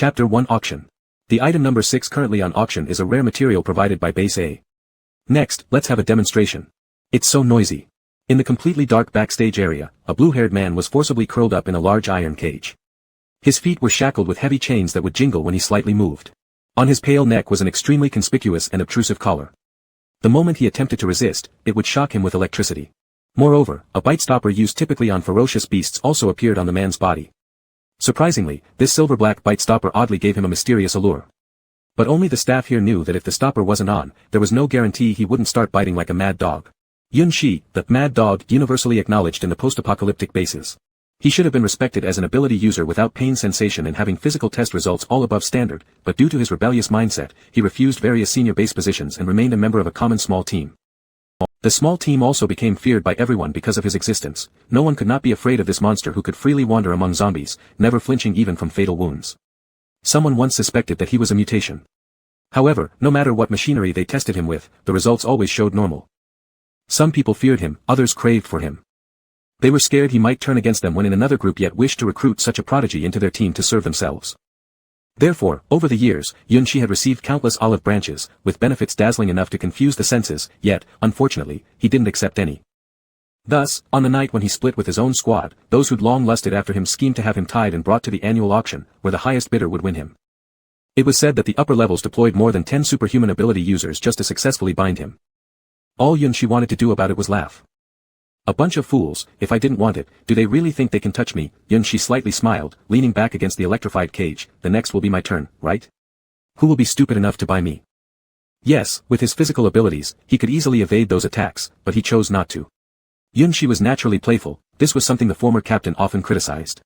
Chapter 1 Auction. The item number 6 currently on auction is a rare material provided by Base A. Next, let's have a demonstration. It's so noisy. In the completely dark backstage area, a blue-haired man was forcibly curled up in a large iron cage. His feet were shackled with heavy chains that would jingle when he slightly moved. On his pale neck was an extremely conspicuous and obtrusive collar. The moment he attempted to resist, it would shock him with electricity. Moreover, a bite stopper used typically on ferocious beasts also appeared on the man's body. Surprisingly, this silver-black bite stopper oddly gave him a mysterious allure. But only the staff here knew that if the stopper wasn't on, there was no guarantee he wouldn't start biting like a mad dog. Yun Shi, the mad dog, universally acknowledged in the post-apocalyptic bases. He should have been respected as an ability user without pain sensation and having physical test results all above standard, but due to his rebellious mindset, he refused various senior base positions and remained a member of a common small team. The small team also became feared by everyone because of his existence. No one could not be afraid of this monster who could freely wander among zombies, never flinching even from fatal wounds. Someone once suspected that he was a mutation. However, no matter what machinery they tested him with, the results always showed normal. Some people feared him, others craved for him. They were scared he might turn against them when in another group yet wished to recruit such a prodigy into their team to serve themselves. Therefore, over the years, Yun Shi had received countless olive branches, with benefits dazzling enough to confuse the senses, yet, unfortunately, he didn't accept any. Thus, on the night when he split with his own squad, those who'd long lusted after him schemed to have him tied and brought to the annual auction, where the highest bidder would win him. It was said that the upper levels deployed more than 10 superhuman ability users just to successfully bind him. All Yun Shi wanted to do about it was laugh. A bunch of fools, if I didn't want it, do they really think they can touch me? Yun Shi slightly smiled, leaning back against the electrified cage. The next will be my turn, right? Who will be stupid enough to buy me? Yes, with his physical abilities, he could easily evade those attacks, but he chose not to. Yun Shi was naturally playful. This was something the former captain often criticized.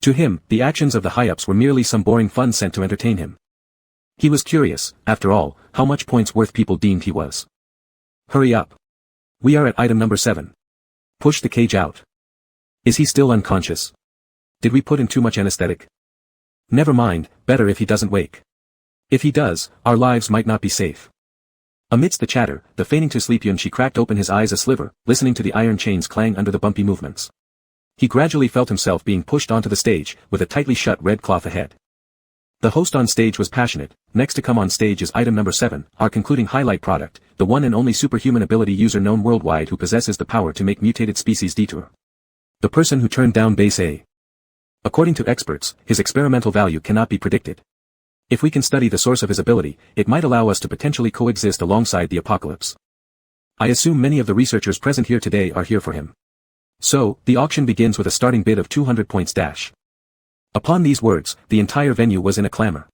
To him, the actions of the high-ups were merely some boring fun sent to entertain him. He was curious, after all, how much points worth people deemed he was. Hurry up. We are at item number 7. Push the cage out. Is he still unconscious? Did we put in too much anesthetic? Never mind, better if he doesn't wake. If he does, our lives might not be safe. Amidst the chatter, the feigning to sleep Yun Shi cracked open his eyes a sliver, listening to the iron chains clang under the bumpy movements. He gradually felt himself being pushed onto the stage, with a tightly shut red cloth ahead. The host on stage was passionate. Next to come on stage is item number 7, our concluding highlight product, the one and only superhuman ability user known worldwide who possesses the power to make mutated species detour. The person who turned down Base A. According to experts, his experimental value cannot be predicted. If we can study the source of his ability, it might allow us to potentially coexist alongside the apocalypse. I assume many of the researchers present here today are here for him. So, the auction begins with a starting bid of 200 points dash. Upon these words, the entire venue was in a clamor.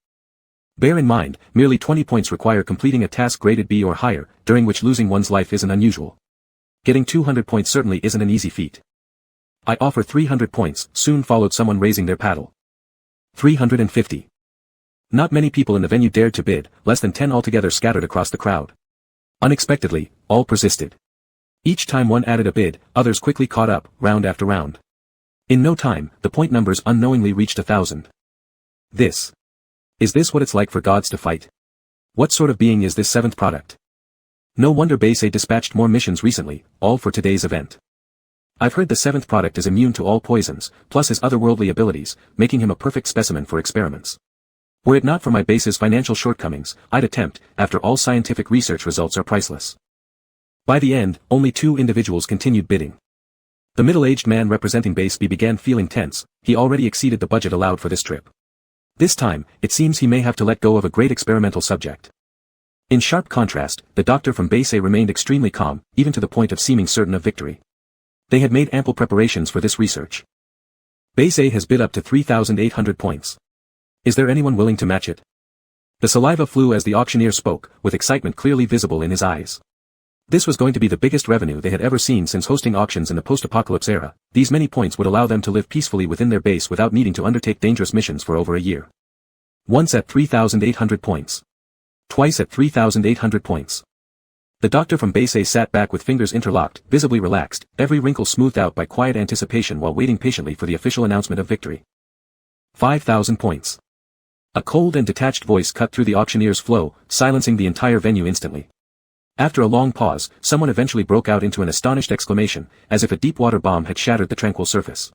Bear in mind, merely 20 points require completing a task graded B or higher, during which losing one's life isn't unusual. Getting 200 points certainly isn't an easy feat. I offer 300 points, soon followed someone raising their paddle. 350. Not many people in the venue dared to bid, less than 10 altogether scattered across the crowd. Unexpectedly, all persisted. Each time one added a bid, others quickly caught up, round after round. In no time, the point numbers unknowingly reached 1,000. Is this what it's like for gods to fight? What sort of being is this 7th product? No wonder Base A dispatched more missions recently, all for today's event. I've heard the 7th product is immune to all poisons, plus his otherworldly abilities, making him a perfect specimen for experiments. Were it not for my base's financial shortcomings, I'd attempt. After all, scientific research results are priceless. By the end, only 2 individuals continued bidding. The middle-aged man representing Base B began feeling tense. He already exceeded the budget allowed for this trip. This time, it seems he may have to let go of a great experimental subject. In sharp contrast, the doctor from Base A remained extremely calm, even to the point of seeming certain of victory. They had made ample preparations for this research. Base A has bid up to 3,800 points. Is there anyone willing to match it? The saliva flew as the auctioneer spoke, with excitement clearly visible in his eyes. This was going to be the biggest revenue they had ever seen since hosting auctions in the post-apocalypse era. These many points would allow them to live peacefully within their base without needing to undertake dangerous missions for over a year. Once at 3,800 points. Twice at 3,800 points. The doctor from Base A sat back with fingers interlocked, visibly relaxed, every wrinkle smoothed out by quiet anticipation while waiting patiently for the official announcement of victory. 5,000 points. A cold and detached voice cut through the auctioneer's flow, silencing the entire venue instantly. After a long pause, someone eventually broke out into an astonished exclamation, as if a deep-water bomb had shattered the tranquil surface.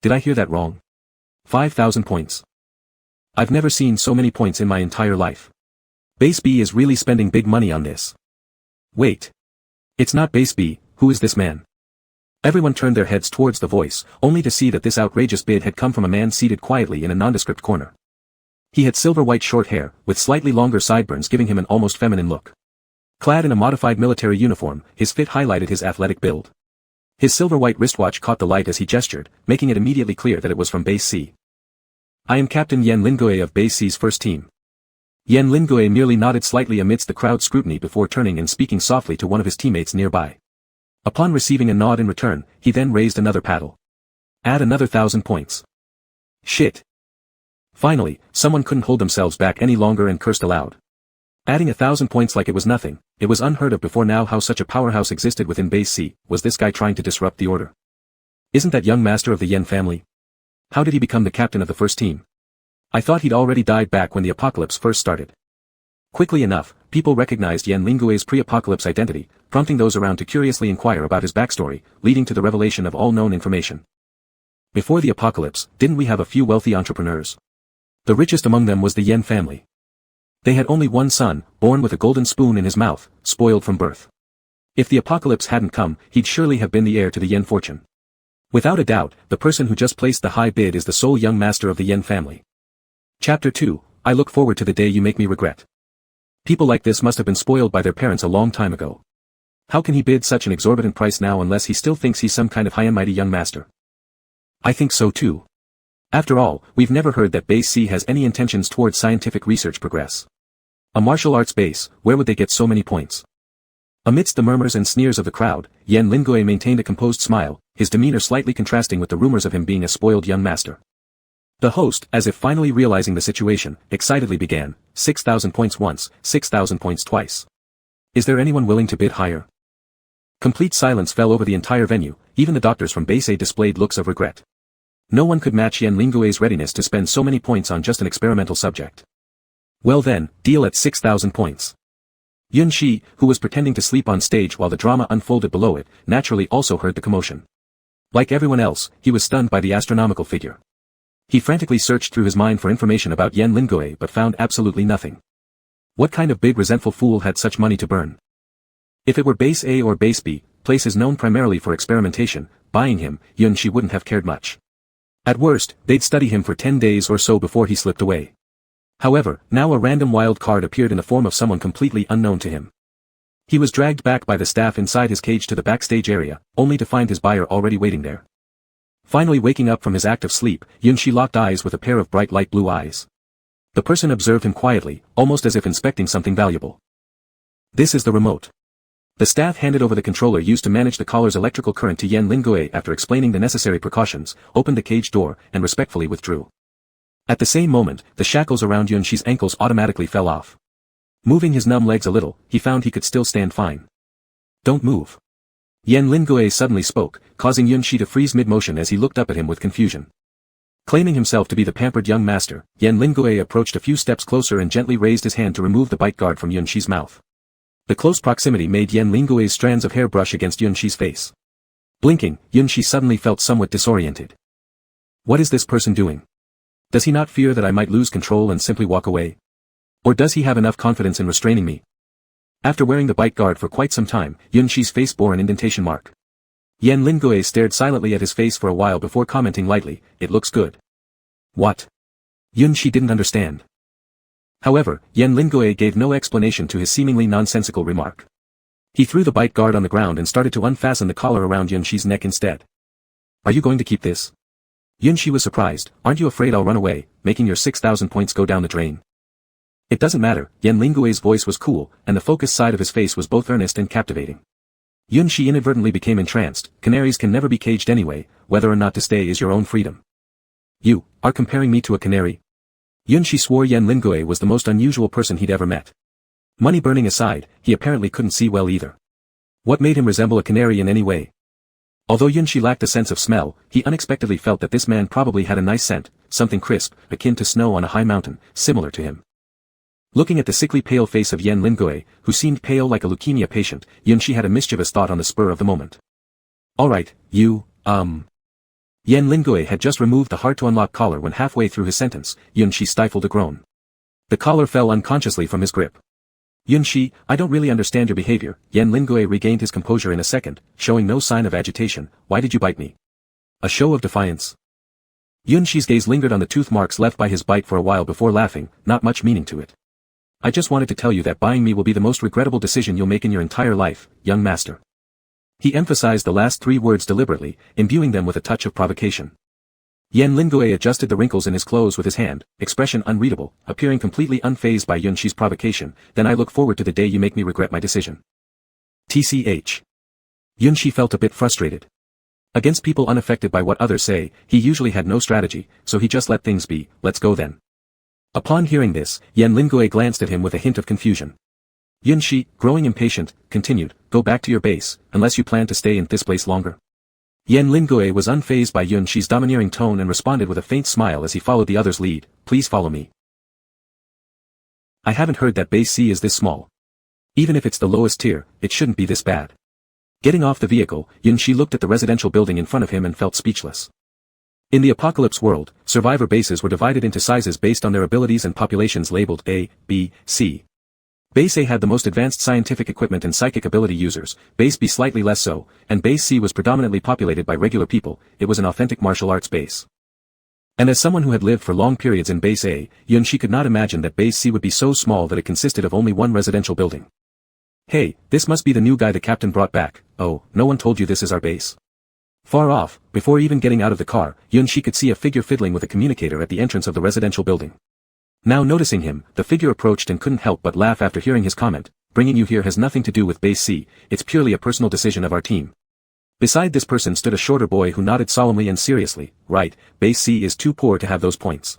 Did I hear that wrong? 5,000 points. I've never seen so many points in my entire life. Base B is really spending big money on this. Wait. It's not Base B, who is this man? Everyone turned their heads towards the voice, only to see that this outrageous bid had come from a man seated quietly in a nondescript corner. He had silver-white short hair, with slightly longer sideburns giving him an almost feminine look. Clad in a modified military uniform, his fit highlighted his athletic build. His silver-white wristwatch caught the light as he gestured, making it immediately clear that it was from Base C. I am Captain Yen Lingoe of Base C's first team. Yen Lingoe merely nodded slightly amidst the crowd's scrutiny before turning and speaking softly to one of his teammates nearby. Upon receiving a nod in return, he then raised another paddle. Add another 1,000 points. Shit. Finally, someone couldn't hold themselves back any longer and cursed aloud. Adding 1,000 points like it was nothing, it was unheard of before now how such a powerhouse existed within Base C. Was this guy trying to disrupt the order? Isn't that young master of the Yen family? How did he become the captain of the first team? I thought he'd already died back when the apocalypse first started. Quickly enough, people recognized Yen Lingoe's pre-apocalypse identity, prompting those around to curiously inquire about his backstory, leading to the revelation of all known information. Before the apocalypse, didn't we have a few wealthy entrepreneurs? The richest among them was the Yen family. They had only one son, born with a golden spoon in his mouth, spoiled from birth. If the apocalypse hadn't come, he'd surely have been the heir to the Yen fortune. Without a doubt, the person who just placed the high bid is the sole young master of the Yen family. Chapter 2, I look forward to the day you make me regret. People like this must have been spoiled by their parents a long time ago. How can he bid such an exorbitant price now unless he still thinks he's some kind of high and mighty young master? I think so too. After all, we've never heard that Base C has any intentions towards scientific research progress. A martial arts base, where would they get so many points? Amidst the murmurs and sneers of the crowd, Yen Lingoe maintained a composed smile, his demeanor slightly contrasting with the rumors of him being a spoiled young master. The host, as if finally realizing the situation, excitedly began, 6,000 points once, 6,000 points twice. Is there anyone willing to bid higher? Complete silence fell over the entire venue, even the doctors from Base A displayed looks of regret. No one could match Yen Lingoe's readiness to spend so many points on just an experimental subject. Well then, deal at 6,000 points. Yun Shi, who was pretending to sleep on stage while the drama unfolded below it, naturally also heard the commotion. Like everyone else, he was stunned by the astronomical figure. He frantically searched through his mind for information about Yen Lingoe but found absolutely nothing. What kind of big resentful fool had such money to burn? If it were Base A or Base B, places known primarily for experimentation, buying him, Yun Shi wouldn't have cared much. At worst, they'd study him for 10 days or so before he slipped away. However, now a random wild card appeared in the form of someone completely unknown to him. He was dragged back by the staff inside his cage to the backstage area, only to find his buyer already waiting there. Finally waking up from his active sleep, Yun Shi locked eyes with a pair of bright light blue eyes. The person observed him quietly, almost as if inspecting something valuable. This is the remote. The staff handed over the controller used to manage the collar's electrical current to Yen Lingoe after explaining the necessary precautions, opened the cage door, and respectfully withdrew. At the same moment, the shackles around Yun Shi's ankles automatically fell off. Moving his numb legs a little, he found he could still stand fine. Don't move. Yen Lingoe suddenly spoke, causing Yun Shi to freeze mid-motion as he looked up at him with confusion. Claiming himself to be the pampered young master, Yen Lingoe approached a few steps closer and gently raised his hand to remove the bite guard from Yun Shi's mouth. The close proximity made Yen Lingoe's strands of hair brush against Yun Shi's face. Blinking, Yun Shi suddenly felt somewhat disoriented. What is this person doing? Does he not fear that I might lose control and simply walk away? Or does he have enough confidence in restraining me? After wearing the bite guard for quite some time, Yun Shi's face bore an indentation mark. Yen Lingoe stared silently at his face for a while before commenting lightly, "It looks good." What? Yun Shi didn't understand. However, Yen Lingoe gave no explanation to his seemingly nonsensical remark. He threw the bite guard on the ground and started to unfasten the collar around Yun Shi's neck instead. Are you going to keep this? Yun Shi was surprised. Aren't you afraid I'll run away, making your 6,000 points go down the drain? It doesn't matter. Yen Lingoe's voice was cool, and the focused side of his face was both earnest and captivating. Yun Shi inadvertently became entranced. Canaries can never be caged anyway, whether or not to stay is your own freedom. You are comparing me to a canary? Yun Shi swore Yen Lingoe was the most unusual person he'd ever met. Money burning aside, he apparently couldn't see well either. What made him resemble a canary in any way? Although Yun Shi lacked a sense of smell, he unexpectedly felt that this man probably had a nice scent, something crisp, akin to snow on a high mountain, similar to him. Looking at the sickly pale face of Yen Lingoe, who seemed pale like a leukemia patient, Yun Shi had a mischievous thought on the spur of the moment. Alright, you. Yen Yan Lingui had just removed the hard-to-unlock collar when halfway through his sentence, Yunshi stifled a groan. The collar fell unconsciously from his grip. Yunshi, I don't really understand your behavior. Yan Lingui regained his composure in a second, showing no sign of agitation. Why did you bite me? A show of defiance. Yunshi's gaze lingered on the tooth marks left by his bite for a while before laughing, not much meaning to it. I just wanted to tell you that buying me will be the most regrettable decision you'll make in your entire life, young master. He emphasized the last 3 words deliberately, imbuing them with a touch of provocation. Yan Lingui adjusted the wrinkles in his clothes with his hand, expression unreadable, appearing completely unfazed by Yunshi's provocation. Then I look forward to the day you make me regret my decision. TCH. Yunshi felt a bit frustrated. Against people unaffected by what others say, he usually had no strategy, so he just let things be. Let's go then. Upon hearing this, Yan Lingui glanced at him with a hint of confusion. Yunshi, growing impatient, continued, go back to your base, unless you plan to stay in this place longer. Yan Lingui was unfazed by Yunshi's domineering tone and responded with a faint smile as he followed the other's lead. Please follow me. I haven't heard that base C is this small. Even if it's the lowest tier, it shouldn't be this bad. Getting off the vehicle, Yunshi looked at the residential building in front of him and felt speechless. In the apocalypse world, survivor bases were divided into sizes based on their abilities and populations labeled A, B, C. Base A had the most advanced scientific equipment and psychic ability users, Base B slightly less so, and Base C was predominantly populated by regular people. It was an authentic martial arts base. And as someone who had lived for long periods in Base A, Yunshi could not imagine that Base C would be so small that it consisted of only one residential building. Hey, this must be the new guy the captain brought back. Oh, no one told you this is our base. Far off, before even getting out of the car, Yunshi could see a figure fiddling with a communicator at the entrance of the residential building. Now noticing him, the figure approached and couldn't help but laugh after hearing his comment. Bringing you here has nothing to do with Base C, it's purely a personal decision of our team. Beside this person stood a shorter boy who nodded solemnly and seriously. Right, Base C is too poor to have those points.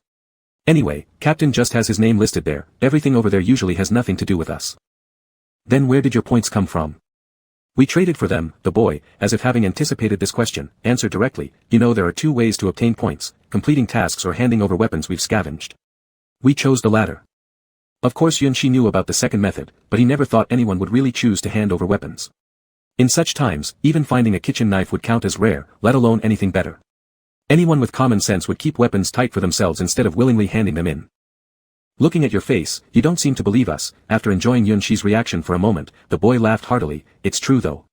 Anyway, Captain just has his name listed there, everything over there usually has nothing to do with us. Then where did your points come from? We traded for them, the boy, as if having anticipated this question, answered directly. You know there are 2 ways to obtain points, completing tasks or handing over weapons we've scavenged. We chose the latter. Of course Yunshi knew about the second method, but he never thought anyone would really choose to hand over weapons. In such times, even finding a kitchen knife would count as rare, let alone anything better. Anyone with common sense would keep weapons tight for themselves instead of willingly handing them in. Looking at your face, you don't seem to believe us. After enjoying Yunshi's reaction for a moment, the boy laughed heartily. It's true though.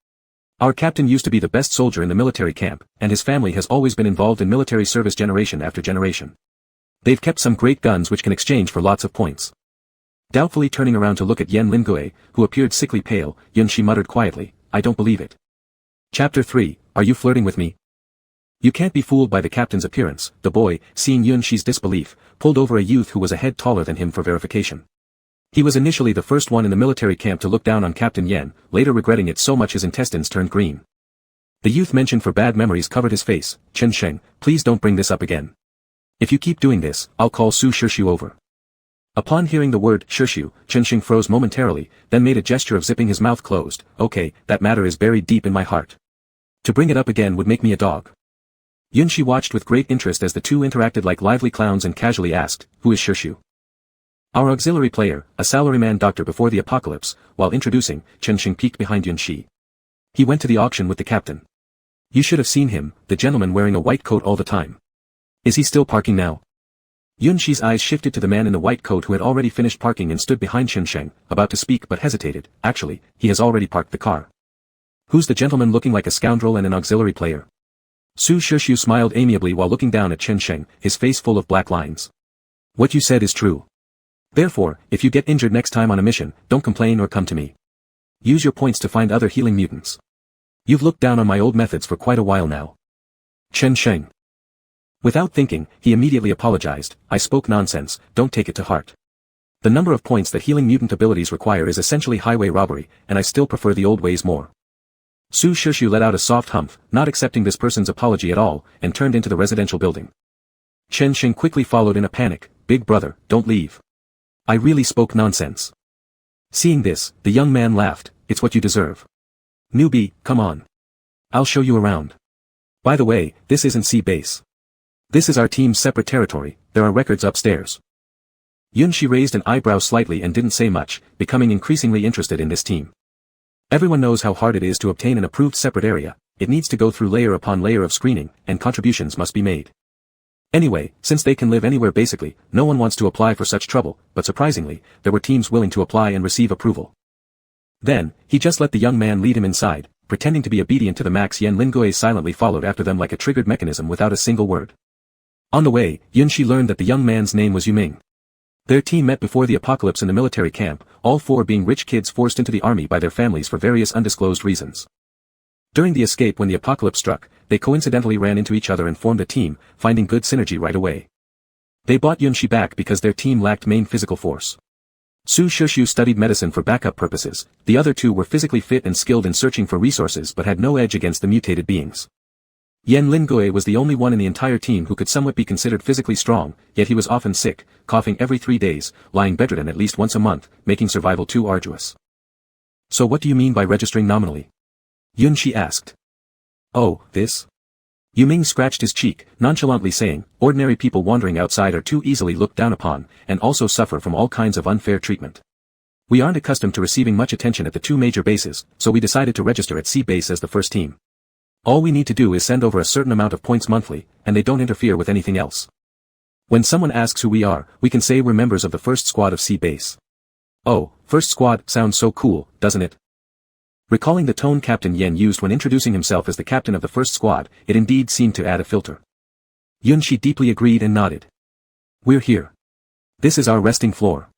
Our captain used to be the best soldier in the military camp, and his family has always been involved in military service generation after generation. They've kept some great guns which can exchange for lots of points. Doubtfully turning around to look at Yan Lingui, who appeared sickly pale, Yunshi muttered quietly, I don't believe it. Chapter 3, Are you flirting with me? You can't be fooled by the captain's appearance. The boy, seeing Yunshi's disbelief, pulled over a youth who was a head taller than him for verification. He was initially the first one in the military camp to look down on Captain Yan, later regretting it so much his intestines turned green. The youth mentioned for bad memories covered his face. Chen Sheng, please don't bring this up again. If you keep doing this, I'll call Su Shirshu over. Upon hearing the word Shirshu, Chen Sheng froze momentarily, then made a gesture of zipping his mouth closed. Okay, that matter is buried deep in my heart. To bring it up again would make me a dog. Yunshi watched with great interest as the two interacted like lively clowns and casually asked, who is Shirshu? Our auxiliary player, a salaryman doctor before the apocalypse. While introducing, Chen Sheng peeked behind Yunshi. He went to the auction with the captain. You should have seen him, the gentleman wearing a white coat all the time. Is he still parking now? Yunshi's eyes shifted to the man in the white coat who had already finished parking and stood behind Chen Sheng, about to speak but hesitated. Actually, he has already parked the car. Who's the gentleman looking like a scoundrel and an auxiliary player? Su Shirshu smiled amiably while looking down at Chen Sheng, his face full of black lines. What you said is true. Therefore, if you get injured next time on a mission, don't complain or come to me. Use your points to find other healing mutants. You've looked down on my old methods for quite a while now. Chen Sheng. Without thinking, he immediately apologized. I spoke nonsense, don't take it to heart. The number of points that healing mutant abilities require is essentially highway robbery, and I still prefer the old ways more. Su Shirshu let out a soft humph, not accepting this person's apology at all, and turned into the residential building. Chen Sheng quickly followed in a panic. Big brother, don't leave. I really spoke nonsense. Seeing this, the young man laughed. It's what you deserve. Newbie, come on. I'll show you around. By the way, this isn't C base. This is our team's separate territory, there are records upstairs. Yunshi raised an eyebrow slightly and didn't say much, becoming increasingly interested in this team. Everyone knows how hard it is to obtain an approved separate area, it needs to go through layer upon layer of screening, and contributions must be made. Anyway, since they can live anywhere basically, no one wants to apply for such trouble, but surprisingly, there were teams willing to apply and receive approval. Then, he just let the young man lead him inside, pretending to be obedient to the max. Yan Lingui silently followed after them like a triggered mechanism without a single word. On the way, Yunshi learned that the young man's name was Yuming. Their team met before the apocalypse in the military camp, all four being rich kids forced into the army by their families for various undisclosed reasons. During the escape when the apocalypse struck, they coincidentally ran into each other and formed a team, finding good synergy right away. They bought Yunshi back because their team lacked main physical force. Su Shushu studied medicine for backup purposes, the other two were physically fit and skilled in searching for resources but had no edge against the mutated beings. Yan Lingui was the only one in the entire team who could somewhat be considered physically strong, yet he was often sick, coughing every 3 days, lying bedridden at least once a month, making survival too arduous. So what do you mean by registering nominally? Yunshi asked. Oh, this? Yuming scratched his cheek, nonchalantly saying, ordinary people wandering outside are too easily looked down upon, and also suffer from all kinds of unfair treatment. We aren't accustomed to receiving much attention at the 2 major bases, so we decided to register at C base as the first team. All we need to do is send over a certain amount of points monthly, and they don't interfere with anything else. When someone asks who we are, we can say we're members of the first squad of C base. Oh, first squad sounds so cool, doesn't it? Recalling the tone Captain Yen used when introducing himself as the captain of the first squad, it indeed seemed to add a filter. Yunshi deeply agreed and nodded. We're here. This is our resting floor.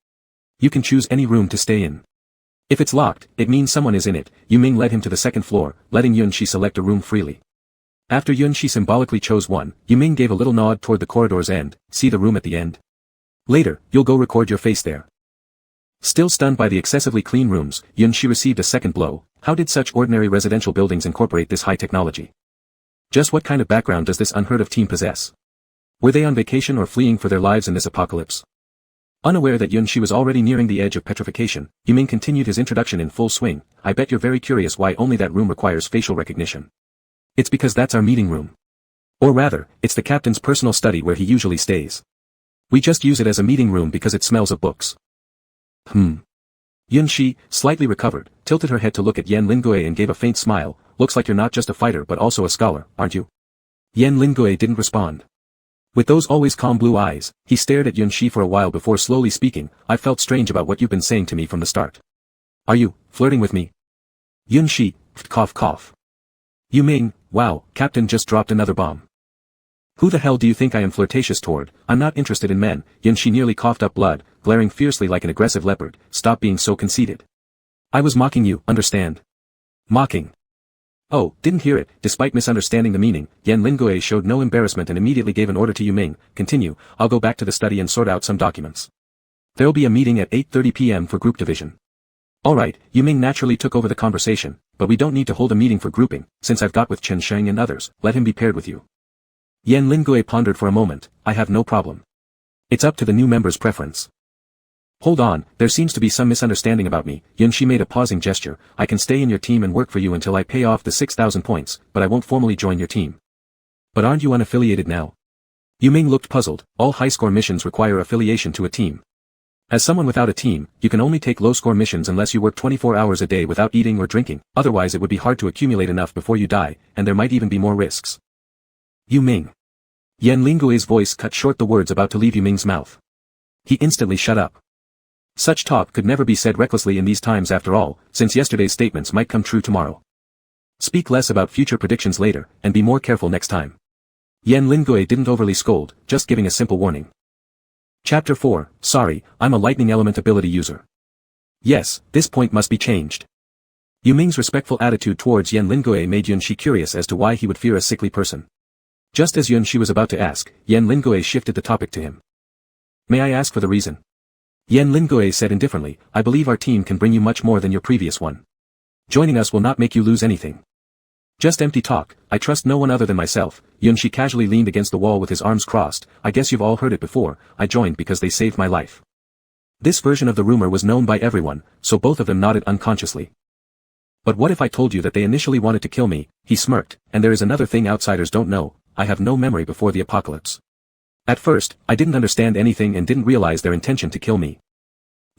You can choose any room to stay in. If it's locked, it means someone is in it. Yuming led him to the second floor, letting Yunshi select a room freely. After Yunshi symbolically chose one, Yuming gave a little nod toward the corridor's end. See the room at the end? Later, you'll go record your face there. Still stunned by the excessively clean rooms, Yunshi received a second blow. How did such ordinary residential buildings incorporate this high technology? Just what kind of background does this unheard of team possess? Were they on vacation or fleeing for their lives in this apocalypse? Unaware that Yunshi was already nearing the edge of petrification, Yuming continued his introduction in full swing. I bet you're very curious why only that room requires facial recognition. It's because that's our meeting room. Or rather, it's the captain's personal study where he usually stays. We just use it as a meeting room because it smells of books. Yunshi, slightly recovered, tilted her head to look at Yan Lingui and gave a faint smile. Looks like you're not just a fighter but also a scholar, aren't you? Yan Lingui didn't respond. With those always calm blue eyes, he stared at Yunshi for a while before slowly speaking. I felt strange about what you've been saying to me from the start. Are you flirting with me? Yunshi, cough. Yuming, wow, Captain just dropped another bomb. Who the hell do you think I am flirtatious toward? I'm not interested in men. Yunshi nearly coughed up blood, glaring fiercely like an aggressive leopard. Stop being so conceited. I was mocking you, understand? Mocking. Oh, didn't hear it. Despite misunderstanding the meaning, Yan Lingui showed no embarrassment and immediately gave an order to Yuming. Continue, I'll go back to the study and sort out some documents. There'll be a meeting at 8:30 p.m. for group division. Alright, Yuming naturally took over the conversation, but we don't need to hold a meeting for grouping, since I've got with Chen Sheng and others. Let him be paired with you. Yan Lingui pondered for a moment. I have no problem. It's up to the new member's preference. Hold on, there seems to be some misunderstanding about me. Yunshi made a pausing gesture. I can stay in your team and work for you until I pay off the 6,000 points, but I won't formally join your team. But aren't you unaffiliated now? Yuming looked puzzled. All high-score missions require affiliation to a team. As someone without a team, you can only take low-score missions unless you work 24 hours a day without eating or drinking, otherwise it would be hard to accumulate enough before you die, and there might even be more risks. Yuming. Yan Lingui's voice cut short the words about to leave Yuming's mouth. He instantly shut up. Such talk could never be said recklessly in these times after all, since yesterday's statements might come true tomorrow. Speak less about future predictions later, and be more careful next time. Yan Lingui didn't overly scold, just giving a simple warning. Chapter 4, Sorry, I'm a lightning element ability user. Yes, this point must be changed. Yuming's respectful attitude towards Yan Lingui made Yunshi curious as to why he would fear a sickly person. Just as Yunshi was about to ask, Yan Lingui shifted the topic to him. May I ask for the reason? Yan Lingui said indifferently, I believe our team can bring you much more than your previous one. Joining us will not make you lose anything. Just empty talk, I trust no one other than myself. Yunshi casually leaned against the wall with his arms crossed. I guess you've all heard it before, I joined because they saved my life. This version of the rumor was known by everyone, so both of them nodded unconsciously. But what if I told you that they initially wanted to kill me? He smirked, and there is another thing outsiders don't know, I have no memory before the apocalypse. At first, I didn't understand anything and didn't realize their intention to kill me.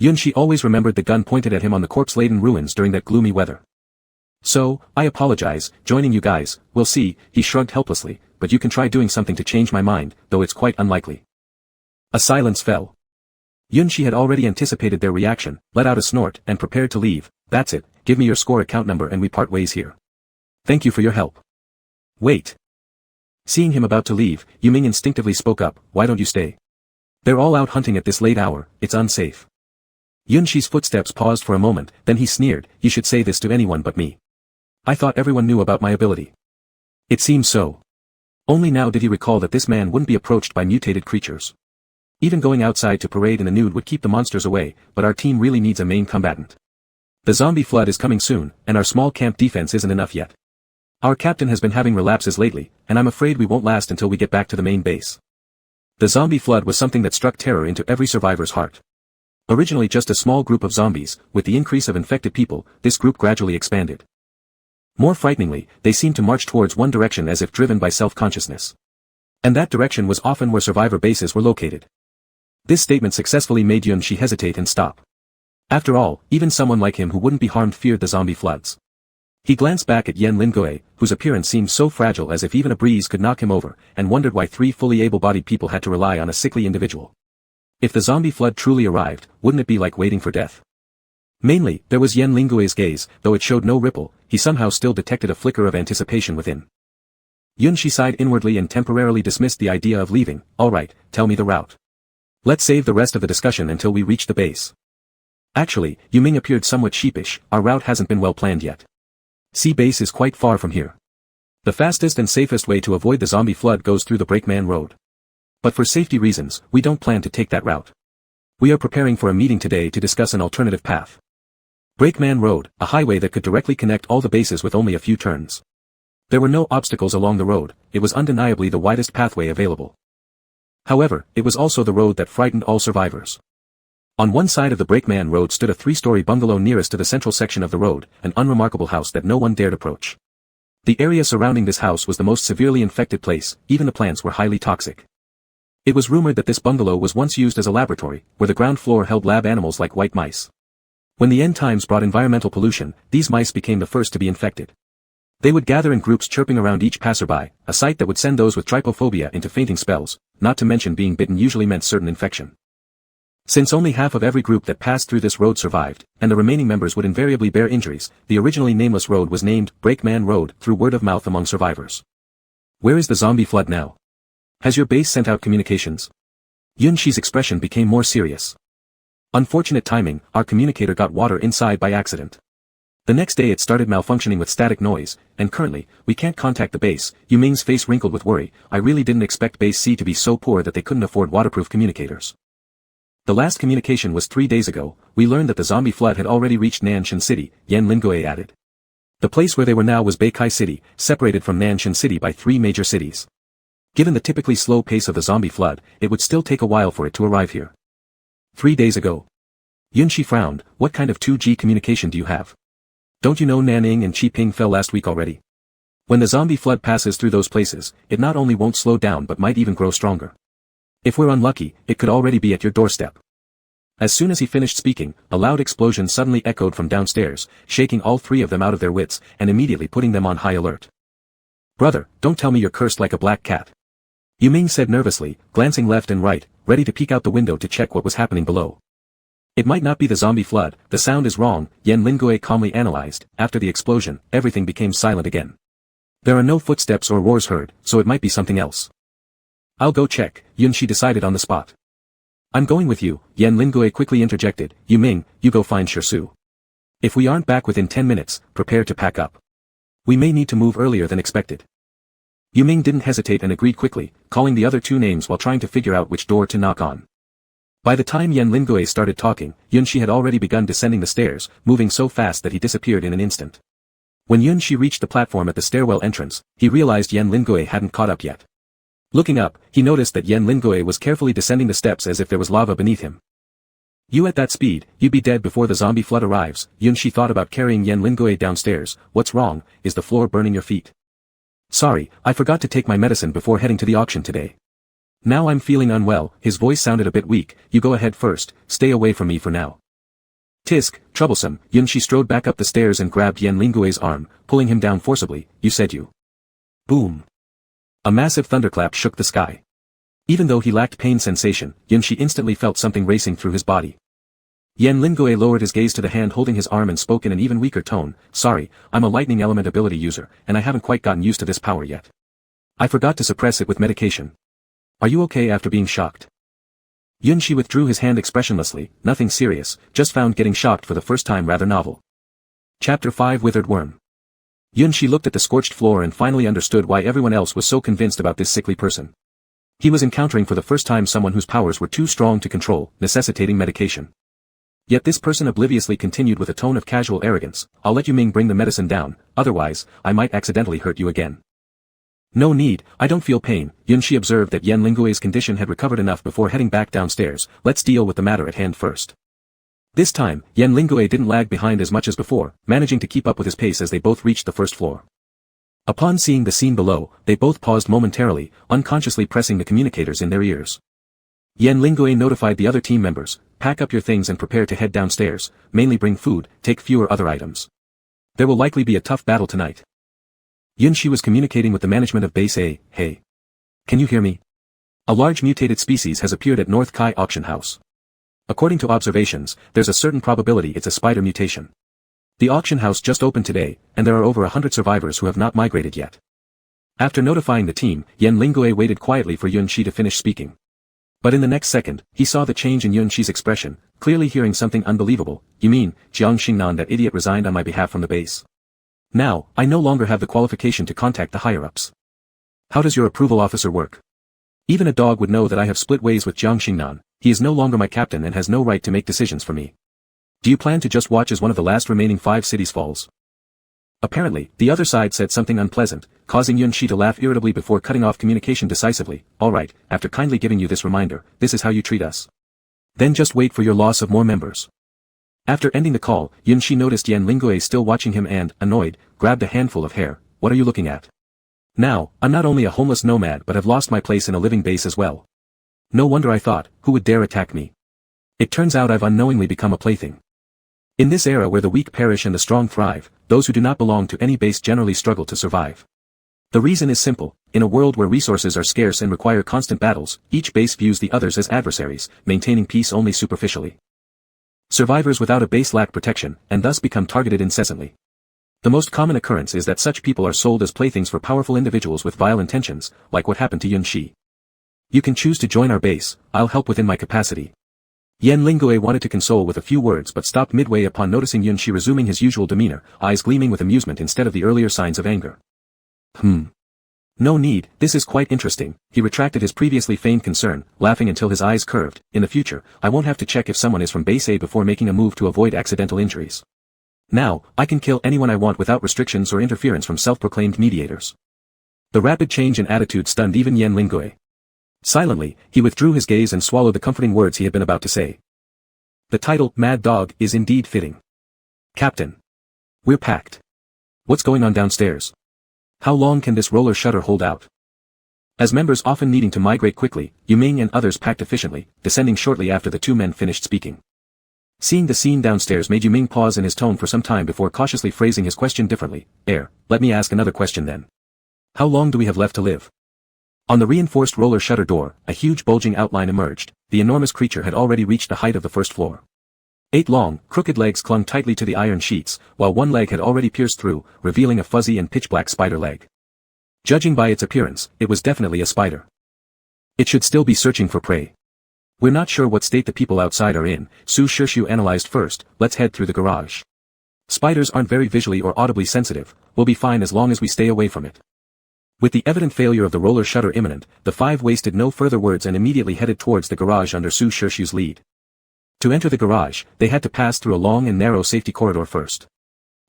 Yunshi always remembered the gun pointed at him on the corpse-laden ruins during that gloomy weather. So, I apologize, joining you guys, we'll see, he shrugged helplessly, but you can try doing something to change my mind, though it's quite unlikely. A silence fell. Yunshi had already anticipated their reaction, let out a snort, and prepared to leave. That's it, give me your score account number and we part ways here. Thank you for your help. Wait. Seeing him about to leave, Yuming instinctively spoke up, why don't you stay? They're all out hunting at this late hour, it's unsafe. Yunshi's footsteps paused for a moment, then he sneered, you should say this to anyone but me. I thought everyone knew about my ability. It seems so. Only now did he recall that this man wouldn't be approached by mutated creatures. Even going outside to parade in the nude would keep the monsters away, but our team really needs a main combatant. The zombie flood is coming soon, and our small camp defense isn't enough yet. Our captain has been having relapses lately, and I'm afraid we won't last until we get back to the main base. The zombie flood was something that struck terror into every survivor's heart. Originally just a small group of zombies, with the increase of infected people, this group gradually expanded. More frighteningly, they seemed to march towards one direction as if driven by self-consciousness. And that direction was often where survivor bases were located. This statement successfully made Yunshi hesitate and stop. After all, even someone like him who wouldn't be harmed feared the zombie floods. He glanced back at Yen Lingui, whose appearance seemed so fragile as if even a breeze could knock him over, and wondered why 3 fully able-bodied people had to rely on a sickly individual. If the zombie flood truly arrived, wouldn't it be like waiting for death? Mainly, there was Yen Lingui's gaze, though it showed no ripple, he somehow still detected a flicker of anticipation within. Yunshi sighed inwardly and temporarily dismissed the idea of leaving. Alright, tell me the route. Let's save the rest of the discussion until we reach the base. Actually, Yuming appeared somewhat sheepish, our route hasn't been well planned yet. Sea base is quite far from here. The fastest and safest way to avoid the zombie flood goes through the Brakeman Road. But for safety reasons, we don't plan to take that route. We are preparing for a meeting today to discuss an alternative path. Brakeman Road, a highway that could directly connect all the bases with only a few turns. There were no obstacles along the road, it was undeniably the widest pathway available. However, it was also the road that frightened all survivors. On one side of the Brakeman Road stood a 3-story bungalow nearest to the central section of the road, an unremarkable house that no one dared approach. The area surrounding this house was the most severely infected place, even the plants were highly toxic. It was rumored that this bungalow was once used as a laboratory, where the ground floor held lab animals like white mice. When the end times brought environmental pollution, these mice became the first to be infected. They would gather in groups chirping around each passerby, a sight that would send those with trypophobia into fainting spells, not to mention being bitten usually meant certain infection. Since only half of every group that passed through this road survived, and the remaining members would invariably bear injuries, the originally nameless road was named Brakeman Road through word of mouth among survivors. Where is the zombie flood now? Has your base sent out communications? Yunshi's expression became more serious. Unfortunate timing, our communicator got water inside by accident. The next day it started malfunctioning with static noise, and currently, we can't contact the base. Yuming's face wrinkled with worry. I really didn't expect Base C to be so poor that they couldn't afford waterproof communicators. The last communication was 3 days ago. We learned that the zombie flood had already reached Nanshan City, Yen Lingui added. The place where they were now was Beikai City, separated from Nanshan City by 3 major cities. Given the typically slow pace of the zombie flood, it would still take a while for it to arrive here. 3 days ago. Yunshi frowned. What kind of 2G communication do you have? Don't you know Nanning and Qiping fell last week already? When the zombie flood passes through those places, it not only won't slow down but might even grow stronger. If we're unlucky, it could already be at your doorstep. As soon as he finished speaking, a loud explosion suddenly echoed from downstairs, shaking all 3 of them out of their wits, and immediately putting them on high alert. Brother, don't tell me you're cursed like a black cat. Yuming said nervously, glancing left and right, ready to peek out the window to check what was happening below. It might not be the zombie flood, the sound is wrong, Yen Lingui calmly analyzed. After the explosion, everything became silent again. There are no footsteps or roars heard, so it might be something else. I'll go check, Yunshi decided on the spot. I'm going with you, Yen Lingui quickly interjected. Yuming, you go find Shirsu. If we aren't back within 10 minutes, prepare to pack up. We may need to move earlier than expected. Yuming didn't hesitate and agreed quickly, calling the other 2 names while trying to figure out which door to knock on. By the time Yen Lingui started talking, Yunshi had already begun descending the stairs, moving so fast that he disappeared in an instant. When Yunshi reached the platform at the stairwell entrance, he realized Yen Lingui hadn't caught up yet. Looking up, he noticed that Yen Lingui was carefully descending the steps as if there was lava beneath him. You at that speed, you'd be dead before the zombie flood arrives. Yunshi thought about carrying Yen Lingui downstairs. What's wrong? Is the floor burning your feet? Sorry, I forgot to take my medicine before heading to the auction today. Now I'm feeling unwell. His voice sounded a bit weak. You go ahead first, stay away from me for now. Tisk, troublesome, Yunshi strode back up the stairs and grabbed Yan Lingue's arm, pulling him down forcibly. You said you. Boom. A massive thunderclap shook the sky. Even though he lacked pain sensation, Yunshi instantly felt something racing through his body. Yan Lingue lowered his gaze to the hand holding his arm and spoke in an even weaker tone. Sorry, I'm a lightning element ability user, and I haven't quite gotten used to this power yet. I forgot to suppress it with medication. Are you okay after being shocked? Yunshi withdrew his hand expressionlessly. Nothing serious, just found getting shocked for the first time rather novel. Chapter 5 Withered Worm. Yunshi looked at the scorched floor and finally understood why everyone else was so convinced about this sickly person. He was encountering for the first time someone whose powers were too strong to control, necessitating medication. Yet this person obliviously continued with a tone of casual arrogance. I'll let you Ming bring the medicine down, otherwise, I might accidentally hurt you again. No need, I don't feel pain. Yunshi observed that Yan Lingue's condition had recovered enough before heading back downstairs. Let's deal with the matter at hand first. This time, Yan Lingue didn't lag behind as much as before, managing to keep up with his pace as they both reached the first floor. Upon seeing the scene below, they both paused momentarily, unconsciously pressing the communicators in their ears. Yan Lingue notified the other team members, pack up your things and prepare to head downstairs, mainly bring food, take fewer other items. There will likely be a tough battle tonight. Yunshi was communicating with the management of Base A. Hey. Can you hear me? A large mutated species has appeared at North Kai Auction House. According to observations, there's a certain probability it's a spider mutation. The auction house just opened today, and there are over 100 survivors who have not migrated yet. After notifying the team, Yan Lingue waited quietly for Yunshi to finish speaking. But in the next second, he saw the change in Yunshi's expression, clearly hearing something unbelievable. You mean, Jiang Xingnan, that idiot resigned on my behalf from the base? Now, I no longer have the qualification to contact the higher-ups. How does your approval officer work? Even a dog would know that I have split ways with Jiang Xingnan. He is no longer my captain and has no right to make decisions for me. Do you plan to just watch as one of the last remaining 5 cities falls? Apparently, the other side said something unpleasant, causing Yunshi to laugh irritably before cutting off communication decisively. Alright, after kindly giving you this reminder, this is how you treat us. Then just wait for your loss of more members. After ending the call, Yunshi noticed Yan Lingue still watching him and, annoyed, grabbed a handful of hair. What are you looking at? Now, I'm not only a homeless nomad but have lost my place in a living base as well. No wonder I thought, who would dare attack me? It turns out I've unknowingly become a plaything. In this era where the weak perish and the strong thrive, those who do not belong to any base generally struggle to survive. The reason is simple: in a world where resources are scarce and require constant battles, each base views the others as adversaries, maintaining peace only superficially. Survivors without a base lack protection, and thus become targeted incessantly. The most common occurrence is that such people are sold as playthings for powerful individuals with vile intentions, like what happened to Yunshi. You can choose to join our base, I'll help within my capacity. Yan Lingue wanted to console with a few words but stopped midway upon noticing Yunshi resuming his usual demeanor, eyes gleaming with amusement instead of the earlier signs of anger. No need, this is quite interesting. He retracted his previously feigned concern, laughing until his eyes curved. In the future, I won't have to check if someone is from Base A before making a move to avoid accidental injuries. Now, I can kill anyone I want without restrictions or interference from self-proclaimed mediators. The rapid change in attitude stunned even Yan Lingue. Silently, he withdrew his gaze and swallowed the comforting words he had been about to say. The title, Mad Dog, is indeed fitting. Captain. We're packed. What's going on downstairs? How long can this roller shutter hold out? As members often needing to migrate quickly, Yu Ming and others packed efficiently, descending shortly after the two men finished speaking. Seeing the scene downstairs made Yu Ming pause in his tone for some time before cautiously phrasing his question differently. Let me ask another question then. How long do we have left to live? On the reinforced roller shutter door, a huge bulging outline emerged. The enormous creature had already reached the height of the first floor. 8 long, crooked legs clung tightly to the iron sheets, while one leg had already pierced through, revealing a fuzzy and pitch-black spider leg. Judging by its appearance, it was definitely a spider. It should still be searching for prey. We're not sure what state the people outside are in, Su Shirshu analyzed first. Let's head through the garage. Spiders aren't very visually or audibly sensitive, we'll be fine as long as we stay away from it. With the evident failure of the roller shutter imminent, the 5 wasted no further words and immediately headed towards the garage under Su Shirshu's lead. To enter the garage, they had to pass through a long and narrow safety corridor first.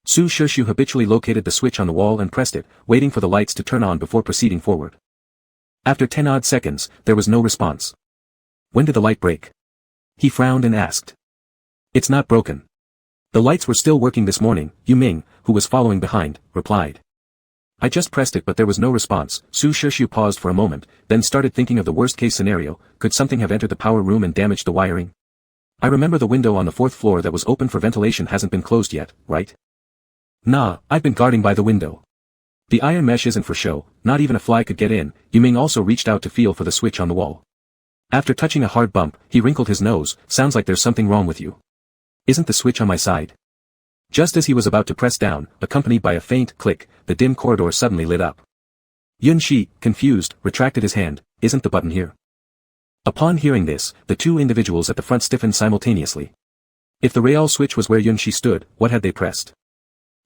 Su Shirshu habitually located the switch on the wall and pressed it, waiting for the lights to turn on before proceeding forward. After 10 odd seconds, there was no response. When did the light break? He frowned and asked. It's not broken. The lights were still working this morning, Yu Ming, who was following behind, replied. I just pressed it but there was no response. Su Shirshu paused for a moment, then started thinking of the worst-case scenario. Could something have entered the power room and damaged the wiring? I remember the window on the 4th floor that was open for ventilation hasn't been closed yet, right? Nah, I've been guarding by the window. The iron mesh isn't for show, not even a fly could get in. Yuming also reached out to feel for the switch on the wall. After touching a hard bump, he wrinkled his nose. Sounds like there's something wrong with you. Isn't the switch on my side? Just as he was about to press down, accompanied by a faint click, the dim corridor suddenly lit up. Yunshi, confused, retracted his hand. Isn't the button here? Upon hearing this, the two individuals at the front stiffened simultaneously. If the Real switch was where Yunshi stood, what had they pressed?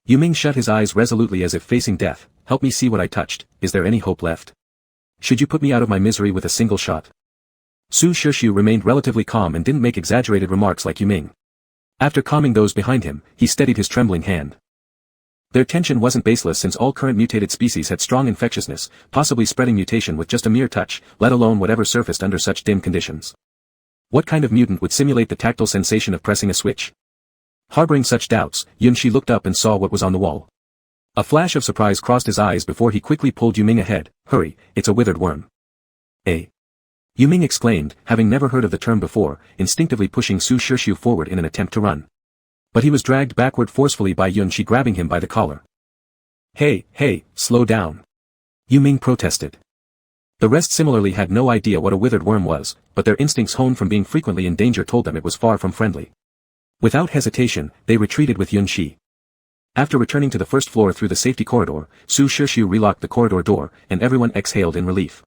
Yuming shut his eyes resolutely as if facing death. Help me see what I touched. Is there any hope left? Should you put me out of my misery with a single shot? Su Shishu remained relatively calm and didn't make exaggerated remarks like Yuming. After calming those behind him, he steadied his trembling hand. Their tension wasn't baseless since all current mutated species had strong infectiousness, possibly spreading mutation with just a mere touch, let alone whatever surfaced under such dim conditions. What kind of mutant would simulate the tactile sensation of pressing a switch? Harboring such doubts, Yunshi looked up and saw what was on the wall. A flash of surprise crossed his eyes before he quickly pulled Yuming ahead. Hurry, it's a withered worm. Yuming exclaimed, having never heard of the term before, instinctively pushing Su Shishu forward in an attempt to run. But he was dragged backward forcefully by Yunshi grabbing him by the collar. Hey, slow down. Yuming protested. The rest similarly had no idea what a withered worm was, but their instincts honed from being frequently in danger told them it was far from friendly. Without hesitation, they retreated with Yunshi. After returning to the first floor through the safety corridor, Su Shishu relocked the corridor door, and everyone exhaled in relief.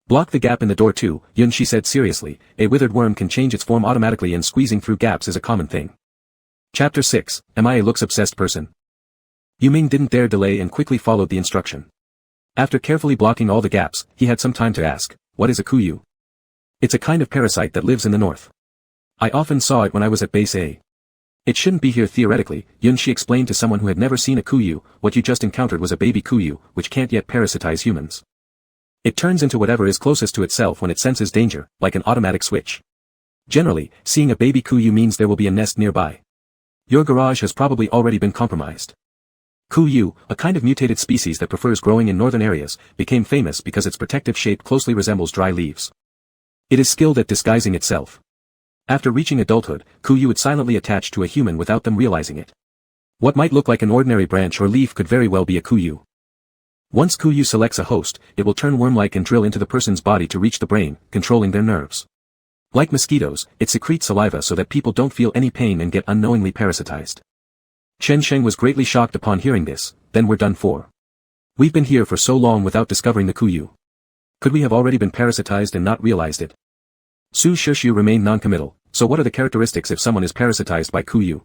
Block the gap in the door too, Yunshi said seriously. A withered worm can change its form automatically and squeezing through gaps is a common thing. Chapter 6, Am I a looks-obsessed person? Yuming didn't dare delay and quickly followed the instruction. After carefully blocking all the gaps, he had some time to ask, what is a kuyu? It's a kind of parasite that lives in the north. I often saw it when I was at base A. It shouldn't be here theoretically, Yunshi explained to someone who had never seen a kuyu. What you just encountered was a baby kuyu, which can't yet parasitize humans. It turns into whatever is closest to itself when it senses danger, like an automatic switch. Generally, seeing a baby kuyu means there will be a nest nearby. Your garage has probably already been compromised. Kuyu, a kind of mutated species that prefers growing in northern areas, became famous because its protective shape closely resembles dry leaves. It is skilled at disguising itself. After reaching adulthood, kuyu would silently attach to a human without them realizing it. What might look like an ordinary branch or leaf could very well be a kuyu. Once kuyu selects a host, it will turn worm-like and drill into the person's body to reach the brain, controlling their nerves. Like mosquitoes, it secretes saliva so that people don't feel any pain and get unknowingly parasitized. Chen Sheng was greatly shocked upon hearing this. Then we're done for. We've been here for so long without discovering the kuyu. Could we have already been parasitized and not realized it? Su Shishu remained non-committal. So what are the characteristics if someone is parasitized by kuyu?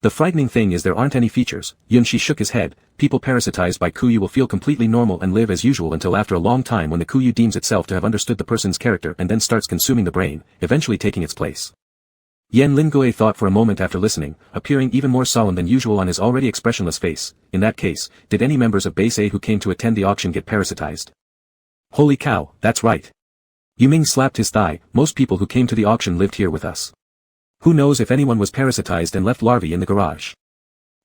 The frightening thing is there aren't any features. Yunshi shook his head. People parasitized by kuyu will feel completely normal and live as usual until after a long time when the kuyu deems itself to have understood the person's character and then starts consuming the brain, eventually taking its place. Yan Lingui thought for a moment after listening, appearing even more solemn than usual on his already expressionless face. In that case, did any members of Base A who came to attend the auction get parasitized? Holy cow, that's right. Yuming slapped his thigh. Most people who came to the auction lived here with us. Who knows if anyone was parasitized and left larvae in the garage?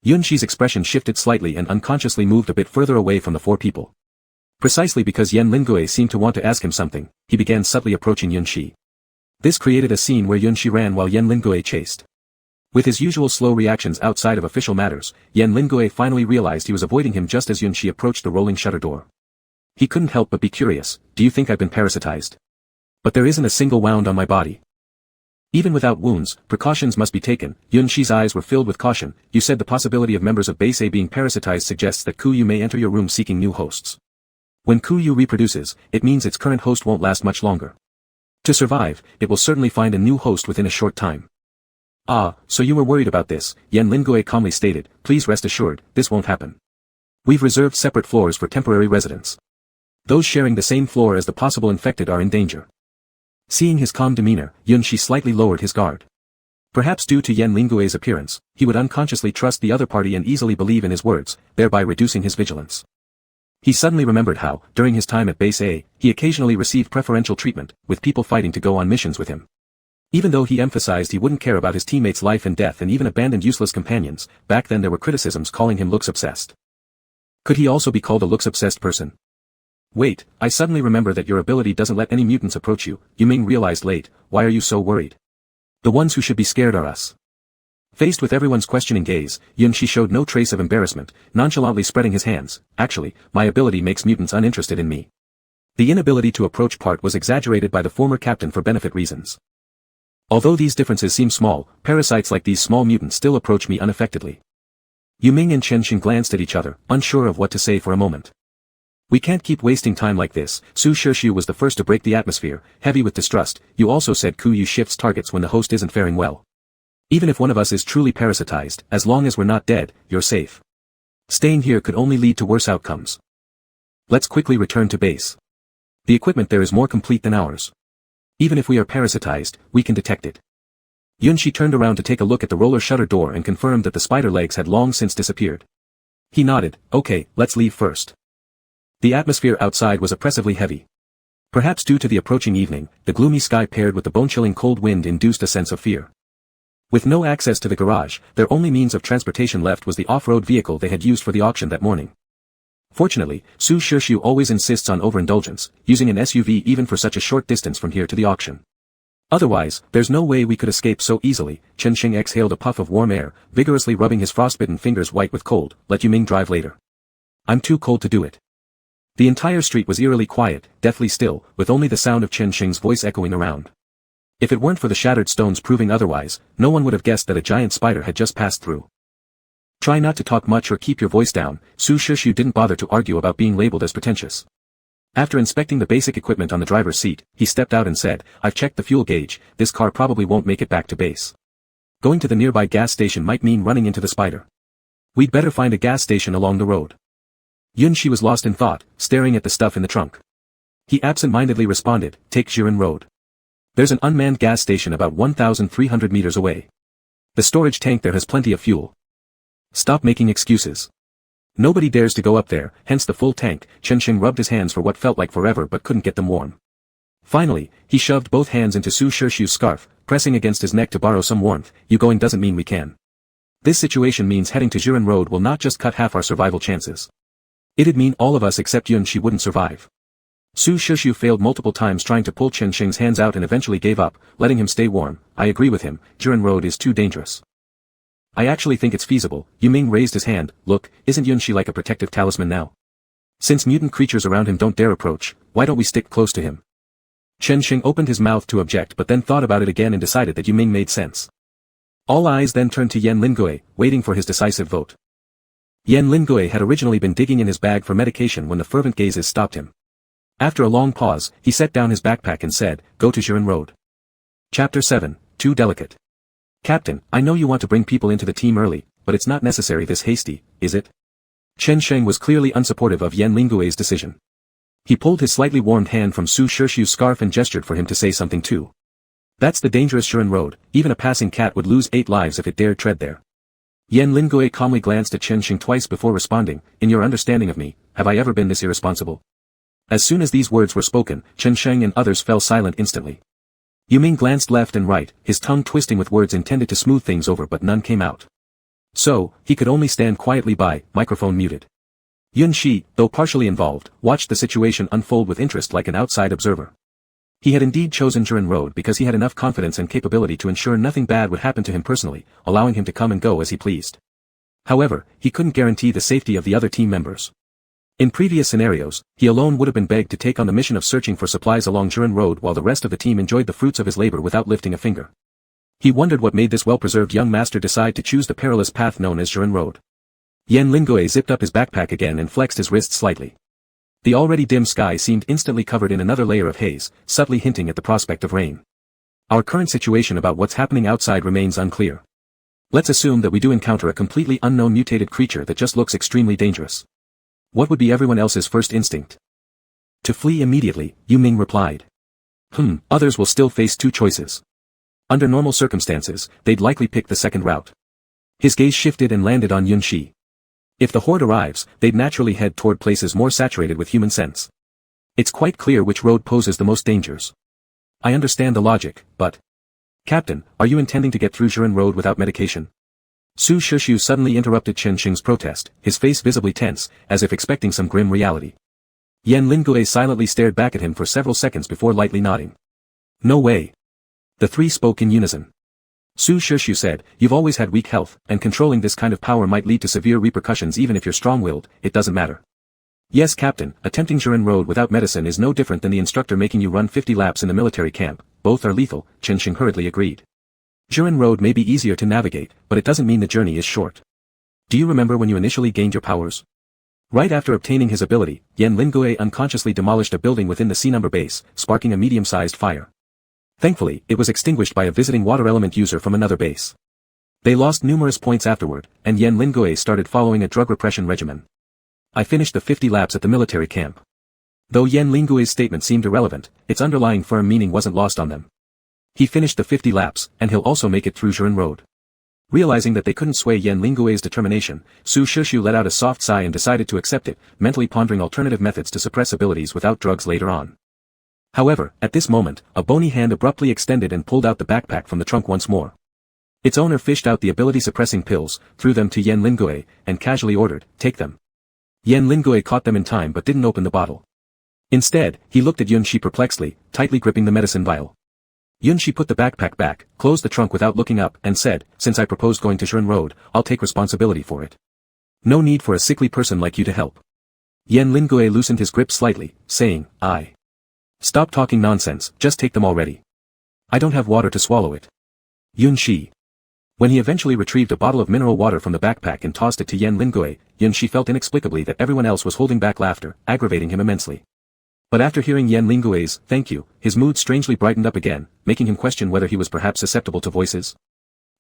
Yunshi's expression shifted slightly and unconsciously moved a bit further away from the four people. Precisely because Yan Lingui seemed to want to ask him something, he began subtly approaching Yunshi. This created a scene where Yunshi ran while Yan Lingui chased. With his usual slow reactions outside of official matters, Yan Lingui finally realized he was avoiding him just as Yunshi approached the rolling shutter door. He couldn't help but be curious. Do you think I've been parasitized? But there isn't a single wound on my body. Even without wounds, precautions must be taken. Yunshi's eyes were filled with caution. You said the possibility of members of Base A being parasitized suggests that kuyu may enter your room seeking new hosts. When kuyu reproduces, it means its current host won't last much longer. To survive, it will certainly find a new host within a short time. Ah, so you were worried about this, Yan Lingui calmly stated. Please rest assured, this won't happen. We've reserved separate floors for temporary residents. Those sharing the same floor as the possible infected are in danger. Seeing his calm demeanor, Yunshi slightly lowered his guard. Perhaps due to Yan Lingui's appearance, he would unconsciously trust the other party and easily believe in his words, thereby reducing his vigilance. He suddenly remembered how, during his time at Base A, he occasionally received preferential treatment, with people fighting to go on missions with him. Even though he emphasized he wouldn't care about his teammates' life and death and even abandoned useless companions, back then there were criticisms calling him looks-obsessed. Could he also be called a looks-obsessed person? Wait, I suddenly remember that your ability doesn't let any mutants approach you, Yuming realized late. Why are you so worried? The ones who should be scared are us. Faced with everyone's questioning gaze, Yunshi showed no trace of embarrassment, nonchalantly spreading his hands. Actually, my ability makes mutants uninterested in me. The inability to approach part was exaggerated by the former captain for benefit reasons. Although these differences seem small, parasites like these small mutants still approach me unaffectedly. Yu Ming and Chen Xing glanced at each other, unsure of what to say for a moment. We can't keep wasting time like this. Su Shirshu was the first to break the atmosphere, heavy with distrust. You also said Ku Yu shifts targets when the host isn't faring well. Even if one of us is truly parasitized, as long as we're not dead, you're safe. Staying here could only lead to worse outcomes. Let's quickly return to base. The equipment there is more complete than ours. Even if we are parasitized, we can detect it. Yunshi turned around to take a look at the roller shutter door and confirmed that the spider legs had long since disappeared. He nodded. Okay, let's leave first. The atmosphere outside was oppressively heavy. Perhaps due to the approaching evening, the gloomy sky paired with the bone-chilling cold wind induced a sense of fear. With no access to the garage, their only means of transportation left was the off-road vehicle they had used for the auction that morning. Fortunately, Su Shirshu always insists on overindulgence, using an SUV even for such a short distance from here to the auction. Otherwise, there's no way we could escape so easily. Chen Xing exhaled a puff of warm air, vigorously rubbing his frostbitten fingers white with cold. Let Yu Ming drive later. I'm too cold to do it. The entire street was eerily quiet, deathly still, with only the sound of Chen Xing's voice echoing around. If it weren't for the shattered stones proving otherwise, no one would have guessed that a giant spider had just passed through. Try not to talk much or keep your voice down. Su Shirshu didn't bother to argue about being labeled as pretentious. After inspecting the basic equipment on the driver's seat, he stepped out and said, I've checked the fuel gauge, this car probably won't make it back to base. Going to the nearby gas station might mean running into the spider. We'd better find a gas station along the road. Yunshi was lost in thought, staring at the stuff in the trunk. He absent-mindedly responded, take Jiren Road. There's an unmanned gas station about 1,300 meters away. The storage tank there has plenty of fuel. Stop making excuses. Nobody dares to go up there, hence the full tank. Chen Xing rubbed his hands for what felt like forever but couldn't get them warm. Finally, he shoved both hands into Su Shirshu's scarf, pressing against his neck to borrow some warmth. You going doesn't mean we can. This situation means heading to Jiren Road will not just cut half our survival chances. It'd mean all of us except Yunshi wouldn't survive. Su Shirshu failed multiple times trying to pull Chen Xing's hands out and eventually gave up, letting him stay warm. I agree with him, Jiren Road is too dangerous. I actually think it's feasible. Yu Ming raised his hand. Look, isn't Yunshi like a protective talisman now? Since mutant creatures around him don't dare approach, why don't we stick close to him? Chen Xing opened his mouth to object but then thought about it again and decided that Yu Ming made sense. All eyes then turned to Yan Lingui, waiting for his decisive vote. Yan Lingui had originally been digging in his bag for medication when the fervent gazes stopped him. After a long pause, he set down his backpack and said, Go to Jiren Road. Chapter 7, Too Delicate. Captain, I know you want to bring people into the team early, but it's not necessary this hasty, is it? Chen Xing was clearly unsupportive of Yan Lingui's decision. He pulled his slightly warmed hand from Su Shirshu's scarf and gestured for him to say something too. That's the dangerous Jiren Road, even a passing cat would lose 8 lives if it dared tread there. Yan Lingui calmly glanced at Chen Xing twice before responding, in your understanding of me, have I ever been this irresponsible? As soon as these words were spoken, Chen Xing and others fell silent instantly. Yu Ming glanced left and right, his tongue twisting with words intended to smooth things over but none came out. So, he could only stand quietly by, microphone muted. Yunshi, though partially involved, watched the situation unfold with interest like an outside observer. He had indeed chosen Jiren Road because he had enough confidence and capability to ensure nothing bad would happen to him personally, allowing him to come and go as he pleased. However, he couldn't guarantee the safety of the other team members. In previous scenarios, he alone would have been begged to take on the mission of searching for supplies along Jiren Road while the rest of the team enjoyed the fruits of his labor without lifting a finger. He wondered what made this well-preserved young master decide to choose the perilous path known as Jiren Road. Yan Lingui zipped up his backpack again and flexed his wrist slightly. The already dim sky seemed instantly covered in another layer of haze, subtly hinting at the prospect of rain. Our current situation about what's happening outside remains unclear. Let's assume that we do encounter a completely unknown mutated creature that just looks extremely dangerous. What would be everyone else's first instinct? To flee immediately, Yu Ming replied. Others will still face 2 choices. Under normal circumstances, they'd likely pick the second route. His gaze shifted and landed on Yunshi. If the horde arrives, they'd naturally head toward places more saturated with human sense. It's quite clear which road poses the most dangers. I understand the logic, but... Captain, are you intending to get through Jiren Road without medication? Su Shirshu suddenly interrupted Chen Xing's protest, his face visibly tense, as if expecting some grim reality. Yan Lingui silently stared back at him for several seconds before lightly nodding. No way. The 3 spoke in unison. Su Shushu said, "You've always had weak health, and controlling this kind of power might lead to severe repercussions even if you're strong-willed, it doesn't matter." "Yes, Captain, attempting Jiren Road without medicine is no different than the instructor making you run 50 laps in the military camp, both are lethal," Chen Xing hurriedly agreed. "Jiren Road may be easier to navigate, but it doesn't mean the journey is short. Do you remember when you initially gained your powers?" Right after obtaining his ability, Yan Lingui unconsciously demolished a building within the C-number base, sparking a medium-sized fire. Thankfully, it was extinguished by a visiting water element user from another base. They lost numerous points afterward, and Yan Lingui started following a drug repression regimen. "I finished the 50 laps at the military camp." Though Yan Lingui's statement seemed irrelevant, its underlying firm meaning wasn't lost on them. He finished the 50 laps, and he'll also make it through Jiren Road. Realizing that they couldn't sway Yan Lingui's determination, Su Shushu let out a soft sigh and decided to accept it, mentally pondering alternative methods to suppress abilities without drugs later on. However, at this moment, a bony hand abruptly extended and pulled out the backpack from the trunk once more. Its owner fished out the ability-suppressing pills, threw them to Yan Lingui, and casually ordered, "Take them." Yan Lingui caught them in time but didn't open the bottle. Instead, he looked at Yunshi perplexedly, tightly gripping the medicine vial. Yunshi put the backpack back, closed the trunk without looking up, and said, "Since I proposed going to Jiren Road, I'll take responsibility for it. No need for a sickly person like you to help." Yan Lingui loosened his grip slightly, saying, "Stop talking nonsense, just take them already. I don't have water to swallow it." Yunshi. When he eventually retrieved a bottle of mineral water from the backpack and tossed it to Yan Lingui, Yunshi felt inexplicably that everyone else was holding back laughter, aggravating him immensely. But after hearing Yan Lingui's "thank you," his mood strangely brightened up again, making him question whether he was perhaps susceptible to voices.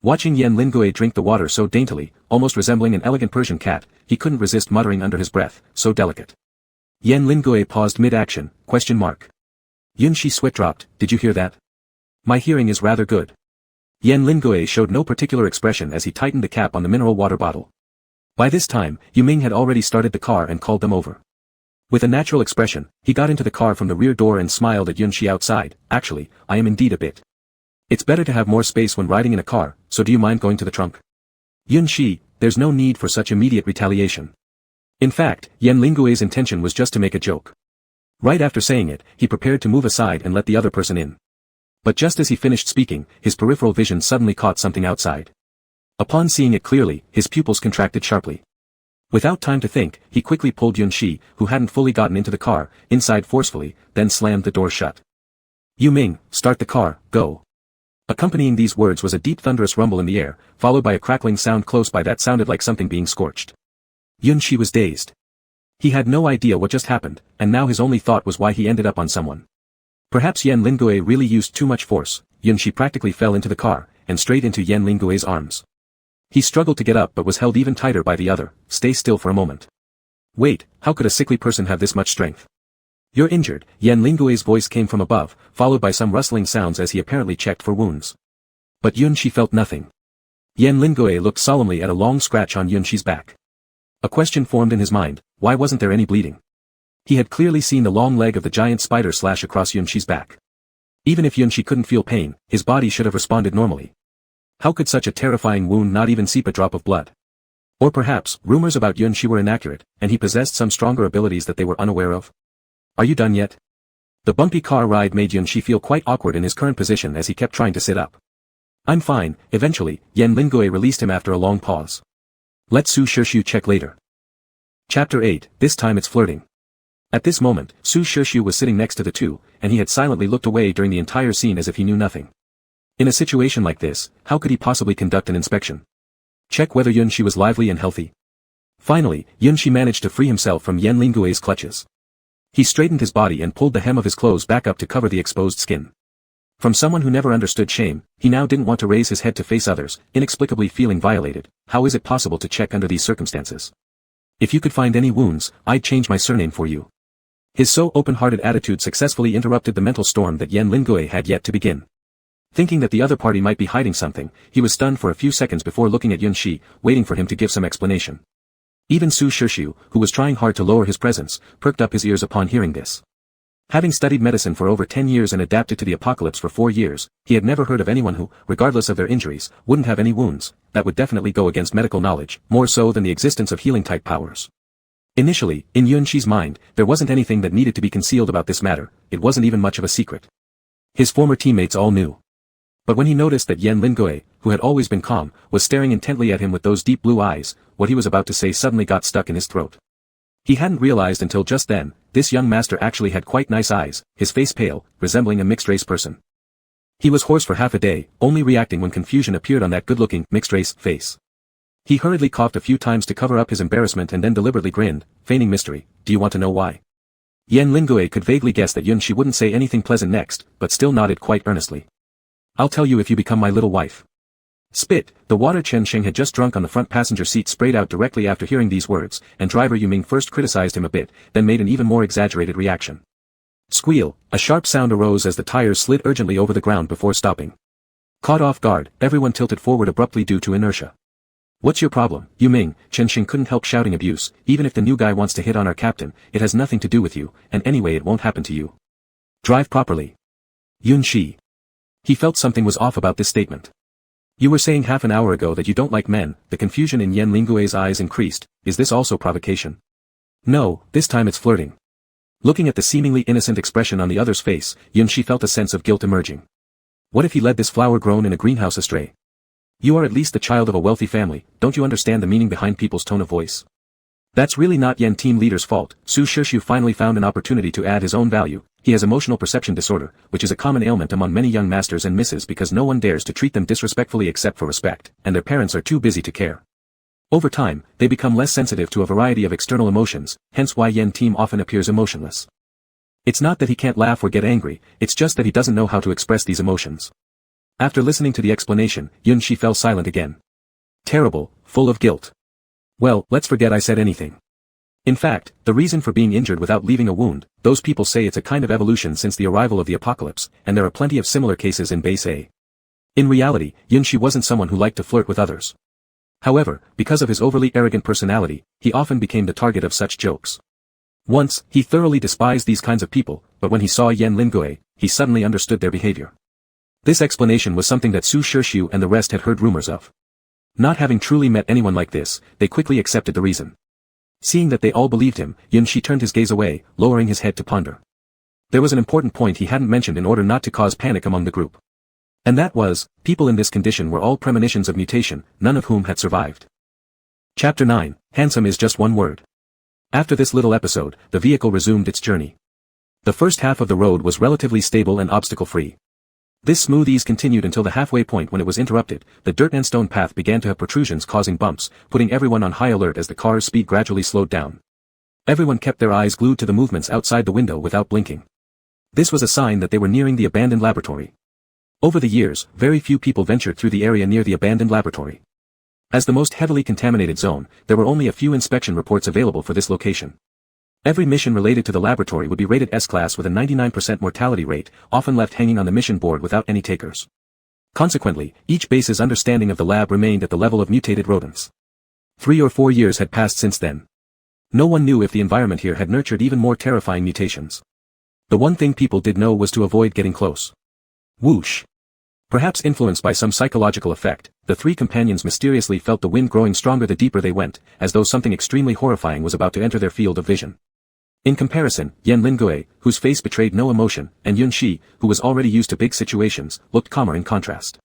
Watching Yan Lingui drink the water so daintily, almost resembling an elegant Persian cat, he couldn't resist muttering under his breath, "So delicate." Yan Lingui paused mid-action, ? Yunshi sweat dropped, "Did you hear that?" "My hearing is rather good." Yan Lingui showed no particular expression as he tightened the cap on the mineral water bottle. By this time, Yuming had already started the car and called them over. With a natural expression, he got into the car from the rear door and smiled at Yunshi outside. "Actually, I am indeed a bit. It's better to have more space when riding in a car, so do you mind going to the trunk?" "Yunshi, there's no need for such immediate retaliation." In fact, Yan Lingui's intention was just to make a joke. Right after saying it, he prepared to move aside and let the other person in. But just as he finished speaking, his peripheral vision suddenly caught something outside. Upon seeing it clearly, his pupils contracted sharply. Without time to think, he quickly pulled Yunshi, who hadn't fully gotten into the car, inside forcefully, then slammed the door shut. "Yuming, start the car, go." Accompanying these words was a deep thunderous rumble in the air, followed by a crackling sound close by that sounded like something being scorched. Yunshi was dazed. He had no idea what just happened, and now his only thought was why he ended up on someone. Perhaps Yan Lingui really used too much force. Yunshi practically fell into the car, and straight into Yan Lingui's arms. He struggled to get up but was held even tighter by the other. "Stay still for a moment." "Wait, how could a sickly person have this much strength?" "You're injured," Yan Lingui's voice came from above, followed by some rustling sounds as he apparently checked for wounds. But Yunshi felt nothing. Yan Lingui looked solemnly at a long scratch on Yunshi's back. A question formed in his mind: why wasn't there any bleeding? He had clearly seen the long leg of the giant spider slash across Yunshi's back. Even if Yunshi couldn't feel pain, his body should have responded normally. How could such a terrifying wound not even seep a drop of blood? Or perhaps, rumors about Yunshi were inaccurate, and he possessed some stronger abilities that they were unaware of? "Are you done yet?" The bumpy car ride made Yunshi feel quite awkward in his current position as he kept trying to sit up. "I'm fine." Eventually, Yan Lingui released him after a long pause. "Let Su Shushu check later." Chapter 8, this time it's flirting. At this moment, Su Shushu was sitting next to the two, and he had silently looked away during the entire scene as if he knew nothing. In a situation like this, how could he possibly conduct an inspection? Check whether Yunshi was lively and healthy? Finally, Yunshi managed to free himself from Yan Lingui's clutches. He straightened his body and pulled the hem of his clothes back up to cover the exposed skin. From someone who never understood shame, he now didn't want to raise his head to face others, inexplicably feeling violated. How is it possible to check under these circumstances? "If you could find any wounds, I'd change my surname for you." His so open-hearted attitude successfully interrupted the mental storm that Yan Lingui had yet to begin. Thinking that the other party might be hiding something, he was stunned for a few seconds before looking at Yunshi, waiting for him to give some explanation. Even Su Shushu, who was trying hard to lower his presence, perked up his ears upon hearing this. Having studied medicine for over 10 years and adapted to the apocalypse for 4 years, he had never heard of anyone who, regardless of their injuries, wouldn't have any wounds. That would definitely go against medical knowledge, more so than the existence of healing-type powers. Initially, in Yunshi's mind, there wasn't anything that needed to be concealed about this matter. It wasn't even much of a secret. His former teammates all knew. But when he noticed that Yan Lingui, who had always been calm, was staring intently at him with those deep blue eyes, what he was about to say suddenly got stuck in his throat. He hadn't realized until just then, this young master actually had quite nice eyes, his face pale, resembling a mixed-race person. He was hoarse for half a day, only reacting when confusion appeared on that good-looking, mixed-race face. He hurriedly coughed a few times to cover up his embarrassment and then deliberately grinned, feigning mystery. Do you want to know why? Yan Lingui could vaguely guess that Yun Shi wouldn't say anything pleasant next, but still nodded quite earnestly. I'll tell you if you become my little wife. Spit, the water Chen Sheng had just drunk on the front passenger seat sprayed out directly after hearing these words, and driver Yu Ming first criticized him a bit, then made an even more exaggerated reaction. Squeal, a sharp sound arose as the tires slid urgently over the ground before stopping. Caught off guard, everyone tilted forward abruptly due to inertia. What's your problem, Yu Ming? Chen Sheng couldn't help shouting abuse. Even if the new guy wants to hit on our captain, it has nothing to do with you, and anyway it won't happen to you. Drive properly. Yun Shi. He felt something was off about this statement. You were saying half an hour ago that you don't like men. The confusion in Yan Lingui's eyes increased. Is this also provocation? No, this time it's flirting. Looking at the seemingly innocent expression on the other's face, Yun Shi felt a sense of guilt emerging. What if he led this flower grown in a greenhouse astray? You are at least the child of a wealthy family, don't you understand the meaning behind people's tone of voice? That's really not Yan team leader's fault. Su Shishu finally found an opportunity to add his own value. He has emotional perception disorder, which is a common ailment among many young masters and misses because no one dares to treat them disrespectfully except for respect, and their parents are too busy to care. Over time, they become less sensitive to a variety of external emotions, hence why Yan team often appears emotionless. It's not that he can't laugh or get angry, it's just that he doesn't know how to express these emotions. After listening to the explanation, Yun Shi fell silent again. Terrible, full of guilt. Well, let's forget I said anything. In fact, the reason for being injured without leaving a wound, those people say it's a kind of evolution since the arrival of the apocalypse, and there are plenty of similar cases in base A. In reality, Yun Shi wasn't someone who liked to flirt with others. However, because of his overly arrogant personality, he often became the target of such jokes. Once, he thoroughly despised these kinds of people, but when he saw Yan Lingui, he suddenly understood their behavior. This explanation was something that Su Shishu and the rest had heard rumors of. Not having truly met anyone like this, they quickly accepted the reason. Seeing that they all believed him, Yun Shi turned his gaze away, lowering his head to ponder. There was an important point he hadn't mentioned in order not to cause panic among the group. And that was, people in this condition were all premonitions of mutation, none of whom had survived. Chapter 9, Handsome is just one word. After this little episode, the vehicle resumed its journey. The first half of the road was relatively stable and obstacle-free. This smooth ease continued until the halfway point when it was interrupted. The dirt and stone path began to have protrusions causing bumps, putting everyone on high alert as the car's speed gradually slowed down. Everyone kept their eyes glued to the movements outside the window without blinking. This was a sign that they were nearing the abandoned laboratory. Over the years, very few people ventured through the area near the abandoned laboratory. As the most heavily contaminated zone, there were only a few inspection reports available for this location. Every mission related to the laboratory would be rated S-class with a 99% mortality rate, often left hanging on the mission board without any takers. Consequently, each base's understanding of the lab remained at the level of mutated rodents. 3 or 4 years had passed since then. No one knew if the environment here had nurtured even more terrifying mutations. The one thing people did know was to avoid getting close. Whoosh! Perhaps influenced by some psychological effect, the 3 companions mysteriously felt the wind growing stronger the deeper they went, as though something extremely horrifying was about to enter their field of vision. In comparison, Yan Lingui, whose face betrayed no emotion, and Yun Shi, who was already used to big situations, looked calmer in contrast.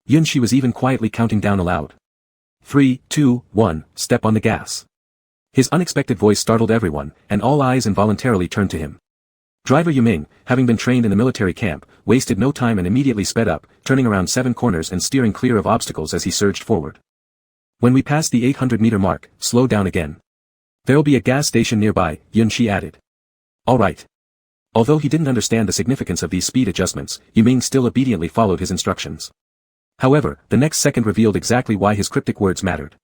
Yun Shi was even quietly counting down aloud. 3, 2, 1, step on the gas. His unexpected voice startled everyone, and all eyes involuntarily turned to him. Driver Yu Ming, having been trained in the military camp, wasted no time and immediately sped up, turning around 7 corners and steering clear of obstacles as he surged forward. When we pass the 800-meter mark, slow down again. There'll be a gas station nearby, Yun Shi added. All right. Although he didn't understand the significance of these speed adjustments, Yu Ming still obediently followed his instructions. However, the next second revealed exactly why his cryptic words mattered.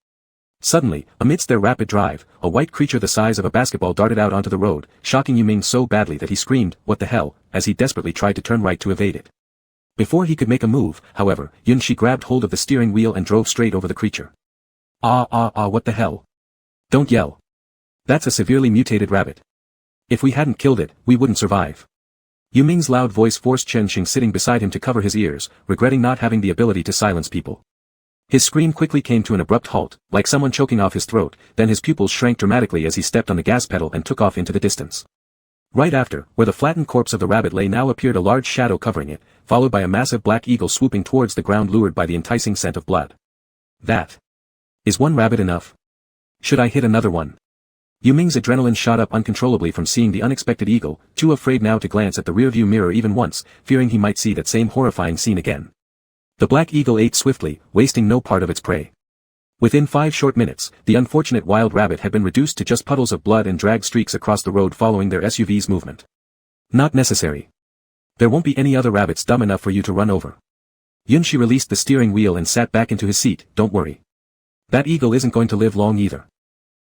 Suddenly, amidst their rapid drive, a white creature the size of a basketball darted out onto the road, shocking Yu Ming so badly that he screamed, "What the hell?" as he desperately tried to turn right to evade it. Before he could make a move, however, Yun Shi grabbed hold of the steering wheel and drove straight over the creature. What the hell? Don't yell. That's a severely mutated rabbit. If we hadn't killed it, we wouldn't survive. Yu Ming's loud voice forced Chen Xing sitting beside him to cover his ears, regretting not having the ability to silence people. His scream quickly came to an abrupt halt, like someone choking off his throat, then his pupils shrank dramatically as he stepped on the gas pedal and took off into the distance. Right after, where the flattened corpse of the rabbit lay now appeared a large shadow covering it, followed by a massive black eagle swooping towards the ground lured by the enticing scent of blood. That. Is one rabbit enough? Should I hit another one? Yu Ming's adrenaline shot up uncontrollably from seeing the unexpected eagle, too afraid now to glance at the rearview mirror even once, fearing he might see that same horrifying scene again. The black eagle ate swiftly, wasting no part of its prey. Within 5 short minutes, the unfortunate wild rabbit had been reduced to just puddles of blood and dragged streaks across the road following their SUV's movement. Not necessary. There won't be any other rabbits dumb enough for you to run over. Yunshi released the steering wheel and sat back into his seat. Don't worry. That eagle isn't going to live long either.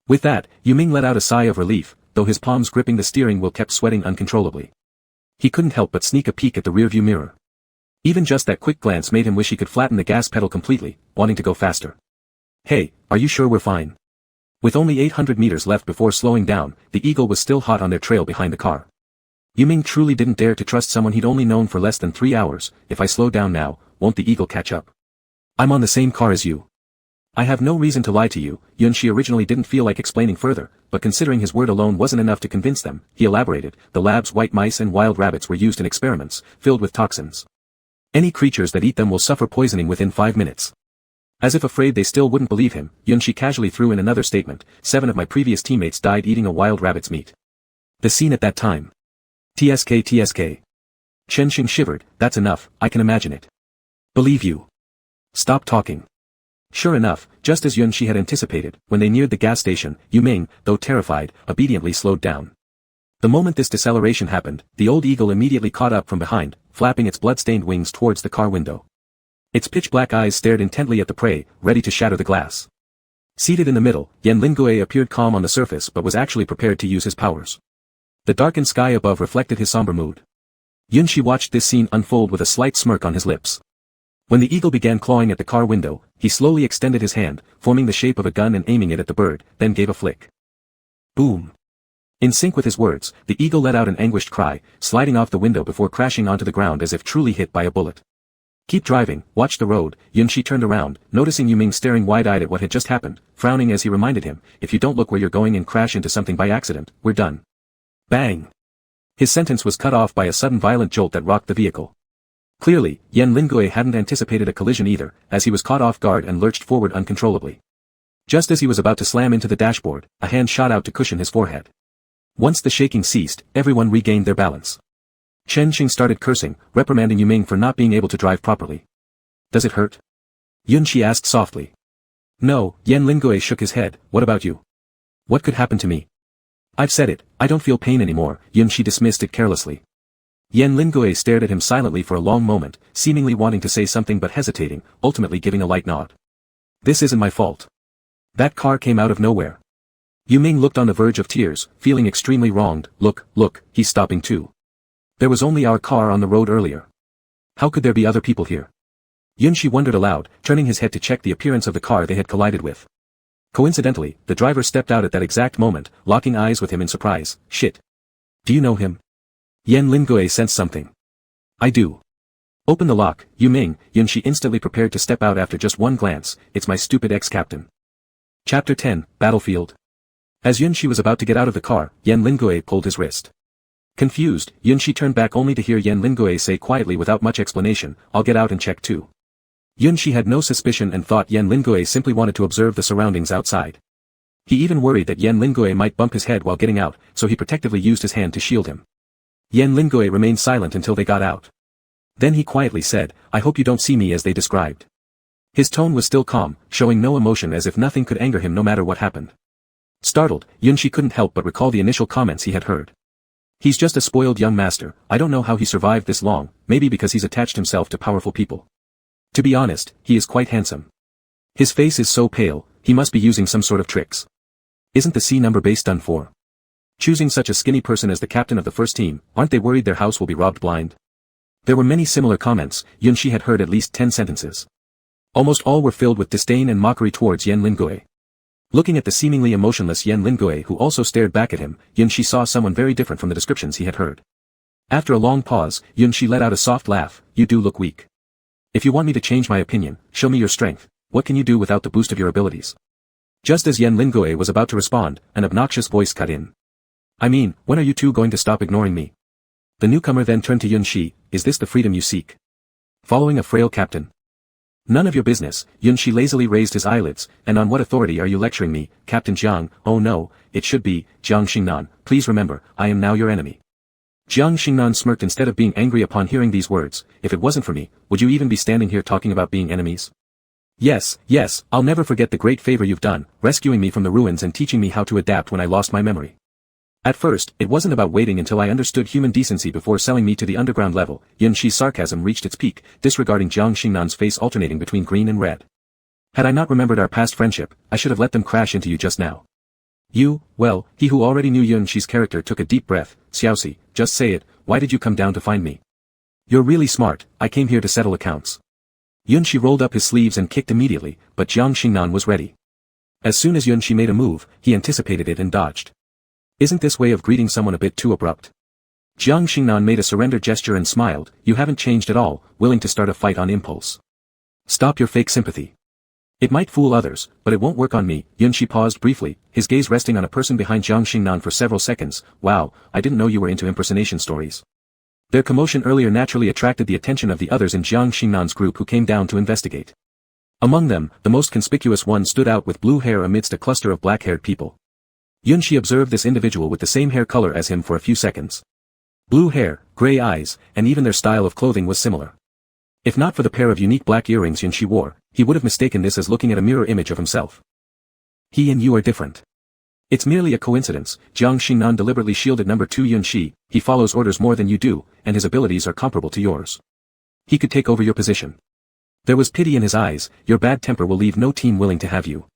With that, Yu Ming let out a sigh of relief, though his palms gripping the steering wheel kept sweating uncontrollably. He couldn't help but sneak a peek at the rearview mirror. Even just that quick glance made him wish he could flatten the gas pedal completely, wanting to go faster. Hey, are you sure we're fine? With only 800 meters left before slowing down, the eagle was still hot on their trail behind the car. Yu Ming truly didn't dare to trust someone he'd only known for less than 3 hours. If I slow down now, won't the eagle catch up? I'm on the same car as you. I have no reason to lie to you. Yunshi originally didn't feel like explaining further, but considering his word alone wasn't enough to convince them, he elaborated. The lab's white mice and wild rabbits were used in experiments, filled with toxins. Any creatures that eat them will suffer poisoning within 5 minutes. As if afraid they still wouldn't believe him, Yunshi casually threw in another statement. 7 of my previous teammates died eating a wild rabbit's meat. The scene at that time. TSK. Shenxing shivered. That's enough, I can imagine it. Believe you. Stop talking. Sure enough, just as Yunshi had anticipated, when they neared the gas station, Yu Ming, though terrified, obediently slowed down. The moment this deceleration happened, the old eagle immediately caught up from behind, flapping its blood-stained wings towards the car window. Its pitch-black eyes stared intently at the prey, ready to shatter the glass. Seated in the middle, Yan Lingui appeared calm on the surface but was actually prepared to use his powers. The darkened sky above reflected his somber mood. Yunshi watched this scene unfold with a slight smirk on his lips. When the eagle began clawing at the car window, he slowly extended his hand, forming the shape of a gun and aiming it at the bird, then gave a flick. Boom. In sync with his words, the eagle let out an anguished cry, sliding off the window before crashing onto the ground as if truly hit by a bullet. Keep driving, watch the road. Yunshi turned around, noticing Yu Ming staring wide-eyed at what had just happened, frowning as he reminded him, if you don't look where you're going and crash into something by accident, we're done. Bang. His sentence was cut off by a sudden violent jolt that rocked the vehicle. Clearly, Yan Lingui hadn't anticipated a collision either, as he was caught off guard and lurched forward uncontrollably. Just as he was about to slam into the dashboard, a hand shot out to cushion his forehead. Once the shaking ceased, everyone regained their balance. Shenxing started cursing, reprimanding Yu Ming for not being able to drive properly. Does it hurt? Yunshi asked softly. No, Yan Lingui shook his head. What about you? What could happen to me? I've said it, I don't feel pain anymore. Yunshi dismissed it carelessly. Yan Lingui stared at him silently for a long moment, seemingly wanting to say something but hesitating, ultimately giving a light nod. This isn't my fault. That car came out of nowhere. Yu Ming looked on the verge of tears, feeling extremely wronged. Look, he's stopping too. There was only our car on the road earlier. How could there be other people here? Yunshi wondered aloud, turning his head to check the appearance of the car they had collided with. Coincidentally, the driver stepped out at that exact moment, locking eyes with him in surprise. Shit. Do you know him? Yan Lingui sensed something. I do. Open the lock, Yu Ming. Yunshi instantly prepared to step out after just one glance. It's my stupid ex-captain. Chapter 10, Battlefield. As Yunshi was about to get out of the car, Yan Lingui pulled his wrist. Confused, Yunshi turned back only to hear Yan Lingui say quietly without much explanation, I'll get out and check too. Yunshi had no suspicion and thought Yan Lingui simply wanted to observe the surroundings outside. He even worried that Yan Lingui might bump his head while getting out, so he protectively used his hand to shield him. Yan Lingui remained silent until they got out. Then he quietly said, I hope you don't see me as they described. His tone was still calm, showing no emotion as if nothing could anger him no matter what happened. Startled, Yunshi couldn't help but recall the initial comments he had heard. He's just a spoiled young master, I don't know how he survived this long, maybe because he's attached himself to powerful people. To be honest, he is quite handsome. His face is so pale, he must be using some sort of tricks. Isn't the C number base done for? Choosing such a skinny person as the captain of the first team, aren't they worried their house will be robbed blind? There were many similar comments. Yunshi had heard at least 10 sentences. Almost all were filled with disdain and mockery towards Yan Lingui. Looking at the seemingly emotionless Yan Lingui who also stared back at him, Yunshi saw someone very different from the descriptions he had heard. After a long pause, Yunshi let out a soft laugh, you do look weak. If you want me to change my opinion, show me your strength, what can you do without the boost of your abilities? Just as Yan Lingui was about to respond, an obnoxious voice cut in. I mean, when are you two going to stop ignoring me? The newcomer then turned to Yun Shi, is this the freedom you seek? Following a frail captain. None of your business, Yun Shi lazily raised his eyelids, and on what authority are you lecturing me, Captain Jiang? Oh no, it should be, Jiang Xingnan, please remember, I am now your enemy. Jiang Xingnan smirked instead of being angry upon hearing these words, if it wasn't for me, would you even be standing here talking about being enemies? Yes, I'll never forget the great favor you've done, rescuing me from the ruins and teaching me how to adapt when I lost my memory. At first, it wasn't about waiting until I understood human decency before selling me to the underground level. Yun Shi's sarcasm reached its peak, disregarding Jiang Xingnan's face alternating between green and red. Had I not remembered our past friendship, I should have let them crash into you just now. You, well, he who already knew Yun Shi's character took a deep breath. Xiaoxi, just say it, why did you come down to find me? You're really smart, I came here to settle accounts. Yun Shi rolled up his sleeves and kicked immediately, but Jiang Xingnan was ready. As soon as Yun Shi made a move, he anticipated it and dodged. Isn't this way of greeting someone a bit too abrupt? Jiang Xingnan made a surrender gesture and smiled, you haven't changed at all, willing to start a fight on impulse. Stop your fake sympathy. It might fool others, but it won't work on me. Yun Shi paused briefly, his gaze resting on a person behind Jiang Xingnan for several seconds. Wow, I didn't know you were into impersonation stories. Their commotion earlier naturally attracted the attention of the others in Jiang Xingnan's group who came down to investigate. Among them, the most conspicuous one stood out with blue hair amidst a cluster of black-haired people. Yun Shi observed this individual with the same hair color as him for a few seconds. Blue hair, gray eyes, and even their style of clothing was similar. If not for the pair of unique black earrings Yun Shi wore, he would have mistaken this as looking at a mirror image of himself. He and you are different. It's merely a coincidence. Jiang Xingnan deliberately shielded number 2 Yun Shi, he follows orders more than you do, and his abilities are comparable to yours. He could take over your position. There was pity in his eyes, your bad temper will leave no team willing to have you.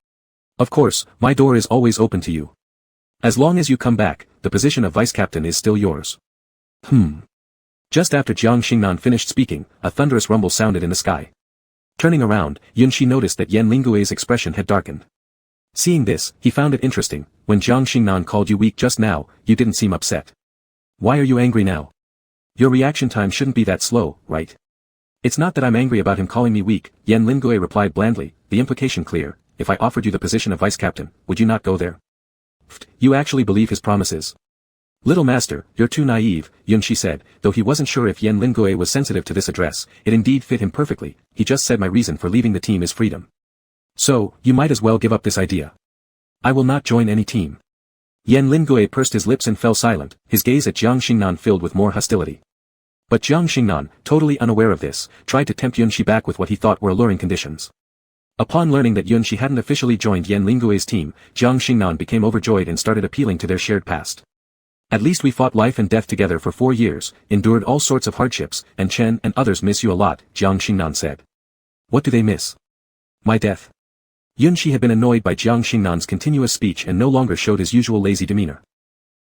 Of course, my door is always open to you. As long as you come back, the position of vice captain is still yours. Just after Jiang Xingnan finished speaking, a thunderous rumble sounded in the sky. Turning around, Yun Shi noticed that Yan Lingue's expression had darkened. Seeing this, he found it interesting, when Jiang Xingnan called you weak just now, you didn't seem upset. Why are you angry now? Your reaction time shouldn't be that slow, right? It's not that I'm angry about him calling me weak, Yan Lingue replied blandly, the implication clear, if I offered you the position of vice captain, would you not go there? You actually believe his promises. Little master, you're too naive, Yun Shi said, though he wasn't sure if Yan Lingue was sensitive to this address, it indeed fit him perfectly, he just said my reason for leaving the team is freedom. So, you might as well give up this idea. I will not join any team. Yan Lingue pursed his lips and fell silent, his gaze at Jiang Xingnan filled with more hostility. But Jiang Xingnan, totally unaware of this, tried to tempt Yun Shi back with what he thought were alluring conditions. Upon learning that Yun Shi hadn't officially joined Yan Lingue's team, Jiang Xingnan became overjoyed and started appealing to their shared past. At least we fought life and death together for 4 years, endured all sorts of hardships, and Chen and others miss you a lot, Jiang Xingnan said. What do they miss? My death. Yun Shi had been annoyed by Jiang Xingnan's continuous speech and no longer showed his usual lazy demeanor.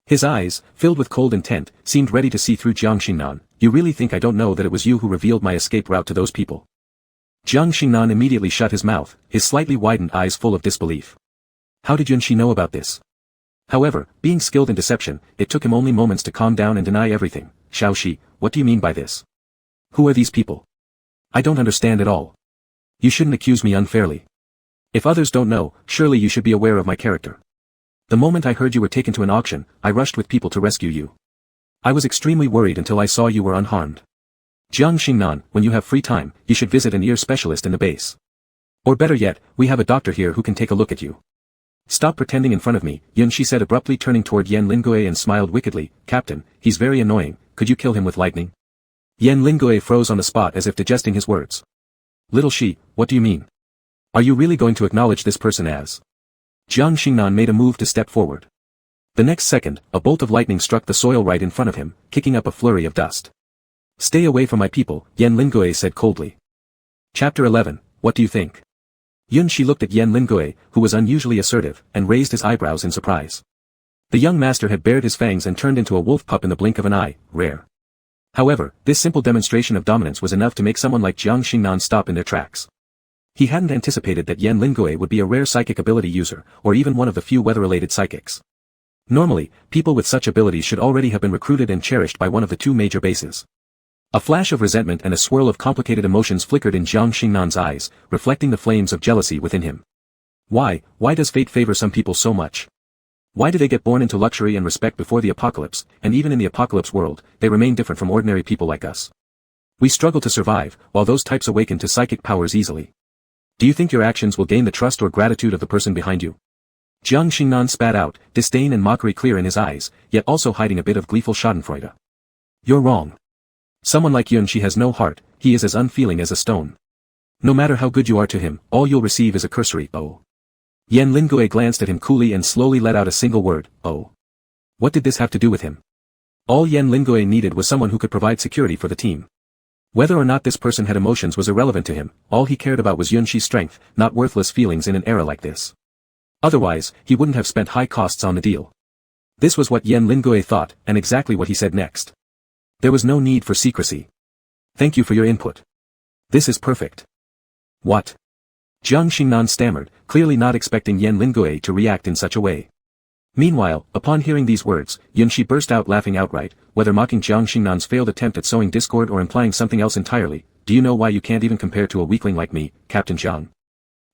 His eyes, filled with cold intent, seemed ready to see through Jiang Xingnan. You really think I don't know that it was you who revealed my escape route to those people? Jiang Xingnan immediately shut his mouth, his slightly widened eyes full of disbelief. How did Yun Shi know about this? However, being skilled in deception, it took him only moments to calm down and deny everything. Xiaoxi, what do you mean by this? Who are these people? I don't understand at all. You shouldn't accuse me unfairly. If others don't know, surely you should be aware of my character. The moment I heard you were taken to an auction, I rushed with people to rescue you. I was extremely worried until I saw you were unharmed. Jiang Xingnan, when you have free time, you should visit an ear specialist in the base. Or better yet, we have a doctor here who can take a look at you. Stop pretending in front of me, Yun Shi said abruptly turning toward Yan Lingue and smiled wickedly, Captain, he's very annoying, could you kill him with lightning? Yan Lingue froze on the spot as if digesting his words. Little Shi, what do you mean? Are you really going to acknowledge this person as? Jiang Xingnan made a move to step forward. The next second, a bolt of lightning struck the soil right in front of him, kicking up a flurry of dust. Stay away from my people, Yan Lingue said coldly. Chapter 11, what do you think? Yun Shi looked at Yan Lingue, who was unusually assertive, and raised his eyebrows in surprise. The young master had bared his fangs and turned into a wolf pup in the blink of an eye, rare. However, this simple demonstration of dominance was enough to make someone like Jiang Xingnan stop in their tracks. He hadn't anticipated that Yan Lingue would be a rare psychic ability user, or even one of the few weather-related psychics. Normally, people with such abilities should already have been recruited and cherished by one of the 2 major bases. A flash of resentment and a swirl of complicated emotions flickered in Jiang Xingnan's eyes, reflecting the flames of jealousy within him. Why does fate favor some people so much? Why do they get born into luxury and respect before the apocalypse, and even in the apocalypse world, they remain different from ordinary people like us? We struggle to survive, while those types awaken to psychic powers easily. Do you think your actions will gain the trust or gratitude of the person behind you? Jiang Xingnan spat out, disdain and mockery clear in his eyes, yet also hiding a bit of gleeful schadenfreude. You're wrong. Someone like Yunshi has no heart, he is as unfeeling as a stone. No matter how good you are to him, all you'll receive is a cursory, oh. Yan Lingui glanced at him coolly and slowly let out a single word, oh. What did this have to do with him? All Yan Lingui needed was someone who could provide security for the team. Whether or not this person had emotions was irrelevant to him, all he cared about was Yunshi's strength, not worthless feelings in an era like this. Otherwise, he wouldn't have spent high costs on the deal. This was what Yan Lingui thought, and exactly what he said next. There was no need for secrecy. Thank you for your input. This is perfect. What? Jiang Xingnan stammered, clearly not expecting Yan Lingui to react in such a way. Meanwhile, upon hearing these words, Yunshi burst out laughing outright, whether mocking Jiang Xingnan's failed attempt at sowing discord or implying something else entirely. Do you know why you can't even compare to a weakling like me, Captain Jiang?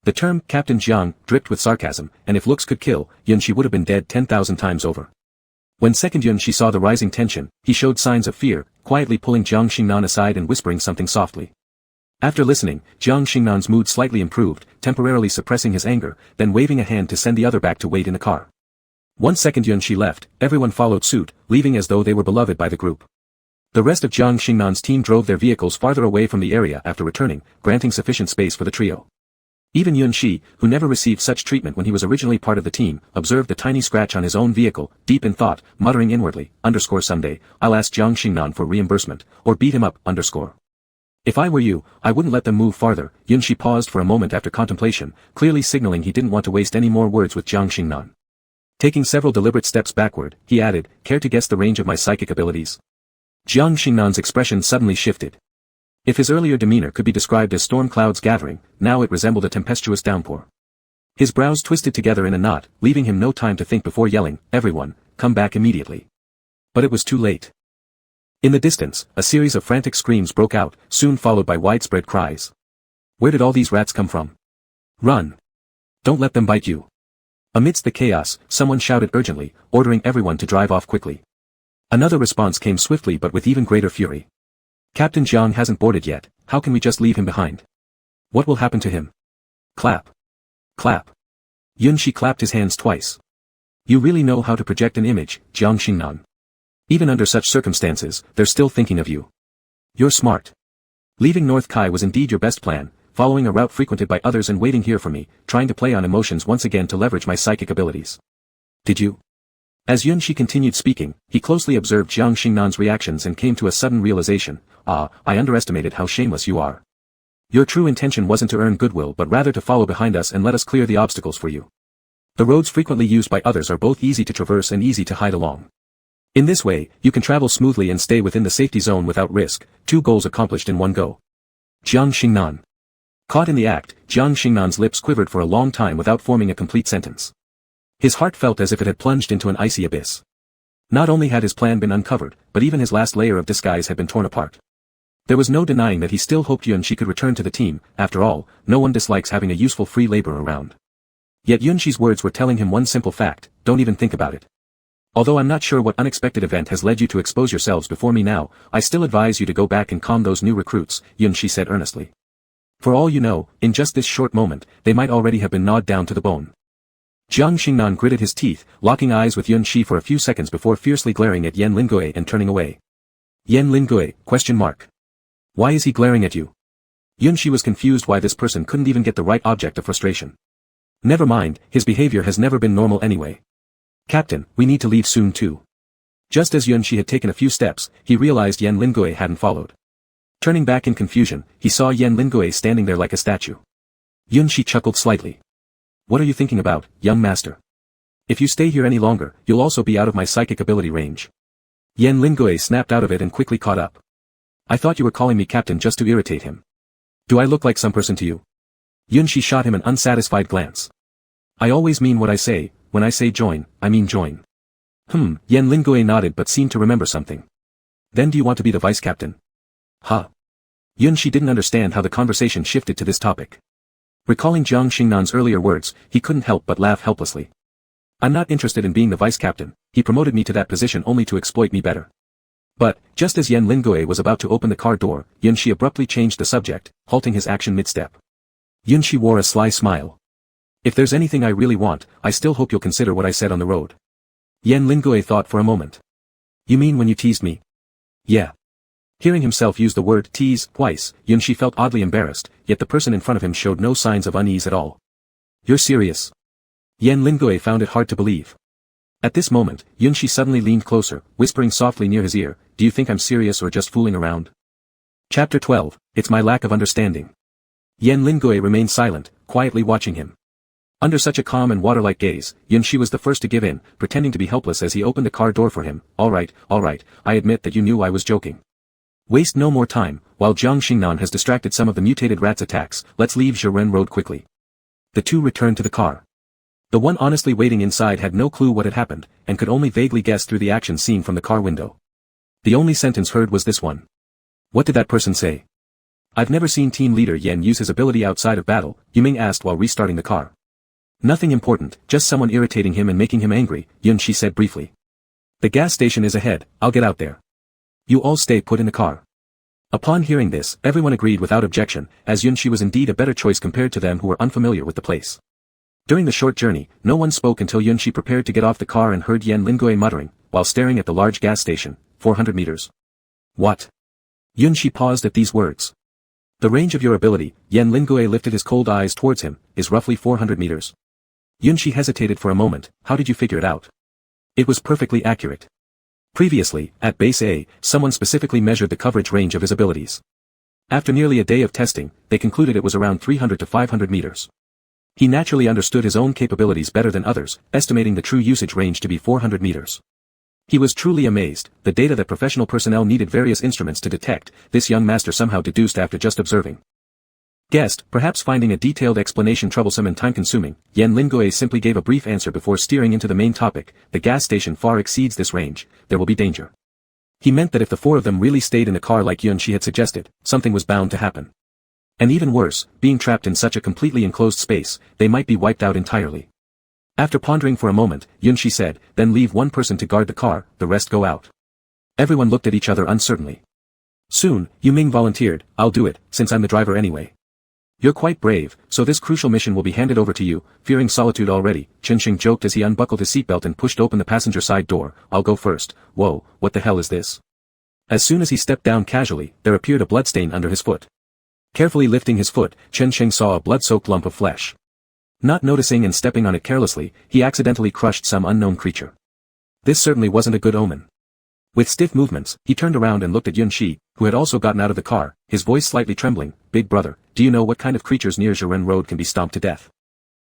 The term Captain Jiang dripped with sarcasm, and if looks could kill, Yunshi would have been dead 10,000 times over. When second Yunshi saw the rising tension, he showed signs of fear, quietly pulling Jiang Xingnan aside and whispering something softly. After listening, Jiang Xingnan's mood slightly improved, temporarily suppressing his anger, then waving a hand to send the other back to wait in the car. 1 second Yunshi left, everyone followed suit, leaving as though they were beloved by the group. The rest of Jiang Xingnan's team drove their vehicles farther away from the area after returning, granting sufficient space for the trio. Even Yunshi, who never received such treatment when he was originally part of the team, observed a tiny scratch on his own vehicle, deep in thought, muttering inwardly, someday, I'll ask Jiang Xingnan for reimbursement, or beat him up, If I were you, I wouldn't let them move farther. Yunshi paused for a moment after contemplation, clearly signaling he didn't want to waste any more words with Jiang Xingnan. Taking several deliberate steps backward, he added, care to guess the range of my psychic abilities? Jiang Xingnan's expression suddenly shifted. If his earlier demeanor could be described as storm clouds gathering, now it resembled a tempestuous downpour. His brows twisted together in a knot, leaving him no time to think before yelling, everyone, come back immediately. But it was too late. In the distance, a series of frantic screams broke out, soon followed by widespread cries. Where did all these rats come from? Run! Don't let them bite you! Amidst the chaos, someone shouted urgently, ordering everyone to drive off quickly. Another response came swiftly but with even greater fury. Captain Jiang hasn't boarded yet, how can we just leave him behind? What will happen to him? Clap. Clap. Yunshi clapped his hands twice. You really know how to project an image, Jiang Xingnan. Even under such circumstances, they're still thinking of you. You're smart. Leaving North Kai was indeed your best plan, following a route frequented by others and waiting here for me, trying to play on emotions once again to leverage my psychic abilities. Did you? As Yunshi continued speaking, he closely observed Jiang Xingnan's reactions and came to a sudden realization, I underestimated how shameless you are. Your true intention wasn't to earn goodwill but rather to follow behind us and let us clear the obstacles for you. The roads frequently used by others are both easy to traverse and easy to hide along. In this way, you can travel smoothly and stay within the safety zone without risk, 2 goals accomplished in one go. Jiang Xingnan. Caught in the act, Jiang Xingnan's lips quivered for a long time without forming a complete sentence. His heart felt as if it had plunged into an icy abyss. Not only had his plan been uncovered, but even his last layer of disguise had been torn apart. There was no denying that he still hoped Yunshi could return to the team, after all, no one dislikes having a useful free labor around. Yet Yunshi's words were telling him one simple fact, don't even think about it. Although I'm not sure what unexpected event has led you to expose yourselves before me now, I still advise you to go back and calm those new recruits, Yunshi said earnestly. For all you know, in just this short moment, they might already have been gnawed down to the bone. Jiang Xingnan gritted his teeth, locking eyes with Yunshi for a few seconds before fiercely glaring at Yan Lingui and turning away. Yan Lingui, ? Why is he glaring at you? Yunshi was confused why this person couldn't even get the right object of frustration. Never mind, his behavior has never been normal anyway. Captain, we need to leave soon too. Just as Yunshi had taken a few steps, he realized Yan Lingui hadn't followed. Turning back in confusion, he saw Yan Lingui standing there like a statue. Yunshi chuckled slightly. What are you thinking about, young master? If you stay here any longer, you'll also be out of my psychic ability range. Yan Lingui snapped out of it and quickly caught up. I thought you were calling me captain just to irritate him. Do I look like some person to you? Yunshi shot him an unsatisfied glance. I always mean what I say, when I say join, I mean join. Yan Lingui nodded but seemed to remember something. Then do you want to be the vice captain? Huh. Yunshi didn't understand how the conversation shifted to this topic. Recalling Jiang Xingnan's earlier words, he couldn't help but laugh helplessly. I'm not interested in being the vice captain, he promoted me to that position only to exploit me better. But, just as Yan Lingui was about to open the car door, Yunshi abruptly changed the subject, halting his action mid-step. Yunshi wore a sly smile. If there's anything I really want, I still hope you'll consider what I said on the road. Yan Lingui thought for a moment. You mean when you teased me? Yeah. Hearing himself use the word tease twice, Yunshi felt oddly embarrassed, yet the person in front of him showed no signs of unease at all. You're serious? Yan Lingui found it hard to believe. At this moment, Yunshi suddenly leaned closer, whispering softly near his ear, do you think I'm serious or just fooling around? Chapter 12, It's My Lack of Understanding. Yan Lingui remained silent, quietly watching him. Under such a calm and water-like gaze, Yunshi was the first to give in, pretending to be helpless as he opened the car door for him. All right, I admit that you knew I was joking. Waste no more time, while Jiang Xingnan has distracted some of the mutated rats' attacks, let's leave Zhiren Road quickly. The two returned to the car. The one honestly waiting inside had no clue what had happened, and could only vaguely guess through the action seen from the car window. The only sentence heard was this one. What did that person say? I've never seen Team Leader Yan use his ability outside of battle, Yuming asked while restarting the car. Nothing important, just someone irritating him and making him angry, Yunshi said briefly. The gas station is ahead, I'll get out there. You all stay put in the car. Upon hearing this, everyone agreed without objection, as Yunshi was indeed a better choice compared to them who were unfamiliar with the place. During the short journey, no one spoke until Yunshi prepared to get off the car and heard Yan Lingui muttering, while staring at the large gas station, 400 meters. What? Yunshi paused at these words. The range of your ability, Yan Lingui lifted his cold eyes towards him, is roughly 400 meters. Yunshi hesitated for a moment, how did you figure it out? It was perfectly accurate. Previously, at Base A, someone specifically measured the coverage range of his abilities. After nearly a day of testing, they concluded it was around 300 to 500 meters. He naturally understood his own capabilities better than others, estimating the true usage range to be 400 meters. He was truly amazed, the data that professional personnel needed various instruments to detect, this young master somehow deduced after just observing. Guessed, perhaps finding a detailed explanation troublesome and time-consuming, Yan Lingui simply gave a brief answer before steering into the main topic, the gas station far exceeds this range, there will be danger. He meant that if the four of them really stayed in a car like Yunshi had suggested, something was bound to happen. And even worse, being trapped in such a completely enclosed space, they might be wiped out entirely. After pondering for a moment, Yunshi said, then leave one person to guard the car, the rest go out. Everyone looked at each other uncertainly. Soon, Yuming volunteered, I'll do it, since I'm the driver anyway. You're quite brave, so this crucial mission will be handed over to you, fearing solitude already, Chenxing joked as he unbuckled his seatbelt and pushed open the passenger side door, I'll go first, whoa, what the hell is this? As soon as he stepped down casually, there appeared a bloodstain under his foot. Carefully lifting his foot, Chenxing saw a blood-soaked lump of flesh. Not noticing and stepping on it carelessly, he accidentally crushed some unknown creature. This certainly wasn't a good omen. With stiff movements, he turned around and looked at Yunshi, who had also gotten out of the car, his voice slightly trembling, Big brother, do you know what kind of creatures near Zhiren Road can be stomped to death?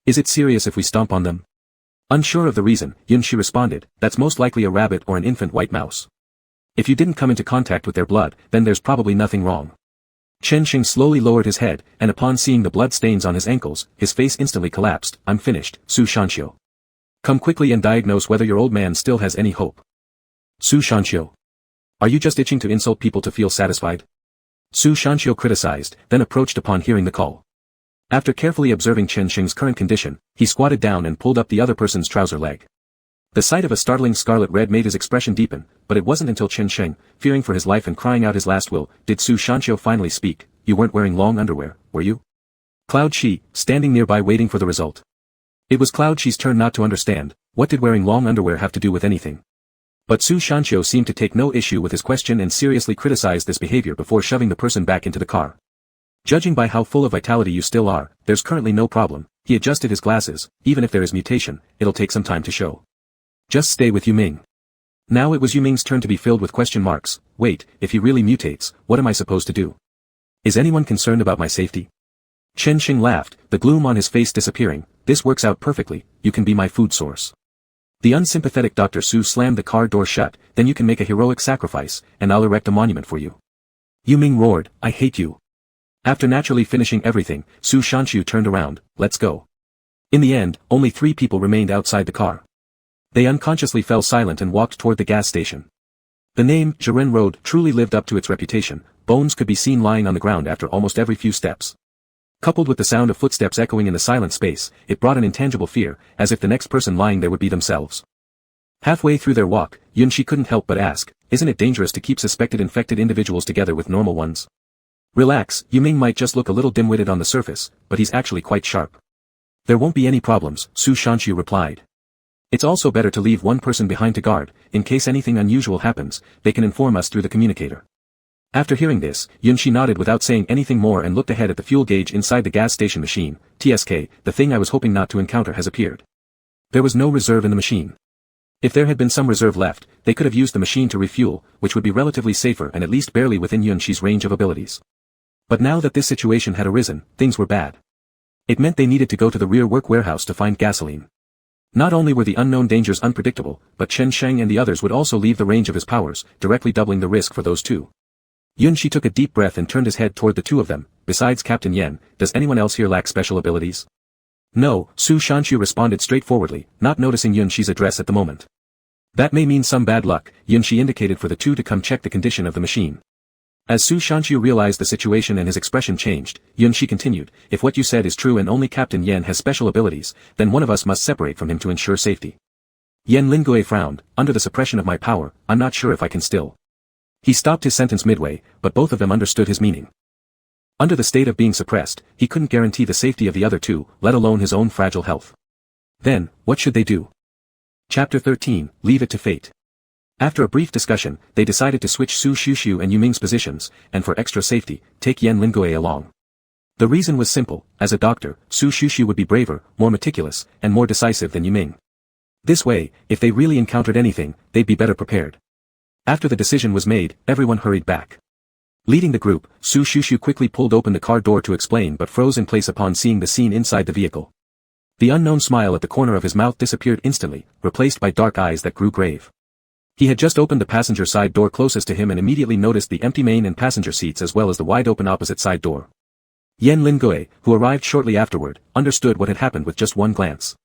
Is it serious if we stomp on them? Unsure of the reason, Yunshi responded, that's most likely a rabbit or an infant white mouse. If you didn't come into contact with their blood, then there's probably nothing wrong. Chenxing slowly lowered his head, and upon seeing the blood stains on his ankles, his face instantly collapsed, I'm finished, Su Shanxiu. Come quickly and diagnose whether your old man still has any hope. Su Shanxiu. Are you just itching to insult people to feel satisfied? Su Shanxiu criticized, then approached upon hearing the call. After carefully observing Chenxing's current condition, he squatted down and pulled up the other person's trouser leg. The sight of a startling scarlet red made his expression deepen, but it wasn't until Chenxing, fearing for his life and crying out his last will, did Su Shanxiu finally speak, you weren't wearing long underwear, were you? Cloud Shi, standing nearby waiting for the result. It was Cloud Shi's turn not to understand, what did wearing long underwear have to do with anything? But Su Shanxiu seemed to take no issue with his question and seriously criticized this behavior before shoving the person back into the car. Judging by how full of vitality you still are, there's currently no problem, he adjusted his glasses, even if there is mutation, it'll take some time to show. Just stay with Yuming. Now it was Yuming's turn to be filled with question marks, wait, if he really mutates, what am I supposed to do? Is anyone concerned about my safety? Chenxing laughed, the gloom on his face disappearing, this works out perfectly, you can be my food source. The unsympathetic Dr. Su slammed the car door shut, then you can make a heroic sacrifice, and I'll erect a monument for you. Yuming roared, I hate you. After naturally finishing everything, Su Shanxiu turned around, let's go. In the end, only 3 people remained outside the car. They unconsciously fell silent and walked toward the gas station. The name, Zhiren Road, truly lived up to its reputation, bones could be seen lying on the ground after almost every few steps. Coupled with the sound of footsteps echoing in the silent space, it brought an intangible fear, as if the next person lying there would be themselves. Halfway through their walk, Yunshi couldn't help but ask, isn't it dangerous to keep suspected infected individuals together with normal ones? Relax, Yuming might just look a little dim-witted on the surface, but he's actually quite sharp. There won't be any problems, Su Shanshu replied. It's also better to leave one person behind to guard, in case anything unusual happens, they can inform us through the communicator. After hearing this, Yunshi nodded without saying anything more and looked ahead at the fuel gauge inside the gas station machine. TSK, the thing I was hoping not to encounter has appeared. There was no reserve in the machine. If there had been some reserve left, they could have used the machine to refuel, which would be relatively safer and at least barely within Yunshi's range of abilities. But now that this situation had arisen, things were bad. It meant they needed to go to the rear work warehouse to find gasoline. Not only were the unknown dangers unpredictable, but Chen Sheng and the others would also leave the range of his powers, directly doubling the risk for those two. Yunshi took a deep breath and turned his head toward the two of them. Besides Captain Yen, does anyone else here lack special abilities? No, Su Shanshu responded straightforwardly, not noticing Yunshi's address at the moment. That may mean some bad luck, Yunshi indicated for the two to come check the condition of the machine. As Su Shanshu realized the situation and his expression changed, Yunshi continued, if what you said is true and only Captain Yen has special abilities, then one of us must separate from him to ensure safety. Yen Lingue frowned, under the suppression of my power, I'm not sure if I can still. He stopped his sentence midway, but both of them understood his meaning. Under the state of being suppressed, he couldn't guarantee the safety of the other two, let alone his own fragile health. Then, what should they do? Chapter 13, Leave it to fate. After a brief discussion, they decided to switch Su Shushu and Yuming's positions, and for extra safety, take Yen Lingue along. The reason was simple, as a doctor, Su Shushu would be braver, more meticulous, and more decisive than Yuming. This way, if they really encountered anything, they'd be better prepared. After the decision was made, everyone hurried back. Leading the group, Su Shushu quickly pulled open the car door to explain but froze in place upon seeing the scene inside the vehicle. The unknown smile at the corner of his mouth disappeared instantly, replaced by dark eyes that grew grave. He had just opened the passenger side door closest to him and immediately noticed the empty main and passenger seats as well as the wide-open opposite side door. Yen Lingue, who arrived shortly afterward, understood what had happened with just one glance.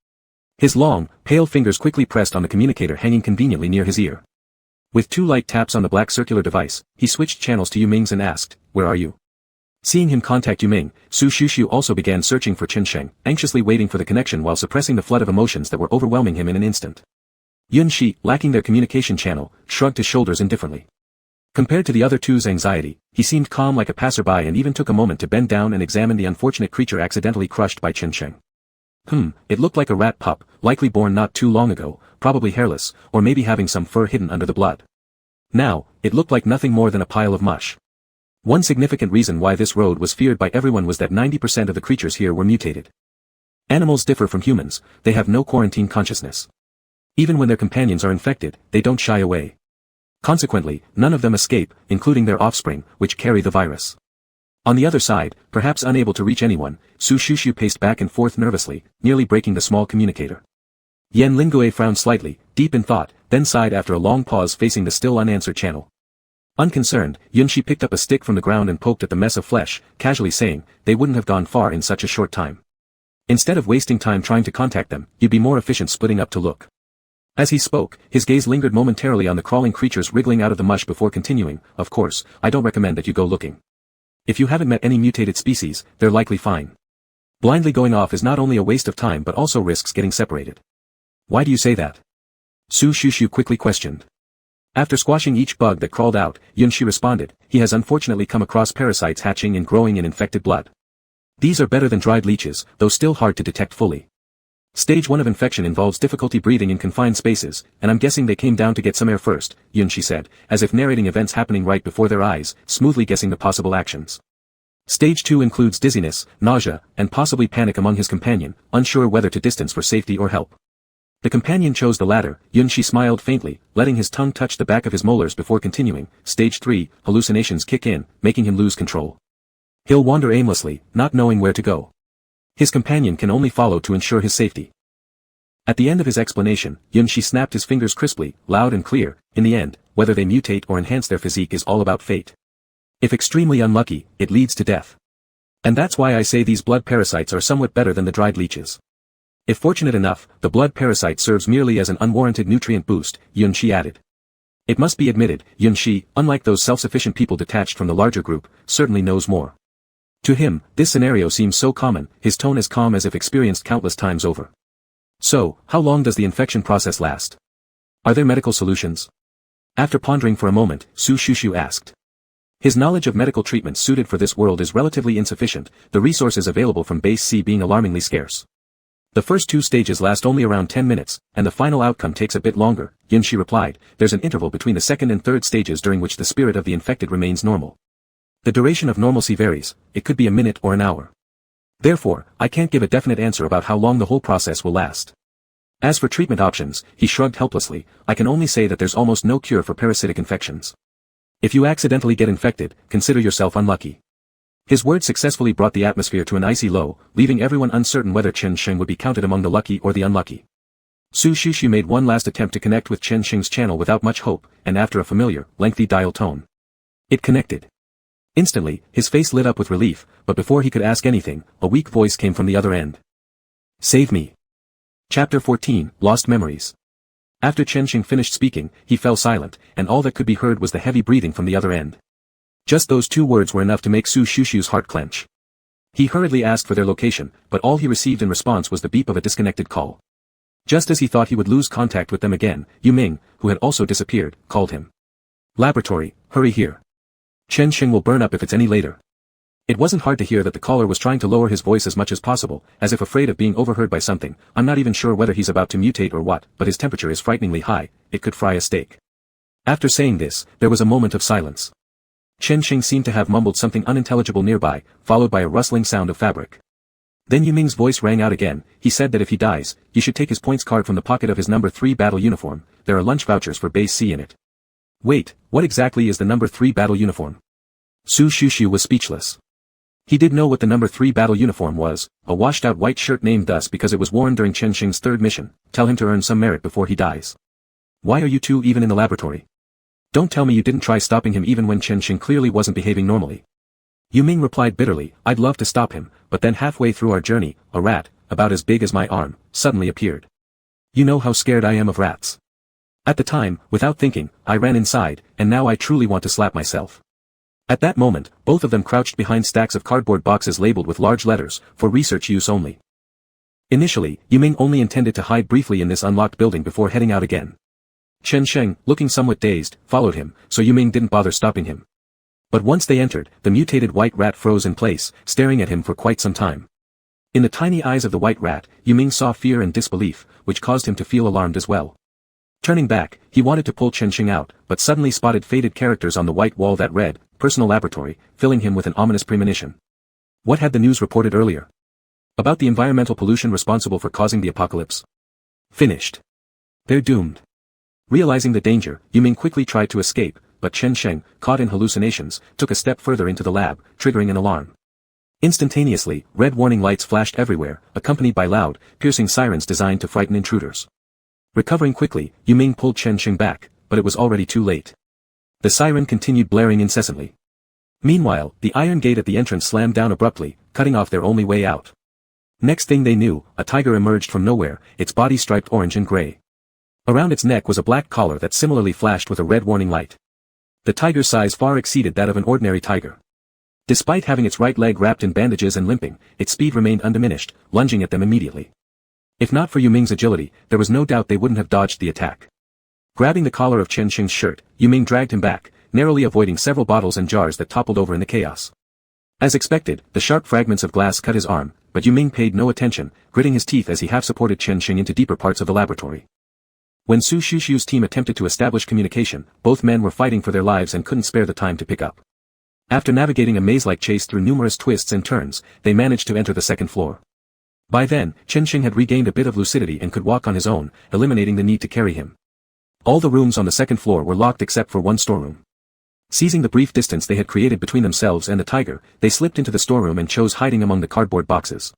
His long, pale fingers quickly pressed on the communicator hanging conveniently near his ear. With two light taps on the black circular device, he switched channels to Yuming's and asked, where are you? Seeing him contact Yuming, Su Shushu also began searching for Chen Sheng, anxiously waiting for the connection while suppressing the flood of emotions that were overwhelming him in an instant. Yunshi, lacking their communication channel, shrugged his shoulders indifferently. Compared to the other two's anxiety, he seemed calm like a passerby and even took a moment to bend down and examine the unfortunate creature accidentally crushed by Chen Sheng. It looked like a rat pup, likely born not too long ago, probably hairless, or maybe having some fur hidden under the blood. Now, it looked like nothing more than a pile of mush. One significant reason why this road was feared by everyone was that 90% of the creatures here were mutated. Animals differ from humans, they have no quarantine consciousness. Even when their companions are infected, they don't shy away. Consequently, none of them escape, including their offspring, which carry the virus. On the other side, perhaps unable to reach anyone, Su Shushu paced back and forth nervously, nearly breaking the small communicator. Yen Lingue frowned slightly, deep in thought, then sighed after a long pause facing the still unanswered channel. Unconcerned, Yunshi picked up a stick from the ground and poked at the mess of flesh, casually saying, they wouldn't have gone far in such a short time. Instead of wasting time trying to contact them, you'd be more efficient splitting up to look. As he spoke, his gaze lingered momentarily on the crawling creatures wriggling out of the mush before continuing, of course, I don't recommend that you go looking. If you haven't met any mutated species, they're likely fine. Blindly going off is not only a waste of time but also risks getting separated. Why do you say that? Su Shushu quickly questioned. After squashing each bug that crawled out, Yunshi responded, he has unfortunately come across parasites hatching and growing in infected blood. These are better than dried leeches, though still hard to detect fully. Stage 1 of infection involves difficulty breathing in confined spaces, and I'm guessing they came down to get some air first, Yunshi said, as if narrating events happening right before their eyes, smoothly guessing the possible actions. Stage 2 includes dizziness, nausea, and possibly panic among his companion, unsure whether to distance for safety or help. The companion chose the latter. Yunshi smiled faintly, letting his tongue touch the back of his molars before continuing. Stage 3, hallucinations kick in, making him lose control. He'll wander aimlessly, not knowing where to go. His companion can only follow to ensure his safety. At the end of his explanation, Yunshi snapped his fingers crisply, loud and clear. In the end, whether they mutate or enhance their physique is all about fate. If extremely unlucky, it leads to death. And that's why I say these blood parasites are somewhat better than the dried leeches. If fortunate enough, the blood parasite serves merely as an unwarranted nutrient boost, Yunshi added. It must be admitted, Yunshi, unlike those self-sufficient people detached from the larger group, certainly knows more. To him, this scenario seems so common, his tone as calm as if experienced countless times over. So, how long does the infection process last? Are there medical solutions? After pondering for a moment, Su Shushu asked. His knowledge of medical treatments suited for this world is relatively insufficient, the resources available from Base C being alarmingly scarce. The first 2 stages last only around 10 minutes, and the final outcome takes a bit longer, Yunshi replied. There's an interval between the second and third stages during which the spirit of the infected remains normal. The duration of normalcy varies, it could be a minute or an hour. Therefore, I can't give a definite answer about how long the whole process will last. As for treatment options, he shrugged helplessly, I can only say that there's almost no cure for parasitic infections. If you accidentally get infected, consider yourself unlucky. His words successfully brought the atmosphere to an icy low, leaving everyone uncertain whether Chen Sheng would be counted among the lucky or the unlucky. Su Shushu made one last attempt to connect with Chen Sheng's channel without much hope, and after a familiar, lengthy dial tone. It connected. Instantly, his face lit up with relief, but before he could ask anything, a weak voice came from the other end. Save me. Chapter 14, Lost Memories. After Chen Sheng finished speaking, he fell silent, and all that could be heard was the heavy breathing from the other end. Just those 2 words were enough to make Su Shushu's heart clench. He hurriedly asked for their location, but all he received in response was the beep of a disconnected call. Just as he thought he would lose contact with them again, Yu Ming, who had also disappeared, called him. Laboratory, hurry here. Chen Sheng will burn up if it's any later. It wasn't hard to hear that the caller was trying to lower his voice as much as possible, as if afraid of being overheard by something. I'm not even sure whether he's about to mutate or what, but his temperature is frighteningly high, it could fry a steak. After saying this, there was a moment of silence. Chen Sheng seemed to have mumbled something unintelligible nearby, followed by a rustling sound of fabric. Then Yu Ming's voice rang out again. He said that if he dies, you should take his points card from the pocket of his number 3 battle uniform, there are lunch vouchers for Base C in it. Wait, what exactly is the number 3 battle uniform? Su Shushu was speechless. He did know what the number 3 battle uniform was, a washed-out white shirt named thus because it was worn during Chen Sheng's 3rd mission. Tell him to earn some merit before he dies. Why are you 2 even in the laboratory? Don't tell me you didn't try stopping him even when Chen Sheng clearly wasn't behaving normally. Yu Ming replied bitterly, I'd love to stop him, but then halfway through our journey, a rat, about as big as my arm, suddenly appeared. You know how scared I am of rats. At the time, without thinking, I ran inside, and now I truly want to slap myself. At that moment, both of them crouched behind stacks of cardboard boxes labeled with large letters, for research use only. Initially, Yu Ming only intended to hide briefly in this unlocked building before heading out again. Chen Sheng, looking somewhat dazed, followed him, so Yu Ming didn't bother stopping him. But once they entered, the mutated white rat froze in place, staring at him for quite some time. In the tiny eyes of the white rat, Yu Ming saw fear and disbelief, which caused him to feel alarmed as well. Turning back, he wanted to pull Chen Sheng out, but suddenly spotted faded characters on the white wall that read, Personal Laboratory, filling him with an ominous premonition. What had the news reported earlier? About the environmental pollution responsible for causing the apocalypse. Finished. They're doomed. Realizing the danger, Yu Ming quickly tried to escape, but Chen Sheng, caught in hallucinations, took a step further into the lab, triggering an alarm. Instantaneously, red warning lights flashed everywhere, accompanied by loud, piercing sirens designed to frighten intruders. Recovering quickly, Yu Ming pulled Chen Sheng back, but it was already too late. The siren continued blaring incessantly. Meanwhile, the iron gate at the entrance slammed down abruptly, cutting off their only way out. Next thing they knew, a tiger emerged from nowhere, its body striped orange and gray. Around its neck was a black collar that similarly flashed with a red warning light. The tiger's size far exceeded that of an ordinary tiger. Despite having its right leg wrapped in bandages and limping, its speed remained undiminished, lunging at them immediately. If not for Yu Ming's agility, there was no doubt they wouldn't have dodged the attack. Grabbing the collar of Chen Sheng's shirt, Yu Ming dragged him back, narrowly avoiding several bottles and jars that toppled over in the chaos. As expected, the sharp fragments of glass cut his arm, but Yu Ming paid no attention, gritting his teeth as he half-supported Chen Sheng into deeper parts of the laboratory. When Su Shushu's team attempted to establish communication, both men were fighting for their lives and couldn't spare the time to pick up. After navigating a maze-like chase through numerous twists and turns, they managed to enter the 2nd floor. By then, Chen Sheng had regained a bit of lucidity and could walk on his own, eliminating the need to carry him. All the rooms on the 2nd floor were locked except for one storeroom. Seizing the brief distance they had created between themselves and the tiger, they slipped into the storeroom and chose hiding among the cardboard boxes.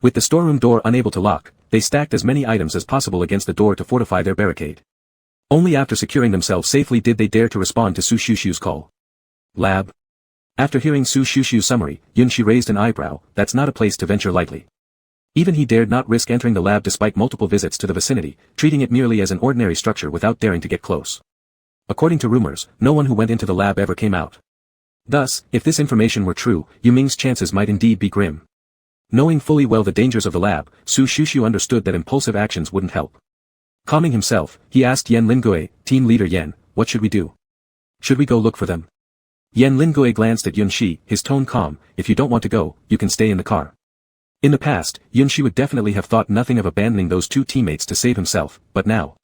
With the storeroom door unable to lock, they stacked as many items as possible against the door to fortify their barricade. Only after securing themselves safely did they dare to respond to Su Shushu's call. Lab. After hearing Su Shushu's summary, Yunshi raised an eyebrow. That's not a place to venture lightly. Even he dared not risk entering the lab despite multiple visits to the vicinity, treating it merely as an ordinary structure without daring to get close. According to rumors, no one who went into the lab ever came out. Thus, if this information were true, Yu Ming's chances might indeed be grim. Knowing fully well the dangers of the lab, Su Shushu understood that impulsive actions wouldn't help. Calming himself, he asked Yan Lingue, team leader Yan, what should we do? Should we go look for them? Yan Lingue glanced at Yunshi, his tone calm, if you don't want to go, you can stay in the car. In the past, Yunshi would definitely have thought nothing of abandoning those two teammates to save himself, but now.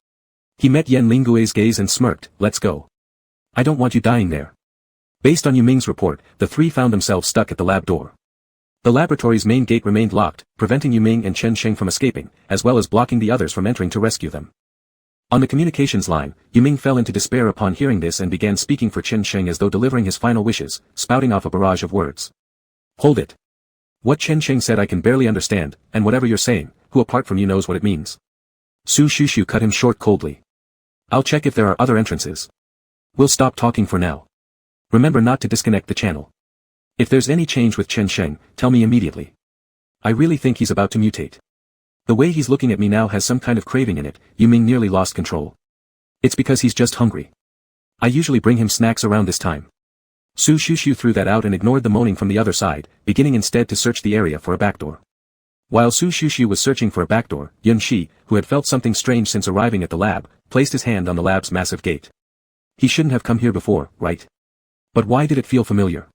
He met Yan Lingue's gaze and smirked, let's go. I don't want you dying there. Based on Yu Ming's report, the three found themselves stuck at the lab door. The laboratory's main gate remained locked, preventing Yu Ming and Chen Sheng from escaping, as well as blocking the others from entering to rescue them. On the communications line, Yu Ming fell into despair upon hearing this and began speaking for Chen Sheng as though delivering his final wishes, spouting off a barrage of words. Hold it. What Chen Sheng said I can barely understand, and whatever you're saying, who apart from you knows what it means? Su Shushu cut him short coldly. I'll check if there are other entrances. We'll stop talking for now. Remember not to disconnect the channel. If there's any change with Chen Sheng, tell me immediately. I really think he's about to mutate. The way he's looking at me now has some kind of craving in it. Yu Ming nearly lost control. It's because he's just hungry. I usually bring him snacks around this time. Su Shushu threw that out and ignored the moaning from the other side, beginning instead to search the area for a backdoor. While Su Shushu was searching for a backdoor, Yunshi, who had felt something strange since arriving at the lab, placed his hand on the lab's massive gate. He shouldn't have come here before, right? But why did it feel familiar?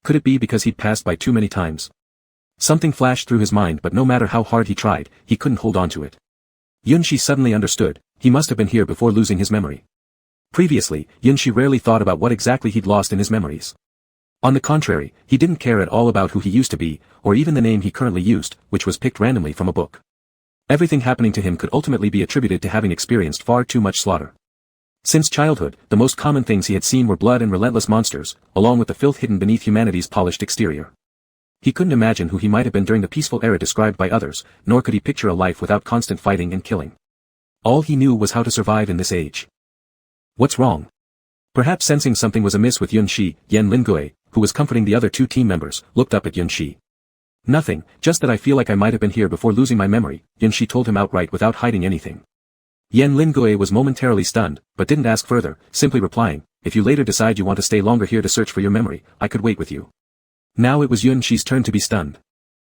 Could it be because he'd passed by too many times? Something flashed through his mind, but no matter how hard he tried, he couldn't hold on to it. Yunshi suddenly understood, he must have been here before losing his memory. Previously, Yunshi rarely thought about what exactly he'd lost in his memories. On the contrary, he didn't care at all about who he used to be, or even the name he currently used, which was picked randomly from a book. Everything happening to him could ultimately be attributed to having experienced far too much slaughter. Since childhood, the most common things he had seen were blood and relentless monsters, along with the filth hidden beneath humanity's polished exterior. He couldn't imagine who he might have been during the peaceful era described by others, nor could he picture a life without constant fighting and killing. All he knew was how to survive in this age. What's wrong? Perhaps sensing something was amiss with Yunshi, Yan Lingue, who was comforting the other two team members, looked up at Yunshi. Nothing, just that I feel like I might have been here before losing my memory, Yunshi told him outright without hiding anything. Yan Lingue was momentarily stunned, but didn't ask further, simply replying, if you later decide you want to stay longer here to search for your memory, I could wait with you. Now it was Yunshi's turn to be stunned.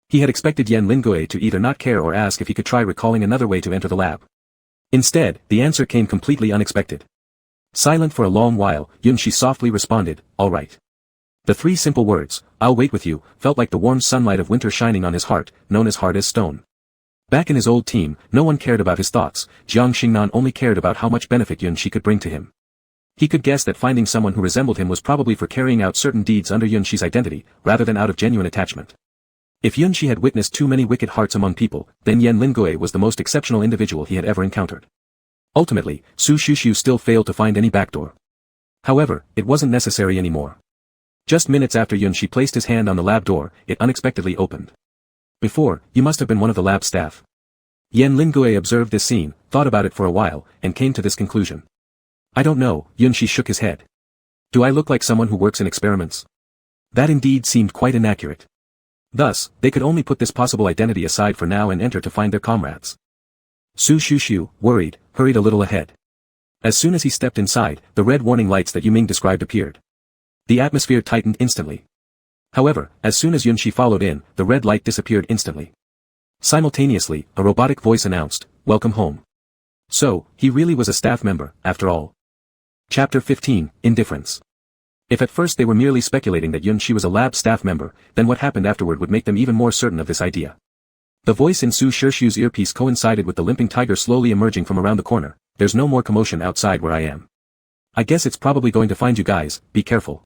He had expected Yan Lingue to either not care or ask if he could try recalling another way to enter the lab. Instead, the answer came completely unexpected. Silent for a long while, Yunshi softly responded, all right. The three simple words, I'll wait with you, felt like the warm sunlight of winter shining on his heart, known as hard as stone. Back in his old team, no one cared about his thoughts, Jiang Xingnan only cared about how much benefit Yunshi could bring to him. He could guess that finding someone who resembled him was probably for carrying out certain deeds under Yunshi's identity, rather than out of genuine attachment. If Yunshi had witnessed too many wicked hearts among people, then Yan Lingue was the most exceptional individual he had ever encountered. Ultimately, Su Shushu still failed to find any backdoor. However, it wasn't necessary anymore. Just minutes after Yunshi placed his hand on the lab door, it unexpectedly opened. Before, you must have been one of the lab staff. Yan Lingue observed this scene, thought about it for a while, and came to this conclusion. I don't know, Yunshi shook his head. Do I look like someone who works in experiments? That indeed seemed quite inaccurate. Thus, they could only put this possible identity aside for now and enter to find their comrades. Su Shushu, worried, hurried a little ahead. As soon as he stepped inside, the red warning lights that Yu Ming described appeared. The atmosphere tightened instantly. However, as soon as Yunshi followed in, the red light disappeared instantly. Simultaneously, a robotic voice announced, welcome home. So, he really was a staff member, after all. Chapter 15, Indifference. If at first they were merely speculating that Yunshi was a lab staff member, then what happened afterward would make them even more certain of this idea. The voice in Su Shushu's earpiece coincided with the limping tiger slowly emerging from around the corner. There's no more commotion outside where I am. I guess it's probably going to find you guys, be careful.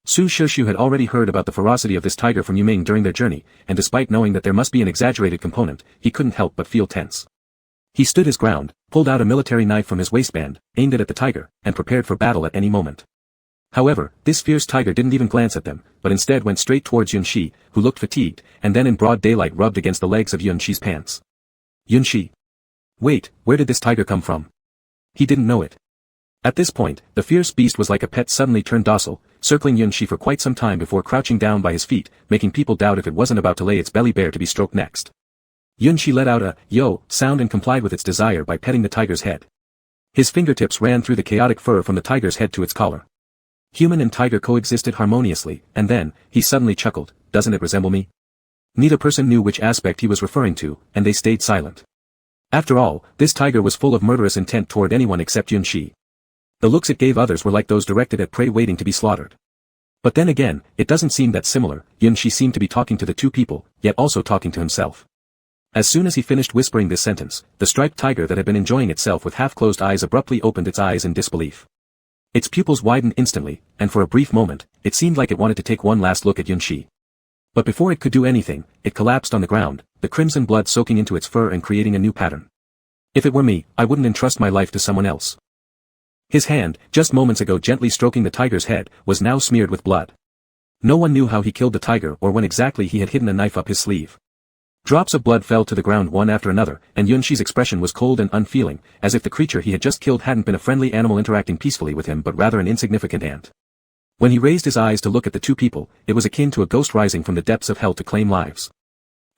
Su Shushu had already heard about the ferocity of this tiger from Yu Ming during their journey, and despite knowing that there must be an exaggerated component, he couldn't help but feel tense. He stood his ground, pulled out a military knife from his waistband, aimed it at the tiger, and prepared for battle at any moment. However, this fierce tiger didn't even glance at them, but instead went straight towards Yunshi, who looked fatigued, and then in broad daylight rubbed against the legs of Yunshi's pants. Yunshi. Wait, where did this tiger come from? He didn't know it. At this point, the fierce beast was like a pet suddenly turned docile, circling Yunshi for quite some time before crouching down by his feet, making people doubt if it wasn't about to lay its belly bare to be stroked next. Yunshi let out a yo sound and complied with its desire by petting the tiger's head. His fingertips ran through the chaotic fur from the tiger's head to its collar. Human and tiger coexisted harmoniously, and then, he suddenly chuckled, doesn't it resemble me? Neither person knew which aspect he was referring to, and they stayed silent. After all, this tiger was full of murderous intent toward anyone except Yunxi. The looks it gave others were like those directed at prey waiting to be slaughtered. But then again, it doesn't seem that similar. Yunxi seemed to be talking to the two people, yet also talking to himself. As soon as he finished whispering this sentence, the striped tiger that had been enjoying itself with half-closed eyes abruptly opened its eyes in disbelief. Its pupils widened instantly, and for a brief moment, it seemed like it wanted to take one last look at Yunxi. But before it could do anything, it collapsed on the ground, the crimson blood soaking into its fur and creating a new pattern. If it were me, I wouldn't entrust my life to someone else. His hand, just moments ago gently stroking the tiger's head, was now smeared with blood. No one knew how he killed the tiger or when exactly he had hidden a knife up his sleeve. Drops of blood fell to the ground one after another, and Yunxi's expression was cold and unfeeling, as if the creature he had just killed hadn't been a friendly animal interacting peacefully with him but rather an insignificant ant. When he raised his eyes to look at the two people, it was akin to a ghost rising from the depths of hell to claim lives.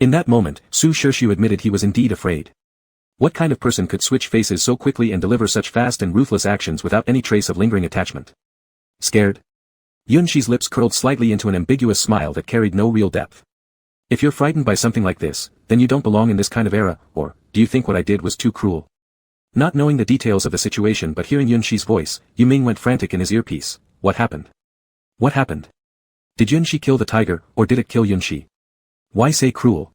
In that moment, Su Shirshu admitted he was indeed afraid. What kind of person could switch faces so quickly and deliver such fast and ruthless actions without any trace of lingering attachment? Scared? Yunxi's lips curled slightly into an ambiguous smile that carried no real depth. If you're frightened by something like this, then you don't belong in this kind of era, or, do you think what I did was too cruel? Not knowing the details of the situation but hearing Yunxi's voice, Yuming went frantic in his earpiece. What happened? What happened? Did Yunxi kill the tiger, or did it kill Yunxi? Why say cruel?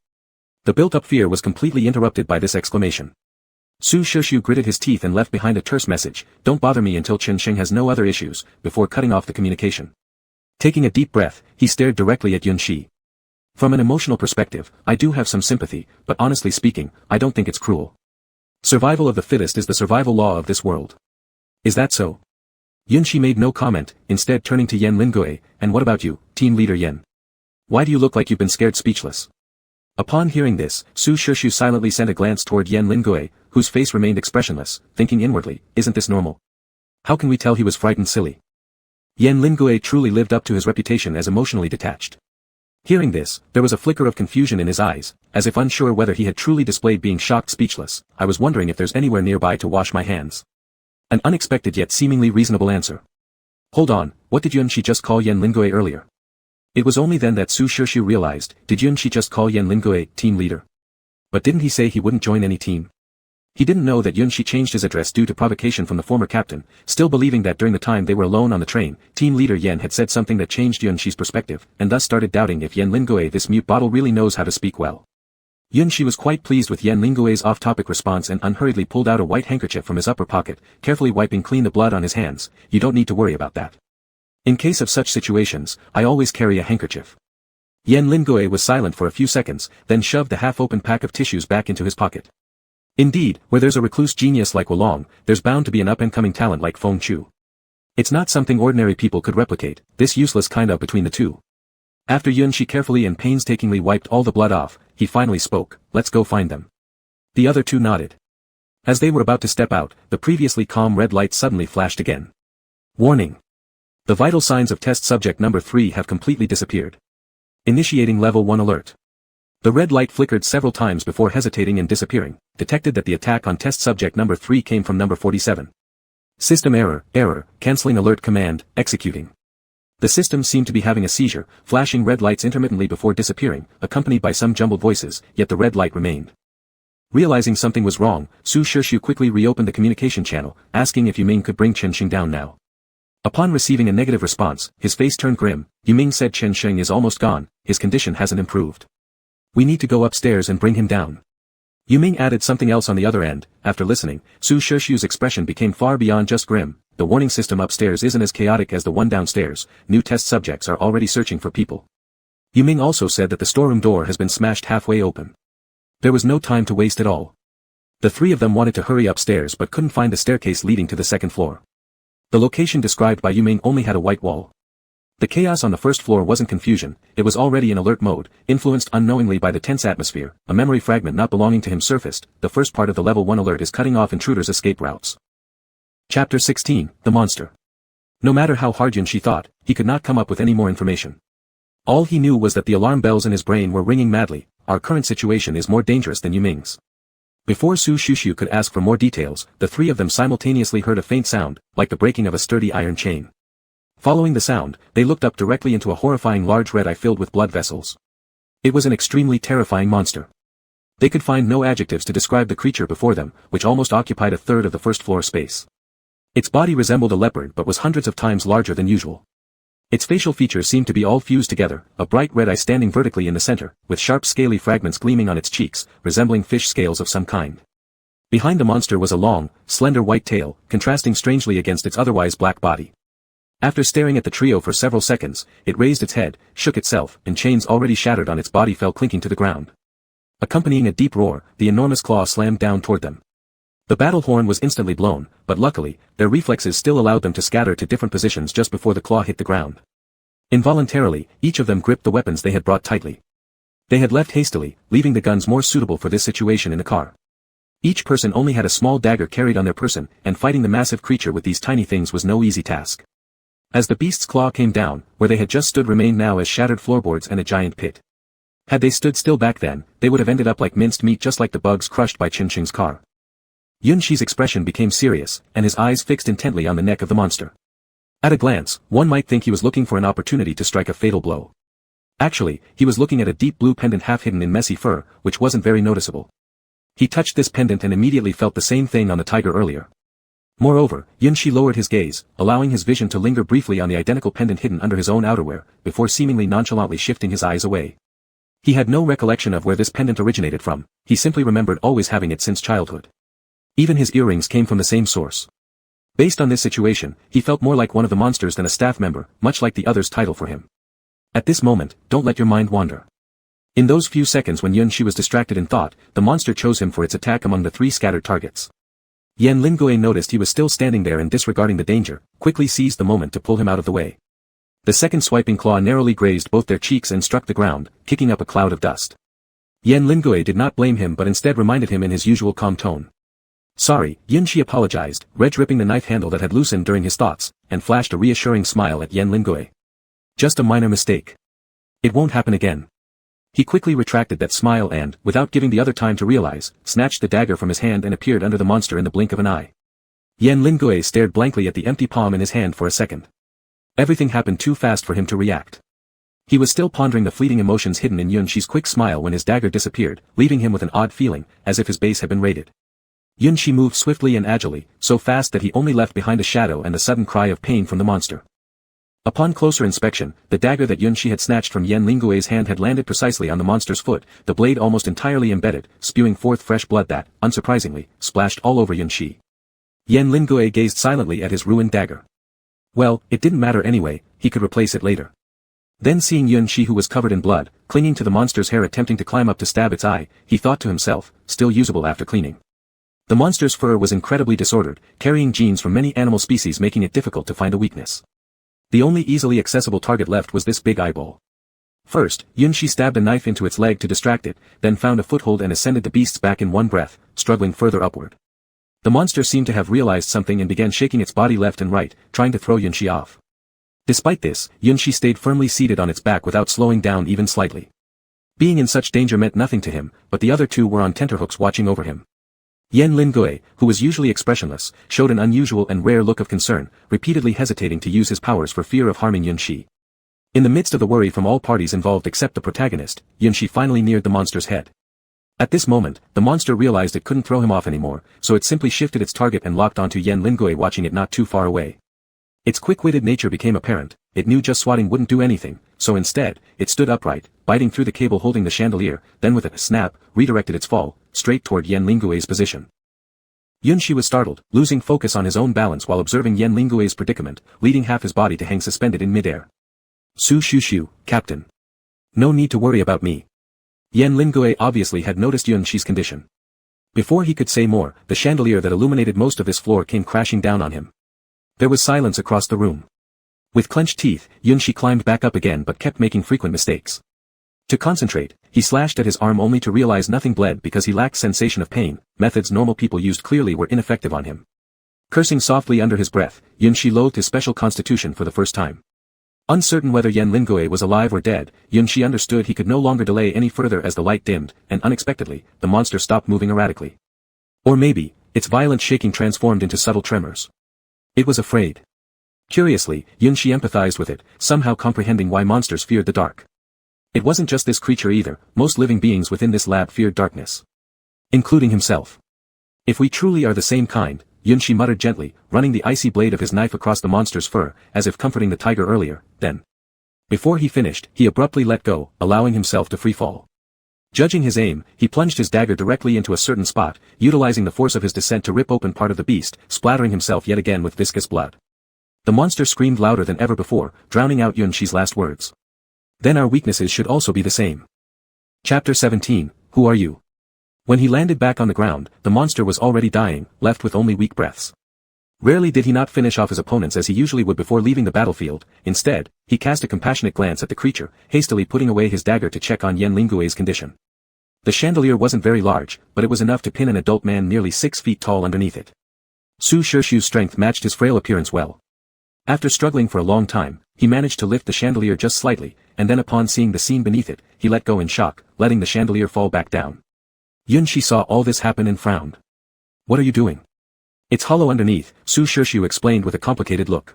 The built-up fear was completely interrupted by this exclamation. Su Shirshu gritted his teeth and left behind a terse message, don't bother me until Chen Sheng has no other issues, before cutting off the communication. Taking a deep breath, he stared directly at Yunxi. From an emotional perspective, I do have some sympathy, but honestly speaking, I don't think it's cruel. Survival of the fittest is the survival law of this world. Is that so? Yunxi made no comment, instead turning to Yan Lingue, and what about you, team leader Yan? Why do you look like you've been scared speechless? Upon hearing this, Su Shirshu silently sent a glance toward Yan Lingue, whose face remained expressionless, thinking inwardly, isn't this normal? How can we tell he was frightened silly? Yan Lingue truly lived up to his reputation as emotionally detached. Hearing this, there was a flicker of confusion in his eyes, as if unsure whether he had truly displayed being shocked speechless. I was wondering if there's anywhere nearby to wash my hands. An unexpected yet seemingly reasonable answer. Hold on, what did Yunxi just call Yan Lingue earlier? It was only then that Su Shirshu realized, did Yunxi just call Yan Lingue team leader? But didn't he say he wouldn't join any team? He didn't know that Yunxi changed his address due to provocation from the former captain, still believing that during the time they were alone on the train, team leader Yan had said something that changed Yunxi's perspective, and thus started doubting if Yan Lingue this mute bottle really knows how to speak well. Yunxi was quite pleased with Yan Lingue's off-topic response and unhurriedly pulled out a white handkerchief from his upper pocket, carefully wiping clean the blood on his hands. You don't need to worry about that. In case of such situations, I always carry a handkerchief. Yan Lingue was silent for a few seconds, then shoved the half-open pack of tissues back into his pocket. Indeed, where there's a recluse genius like Wolong, there's bound to be an up-and-coming talent like Feng Chu. It's not something ordinary people could replicate, this useless kind of between the two. After Yunxi carefully and painstakingly wiped all the blood off, he finally spoke, let's go find them. The other two nodded. As they were about to step out, the previously calm red light suddenly flashed again. Warning! The vital signs of test subject number 3 have completely disappeared. Initiating level 1 alert. The red light flickered several times before hesitating and disappearing, detected that the attack on test subject number 3 came from number 47. System error, cancelling alert command, executing. The system seemed to be having a seizure, flashing red lights intermittently before disappearing, accompanied by some jumbled voices, yet the red light remained. Realizing something was wrong, Su Shirshu quickly reopened the communication channel, asking if Yuming could bring Chen Xing down now. Upon receiving a negative response, his face turned grim. Yuming said Chen Xing is almost gone, his condition hasn't improved. We need to go upstairs and bring him down. Yuming added something else on the other end. After listening, Su Shirshu's expression became far beyond just grim. The warning system upstairs isn't as chaotic as the one downstairs. New test subjects are already searching for people. Yuming also said that the storeroom door has been smashed halfway open. There was no time to waste at all. The three of them wanted to hurry upstairs but couldn't find the staircase leading to the second floor. The location described by Yuming only had a white wall. The chaos on the first floor wasn't confusion, it was already in alert mode, influenced unknowingly by the tense atmosphere. A memory fragment not belonging to him surfaced. The first part of the level 1 alert is cutting off intruders' escape routes. Chapter 16, The Monster. No matter how hard Yunxi thought, he could not come up with any more information. All he knew was that the alarm bells in his brain were ringing madly. Our current situation is more dangerous than Yuming's. Before Su Shirshu could ask for more details, the three of them simultaneously heard a faint sound, like the breaking of a sturdy iron chain. Following the sound, they looked up directly into a horrifying large red eye filled with blood vessels. It was an extremely terrifying monster. They could find no adjectives to describe the creature before them, which almost occupied a third of the first floor space. Its body resembled a leopard but was hundreds of times larger than usual. Its facial features seemed to be all fused together, a bright red eye standing vertically in the center, with sharp scaly fragments gleaming on its cheeks, resembling fish scales of some kind. Behind the monster was a long, slender white tail, contrasting strangely against its otherwise black body. After staring at the trio for several seconds, it raised its head, shook itself, and chains already shattered on its body fell clinking to the ground. Accompanying a deep roar, the enormous claw slammed down toward them. The battle horn was instantly blown, but luckily, their reflexes still allowed them to scatter to different positions just before the claw hit the ground. Involuntarily, each of them gripped the weapons they had brought tightly. They had left hastily, leaving the guns more suitable for this situation in the car. Each person only had a small dagger carried on their person, and fighting the massive creature with these tiny things was no easy task. As the beast's claw came down, where they had just stood remained now as shattered floorboards and a giant pit. Had they stood still back then, they would have ended up like minced meat just like the bugs crushed by Qin-Shing's car. Yun-Shi's expression became serious, and his eyes fixed intently on the neck of the monster. At a glance, one might think he was looking for an opportunity to strike a fatal blow. Actually, he was looking at a deep blue pendant half hidden in messy fur, which wasn't very noticeable. He touched this pendant and immediately felt the same thing on the tiger earlier. Moreover, Yun-Shi lowered his gaze, allowing his vision to linger briefly on the identical pendant hidden under his own outerwear, before seemingly nonchalantly shifting his eyes away. He had no recollection of where this pendant originated from, he simply remembered always having it since childhood. Even his earrings came from the same source. Based on this situation, he felt more like one of the monsters than a staff member, much like the other's title for him. At this moment, don't let your mind wander. In those few seconds when Yun-Shi was distracted in thought, the monster chose him for its attack among the 3 scattered targets. Yan Lingui noticed he was still standing there and disregarding the danger, quickly seized the moment to pull him out of the way. The second swiping claw narrowly grazed both their cheeks and struck the ground, kicking up a cloud of dust. Yan Lingui did not blame him but instead reminded him in his usual calm tone. Sorry, Yun-Shi apologized, ripping the knife handle that had loosened during his thoughts, and flashed a reassuring smile at Yan Lingui. Just a minor mistake. It won't happen again. He quickly retracted that smile and, without giving the other time to realize, snatched the dagger from his hand and appeared under the monster in the blink of an eye. Yan Lingui stared blankly at the empty palm in his hand for a second. Everything happened too fast for him to react. He was still pondering the fleeting emotions hidden in Yun-Shi's quick smile when his dagger disappeared, leaving him with an odd feeling, as if his base had been raided. Yun-Shi moved swiftly and agilely, so fast that he only left behind a shadow and a sudden cry of pain from the monster. Upon closer inspection, the dagger that Yun-Shi had snatched from Yan Lingui's hand had landed precisely on the monster's foot, the blade almost entirely embedded, spewing forth fresh blood that, unsurprisingly, splashed all over Yun-Shi. Yan Lingui gazed silently at his ruined dagger. Well, it didn't matter anyway, he could replace it later. Then seeing Yun-Shi who was covered in blood, clinging to the monster's hair attempting to climb up to stab its eye, he thought to himself, still usable after cleaning. The monster's fur was incredibly disordered, carrying genes from many animal species making it difficult to find a weakness. The only easily accessible target left was this big eyeball. First, Yun-Shi stabbed a knife into its leg to distract it, then found a foothold and ascended the beast's back in one breath, struggling further upward. The monster seemed to have realized something and began shaking its body left and right, trying to throw Yun-Shi off. Despite this, Yun-Shi stayed firmly seated on its back without slowing down even slightly. Being in such danger meant nothing to him, but the other two were on tenterhooks watching over him. Yan Lingui, who was usually expressionless, showed an unusual and rare look of concern, repeatedly hesitating to use his powers for fear of harming Yun-Shi. In the midst of the worry from all parties involved except the protagonist, Yun-Shi finally neared the monster's head. At this moment, the monster realized it couldn't throw him off anymore, so it simply shifted its target and locked onto Yan Lingui, watching it not too far away. Its quick-witted nature became apparent. It knew just swatting wouldn't do anything, so instead, it stood upright, biting through the cable holding the chandelier, then with a snap, redirected its fall, straight toward Yan Lingui's position. Yun-Shi was startled, losing focus on his own balance while observing Yan Lingui's predicament, leading half his body to hang suspended in midair. Su Shu Shu, Captain. No need to worry about me. Yan Lingui obviously had noticed Yun-Shi's condition. Before he could say more, the chandelier that illuminated most of this floor came crashing down on him. There was silence across the room. With clenched teeth, Yun-Shi climbed back up again but kept making frequent mistakes. To concentrate, he slashed at his arm only to realize nothing bled because he lacked sensation of pain. Methods normal people used clearly were ineffective on him. Cursing softly under his breath, Yun-Shi loathed his special constitution for the first time. Uncertain whether Yan Lingui was alive or dead, Yun-Shi understood he could no longer delay any further as the light dimmed, and unexpectedly, the monster stopped moving erratically. Or maybe, its violent shaking transformed into subtle tremors. It was afraid. Curiously, Yunxi empathized with it, somehow comprehending why monsters feared the dark. It wasn't just this creature either, most living beings within this lab feared darkness. Including himself. If we truly are the same kind, Yunxi muttered gently, running the icy blade of his knife across the monster's fur, as if comforting the tiger earlier, then. Before he finished, he abruptly let go, allowing himself to free fall. Judging his aim, he plunged his dagger directly into a certain spot, utilizing the force of his descent to rip open part of the beast, splattering himself yet again with viscous blood. The monster screamed louder than ever before, drowning out Yunxi's last words. Then our weaknesses should also be the same. Chapter 17, Who Are You? When he landed back on the ground, the monster was already dying, left with only weak breaths. Rarely did he not finish off his opponents as he usually would before leaving the battlefield. Instead, he cast a compassionate glance at the creature, hastily putting away his dagger to check on Yan Lingue's condition. The chandelier wasn't very large, but it was enough to pin an adult man nearly 6 feet tall underneath it. Su Shirshu's strength matched his frail appearance well. After struggling for a long time, he managed to lift the chandelier just slightly, and then upon seeing the scene beneath it, he let go in shock, letting the chandelier fall back down. Yunxi saw all this happen and frowned. What are you doing? It's hollow underneath, Su Shirshu explained with a complicated look.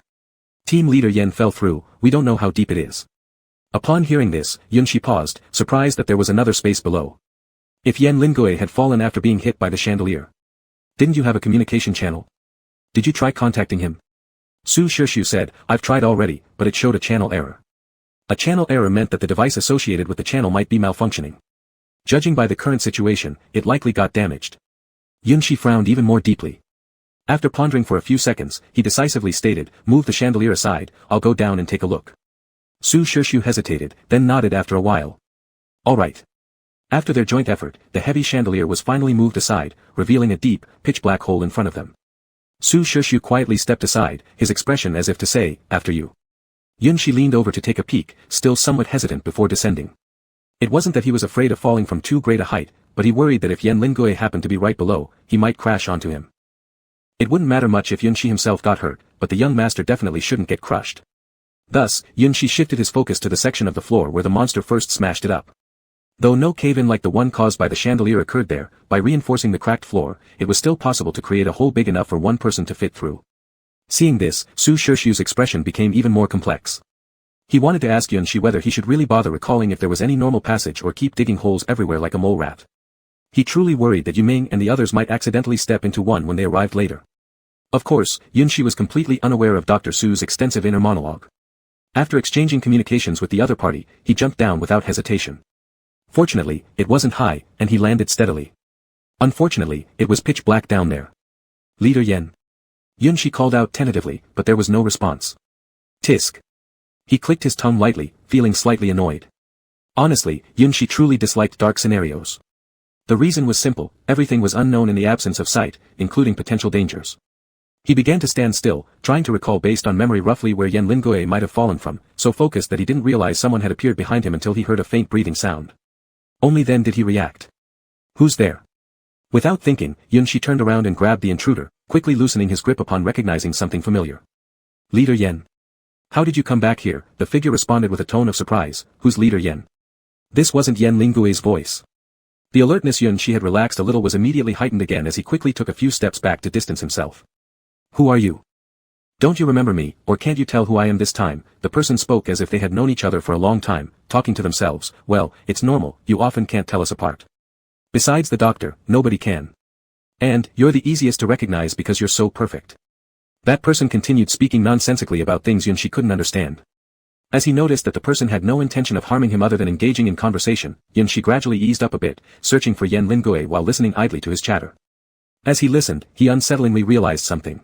Team leader Yen fell through, we don't know how deep it is. Upon hearing this, Yunxi paused, surprised that there was another space below. If Yan Lingue had fallen after being hit by the chandelier. Didn't you have a communication channel? Did you try contacting him? Su Shirshu said, I've tried already, but it showed a channel error. A channel error meant that the device associated with the channel might be malfunctioning. Judging by the current situation, it likely got damaged. Yunxi frowned even more deeply. After pondering for a few seconds, he decisively stated, move the chandelier aside, I'll go down and take a look. Su Shirshu hesitated, then nodded after a while. All right. After their joint effort, the heavy chandelier was finally moved aside, revealing a deep, pitch-black hole in front of them. Su Shirshu quietly stepped aside, his expression as if to say, after you. Yunxi leaned over to take a peek, still somewhat hesitant before descending. It wasn't that he was afraid of falling from too great a height, but he worried that if Yan Lingue happened to be right below, he might crash onto him. It wouldn't matter much if Yunxi himself got hurt, but the young master definitely shouldn't get crushed. Thus, Yunxi shifted his focus to the section of the floor where the monster first smashed it up. Though no cave-in like the one caused by the chandelier occurred there, by reinforcing the cracked floor, it was still possible to create a hole big enough for one person to fit through. Seeing this, Su Shirshu's expression became even more complex. He wanted to ask Yunxi whether he should really bother recalling if there was any normal passage or keep digging holes everywhere like a mole rat. He truly worried that Yuming and the others might accidentally step into one when they arrived later. Of course, Yunxi was completely unaware of Dr. Su's extensive inner monologue. After exchanging communications with the other party, he jumped down without hesitation. Fortunately, it wasn't high, and he landed steadily. Unfortunately, it was pitch black down there. Leader Yen. Yunxi called out tentatively, but there was no response. Tisk. He clicked his tongue lightly, feeling slightly annoyed. Honestly, Yunxi truly disliked dark scenarios. The reason was simple, everything was unknown in the absence of sight, including potential dangers. He began to stand still, trying to recall based on memory roughly where Yan Lingue might have fallen from, so focused that he didn't realize someone had appeared behind him until he heard a faint breathing sound. Only then did he react. Who's there? Without thinking, Yunxi turned around and grabbed the intruder, quickly loosening his grip upon recognizing something familiar. Leader Yen. How did you come back here? The figure responded with a tone of surprise. Who's Leader Yen? This wasn't Yan Lingue's voice. The alertness Yunxi had relaxed a little was immediately heightened again as he quickly took a few steps back to distance himself. Who are you? Don't you remember me, or can't you tell who I am this time? The person spoke as if they had known each other for a long time, talking to themselves. Well, it's normal, you often can't tell us apart. Besides the doctor, nobody can. And, you're the easiest to recognize because you're so perfect. That person continued speaking nonsensically about things Yunxi couldn't understand. As he noticed that the person had no intention of harming him other than engaging in conversation, Yunxi gradually eased up a bit, searching for Yan Lingue while listening idly to his chatter. As he listened, he unsettlingly realized something.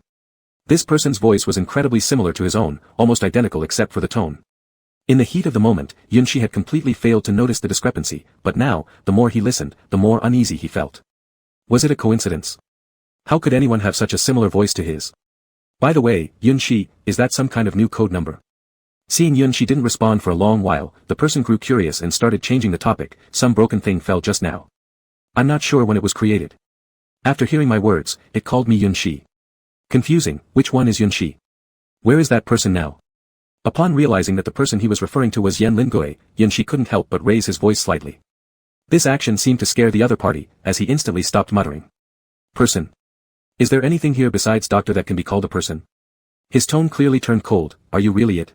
This person's voice was incredibly similar to his own, almost identical except for the tone. In the heat of the moment, Yunxi had completely failed to notice the discrepancy, but now, the more he listened, the more uneasy he felt. Was it a coincidence? How could anyone have such a similar voice to his? By the way, Yunxi, is that some kind of new code number? Seeing Yunxi didn't respond for a long while, the person grew curious and started changing the topic. Some broken thing fell just now. I'm not sure when it was created. After hearing my words, it called me Yunxi. Confusing, which one is Yunxi? Where is that person now? Upon realizing that the person he was referring to was Yan Lingue, Yunxi couldn't help but raise his voice slightly. This action seemed to scare the other party, as he instantly stopped muttering. Person. Is there anything here besides doctor that can be called a person? His tone clearly turned cold. Are you really it?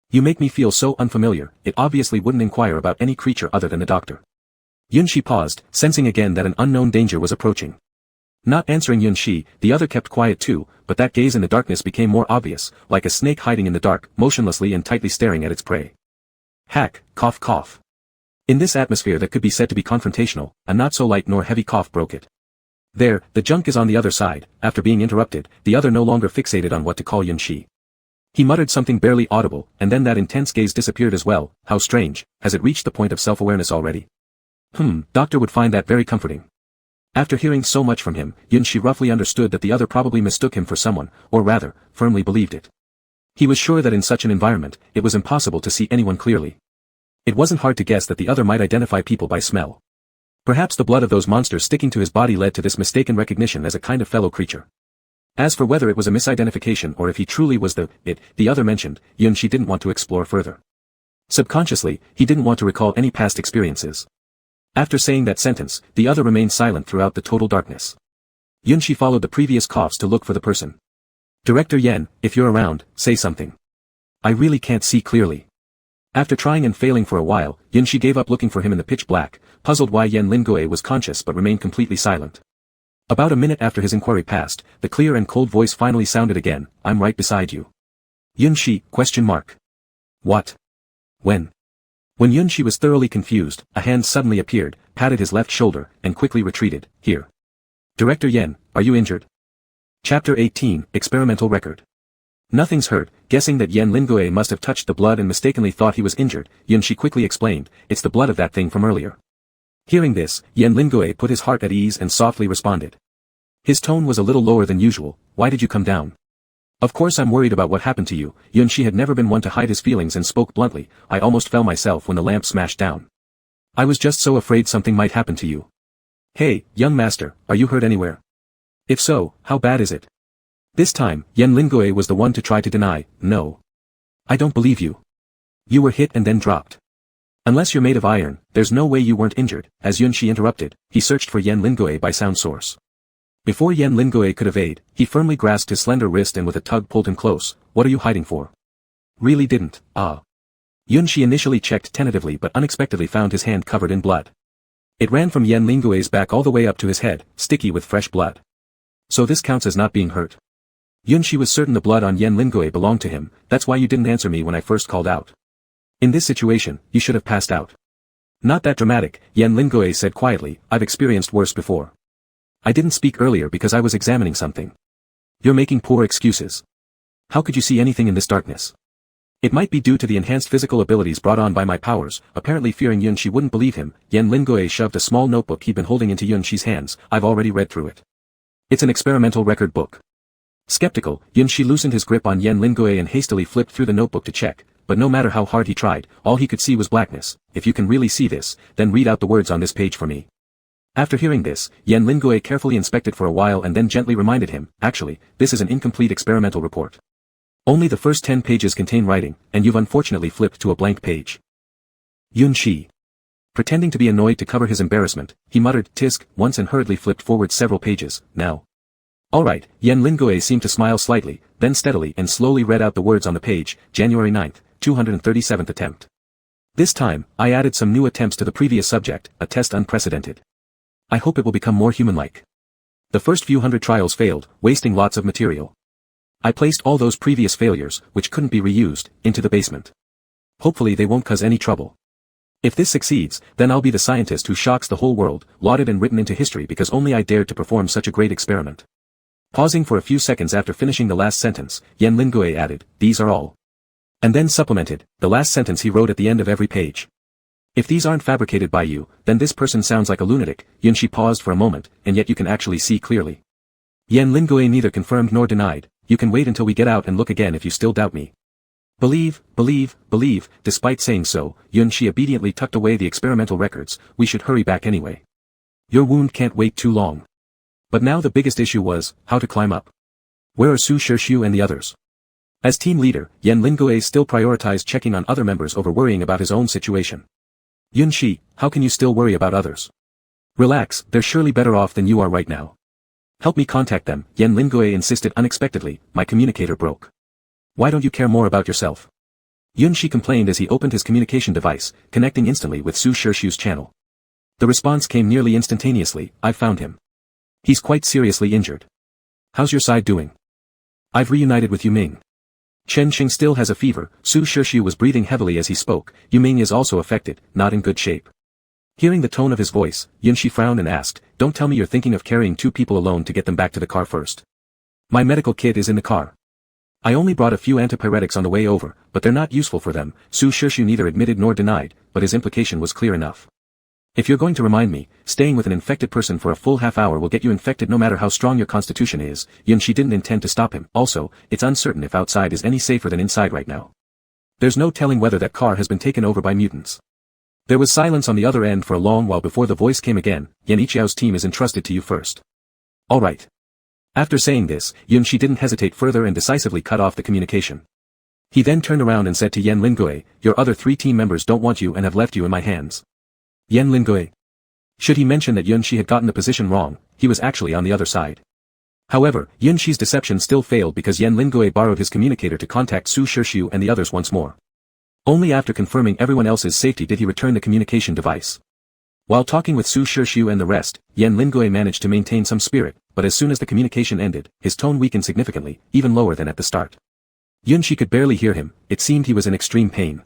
You make me feel so unfamiliar. It obviously wouldn't inquire about any creature other than the doctor. Yunshi paused, sensing again that an unknown danger was approaching. Not answering Yunshi, the other kept quiet too, but that gaze in the darkness became more obvious, like a snake hiding in the dark, motionlessly and tightly staring at its prey. Hack, cough cough. In this atmosphere that could be said to be confrontational, a not so light nor heavy cough broke it. There, the junk is on the other side. After being interrupted, the other no longer fixated on what to call Yunshi. He muttered something barely audible, and then that intense gaze disappeared as well. How strange, has it reached the point of self-awareness already? Doctor would find that very comforting. After hearing so much from him, Yunshi roughly understood that the other probably mistook him for someone, or rather, firmly believed it. He was sure that in such an environment, it was impossible to see anyone clearly. It wasn't hard to guess that the other might identify people by smell. Perhaps the blood of those monsters sticking to his body led to this mistaken recognition as a kind of fellow creature. As for whether it was a misidentification or if he truly was the other mentioned, Yunshi didn't want to explore further. Subconsciously, he didn't want to recall any past experiences. After saying that sentence, the other remained silent throughout the total darkness. Yunshi followed the previous coughs to look for the person. Director Yen, if you're around, say something. I really can't see clearly. After trying and failing for a while, Yunshi gave up looking for him in the pitch black, puzzled why Yen Lingoe was conscious but remained completely silent. About a minute after his inquiry passed, the clear and cold voice finally sounded again. I'm right beside you. Yunshi, ? What? When? When Yunshi was thoroughly confused, a hand suddenly appeared, patted his left shoulder, and quickly retreated. Here. Director Yen, are you injured? Chapter 18, Experimental Record. Nothing's hurt. Guessing that Yen Lingoe must have touched the blood and mistakenly thought he was injured, Yunshi quickly explained, it's the blood of that thing from earlier. Hearing this, Yen Lingoe put his heart at ease and softly responded. His tone was a little lower than usual. Why did you come down? Of course I'm worried about what happened to you. Yunshi had never been one to hide his feelings and spoke bluntly. I almost fell myself when the lamp smashed down. I was just so afraid something might happen to you. Hey, young master, are you hurt anywhere? If so, how bad is it? This time, Yen Lingoe was the one to try to deny. No. I don't believe you. You were hit and then dropped. Unless you're made of iron, there's no way you weren't injured. As Yunshi interrupted, he searched for Yen Lingoe by sound source. Before Yen Lingoe could evade, he firmly grasped his slender wrist and with a tug pulled him close. What are you hiding for? Really didn't, Yunshi initially checked tentatively but unexpectedly found his hand covered in blood. It ran from Yen Lingoe's back all the way up to his head, sticky with fresh blood. So this counts as not being hurt. Yunshi was certain the blood on Yen Lingoe belonged to him. That's why you didn't answer me when I first called out. In this situation, you should have passed out. Not that dramatic, Yen Lingoe said quietly. I've experienced worse before. I didn't speak earlier because I was examining something. You're making poor excuses. How could you see anything in this darkness? It might be due to the enhanced physical abilities brought on by my powers. Apparently fearing Yunshi wouldn't believe him, Yen Lingoe shoved a small notebook he'd been holding into Yunshi's hands. I've already read through it. It's an experimental record book. Skeptical, Yunshi loosened his grip on Yen Lingoe and hastily flipped through the notebook to check. But no matter how hard he tried, all he could see was blackness. If you can really see this, then read out the words on this page for me. After hearing this, Yen Lingoe carefully inspected for a while and then gently reminded him, actually, this is an incomplete experimental report. Only the first 10 pages contain writing, and you've unfortunately flipped to a blank page. Yunshi. Pretending to be annoyed to cover his embarrassment, he muttered, tisk, once and hurriedly flipped forward several pages. Now. Alright, Yen Lingoe seemed to smile slightly, then steadily and slowly read out the words on the page. January 9th, 237th attempt. This time, I added some new attempts to the previous subject, a test unprecedented. I hope it will become more human-like. The first few hundred trials failed, wasting lots of material. I placed all those previous failures, which couldn't be reused, into the basement. Hopefully they won't cause any trouble. If this succeeds, then I'll be the scientist who shocks the whole world, lauded and written into history because only I dared to perform such a great experiment. Pausing for a few seconds after finishing the last sentence, Yen Lingoe added, these are all. And then supplemented, the last sentence he wrote at the end of every page. If these aren't fabricated by you, then this person sounds like a lunatic. Yunshi paused for a moment, and yet you can actually see clearly. Yen Lingoe neither confirmed nor denied. You can wait until we get out and look again if you still doubt me. Believe. Despite saying so, Yunshi obediently tucked away the experimental records. We should hurry back anyway. Your wound can't wait too long. But now the biggest issue was, how to climb up. Where are Su Shirshu and the others? As team leader, Yen Lingoe still prioritized checking on other members over worrying about his own situation. Yunshi, how can you still worry about others? Relax, they're surely better off than you are right now. Help me contact them, Yen Lingoe insisted unexpectedly. My communicator broke. Why don't you care more about yourself? Yunshi complained as he opened his communication device, connecting instantly with Su Shirshu's channel. The response came nearly instantaneously. I've found him. He's quite seriously injured. How's your side doing? I've reunited with Yuming. Chen Xing still has a fever. Su Shirshu was breathing heavily as he spoke. Yuming is also affected, not in good shape. Hearing the tone of his voice, Yunshi frowned and asked, don't tell me you're thinking of carrying 2 people alone to get them back to the car first. My medical kit is in the car. I only brought a few antipyretics on the way over, but they're not useful for them. Su Shirshu neither admitted nor denied, but his implication was clear enough. If you're going to remind me, staying with an infected person for a full half hour will get you infected no matter how strong your constitution is. Yunshi didn't intend to stop him. Also, it's uncertain if outside is any safer than inside right now. There's no telling whether that car has been taken over by mutants. There was silence on the other end for a long while before the voice came again. Yan Ichiao's team is entrusted to you first. All right. After saying this, Yunshi didn't hesitate further and decisively cut off the communication. He then turned around and said to Yan Lingui, your other 3 team members don't want you and have left you in my hands. Yan Lingui. Should he mention that Yunshi had gotten the position wrong, he was actually on the other side. However, Yunshi's deception still failed because Yan Lingui borrowed his communicator to contact Su Shirshu and the others once more. Only after confirming everyone else's safety did he return the communication device. While talking with Su Shirshu and the rest, Yan Lingui managed to maintain some spirit, but as soon as the communication ended, his tone weakened significantly, even lower than at the start. Yunshi could barely hear him. It seemed he was in extreme pain.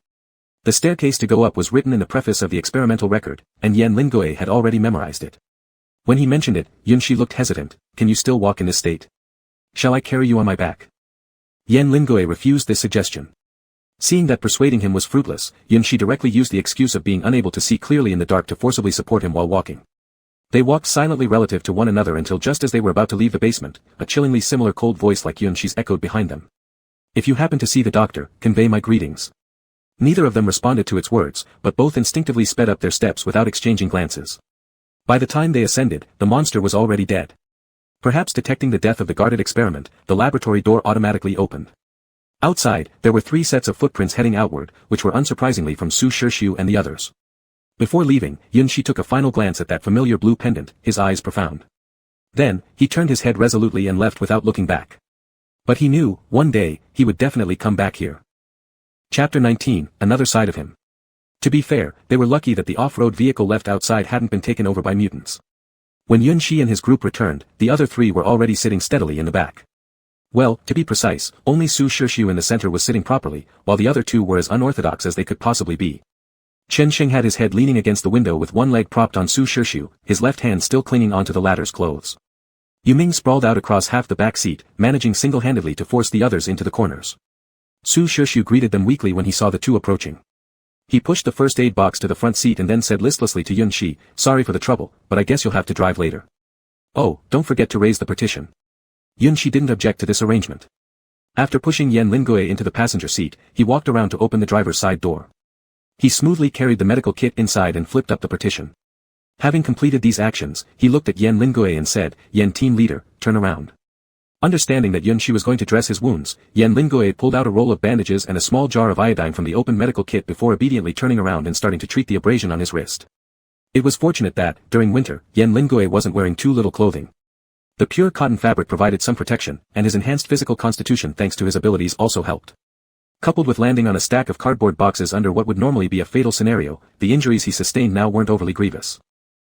The staircase to go up was written in the preface of the experimental record, and Yan Lingui had already memorized it. When he mentioned it, Yunshi looked hesitant. Can you still walk in this state? Shall I carry you on my back? Yan Lingui refused this suggestion. Seeing that persuading him was fruitless, Yunshi directly used the excuse of being unable to see clearly in the dark to forcibly support him while walking. They walked silently relative to one another until just as they were about to leave the basement, a chillingly similar cold voice like Yunshi's echoed behind them. If you happen to see the doctor, convey my greetings. Neither of them responded to its words, but both instinctively sped up their steps without exchanging glances. By the time they ascended, the monster was already dead. Perhaps detecting the death of the guarded experiment, the laboratory door automatically opened. Outside, there were 3 sets of footprints heading outward, which were unsurprisingly from Su Shirshu and the others. Before leaving, Yunshi took a final glance at that familiar blue pendant, his eyes profound. Then, he turned his head resolutely and left without looking back. But he knew, one day, he would definitely come back here. Chapter 19, Another Side of Him. To be fair, they were lucky that the off-road vehicle left outside hadn't been taken over by mutants. When Yunshi and his group returned, the other 3 were already sitting steadily in the back. Well, to be precise, only Su Shirshu in the center was sitting properly, while the other 2 were as unorthodox as they could possibly be. Chen Xing had his head leaning against the window with one leg propped on Su Shirshu, his left hand still clinging onto the latter's clothes. Yuming sprawled out across half the back seat, managing single-handedly to force the others into the corners. Su Shirshu greeted them weakly when he saw the 2 approaching. He pushed the first aid box to the front seat and then said listlessly to Yunshi, sorry for the trouble, but I guess you'll have to drive later. Oh, don't forget to raise the partition. Yunshi didn't object to this arrangement. After pushing Yan Lingui into the passenger seat, he walked around to open the driver's side door. He smoothly carried the medical kit inside and flipped up the partition. Having completed these actions, he looked at Yan Lingui and said, Yan team leader, turn around. Understanding that Yunshi was going to dress his wounds, Yan Lingui pulled out a roll of bandages and a small jar of iodine from the open medical kit before obediently turning around and starting to treat the abrasion on his wrist. It was fortunate that, during winter, Yan Lingui wasn't wearing too little clothing. The pure cotton fabric provided some protection, and his enhanced physical constitution thanks to his abilities also helped. Coupled with landing on a stack of cardboard boxes under what would normally be a fatal scenario, the injuries he sustained now weren't overly grievous.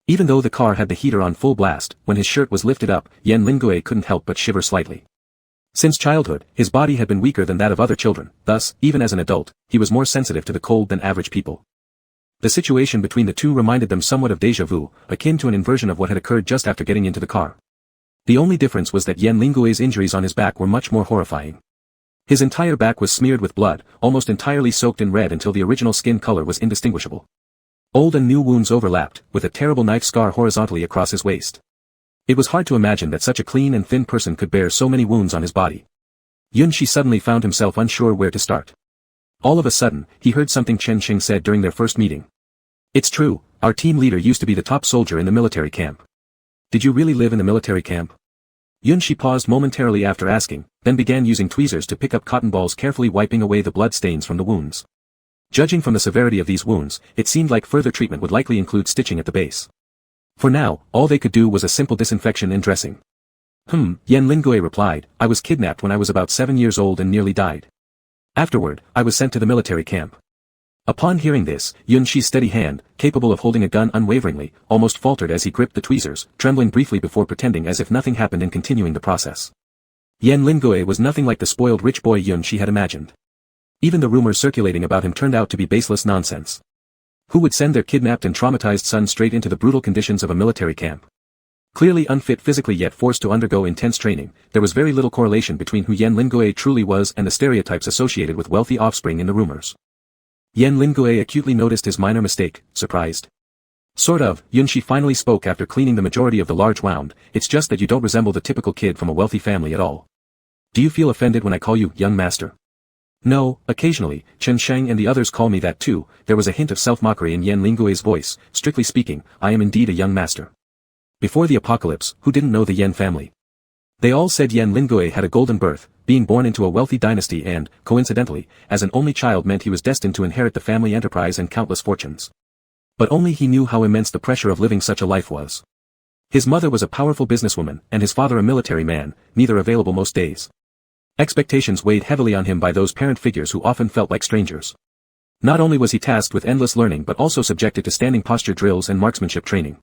Even though the car had the heater on full blast, when his shirt was lifted up, Yan Lingui couldn't help but shiver slightly. Since childhood, his body had been weaker than that of other children, thus, even as an adult, he was more sensitive to the cold than average people. The situation between the 2 reminded them somewhat of déjà vu, akin to an inversion of what had occurred just after getting into the car. The only difference was that Yan Lingui's injuries on his back were much more horrifying. His entire back was smeared with blood, almost entirely soaked in red until the original skin color was indistinguishable. Old and new wounds overlapped, with a terrible knife scar horizontally across his waist. It was hard to imagine that such a clean and thin person could bear so many wounds on his body. Yunshi suddenly found himself unsure where to start. All of a sudden, he heard something Chen Xing said during their first meeting. It's true, our team leader used to be the top soldier in the military camp. Did you really live in the military camp? Yunshi paused momentarily after asking, then began using tweezers to pick up cotton balls, carefully wiping away the blood stains from the wounds. Judging from the severity of these wounds, it seemed like further treatment would likely include stitching at the base. For now, all they could do was a simple disinfection and dressing. Yan Lingui replied, I was kidnapped when I was about 7 years old and nearly died. Afterward, I was sent to the military camp. Upon hearing this, Yun-Shi's steady hand, capable of holding a gun unwaveringly, almost faltered as he gripped the tweezers, trembling briefly before pretending as if nothing happened and continuing the process. Yan Lingui was nothing like the spoiled rich boy Yun-Shi had imagined. Even the rumors circulating about him turned out to be baseless nonsense. Who would send their kidnapped and traumatized son straight into the brutal conditions of a military camp? Clearly unfit physically yet forced to undergo intense training, there was very little correlation between who Yan Lingui truly was and the stereotypes associated with wealthy offspring in the rumors. Yan Lingui acutely noticed his minor mistake, surprised. Sort of, Yun-Shi finally spoke after cleaning the majority of the large wound, it's just that you don't resemble the typical kid from a wealthy family at all. Do you feel offended when I call you young master? No, occasionally, Chen Sheng and the others call me that too. There was a hint of self-mockery in Yan Lingui's voice. Strictly speaking, I am indeed a young master. Before the apocalypse, who didn't know the Yan family? They all said Yan Lingui had a golden birth, being born into a wealthy dynasty and, coincidentally, as an only child meant he was destined to inherit the family enterprise and countless fortunes. But only he knew how immense the pressure of living such a life was. His mother was a powerful businesswoman, and his father a military man, neither available most days. Expectations weighed heavily on him by those parent figures who often felt like strangers. Not only was he tasked with endless learning but also subjected to standing posture drills and marksmanship training.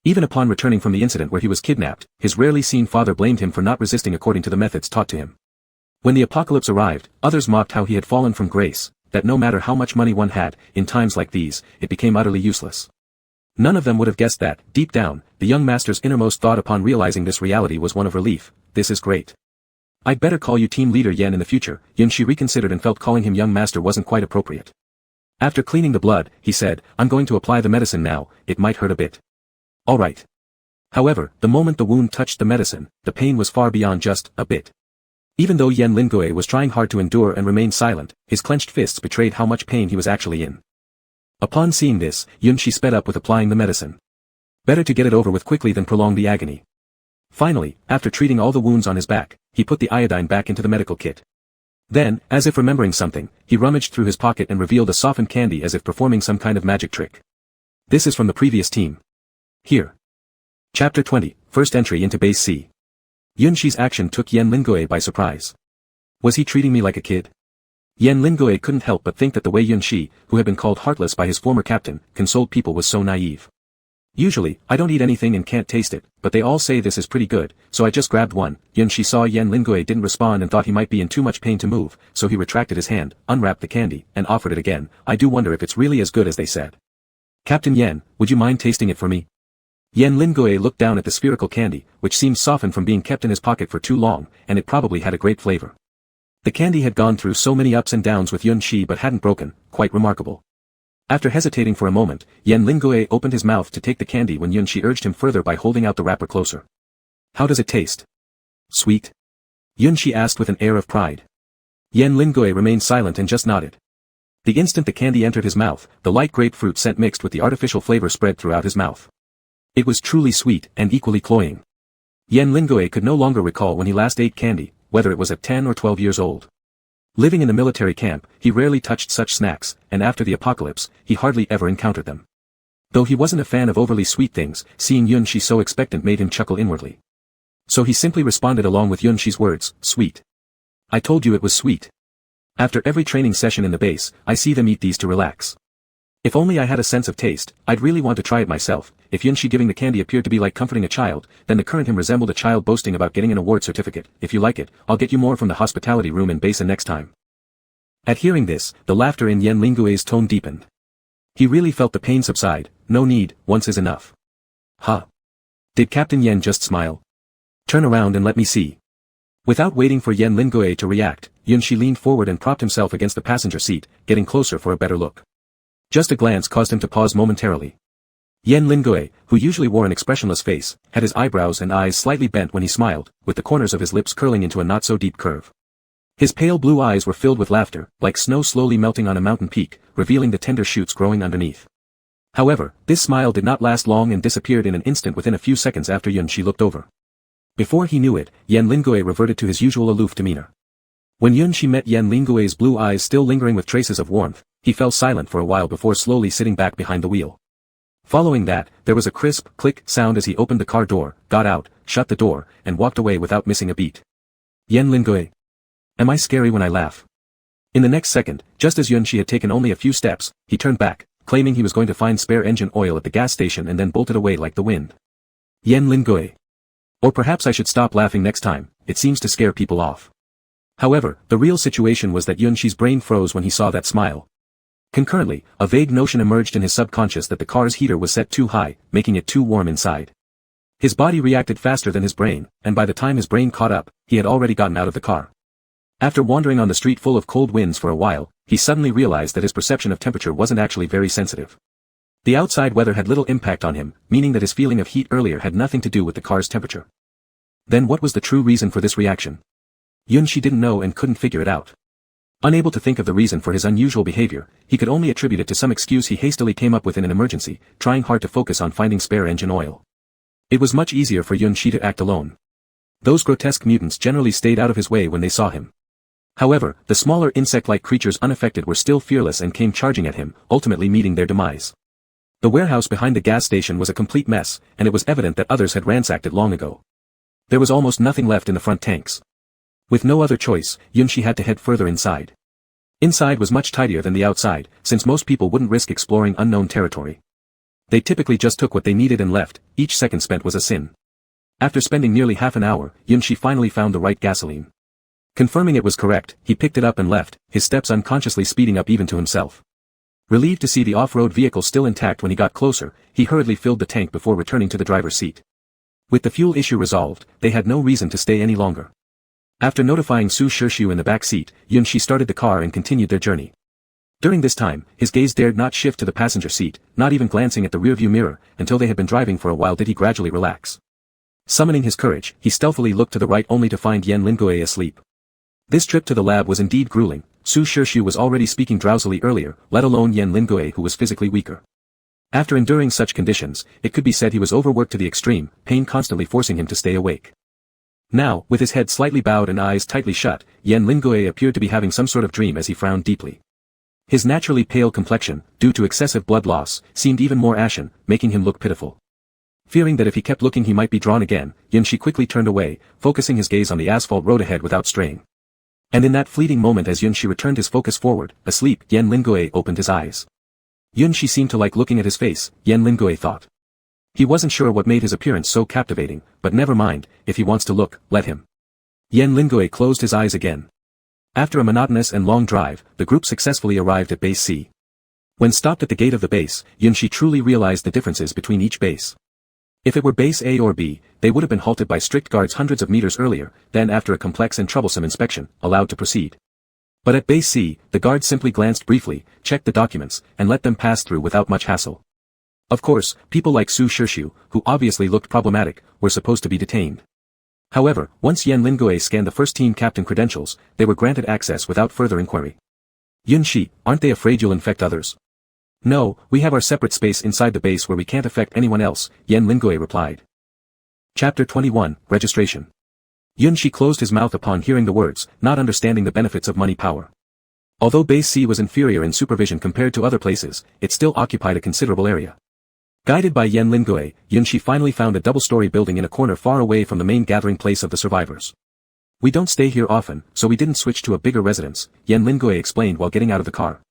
Even upon returning from the incident where he was kidnapped, his rarely seen father blamed him for not resisting according to the methods taught to him. When the apocalypse arrived, others mocked how he had fallen from grace, that no matter how much money one had, in times like these, it became utterly useless. None of them would have guessed that, deep down, the young master's innermost thought upon realizing this reality was one of relief. This is great. I'd better call you team leader Yan in the future. Yun-Shi reconsidered and felt calling him young master wasn't quite appropriate. After cleaning the blood, he said, I'm going to apply the medicine now, it might hurt a bit. All right. However, the moment the wound touched the medicine, the pain was far beyond just a bit. Even though Yan Lingui was trying hard to endure and remain silent, his clenched fists betrayed how much pain he was actually in. Upon seeing this, Yun-Shi sped up with applying the medicine. Better to get it over with quickly than prolong the agony. Finally, after treating all the wounds on his back, he put the iodine back into the medical kit. Then, as if remembering something, he rummaged through his pocket and revealed a softened candy as if performing some kind of magic trick. This is from the previous team. Here. Chapter 20, First Entry into Base C. Yun-Shi's action took Yan Lingui by surprise. Was he treating me like a kid? Yan Lingui couldn't help but think that the way Yun-Shi, who had been called heartless by his former captain, consoled people was so naive. Usually, I don't eat anything and can't taste it, but they all say this is pretty good, so I just grabbed one. Yun-Shi saw Yan Lingui didn't respond and thought he might be in too much pain to move, so he retracted his hand, unwrapped the candy, and offered it again. I do wonder if it's really as good as they said. Captain Yan, would you mind tasting it for me? Yan Lingui looked down at the spherical candy, which seemed softened from being kept in his pocket for too long, and it probably had a great flavor. The candy had gone through so many ups and downs with Yun-Shi but hadn't broken, quite remarkable. After hesitating for a moment, Yan Lingui opened his mouth to take the candy when Yun-Shi urged him further by holding out the wrapper closer. How does it taste? Sweet? Yun-Shi asked with an air of pride. Yan Lingui remained silent and just nodded. The instant the candy entered his mouth, the light grapefruit scent mixed with the artificial flavor spread throughout his mouth. It was truly sweet and equally cloying. Yan Lingui could no longer recall when he last ate candy, whether it was at 10 or 12 years old. Living in the military camp, he rarely touched such snacks, and after the apocalypse, he hardly ever encountered them. Though he wasn't a fan of overly sweet things, seeing Yun-Shi so expectant made him chuckle inwardly. So he simply responded along with Yun-Shi's words, sweet. I told you it was sweet. After every training session in the base, I see them eat these to relax. If only I had a sense of taste, I'd really want to try it myself. If Yun-Shi giving the candy appeared to be like comforting a child, then the current him resembled a child boasting about getting an award certificate. If you like it, I'll get you more from the hospitality room in base next time. At hearing this, the laughter in Yan Lingui's tone deepened. He really felt the pain subside. No need, once is enough. Huh? Did Captain Yan just smile? Turn around and let me see. Without waiting for Yan Lingui to react, Yun-Shi leaned forward and propped himself against the passenger seat, getting closer for a better look. Just a glance caused him to pause momentarily. Yan Lingui, who usually wore an expressionless face, had his eyebrows and eyes slightly bent when he smiled, with the corners of his lips curling into a not-so-deep curve. His pale blue eyes were filled with laughter, like snow slowly melting on a mountain peak, revealing the tender shoots growing underneath. However, this smile did not last long and disappeared in an instant within a few seconds after Yun-Shi looked over. Before he knew it, Yan Lingui reverted to his usual aloof demeanor. When Yun-Shi met Yan Lingui's blue eyes still lingering with traces of warmth, he fell silent for a while before slowly sitting back behind the wheel. Following that, there was a crisp, click sound as he opened the car door, got out, shut the door, and walked away without missing a beat. Yan Lingui. Am I scary when I laugh? In the next second, just as Yunshi had taken only a few steps, he turned back, claiming he was going to find spare engine oil at the gas station and then bolted away like the wind. Yen Lingui. Or perhaps I should stop laughing next time, it seems to scare people off. However, the real situation was that Yunshi's brain froze when he saw that smile. Concurrently, a vague notion emerged in his subconscious that the car's heater was set too high, making it too warm inside. His body reacted faster than his brain, and by the time his brain caught up, he had already gotten out of the car. After wandering on the street full of cold winds for a while, he suddenly realized that his perception of temperature wasn't actually very sensitive. The outside weather had little impact on him, meaning that his feeling of heat earlier had nothing to do with the car's temperature. Then what was the true reason for this reaction? Yunshi didn't know and couldn't figure it out. Unable to think of the reason for his unusual behavior, he could only attribute it to some excuse he hastily came up with in an emergency, trying hard to focus on finding spare engine oil. It was much easier for Yunshi to act alone. Those grotesque mutants generally stayed out of his way when they saw him. However, the smaller insect-like creatures unaffected were still fearless and came charging at him, ultimately meeting their demise. The warehouse behind the gas station was a complete mess, and it was evident that others had ransacked it long ago. There was almost nothing left in the front tanks. With no other choice, Yunshi had to head further inside. Inside was much tidier than the outside, since most people wouldn't risk exploring unknown territory. They typically just took what they needed and left, each second spent was a sin. After spending nearly half an hour, Yunshi finally found the right gasoline. Confirming it was correct, he picked it up and left, his steps unconsciously speeding up even to himself. Relieved to see the off-road vehicle still intact when he got closer, he hurriedly filled the tank before returning to the driver's seat. With the fuel issue resolved, they had no reason to stay any longer. After notifying Su Shirshu in the back seat, Yunshi started the car and continued their journey. During this time, his gaze dared not shift to the passenger seat, not even glancing at the rearview mirror, until they had been driving for a while did he gradually relax. Summoning his courage, he stealthily looked to the right only to find Yen Lingui asleep. This trip to the lab was indeed grueling. Su Shirshu was already speaking drowsily earlier, let alone Yen Lingui who was physically weaker. After enduring such conditions, it could be said he was overworked to the extreme, pain constantly forcing him to stay awake. Now, with his head slightly bowed and eyes tightly shut, Yen Lingui appeared to be having some sort of dream as he frowned deeply. His naturally pale complexion, due to excessive blood loss, seemed even more ashen, making him look pitiful. Fearing that if he kept looking he might be drawn again, Yunshi quickly turned away, focusing his gaze on the asphalt road ahead without straying. And in that fleeting moment as Yunshi returned his focus forward, asleep, Yen Lingui opened his eyes. Yunshi seemed to like looking at his face, Yen Lingui thought. He wasn't sure what made his appearance so captivating, but never mind, if he wants to look, let him. Yen Lingui closed his eyes again. After a monotonous and long drive, the group successfully arrived at Base C. When stopped at the gate of the base, Yunshi truly realized the differences between each base. If it were Base A or B, they would have been halted by strict guards hundreds of meters earlier, then after a complex and troublesome inspection, allowed to proceed. But at Base C, the guards simply glanced briefly, checked the documents, and let them pass through without much hassle. Of course, people like Su Shirshu, who obviously looked problematic, were supposed to be detained. However, once Yen Lingui scanned the first team captain credentials, they were granted access without further inquiry. Yunshi, aren't they afraid you'll infect others? No, we have our separate space inside the base where we can't affect anyone else, Yen Lingui replied. Chapter 21, Registration. Yunshi closed his mouth upon hearing the words, not understanding the benefits of money power. Although Base C was inferior in supervision compared to other places, it still occupied a considerable area. Guided by Yen Lingui, Yunshi finally found a double-story building in a corner far away from the main gathering place of the survivors. We don't stay here often, so we didn't switch to a bigger residence, Yen Lingui explained while getting out of the car.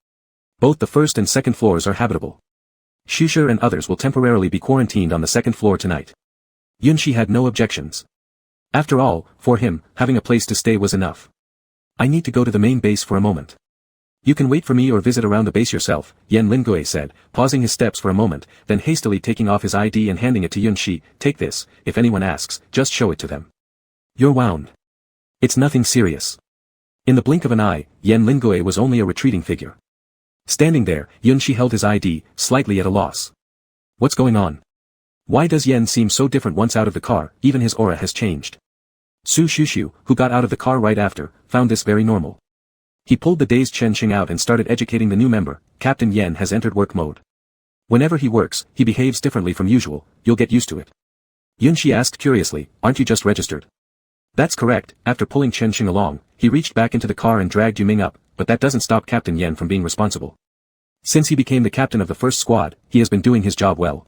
Both the first and second floors are habitable. Shusher and others will temporarily be quarantined on the second floor tonight. Yunshi had no objections. After all, for him, having a place to stay was enough. I need to go to the main base for a moment. You can wait for me or visit around the base yourself, Yen Lingui said, pausing his steps for a moment, then hastily taking off his ID and handing it to Yunshi. Take this, if anyone asks, just show it to them. You're wound. It's nothing serious. In the blink of an eye, Yen Lingui was only a retreating figure. Standing there, Yunshi held his ID, slightly at a loss. What's going on? Why does Yen seem so different once out of the car? Even his aura has changed. Su Shirshu, who got out of the car right after, found this very normal. He pulled the dazed Chen Xing out and started educating the new member. Captain Yen has entered work mode. Whenever he works, he behaves differently from usual, you'll get used to it. Yunshi asked curiously, aren't you just registered? That's correct. After pulling Chen Xing along, he reached back into the car and dragged Yu Ming up, but that doesn't stop Captain Yen from being responsible. Since he became the captain of the first squad, he has been doing his job well.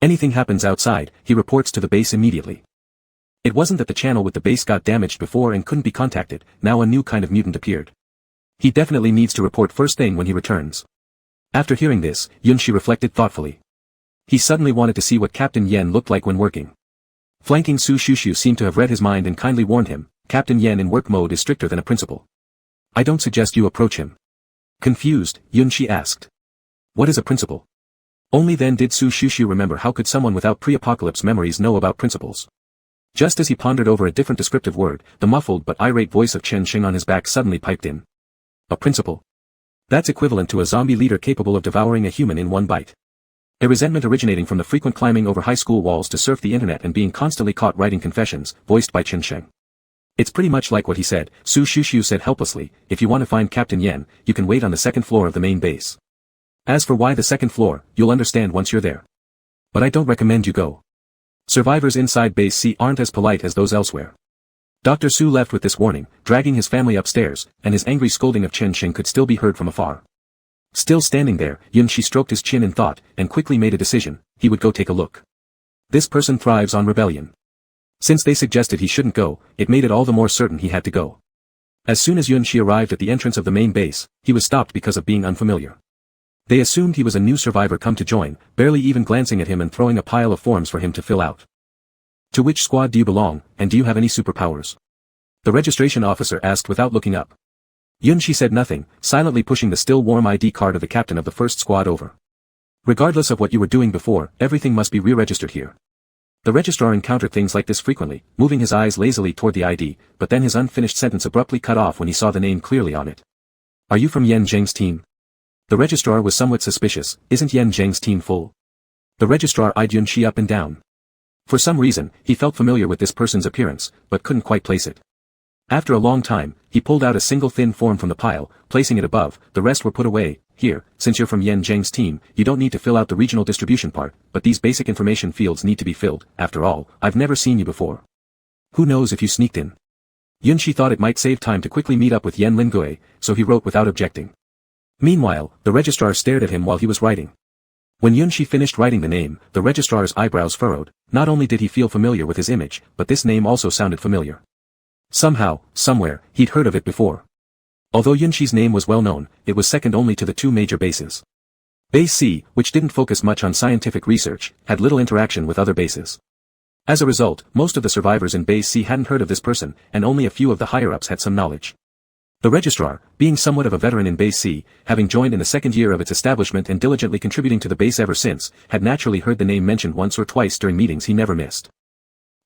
Anything happens outside, he reports to the base immediately. It wasn't that the channel with the base got damaged before and couldn't be contacted, now a new kind of mutant appeared. He definitely needs to report first thing when he returns. After hearing this, Yunshi reflected thoughtfully. He suddenly wanted to see what Captain Yen looked like when working. Flanking Su Shushu seemed to have read his mind and kindly warned him, Captain Yen in work mode is stricter than a principal. I don't suggest you approach him. Confused, Yunshi asked. What is a principal? Only then did Su Shushu remember how could someone without pre-apocalypse memories know about principals. Just as he pondered over a different descriptive word, the muffled but irate voice of Chen Xing on his back suddenly piped in. A principal? That's equivalent to a zombie leader capable of devouring a human in one bite. A resentment originating from the frequent climbing over high school walls to surf the internet and being constantly caught writing confessions, voiced by Chen Xing. It's pretty much like what he said, Su Shushu said helplessly, if you want to find Captain Yen, you can wait on the second floor of the main base. As for why the second floor, you'll understand once you're there. But I don't recommend you go. Survivors inside Base C aren't as polite as those elsewhere. Dr. Su left with this warning, dragging his family upstairs, and his angry scolding of Chen Xing could still be heard from afar. Still standing there, Yunshi stroked his chin in thought, and quickly made a decision, he would go take a look. This person thrives on rebellion. Since they suggested he shouldn't go, it made it all the more certain he had to go. As soon as Yunshi arrived at the entrance of the main base, he was stopped because of being unfamiliar. They assumed he was a new survivor come to join, barely even glancing at him and throwing a pile of forms for him to fill out. To which squad do you belong, and do you have any superpowers? The registration officer asked without looking up. Yunshi said nothing, silently pushing the still warm ID card of the captain of the first squad over. Regardless of what you were doing before, everything must be re-registered here. The registrar encountered things like this frequently, moving his eyes lazily toward the ID, but then his unfinished sentence abruptly cut off when he saw the name clearly on it. Are you from Yen Zheng's team? The registrar was somewhat suspicious, isn't Yen Zheng's team full? The registrar eyed Yunshi up and down. For some reason, he felt familiar with this person's appearance, but couldn't quite place it. After a long time, he pulled out a single thin form from the pile, placing it above, the rest were put away. Here, since you're from Yen Zheng's team, you don't need to fill out the regional distribution part, but these basic information fields need to be filled. After all, I've never seen you before. Who knows if you sneaked in? Yunshi thought it might save time to quickly meet up with Yen Lingue, so he wrote without objecting. Meanwhile, the registrar stared at him while he was writing. When Yunshi finished writing the name, the registrar's eyebrows furrowed. Not only did he feel familiar with his image, but this name also sounded familiar. Somehow, somewhere, he'd heard of it before. Although Yunshi's name was well known, it was second only to the two major bases. Base C, which didn't focus much on scientific research, had little interaction with other bases. As a result, most of the survivors in Base C hadn't heard of this person, and only a few of the higher-ups had some knowledge. The registrar, being somewhat of a veteran in Base C, having joined in the second year of its establishment and diligently contributing to the base ever since, had naturally heard the name mentioned once or twice during meetings he never missed.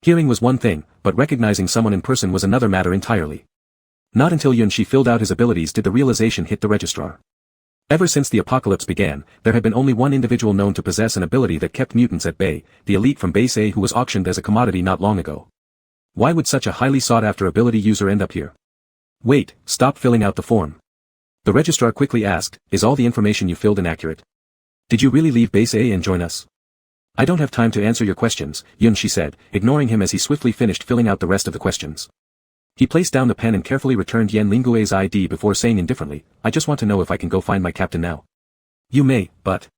Hearing was one thing, but recognizing someone in person was another matter entirely. Not until Yunshi filled out his abilities did the realization hit the registrar. Ever since the apocalypse began, there had been only one individual known to possess an ability that kept mutants at bay, the elite from Base A who was auctioned as a commodity not long ago. Why would such a highly sought-after ability user end up here? Wait, stop filling out the form. The registrar quickly asked, is all the information you filled inaccurate? Did you really leave Base A and join us? I don't have time to answer your questions, Yunshi said, ignoring him as he swiftly finished filling out the rest of the questions. He placed down the pen and carefully returned Yen Lingue's ID before saying indifferently, I just want to know if I can go find my captain now. You may, but...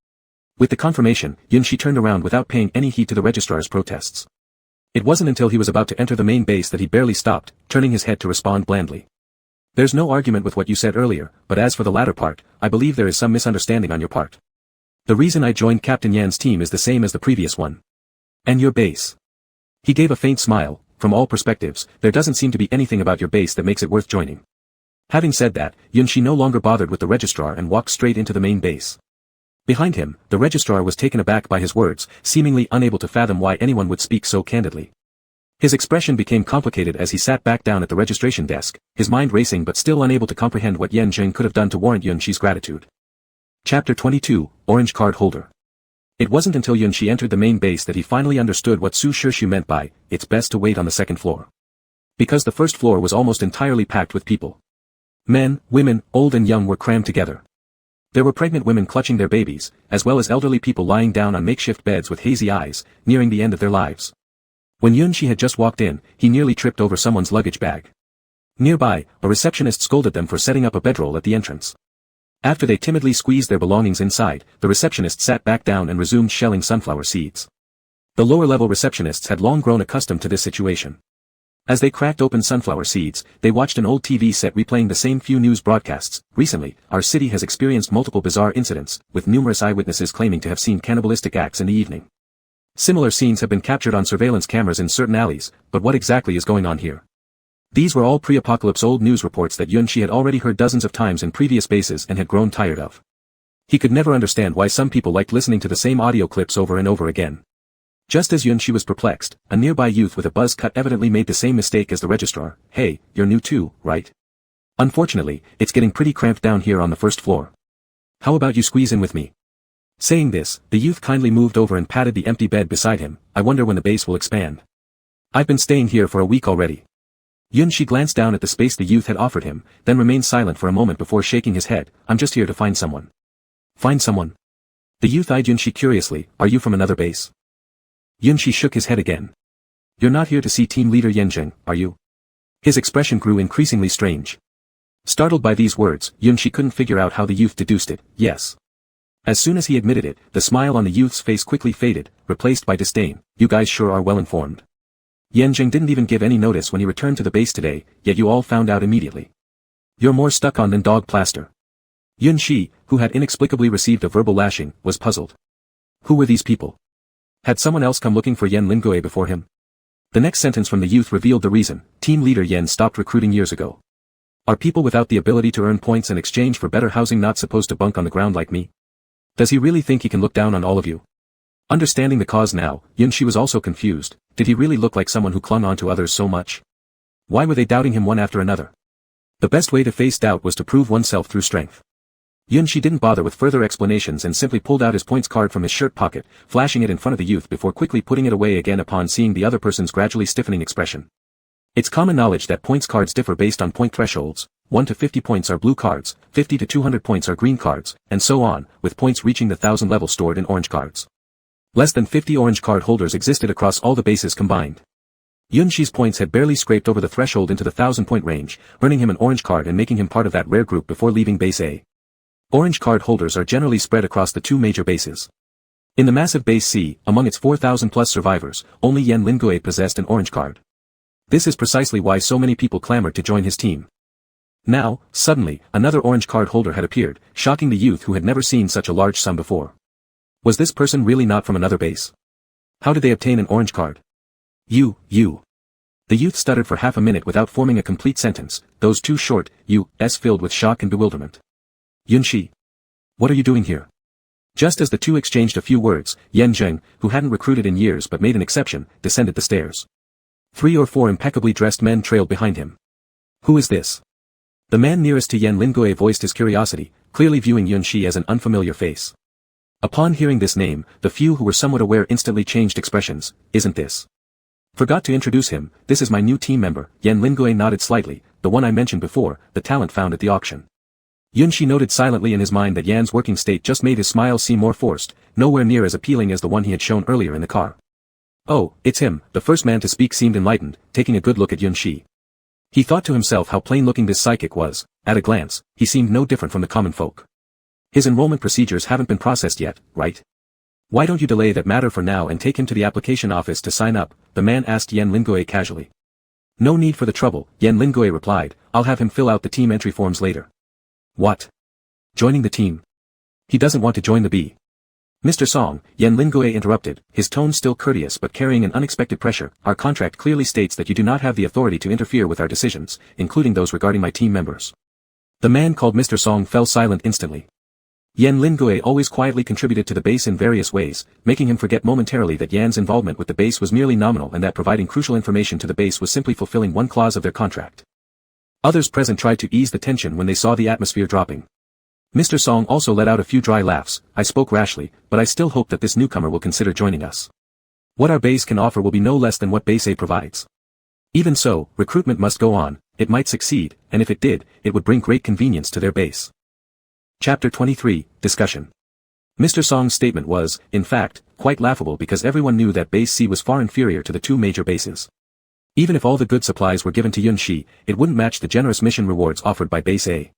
With the confirmation, Yunshi turned around without paying any heed to the registrar's protests. It wasn't until he was about to enter the main base that he barely stopped, turning his head to respond blandly. There's no argument with what you said earlier, but as for the latter part, I believe there is some misunderstanding on your part. The reason I joined Captain Yan's team is the same as the previous one. And your base. He gave a faint smile, from all perspectives, there doesn't seem to be anything about your base that makes it worth joining. Having said that, Yunshi no longer bothered with the registrar and walked straight into the main base. Behind him, the registrar was taken aback by his words, seemingly unable to fathom why anyone would speak so candidly. His expression became complicated as he sat back down at the registration desk, his mind racing but still unable to comprehend what Yen Zheng could have done to warrant Yunshi's gratitude. Chapter 22, Orange Card Holder. It wasn't until Yunshi entered the main base that he finally understood what Su Shushu meant by, it's best to wait on the second floor. Because the first floor was almost entirely packed with people. Men, women, old and young were crammed together. There were pregnant women clutching their babies, as well as elderly people lying down on makeshift beds with hazy eyes, nearing the end of their lives. When Yunshi had just walked in, he nearly tripped over someone's luggage bag. Nearby, a receptionist scolded them for setting up a bedroll at the entrance. After they timidly squeezed their belongings inside, the receptionist sat back down and resumed shelling sunflower seeds. The lower-level receptionists had long grown accustomed to this situation. As they cracked open sunflower seeds, they watched an old TV set replaying the same few news broadcasts. Recently, our city has experienced multiple bizarre incidents, with numerous eyewitnesses claiming to have seen cannibalistic acts in the evening. Similar scenes have been captured on surveillance cameras in certain alleys, but what exactly is going on here? These were all pre-apocalypse old news reports that Yunshi had already heard dozens of times in previous bases and had grown tired of. He could never understand why some people liked listening to the same audio clips over and over again. Just as Yunshi was perplexed, a nearby youth with a buzz cut evidently made the same mistake as the registrar. "Hey, you're new too, right? Unfortunately, it's getting pretty cramped down here on the first floor. How about you squeeze in with me?" Saying this, the youth kindly moved over and patted the empty bed beside him. "I wonder when the base will expand. I've been staying here for a week already." Yunshi glanced down at the space the youth had offered him, then remained silent for a moment before shaking his head. "I'm just here to find someone." "Find someone?" The youth eyed Yunshi curiously. "Are you from another base?" Yunshi shook his head again. "You're not here to see team leader Yanzheng, are you?" His expression grew increasingly strange. Startled by these words, Yunshi couldn't figure out how the youth deduced it. Yes. As soon as he admitted it, the smile on the youth's face quickly faded, replaced by disdain. "You guys sure are well informed. Yanzheng didn't even give any notice when he returned to the base today, yet you all found out immediately. You're more stuck on than dog plaster." Yunshi, who had inexplicably received a verbal lashing, was puzzled. Who were these people? Had someone else come looking for Yan Lingoe before him? The next sentence from the youth revealed the reason. "Team leader Yan stopped recruiting years ago. Are people without the ability to earn points in exchange for better housing not supposed to bunk on the ground like me? Does he really think he can look down on all of you?" Understanding the cause now, Yunshi was also confused. Did he really look like someone who clung on to others so much? Why were they doubting him one after another? The best way to face doubt was to prove oneself through strength. Yunshi didn't bother with further explanations and simply pulled out his points card from his shirt pocket, flashing it in front of the youth before quickly putting it away again upon seeing the other person's gradually stiffening expression. It's common knowledge that points cards differ based on point thresholds. 1 to 50 points are blue cards, 50 to 200 points are green cards, and so on, with points reaching the 1000 level stored in orange cards. Less than 50 orange card holders existed across all the bases combined. Yunshi's points had barely scraped over the threshold into the 1000-point range, earning him an orange card and making him part of that rare group before leaving base A. Orange card holders are generally spread across the two major bases. In the massive base C, among its 4,000-plus survivors, only Yan Lingoe possessed an orange card. This is precisely why so many people clamored to join his team. Now, suddenly, another orange card holder had appeared, shocking the youth who had never seen such a large sum before. Was this person really not from another base? How did they obtain an orange card? You. The youth stuttered for half a minute without forming a complete sentence, those two short "you"s filled with shock and bewilderment. "Yunshi. What are you doing here?" Just as the two exchanged a few words, Yanzheng, who hadn't recruited in years but made an exception, descended the stairs. 3 or 4 impeccably dressed men trailed behind him. "Who is this?" The man nearest to Yan Lingoe voiced his curiosity, clearly viewing Yunshi as an unfamiliar face. Upon hearing this name, the few who were somewhat aware instantly changed expressions. "Isn't this? Forgot to introduce him, this is my new team member." Yan Lingoe nodded slightly, "The one I mentioned before, the talent found at the auction." Yunshi noted silently in his mind that Yan's working state just made his smile seem more forced, nowhere near as appealing as the one he had shown earlier in the car. "Oh, it's him." The first man to speak seemed enlightened, taking a good look at Yunshi. He thought to himself how plain-looking this psychic was. At a glance, he seemed no different from the common folk. "His enrollment procedures haven't been processed yet, right? Why don't you delay that matter for now and take him to the application office to sign up?" the man asked Yan Lingoe casually. "No need for the trouble," Yan Lingoe replied. "I'll have him fill out the team entry forms later." "What? Joining the team? He doesn't want to join the B." "Mr. Song," Yan Lingoe interrupted, his tone still courteous but carrying an unexpected pressure, "our contract clearly states that you do not have the authority to interfere with our decisions, including those regarding my team members." The man called Mr. Song fell silent instantly. Yan Lingoe always quietly contributed to the base in various ways, making him forget momentarily that Yan's involvement with the base was merely nominal and that providing crucial information to the base was simply fulfilling one clause of their contract. Others present tried to ease the tension when they saw the atmosphere dropping. Mr. Song also let out a few dry laughs. "I spoke rashly, but I still hope that this newcomer will consider joining us. What our base can offer will be no less than what base A provides. Even so, recruitment must go on, it might succeed, and if it did, it would bring great convenience to their base." Chapter 23, Discussion. Mr. Song's statement was, in fact, quite laughable because everyone knew that base C was far inferior to the two major bases. Even if all the good supplies were given to Yunshi, it wouldn't match the generous mission rewards offered by base A.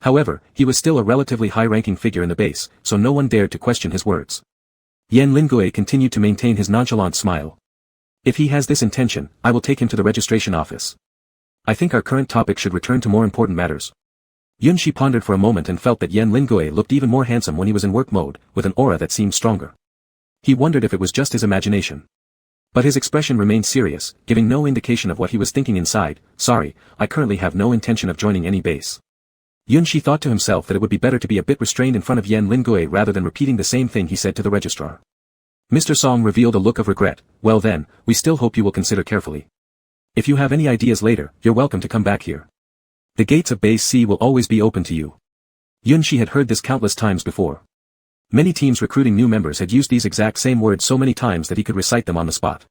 However, he was still a relatively high-ranking figure in the base, so no one dared to question his words. Yan Lingoe continued to maintain his nonchalant smile. If he has this intention, I will take him to the registration office. I think our current topic should return to more important matters. Yunshi pondered for a moment and felt that Yan Lingui looked even more handsome when he was in work mode, with an aura that seemed stronger. He wondered if it was just his imagination. But his expression remained serious, giving no indication of what he was thinking inside. Sorry, I currently have no intention of joining any base. Yunshi thought to himself that it would be better to be a bit restrained in front of Yan Lingui rather than repeating the same thing he said to the registrar. Mr. Song revealed a look of regret. Well then, we still hope you will consider carefully. If you have any ideas later, you're welcome to come back here. The gates of Base C will always be open to you. Yunshi had heard this countless times before. Many teams recruiting new members had used these exact same words so many times that he could recite them on the spot.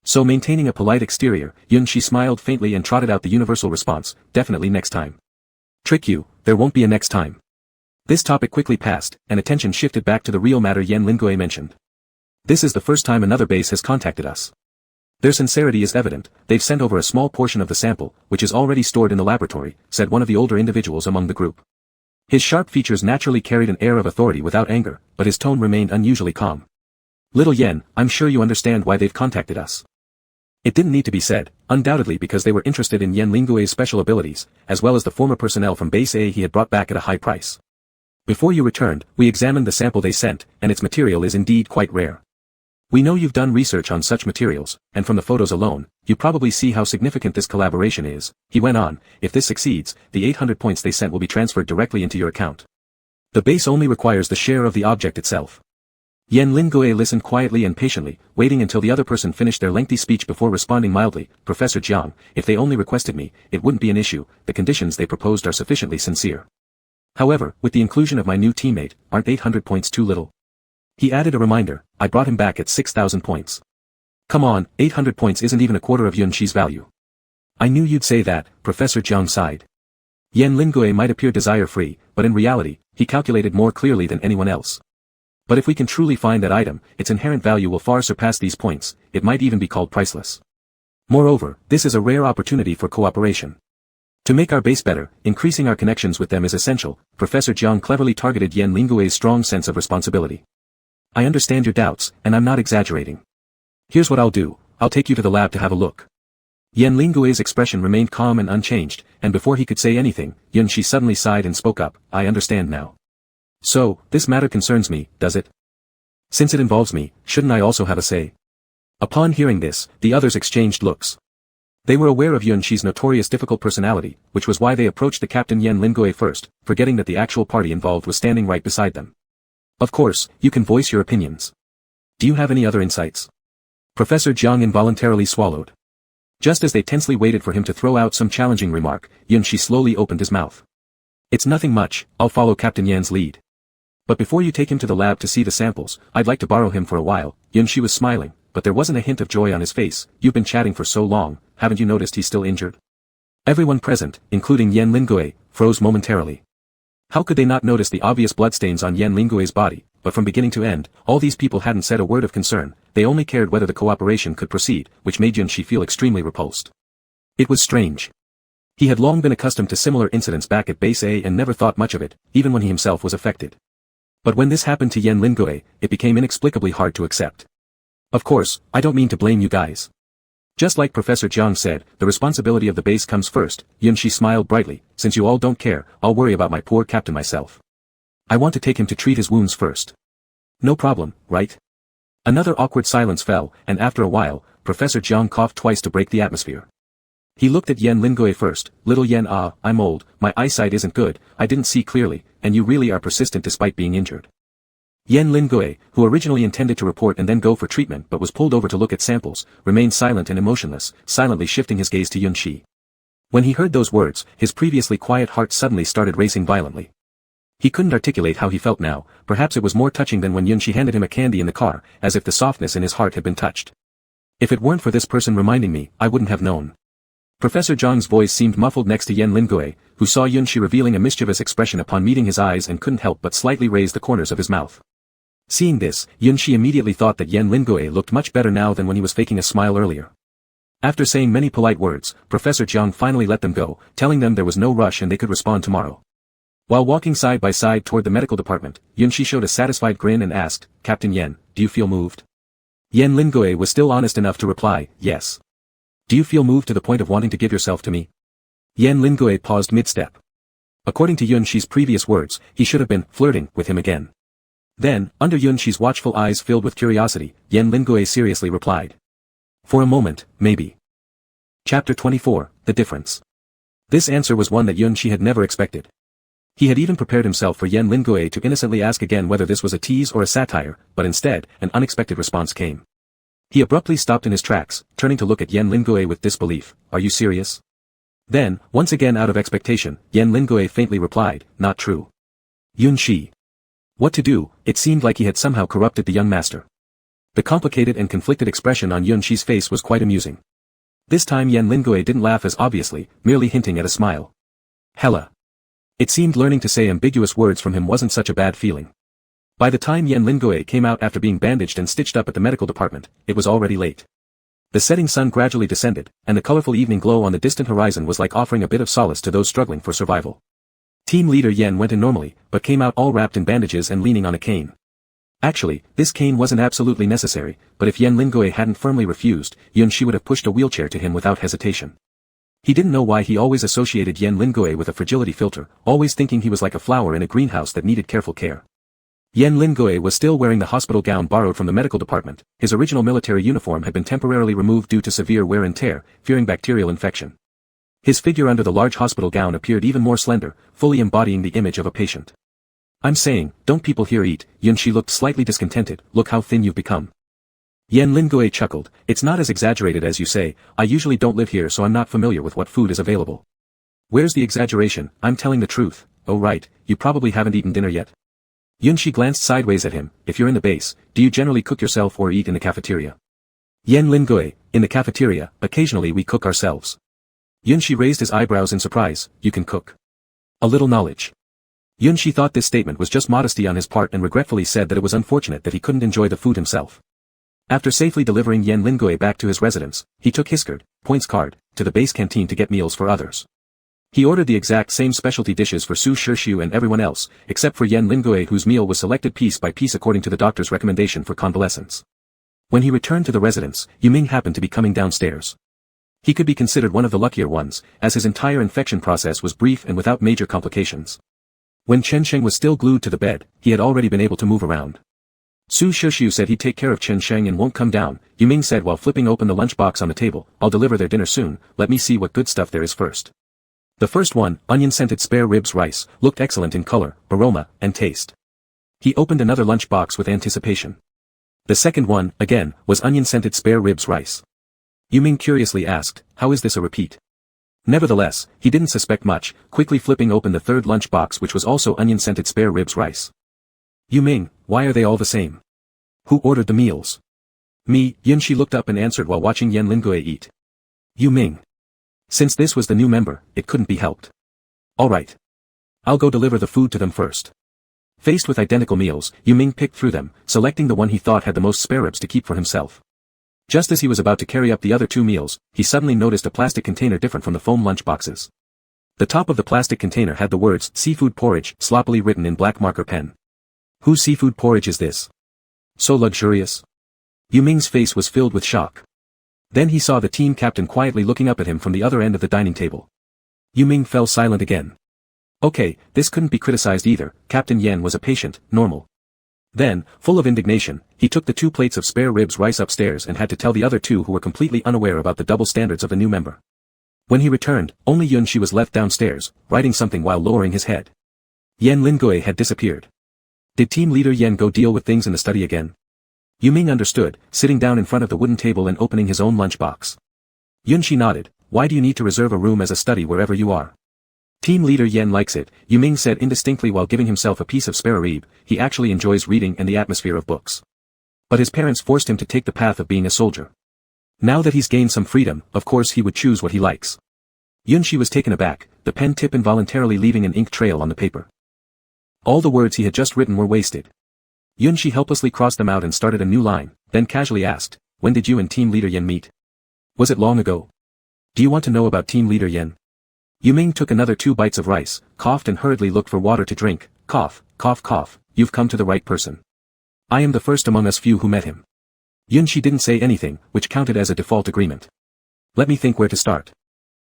So maintaining a polite exterior, Yunshi smiled faintly and trotted out the universal response, definitely next time. Trick you, there won't be a next time. This topic quickly passed, and attention shifted back to the real matter Yan Lingui mentioned. This is the first time another base has contacted us. Their sincerity is evident, they've sent over a small portion of the sample, which is already stored in the laboratory, said one of the older individuals among the group. His sharp features naturally carried an air of authority without anger, but his tone remained unusually calm. Little Yen, I'm sure you understand why they've contacted us. It didn't need to be said, undoubtedly because they were interested in Yan Lingui's special abilities, as well as the former personnel from Base A he had brought back at a high price. Before you returned, we examined the sample they sent, and its material is indeed quite rare. We know you've done research on such materials, and from the photos alone, you probably see how significant this collaboration is. He went on, if this succeeds, the 800 points they sent will be transferred directly into your account. The base only requires the share of the object itself. Yan Lingui listened quietly and patiently, waiting until the other person finished their lengthy speech before responding mildly, Professor Jiang, if they only requested me, it wouldn't be an issue, the conditions they proposed are sufficiently sincere. However, with the inclusion of my new teammate, aren't 800 points too little? He added a reminder, I brought him back at 6,000 points. Come on, 800 points isn't even a quarter of Yunshi's value. I knew you'd say that, Professor Jiang sighed. Yan Lingui might appear desire-free, but in reality, he calculated more clearly than anyone else. But if we can truly find that item, its inherent value will far surpass these points, it might even be called priceless. Moreover, this is a rare opportunity for cooperation. To make our base better, increasing our connections with them is essential. Professor Jiang cleverly targeted Yan Lingui's strong sense of responsibility. I understand your doubts, and I'm not exaggerating. Here's what I'll do, I'll take you to the lab to have a look. Yan Lingui's expression remained calm and unchanged, and before he could say anything, Yunshi suddenly sighed and spoke up, I understand now. So, this matter concerns me, does it? Since it involves me, shouldn't I also have a say? Upon hearing this, the others exchanged looks. They were aware of Yunshi's notorious difficult personality, which was why they approached the captain Yan Lingui first, forgetting that the actual party involved was standing right beside them. Of course, you can voice your opinions. Do you have any other insights? Professor Jiang involuntarily swallowed. Just as they tensely waited for him to throw out some challenging remark, Yunshi slowly opened his mouth. It's nothing much, I'll follow Captain Yan's lead. But before you take him to the lab to see the samples, I'd like to borrow him for a while. Yunshi was smiling, but there wasn't a hint of joy on his face. You've been chatting for so long, haven't you noticed he's still injured? Everyone present, including Yan Lingui, froze momentarily. How could they not notice the obvious bloodstains on Yan Lingui's body, but from beginning to end, all these people hadn't said a word of concern, they only cared whether the cooperation could proceed, which made Yunshi feel extremely repulsed. It was strange. He had long been accustomed to similar incidents back at Base A and never thought much of it, even when he himself was affected. But when this happened to Yan Lingui, it became inexplicably hard to accept. Of course, I don't mean to blame you guys. Just like Professor Jiang said, the responsibility of the base comes first. Yunshi smiled brightly, since you all don't care, I'll worry about my poor captain myself. I want to take him to treat his wounds first. No problem, right? Another awkward silence fell, and after a while, Professor Jiang coughed twice to break the atmosphere. He looked at Yan Lingui first, little Yan I'm old, my eyesight isn't good, I didn't see clearly, and you really are persistent despite being injured. Yan Lingui, who originally intended to report and then go for treatment but was pulled over to look at samples, remained silent and emotionless, silently shifting his gaze to Yunshi. When he heard those words, his previously quiet heart suddenly started racing violently. He couldn't articulate how he felt now, perhaps it was more touching than when Yunshi handed him a candy in the car, as if the softness in his heart had been touched. If it weren't for this person reminding me, I wouldn't have known. Professor Jiang's voice seemed muffled next to Yan Lingui, who saw Yunshi revealing a mischievous expression upon meeting his eyes and couldn't help but slightly raise the corners of his mouth. Seeing this, Yunshi immediately thought that Yan Lingui looked much better now than when he was faking a smile earlier. After saying many polite words, Professor Jiang finally let them go, telling them there was no rush and they could respond tomorrow. While walking side by side toward the medical department, Yunshi showed a satisfied grin and asked, Captain Yan, do you feel moved? Yan Lingoe was still honest enough to reply, yes. Do you feel moved to the point of wanting to give yourself to me? Yan Lingoe paused mid-step. According to Yun Shi's previous words, he should have been flirting with him again. Then, under Yun Shi's watchful eyes filled with curiosity, Yan Lingoe seriously replied. For a moment, maybe. Chapter 24, The Difference. This answer was one that Yun Shi had never expected. He had even prepared himself for Yan Lingoe to innocently ask again whether this was a tease or a satire, but instead, an unexpected response came. He abruptly stopped in his tracks, turning to look at Yan Lingoe with disbelief. Are you serious? Then, once again out of expectation, Yan Lingoe faintly replied, not true. Yun Shi. What to do? It seemed like he had somehow corrupted the young master. The complicated and conflicted expression on Yun Shi's face was quite amusing. This time Yan Lingoe didn't laugh as obviously, merely hinting at a smile. Hella. It seemed learning to say ambiguous words from him wasn't such a bad feeling. By the time Yan Lingoe came out after being bandaged and stitched up at the medical department, it was already late. The setting sun gradually descended, and the colorful evening glow on the distant horizon was like offering a bit of solace to those struggling for survival. Team leader Yan went in normally, but came out all wrapped in bandages and leaning on a cane. Actually, this cane wasn't absolutely necessary, but if Yan Lingoe hadn't firmly refused, Yun Shi would have pushed a wheelchair to him without hesitation. He didn't know why he always associated Yan Lingoe with a fragility filter, always thinking he was like a flower in a greenhouse that needed careful care. Yan Lingoe was still wearing the hospital gown borrowed from the medical department. His original military uniform had been temporarily removed due to severe wear and tear, fearing bacterial infection. His figure under the large hospital gown appeared even more slender, fully embodying the image of a patient. I'm saying, don't people here eat? Yun Shi looked slightly discontented. Look how thin you've become. Yan Lingoe chuckled. It's not as exaggerated as you say. I usually don't live here, so I'm not familiar with what food is available. Where's the exaggeration? I'm telling the truth. Oh right, you probably haven't eaten dinner yet. Yun Shi glanced sideways at him. If you're in the base, do you generally cook yourself or eat in the cafeteria? Yan Lingoe, in the cafeteria, occasionally we cook ourselves. Yun Shi raised his eyebrows in surprise. You can cook. A little knowledge. Yun Shi thought this statement was just modesty on his part and regretfully said that it was unfortunate that he couldn't enjoy the food himself. After safely delivering Yan Lingoe back to his residence, he took Hiskard, points card, to the base canteen to get meals for others. He ordered the exact same specialty dishes for Su Shirshu and everyone else, except for Yan Lingoe, whose meal was selected piece by piece according to the doctor's recommendation for convalescence. When he returned to the residence, Yuming happened to be coming downstairs. He could be considered one of the luckier ones, as his entire infection process was brief and without major complications. When Chen Sheng was still glued to the bed, he had already been able to move around. Su Shirshu said he'd take care of Chen Sheng and won't come down. Yuming said while flipping open the lunchbox on the table, I'll deliver their dinner soon, let me see what good stuff there is first. The first one, onion-scented spare ribs rice, looked excellent in color, aroma, and taste. He opened another lunchbox with anticipation. The second one, again, was onion-scented spare ribs rice. Yuming curiously asked, how is this a repeat? Nevertheless, he didn't suspect much, quickly flipping open the third lunchbox which was also onion-scented spare ribs rice. Yuming, why are they all the same? Who ordered the meals? Me, Yun Shi looked up and answered while watching Yan Lingoe eat. Yuming. Since this was the new member, it couldn't be helped. Alright. I'll go deliver the food to them first. Faced with identical meals, Yuming picked through them, selecting the one he thought had the most spare ribs to keep for himself. Just as he was about to carry up the other two meals, he suddenly noticed a plastic container different from the foam lunchboxes. The top of the plastic container had the words, seafood porridge, sloppily written in black marker pen. Whose seafood porridge is this? So luxurious. Yuming's face was filled with shock. Then he saw the team captain quietly looking up at him from the other end of the dining table. Yuming fell silent again. Okay, this couldn't be criticized either, Captain Yen was a patient, normal. Then, full of indignation, he took the 2 plates of spare ribs rice upstairs and had to tell the other 2 who were completely unaware about the double standards of the new member. When he returned, only Yun Shi was left downstairs, writing something while lowering his head. Yan Lingoe had disappeared. Did team leader Yen go deal with things in the study again? Yuming understood, sitting down in front of the wooden table and opening his own lunchbox. Yun Shi nodded. Why do you need to reserve a room as a study wherever you are? Team leader Yen likes it, Yuming said indistinctly while giving himself a piece of spare rib. He actually enjoys reading and the atmosphere of books. But his parents forced him to take the path of being a soldier. Now that he's gained some freedom, of course he would choose what he likes. Yun Shi was taken aback, the pen tip involuntarily leaving an ink trail on the paper. All the words he had just written were wasted. Yun Shi helplessly crossed them out and started a new line, then casually asked, when did you and team leader Yen meet? Was it long ago? Do you want to know about team leader Yen? Yuming took another 2 bites of rice, coughed and hurriedly looked for water to drink, cough, cough, cough, you've come to the right person. I am the first among us few who met him. Yunshi didn't say anything, which counted as a default agreement. Let me think where to start.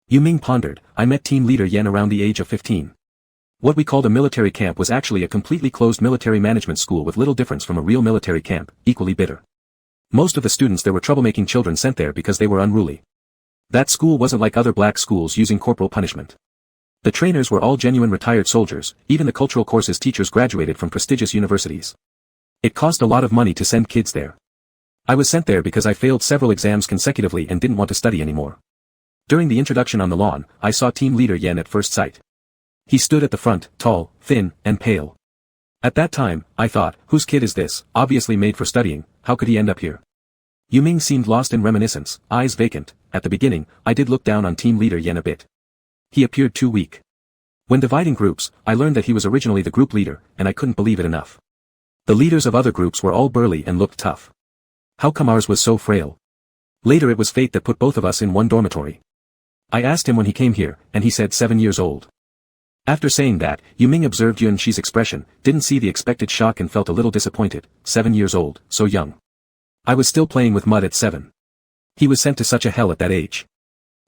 Yu Ming pondered. I met team leader Yan around the age of 15. What we called a military camp was actually a completely closed military management school with little difference from a real military camp, equally bitter. Most of the students there were troublemaking children sent there because they were unruly. That school wasn't like other black schools using corporal punishment. The trainers were all genuine retired soldiers, even the cultural courses teachers graduated from prestigious universities. It cost a lot of money to send kids there. I was sent there because I failed several exams consecutively and didn't want to study anymore. During the introduction on the lawn, I saw team leader Yan at first sight. He stood at the front, tall, thin, and pale. At that time, I thought, whose kid is this, obviously made for studying, how could he end up here? Yu Ming seemed lost in reminiscence, eyes vacant. At the beginning, I did look down on team leader Yan a bit. He appeared too weak. When dividing groups, I learned that he was originally the group leader, and I couldn't believe it enough. The leaders of other groups were all burly and looked tough. How come ours was so frail? Later it was fate that put both of us in one dormitory. I asked him when he came here, and he said 7 years old. After saying that, Yu Ming observed Yunshi's expression, didn't see the expected shock and felt a little disappointed. 7 years old, so young. I was still playing with mud at 7. He was sent to such a hell at that age.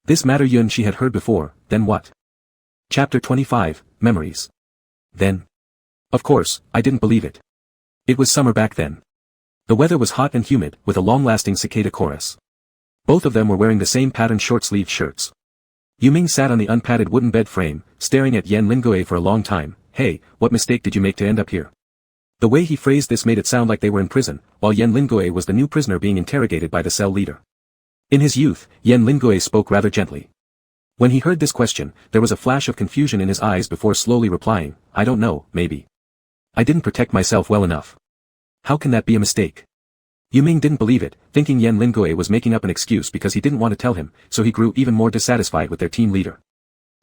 This matter Yunshi had heard before, then what? Chapter 25, Memories. Then. Of course, I didn't believe it. It was summer back then. The weather was hot and humid, with a long-lasting cicada chorus. Both of them were wearing the same patterned short-sleeved shirts. Yu Ming sat on the unpadded wooden bed frame, staring at Yan Lingoe for a long time. Hey, what mistake did you make to end up here? The way he phrased this made it sound like they were in prison, while Yan Lingoe was the new prisoner being interrogated by the cell leader. In his youth, Yan Lingoe spoke rather gently. When he heard this question, there was a flash of confusion in his eyes before slowly replying, I don't know, maybe. I didn't protect myself well enough. How can that be a mistake? Yu Ming didn't believe it, thinking Yan Lingoe was making up an excuse because he didn't want to tell him, so he grew even more dissatisfied with their team leader.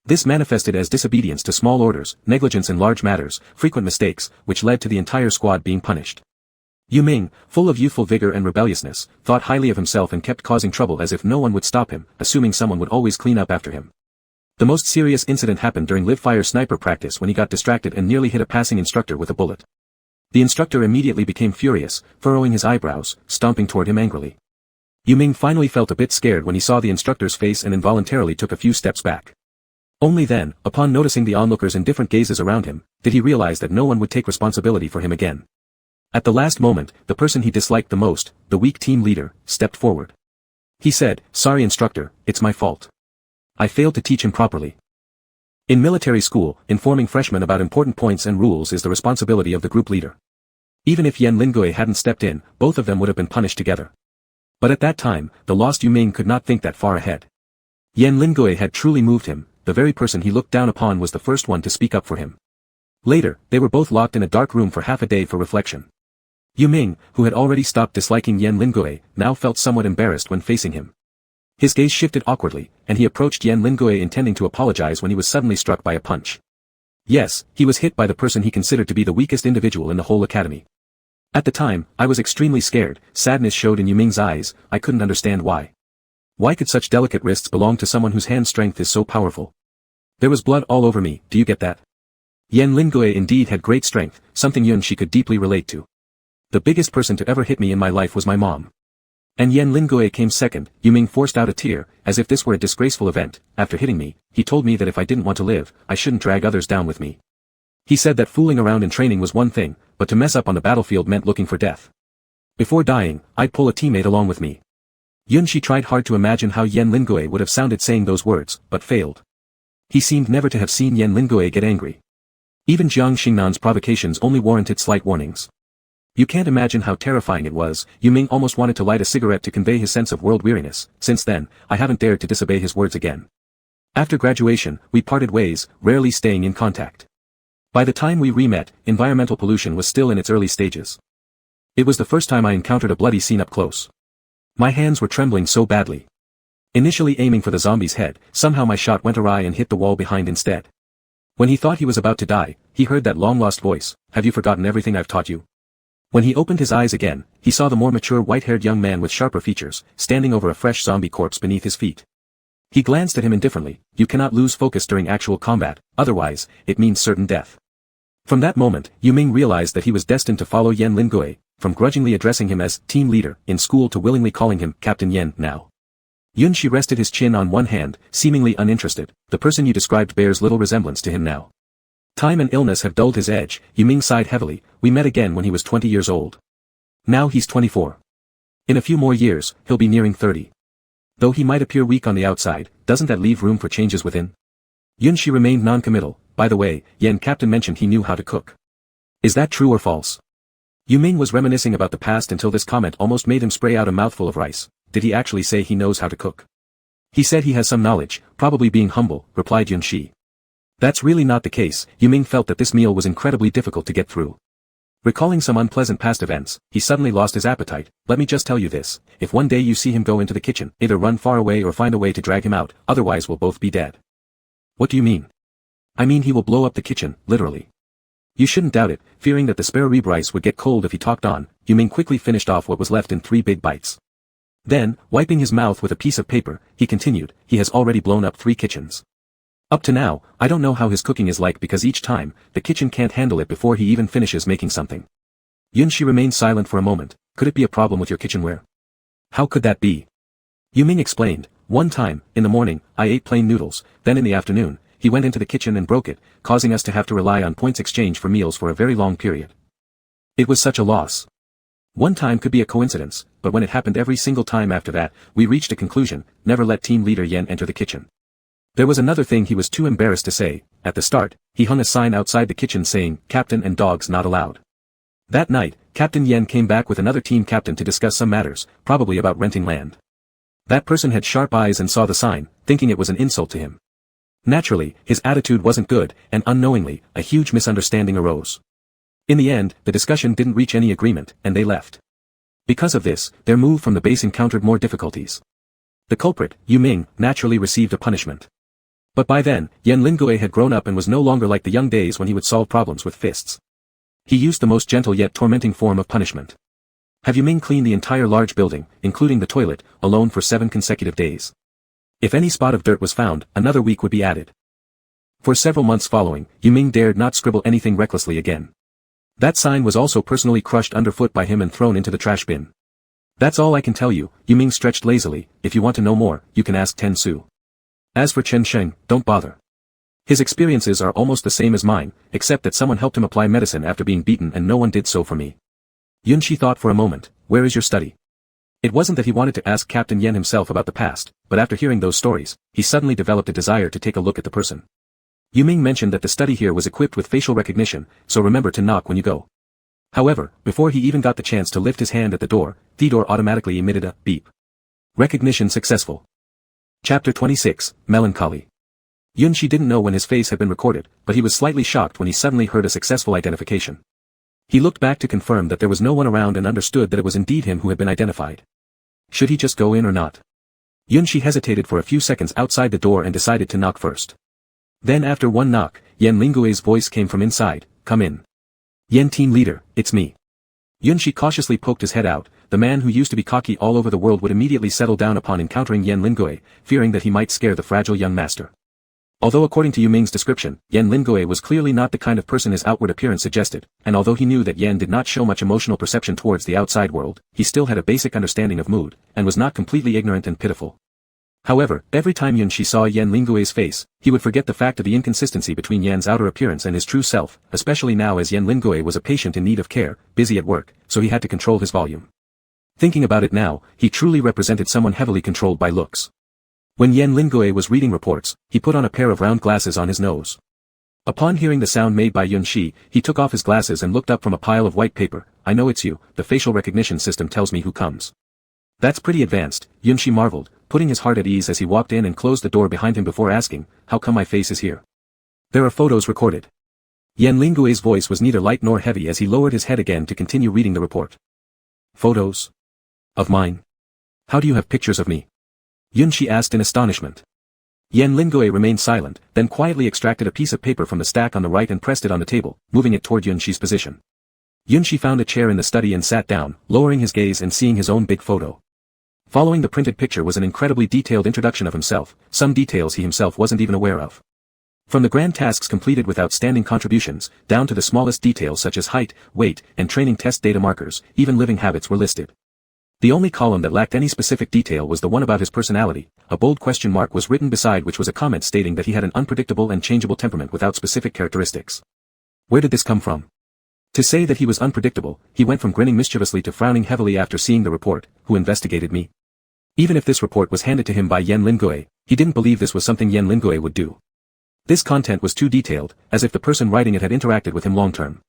This manifested as disobedience to small orders, negligence in large matters, frequent mistakes, which led to the entire squad being punished. Yu Ming, full of youthful vigor and rebelliousness, thought highly of himself and kept causing trouble as if no one would stop him, assuming someone would always clean up after him. The most serious incident happened during live-fire sniper practice when he got distracted and nearly hit a passing instructor with a bullet. The instructor immediately became furious, furrowing his eyebrows, stomping toward him angrily. Yu Ming finally felt a bit scared when he saw the instructor's face and involuntarily took a few steps back. Only then, upon noticing the onlookers' indifferent gazes around him, did he realize that no one would take responsibility for him again. At the last moment, the person he disliked the most, the weak team leader, stepped forward. He said, Sorry instructor, it's my fault. I failed to teach him properly. In military school, informing freshmen about important points and rules is the responsibility of the group leader. Even if Yan Lingoe hadn't stepped in, both of them would have been punished together. But at that time, the lost Yu Ming could not think that far ahead. Yan Lingoe had truly moved him, the very person he looked down upon was the first one to speak up for him. Later, they were both locked in a dark room for half a day for reflection. Yu Ming, who had already stopped disliking Yan Lingoe, now felt somewhat embarrassed when facing him. His gaze shifted awkwardly, and he approached Yan Lingoe intending to apologize when he was suddenly struck by a punch. Yes, he was hit by the person he considered to be the weakest individual in the whole academy. At the time, I was extremely scared, sadness showed in Yu Ming's eyes, I couldn't understand why. Why could such delicate wrists belong to someone whose hand strength is so powerful? There was blood all over me, do you get that? Yan Lingoe indeed had great strength, something Yunshi could deeply relate to. The biggest person to ever hit me in my life was my mom. And Yan Lingoe came second. Yu Ming forced out a tear, as if this were a disgraceful event. After hitting me, he told me that if I didn't want to live, I shouldn't drag others down with me. He said that fooling around in training was one thing, but to mess up on the battlefield meant looking for death. Before dying, I'd pull a teammate along with me. Yunshi tried hard to imagine how Yan Lingoe would have sounded saying those words, but failed. He seemed never to have seen Yan Lingoe get angry. Even Jiang Xingnan's provocations only warranted slight warnings. You can't imagine how terrifying it was. Yu Ming almost wanted to light a cigarette to convey his sense of world weariness. Since then, I haven't dared to disobey his words again. After graduation, we parted ways, rarely staying in contact. By the time we re-met, environmental pollution was still in its early stages. It was the first time I encountered a bloody scene up close. My hands were trembling so badly. Initially aiming for the zombie's head, somehow my shot went awry and hit the wall behind instead. When he thought he was about to die, he heard that long-lost voice, "Have you forgotten everything I've taught you?" When he opened his eyes again, he saw the more mature white-haired young man with sharper features, standing over a fresh zombie corpse beneath his feet. He glanced at him indifferently. You cannot lose focus during actual combat, otherwise, it means certain death. From that moment, Yu Ming realized that he was destined to follow Yan Lingoe. from grudgingly addressing him as team leader in school to willingly calling him Captain Yen now. Yunshi rested his chin on one hand, seemingly uninterested. The person you described bears little resemblance to him now. Time and illness have dulled his edge. Yuming sighed heavily. We met again when he was 20 years old. Now he's 24. In a few more years, he'll be nearing 30. Though he might appear weak on the outside, doesn't that leave room for changes within? Yunshi remained non-committal. By the way, Yen Captain mentioned he knew how to cook. Is that true or false? Yuming was reminiscing about the past until this comment almost made him spray out a mouthful of rice. Did he actually say he knows how to cook? He said he has some knowledge, probably being humble, replied Yunshi. That's really not the case. Yuming felt that this meal was incredibly difficult to get through. Recalling some unpleasant past events, he suddenly lost his appetite. Let me just tell you this, if one day you see him go into the kitchen, either run far away or find a way to drag him out, otherwise we'll both be dead. What do you mean? I mean he will blow up the kitchen, literally. You shouldn't doubt it. Fearing that the spare rib rice would get cold if he talked on, Yuming quickly finished off what was left in 3 big bites. Then, wiping his mouth with a piece of paper, he continued, he has already blown up 3 kitchens. Up to now, I don't know how his cooking is like because each time, the kitchen can't handle it before he even finishes making something. Yunshi remained silent for a moment. Could it be a problem with your kitchenware? How could that be? Yuming explained, one time, in the morning, I ate plain noodles, then in the afternoon, he went into the kitchen and broke it, causing us to have to rely on points exchange for meals for a very long period. It was such a loss. One time could be a coincidence, but when it happened every single time after that, we reached a conclusion, never let team leader Yen enter the kitchen. There was another thing he was too embarrassed to say. At the start, he hung a sign outside the kitchen saying, Captain and dogs not allowed. That night, Captain Yen came back with another team captain to discuss some matters, probably about renting land. That person had sharp eyes and saw the sign, thinking it was an insult to him. Naturally, his attitude wasn't good, and unknowingly, a huge misunderstanding arose. In the end, the discussion didn't reach any agreement, and they left. Because of this, their move from the base encountered more difficulties. The culprit, Yuming, naturally received a punishment. But by then, Yen Lingui had grown up and was no longer like the young days when he would solve problems with fists. He used the most gentle yet tormenting form of punishment. Have Yuming clean the entire large building, including the toilet, alone for 7 consecutive days. If any spot of dirt was found, another week would be added. For several months following, Yuming dared not scribble anything recklessly again. That sign was also personally crushed underfoot by him and thrown into the trash bin. That's all I can tell you, Yuming stretched lazily. If you want to know more, you can ask Ten Su. As for Chen Sheng, don't bother. His experiences are almost the same as mine, except that someone helped him apply medicine after being beaten and no one did so for me. Yunshi thought for a moment, where is your study? It wasn't that he wanted to ask Captain Yen himself about the past, but after hearing those stories, he suddenly developed a desire to take a look at the person. Yuming mentioned that the study here was equipped with facial recognition, so remember to knock when you go. However, before he even got the chance to lift his hand at the door, the door automatically emitted a beep. Recognition successful. Chapter 26, Melancholy. Yunshi didn't know when his face had been recorded, but he was slightly shocked when he suddenly heard a successful identification. He looked back to confirm that there was no one around and understood that it was indeed him who had been identified. Should he just go in or not? Yunshi hesitated for a few seconds outside the door and decided to knock first. Then after one knock, Yen Lingue's voice came from inside, come in. Yen team leader, it's me. Yunshi cautiously poked his head out. The man who used to be cocky all over the world would immediately settle down upon encountering Yen Lingue, fearing that he might scare the fragile young master. Although according to Yuming's description, Yen Lingue was clearly not the kind of person his outward appearance suggested, and although he knew that Yen did not show much emotional perception towards the outside world, he still had a basic understanding of mood, and was not completely ignorant and pitiful. However, every time Yunshi saw Yen Lingue's face, he would forget the fact of the inconsistency between Yen's outer appearance and his true self, especially now as Yen Lingue was a patient in need of care, busy at work, so he had to control his volume. Thinking about it now, he truly represented someone heavily controlled by looks. When Yen Lingue was reading reports, he put on a pair of round glasses on his nose. Upon hearing the sound made by Yunshi, he took off his glasses and looked up from a pile of white paper. I know it's you, the facial recognition system tells me who comes. That's pretty advanced, Yunshi marveled, putting his heart at ease as he walked in and closed the door behind him before asking, how come my face is here? There are photos recorded. Yen Lingue's voice was neither light nor heavy as he lowered his head again to continue reading the report. Photos? Of mine? How do you have pictures of me? Yunshi asked in astonishment. Yen Lingue remained silent, then quietly extracted a piece of paper from the stack on the right and pressed it on the table, moving it toward Yunshi's position. Yunshi found a chair in the study and sat down, lowering his gaze and seeing his own big photo. Following the printed picture was an incredibly detailed introduction of himself, some details he himself wasn't even aware of. From the grand tasks completed with outstanding contributions, down to the smallest details such as height, weight, and training test data markers, even living habits were listed. The only column that lacked any specific detail was the one about his personality. A bold question mark was written beside which was a comment stating that he had an unpredictable and changeable temperament without specific characteristics. Where did this come from? To say that he was unpredictable, he went from grinning mischievously to frowning heavily after seeing the report. Who investigated me? Even if this report was handed to him by Yan Lingui, he didn't believe this was something Yan Lingui would do. This content was too detailed, as if the person writing it had interacted with him long-term.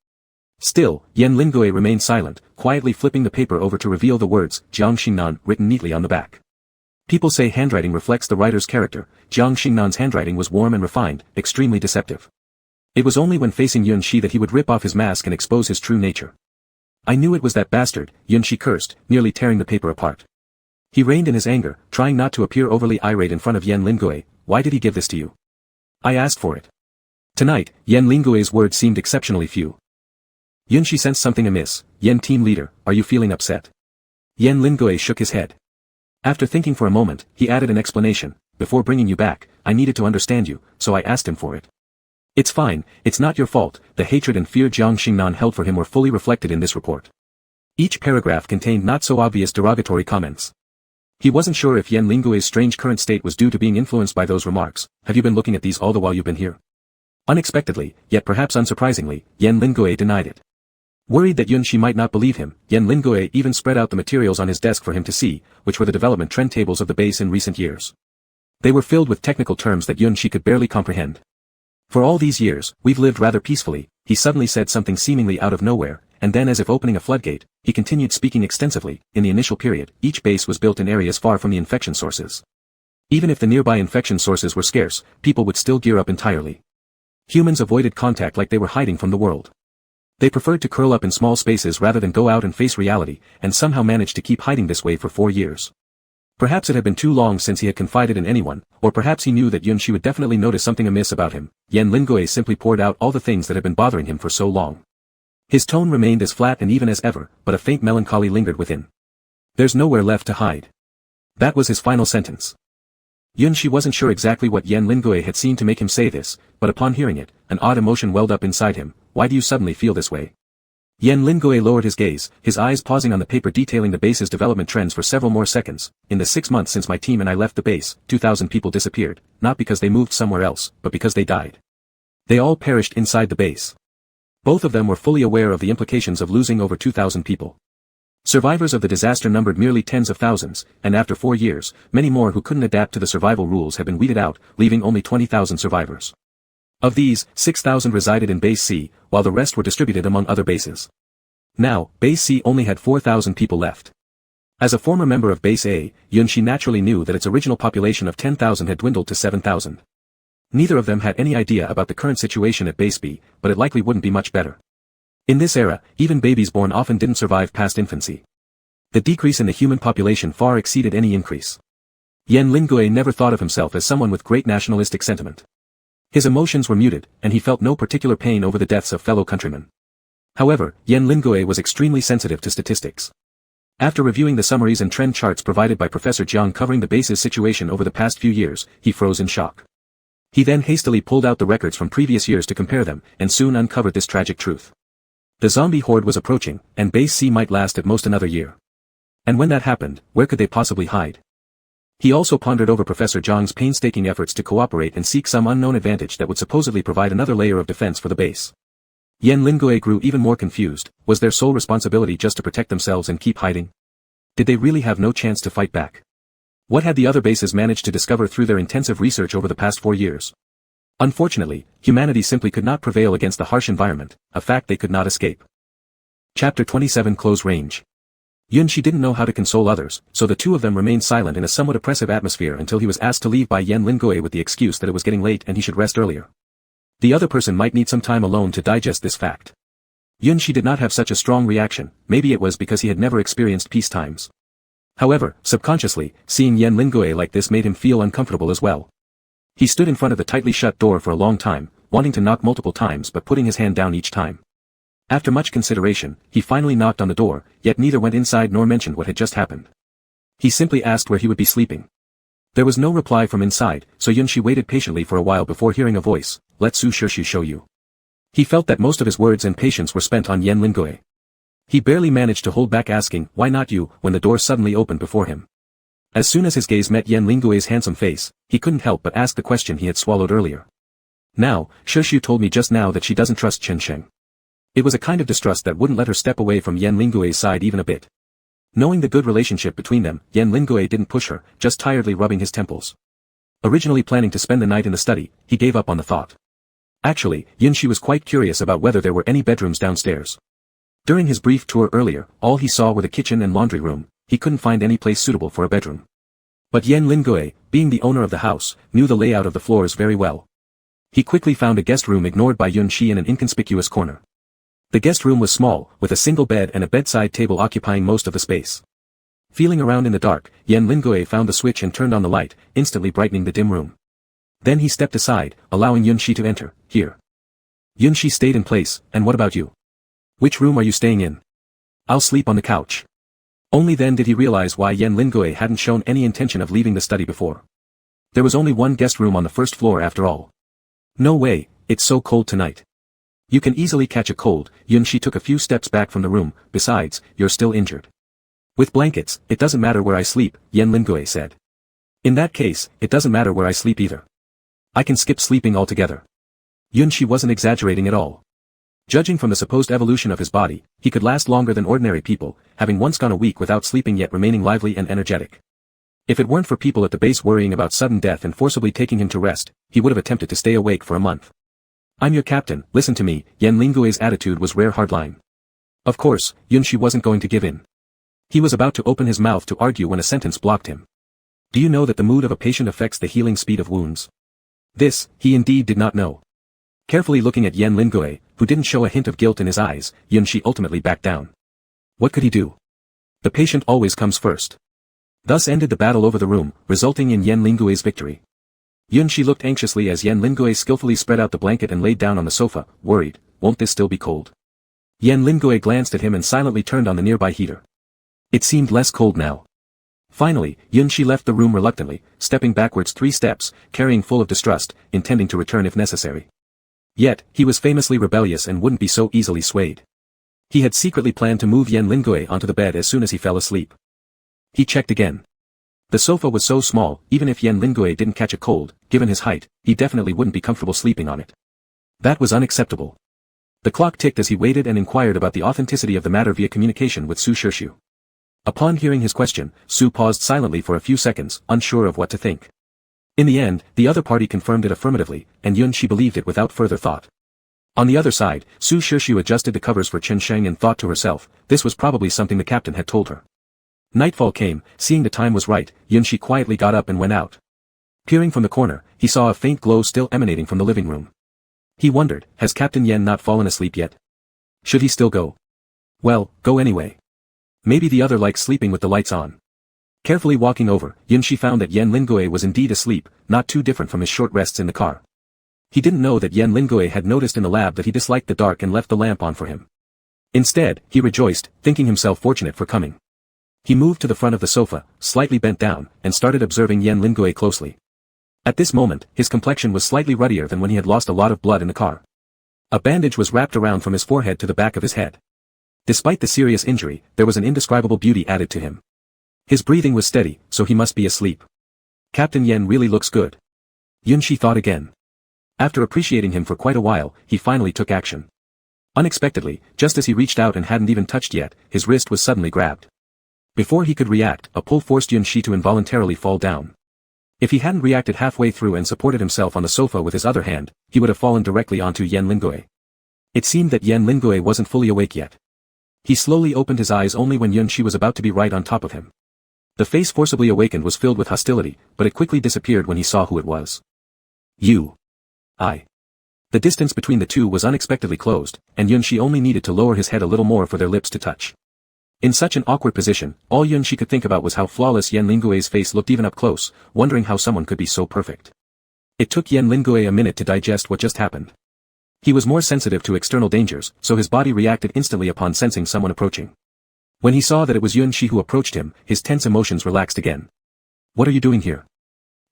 Still, Yan Lingui remained silent, quietly flipping the paper over to reveal the words, Jiang Xingnan, written neatly on the back. People say handwriting reflects the writer's character. Jiang Xingnan's handwriting was warm and refined, extremely deceptive. It was only when facing Yun Shi that he would rip off his mask and expose his true nature. I knew it was that bastard, Yun Shi cursed, nearly tearing the paper apart. He reined in his anger, trying not to appear overly irate in front of Yan Lingui. Why did he give this to you? I asked for it. Tonight, Yan Lingui's words seemed exceptionally few. Yun Shi sensed something amiss. Yan team leader, are you feeling upset? Yan Lingui shook his head. After thinking for a moment, he added an explanation. Before bringing you back, I needed to understand you, so I asked him for it. It's fine, it's not your fault. The hatred and fear Jiang Xingnan held for him were fully reflected in this report. Each paragraph contained not so obvious derogatory comments. He wasn't sure if Yan Lingui's strange current state was due to being influenced by those remarks. Have you been looking at these all the while you've been here? Unexpectedly, yet perhaps unsurprisingly, Yan Lingui denied it. Worried that Yun Shi might not believe him, Yan Lingui even spread out the materials on his desk for him to see, which were the development trend tables of the base in recent years. They were filled with technical terms that Yun Shi could barely comprehend. For all these years, we've lived rather peacefully, he suddenly said something seemingly out of nowhere, and then as if opening a floodgate, he continued speaking extensively. In the initial period, each base was built in areas far from the infection sources. Even if the nearby infection sources were scarce, people would still gear up entirely. Humans avoided contact like they were hiding from the world. They preferred to curl up in small spaces rather than go out and face reality, and somehow managed to keep hiding this way for 4 years. Perhaps it had been too long since he had confided in anyone, or perhaps he knew that Yun Shi would definitely notice something amiss about him. Yan Lingui simply poured out all the things that had been bothering him for so long. His tone remained as flat and even as ever, but a faint melancholy lingered within. There's nowhere left to hide. That was his final sentence. Yun Shi wasn't sure exactly what Yan Lingui had seen to make him say this, but upon hearing it, an odd emotion welled up inside him. Why do you suddenly feel this way? Yan Lingui lowered his gaze, his eyes pausing on the paper detailing the base's development trends for several more seconds. In the 6 months since my team and I left the base, 2,000 people disappeared, not because they moved somewhere else, but because they died. They all perished inside the base. Both of them were fully aware of the implications of losing over 2,000 people. Survivors of the disaster numbered merely tens of thousands, and after 4 years, many more who couldn't adapt to the survival rules had been weeded out, leaving only 20,000 survivors. Of these, 6,000 resided in Base C, while the rest were distributed among other bases. Now, Base C only had 4,000 people left. As a former member of Base A, Yun Shi naturally knew that its original population of 10,000 had dwindled to 7,000. Neither of them had any idea about the current situation at Base B, but it likely wouldn't be much better. In this era, even babies born often didn't survive past infancy. The decrease in the human population far exceeded any increase. Yan Lingui never thought of himself as someone with great nationalistic sentiment. His emotions were muted, and he felt no particular pain over the deaths of fellow countrymen. However, Yan Lingui was extremely sensitive to statistics. After reviewing the summaries and trend charts provided by Professor Jiang covering the base's situation over the past few years, he froze in shock. He then hastily pulled out the records from previous years to compare them, and soon uncovered this tragic truth. The zombie horde was approaching, and Base C might last at most another year. And when that happened, where could they possibly hide? He also pondered over Professor Jiang's painstaking efforts to cooperate and seek some unknown advantage that would supposedly provide another layer of defense for the base. Yan Lingui grew even more confused. Was their sole responsibility just to protect themselves and keep hiding? Did they really have no chance to fight back? What had the other bases managed to discover through their intensive research over the past 4 years? Unfortunately, humanity simply could not prevail against the harsh environment, a fact they could not escape. Chapter 27 Close Range. Yun Shi didn't know how to console others, so the two of them remained silent in a somewhat oppressive atmosphere until he was asked to leave by Yan Lingui with the excuse that it was getting late and he should rest earlier. The other person might need some time alone to digest this fact. Yun Shi did not have such a strong reaction, maybe it was because he had never experienced peace times. However, subconsciously, seeing Yan Lingui like this made him feel uncomfortable as well. He stood in front of the tightly shut door for a long time, wanting to knock multiple times but putting his hand down each time. After much consideration, he finally knocked on the door, yet neither went inside nor mentioned what had just happened. He simply asked where he would be sleeping. There was no reply from inside, so Yun Shi waited patiently for a while before hearing a voice. let Su Shirshu show you. He felt that most of his words and patience were spent on Yan Lingui. He barely managed to hold back asking, why not you, when the door suddenly opened before him. As soon as his gaze met Yan Lingui's handsome face, he couldn't help but ask the question he had swallowed earlier. Now, Shirshu told me just now that she doesn't trust Chen Sheng. It was a kind of distrust that wouldn't let her step away from Yan Lingui's side even a bit. Knowing the good relationship between them, Yan Lingui didn't push her, just tiredly rubbing his temples. Originally planning to spend the night in the study, he gave up on the thought. Actually, Yunshi was quite curious about whether there were any bedrooms downstairs. During his brief tour earlier, all he saw were the kitchen and laundry room. He couldn't find any place suitable for a bedroom. But Yan Lingui, being the owner of the house, knew the layout of the floors very well. He quickly found a guest room ignored by Yunshi in an inconspicuous corner. The guest room was small, with a single bed and a bedside table occupying most of the space. Feeling around in the dark, Yan Lingui found the switch and turned on the light, instantly brightening the dim room. Then he stepped aside, allowing Yunshi to enter. Here. Yunshi stayed in place. And what about you? Which room are you staying in? I'll sleep on the couch. Only then did he realize why Yan Lingui hadn't shown any intention of leaving the study before. There was only one guest room on the first floor after all. No way, it's so cold tonight. You can easily catch a cold. Yunshi took a few steps back from the room. Besides, you're still injured. With blankets, it doesn't matter where I sleep, Yan Lingui said. In that case, it doesn't matter where I sleep either. I can skip sleeping altogether. Yunshi wasn't exaggerating at all. Judging from the supposed evolution of his body, he could last longer than ordinary people, having once gone a week without sleeping yet remaining lively and energetic. If it weren't for people at the base worrying about sudden death and forcibly taking him to rest, he would have attempted to stay awake for a month. I'm your captain, listen to me. Yan Lingui's attitude was rare hardline. Of course, Yunshi wasn't going to give in. He was about to open his mouth to argue when a sentence blocked him. Do you know that the mood of a patient affects the healing speed of wounds? This, he indeed did not know. Carefully looking at Yan Lingui, who didn't show a hint of guilt in his eyes, Yunshi ultimately backed down. What could he do? The patient always comes first. Thus ended the battle over the room, resulting in Yan Lingui's victory. Yunshi looked anxiously as Yan Lingui skillfully spread out the blanket and laid down on the sofa, worried, won't this still be cold? Yan Lingui glanced at him and silently turned on the nearby heater. It seemed less cold now. Finally, Yunshi left the room reluctantly, stepping backwards 3 steps, carrying full of distrust, intending to return if necessary. Yet, he was famously rebellious and wouldn't be so easily swayed. He had secretly planned to move Yan Lingui onto the bed as soon as he fell asleep. He checked again. The sofa was so small, even if Yan Lingui didn't catch a cold, given his height, he definitely wouldn't be comfortable sleeping on it. That was unacceptable. The clock ticked as he waited and inquired about the authenticity of the matter via communication with Su Shirshu. Upon hearing his question, Su paused silently for a few seconds, unsure of what to think. In the end, the other party confirmed it affirmatively, and Yunshi believed it without further thought. On the other side, Su Shirshu adjusted the covers for Chen Sheng and thought to herself, this was probably something the captain had told her. Nightfall came. Seeing the time was right, Yunshi quietly got up and went out. Peering from the corner, he saw a faint glow still emanating from the living room. He wondered, has Captain Yen not fallen asleep yet? Should he still go? Well, go anyway. Maybe the other likes sleeping with the lights on. Carefully walking over, Yunshi found that Yan Lingui was indeed asleep, not too different from his short rests in the car. He didn't know that Yan Lingui had noticed in the lab that he disliked the dark and left the lamp on for him. Instead, he rejoiced, thinking himself fortunate for coming. He moved to the front of the sofa, slightly bent down, and started observing Yan Lingui closely. At this moment, his complexion was slightly ruddier than when he had lost a lot of blood in the car. A bandage was wrapped around from his forehead to the back of his head. Despite the serious injury, there was an indescribable beauty added to him. His breathing was steady, so he must be asleep. Captain Yen really looks good. Yunshi thought again. After appreciating him for quite a while, he finally took action. Unexpectedly, just as he reached out and hadn't even touched yet, his wrist was suddenly grabbed. Before he could react, a pull forced Yunshi to involuntarily fall down. If he hadn't reacted halfway through and supported himself on the sofa with his other hand, he would have fallen directly onto Yan Lingui. It seemed that Yan Lingui wasn't fully awake yet. He slowly opened his eyes only when Yunshi was about to be right on top of him. The face forcibly awakened was filled with hostility, but it quickly disappeared when he saw who it was. You. I. The distance between the two was unexpectedly closed, and Yunshi only needed to lower his head a little more for their lips to touch. In such an awkward position, all Yunshi could think about was how flawless Yan Lingui's face looked even up close, wondering how someone could be so perfect. It took Yan Lingui a minute to digest what just happened. He was more sensitive to external dangers, so his body reacted instantly upon sensing someone approaching. When he saw that it was Yunshi who approached him, his tense emotions relaxed again. What are you doing here?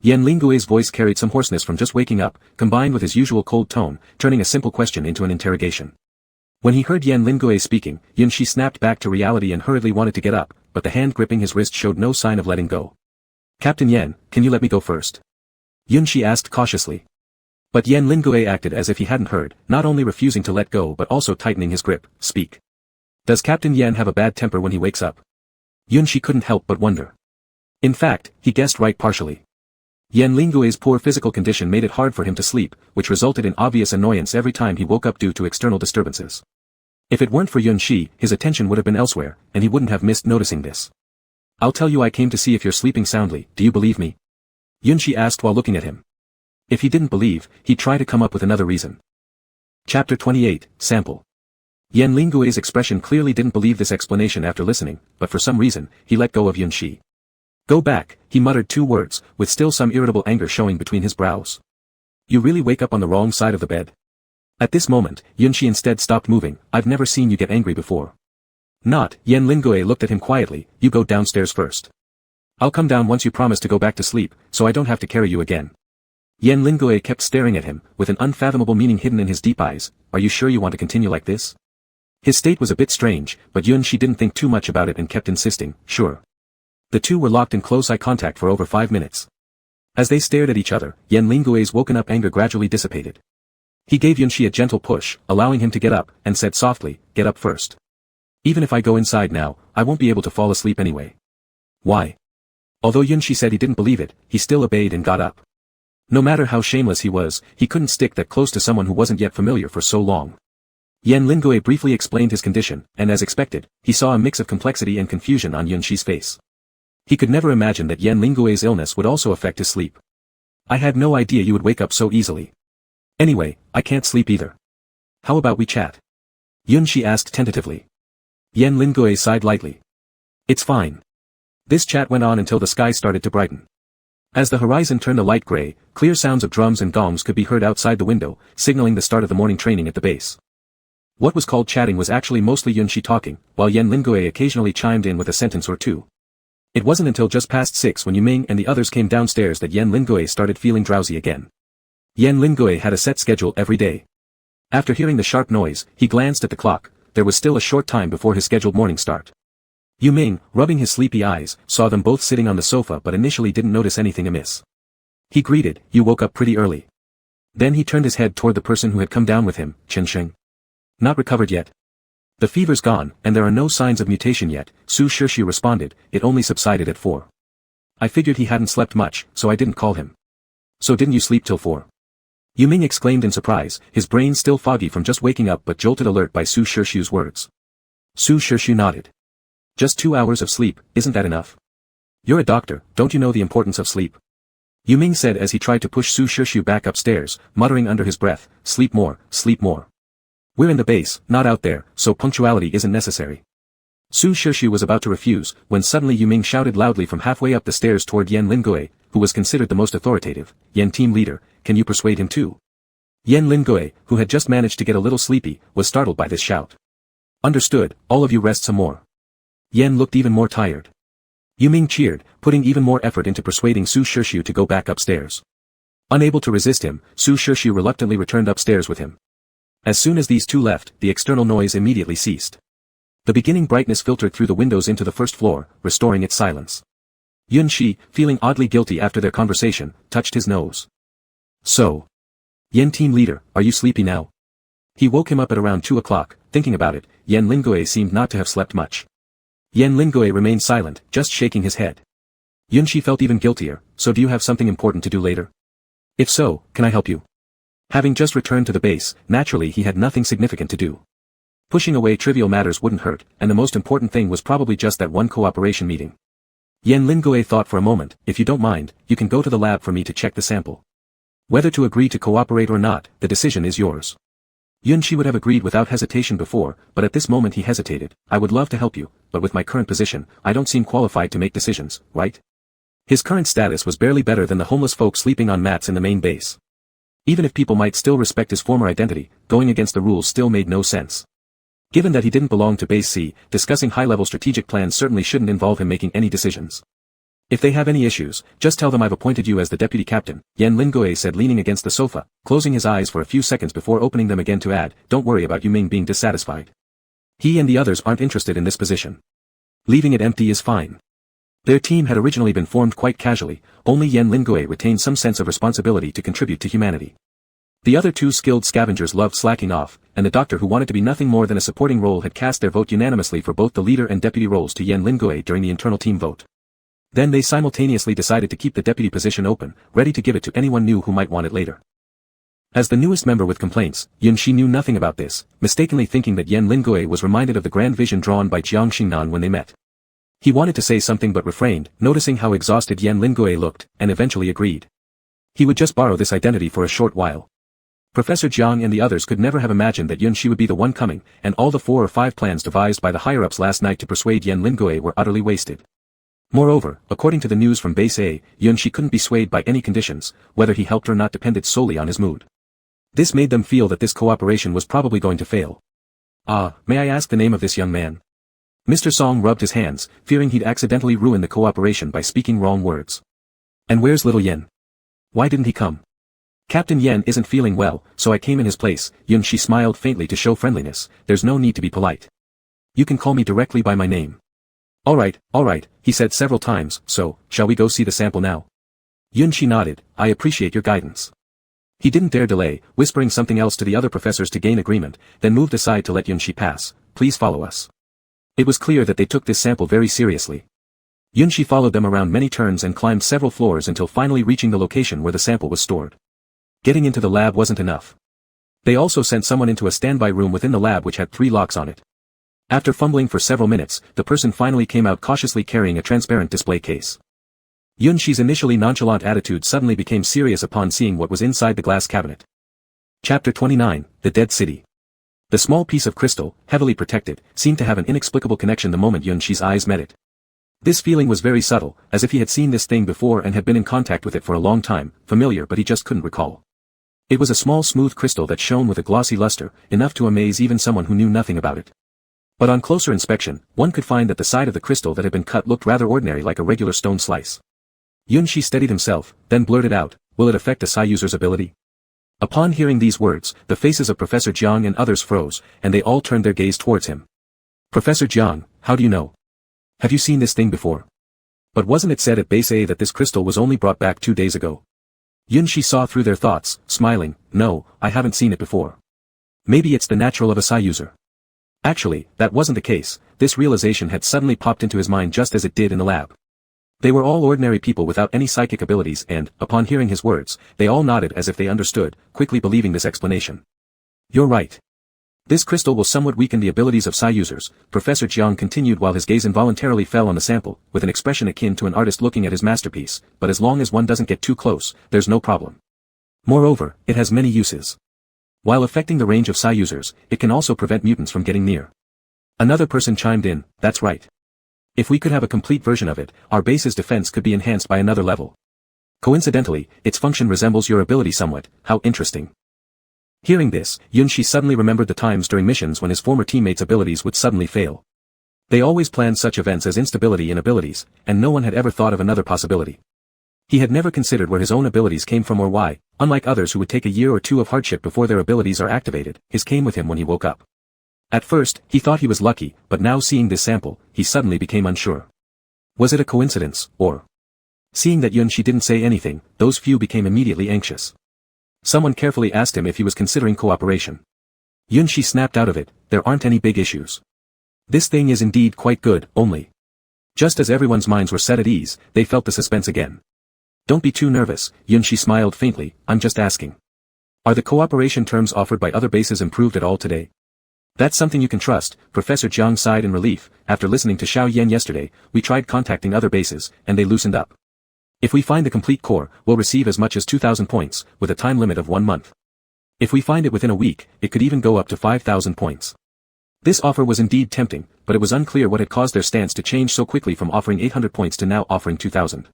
Yan Lingue's voice carried some hoarseness from just waking up, combined with his usual cold tone, turning a simple question into an interrogation. When he heard Yan Lingue speaking, Yun Shi snapped back to reality and hurriedly wanted to get up, but the hand gripping his wrist showed no sign of letting go. Captain Yan, can you let me go first? Yun Shi asked cautiously. But Yan Lingue acted as if he hadn't heard, not only refusing to let go but also tightening his grip. Speak. Does Captain Yan have a bad temper when he wakes up? Yun Shi couldn't help but wonder. In fact, he guessed right partially. Yan Lingue's poor physical condition made it hard for him to sleep, which resulted in obvious annoyance every time he woke up due to external disturbances. If it weren't for Yun Shi, his attention would have been elsewhere, and he wouldn't have missed noticing this. I'll tell you, I came to see if you're sleeping soundly, do you believe me? Yun Shi asked while looking at him. If he didn't believe, he'd try to come up with another reason. Chapter 28, Sample. Yan Lingue's expression clearly didn't believe this explanation after listening, but for some reason, he let go of Yun Shi. Go back, he muttered 2 words, with still some irritable anger showing between his brows. You really wake up on the wrong side of the bed. At this moment, Yun Shi instead stopped moving. I've never seen you get angry before. Not, Yan Lingue looked at him quietly, you go downstairs first. I'll come down once you promise to go back to sleep, so I don't have to carry you again. Yan Lingue kept staring at him, with an unfathomable meaning hidden in his deep eyes. Are you sure you want to continue like this? His state was a bit strange, but Yun Shi didn't think too much about it and kept insisting, sure. The two were locked in close eye contact for over 5 minutes. As they stared at each other, Yan Lingue's woken up anger gradually dissipated. He gave Yun Shi a gentle push, allowing him to get up, and said softly, get up first. Even if I go inside now, I won't be able to fall asleep anyway. Why? Although Yun Shi said he didn't believe it, he still obeyed and got up. No matter how shameless he was, he couldn't stick that close to someone who wasn't yet familiar for so long. Yan Lingue briefly explained his condition, and as expected, he saw a mix of complexity and confusion on Yun Shi's face. He could never imagine that Yan Lingue's illness would also affect his sleep. I had no idea you would wake up so easily. Anyway, I can't sleep either. How about we chat? Yun Shi asked tentatively. Yan Lingue sighed lightly. It's fine. This chat went on until the sky started to brighten. As the horizon turned a light gray, clear sounds of drums and gongs could be heard outside the window, signaling the start of the morning training at the base. What was called chatting was actually mostly Yun Shi talking, while Yan Lingue occasionally chimed in with a sentence or two. It wasn't until just past 6 when Yu Ming and the others came downstairs that Yan Lingue started feeling drowsy again. Yan Lingue had a set schedule every day. After hearing the sharp noise, he glanced at the clock. There was still a short time before his scheduled morning start. Yu Ming, rubbing his sleepy eyes, saw them both sitting on the sofa but initially didn't notice anything amiss. He greeted, you woke up pretty early. Then he turned his head toward the person who had come down with him, Chen Sheng. Not recovered yet. The fever's gone, and there are no signs of mutation yet, Su Shirshu responded, it only subsided at 4. I figured he hadn't slept much, so I didn't call him. So didn't you sleep till 4? Yu Ming exclaimed in surprise, his brain still foggy from just waking up but jolted alert by Su Shirshu's words. Su Shirshu nodded. Just 2 hours of sleep, isn't that enough? You're a doctor, don't you know the importance of sleep? Yu Ming said as he tried to push Su Shirshu back upstairs, muttering under his breath, sleep more, sleep more. We're in the base, not out there, so punctuality isn't necessary. Su Shirshu was about to refuse, when suddenly Yu Ming shouted loudly from halfway up the stairs toward Yan Lingue, who was considered the most authoritative, Yan team leader, can you persuade him too? Yan Lingue, who had just managed to get a little sleepy, was startled by this shout. Understood, all of you rest some more. Yan looked even more tired. Yu Ming cheered, putting even more effort into persuading Su Shirshu to go back upstairs. Unable to resist him, Su Shirshu reluctantly returned upstairs with him. As soon as these two left, the external noise immediately ceased. The beginning brightness filtered through the windows into the first floor, restoring its silence. Yun Shi, feeling oddly guilty after their conversation, touched his nose. So. Yan team leader, are you sleepy now? He woke him up at around 2 o'clock, thinking about it, Yan Lingue seemed not to have slept much. Yan Lingue remained silent, just shaking his head. Yun Shi felt even guiltier, so do you have something important to do later? If so, can I help you? Having just returned to the base, naturally he had nothing significant to do. Pushing away trivial matters wouldn't hurt, and the most important thing was probably just that one cooperation meeting. Yan Lingue thought for a moment, if you don't mind, you can go to the lab for me to check the sample. Whether to agree to cooperate or not, the decision is yours. Yun Shi would have agreed without hesitation before, but at this moment he hesitated. I would love to help you, but with my current position, I don't seem qualified to make decisions, right? His current status was barely better than the homeless folk sleeping on mats in the main base. Even if people might still respect his former identity, going against the rules still made no sense. Given that he didn't belong to Base C, discussing high-level strategic plans certainly shouldn't involve him making any decisions. If they have any issues, just tell them I've appointed you as the deputy captain, Yan Lingoe said leaning against the sofa, closing his eyes for a few seconds before opening them again to add, don't worry about Yu Ming being dissatisfied. He and the others aren't interested in this position. Leaving it empty is fine. Their team had originally been formed quite casually, only Yan Lingoe retained some sense of responsibility to contribute to humanity. The other two skilled scavengers loved slacking off, and the doctor who wanted to be nothing more than a supporting role had cast their vote unanimously for both the leader and deputy roles to Yan Lingoe during the internal team vote. Then they simultaneously decided to keep the deputy position open, ready to give it to anyone new who might want it later. As the newest member with complaints, Yun Shi knew nothing about this, mistakenly thinking that Yan Lingoe was reminded of the grand vision drawn by Jiang Xingnan when they met. He wanted to say something but refrained, noticing how exhausted Yan Lingoe looked, and eventually agreed. He would just borrow this identity for a short while. Professor Jiang and the others could never have imagined that Yun Shi would be the one coming, and all the 4 or 5 plans devised by the higher-ups last night to persuade Yan Lingoe were utterly wasted. Moreover, according to the news from Base A, Yun Shi couldn't be swayed by any conditions, whether he helped or not depended solely on his mood. This made them feel that this cooperation was probably going to fail. May I ask the name of this young man? Mr. Song rubbed his hands, fearing he'd accidentally ruin the cooperation by speaking wrong words. And where's little Yen? Why didn't he come? Captain Yen isn't feeling well, so I came in his place. Yun Shi smiled faintly to show friendliness. There's no need to be polite. You can call me directly by my name. All right, he said several times, so, shall we go see the sample now? Yun Shi nodded, I appreciate your guidance. He didn't dare delay, whispering something else to the other professors to gain agreement, then moved aside to let Yun Shi pass. Please follow us. It was clear that they took this sample very seriously. Yun Shi followed them around many turns and climbed several floors until finally reaching the location where the sample was stored. Getting into the lab wasn't enough. They also sent someone into a standby room within the lab which had 3 locks on it. After fumbling for several minutes, the person finally came out cautiously carrying a transparent display case. Yun Shi's initially nonchalant attitude suddenly became serious upon seeing what was inside the glass cabinet. Chapter 29, The Dead City. The small piece of crystal, heavily protected, seemed to have an inexplicable connection the moment Yun Shi's eyes met it. This feeling was very subtle, as if he had seen this thing before and had been in contact with it for a long time, familiar but he just couldn't recall. It was a small smooth crystal that shone with a glossy luster, enough to amaze even someone who knew nothing about it. But on closer inspection, one could find that the side of the crystal that had been cut looked rather ordinary, like a regular stone slice. Yun Shi steadied himself, then blurted out, will it affect a Psi user's ability? Upon hearing these words, the faces of Professor Jiang and others froze, and they all turned their gaze towards him. Professor Jiang, how do you know? Have you seen this thing before? But wasn't it said at Base A that this crystal was only brought back 2 days ago? Yun Shi saw through their thoughts, smiling, no, I haven't seen it before. Maybe it's the natural of a Psi user. Actually, that wasn't the case. This realization had suddenly popped into his mind just as it did in the lab. They were all ordinary people without any psychic abilities and, upon hearing his words, they all nodded as if they understood, quickly believing this explanation. You're right. This crystal will somewhat weaken the abilities of Psi users, Professor Jiang continued while his gaze involuntarily fell on the sample, with an expression akin to an artist looking at his masterpiece, but as long as one doesn't get too close, there's no problem. Moreover, it has many uses. While affecting the range of Psi users, it can also prevent mutants from getting near. Another person chimed in, that's right. If we could have a complete version of it, our base's defense could be enhanced by another level. Coincidentally, its function resembles your ability somewhat, how interesting. Hearing this, Yun Shi suddenly remembered the times during missions when his former teammates' abilities would suddenly fail. They always planned such events as instability in abilities, and no one had ever thought of another possibility. He had never considered where his own abilities came from or why, unlike others who would take a year or 2 of hardship before their abilities are activated, his came with him when he woke up. At first, he thought he was lucky, but now seeing this sample, he suddenly became unsure. Was it a coincidence, or? Seeing that Yun Shi didn't say anything, those few became immediately anxious. Someone carefully asked him if he was considering cooperation. Yun Shi snapped out of it, there aren't any big issues. This thing is indeed quite good, only. Just as everyone's minds were set at ease, they felt the suspense again. Don't be too nervous, Yun Shi smiled faintly, I'm just asking. Are the cooperation terms offered by other bases improved at all today? That's something you can trust, Professor Jiang sighed in relief. After listening to Xiao Yan yesterday, we tried contacting other bases, and they loosened up. If we find the complete core, we'll receive as much as 2,000 points, with a time limit of 1 month. If we find it within a week, it could even go up to 5,000 points. This offer was indeed tempting, but it was unclear what had caused their stance to change so quickly from offering 800 points to now offering 2,000.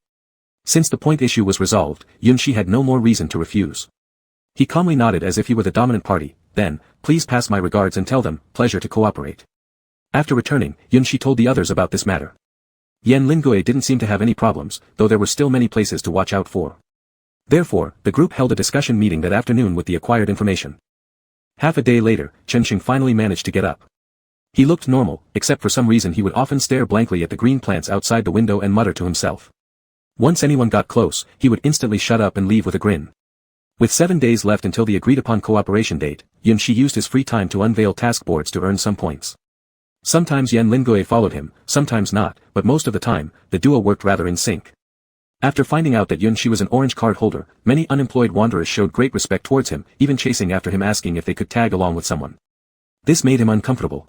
Since the point issue was resolved, Yun Shi had no more reason to refuse. He calmly nodded as if he were the dominant party, then, please pass my regards and tell them, pleasure to cooperate. After returning, Yun Shi told the others about this matter. Yan Lingui didn't seem to have any problems, though there were still many places to watch out for. Therefore, the group held a discussion meeting that afternoon with the acquired information. Half a day later, Chenxing finally managed to get up. He looked normal, except for some reason he would often stare blankly at the green plants outside the window and mutter to himself. Once anyone got close, he would instantly shut up and leave with a grin. With 7 days left until the agreed-upon cooperation date, Yun Shi used his free time to unveil task boards to earn some points. Sometimes Yan Lingui followed him, sometimes not, but most of the time, the duo worked rather in sync. After finding out that Yun Shi was an orange card holder, many unemployed wanderers showed great respect towards him, even chasing after him asking if they could tag along with someone. This made him uncomfortable.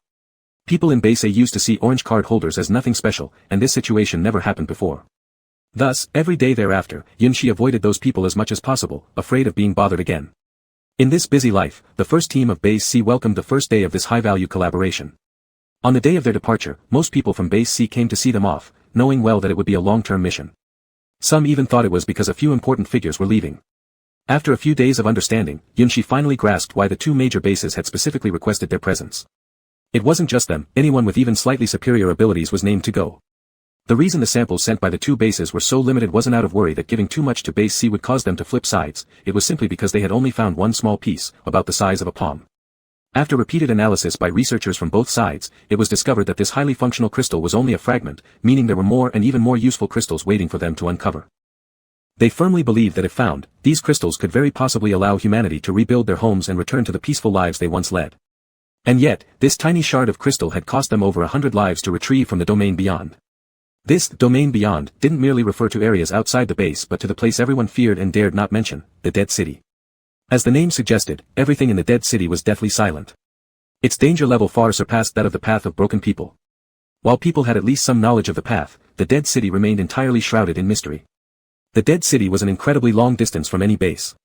People in Base A used to see orange card holders as nothing special, and this situation never happened before. Thus, every day thereafter, Yun Shi avoided those people as much as possible, afraid of being bothered again. In this busy life, the first team of Base C welcomed the first day of this high-value collaboration. On the day of their departure, most people from Base C came to see them off, knowing well that it would be a long-term mission. Some even thought it was because a few important figures were leaving. After a few days of understanding, Yun Shi finally grasped why the two major bases had specifically requested their presence. It wasn't just them, anyone with even slightly superior abilities was named to go. The reason the samples sent by the two bases were so limited wasn't out of worry that giving too much to Base C would cause them to flip sides, it was simply because they had only found one small piece, about the size of a palm. After repeated analysis by researchers from both sides, it was discovered that this highly functional crystal was only a fragment, meaning there were more and even more useful crystals waiting for them to uncover. They firmly believed that if found, these crystals could very possibly allow humanity to rebuild their homes and return to the peaceful lives they once led. And yet, this tiny shard of crystal had cost them over 100 lives to retrieve from the domain beyond. This domain beyond didn't merely refer to areas outside the base but to the place everyone feared and dared not mention, the Dead City. As the name suggested, everything in the Dead City was deathly silent. Its danger level far surpassed that of the Path of Broken People. While people had at least some knowledge of the path, the Dead City remained entirely shrouded in mystery. The Dead City was an incredibly long distance from any base.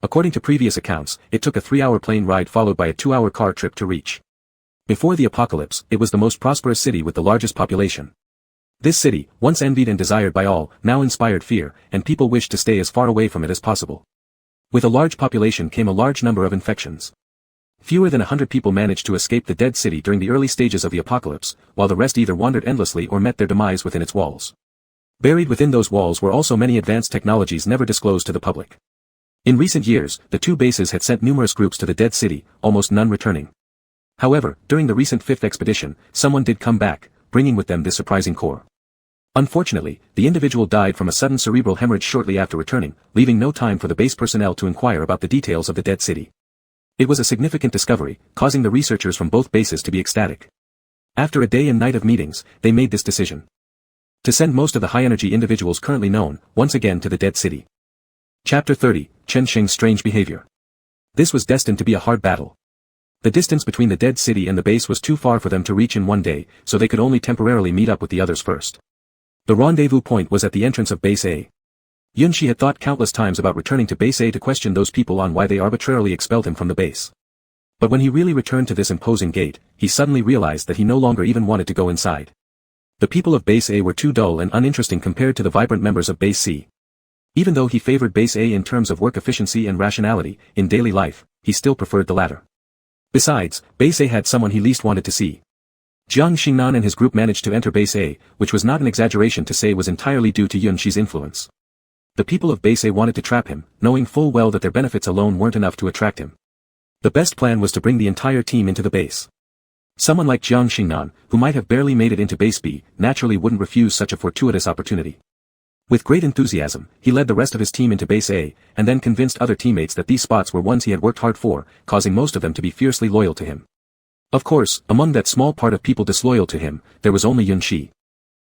According to previous accounts, it took a 3-hour plane ride followed by a 2-hour car trip to reach. Before the apocalypse, it was the most prosperous city with the largest population. This city, once envied and desired by all, now inspired fear, and people wished to stay as far away from it as possible. With a large population came a large number of infections. Fewer than 100 people managed to escape the Dead City during the early stages of the apocalypse, while the rest either wandered endlessly or met their demise within its walls. Buried within those walls were also many advanced technologies never disclosed to the public. In recent years, the two bases had sent numerous groups to the Dead City, almost none returning. However, during the recent 5th expedition, someone did come back, bringing with them this surprising core. Unfortunately, the individual died from a sudden cerebral hemorrhage shortly after returning, leaving no time for the base personnel to inquire about the details of the Dead City. It was a significant discovery, causing the researchers from both bases to be ecstatic. After a day and night of meetings, they made this decision. To send most of the high-energy individuals currently known, once again to the Dead City. Chapter 30, Chenxing's Strange Behavior. This was destined to be a hard battle. The distance between the Dead City and the base was too far for them to reach in one day, so they could only temporarily meet up with the others first. The rendezvous point was at the entrance of Base A. Yun Shi had thought countless times about returning to Base A to question those people on why they arbitrarily expelled him from the base. But when he really returned to this imposing gate, he suddenly realized that he no longer even wanted to go inside. The people of Base A were too dull and uninteresting compared to the vibrant members of Base C. Even though he favored Base A in terms of work efficiency and rationality, in daily life, he still preferred the latter. Besides, Base A had someone he least wanted to see. Jiang Xingnan and his group managed to enter Base A, which was not an exaggeration to say was entirely due to Yun Shi's influence. The people of Base A wanted to trap him, knowing full well that their benefits alone weren't enough to attract him. The best plan was to bring the entire team into the base. Someone like Jiang Xingnan, who might have barely made it into Base B, naturally wouldn't refuse such a fortuitous opportunity. With great enthusiasm, he led the rest of his team into Base A, and then convinced other teammates that these spots were ones he had worked hard for, causing most of them to be fiercely loyal to him. Of course, among that small part of people disloyal to him, there was only Yun Shi.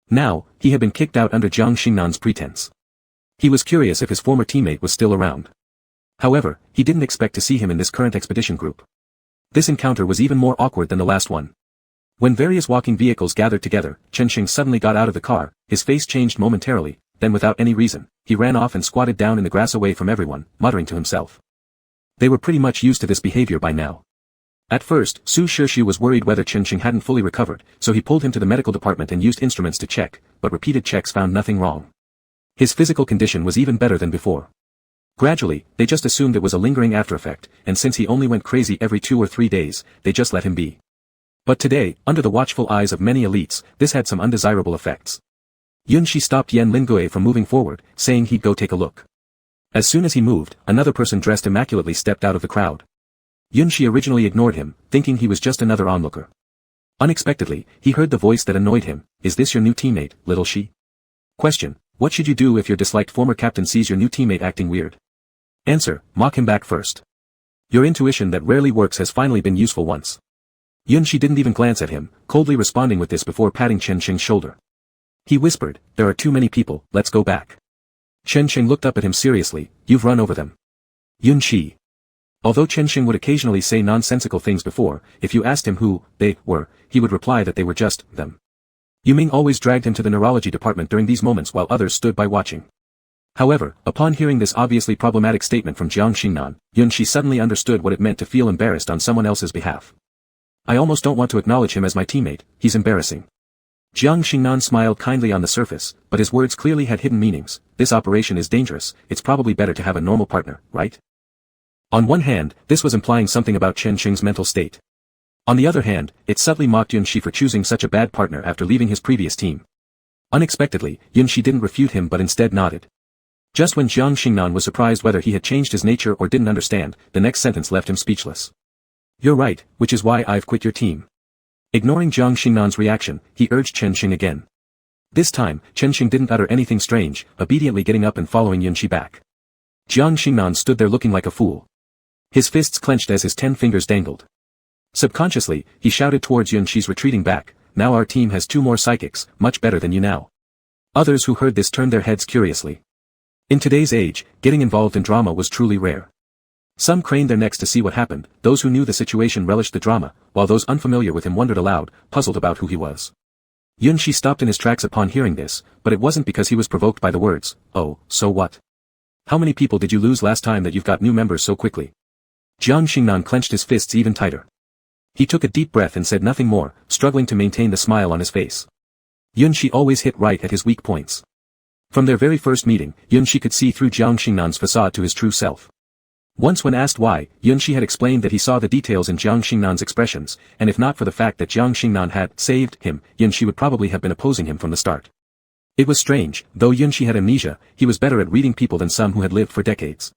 Now, he had been kicked out under Jiang Xingnan's pretense. He was curious if his former teammate was still around. However, he didn't expect to see him in this current expedition group. This encounter was even more awkward than the last one. When various walking vehicles gathered together, Chenxing suddenly got out of the car, his face changed momentarily, then without any reason, he ran off and squatted down in the grass away from everyone, muttering to himself. They were pretty much used to this behavior by now. At first, Su Shishi was worried whether Chenxing hadn't fully recovered, so he pulled him to the medical department and used instruments to check, but repeated checks found nothing wrong. His physical condition was even better than before. Gradually, they just assumed it was a lingering aftereffect, and since he only went crazy every 2 or 3 days, they just let him be. But today, under the watchful eyes of many elites, this had some undesirable effects. Yunshi stopped Yan Lingui from moving forward, saying he'd go take a look. As soon as he moved, another person dressed immaculately stepped out of the crowd. Yunshi originally ignored him, thinking he was just another onlooker. Unexpectedly, he heard the voice that annoyed him. Is this your new teammate, little she? Question. What should you do if your disliked former captain sees your new teammate acting weird? Answer. Mock him back first. Your intuition that rarely works has finally been useful once. Yunshi didn't even glance at him, coldly responding with this before patting Chen Sheng's shoulder. He whispered, there are too many people, let's go back. Chen Sheng looked up at him seriously, you've run over them. Yunshi. Although Chen Sheng would occasionally say nonsensical things before, if you asked him who they were, he would reply that they were just them. Yuming always dragged him to the neurology department during these moments while others stood by watching. However, upon hearing this obviously problematic statement from Jiang Xingnan, Yunshi suddenly understood what it meant to feel embarrassed on someone else's behalf. I almost don't want to acknowledge him as my teammate, he's embarrassing. Jiang Xingnan smiled kindly on the surface, but his words clearly had hidden meanings. This operation is dangerous, it's probably better to have a normal partner, right? On one hand, this was implying something about Chen Sheng's mental state. On the other hand, it subtly mocked Yunshi for choosing such a bad partner after leaving his previous team. Unexpectedly, Yunshi didn't refute him but instead nodded. Just when Jiang Xingnan was surprised whether he had changed his nature or didn't understand, the next sentence left him speechless. You're right, which is why I've quit your team. Ignoring Jiang Xingnan's reaction, he urged Chen Sheng again. This time, Chen Sheng didn't utter anything strange, obediently getting up and following Yunshi back. Jiang Xingnan stood there looking like a fool. His fists clenched as his 10 fingers dangled. Subconsciously, he shouted towards Yunshi's retreating back, now our team has 2 more psychics, much better than you now. Others who heard this turned their heads curiously. In today's age, getting involved in drama was truly rare. Some craned their necks to see what happened, those who knew the situation relished the drama, while those unfamiliar with him wondered aloud, puzzled about who he was. Yunshi stopped in his tracks upon hearing this, but it wasn't because he was provoked by the words, oh, so what? How many people did you lose last time that you've got new members so quickly? Jiang Xingnan clenched his fists even tighter. He took a deep breath and said nothing more, struggling to maintain the smile on his face. Yunshi always hit right at his weak points. From their very first meeting, Yunshi could see through Jiang Xingnan's facade to his true self. Once when asked why, Yunshi had explained that he saw the details in Jiang Xingnan's expressions, and if not for the fact that Jiang Xingnan had saved him, Yunshi would probably have been opposing him from the start. It was strange, though Yunshi had amnesia, he was better at reading people than some who had lived for decades.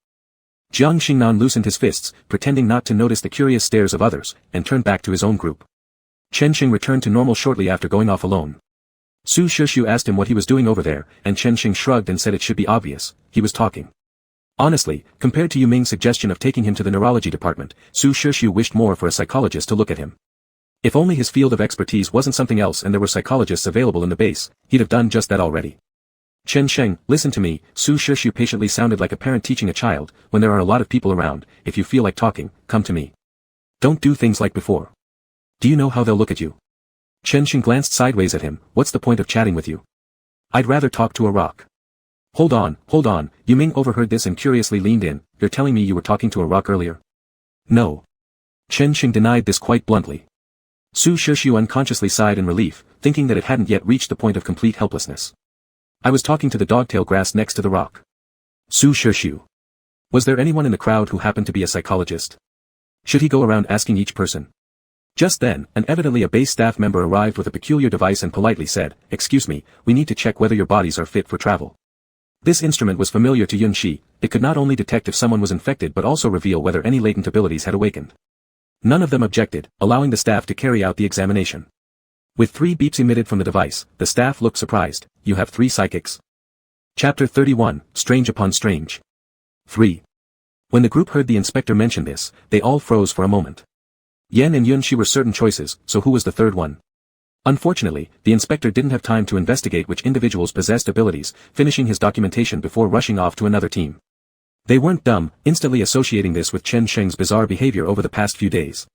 Jiang Xingnan loosened his fists, pretending not to notice the curious stares of others, and turned back to his own group. Chen Sheng returned to normal shortly after going off alone. Su Shushu asked him what he was doing over there, and Chen Sheng shrugged and said it should be obvious, he was talking. Honestly, compared to Yu Ming's suggestion of taking him to the neurology department, Su Shushu wished more for a psychologist to look at him. If only his field of expertise wasn't something else and there were psychologists available in the base, he'd have done just that already. Chen Sheng, listen to me, Su Shushu patiently sounded like a parent teaching a child, when there are a lot of people around, if you feel like talking, come to me. Don't do things like before. Do you know how they'll look at you? Chen Sheng glanced sideways at him, what's the point of chatting with you? I'd rather talk to a rock. Hold on, Yu Ming overheard this and curiously leaned in, you're telling me you were talking to a rock earlier? No. Chen Sheng denied this quite bluntly. Su Shushu unconsciously sighed in relief, thinking that it hadn't yet reached the point of complete helplessness. I was talking to the dogtail grass next to the rock. Su Shushu. Was there anyone in the crowd who happened to be a psychologist? Should he go around asking each person? Just then, evidently a base staff member arrived with a peculiar device and politely said, excuse me, we need to check whether your bodies are fit for travel. This instrument was familiar to Yunshi, it could not only detect if someone was infected but also reveal whether any latent abilities had awakened. None of them objected, allowing the staff to carry out the examination. With 3 beeps emitted from the device, the staff looked surprised, you have 3 psychics. Chapter 31, Strange upon Strange. 3. When the group heard the inspector mention this, they all froze for a moment. Yen and Yunshi were certain choices, so who was the third one? Unfortunately, the inspector didn't have time to investigate which individuals possessed abilities, finishing his documentation before rushing off to another team. They weren't dumb, instantly associating this with Chen Sheng's bizarre behavior over the past few days.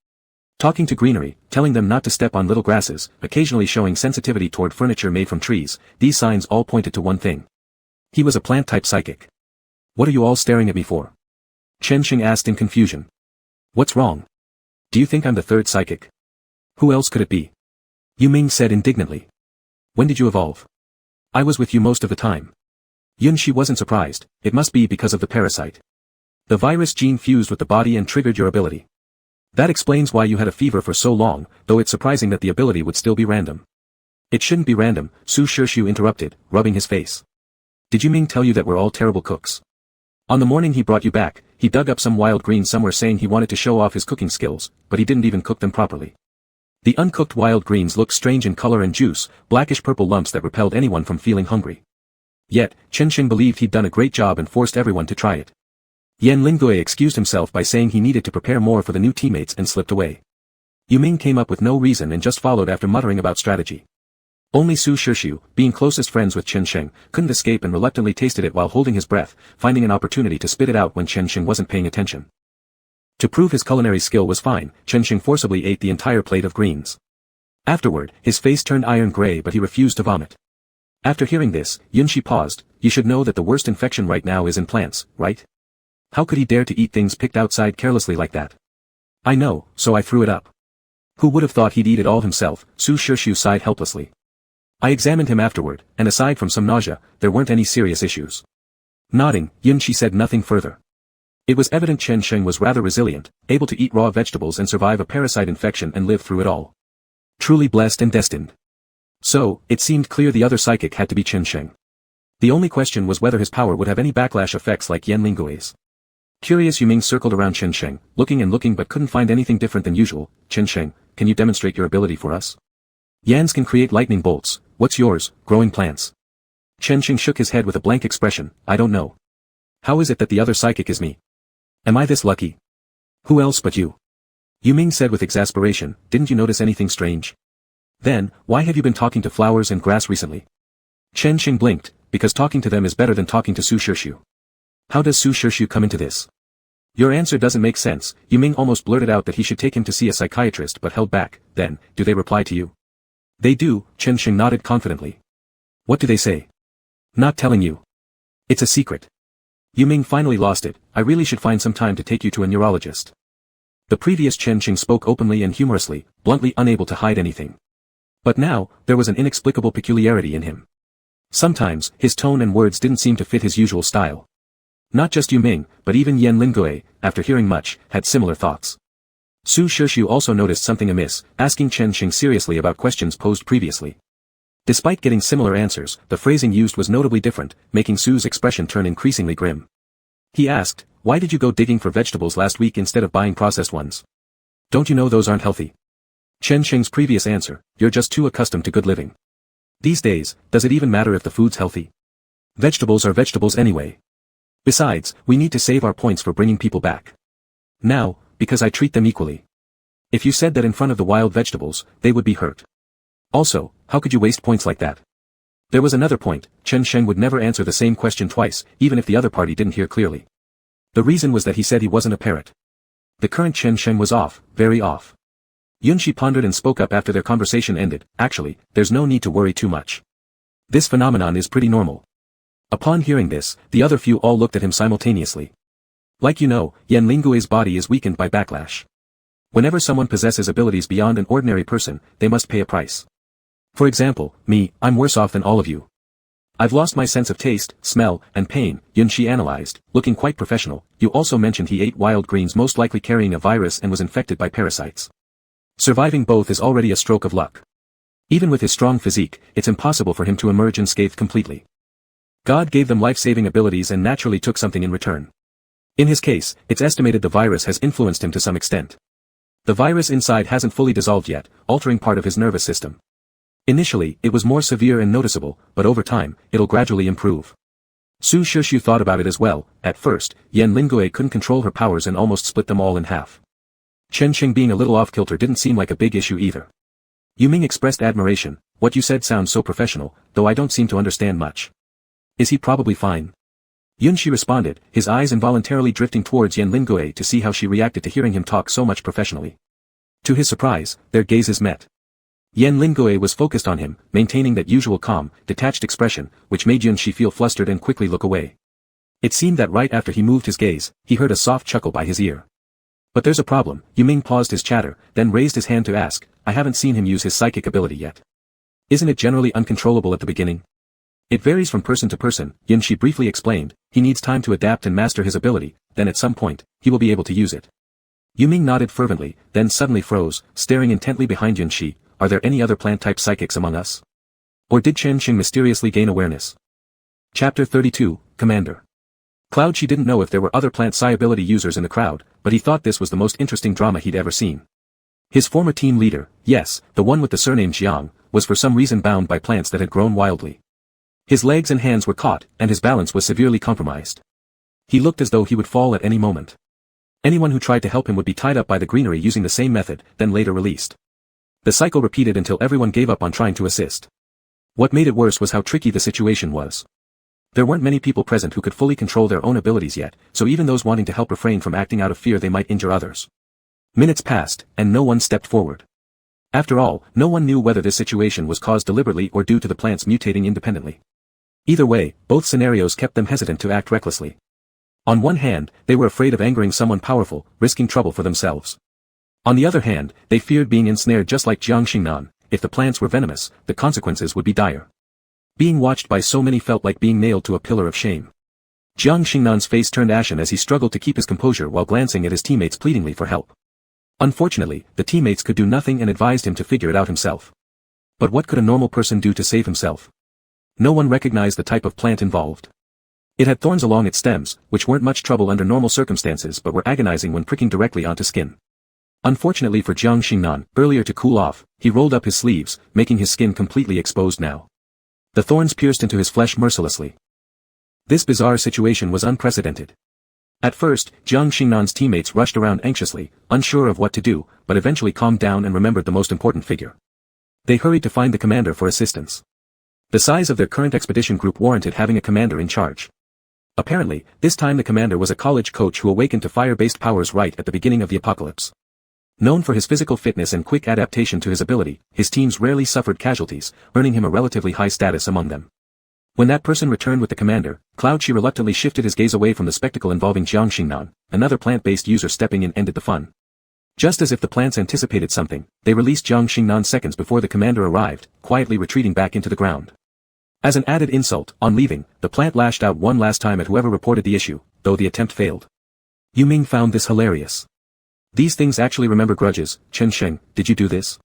Talking to greenery, telling them not to step on little grasses, occasionally showing sensitivity toward furniture made from trees, these signs all pointed to one thing. He was a plant-type psychic. What are you all staring at me for? Chen Sheng asked in confusion. What's wrong? Do you think I'm the third psychic? Who else could it be? Yu Ming said indignantly. When did you evolve? I was with you most of the time. Yunshi wasn't surprised, it must be because of the parasite. The virus gene fused with the body and triggered your ability. That explains why you had a fever for so long, though it's surprising that the ability would still be random. It shouldn't be random, Su Shirshu interrupted, rubbing his face. Did Yu Ming tell you that we're all terrible cooks? On the morning he brought you back, he dug up some wild greens somewhere saying he wanted to show off his cooking skills, but he didn't even cook them properly. The uncooked wild greens looked strange in color and juice, blackish-purple lumps that repelled anyone from feeling hungry. Yet, Chen Sheng believed he'd done a great job and forced everyone to try it. Yan Lingui excused himself by saying he needed to prepare more for the new teammates and slipped away. Yu Ming came up with no reason and just followed after muttering about strategy. Only Su Shirshu, being closest friends with Chen Sheng, couldn't escape and reluctantly tasted it while holding his breath, finding an opportunity to spit it out when Chen Sheng wasn't paying attention. To prove his culinary skill was fine, Chen Sheng forcibly ate the entire plate of greens. Afterward, his face turned iron gray but he refused to vomit. After hearing this, Yunshi paused. You should know that the worst infection right now is in plants, right? How could he dare to eat things picked outside carelessly like that? I know, so I threw it up. Who would have thought he'd eat it all himself? Su Shirshu sighed helplessly. I examined him afterward, and aside from some nausea, there weren't any serious issues. Nodding, Yunshi said nothing further. It was evident Chen Sheng was rather resilient, able to eat raw vegetables and survive a parasite infection and live through it all. Truly blessed and destined. So, it seemed clear the other psychic had to be Chen Sheng. The only question was whether his power would have any backlash effects like Yan Lingui's. Curious, Yu Ming circled around Chen Sheng, looking and looking but couldn't find anything different than usual. Chen Sheng, can you demonstrate your ability for us? Yan's can create lightning bolts, what's yours, growing plants? Chen Sheng shook his head with a blank expression, I don't know. How is it that the other psychic is me? Am I this lucky? Who else but you? Yu Ming said with exasperation, didn't you notice anything strange? Then, why have you been talking to flowers and grass recently? Chen Sheng blinked, because talking to them is better than talking to Su Shirshu. How does Su Shirshu come into this? Your answer doesn't make sense. Yu Ming almost blurted out that he should take him to see a psychiatrist but held back. Then, do they reply to you? They do, Chen Sheng nodded confidently. What do they say? Not telling you. It's a secret. Yu Ming finally lost it. I really should find some time to take you to a neurologist. The previous Chen Sheng spoke openly and humorously, bluntly unable to hide anything. But now, there was an inexplicable peculiarity in him. Sometimes, his tone and words didn't seem to fit his usual style. Not just Yu Ming, but even Yan Lingui, after hearing much, had similar thoughts. Su Shirshu also noticed something amiss, asking Chen Sheng seriously about questions posed previously. Despite getting similar answers, the phrasing used was notably different, making Su's expression turn increasingly grim. He asked, why did you go digging for vegetables last week instead of buying processed ones? Don't you know those aren't healthy? Chen Sheng's previous answer, you're just too accustomed to good living. These days, does it even matter if the food's healthy? Vegetables are vegetables anyway. Besides, we need to save our points for bringing people back. Now, because I treat them equally. If you said that in front of the wild vegetables, they would be hurt. Also, how could you waste points like that? There was another point, Chen Sheng would never answer the same question twice, even if the other party didn't hear clearly. The reason was that he said he wasn't a parrot. The current Chen Sheng was off, very off. Yunshi pondered and spoke up after their conversation ended, actually, there's no need to worry too much. This phenomenon is pretty normal. Upon hearing this, the other few all looked at him simultaneously. Like you know, Yan Lingui's body is weakened by backlash. Whenever someone possesses abilities beyond an ordinary person, they must pay a price. For example, me, I'm worse off than all of you. I've lost my sense of taste, smell, and pain, Yunshi analyzed, looking quite professional. You also mentioned he ate wild greens, most likely carrying a virus and was infected by parasites. Surviving both is already a stroke of luck. Even with his strong physique, it's impossible for him to emerge unscathed completely. God gave them life-saving abilities and naturally took something in return. In his case, it's estimated the virus has influenced him to some extent. The virus inside hasn't fully dissolved yet, altering part of his nervous system. Initially, it was more severe and noticeable, but over time, it'll gradually improve. Su Shirshu thought about it as well. At first, Yan Lingui couldn't control her powers and almost split them all in half. Chen Sheng being a little off-kilter didn't seem like a big issue either. Yu Ming expressed admiration. What you said sounds so professional, though I don't seem to understand much. Is he probably fine? Yunshi responded, his eyes involuntarily drifting towards Yan Lingui to see how she reacted to hearing him talk so much professionally. To his surprise, their gazes met. Yan Lingui was focused on him, maintaining that usual calm, detached expression, which made Yunshi feel flustered and quickly look away. It seemed that right after he moved his gaze, he heard a soft chuckle by his ear. But there's a problem. Yu Ming paused his chatter, then raised his hand to ask, I haven't seen him use his psychic ability yet. Isn't it generally uncontrollable at the beginning? It varies from person to person, Yunshi briefly explained. He needs time to adapt and master his ability, then at some point, he will be able to use it. Yu Ming nodded fervently, then suddenly froze, staring intently behind Yunshi. Are there any other plant-type psychics among us? Or did Chen Xing mysteriously gain awareness? Chapter 32, Commander. Cloud Shi didn't know if there were other plant psi ability users in the crowd, but he thought this was the most interesting drama he'd ever seen. His former team leader, yes, the one with the surname Jiang, was for some reason bound by plants that had grown wildly. His legs and hands were caught, and his balance was severely compromised. He looked as though he would fall at any moment. Anyone who tried to help him would be tied up by the greenery using the same method, then later released. The cycle repeated until everyone gave up on trying to assist. What made it worse was how tricky the situation was. There weren't many people present who could fully control their own abilities yet, so even those wanting to help refrained from acting out of fear they might injure others. Minutes passed, and no one stepped forward. After all, no one knew whether this situation was caused deliberately or due to the plants mutating independently. Either way, both scenarios kept them hesitant to act recklessly. On one hand, they were afraid of angering someone powerful, risking trouble for themselves. On the other hand, they feared being ensnared just like Jiang Xingnan. If the plants were venomous, the consequences would be dire. Being watched by so many felt like being nailed to a pillar of shame. Jiang Xingnan's face turned ashen as he struggled to keep his composure while glancing at his teammates pleadingly for help. Unfortunately, the teammates could do nothing and advised him to figure it out himself. But what could a normal person do to save himself? No one recognized the type of plant involved. It had thorns along its stems, which weren't much trouble under normal circumstances but were agonizing when pricking directly onto skin. Unfortunately for Jiang Xingnan, earlier to cool off, he rolled up his sleeves, making his skin completely exposed now. The thorns pierced into his flesh mercilessly. This bizarre situation was unprecedented. At first, Jiang Xingnan's teammates rushed around anxiously, unsure of what to do, but eventually calmed down and remembered the most important figure. They hurried to find the commander for assistance. The size of their current expedition group warranted having a commander in charge. Apparently, this time the commander was a college coach who awakened to fire-based powers right at the beginning of the apocalypse. Known for his physical fitness and quick adaptation to his ability, his teams rarely suffered casualties, earning him a relatively high status among them. When that person returned with the commander, Cloud Shi reluctantly shifted his gaze away from the spectacle involving Jiang Xingnan. Another plant-based user stepping in ended the fun. Just as if the plants anticipated something, they released Jiang Xingnan seconds before the commander arrived, quietly retreating back into the ground. As an added insult, on leaving, the plant lashed out one last time at whoever reported the issue, though the attempt failed. Yu Ming found this hilarious. These things actually remember grudges. Chen Sheng, did you do this?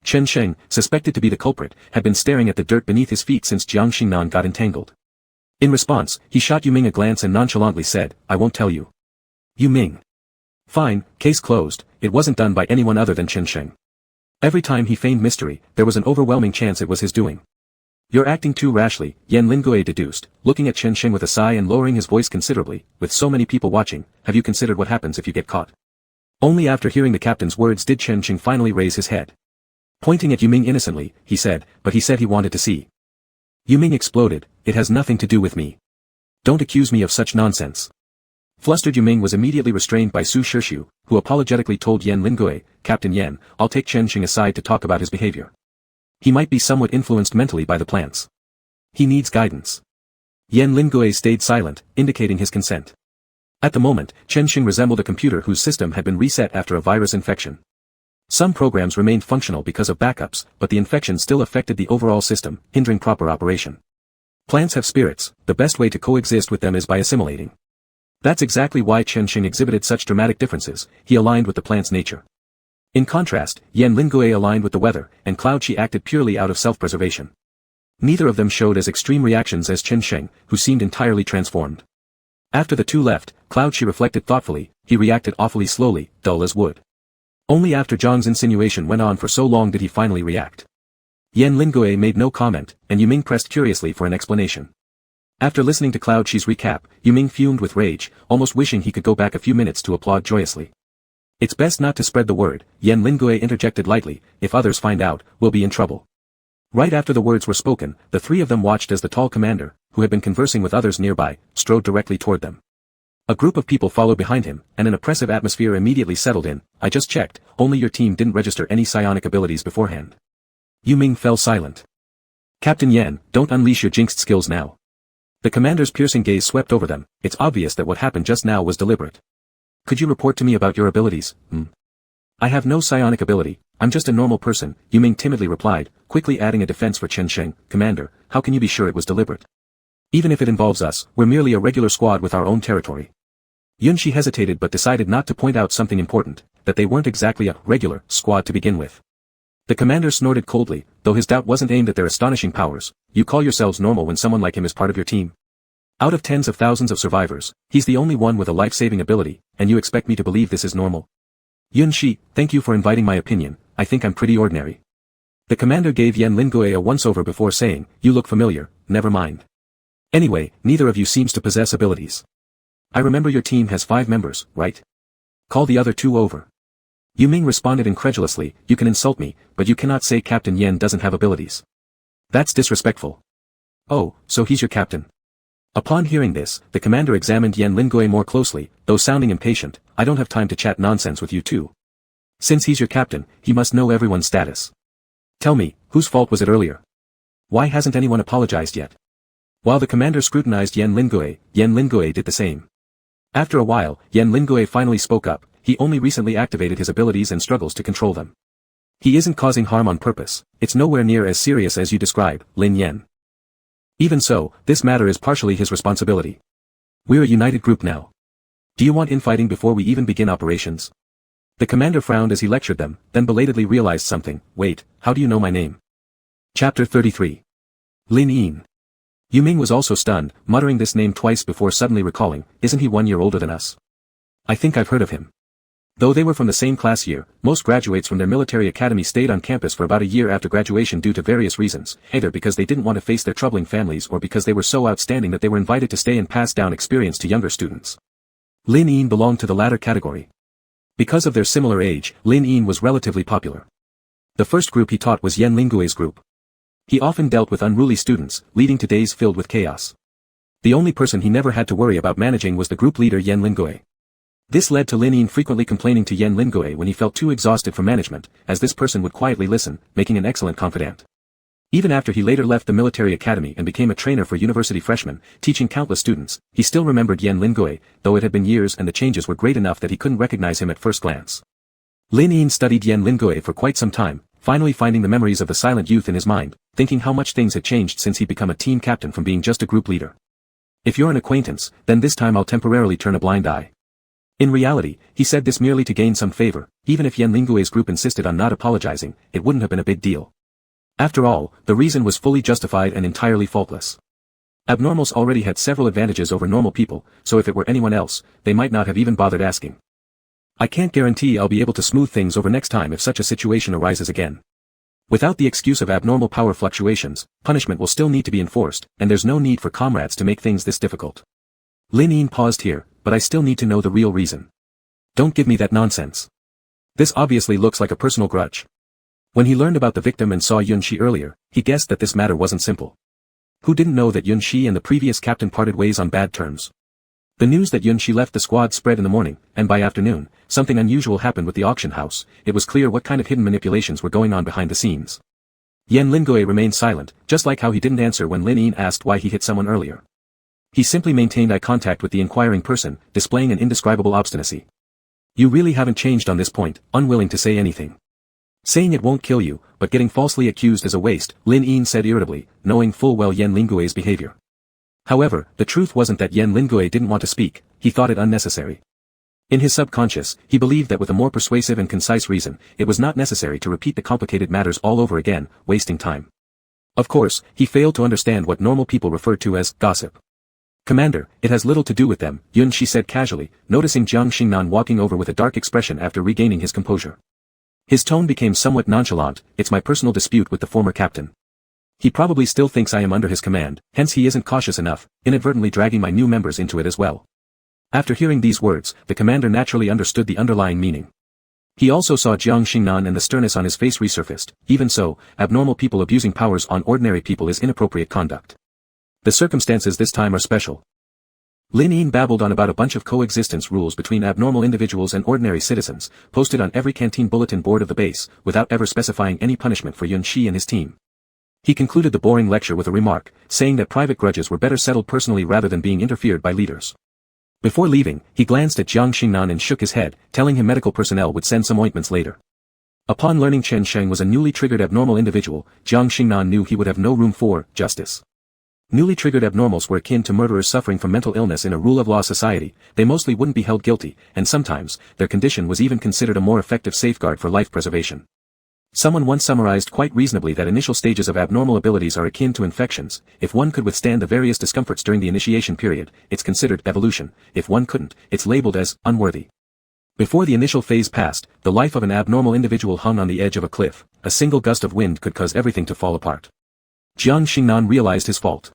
Chen Sheng, suspected to be the culprit, had been staring at the dirt beneath his feet since Jiang Xingnan got entangled. In response, he shot Yu Ming a glance and nonchalantly said, I won't tell you. Yu Ming. Fine, case closed, it wasn't done by anyone other than Chen Sheng. Every time he feigned mystery, there was an overwhelming chance it was his doing. You're acting too rashly, Yan Lingui deduced, looking at Chen Sheng with a sigh and lowering his voice considerably. With so many people watching, have you considered what happens if you get caught? Only after hearing the captain's words did Chen Sheng finally raise his head. Pointing at Yu Ming innocently, he said, but he said he wanted to see. Yu Ming exploded, it has nothing to do with me. Don't accuse me of such nonsense. Flustered Yu Ming was immediately restrained by Su Shishu, who apologetically told Yan Lingui, Captain Yan, I'll take Chen Sheng aside to talk about his behavior. He might be somewhat influenced mentally by the plants. He needs guidance. Yan Lingui stayed silent, indicating his consent. At the moment, Chen Sheng resembled a computer whose system had been reset after a virus infection. Some programs remained functional because of backups, but the infection still affected the overall system, hindering proper operation. Plants have spirits, the best way to coexist with them is by assimilating. That's exactly why Chen Sheng exhibited such dramatic differences, he aligned with the plant's nature. In contrast, Yan Lingui aligned with the weather, and Cloud Shi acted purely out of self-preservation. Neither of them showed as extreme reactions as Chen Sheng, who seemed entirely transformed. After the two left, Cloud Shi reflected thoughtfully, he reacted awfully slowly, dull as wood. Only after Zhang's insinuation went on for so long did he finally react. Yan Lingui made no comment, and Yu Ming pressed curiously for an explanation. After listening to Cloud Shi's recap, Yu Ming fumed with rage, almost wishing he could go back a few minutes to applaud joyously. It's best not to spread the word, Yan Lingui interjected lightly, if others find out, we'll be in trouble. Right after the words were spoken, the three of them watched as the tall commander, who had been conversing with others nearby, strode directly toward them. A group of people followed behind him, and an oppressive atmosphere immediately settled in. I just checked, only your team didn't register any psionic abilities beforehand. Yu Ming fell silent. Captain Yan, don't unleash your jinxed skills now. The commander's piercing gaze swept over them, it's obvious that what happened just now was deliberate. Could you report to me about your abilities? I have no psionic ability, I'm just a normal person, Yu Ming timidly replied, quickly adding a defense for Chen Sheng. Commander, how can you be sure it was deliberate? Even if it involves us, we're merely a regular squad with our own territory. Yun Shi hesitated but decided not to point out something important, that they weren't exactly a regular squad to begin with. The commander snorted coldly, though his doubt wasn't aimed at their astonishing powers. You call yourselves normal when someone like him is part of your team? Out of tens of thousands of survivors, he's the only one with a life-saving ability, and you expect me to believe this is normal? Yun-shi, thank you for inviting my opinion, I think I'm pretty ordinary. The commander gave Yan Lingui a once-over before saying, you look familiar, never mind. Anyway, neither of you seems to possess abilities. I remember your team has 5 members, right? Call the other 2 over. Yu Ming responded incredulously, you can insult me, but you cannot say Captain Yen doesn't have abilities. That's disrespectful. Oh, so he's your captain. Upon hearing this, the commander examined Yan Lingui more closely, though sounding impatient, I don't have time to chat nonsense with you two. Since he's your captain, he must know everyone's status. Tell me, whose fault was it earlier? Why hasn't anyone apologized yet? While the commander scrutinized Yan Lingui did the same. After a while, Yan Lingui finally spoke up, he only recently activated his abilities and struggles to control them. He isn't causing harm on purpose, it's nowhere near as serious as you describe, Lin Yan. Even so, this matter is partially his responsibility. We're a united group now. Do you want infighting before we even begin operations? The commander frowned as he lectured them, then belatedly realized something, wait, how do you know my name? Chapter 33. Lin Yin. Yu Ming was also stunned, muttering this name twice before suddenly recalling, isn't he 1 year older than us? I think I've heard of him. Though they were from the same class year, most graduates from their military academy stayed on campus for about a year after graduation due to various reasons, either because they didn't want to face their troubling families or because they were so outstanding that they were invited to stay and pass down experience to younger students. Lin Yin belonged to the latter category. Because of their similar age, Lin Yin was relatively popular. The first group he taught was Yan Lingui's group. He often dealt with unruly students, leading to days filled with chaos. The only person he never had to worry about managing was the group leader Yan Lingui. This led to Lin Yin frequently complaining to Yan Lingui when he felt too exhausted for management, as this person would quietly listen, making an excellent confidant. Even after he later left the military academy and became a trainer for university freshmen, teaching countless students, he still remembered Yan Lingui, though it had been years and the changes were great enough that he couldn't recognize him at first glance. Lin Yin studied Yan Lingui for quite some time, finally finding the memories of the silent youth in his mind, thinking how much things had changed since he'd become a team captain from being just a group leader. If you're an acquaintance, then this time I'll temporarily turn a blind eye. In reality, he said this merely to gain some favor, even if Yan Lingui's group insisted on not apologizing, it wouldn't have been a big deal. After all, the reason was fully justified and entirely faultless. Abnormals already had several advantages over normal people, so if it were anyone else, they might not have even bothered asking. I can't guarantee I'll be able to smooth things over next time if such a situation arises again. Without the excuse of abnormal power fluctuations, punishment will still need to be enforced, and there's no need for comrades to make things this difficult. Lin Yin paused here, but I still need to know the real reason. Don't give me that nonsense. This obviously looks like a personal grudge. When he learned about the victim and saw Yun-shi earlier, he guessed that this matter wasn't simple. Who didn't know that Yun-shi and the previous captain parted ways on bad terms? The news that Yun-shi left the squad spread in the morning, and by afternoon, something unusual happened with the auction house. It was clear what kind of hidden manipulations were going on behind the scenes. Yan Lingui remained silent, just like how he didn't answer when Lin Yin asked why he hit someone earlier. He simply maintained eye contact with the inquiring person, displaying an indescribable obstinacy. You really haven't changed on this point, unwilling to say anything. Saying it won't kill you, but getting falsely accused is a waste, Lin Yin said irritably, knowing full well Yan Lingui's behavior. However, the truth wasn't that Yan Lingui didn't want to speak, he thought it unnecessary. In his subconscious, he believed that with a more persuasive and concise reason, it was not necessary to repeat the complicated matters all over again, wasting time. Of course, he failed to understand what normal people refer to as gossip. Commander, it has little to do with them, Yun-shi said casually, noticing Jiang Xingnan walking over with a dark expression after regaining his composure. His tone became somewhat nonchalant, it's my personal dispute with the former captain. He probably still thinks I am under his command, hence he isn't cautious enough, inadvertently dragging my new members into it as well. After hearing these words, the commander naturally understood the underlying meaning. He also saw Jiang Xingnan and the sternness on his face resurfaced. Even so, abnormal people abusing powers on ordinary people is inappropriate conduct. The circumstances this time are special. Lin Yin babbled on about a bunch of coexistence rules between abnormal individuals and ordinary citizens, posted on every canteen bulletin board of the base, without ever specifying any punishment for Yun-shi and his team. He concluded the boring lecture with a remark, saying that private grudges were better settled personally rather than being interfered by leaders. Before leaving, he glanced at Jiang Xingnan and shook his head, telling him medical personnel would send some ointments later. Upon learning Chen Sheng was a newly triggered abnormal individual, Jiang Xingnan knew he would have no room for justice. Newly triggered abnormals were akin to murderers suffering from mental illness in a rule-of-law society. They mostly wouldn't be held guilty, and sometimes, their condition was even considered a more effective safeguard for life preservation. Someone once summarized quite reasonably that initial stages of abnormal abilities are akin to infections. If one could withstand the various discomforts during the initiation period, it's considered evolution. If one couldn't, it's labeled as unworthy. Before the initial phase passed, the life of an abnormal individual hung on the edge of a cliff. A single gust of wind could cause everything to fall apart. Jiang Xingnan realized his fault.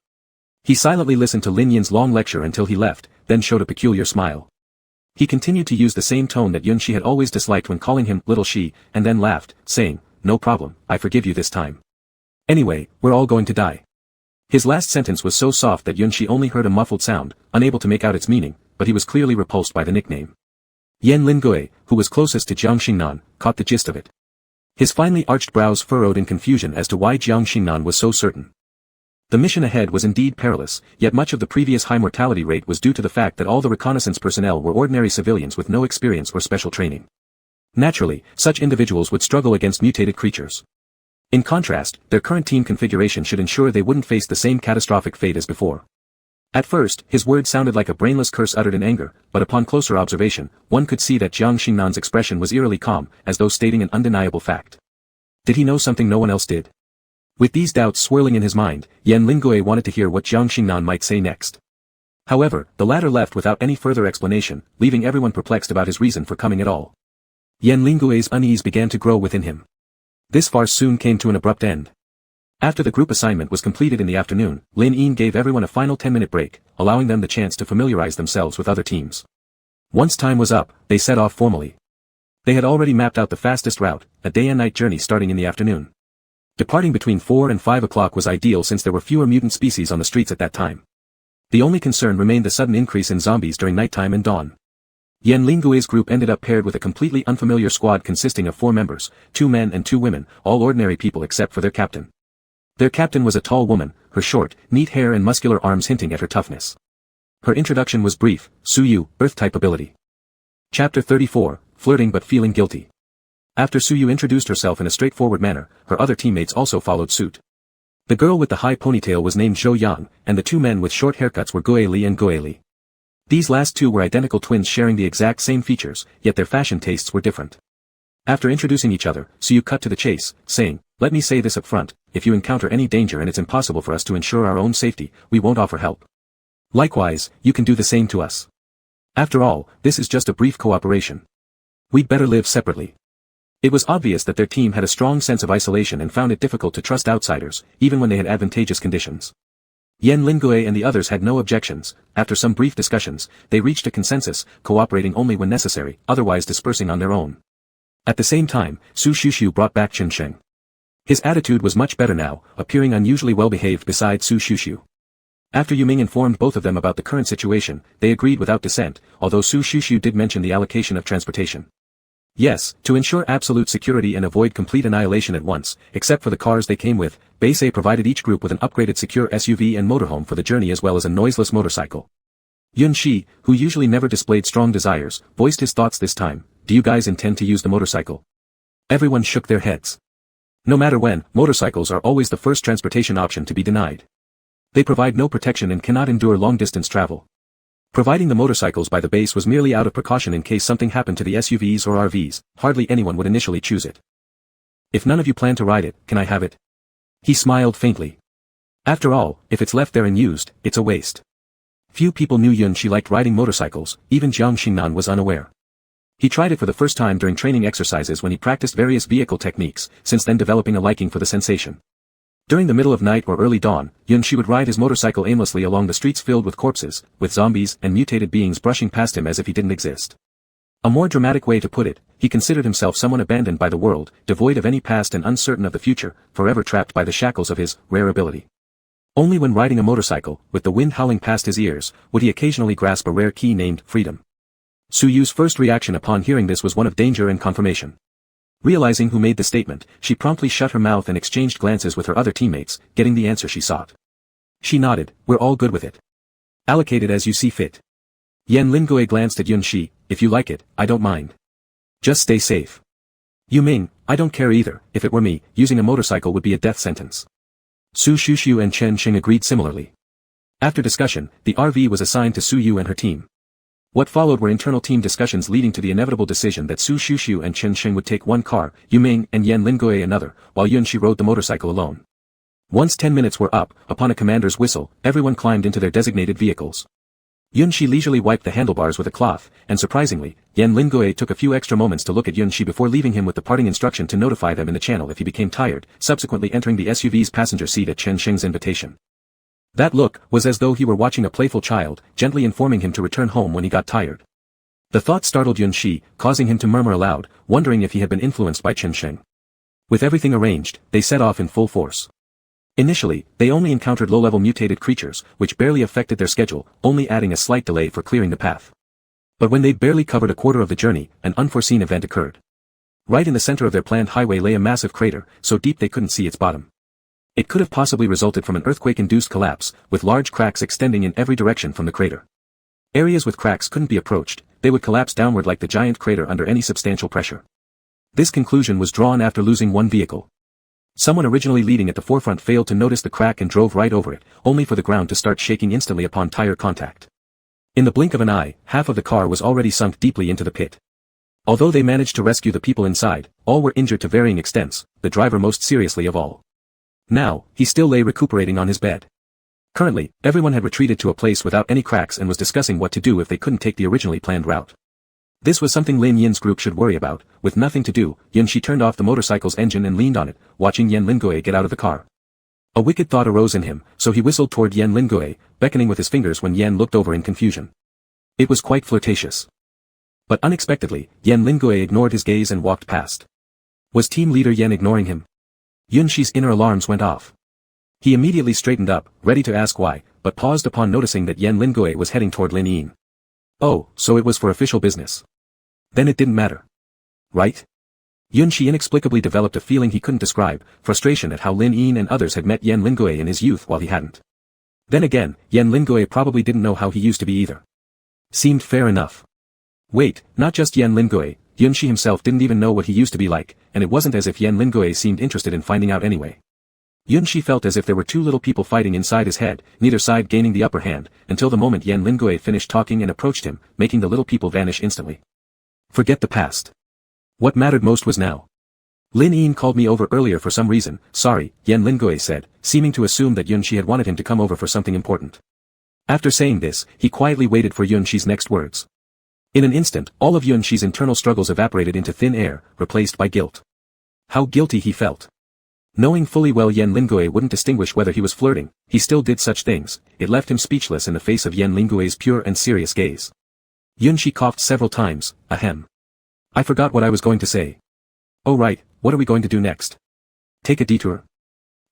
He silently listened to Lin Yin's long lecture until he left, then showed a peculiar smile. He continued to use the same tone that Yun Shi had always disliked when calling him Little Shi, and then laughed, saying, "No problem, I forgive you this time. Anyway, we're all going to die." His last sentence was so soft that Yun Shi only heard a muffled sound, unable to make out its meaning, but he was clearly repulsed by the nickname. Yan Lingui, who was closest to Jiang Xingnan, caught the gist of it. His finely arched brows furrowed in confusion as to why Jiang Xingnan was so certain. The mission ahead was indeed perilous, yet much of the previous high mortality rate was due to the fact that all the reconnaissance personnel were ordinary civilians with no experience or special training. Naturally, such individuals would struggle against mutated creatures. In contrast, their current team configuration should ensure they wouldn't face the same catastrophic fate as before. At first, his words sounded like a brainless curse uttered in anger, but upon closer observation, one could see that Jiang Xingnan's expression was eerily calm, as though stating an undeniable fact. Did he know something no one else did? With these doubts swirling in his mind, Yan Lingui wanted to hear what Jiang Xingnan might say next. However, the latter left without any further explanation, leaving everyone perplexed about his reason for coming at all. Yan Lingui's unease began to grow within him. This farce soon came to an abrupt end. After the group assignment was completed in the afternoon, Lin Yin gave everyone a final 10-minute break, allowing them the chance to familiarize themselves with other teams. Once time was up, they set off formally. They had already mapped out the fastest route, a day and night journey starting in the afternoon. Departing between 4 and 5 o'clock was ideal since there were fewer mutant species on the streets at that time. The only concern remained the sudden increase in zombies during nighttime and dawn. Yan Lingui's group ended up paired with a completely unfamiliar squad consisting of 4 members, 2 men and 2 women, all ordinary people except for their captain. Their captain was a tall woman, her short, neat hair and muscular arms hinting at her toughness. Her introduction was brief: Suyu, Earth-type ability. Chapter 34, Flirting but Feeling Guilty. After Suyu introduced herself in a straightforward manner, her other teammates also followed suit. The girl with the high ponytail was named Zhou Yang, and the 2 men with short haircuts were Gue Li and Gue Li. These last 2 were identical twins sharing the exact same features, yet their fashion tastes were different. After introducing each other, Suyu cut to the chase, saying, "Let me say this up front, if you encounter any danger and it's impossible for us to ensure our own safety, we won't offer help. Likewise, you can do the same to us. After all, this is just a brief cooperation. We'd better live separately." It was obvious that their team had a strong sense of isolation and found it difficult to trust outsiders, even when they had advantageous conditions. Yan Lingui and the others had no objections. After some brief discussions, they reached a consensus, cooperating only when necessary, otherwise dispersing on their own. At the same time, Su Shushu brought back Chen Sheng. His attitude was much better now, appearing unusually well-behaved beside Su Shushu. After Yuming informed both of them about the current situation, they agreed without dissent, although Su Shushu did mention the allocation of transportation. Yes, to ensure absolute security and avoid complete annihilation at once, except for the cars they came with, Base A provided each group with an upgraded secure SUV and motorhome for the journey as well as a noiseless motorcycle. Yun Shi, who usually never displayed strong desires, voiced his thoughts this time. "Do you guys intend to use the motorcycle?" Everyone shook their heads. No matter when, motorcycles are always the first transportation option to be denied. They provide no protection and cannot endure long-distance travel. Providing the motorcycles by the base was merely out of precaution in case something happened to the SUVs or RVs. Hardly anyone would initially choose it. "If none of you plan to ride it, can I have it?" He smiled faintly. After all, if it's left there unused, it's a waste. Few people knew Yun Shi liked riding motorcycles, even Jiang Xingnan was unaware. He tried it for the first time during training exercises when he practiced various vehicle techniques, since then developing a liking for the sensation. During the middle of night or early dawn, Yun Shi would ride his motorcycle aimlessly along the streets filled with corpses, with zombies and mutated beings brushing past him as if he didn't exist. A more dramatic way to put it, he considered himself someone abandoned by the world, devoid of any past and uncertain of the future, forever trapped by the shackles of his rare ability. Only when riding a motorcycle, with the wind howling past his ears, would he occasionally grasp a rare key named freedom. Suyu's first reaction upon hearing this was one of danger and confirmation. Realizing who made the statement, she promptly shut her mouth and exchanged glances with her other teammates, getting the answer she sought. She nodded. "We're all good with it. Allocate it as you see fit." Yan Lingui glanced at Yun Shi. "If you like it, I don't mind. Just stay safe." "Yu Ming, I don't care either. If it were me, using a motorcycle would be a death sentence." Su Shushu and Chen Sheng agreed similarly. After discussion, the RV was assigned to Su Yu and her team. What followed were internal team discussions leading to the inevitable decision that Su Shushu and Chen Sheng would take one car, Yu Ming and Yan Lingoe another, while Yun Shi rode the motorcycle alone. Once 10 minutes were up, upon a commander's whistle, everyone climbed into their designated vehicles. Yun Shi leisurely wiped the handlebars with a cloth, and surprisingly, Yan Lingoe took a few extra moments to look at Yun Shi before leaving him with the parting instruction to notify them in the channel if he became tired, subsequently entering the SUV's passenger seat at Chen Sheng's invitation. That look was as though he were watching a playful child, gently informing him to return home when he got tired. The thought startled Yun Shi, causing him to murmur aloud, wondering if he had been influenced by Chen Sheng. With everything arranged, they set off in full force. Initially, they only encountered low-level mutated creatures, which barely affected their schedule, only adding a slight delay for clearing the path. But when they'd barely covered a quarter of the journey, an unforeseen event occurred. Right in the center of their planned highway lay a massive crater, so deep they couldn't see its bottom. It could have possibly resulted from an earthquake-induced collapse, with large cracks extending in every direction from the crater. Areas with cracks couldn't be approached, they would collapse downward like the giant crater under any substantial pressure. This conclusion was drawn after losing one vehicle. Someone originally leading at the forefront failed to notice the crack and drove right over it, only for the ground to start shaking instantly upon tire contact. In the blink of an eye, half of the car was already sunk deeply into the pit. Although they managed to rescue the people inside, all were injured to varying extents, the driver most seriously of all. Now, he still lay recuperating on his bed. Currently, everyone had retreated to a place without any cracks and was discussing what to do if they couldn't take the originally planned route. This was something Lin Yin's group should worry about. With nothing to do, Yun Shi turned off the motorcycle's engine and leaned on it, watching Yan Lingoe get out of the car. A wicked thought arose in him, so he whistled toward Yan Lingoe, beckoning with his fingers when Yan looked over in confusion. It was quite flirtatious. But unexpectedly, Yan Lingoe ignored his gaze and walked past. Was team leader Yan ignoring him? Yun Shi's inner alarms went off. He immediately straightened up, ready to ask why, but paused upon noticing that Yan Lingoe was heading toward Lin Yin. Oh, so it was for official business. Then it didn't matter. Right? Yun Shi inexplicably developed a feeling he couldn't describe, frustration at how Lin Yin and others had met Yan Lingoe in his youth while he hadn't. Then again, Yan Lingoe probably didn't know how he used to be either. Seemed fair enough. Wait, not just Yan Lingoe, Yun Shi himself didn't even know what he used to be like, and it wasn't as if Yan Lingoe seemed interested in finding out anyway. Yun Shi felt as if there were two little people fighting inside his head, neither side gaining the upper hand, until the moment Yan Lingoe finished talking and approached him, making the little people vanish instantly. Forget the past. What mattered most was now. Lin Yin called me over earlier for some reason, sorry, Yan Lingoe said, seeming to assume that Yun Shi had wanted him to come over for something important. After saying this, he quietly waited for Yun Shi's next words. In an instant, all of Yun Shi's internal struggles evaporated into thin air, replaced by guilt. How guilty he felt. Knowing fully well Yan Lingoe wouldn't distinguish whether he was flirting, he still did such things, it left him speechless in the face of Yan Lingoe's pure and serious gaze. Yun Shi coughed several times, ahem. I forgot what I was going to say. Oh right, what are we going to do next? Take a detour?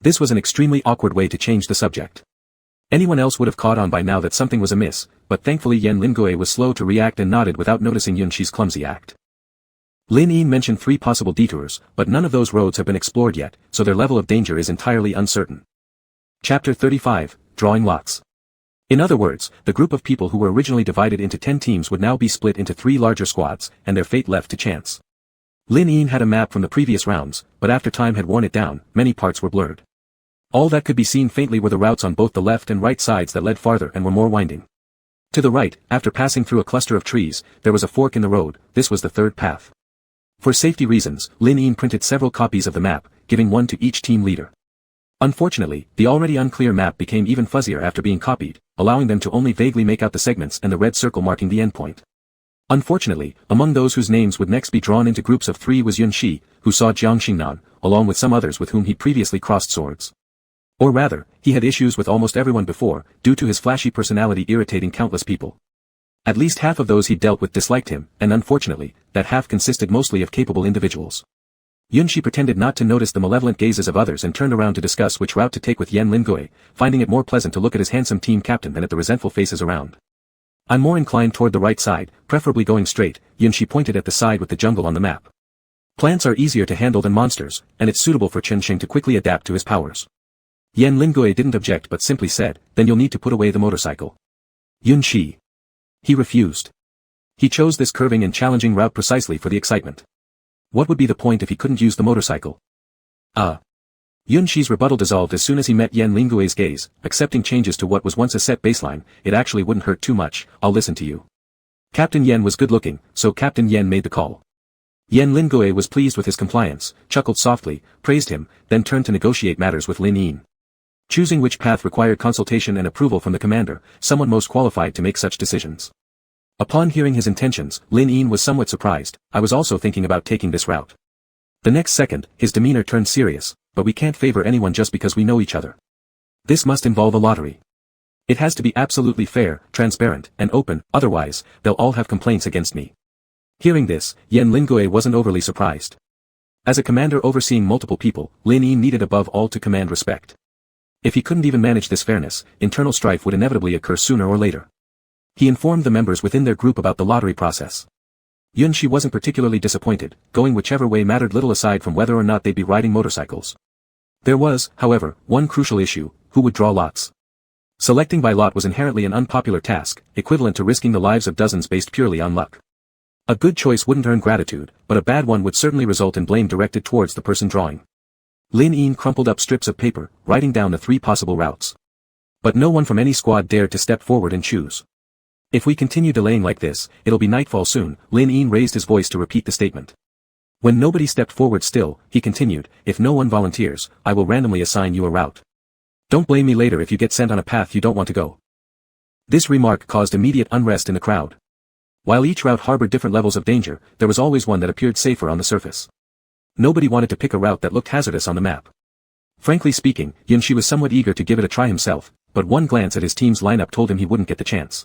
This was an extremely awkward way to change the subject. Anyone else would have caught on by now that something was amiss, but thankfully Yan Lingoe was slow to react and nodded without noticing Yun Shi's clumsy act. Lin Yin mentioned 3 possible detours, but none of those roads have been explored yet, so their level of danger is entirely uncertain. Chapter 35, Drawing Lots. In other words, the group of people who were originally divided into 10 teams would now be split into 3 larger squads, and their fate left to chance. Lin Yin had a map from the previous rounds, but after time had worn it down, many parts were blurred. All that could be seen faintly were the routes on both the left and right sides that led farther and were more winding. To the right, after passing through a cluster of trees, there was a fork in the road, this was the third path. For safety reasons, Lin Yin printed several copies of the map, giving one to each team leader. Unfortunately, the already unclear map became even fuzzier after being copied, allowing them to only vaguely make out the segments and the red circle marking the endpoint. Unfortunately, among those whose names would next be drawn into groups of 3 was Yun Shi, who saw Jiang Xingnan, along with some others with whom he'd previously crossed swords. Or rather, he had issues with almost everyone before, due to his flashy personality irritating countless people. At least half of those he dealt with disliked him, and unfortunately, that half consisted mostly of capable individuals. Yun Shi pretended not to notice the malevolent gazes of others and turned around to discuss which route to take with Yan Lingoe, finding it more pleasant to look at his handsome team captain than at the resentful faces around. I'm more inclined toward the right side, preferably going straight, Yun Shi pointed at the side with the jungle on the map. Plants are easier to handle than monsters, and it's suitable for Chen Sheng to quickly adapt to his powers. Yan Lingoe didn't object but simply said, then you'll need to put away the motorcycle. Yun Shi. He refused. He chose this curving and challenging route precisely for the excitement. What would be the point if he couldn't use the motorcycle? Yun Shi's rebuttal dissolved as soon as he met Yan Lingoe's gaze, accepting changes to what was once a set baseline, it actually wouldn't hurt too much, I'll listen to you. Captain Yen was good-looking, so Captain Yen made the call. Yen Lingue was pleased with his compliance, chuckled softly, praised him, then turned to negotiate matters with Lin Yin. Choosing which path required consultation and approval from the commander, someone most qualified to make such decisions. Upon hearing his intentions, Lin Yin was somewhat surprised. I was also thinking about taking this route. The next second, his demeanor turned serious, but we can't favor anyone just because we know each other. This must involve a lottery. It has to be absolutely fair, transparent, and open, otherwise, they'll all have complaints against me. Hearing this, Yen Lingue wasn't overly surprised. As a commander overseeing multiple people, Lin Yin needed above all to command respect. If he couldn't even manage this fairness, internal strife would inevitably occur sooner or later. He informed the members within their group about the lottery process. Yunshi wasn't particularly disappointed, going whichever way mattered little aside from whether or not they'd be riding motorcycles. There was, however, one crucial issue: who would draw lots? Selecting by lot was inherently an unpopular task, equivalent to risking the lives of dozens based purely on luck. A good choice wouldn't earn gratitude, but a bad one would certainly result in blame directed towards the person drawing. Lin Yin crumpled up strips of paper, writing down the 3 possible routes. But no one from any squad dared to step forward and choose. If we continue delaying like this, it'll be nightfall soon. Lin Yin raised his voice to repeat the statement. When nobody stepped forward still, he continued, if no one volunteers, I will randomly assign you a route. Don't blame me later if you get sent on a path you don't want to go. This remark caused immediate unrest in the crowd. While each route harbored different levels of danger, there was always one that appeared safer on the surface. Nobody wanted to pick a route that looked hazardous on the map. Frankly speaking, Yunshi was somewhat eager to give it a try himself, but one glance at his team's lineup told him he wouldn't get the chance.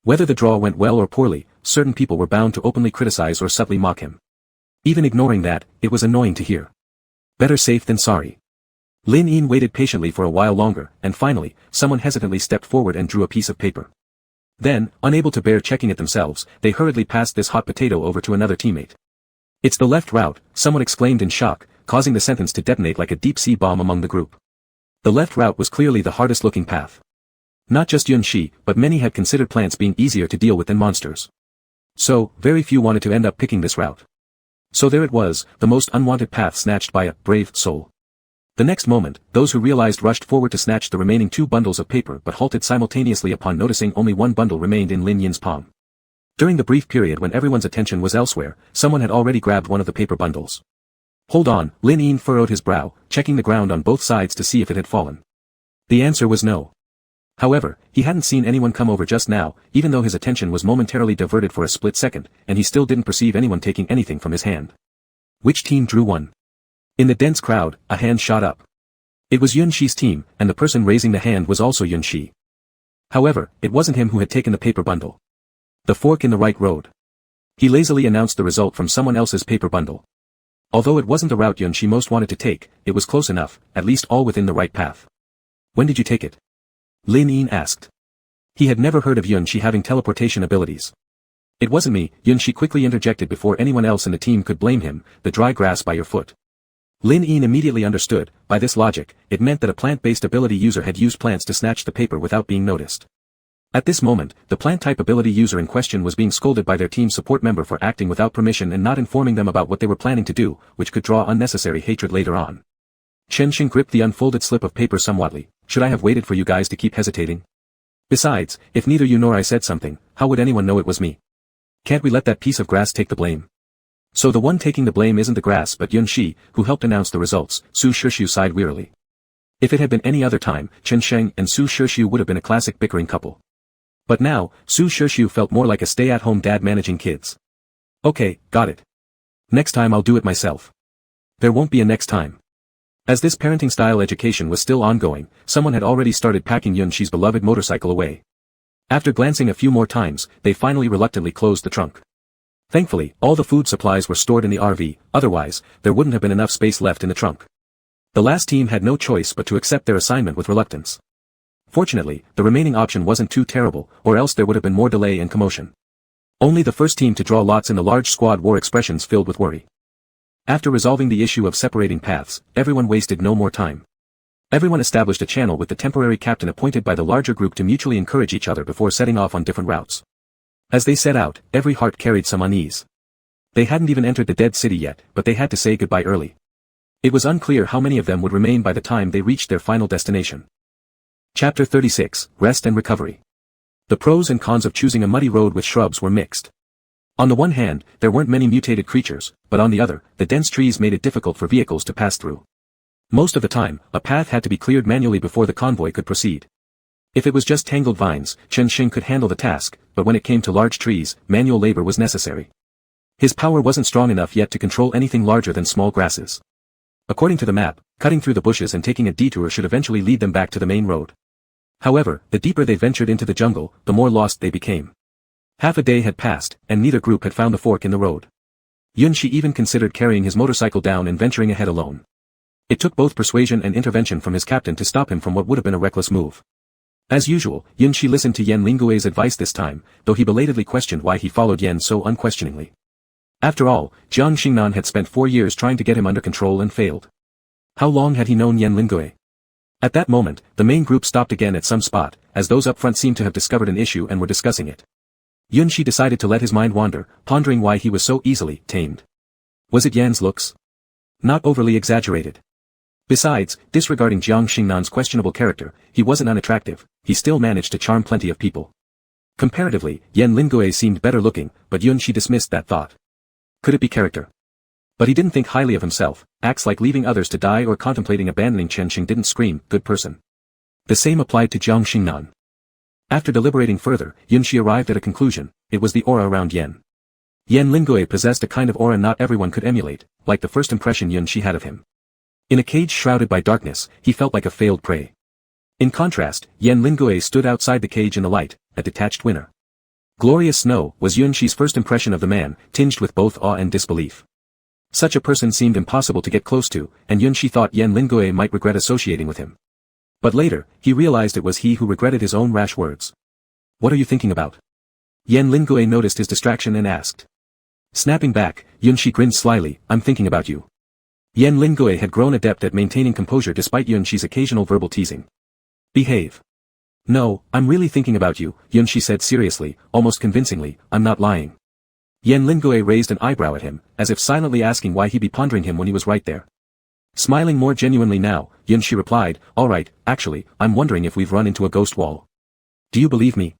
Whether the draw went well or poorly, certain people were bound to openly criticize or subtly mock him. Even ignoring that, it was annoying to hear. Better safe than sorry. Lin Yin waited patiently for a while longer, and finally, someone hesitantly stepped forward and drew a piece of paper. Then, unable to bear checking it themselves, they hurriedly passed this hot potato over to another teammate. It's the left route, someone exclaimed in shock, causing the sentence to detonate like a deep-sea bomb among the group. The left route was clearly the hardest-looking path. Not just Yunshi, but many had considered plants being easier to deal with than monsters. So, very few wanted to end up picking this route. So there it was, the most unwanted path snatched by a brave soul. The next moment, those who realized rushed forward to snatch the remaining 2 bundles of paper but halted simultaneously upon noticing only 1 bundle remained in Lin Yin's palm. During the brief period when everyone's attention was elsewhere, someone had already grabbed one of the paper bundles. Hold on, Lin Yin furrowed his brow, checking the ground on both sides to see if it had fallen. The answer was no. However, he hadn't seen anyone come over just now, even though his attention was momentarily diverted for a split second, and he still didn't perceive anyone taking anything from his hand. Which team drew one? In the dense crowd, a hand shot up. It was Yunshi's team, and the person raising the hand was also Yunshi. However, it wasn't him who had taken the paper bundle. The fork in the right road. He lazily announced the result from someone else's paper bundle. Although it wasn't the route Yunshi most wanted to take, it was close enough, at least all within the right path. When did you take it? Lin Yin asked. He had never heard of Yunshi having teleportation abilities. It wasn't me, Yunshi quickly interjected before anyone else in the team could blame him, the dry grass by your foot. Lin Yin immediately understood. By this logic, it meant that a plant-based ability user had used plants to snatch the paper without being noticed. At this moment, the plant-type ability user in question was being scolded by their team support member for acting without permission and not informing them about what they were planning to do, which could draw unnecessary hatred later on. Chen Xing gripped the unfolded slip of paper somewhatly. Should I have waited for you guys to keep hesitating? Besides, if neither you nor I said something, how would anyone know it was me? Can't we let that piece of grass take the blame? So the one taking the blame isn't the grass but Yunshi, who helped announce the results. Su Shishu sighed wearily. If it had been any other time, Chen Sheng and Su Shishu would have been a classic bickering couple. But now, Su Shishu felt more like a stay-at-home dad managing kids. Okay, got it. Next time I'll do it myself. There won't be a next time. As this parenting-style education was still ongoing, someone had already started packing Yunshi's beloved motorcycle away. After glancing a few more times, they finally reluctantly closed the trunk. Thankfully, all the food supplies were stored in the RV, otherwise, there wouldn't have been enough space left in the trunk. The last team had no choice but to accept their assignment with reluctance. Fortunately, the remaining option wasn't too terrible, or else there would have been more delay and commotion. Only the first team to draw lots in the large squad wore expressions filled with worry. After resolving the issue of separating paths, everyone wasted no more time. Everyone established a channel with the temporary captain appointed by the larger group to mutually encourage each other before setting off on different routes. As they set out, every heart carried some unease. They hadn't even entered the dead city yet, but they had to say goodbye early. It was unclear how many of them would remain by the time they reached their final destination. Chapter 36, Rest and Recovery. The pros and cons of choosing a muddy road with shrubs were mixed. On the one hand, there weren't many mutated creatures, but on the other, the dense trees made it difficult for vehicles to pass through. Most of the time, a path had to be cleared manually before the convoy could proceed. If it was just tangled vines, Chen Xing could handle the task, but when it came to large trees, manual labor was necessary. His power wasn't strong enough yet to control anything larger than small grasses. According to the map, cutting through the bushes and taking a detour should eventually lead them back to the main road. However, the deeper they ventured into the jungle, the more lost they became. Half a day had passed, and neither group had found the fork in the road. Yunshi even considered carrying his motorcycle down and venturing ahead alone. It took both persuasion and intervention from his captain to stop him from what would have been a reckless move. As usual, Yunshi listened to Yan Lingue's advice this time, though he belatedly questioned why he followed Yan so unquestioningly. After all, Jiang Xingnan had spent 4 years trying to get him under control and failed. How long had he known Yan Lingue? At that moment, the main group stopped again at some spot, as those up front seemed to have discovered an issue and were discussing it. Yunshi decided to let his mind wander, pondering why he was so easily tamed. Was it Yan's looks? Not overly exaggerated. Besides, disregarding Jiang Xingnan's questionable character, he wasn't unattractive, he still managed to charm plenty of people. Comparatively, Yan Lingue seemed better looking, but Yunshi dismissed that thought. Could it be character? But he didn't think highly of himself. Acts like leaving others to die or contemplating abandoning Chen Xing didn't scream, good person. The same applied to Jiang Xingnan. After deliberating further, Yunshi arrived at a conclusion: it was the aura around Yan. Yan Lingue possessed a kind of aura not everyone could emulate, like the first impression Yunshi had of him. In a cage shrouded by darkness, he felt like a failed prey. In contrast, Yan Lingue stood outside the cage in the light, a detached winner. Glorious Snow was Yunshi's first impression of the man, tinged with both awe and disbelief. Such a person seemed impossible to get close to, and Yunshi thought Yan Lingue might regret associating with him. But later, he realized it was he who regretted his own rash words. What are you thinking about? Yan Lingue noticed his distraction and asked. Snapping back, Yunshi grinned slyly, I'm thinking about you. Yan Lingue had grown adept at maintaining composure despite Yunshi's occasional verbal teasing. Behave. No, I'm really thinking about you, Yunshi said seriously, almost convincingly, I'm not lying. Yan Lingue raised an eyebrow at him, as if silently asking why he'd be pondering him when he was right there. Smiling more genuinely now, Yunshi replied, all right, actually, I'm wondering if we've run into a ghost wall. Do you believe me?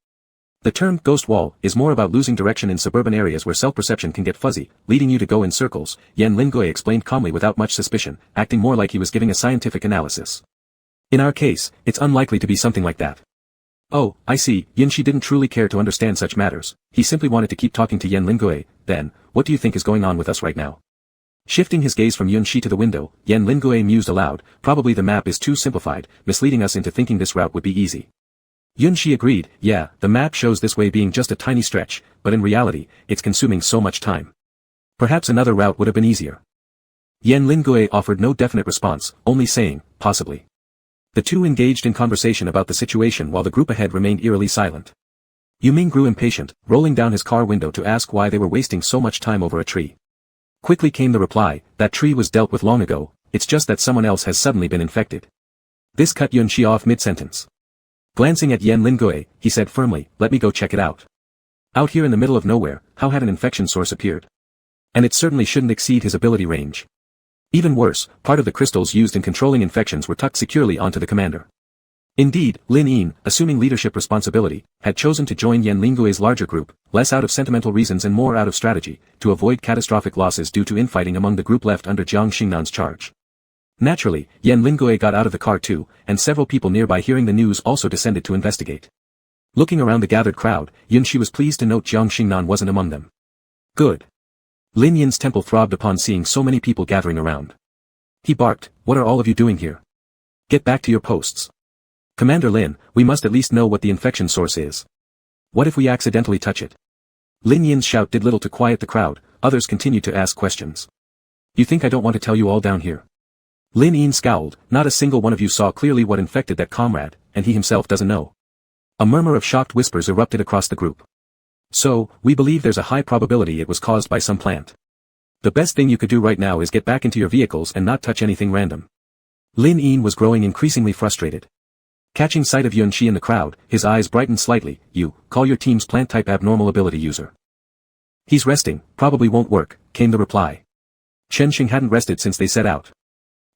The term ghost wall is more about losing direction in suburban areas where self-perception can get fuzzy, leading you to go in circles, Yan Lingue explained calmly without much suspicion, acting more like he was giving a scientific analysis. In our case, it's unlikely to be something like that. Oh, I see, Yunshi didn't truly care to understand such matters, he simply wanted to keep talking to Yan Lingue. Then, what do you think is going on with us right now? Shifting his gaze from Yunshi to the window, Yan Lingue mused aloud, probably the map is too simplified, misleading us into thinking this route would be easy. Yunshi agreed, yeah, the map shows this way being just a tiny stretch, but in reality, it's consuming so much time. Perhaps another route would have been easier. Yan Lingue offered no definite response, only saying, possibly. The two engaged in conversation about the situation while the group ahead remained eerily silent. Yuming grew impatient, rolling down his car window to ask why they were wasting so much time over a tree. Quickly came the reply, that tree was dealt with long ago, it's just that someone else has suddenly been infected. This cut Yunshi off mid-sentence. Glancing at Yan Lingue, he said firmly, let me go check it out. Out here in the middle of nowhere, how had an infection source appeared? And it certainly shouldn't exceed his ability range. Even worse, part of the crystals used in controlling infections were tucked securely onto the commander. Indeed, Lin Yin, assuming leadership responsibility, had chosen to join Yan Lingue's larger group, less out of sentimental reasons and more out of strategy, to avoid catastrophic losses due to infighting among the group left under Jiang Xingnan's charge. Naturally, Yan Lingue got out of the car too, and several people nearby hearing the news also descended to investigate. Looking around the gathered crowd, Yunshi was pleased to note Jiang Xingnan wasn't among them. Good. Lin Yin's temple throbbed upon seeing so many people gathering around. He barked, what are all of you doing here? Get back to your posts. Commander Lin, we must at least know what the infection source is. What if we accidentally touch it? Lin Yin's shout did little to quiet the crowd, others continued to ask questions. You think I don't want to tell you all down here? Lin Yin scowled, not a single one of you saw clearly what infected that comrade, and he himself doesn't know. A murmur of shocked whispers erupted across the group. So, we believe there's a high probability it was caused by some plant. The best thing you could do right now is get back into your vehicles and not touch anything random. Lin Yin was growing increasingly frustrated. Catching sight of Yunshi in the crowd, his eyes brightened slightly, you, call your team's plant-type abnormal ability user. He's resting, probably won't work, came the reply. Chen Xing hadn't rested since they set out.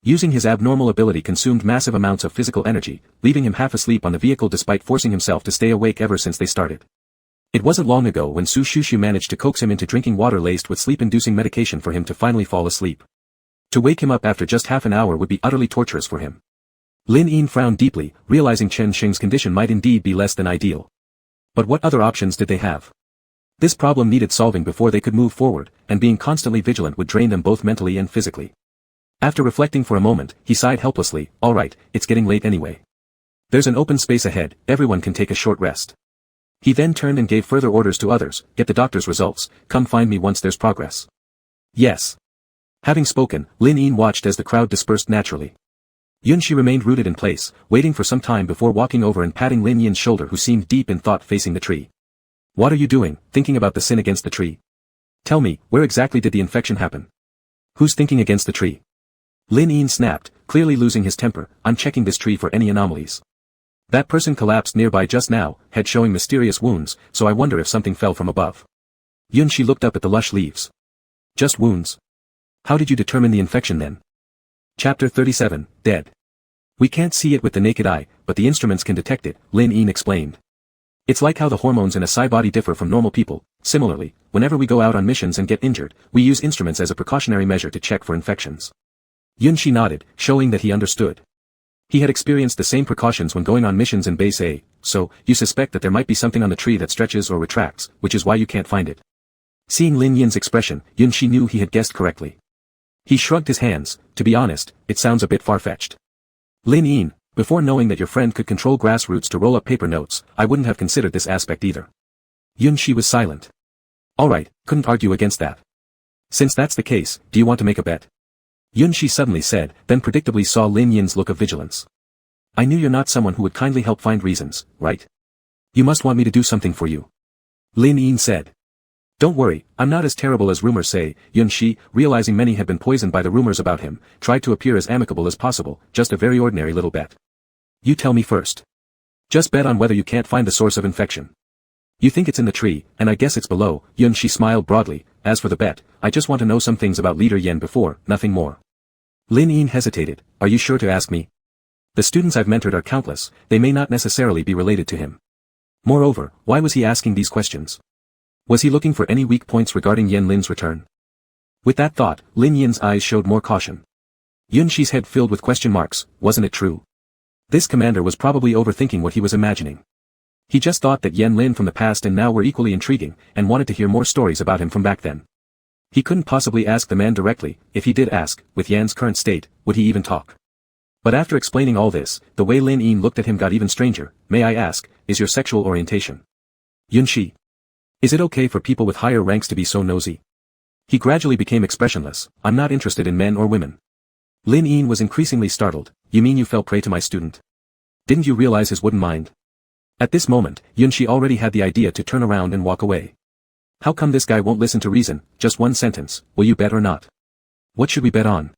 Using his abnormal ability consumed massive amounts of physical energy, leaving him half asleep on the vehicle despite forcing himself to stay awake ever since they started. It wasn't long ago when Su Shushu managed to coax him into drinking water laced with sleep-inducing medication for him to finally fall asleep. To wake him up after just half an hour would be utterly torturous for him. Lin Yin frowned deeply, realizing Chen Xing's condition might indeed be less than ideal. But what other options did they have? This problem needed solving before they could move forward, and being constantly vigilant would drain them both mentally and physically. After reflecting for a moment, he sighed helplessly, "Alright, it's getting late anyway. There's an open space ahead, everyone can take a short rest." He then turned and gave further orders to others, "Get the doctor's results, come find me once there's progress." "Yes." Having spoken, Lin Yin watched as the crowd dispersed naturally. Yunxi remained rooted in place, waiting for some time before walking over and patting Lin Yin's shoulder, who seemed deep in thought facing the tree. "What are you doing, thinking about the sin against the tree? Tell me, where exactly did the infection happen? Who's thinking against the tree?" Lin Yin snapped, clearly losing his temper, "I'm checking this tree for any anomalies. That person collapsed nearby just now, head showing mysterious wounds, so I wonder if something fell from above." Yunxi looked up at the lush leaves. "Just wounds? How did you determine the infection then?" Chapter 37, Dead. "We can't see it with the naked eye, but the instruments can detect it," Lin Yin explained. "It's like how the hormones in a psi body differ from normal people. Similarly, whenever we go out on missions and get injured, we use instruments as a precautionary measure to check for infections." Yunxi nodded, showing that he understood. He had experienced the same precautions when going on missions in Base A, "So, you suspect that there might be something on the tree that stretches or retracts, which is why you can't find it." Seeing Lin Yin's expression, Yunxi knew he had guessed correctly. He shrugged his hands, "To be honest, it sounds a bit far-fetched. Lin Yin, before knowing that your friend could control grass roots to roll up paper notes, I wouldn't have considered this aspect either." Yunxi was silent. "Alright, couldn't argue against that. Since that's the case, do you want to make a bet?" Yunxi suddenly said, then predictably saw Lin Yin's look of vigilance. "I knew you're not someone who would kindly help find reasons, right? You must want me to do something for you." Lin Yin said. "Don't worry, I'm not as terrible as rumors say." Yunxi, realizing many had been poisoned by the rumors about him, tried to appear as amicable as possible, "Just a very ordinary little bet. You tell me first. Just bet on whether you can't find the source of infection. You think it's in the tree, and I guess it's below." Yunxi smiled broadly. "As for the bet, I just want to know some things about Leader Yen before, nothing more." Lin Yin hesitated. "Are you sure to ask me? The students I've mentored are countless, they may not necessarily be related to him. Moreover, why was he asking these questions? Was he looking for any weak points regarding Yen Lin's return?" With that thought, Lin Yin's eyes showed more caution. Yunxi's head filled with question marks. Wasn't it true? This commander was probably overthinking what he was imagining. He just thought that Yen Lin from the past and now were equally intriguing, and wanted to hear more stories about him from back then. He couldn't possibly ask the man directly. If he did ask, with Yan's current state, would he even talk? But after explaining all this, the way Lin Yin looked at him got even stranger. "May I ask, is your sexual orientation?" "Yunxi. Is it okay for people with higher ranks to be so nosy?" He gradually became expressionless. "I'm not interested in men or women." Lin Yin was increasingly startled. "You mean you fell prey to my student? Didn't you realize his wooden mind?" At this moment, Yunxi already had the idea to turn around and walk away. How come this guy won't listen to reason? Just one sentence, will you bet or not? What should we bet on?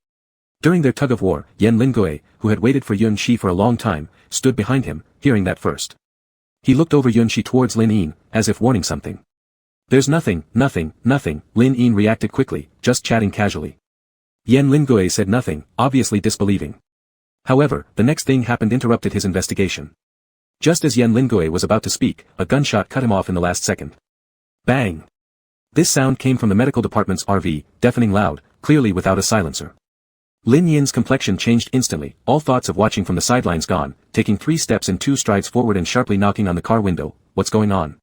During their tug-of-war, Yen Lingoe, who had waited for Yunxi for a long time, stood behind him, hearing that first. He looked over Yunxi towards Lin Yin, as if warning something. "There's nothing," Lin Yin reacted quickly, "just chatting casually." Yen Lingoe said nothing, obviously disbelieving. However, the next thing happened interrupted his investigation. Just as Yen Lingoe was about to speak, a gunshot cut him off in the last second. Bang! This sound came from the medical department's RV, deafening loud, clearly without a silencer. Lin Yin's complexion changed instantly, all thoughts of watching from the sidelines gone, taking 3 steps and 2 strides forward and sharply knocking on the car window. "What's going on?"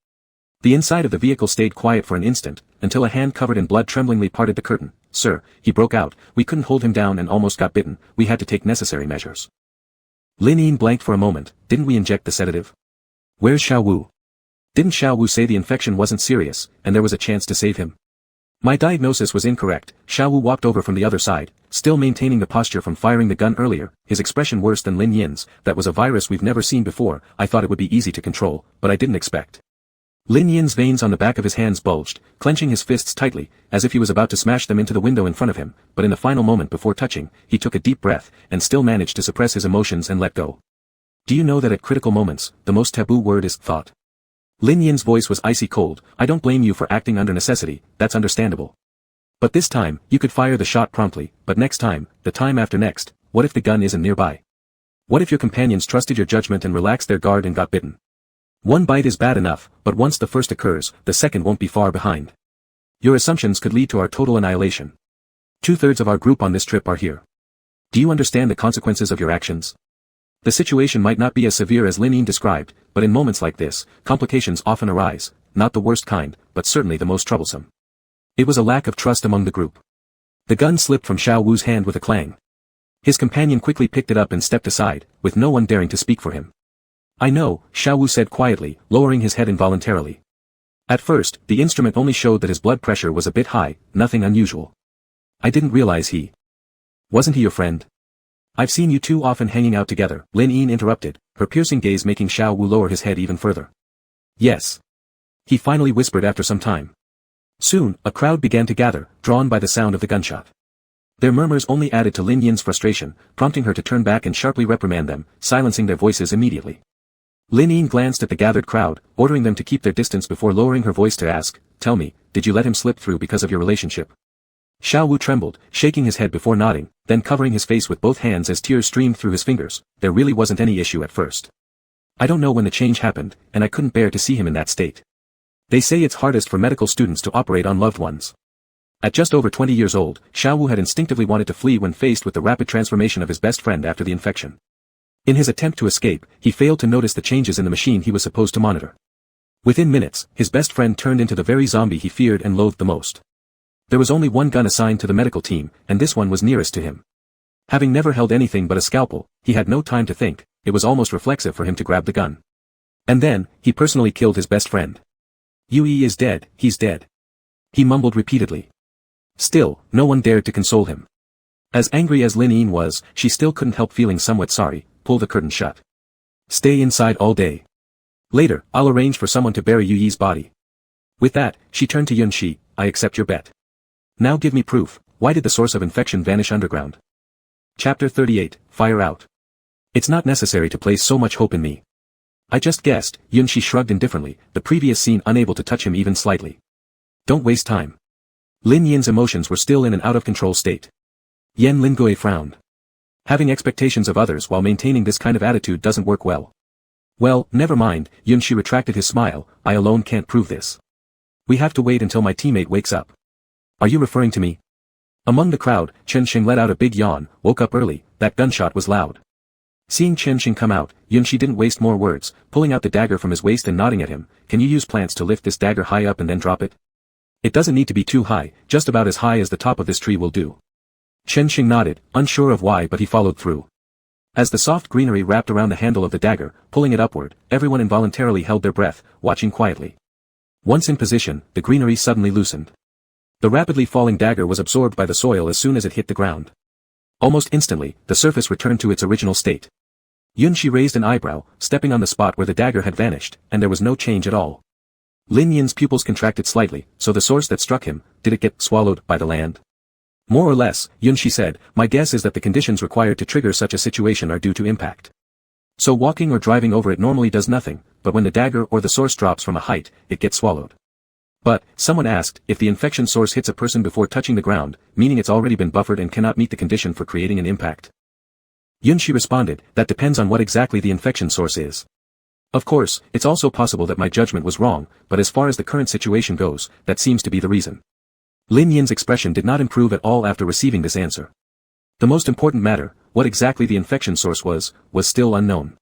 The inside of the vehicle stayed quiet for an instant, until a hand covered in blood tremblingly parted the curtain. "Sir," he broke out, "we couldn't hold him down and almost got bitten, we had to take necessary measures." Lin Yin blanked for a moment. "Didn't we inject the sedative? Where's Xiao Wu? Didn't Xiao Wu say the infection wasn't serious, and there was a chance to save him?" "My diagnosis was incorrect." Xiao Wu walked over from the other side, still maintaining the posture from firing the gun earlier, his expression worse than Lin Yin's. "That was a virus we've never seen before. I thought it would be easy to control, but I didn't expect." Lin Yin's veins on the back of his hands bulged, clenching his fists tightly, as if he was about to smash them into the window in front of him, but in the final moment before touching, he took a deep breath, and still managed to suppress his emotions and let go. "Do you know that at critical moments, the most taboo word is thought?" Lin Yin's voice was icy cold. "I don't blame you for acting under necessity, that's understandable. But this time, you could fire the shot promptly, but next time, the time after next, what if the gun isn't nearby? What if your companions trusted your judgment and relaxed their guard and got bitten? One bite is bad enough, but once the first occurs, the second won't be far behind. Your assumptions could lead to our total annihilation. 2/3 of our group on this trip are here. Do you understand the consequences of your actions? The situation might not be as severe as Lin described, but in moments like this, complications often arise, not the worst kind, but certainly the most troublesome. It was a lack of trust among the group. The gun slipped from Xiao Wu's hand with a clang. His companion quickly picked it up and stepped aside, with no one daring to speak for him. I know, Xiao Wu said quietly, lowering his head involuntarily. At first, the instrument only showed that his blood pressure was a bit high, nothing unusual. I didn't realize he. Wasn't he your friend? I've seen you two often hanging out together, Lin interrupted, her piercing gaze making Xiao Wu lower his head even further. Yes. He finally whispered after some time. Soon, a crowd began to gather, drawn by the sound of the gunshot. Their murmurs only added to Lin Yin's frustration, prompting her to turn back and sharply reprimand them, silencing their voices immediately. Lin Yin glanced at the gathered crowd, ordering them to keep their distance before lowering her voice to ask, tell me, did you let him slip through because of your relationship? Xiao Wu trembled, shaking his head before nodding, then covering his face with both hands as tears streamed through his fingers. There really wasn't any issue at first. I don't know when the change happened, and I couldn't bear to see him in that state. They say it's hardest for medical students to operate on loved ones. At just over 20 years old, Xiao Wu had instinctively wanted to flee when faced with the rapid transformation of his best friend after the infection. In his attempt to escape, he failed to notice the changes in the machine he was supposed to monitor. Within minutes, his best friend turned into the very zombie he feared and loathed the most. There was only one gun assigned to the medical team, and this one was nearest to him. Having never held anything but a scalpel, he had no time to think, it was almost reflexive for him to grab the gun. And then, he personally killed his best friend. Yui is dead, he's dead. He mumbled repeatedly. Still, no one dared to console him. As angry as Lin Yin was, she still couldn't help feeling somewhat sorry. Pull the curtain shut. Stay inside all day. Later, I'll arrange for someone to bury Yuyi's body. With that, she turned to Yunxi, I accept your bet. Now give me proof, why did the source of infection vanish underground? Chapter 38, Fire Out. It's not necessary to place so much hope in me. I just guessed, Yunxi shrugged indifferently, the previous scene unable to touch him even slightly. Don't waste time. Lin Yin's emotions were still in an out-of-control state. Yan Lingui frowned. Having expectations of others while maintaining this kind of attitude doesn't work well. Well, never mind, Yunxi retracted his smile, I alone can't prove this. We have to wait until my teammate wakes up. Are you referring to me? Among the crowd, Chen Xing let out a big yawn, woke up early, that gunshot was loud. Seeing Chen Xing come out, Yunxi didn't waste more words, pulling out the dagger from his waist and nodding at him, can you use plants to lift this dagger high up and then drop it? It doesn't need to be too high, just about as high as the top of this tree will do. Chen Xing nodded, unsure of why but he followed through. As the soft greenery wrapped around the handle of the dagger, pulling it upward, everyone involuntarily held their breath, watching quietly. Once in position, the greenery suddenly loosened. The rapidly falling dagger was absorbed by the soil as soon as it hit the ground. Almost instantly, the surface returned to its original state. Yunxi raised an eyebrow, stepping on the spot where the dagger had vanished, and there was no change at all. Lin Yin's pupils contracted slightly, so the source that struck him, did it get swallowed by the land? More or less, Yunxi said, my guess is that the conditions required to trigger such a situation are due to impact. So walking or driving over it normally does nothing, but when the dagger or the source drops from a height, it gets swallowed. But, someone asked, if the infection source hits a person before touching the ground, meaning it's already been buffered and cannot meet the condition for creating an impact? Yunxi responded, that depends on what exactly the infection source is. Of course, it's also possible that my judgment was wrong, but as far as the current situation goes, that seems to be the reason. Lin Yin's expression did not improve at all after receiving this answer. The most important matter, what exactly the infection source was still unknown.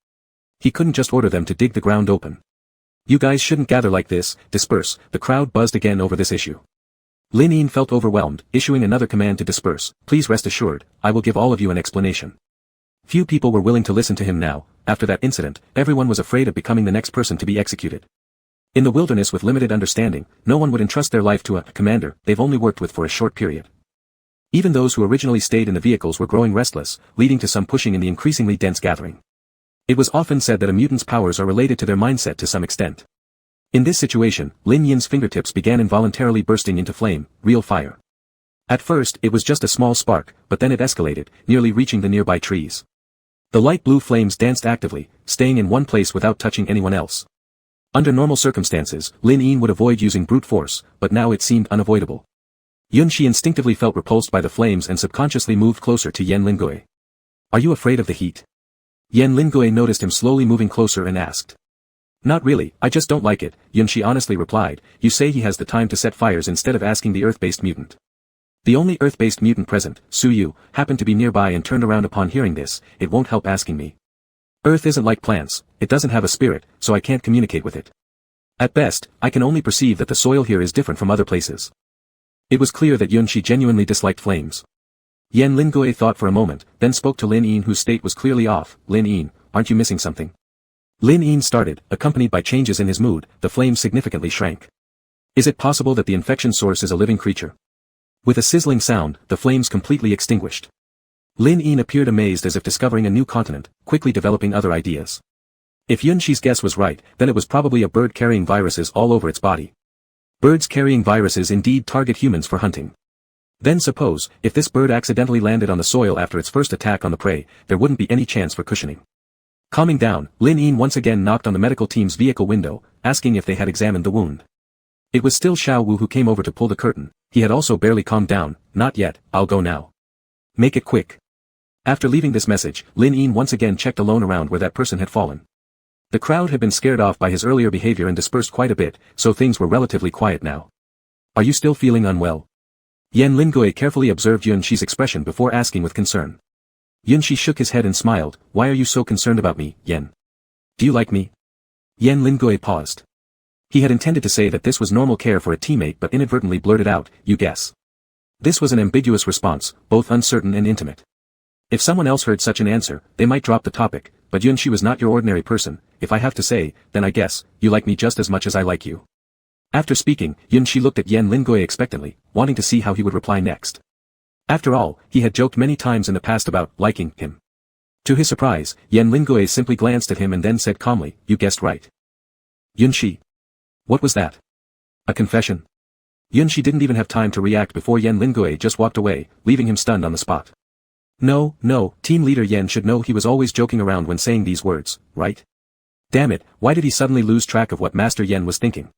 He couldn't just order them to dig the ground open. You guys shouldn't gather like this, disperse, the crowd buzzed again over this issue. Lin Yin felt overwhelmed, issuing another command to disperse, please rest assured, I will give all of you an explanation. Few people were willing to listen to him now, after that incident, everyone was afraid of becoming the next person to be executed. In the wilderness with limited understanding, no one would entrust their life to a commander they've only worked with for a short period. Even those who originally stayed in the vehicles were growing restless, leading to some pushing in the increasingly dense gathering. It was often said that a mutant's powers are related to their mindset to some extent. In this situation, Lin Yin's fingertips began involuntarily bursting into flame, real fire. At first, it was just a small spark, but then it escalated, nearly reaching the nearby trees. The light blue flames danced actively, staying in one place without touching anyone else. Under normal circumstances, Lin Yin would avoid using brute force, but now it seemed unavoidable. Yunxi instinctively felt repulsed by the flames and subconsciously moved closer to Yan Lingui. Are you afraid of the heat? Yan Lingui noticed him slowly moving closer and asked. Not really, I just don't like it, Yunshi honestly replied. You say he has the time to set fires instead of asking the Earth-based mutant. The only Earth-based mutant present, Suyu, happened to be nearby and turned around upon hearing this. It won't help asking me. Earth isn't like plants, it doesn't have a spirit, so I can't communicate with it. At best, I can only perceive that the soil here is different from other places. It was clear that Yunshi genuinely disliked flames. Yan Lingui thought for a moment, then spoke to Lin Yin, whose state was clearly off. Lin Yin, aren't you missing something? Lin Yin started, accompanied by changes in his mood. The flame significantly shrank. Is it possible that the infection source is a living creature? With a sizzling sound, the flames completely extinguished. Lin Yin appeared amazed as if discovering a new continent, quickly developing other ideas. If Yunshi's guess was right, then it was probably a bird carrying viruses all over its body. Birds carrying viruses indeed target humans for hunting. Then suppose, if this bird accidentally landed on the soil after its first attack on the prey, there wouldn't be any chance for cushioning. Calming down, Lin Yin once again knocked on the medical team's vehicle window, asking if they had examined the wound. It was still Xiao Wu who came over to pull the curtain. He had also barely calmed down. Not yet, I'll go now. Make it quick. After leaving this message, Lin Yin once again checked alone around where that person had fallen. The crowd had been scared off by his earlier behavior and dispersed quite a bit, so things were relatively quiet now. Are you still feeling unwell? Yan Lingui carefully observed Yunshi's expression before asking with concern. Yunshi shook his head and smiled. Why are you so concerned about me, Yan? Do you like me? Yan Lingui paused. He had intended to say that this was normal care for a teammate but inadvertently blurted out, you guess. This was an ambiguous response, both uncertain and intimate. If someone else heard such an answer, they might drop the topic, but Yunshi was not your ordinary person. If I have to say, then I guess, you like me just as much as I like you. After speaking, Yunshi looked at Yan Lingui expectantly, wanting to see how he would reply next. After all, he had joked many times in the past about liking him. To his surprise, Yan Lingui simply glanced at him and then said calmly, you guessed right. Yunshi. What was that? A confession? Yunshi didn't even have time to react before Yan Lingui just walked away, leaving him stunned on the spot. No, team leader Yan should know he was always joking around when saying these words, right? Damn it, why did he suddenly lose track of what Master Yan was thinking?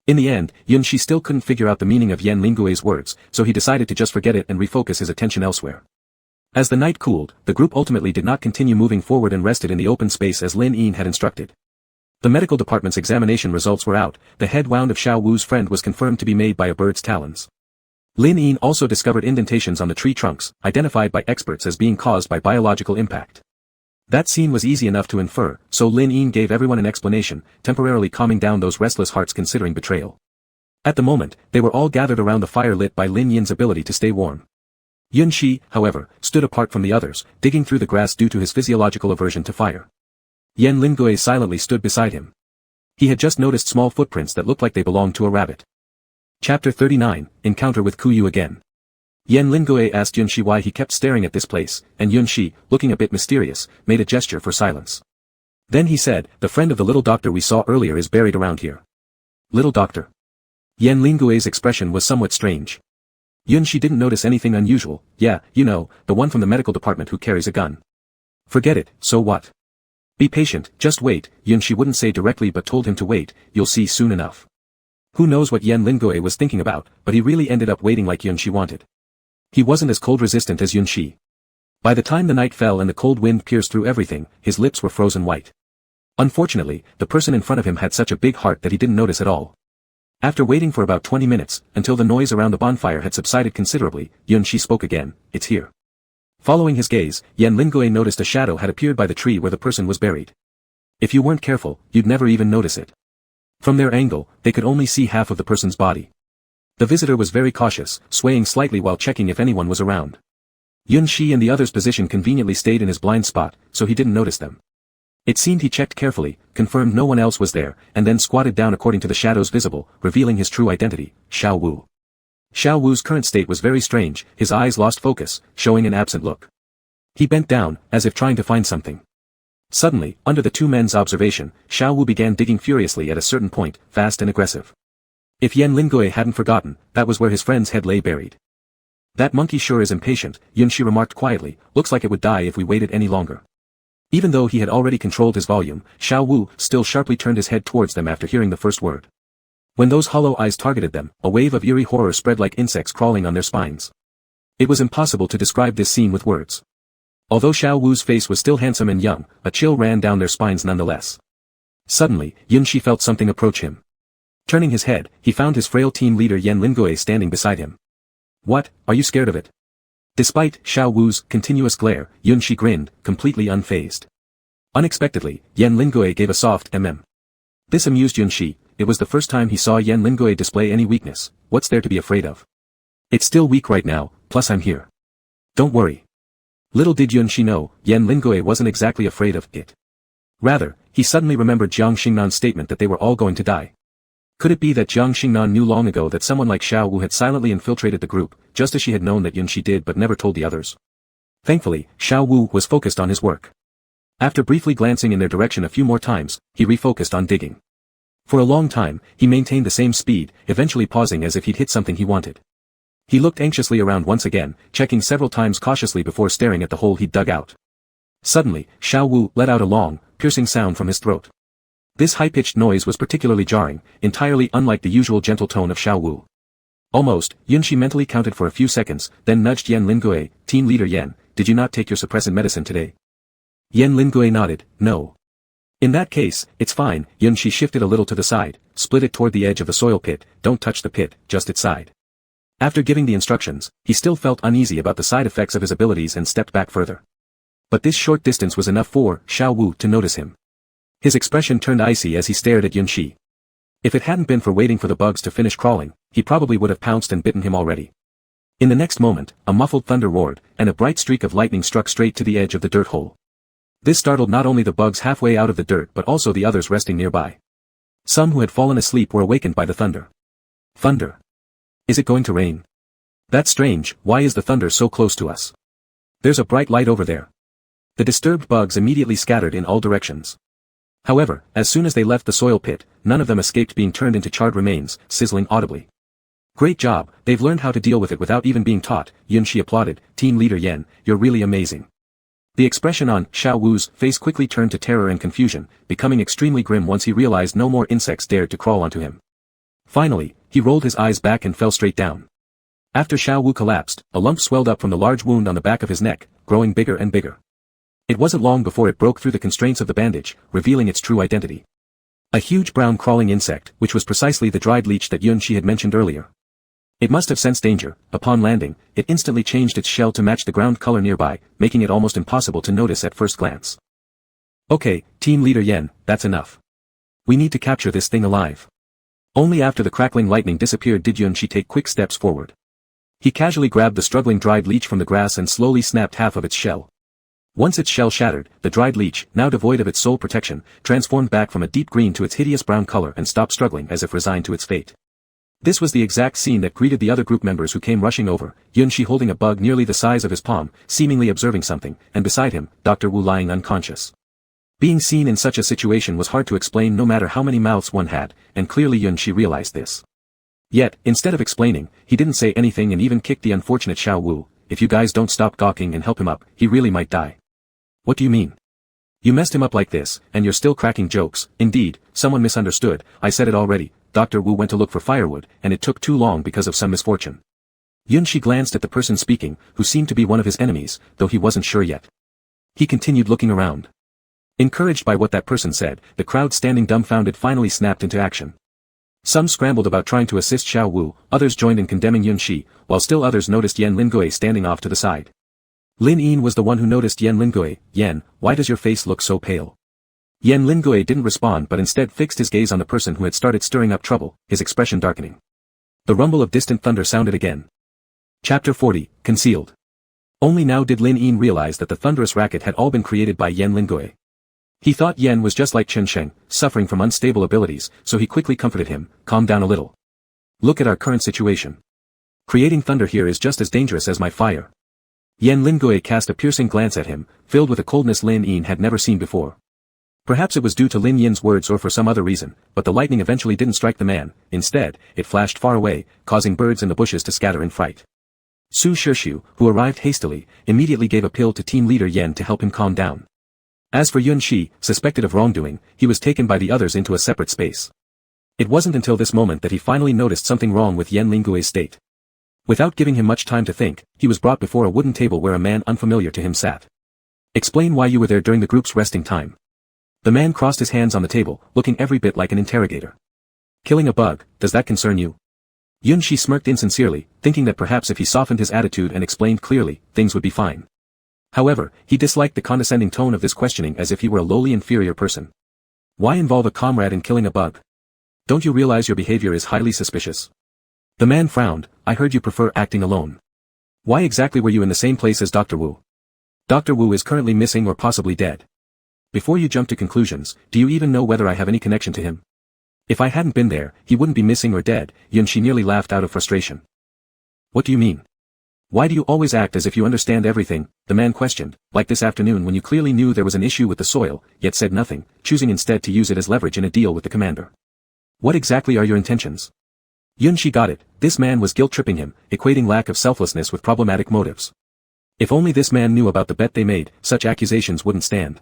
In the end, Yunshi still couldn't figure out the meaning of Yan Lingui's words, so he decided to just forget it and refocus his attention elsewhere. As the night cooled, the group ultimately did not continue moving forward and rested in the open space as Lin Yin had instructed. The medical department's examination results were out. The head wound of Xiao Wu's friend was confirmed to be made by a bird's talons. Lin Yin also discovered indentations on the tree trunks, identified by experts as being caused by biological impact. That scene was easy enough to infer, so Lin Yin gave everyone an explanation, temporarily calming down those restless hearts considering betrayal. At the moment, they were all gathered around the fire lit by Lin Yin's ability to stay warm. Yunshi, however, stood apart from the others, digging through the grass due to his physiological aversion to fire. Yan Lingui silently stood beside him. He had just noticed small footprints that looked like they belonged to a rabbit. Chapter 39, Encounter with Kuyu again. Yan Lingui asked Yunshi why he kept staring at this place, and Yunshi, looking a bit mysterious, made a gesture for silence. Then he said, the friend of the little doctor we saw earlier is buried around here. Little doctor? Yan Lingui's expression was somewhat strange. Yunshi didn't notice anything unusual. Yeah, you know, the one from the medical department who carries a gun. Forget it, so what? Be patient, just wait, Yunshi wouldn't say directly but told him to wait, you'll see soon enough. Who knows what Yan Lingui was thinking about, but he really ended up waiting like Yunshi wanted. He wasn't as cold-resistant as Yunshi. By the time the night fell and the cold wind pierced through everything, his lips were frozen white. Unfortunately, the person in front of him had such a big heart that he didn't notice at all. After waiting for about 20 minutes, until the noise around the bonfire had subsided considerably, Yunshi spoke again, it's here. Following his gaze, Yan Lingui noticed a shadow had appeared by the tree where the person was buried. If you weren't careful, you'd never even notice it. From their angle, they could only see half of the person's body. The visitor was very cautious, swaying slightly while checking if anyone was around. Yunshi and the other's position conveniently stayed in his blind spot, so he didn't notice them. It seemed he checked carefully, confirmed no one else was there, and then squatted down according to the shadows visible, revealing his true identity, Xiao Wu. Xiao Wu's current state was very strange, his eyes lost focus, showing an absent look. He bent down, as if trying to find something. Suddenly, under the two men's observation, Xiao Wu began digging furiously at a certain point, fast and aggressive. If Yan Lingui hadn't forgotten, that was where his friend's head lay buried. That monkey sure is impatient, Yunshi remarked quietly, looks like it would die if we waited any longer. Even though he had already controlled his volume, Xiao Wu still sharply turned his head towards them after hearing the first word. When those hollow eyes targeted them, a wave of eerie horror spread like insects crawling on their spines. It was impossible to describe this scene with words. Although Xiao Wu's face was still handsome and young, a chill ran down their spines nonetheless. Suddenly, Yun Shi felt something approach him. Turning his head, he found his frail team leader Yan Lingui standing beside him. What, are you scared of it? Despite Xiao Wu's continuous glare, Yun Shi grinned, completely unfazed. Unexpectedly, Yan Lingui gave a soft This amused Yun Shi. It was the first time he saw Yan Lingui display any weakness. What's there to be afraid of? It's still weak right now, plus I'm here. Don't worry. Little did Yun Shi know, Yan Lingui wasn't exactly afraid of it. Rather, he suddenly remembered Jiang Xingnan's statement that they were all going to die. Could it be that Jiang Xingnan knew long ago that someone like Xiao Wu had silently infiltrated the group, just as she had known that Yun Shi did but never told the others? Thankfully, Xiao Wu was focused on his work. After briefly glancing in their direction a few more times, he refocused on digging. For a long time, he maintained the same speed, eventually pausing as if he'd hit something he wanted. He looked anxiously around once again, checking several times cautiously before staring at the hole he'd dug out. Suddenly, Xiao Wu let out a long, piercing sound from his throat. This high-pitched noise was particularly jarring, entirely unlike the usual gentle tone of Xiao Wu. Almost, Yun Shi mentally counted for a few seconds, then nudged Yan Lingui, team leader Yan, did you not take your suppressant medicine today? Yan Lingui nodded, no. In that case, it's fine. Yun Shi shifted a little to the side, split it toward the edge of the soil pit, don't touch the pit, just its side. After giving the instructions, he still felt uneasy about the side effects of his abilities and stepped back further. But this short distance was enough for Xiao Wu to notice him. His expression turned icy as he stared at Yun Shi. If it hadn't been for waiting for the bugs to finish crawling, he probably would have pounced and bitten him already. In the next moment, a muffled thunder roared, and a bright streak of lightning struck straight to the edge of the dirt hole. This startled not only the bugs halfway out of the dirt but also the others resting nearby. Some who had fallen asleep were awakened by the thunder. Thunder. Is it going to rain? That's strange, why is the thunder so close to us? There's a bright light over there. The disturbed bugs immediately scattered in all directions. However, as soon as they left the soil pit, none of them escaped being turned into charred remains, sizzling audibly. Great job, they've learned how to deal with it without even being taught, Yun Shi applauded, team leader Yan, you're really amazing. The expression on Xiao Wu's face quickly turned to terror and confusion, becoming extremely grim once he realized no more insects dared to crawl onto him. Finally, he rolled his eyes back and fell straight down. After Xiao Wu collapsed, a lump swelled up from the large wound on the back of his neck, growing bigger and bigger. It wasn't long before it broke through the constraints of the bandage, revealing its true identity. A huge brown crawling insect, which was precisely the dried leech that Yun Shi had mentioned earlier. It must have sensed danger. Upon landing, it instantly changed its shell to match the ground color nearby, making it almost impossible to notice at first glance. Okay, team leader Yan, that's enough. We need to capture this thing alive. Only after the crackling lightning disappeared did Yun Shi take quick steps forward. He casually grabbed the struggling dried leech from the grass and slowly snapped half of its shell. Once its shell shattered, the dried leech, now devoid of its soul protection, transformed back from a deep green to its hideous brown color and stopped struggling as if resigned to its fate. This was the exact scene that greeted the other group members who came rushing over, Yun Shi holding a bug nearly the size of his palm, seemingly observing something, and beside him, Dr. Wu lying unconscious. Being seen in such a situation was hard to explain no matter how many mouths one had, and clearly Yun Shi realized this. Yet, instead of explaining, he didn't say anything and even kicked the unfortunate Xiao Wu. If you guys don't stop gawking and help him up, he really might die. What do you mean? You messed him up like this, and you're still cracking jokes. Indeed, someone misunderstood, I said it already. Dr. Wu went to look for firewood, and it took too long because of some misfortune. Yun Shi glanced at the person speaking, who seemed to be one of his enemies, though he wasn't sure yet. He continued looking around. Encouraged by what that person said, the crowd standing dumbfounded finally snapped into action. Some scrambled about trying to assist Xiao Wu, others joined in condemning Yun Shi, while still others noticed Yan Lingui standing off to the side. Lin Yin was the one who noticed Yan Lingui. Yan, why does your face look so pale? Yan Lingui didn't respond but instead fixed his gaze on the person who had started stirring up trouble, his expression darkening. The rumble of distant thunder sounded again. Chapter 40, Concealed. Only now did Lin Yin realize that the thunderous racket had all been created by Yan Lingui. He thought Yan was just like Chen Sheng, suffering from unstable abilities, so he quickly comforted him, calm down a little. Look at our current situation. Creating thunder here is just as dangerous as my fire. Yan Lingui cast a piercing glance at him, filled with a coldness Lin Yin had never seen before. Perhaps it was due to Lin Yin's words or for some other reason, but the lightning eventually didn't strike the man. Instead, it flashed far away, causing birds in the bushes to scatter in fright. Su Shirshu, who arrived hastily, immediately gave a pill to team leader Yan to help him calm down. As for Yun Shi, suspected of wrongdoing, he was taken by the others into a separate space. It wasn't until this moment that he finally noticed something wrong with Yan Lingui's state. Without giving him much time to think, he was brought before a wooden table where a man unfamiliar to him sat. Explain why you were there during the group's resting time. The man crossed his hands on the table, looking every bit like an interrogator. Killing a bug, does that concern you? Yunshi smirked insincerely, thinking that perhaps if he softened his attitude and explained clearly, things would be fine. However, he disliked the condescending tone of this questioning as if he were a lowly inferior person. Why involve a comrade in killing a bug? Don't you realize your behavior is highly suspicious? The man frowned. I heard you prefer acting alone. Why exactly were you in the same place as Dr. Wu? Dr. Wu is currently missing or possibly dead. Before you jump to conclusions, do you even know whether I have any connection to him? If I hadn't been there, he wouldn't be missing or dead. Yunshi nearly laughed out of frustration. What do you mean? Why do you always act as if you understand everything? The man questioned, like this afternoon when you clearly knew there was an issue with the soil, yet said nothing, choosing instead to use it as leverage in a deal with the commander. What exactly are your intentions? Yunshi got it. This man was guilt-tripping him, equating lack of selflessness with problematic motives. If only this man knew about the bet they made, such accusations wouldn't stand.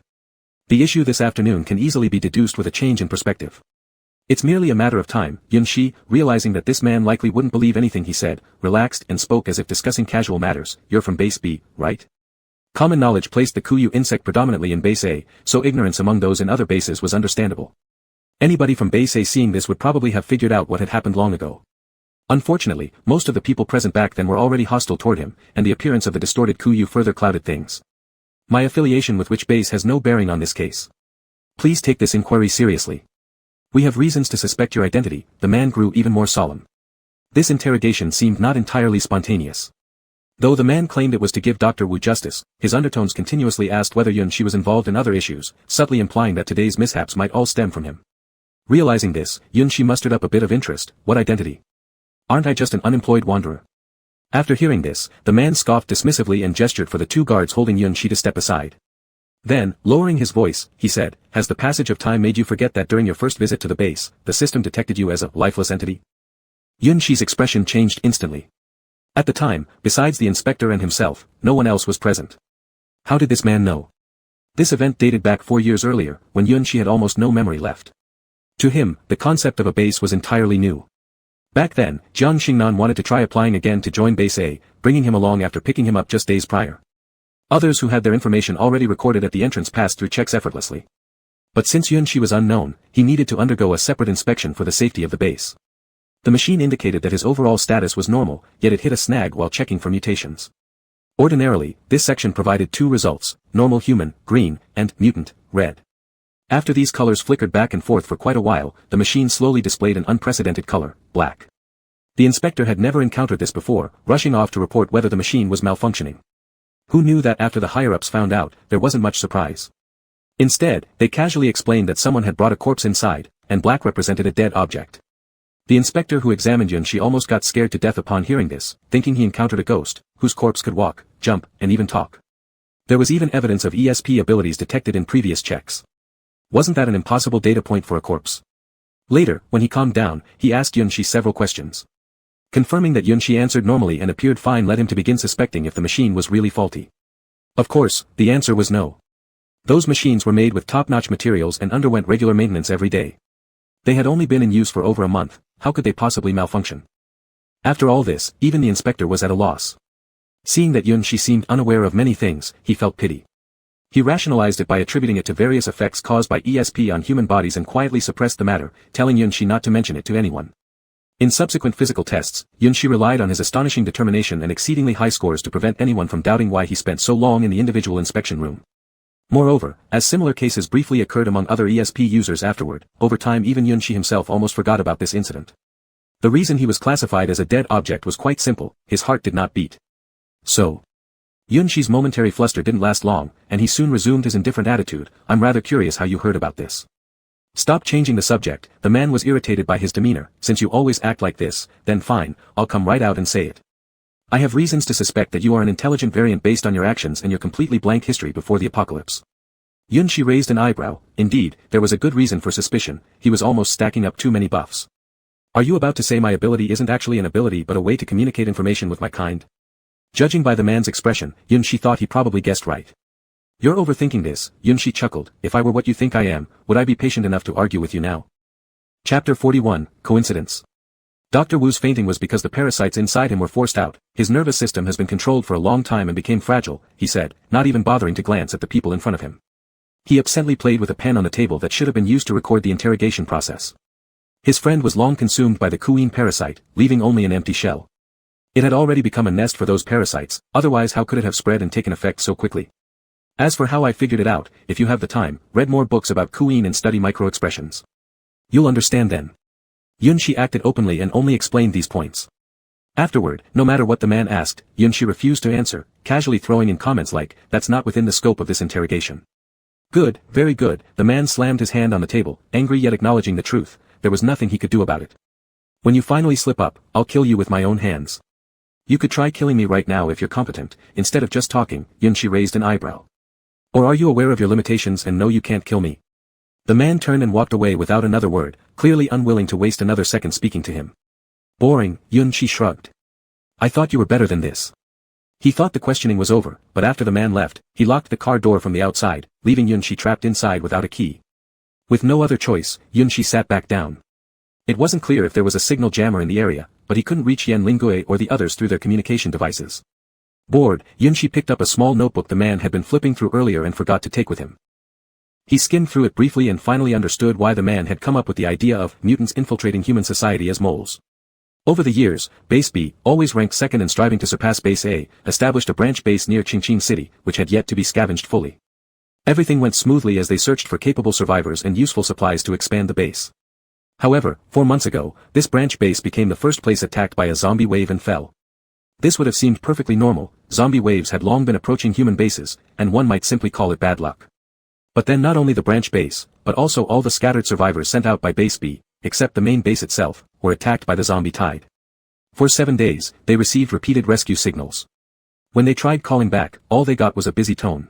The issue this afternoon can easily be deduced with a change in perspective. It's merely a matter of time. Yunshi, realizing that this man likely wouldn't believe anything he said, relaxed and spoke as if discussing casual matters. You're from base B, right? Common knowledge placed the Kuyu insect predominantly in base A, so ignorance among those in other bases was understandable. Anybody from base A seeing this would probably have figured out what had happened long ago. Unfortunately, most of the people present back then were already hostile toward him, and the appearance of the distorted Kuyu further clouded things. My affiliation with which base has no bearing on this case. Please take this inquiry seriously. We have reasons to suspect your identity. The man grew even more solemn. This interrogation seemed not entirely spontaneous. Though the man claimed it was to give Dr. Wu justice, his undertones continuously asked whether Yunshi was involved in other issues, subtly implying that today's mishaps might all stem from him. Realizing this, Yunshi mustered up a bit of interest. What identity? Aren't I just an unemployed wanderer? After hearing this, the man scoffed dismissively and gestured for the two guards holding Yunshi to step aside. Then, lowering his voice, he said, has the passage of time made you forget that during your first visit to the base, the system detected you as a lifeless entity? Yunshi's expression changed instantly. At the time, besides the inspector and himself, no one else was present. How did this man know? This event dated back 4 years earlier, when Yunshi had almost no memory left. To him, the concept of a base was entirely new. Back then, Jiang Xingnan wanted to try applying again to join Base A, bringing him along after picking him up just days prior. Others who had their information already recorded at the entrance passed through checks effortlessly. But since Yunshi was unknown, he needed to undergo a separate inspection for the safety of the base. The machine indicated that his overall status was normal, yet it hit a snag while checking for mutations. Ordinarily, this section provided 2 results, normal human, green, and mutant, red. After these colors flickered back and forth for quite a while, the machine slowly displayed an unprecedented color, black. The inspector had never encountered this before, rushing off to report whether the machine was malfunctioning. Who knew that after the higher-ups found out, there wasn't much surprise. Instead, they casually explained that someone had brought a corpse inside, and black represented a dead object. The inspector who examined Yunshi almost got scared to death upon hearing this, thinking he encountered a ghost, whose corpse could walk, jump, and even talk. There was even evidence of ESP abilities detected in previous checks. Wasn't that an impossible data point for a corpse? Later, when he calmed down, he asked Yunshi several questions. Confirming that Yunshi answered normally and appeared fine led him to begin suspecting if the machine was really faulty. Of course, the answer was no. Those machines were made with top-notch materials and underwent regular maintenance every day. They had only been in use for over a month, how could they possibly malfunction? After all this, even the inspector was at a loss. Seeing that Yunshi seemed unaware of many things, he felt pity. He rationalized it by attributing it to various effects caused by ESP on human bodies and quietly suppressed the matter, telling Yunshi not to mention it to anyone. In subsequent physical tests, Yunshi relied on his astonishing determination and exceedingly high scores to prevent anyone from doubting why he spent so long in the individual inspection room. Moreover, as similar cases briefly occurred among other ESP users afterward, over time even Yunshi himself almost forgot about this incident. The reason he was classified as a dead object was quite simple, his heart did not beat. So, Yunshi's momentary fluster didn't last long, and he soon resumed his indifferent attitude. I'm rather curious how you heard about this. Stop changing the subject. The man was irritated by his demeanor. Since you always act like this, then fine, I'll come right out and say it. I have reasons to suspect that you are an intelligent variant based on your actions and your completely blank history before the apocalypse. Yunshi raised an eyebrow. Indeed, there was a good reason for suspicion. He was almost stacking up too many buffs. Are you about to say my ability isn't actually an ability but a way to communicate information with my kind? Judging by the man's expression, Yunshi thought he probably guessed right. You're overthinking this, Yunshi chuckled. If I were what you think I am, would I be patient enough to argue with you now? Chapter 41, Coincidence. Dr. Wu's fainting was because the parasites inside him were forced out. His nervous system has been controlled for a long time and became fragile, he said, not even bothering to glance at the people in front of him. He absently played with a pen on the table that should have been used to record the interrogation process. His friend was long consumed by the queen parasite, leaving only an empty shell. It had already become a nest for those parasites, otherwise how could it have spread and taken effect so quickly? As for how I figured it out, if you have the time, read more books about queen and study micro-expressions. You'll understand then. Yunshi acted openly and only explained these points. Afterward, no matter what the man asked, Yunshi refused to answer, casually throwing in comments like, "That's not within the scope of this interrogation." Good, very good, the man slammed his hand on the table, angry yet acknowledging the truth, there was nothing he could do about it. "When you finally slip up, I'll kill you with my own hands. You could try killing me right now if you're competent." Instead of just talking, Yunshi raised an eyebrow. "Or are you aware of your limitations and know you can't kill me?" The man turned and walked away without another word, clearly unwilling to waste another second speaking to him. "Boring," Yunshi shrugged. "I thought you were better than this." He thought the questioning was over, but after the man left, he locked the car door from the outside, leaving Yunshi trapped inside without a key. With no other choice, Yunshi sat back down. It wasn't clear if there was a signal jammer in the area, but he couldn't reach Yan Lingue or the others through their communication devices. Bored, Yunshi picked up a small notebook the man had been flipping through earlier and forgot to take with him. He skimmed through it briefly and finally understood why the man had come up with the idea of mutants infiltrating human society as moles. Over the years, Base B, always ranked second and striving to surpass Base A, established a branch base near Qingqing City, which had yet to be scavenged fully. Everything went smoothly as they searched for capable survivors and useful supplies to expand the base. However, 4 months ago, this branch base became the first place attacked by a zombie wave and fell. This would have seemed perfectly normal, zombie waves had long been approaching human bases, and one might simply call it bad luck. But then not only the branch base, but also all the scattered survivors sent out by Base B, except the main base itself, were attacked by the zombie tide. For 7 days, they received repeated rescue signals. When they tried calling back, all they got was a busy tone.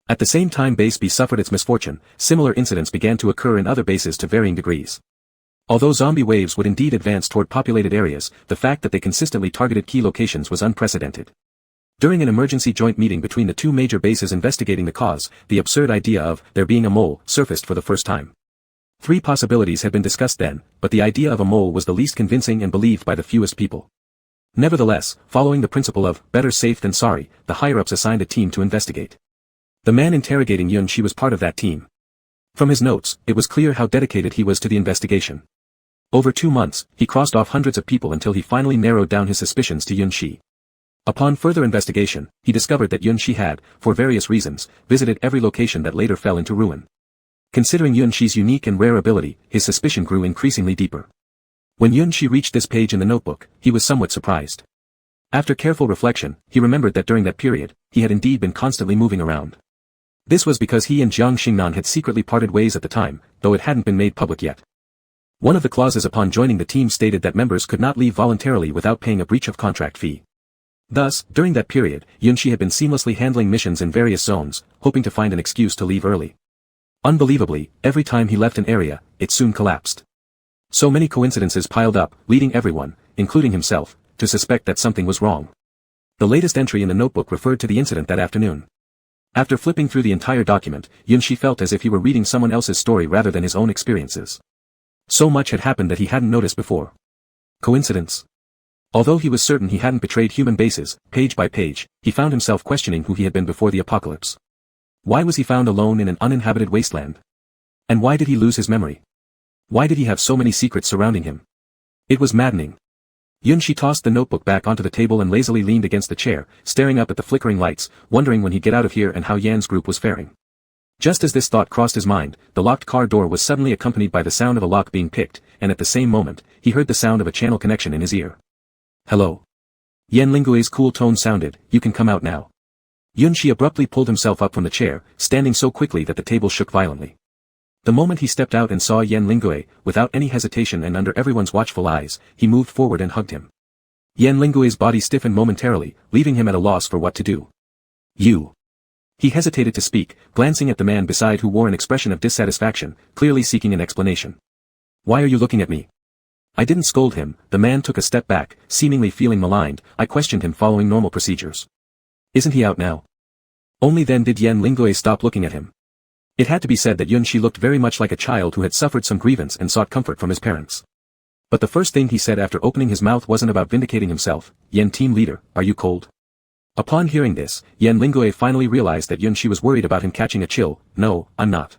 At the same time Base B suffered its misfortune, similar incidents began to occur in other bases to varying degrees. Although zombie waves would indeed advance toward populated areas, the fact that they consistently targeted key locations was unprecedented. During an emergency joint meeting between the two major bases investigating the cause, the absurd idea of there being a mole surfaced for the first time. 3 possibilities had been discussed then, but the idea of a mole was the least convincing and believed by the fewest people. Nevertheless, following the principle of better safe than sorry, the higher-ups assigned a team to investigate. The man interrogating Yunshi was part of that team. From his notes, it was clear how dedicated he was to the investigation. Over 2 months, he crossed off hundreds of people until he finally narrowed down his suspicions to Yunshi. Upon further investigation, he discovered that Yunshi had, for various reasons, visited every location that later fell into ruin. Considering Yunshi's unique and rare ability, his suspicion grew increasingly deeper. When Yunshi reached this page in the notebook, he was somewhat surprised. After careful reflection, he remembered that during that period, he had indeed been constantly moving around. This was because he and Jiang Xingnan had secretly parted ways at the time, though it hadn't been made public yet. One of the clauses upon joining the team stated that members could not leave voluntarily without paying a breach of contract fee. Thus, during that period, Yunshi had been seamlessly handling missions in various zones, hoping to find an excuse to leave early. Unbelievably, every time he left an area, it soon collapsed. So many coincidences piled up, leading everyone, including himself, to suspect that something was wrong. The latest entry in the notebook referred to the incident that afternoon. After flipping through the entire document, Yunshi felt as if he were reading someone else's story rather than his own experiences. So much had happened that he hadn't noticed before. Coincidence? Although he was certain he hadn't betrayed human bases, page by page, he found himself questioning who he had been before the apocalypse. Why was he found alone in an uninhabited wasteland? And why did he lose his memory? Why did he have so many secrets surrounding him? It was maddening. Yunshi tossed the notebook back onto the table and lazily leaned against the chair, staring up at the flickering lights, wondering when he'd get out of here and how Yan's group was faring. Just as this thought crossed his mind, the locked car door was suddenly accompanied by the sound of a lock being picked, and at the same moment, he heard the sound of a channel connection in his ear. "Hello." Yan Lingue's cool tone sounded, "You can come out now." Yunshi abruptly pulled himself up from the chair, standing so quickly that the table shook violently. The moment he stepped out and saw Yan Lingue, without any hesitation and under everyone's watchful eyes, he moved forward and hugged him. Yan Lingue's body stiffened momentarily, leaving him at a loss for what to do. "You." He hesitated to speak, glancing at the man beside who wore an expression of dissatisfaction, clearly seeking an explanation. "Why are you looking at me?" I didn't scold him, the man took a step back, seemingly feeling maligned. I questioned him following normal procedures. "Isn't he out now?" Only then did Yan Lingue stop looking at him. It had to be said that Yunshi looked very much like a child who had suffered some grievance and sought comfort from his parents. But the first thing he said after opening his mouth wasn't about vindicating himself. Yen team leader, are you cold? Upon hearing this, Yen Lingui finally realized that Yun Shi was worried about him catching a chill. No, I'm not.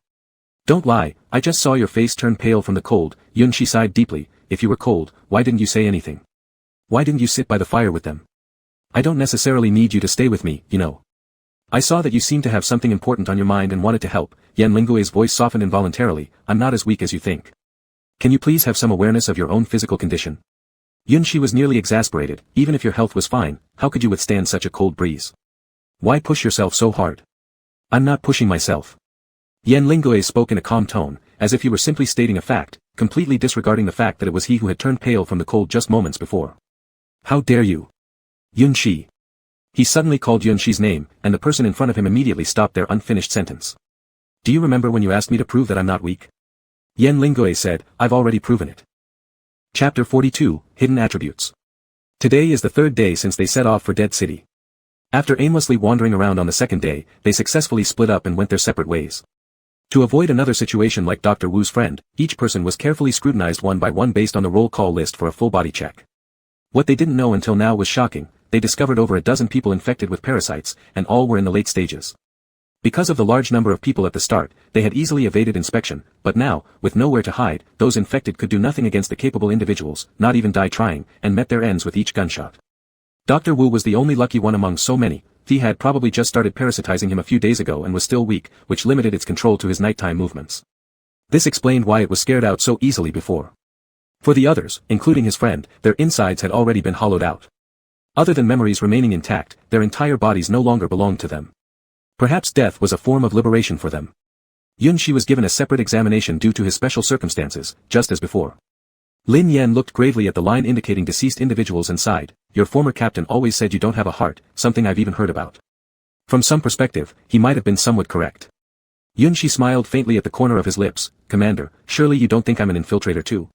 Don't lie, I just saw your face turn pale from the cold. Yun Shi sighed deeply. If you were cold, why didn't you say anything? Why didn't you sit by the fire with them? I don't necessarily need you to stay with me, you know. I saw that you seemed to have something important on your mind and wanted to help. Yen Lingui's voice softened involuntarily. I'm not as weak as you think. Can you please have some awareness of your own physical condition? Yun Shi was nearly exasperated. Even if your health was fine, how could you withstand such a cold breeze? Why push yourself so hard? I'm not pushing myself. Yen Lingui spoke in a calm tone, as if he were simply stating a fact, completely disregarding the fact that it was he who had turned pale from the cold just moments before. How dare you? Yun Shi. He suddenly called Yun Shi's name, and the person in front of him immediately stopped their unfinished sentence. Do you remember when you asked me to prove that I'm not weak? Yen Lingui said, I've already proven it. Chapter 42, Hidden Attributes. Today is the third day since they set off for Dead City. After aimlessly wandering around on the second day, they successfully split up and went their separate ways. To avoid another situation like Dr. Wu's friend, each person was carefully scrutinized one by one based on the roll call list for a full body check. What they didn't know until now was shocking. They discovered over a dozen people infected with parasites, and all were in the late stages. Because of the large number of people at the start, they had easily evaded inspection, but now, with nowhere to hide, those infected could do nothing against the capable individuals, not even die trying, and met their ends with each gunshot. Dr. Wu was the only lucky one among so many. He had probably just started parasitizing him a few days ago and was still weak, which limited its control to his nighttime movements. This explained why it was scared out so easily before. For the others, including his friend, their insides had already been hollowed out. Other than memories remaining intact, their entire bodies no longer belonged to them. Perhaps death was a form of liberation for them. Yun Shi was given a separate examination due to his special circumstances, just as before. Lin Yan looked gravely at the line indicating deceased individuals and sighed. Your former captain always said you don't have a heart, something I've even heard about. From some perspective, he might have been somewhat correct. Yun Shi smiled faintly at the corner of his lips. Commander, surely you don't think I'm an infiltrator too?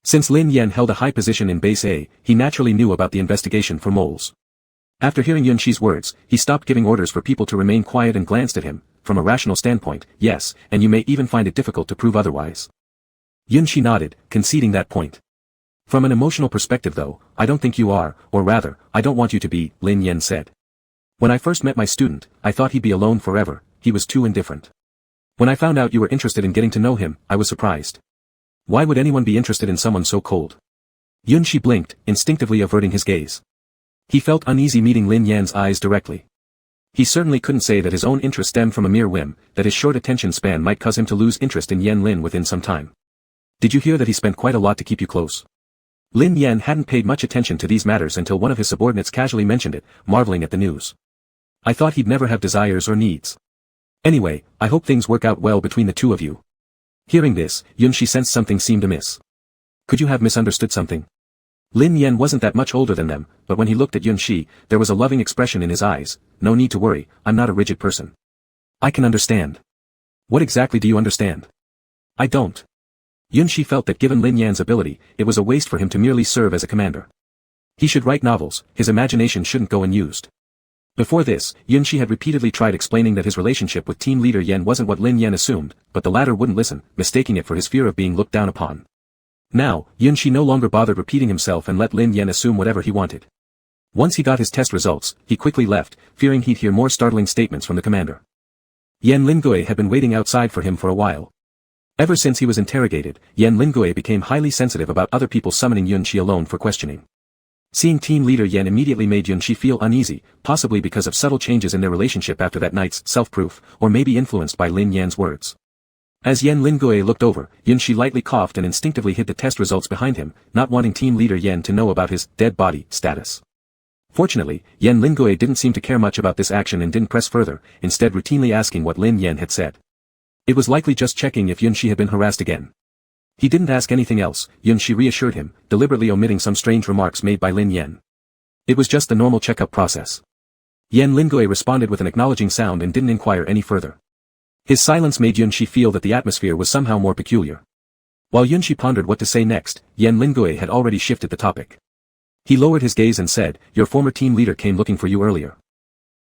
Since Lin Yan held a high position in Base A, he naturally knew about the investigation for moles. After hearing Yun Shi's words, he stopped giving orders for people to remain quiet and glanced at him. From a rational standpoint, yes, and you may even find it difficult to prove otherwise. Yun Shi nodded, conceding that point. From an emotional perspective though, I don't think you are, or rather, I don't want you to be, Lin Yan said. When I first met my student, I thought he'd be alone forever. He was too indifferent. When I found out you were interested in getting to know him, I was surprised. Why would anyone be interested in someone so cold? Yun Shi blinked, instinctively averting his gaze. He felt uneasy meeting Lin Yan's eyes directly. He certainly couldn't say that his own interest stemmed from a mere whim, that his short attention span might cause him to lose interest in Yen Lin within some time. Did you hear that he spent quite a lot to keep you close? Lin Yan hadn't paid much attention to these matters until one of his subordinates casually mentioned it, marveling at the news. I thought he'd never have desires or needs. Anyway, I hope things work out well between the two of you. Hearing this, Yun Shi sensed something seemed amiss. Could you have misunderstood something? Lin Yan wasn't that much older than them, but when he looked at Yun Shi, there was a loving expression in his eyes. No need to worry, I'm not a rigid person. I can understand. What exactly do you understand? I don't. Yun Shi felt that given Lin Yan's ability, it was a waste for him to merely serve as a commander. He should write novels, his imagination shouldn't go unused. Before this, Yun Shi had repeatedly tried explaining that his relationship with team leader Yen wasn't what Lin Yan assumed, but the latter wouldn't listen, mistaking it for his fear of being looked down upon. Now, Yun Shi no longer bothered repeating himself and let Lin Yan assume whatever he wanted. Once he got his test results, he quickly left, fearing he'd hear more startling statements from the commander. Yen Lingui had been waiting outside for him for a while. Ever since he was interrogated, Yen Lingui became highly sensitive about other people summoning Yun Shi alone for questioning. Seeing team leader Yen immediately made Yun Shi feel uneasy, possibly because of subtle changes in their relationship after that night's self-proof, or maybe influenced by Lin Yan's words. As Yen Lingui looked over, Yun Shi lightly coughed and instinctively hid the test results behind him, not wanting team leader Yen to know about his dead body status. Fortunately, Yen Lingui didn't seem to care much about this action and didn't press further, instead routinely asking what Lin Yan had said. It was likely just checking if Yun Shi had been harassed again. He didn't ask anything else, Yun Shi reassured him, deliberately omitting some strange remarks made by Lin Yan. It was just the normal checkup process. Yen Lingui responded with an acknowledging sound and didn't inquire any further. His silence made Yun Shi feel that the atmosphere was somehow more peculiar. While Yun Shi pondered what to say next, Yen Lingui had already shifted the topic. He lowered his gaze and said, your former team leader came looking for you earlier.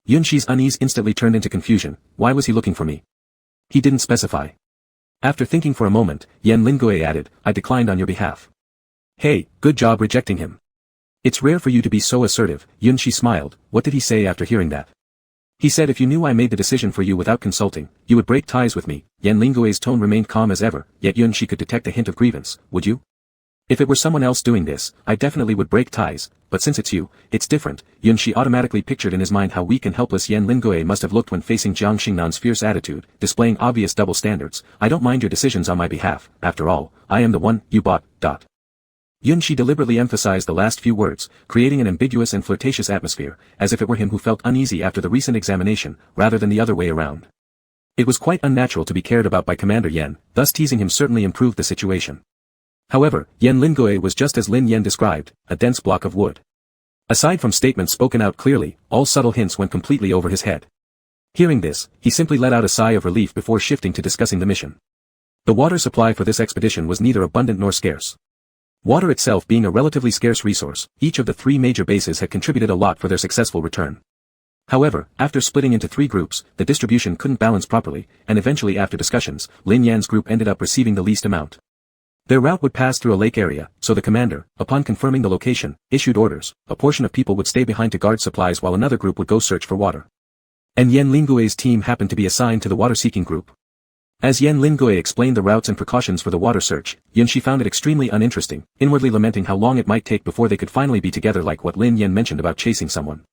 Yun Shi's unease instantly turned into confusion. Why was he looking for me? He didn't specify. After thinking for a moment, Yen Lingui added, I declined on your behalf. Hey, good job rejecting him. It's rare for you to be so assertive. Yunshi smiled. What did he say after hearing that? He said if you knew I made the decision for you without consulting, you would break ties with me. Yan Lingue's tone remained calm as ever, yet Yunshi could detect a hint of grievance. Would you? If it were someone else doing this, I definitely would break ties, but since it's you, it's different. Yunshi automatically pictured in his mind how weak and helpless Yan Lingue must have looked when facing Jiang Xingnan's fierce attitude, displaying obvious double standards. I don't mind your decisions on my behalf, after all, I am the one you bought. Yunshi deliberately emphasized the last few words, creating an ambiguous and flirtatious atmosphere, as if it were him who felt uneasy after the recent examination, rather than the other way around. It was quite unnatural to be cared about by Commander Yan, thus teasing him certainly improved the situation. However, Yan Lingue was just as Lin Yan described, a dense block of wood. Aside from statements spoken out clearly, all subtle hints went completely over his head. Hearing this, he simply let out a sigh of relief before shifting to discussing the mission. The water supply for this expedition was neither abundant nor scarce. Water itself being a relatively scarce resource, each of the three major bases had contributed a lot for their successful return. However, after splitting into three groups, the distribution couldn't balance properly, and eventually after discussions, Lin Yan's group ended up receiving the least amount. Their route would pass through a lake area, so the commander, upon confirming the location, issued orders. A portion of people would stay behind to guard supplies while another group would go search for water. And Yan Lingue's team happened to be assigned to the water-seeking group. As Yan Lingue explained the routes and precautions for the water search, Yunshi found it extremely uninteresting, inwardly lamenting how long it might take before they could finally be together, like what Lin Yan mentioned about chasing someone.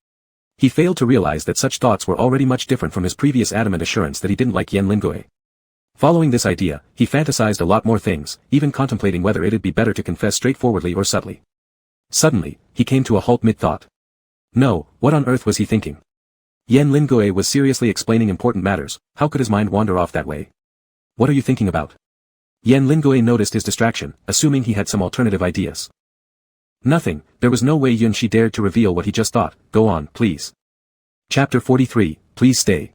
He failed to realize that such thoughts were already much different from his previous adamant assurance that he didn't like Yan Lingue. Following this idea, he fantasized a lot more things, even contemplating whether it'd be better to confess straightforwardly or subtly. Suddenly, he came to a halt mid-thought. No, what on earth was he thinking? Yan Lingue was seriously explaining important matters, how could his mind wander off that way? What are you thinking about? Yan Lingue noticed his distraction, assuming he had some alternative ideas. Nothing, there was no way Yunshi dared to reveal what he just thought. Go on, please. Chapter 43, Please stay.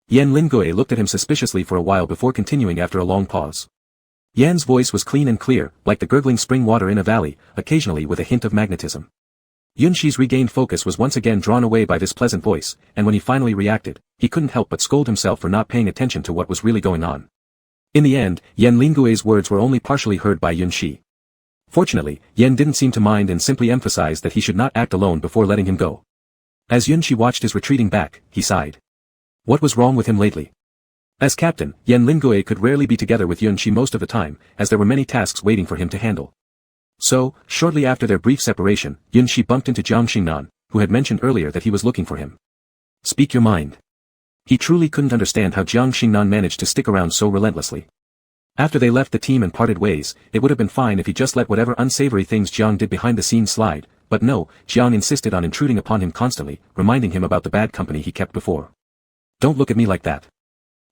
Yan Lingue looked at him suspiciously for a while before continuing after a long pause. Yan's voice was clean and clear, like the gurgling spring water in a valley, occasionally with a hint of magnetism. Yunshi's regained focus was once again drawn away by this pleasant voice, and when he finally reacted, he couldn't help but scold himself for not paying attention to what was really going on. In the end, Yan Lingue's words were only partially heard by Yunshi. Fortunately, Yan didn't seem to mind and simply emphasized that he should not act alone before letting him go. As Yunshi watched his retreating back, he sighed. What was wrong with him lately? As captain, Yan Lingue could rarely be together with Yunshi most of the time, as there were many tasks waiting for him to handle. So, shortly after their brief separation, Yunshi bumped into Jiang Xingnan, who had mentioned earlier that he was looking for him. Speak your mind. He truly couldn't understand how Jiang Xingnan managed to stick around so relentlessly. After they left the team and parted ways, it would have been fine if he just let whatever unsavory things Jiang did behind the scenes slide, but no, Jiang insisted on intruding upon him constantly, reminding him about the bad company he kept before. Don't look at me like that.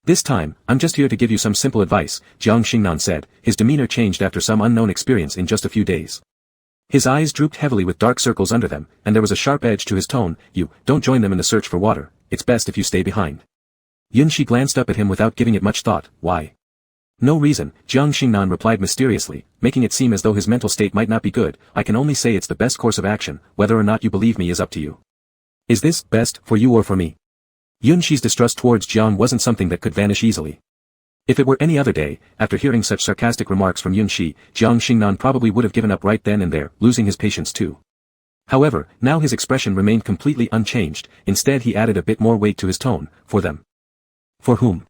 This time, I'm just here to give you some simple advice, Jiang Xingnan said, his demeanor changed after some unknown experience in just a few days. His eyes drooped heavily with dark circles under them, and there was a sharp edge to his tone. You don't join them in the search for water, it's best if you stay behind. Yunshi glanced up at him without giving it much thought. Why? No reason, Jiang Xingnan replied mysteriously, making it seem as though his mental state might not be good. I can only say it's the best course of action, whether or not you believe me is up to you. Is this best for you or for me? Yunshi's distrust towards Jiang wasn't something that could vanish easily. If it were any other day, after hearing such sarcastic remarks from Yunshi, Jiang Xingnan probably would have given up right then and there, losing his patience too. However, now his expression remained completely unchanged. Instead he added a bit more weight to his tone. For them. For whom?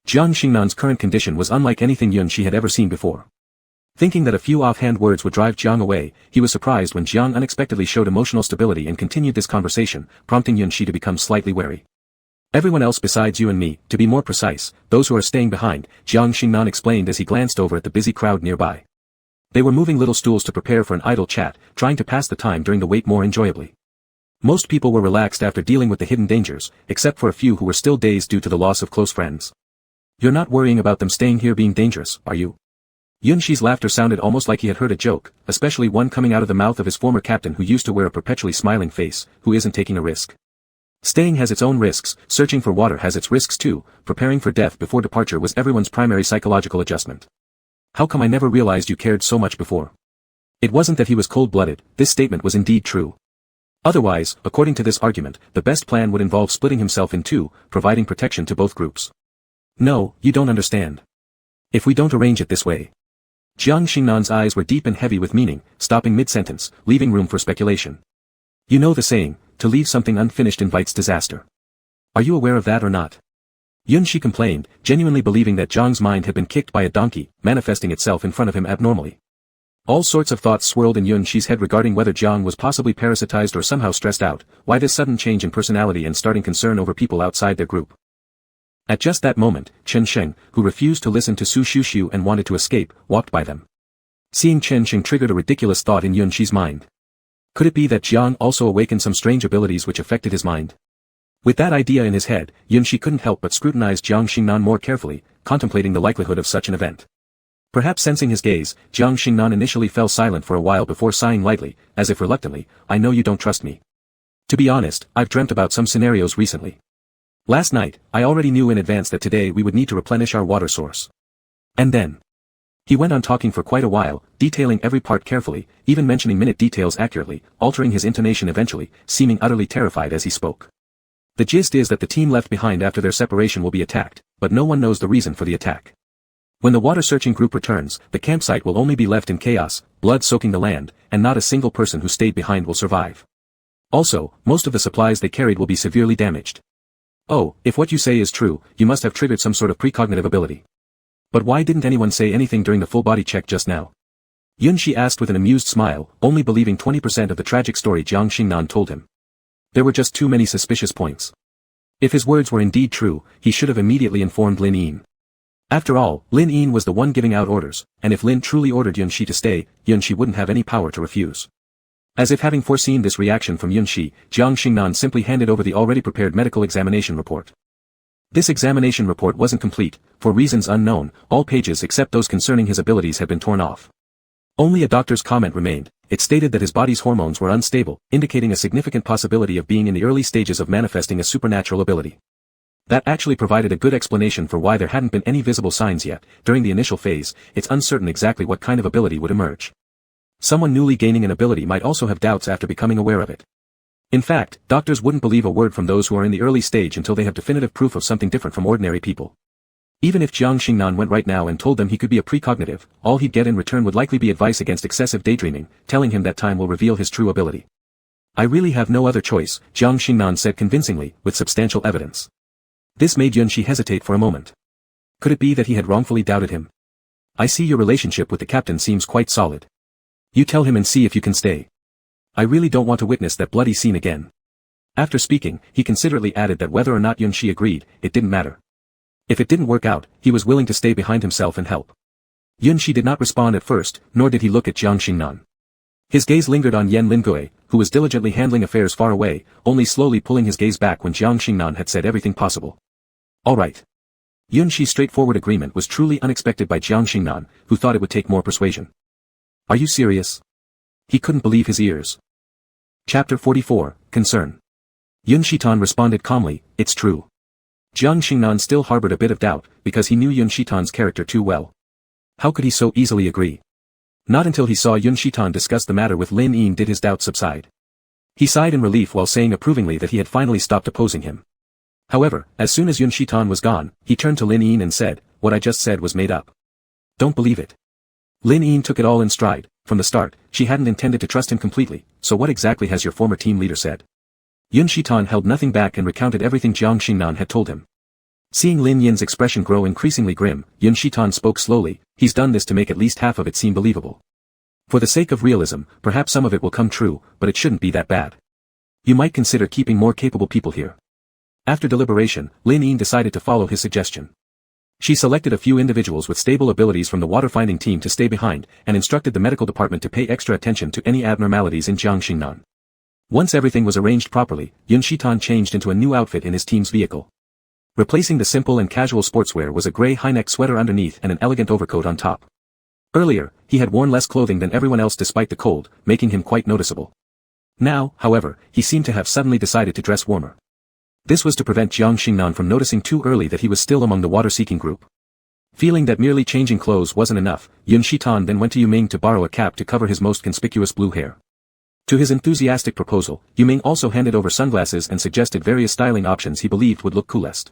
Jiang Xingnan's current condition was unlike anything Yunshi had ever seen before. Thinking that a few offhand words would drive Jiang away, he was surprised when Jiang unexpectedly showed emotional stability and continued this conversation, prompting Yunshi to become slightly wary. Everyone else besides you and me, to be more precise, those who are staying behind, Jiang Xingnan explained as he glanced over at the busy crowd nearby. They were moving little stools to prepare for an idle chat, trying to pass the time during the wait more enjoyably. Most people were relaxed after dealing with the hidden dangers, except for a few who were still dazed due to the loss of close friends. You're not worrying about them staying here being dangerous, are you? Yunshi's laughter sounded almost like he had heard a joke, especially one coming out of the mouth of his former captain who used to wear a perpetually smiling face, who isn't taking a risk. Staying has its own risks, searching for water has its risks too, preparing for death before departure was everyone's primary psychological adjustment. How come I never realized you cared so much before? It wasn't that he was cold-blooded, this statement was indeed true. Otherwise, according to this argument, the best plan would involve splitting himself in two, providing protection to both groups. No, you don't understand. If we don't arrange it this way. Jiang Xingnan's eyes were deep and heavy with meaning, stopping mid-sentence, leaving room for speculation. You know the saying, to leave something unfinished invites disaster. Are you aware of that or not? Yunshi complained, genuinely believing that Jiang's mind had been kicked by a donkey, manifesting itself in front of him abnormally. All sorts of thoughts swirled in Yunshi's head regarding whether Jiang was possibly parasitized or somehow stressed out, why this sudden change in personality and starting concern over people outside their group. At just that moment, Chen Sheng, who refused to listen to Su Xiu and wanted to escape, walked by them. Seeing Chen Sheng triggered a ridiculous thought in Yunshi's mind. Could it be that Jiang also awakened some strange abilities which affected his mind? With that idea in his head, Yunshi couldn't help but scrutinize Jiang Xingnan more carefully, contemplating the likelihood of such an event. Perhaps sensing his gaze, Jiang Xingnan initially fell silent for a while before sighing lightly, as if reluctantly, I know you don't trust me. To be honest, I've dreamt about some scenarios recently. Last night, I already knew in advance that today we would need to replenish our water source. And then. He went on talking for quite a while, detailing every part carefully, even mentioning minute details accurately, altering his intonation eventually, seeming utterly terrified as he spoke. The gist is that the team left behind after their separation will be attacked, but no one knows the reason for the attack. When the water-searching group returns, the campsite will only be left in chaos, blood soaking the land, and not a single person who stayed behind will survive. Also, most of the supplies they carried will be severely damaged. Oh, if what you say is true, you must have triggered some sort of precognitive ability. But why didn't anyone say anything during the full-body check just now? Yunshi asked with an amused smile, only believing 20% of the tragic story Jiang Xingnan told him. There were just too many suspicious points. If his words were indeed true, he should have immediately informed Lin Yin. After all, Lin Yin was the one giving out orders, and if Lin truly ordered Yunshi to stay, Yunshi wouldn't have any power to refuse. As if having foreseen this reaction from Yunshi, Jiang Xingnan simply handed over the already prepared medical examination report. This examination report wasn't complete, for reasons unknown, all pages except those concerning his abilities had been torn off. Only a doctor's comment remained. It stated that his body's hormones were unstable, indicating a significant possibility of being in the early stages of manifesting a supernatural ability. That actually provided a good explanation for why there hadn't been any visible signs yet. During the initial phase, it's uncertain exactly what kind of ability would emerge. Someone newly gaining an ability might also have doubts after becoming aware of it. In fact, doctors wouldn't believe a word from those who are in the early stage until they have definitive proof of something different from ordinary people. Even if Jiang Xingnan went right now and told them he could be a precognitive, all he'd get in return would likely be advice against excessive daydreaming, telling him that time will reveal his true ability. I really have no other choice, Jiang Xingnan said convincingly, with substantial evidence. This made Yunshi hesitate for a moment. Could it be that he had wrongfully doubted him? I see your relationship with the captain seems quite solid. You tell him and see if you can stay. I really don't want to witness that bloody scene again. After speaking, he considerately added that whether or not Yunshi agreed, it didn't matter. If it didn't work out, he was willing to stay behind himself and help. Yunshi did not respond at first, nor did he look at Jiang Xingnan. His gaze lingered on Yan Lingui, who was diligently handling affairs far away, only slowly pulling his gaze back when Jiang Xingnan had said everything possible. All right. Yunshi's straightforward agreement was truly unexpected by Jiang Xingnan, who thought it would take more persuasion. Are you serious? He couldn't believe his ears. Chapter 44, Concern. Yun Shitan responded calmly, it's true. Jiang Xingnan still harbored a bit of doubt, because he knew Yun Shitan's character too well. How could he so easily agree? Not until he saw Yun Shitan discuss the matter with Lin Yin did his doubt subside. He sighed in relief while saying approvingly that he had finally stopped opposing him. However, as soon as Yun Shitan was gone, he turned to Lin Yin and said, what I just said was made up. Don't believe it. Lin Yin took it all in stride. From the start, she hadn't intended to trust him completely, so what exactly has your former team leader said? Yun Shitan held nothing back and recounted everything Jiang Xingnan had told him. Seeing Lin Yin's expression grow increasingly grim, Yun Shitan spoke slowly, he's done this to make at least half of it seem believable. For the sake of realism, perhaps some of it will come true, but it shouldn't be that bad. You might consider keeping more capable people here. After deliberation, Lin Yin decided to follow his suggestion. She selected a few individuals with stable abilities from the water-finding team to stay behind, and instructed the medical department to pay extra attention to any abnormalities in Jiang Xingnan. Once everything was arranged properly, Yun Shitan changed into a new outfit in his team's vehicle. Replacing the simple and casual sportswear was a gray high-neck sweater underneath and an elegant overcoat on top. Earlier, he had worn less clothing than everyone else despite the cold, making him quite noticeable. Now, however, he seemed to have suddenly decided to dress warmer. This was to prevent Jiang Xingnan from noticing too early that he was still among the water-seeking group. Feeling that merely changing clothes wasn't enough, Yun Shitan then went to Yuming to borrow a cap to cover his most conspicuous blue hair. To his enthusiastic proposal, Yuming also handed over sunglasses and suggested various styling options he believed would look coolest.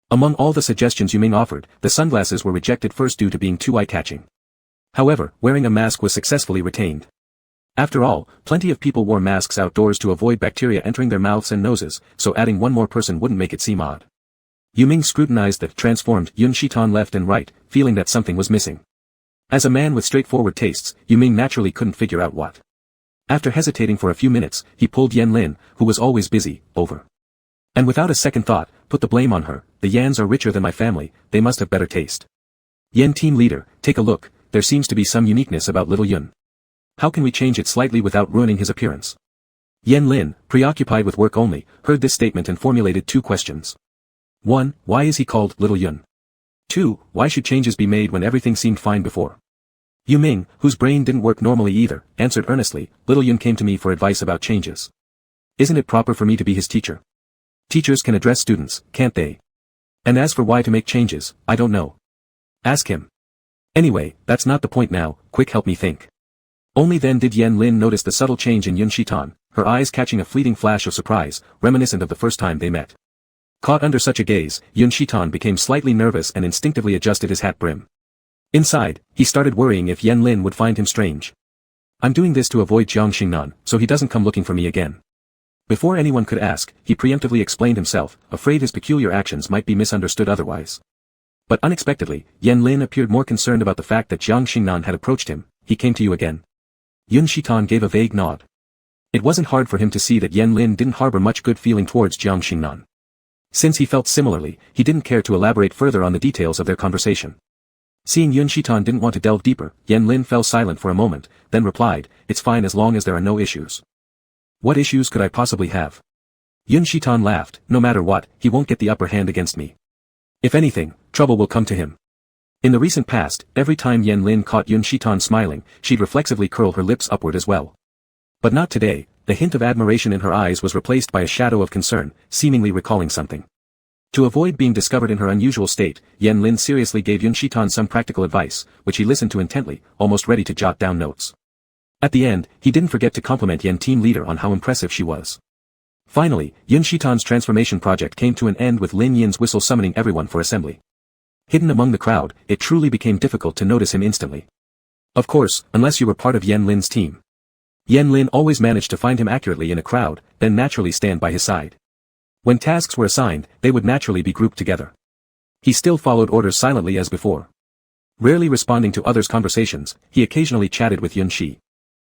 Among all the suggestions Yuming offered, the sunglasses were rejected first due to being too eye-catching. However, wearing a mask was successfully retained. After all, plenty of people wore masks outdoors to avoid bacteria entering their mouths and noses, so adding one more person wouldn't make it seem odd. Yuming scrutinized the transformed Yun Shitan left and right, feeling that something was missing. As a man with straightforward tastes, Yuming naturally couldn't figure out what. After hesitating for a few minutes, he pulled Yan Lin, who was always busy, over. And without a second thought, put the blame on her. The Yans are richer than my family, they must have better taste. Yan team leader, take a look, there seems to be some uniqueness about little Yun. How can we change it slightly without ruining his appearance? Yan Lin, preoccupied with work only, heard this statement and formulated two questions. 1. Why is he called Little Yun? 2. Why should changes be made when everything seemed fine before? Yuming, whose brain didn't work normally either, answered earnestly, Little Yun came to me for advice about changes. Isn't it proper for me to be his teacher? Teachers can address students, can't they? And as for why to make changes, I don't know. Ask him. Anyway, that's not the point now, quick help me think. Only then did Yan Lin notice the subtle change in Yun Shitan, her eyes catching a fleeting flash of surprise, reminiscent of the first time they met. Caught under such a gaze, Yun Shitan became slightly nervous and instinctively adjusted his hat brim. Inside, he started worrying if Yan Lin would find him strange. I'm doing this to avoid Jiang Xingnan, so he doesn't come looking for me again. Before anyone could ask, he preemptively explained himself, afraid his peculiar actions might be misunderstood otherwise. But unexpectedly, Yan Lin appeared more concerned about the fact that Jiang Xingnan had approached him. He came to you again. Yun Shitan gave a vague nod. It wasn't hard for him to see that Yan Lin didn't harbor much good feeling towards Jiang Xingnan. Since he felt similarly, he didn't care to elaborate further on the details of their conversation. Seeing Yun Shitan didn't want to delve deeper, Yan Lin fell silent for a moment, then replied, it's fine as long as there are no issues. What issues could I possibly have? Yun Shitan laughed, no matter what, he won't get the upper hand against me. If anything, trouble will come to him. In the recent past, every time Yan Lin caught Yun Shitan smiling, she'd reflexively curl her lips upward as well. But not today, the hint of admiration in her eyes was replaced by a shadow of concern, seemingly recalling something. To avoid being discovered in her unusual state, Yan Lin seriously gave Yun Shitan some practical advice, which he listened to intently, almost ready to jot down notes. At the end, he didn't forget to compliment Yan team leader on how impressive she was. Finally, Yun Shitan's transformation project came to an end with Lin Yin's whistle summoning everyone for assembly. Hidden among the crowd, it truly became difficult to notice him instantly. Of course, unless you were part of Yan Lin's team. Yan Lin always managed to find him accurately in a crowd, then naturally stand by his side. When tasks were assigned, they would naturally be grouped together. He still followed orders silently as before. Rarely responding to others' conversations, he occasionally chatted with Yun Shi.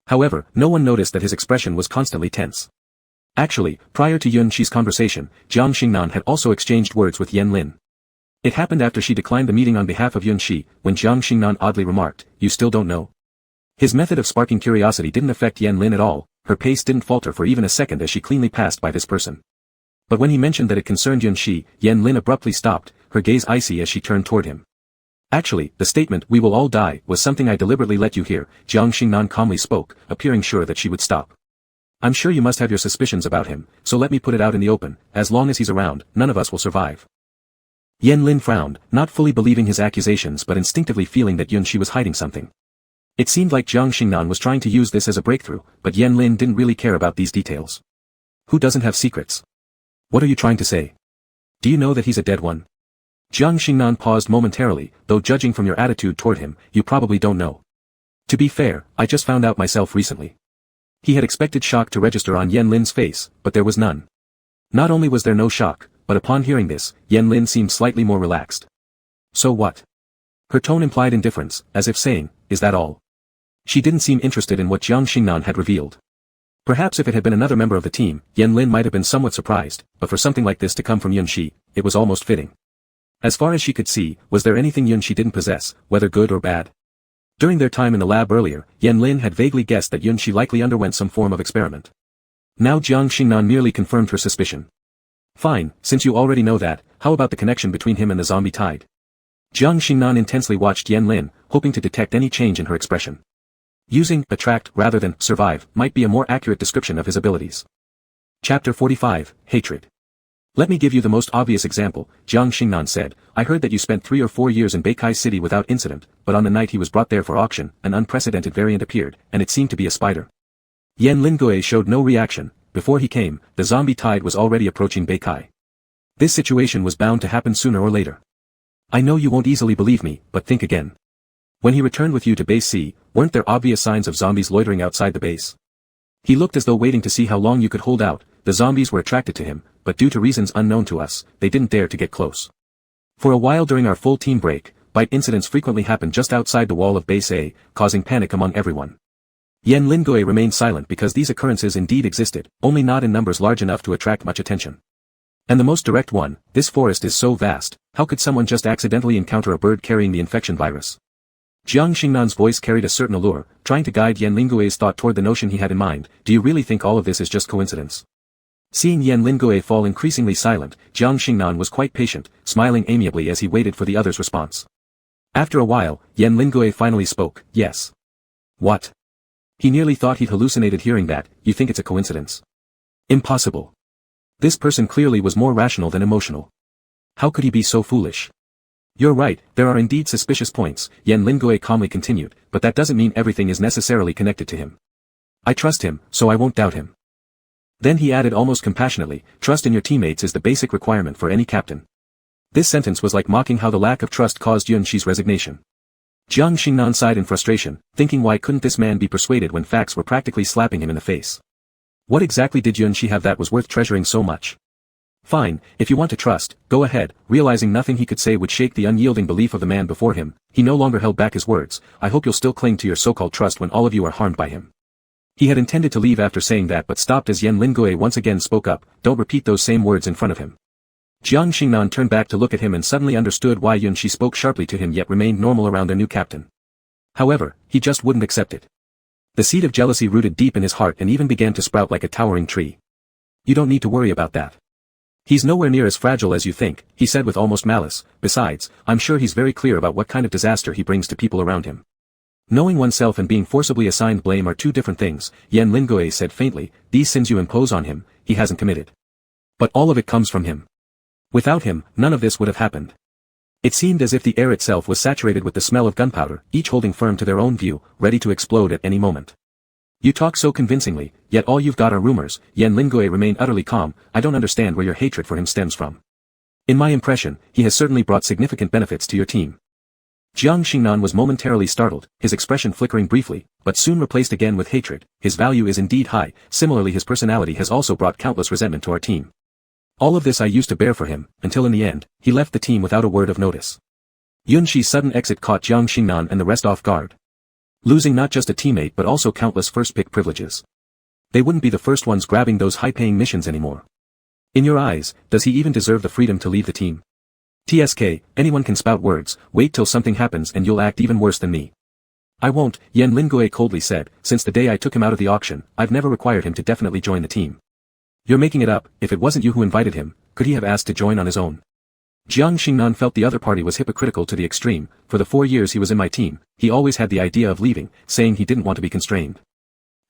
However, no one noticed that his expression was constantly tense. Actually, prior to Yun Shi's conversation, Jiang Xingnan had also exchanged words with Yan Lin. It happened after she declined the meeting on behalf of Yun Shi, when Jiang Xingnan oddly remarked, you still don't know? His method of sparking curiosity didn't affect Yan Lin at all, her pace didn't falter for even a second as she cleanly passed by this person. But when he mentioned that it concerned Yun Shi, Yan Lin abruptly stopped, her gaze icy as she turned toward him. Actually, the statement, we will all die, was something I deliberately let you hear, Jiang Xingnan calmly spoke, appearing sure that she would stop. I'm sure you must have your suspicions about him, so let me put it out in the open, as long as he's around, none of us will survive. Yan Lin frowned, not fully believing his accusations but instinctively feeling that Yun Shi was hiding something. It seemed like Jiang Xingnan was trying to use this as a breakthrough, but Yan Lin didn't really care about these details. Who doesn't have secrets? What are you trying to say? Do you know that he's a dead one? Jiang Xingnan paused momentarily, though judging from your attitude toward him, you probably don't know. To be fair, I just found out myself recently. He had expected shock to register on Yan Lin's face, but there was none. Not only was there no shock, but upon hearing this, Yan Lin seemed slightly more relaxed. So what? Her tone implied indifference, as if saying, is that all? She didn't seem interested in what Jiang Xingnan had revealed. Perhaps if it had been another member of the team, Yan Lin might have been somewhat surprised, but for something like this to come from Yun Shi, it was almost fitting. As far as she could see, was there anything Yun Shi didn't possess, whether good or bad? During their time in the lab earlier, Yan Lin had vaguely guessed that Yun Shi likely underwent some form of experiment. Now Jiang Xingnan merely confirmed her suspicion. Fine, since you already know that, how about the connection between him and the zombie tide? Jiang Xingnan intensely watched Yan Lin, hoping to detect any change in her expression. Using attract rather than survive might be a more accurate description of his abilities. Chapter 45, Hatred. Let me give you the most obvious example, Jiang Xingnan said, I heard that you spent 3 or 4 years in Beikai City without incident, but on the night he was brought there for auction, an unprecedented variant appeared, and it seemed to be a spider. Yan Lingui showed no reaction. Before he came, the zombie tide was already approaching Beikai. This situation was bound to happen sooner or later. I know you won't easily believe me, but think again. When he returned with you to Base C, weren't there obvious signs of zombies loitering outside the base? He looked as though waiting to see how long you could hold out. The zombies were attracted to him, but due to reasons unknown to us, they didn't dare to get close. For a while during our full team break, bite incidents frequently happened just outside the wall of Base A, causing panic among everyone. Yen Lingui remained silent because these occurrences indeed existed, only not in numbers large enough to attract much attention. And the most direct one, this forest is so vast, how could someone just accidentally encounter a bird carrying the infection virus? Jiang Xingnan's voice carried a certain allure, trying to guide Yen Lingui's thought toward the notion he had in mind. Do you really think all of this is just coincidence? Seeing Yen Lingui fall increasingly silent, Jiang Xingnan was quite patient, smiling amiably as he waited for the other's response. After a while, Yen Lingui finally spoke, yes. What? He nearly thought he'd hallucinated hearing that. You think it's a coincidence? Impossible. This person clearly was more rational than emotional. How could he be so foolish? You're right, there are indeed suspicious points, Yen Lingui calmly continued, but that doesn't mean everything is necessarily connected to him. I trust him, so I won't doubt him. Then he added almost compassionately, trust in your teammates is the basic requirement for any captain. This sentence was like mocking how the lack of trust caused Yun Shi's resignation. Jiang Xingnan sighed in frustration, thinking why couldn't this man be persuaded when facts were practically slapping him in the face. What exactly did Yun Shi have that was worth treasuring so much? Fine, if you want to trust, go ahead. Realizing nothing he could say would shake the unyielding belief of the man before him, he no longer held back his words. I hope you'll still cling to your so-called trust when all of you are harmed by him. He had intended to leave after saying that but stopped as Yen Lingui once again spoke up, don't repeat those same words in front of him. Jiang Xingnan turned back to look at him and suddenly understood why Yun Shi spoke sharply to him yet remained normal around their new captain. However, he just wouldn't accept it. The seed of jealousy rooted deep in his heart and even began to sprout like a towering tree. You don't need to worry about that. He's nowhere near as fragile as you think, he said with almost malice. Besides, I'm sure he's very clear about what kind of disaster he brings to people around him. Knowing oneself and being forcibly assigned blame are two different things, Yen Lingui said faintly. These sins you impose on him, he hasn't committed. But all of it comes from him. Without him, none of this would have happened. It seemed as if the air itself was saturated with the smell of gunpowder, each holding firm to their own view, ready to explode at any moment. You talk so convincingly, yet all you've got are rumors. Yen Lingui remained utterly calm. I don't understand where your hatred for him stems from. In my impression, he has certainly brought significant benefits to your team. Jiang Xingnan was momentarily startled, his expression flickering briefly, but soon replaced again with hatred. His value is indeed high, similarly his personality has also brought countless resentment to our team. All of this I used to bear for him, until in the end, he left the team without a word of notice. Yun Shi's sudden exit caught Jiang Xingnan and the rest off guard. Losing not just a teammate but also countless first-pick privileges. They wouldn't be the first ones grabbing those high-paying missions anymore. In your eyes, does he even deserve the freedom to leave the team? TSK, anyone can spout words, wait till something happens and you'll act even worse than me. I won't, Yen Lingui coldly said, since the day I took him out of the auction, I've never required him to definitely join the team. You're making it up. If it wasn't you who invited him, could he have asked to join on his own? Jiang Xingnan felt the other party was hypocritical to the extreme. For the 4 years he was in my team, he always had the idea of leaving, saying he didn't want to be constrained.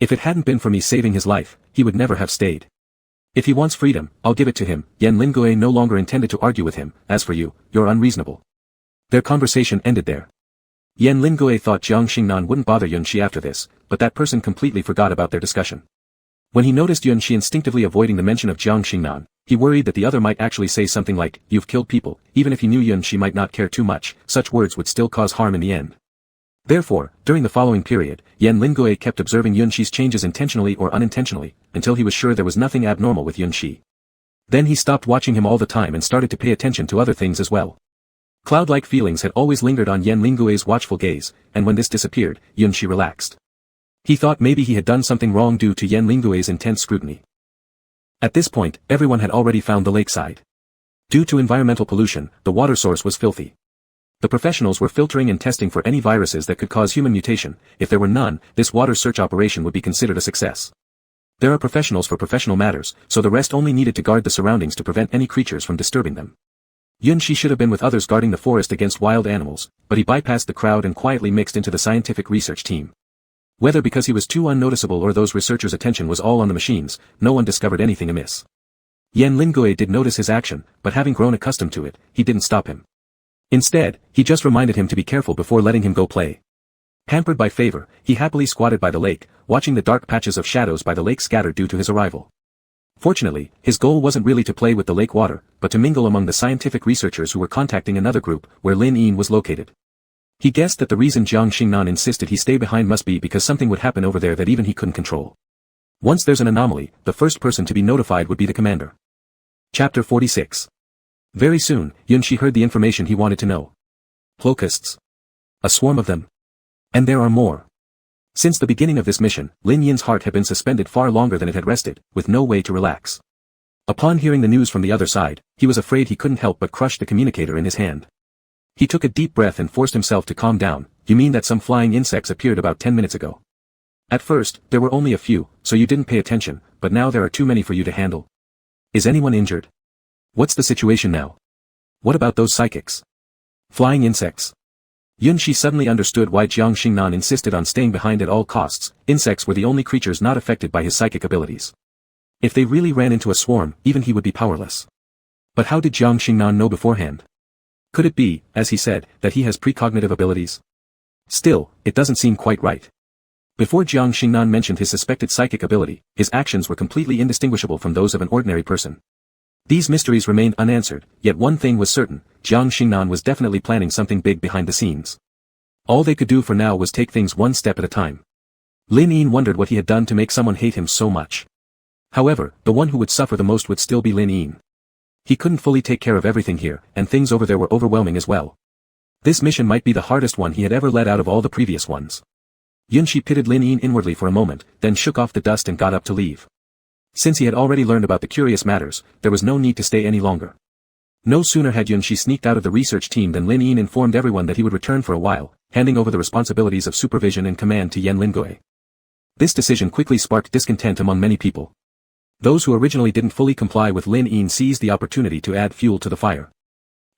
If it hadn't been for me saving his life, he would never have stayed. If he wants freedom, I'll give it to him. Yen Lingui no longer intended to argue with him. As for you, you're unreasonable. Their conversation ended there. Yen Lingui thought Jiang Xingnan wouldn't bother Yun Shi after this, but that person completely forgot about their discussion. When he noticed Yun Shi instinctively avoiding the mention of Jiang Xingnan, he worried that the other might actually say something like, you've killed people. Even if he knew Yun Shi might not care too much, such words would still cause harm in the end. Therefore, during the following period, Yen Lingui kept observing Yun Shi's changes intentionally or unintentionally, until he was sure there was nothing abnormal with Yun Shi. Then he stopped watching him all the time and started to pay attention to other things as well. Cloud-like feelings had always lingered on Yen Lingui's watchful gaze, and when this disappeared, Yun Shi relaxed. He thought maybe he had done something wrong due to Yen Lingui's intense scrutiny. At this point, everyone had already found the lakeside. Due to environmental pollution, the water source was filthy. The professionals were filtering and testing for any viruses that could cause human mutation. If there were none, this water search operation would be considered a success. There are professionals for professional matters, so the rest only needed to guard the surroundings to prevent any creatures from disturbing them. Yun Shi should have been with others guarding the forest against wild animals, but he bypassed the crowd and quietly mixed into the scientific research team. Whether because he was too unnoticeable or those researchers' attention was all on the machines, no one discovered anything amiss. Yen Lingui did notice his action, but having grown accustomed to it, he didn't stop him. Instead, he just reminded him to be careful before letting him go play. Hampered by favor, he happily squatted by the lake, watching the dark patches of shadows by the lake scatter due to his arrival. Fortunately, his goal wasn't really to play with the lake water, but to mingle among the scientific researchers who were contacting another group, where Lin Yin was located. He guessed that the reason Jiang Xingnan insisted he stay behind must be because something would happen over there that even he couldn't control. Once there's an anomaly, the first person to be notified would be the commander. Chapter 46. Very soon, Yunshi heard the information he wanted to know. Locusts. A swarm of them. And there are more. Since the beginning of this mission, Lin Yin's heart had been suspended far longer than it had rested, with no way to relax. Upon hearing the news from the other side, he was afraid he couldn't help but crush the communicator in his hand. He took a deep breath and forced himself to calm down. You mean that some flying insects appeared about 10 minutes ago? At first, there were only a few, so you didn't pay attention, but now there are too many for you to handle. Is anyone injured? What's the situation now? What about those psychics? Flying insects. Yunshi suddenly understood why Jiang Xingnan insisted on staying behind at all costs. Insects were the only creatures not affected by his psychic abilities. If they really ran into a swarm, even he would be powerless. But how did Jiang Xingnan know beforehand? Could it be, as he said, that he has precognitive abilities? Still, it doesn't seem quite right. Before Jiang Xingnan mentioned his suspected psychic ability, his actions were completely indistinguishable from those of an ordinary person. These mysteries remained unanswered, yet one thing was certain, Jiang Xingnan was definitely planning something big behind the scenes. All they could do for now was take things one step at a time. Lin Yin wondered what he had done to make someone hate him so much. However, the one who would suffer the most would still be Lin Yin. He couldn't fully take care of everything here, and things over there were overwhelming as well. This mission might be the hardest one he had ever led out of all the previous ones. Yunshi pitied Lin Yin inwardly for a moment, then shook off the dust and got up to leave. Since he had already learned about the curious matters, there was no need to stay any longer. No sooner had Yunshi sneaked out of the research team than Lin Yin informed everyone that he would return for a while, handing over the responsibilities of supervision and command to Yan Lingui. This decision quickly sparked discontent among many people. Those who originally didn't fully comply with Lin Yin seized the opportunity to add fuel to the fire.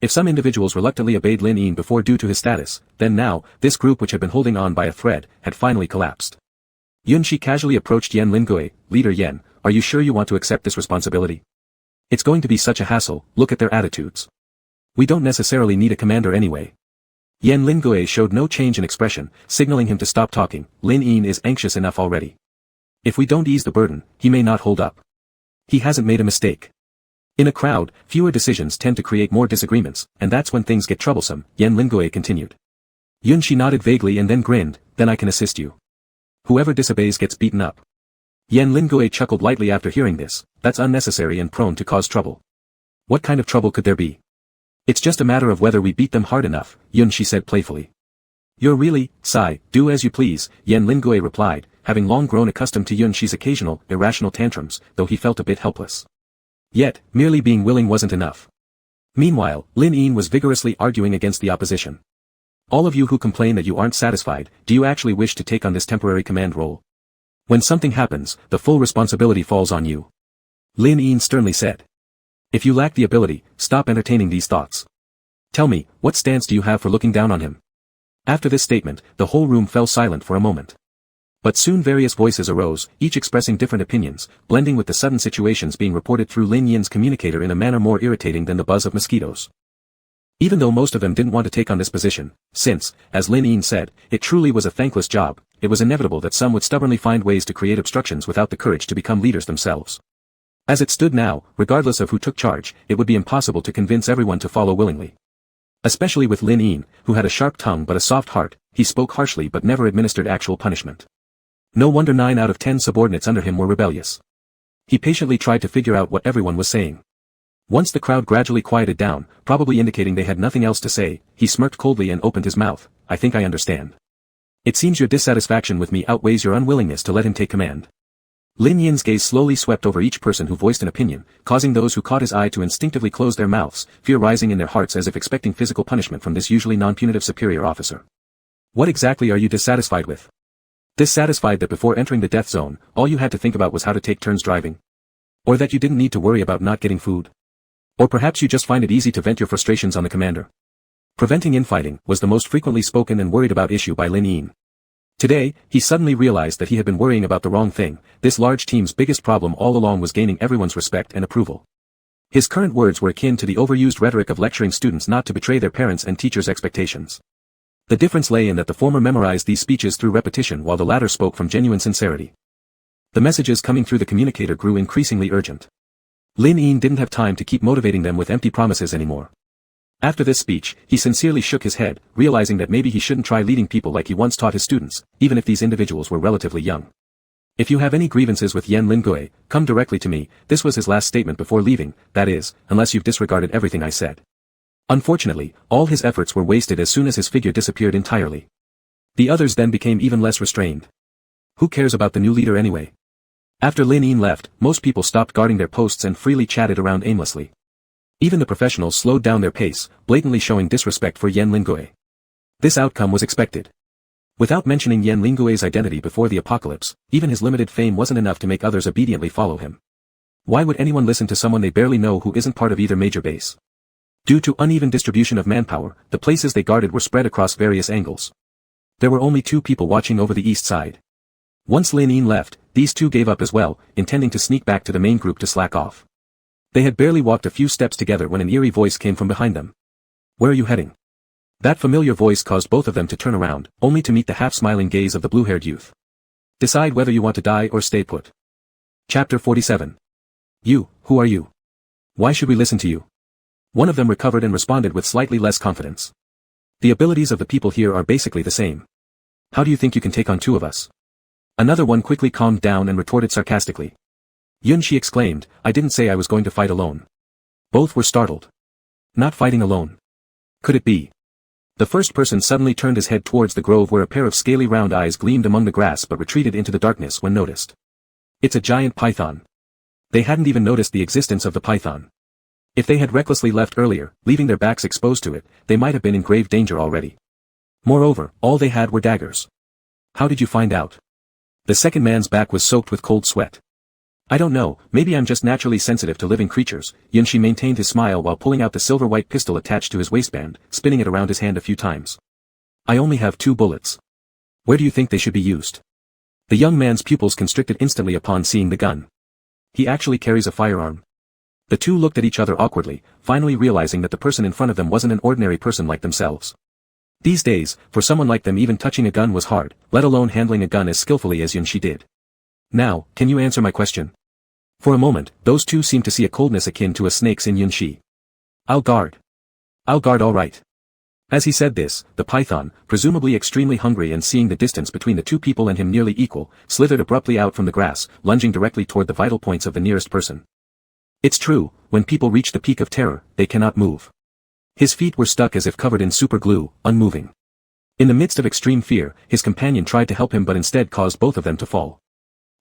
If some individuals reluctantly obeyed Lin Yin before due to his status, then now, this group which had been holding on by a thread, had finally collapsed. Yunshi casually approached Yan Lingui. Leader Yan, are you sure you want to accept this responsibility? It's going to be such a hassle, look at their attitudes. We don't necessarily need a commander anyway. Yan Lingui showed no change in expression, signaling him to stop talking. Lin Yin is anxious enough already. If we don't ease the burden, he may not hold up. He hasn't made a mistake. In a crowd, fewer decisions tend to create more disagreements, and that's when things get troublesome, Yan Lingui continued. Yunshi nodded vaguely and then grinned, then I can assist you. Whoever disobeys gets beaten up. Yan Lingui chuckled lightly after hearing this, that's unnecessary and prone to cause trouble. What kind of trouble could there be? It's just a matter of whether we beat them hard enough, Yunshi said playfully. You're really, Sai, do as you please, Yan Lingui replied, having long grown accustomed to Yunshi's occasional, irrational tantrums, though he felt a bit helpless. Yet, merely being willing wasn't enough. Meanwhile, Lin Yin was vigorously arguing against the opposition. All of you who complain that you aren't satisfied, do you actually wish to take on this temporary command role? When something happens, the full responsibility falls on you. Lin Yin sternly said. If you lack the ability, stop entertaining these thoughts. Tell me, what stance do you have for looking down on him? After this statement, the whole room fell silent for a moment. But soon various voices arose, each expressing different opinions, blending with the sudden situations being reported through Lin Yin's communicator in a manner more irritating than the buzz of mosquitoes. Even though most of them didn't want to take on this position, since, as Lin Yin said, it truly was a thankless job, it was inevitable that some would stubbornly find ways to create obstructions without the courage to become leaders themselves. As it stood now, regardless of who took charge, it would be impossible to convince everyone to follow willingly. Especially with Lin Yin, who had a sharp tongue but a soft heart, he spoke harshly but never administered actual punishment. No wonder 9 out of 10 subordinates under him were rebellious. He patiently tried to figure out what everyone was saying. Once the crowd gradually quieted down, probably indicating they had nothing else to say, he smirked coldly and opened his mouth. I think I understand. It seems your dissatisfaction with me outweighs your unwillingness to let him take command. Lin Yin's gaze slowly swept over each person who voiced an opinion, causing those who caught his eye to instinctively close their mouths, fear rising in their hearts as if expecting physical punishment from this usually non-punitive superior officer. What exactly are you dissatisfied with? Dissatisfied that before entering the death zone, all you had to think about was how to take turns driving? Or that you didn't need to worry about not getting food? Or perhaps you just find it easy to vent your frustrations on the commander? Preventing infighting was the most frequently spoken and worried about issue by Lin Yin. Today, he suddenly realized that he had been worrying about the wrong thing. This large team's biggest problem all along was gaining everyone's respect and approval. His current words were akin to the overused rhetoric of lecturing students not to betray their parents' and teachers' expectations. The difference lay in that the former memorized these speeches through repetition while the latter spoke from genuine sincerity. The messages coming through the communicator grew increasingly urgent. Lin Yin didn't have time to keep motivating them with empty promises anymore. After this speech, he sincerely shook his head, realizing that maybe he shouldn't try leading people like he once taught his students, even if these individuals were relatively young. If you have any grievances with Yan Lingui, come directly to me. This was his last statement before leaving, that is, unless you've disregarded everything I said. Unfortunately, all his efforts were wasted as soon as his figure disappeared entirely. The others then became even less restrained. Who cares about the new leader anyway? After Lin Yin left, most people stopped guarding their posts and freely chatted around aimlessly. Even the professionals slowed down their pace, blatantly showing disrespect for Yan Lingui. This outcome was expected. Without mentioning Yan Lingui's identity before the apocalypse, even his limited fame wasn't enough to make others obediently follow him. Why would anyone listen to someone they barely know who isn't part of either major base? Due to uneven distribution of manpower, the places they guarded were spread across various angles. There were only 2 people watching over the east side. Once Lin Yin left, these 2 gave up as well, intending to sneak back to the main group to slack off. They had barely walked a few steps together when an eerie voice came from behind them. Where are you heading? That familiar voice caused both of them to turn around, only to meet the half-smiling gaze of the blue-haired youth. Decide whether you want to die or stay put. Chapter 47. You, who are you? Why should we listen to you? One of them recovered and responded with slightly less confidence. The abilities of the people here are basically the same. How do you think you can take on 2 of us? Another one quickly calmed down and retorted sarcastically. Yunshi exclaimed, I didn't say I was going to fight alone. Both were startled. Not fighting alone. Could it be? The first person suddenly turned his head towards the grove where a pair of scaly round eyes gleamed among the grass but retreated into the darkness when noticed. It's a giant python. They hadn't even noticed the existence of the python. If they had recklessly left earlier, leaving their backs exposed to it, they might have been in grave danger already. Moreover, all they had were daggers. How did you find out? The second man's back was soaked with cold sweat. I don't know, maybe I'm just naturally sensitive to living creatures. Yunshi maintained his smile while pulling out the silver-white pistol attached to his waistband, spinning it around his hand a few times. I only have 2 bullets. Where do you think they should be used? The young man's pupils constricted instantly upon seeing the gun. He actually carries a firearm. The 2 looked at each other awkwardly, finally realizing that the person in front of them wasn't an ordinary person like themselves. These days, for someone like them even touching a gun was hard, let alone handling a gun as skillfully as Yunshi did. Now, can you answer my question? For a moment, those 2 seemed to see a coldness akin to a snake's in Yunshi. I'll guard. I'll guard all right. As he said this, the python, presumably extremely hungry and seeing the distance between the 2 people and him nearly equal, slithered abruptly out from the grass, lunging directly toward the vital points of the nearest person. It's true, when people reach the peak of terror, they cannot move. His feet were stuck as if covered in super glue, unmoving. In the midst of extreme fear, his companion tried to help him but instead caused both of them to fall.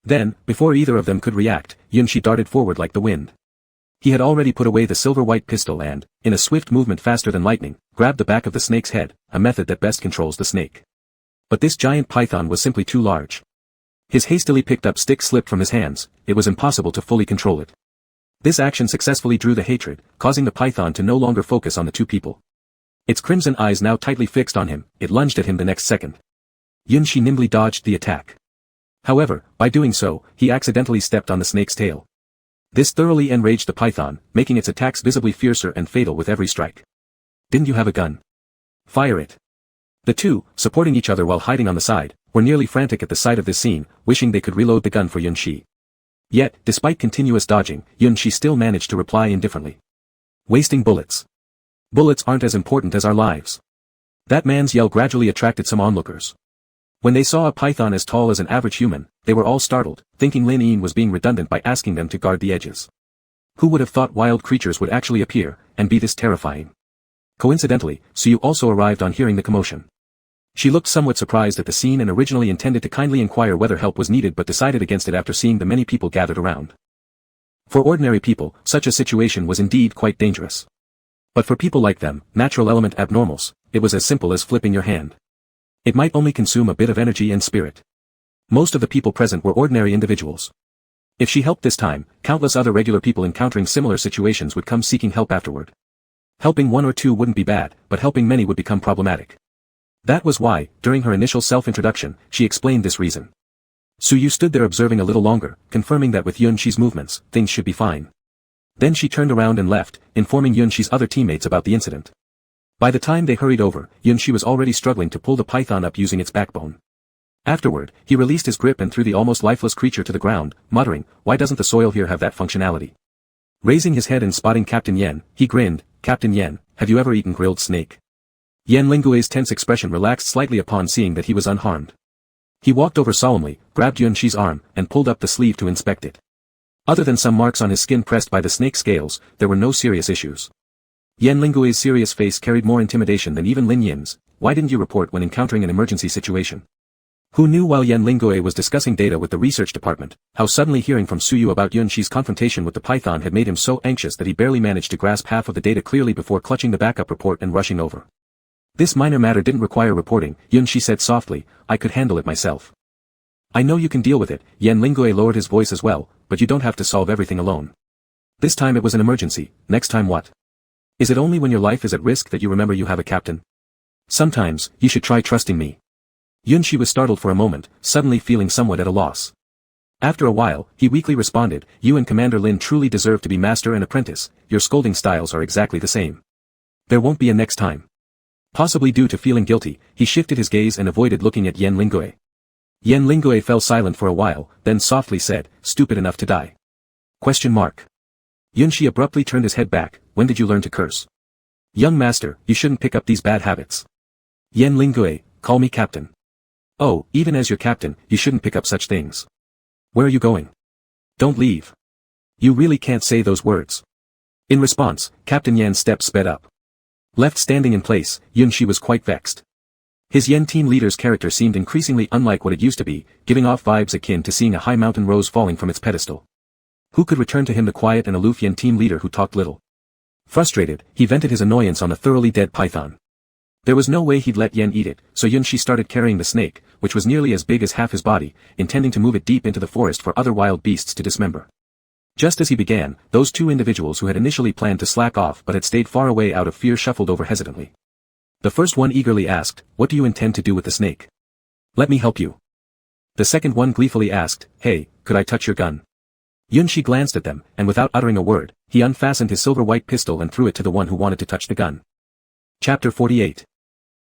Then, before either of them could react, Yunshi darted forward like the wind. He had already put away the silver-white pistol and, in a swift movement faster than lightning, grabbed the back of the snake's head, a method that best controls the snake. But this giant python was simply too large. His hastily picked up stick slipped from his hands, it was impossible to fully control it. This action successfully drew the hatred, causing the python to no longer focus on the 2 people. Its crimson eyes now tightly fixed on him, it lunged at him the next second. Yunshi nimbly dodged the attack. However, by doing so, he accidentally stepped on the snake's tail. This thoroughly enraged the python, making its attacks visibly fiercer and fatal with every strike. Didn't you have a gun? Fire it. The 2, supporting each other while hiding on the side, were nearly frantic at the sight of this scene, wishing they could reload the gun for Yunshi. Yet, despite continuous dodging, Yunshi still managed to reply indifferently. Wasting bullets. Bullets aren't as important as our lives. That man's yell gradually attracted some onlookers. When they saw a python as tall as an average human, they were all startled, thinking Lin Yin was being redundant by asking them to guard the edges. Who would have thought wild creatures would actually appear, and be this terrifying? Coincidentally, Suyu also arrived on hearing the commotion. She looked somewhat surprised at the scene and originally intended to kindly inquire whether help was needed but decided against it after seeing the many people gathered around. For ordinary people, such a situation was indeed quite dangerous. But for people like them, natural element abnormals, it was as simple as flipping your hand. It might only consume a bit of energy and spirit. Most of the people present were ordinary individuals. If she helped this time, countless other regular people encountering similar situations would come seeking help afterward. Helping 1 or 2 wouldn't be bad, but helping many would become problematic. That was why, during her initial self-introduction, she explained this reason. Suyu stood there observing a little longer, confirming that with Yunshi's movements, things should be fine. Then she turned around and left, informing Yunshi's other teammates about the incident. By the time they hurried over, Yunshi was already struggling to pull the python up using its backbone. Afterward, he released his grip and threw the almost lifeless creature to the ground, muttering, "Why doesn't the soil here have that functionality?" Raising his head and spotting Captain Yen, he grinned, Captain Yan, have you ever eaten grilled snake? Yan Lingue's tense expression relaxed slightly upon seeing that he was unharmed. He walked over solemnly, grabbed Yuan Shi's arm, and pulled up the sleeve to inspect it. Other than some marks on his skin pressed by the snake scales, there were no serious issues. Yan Lingue's serious face carried more intimidation than even Lin Yin's. Why didn't you report when encountering an emergency situation? Who knew while Yan Lingue was discussing data with the research department, how suddenly hearing from Suyu about Yuan Shi's confrontation with the python had made him so anxious that he barely managed to grasp half of the data clearly before clutching the backup report and rushing over. This minor matter didn't require reporting, Yuan Shi said softly, I could handle it myself. I know you can deal with it, Yan Lingue lowered his voice as well, but you don't have to solve everything alone. This time it was an emergency, next time what? Is it only when your life is at risk that you remember you have a captain? Sometimes, you should try trusting me. Yuan Shi was startled for a moment, suddenly feeling somewhat at a loss. After a while, he weakly responded, you and Commander Lin truly deserve to be master and apprentice, your scolding styles are exactly the same. There won't be a next time. Possibly due to feeling guilty, he shifted his gaze and avoided looking at Yan Lingue. Yan Lingue fell silent for a while, then softly said, stupid enough to die. Yuan Shi abruptly turned his head back, when did you learn to curse? Young master, you shouldn't pick up these bad habits. Yan Lingue, call me captain. Oh, even as your captain, you shouldn't pick up such things. Where are you going? Don't leave. You really can't say those words. In response, Captain Yan's steps sped up. Left standing in place, Yuan Shi was quite vexed. His Yen team leader's character seemed increasingly unlike what it used to be, giving off vibes akin to seeing a high mountain rose falling from its pedestal. Who could return to him the quiet and aloof Yen team leader who talked little? Frustrated, he vented his annoyance on the thoroughly dead python. There was no way he'd let Yen eat it, so Yuan Shi started carrying the snake, which was nearly as big as half his body, intending to move it deep into the forest for other wild beasts to dismember. Just as he began, those two individuals who had initially planned to slack off but had stayed far away out of fear shuffled over hesitantly. The first one eagerly asked, what do you intend to do with the snake? Let me help you. The second one gleefully asked, hey, could I touch your gun? Yuan Shi glanced at them, and without uttering a word, he unfastened his silver-white pistol and threw it to the one who wanted to touch the gun. Chapter 48.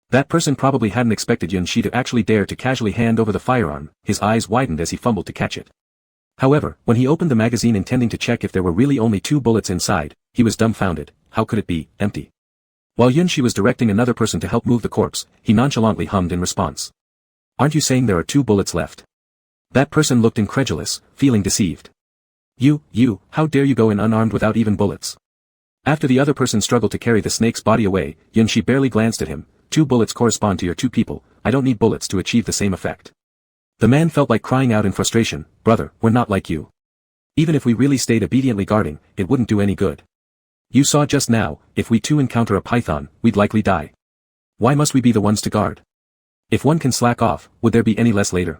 That person probably hadn't expected Yuan Shi to actually dare to casually hand over the firearm, his eyes widened as he fumbled to catch it. However, when he opened the magazine intending to check if there were really only 2 bullets inside, he was dumbfounded. How could it be empty? While Yuan Shi was directing another person to help move the corpse, he nonchalantly hummed in response. Aren't you saying there are 2 bullets left? That person looked incredulous, feeling deceived. You, how dare you go in unarmed without even bullets? After the other person struggled to carry the snake's body away, Yuan Shi barely glanced at him. 2 bullets correspond to your 2 people, I don't need bullets to achieve the same effect. The man felt like crying out in frustration, brother, we're not like you. Even if we really stayed obediently guarding, it wouldn't do any good. You saw just now, if we too encounter a python, we'd likely die. Why must we be the ones to guard? If one can slack off, would there be any less later?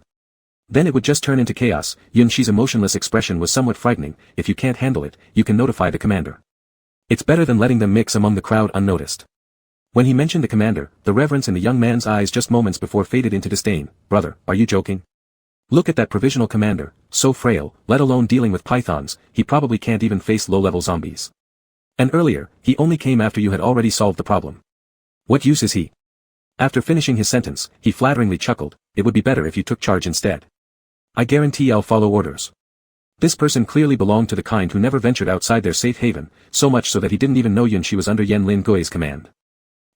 Then it would just turn into chaos. Yuan Shi's emotionless expression was somewhat frightening. If you can't handle it, you can notify the commander. It's better than letting them mix among the crowd unnoticed. When he mentioned the commander, the reverence in the young man's eyes just moments before faded into disdain. Brother, are you joking? Look at that provisional commander, so frail, let alone dealing with pythons, he probably can't even face low-level zombies. And earlier, he only came after you had already solved the problem. What use is he? After finishing his sentence, he flatteringly chuckled, it would be better if you took charge instead. I guarantee I'll follow orders. This person clearly belonged to the kind who never ventured outside their safe haven, so much so that he didn't even know Yuan Shi was under Yan Lingue's command.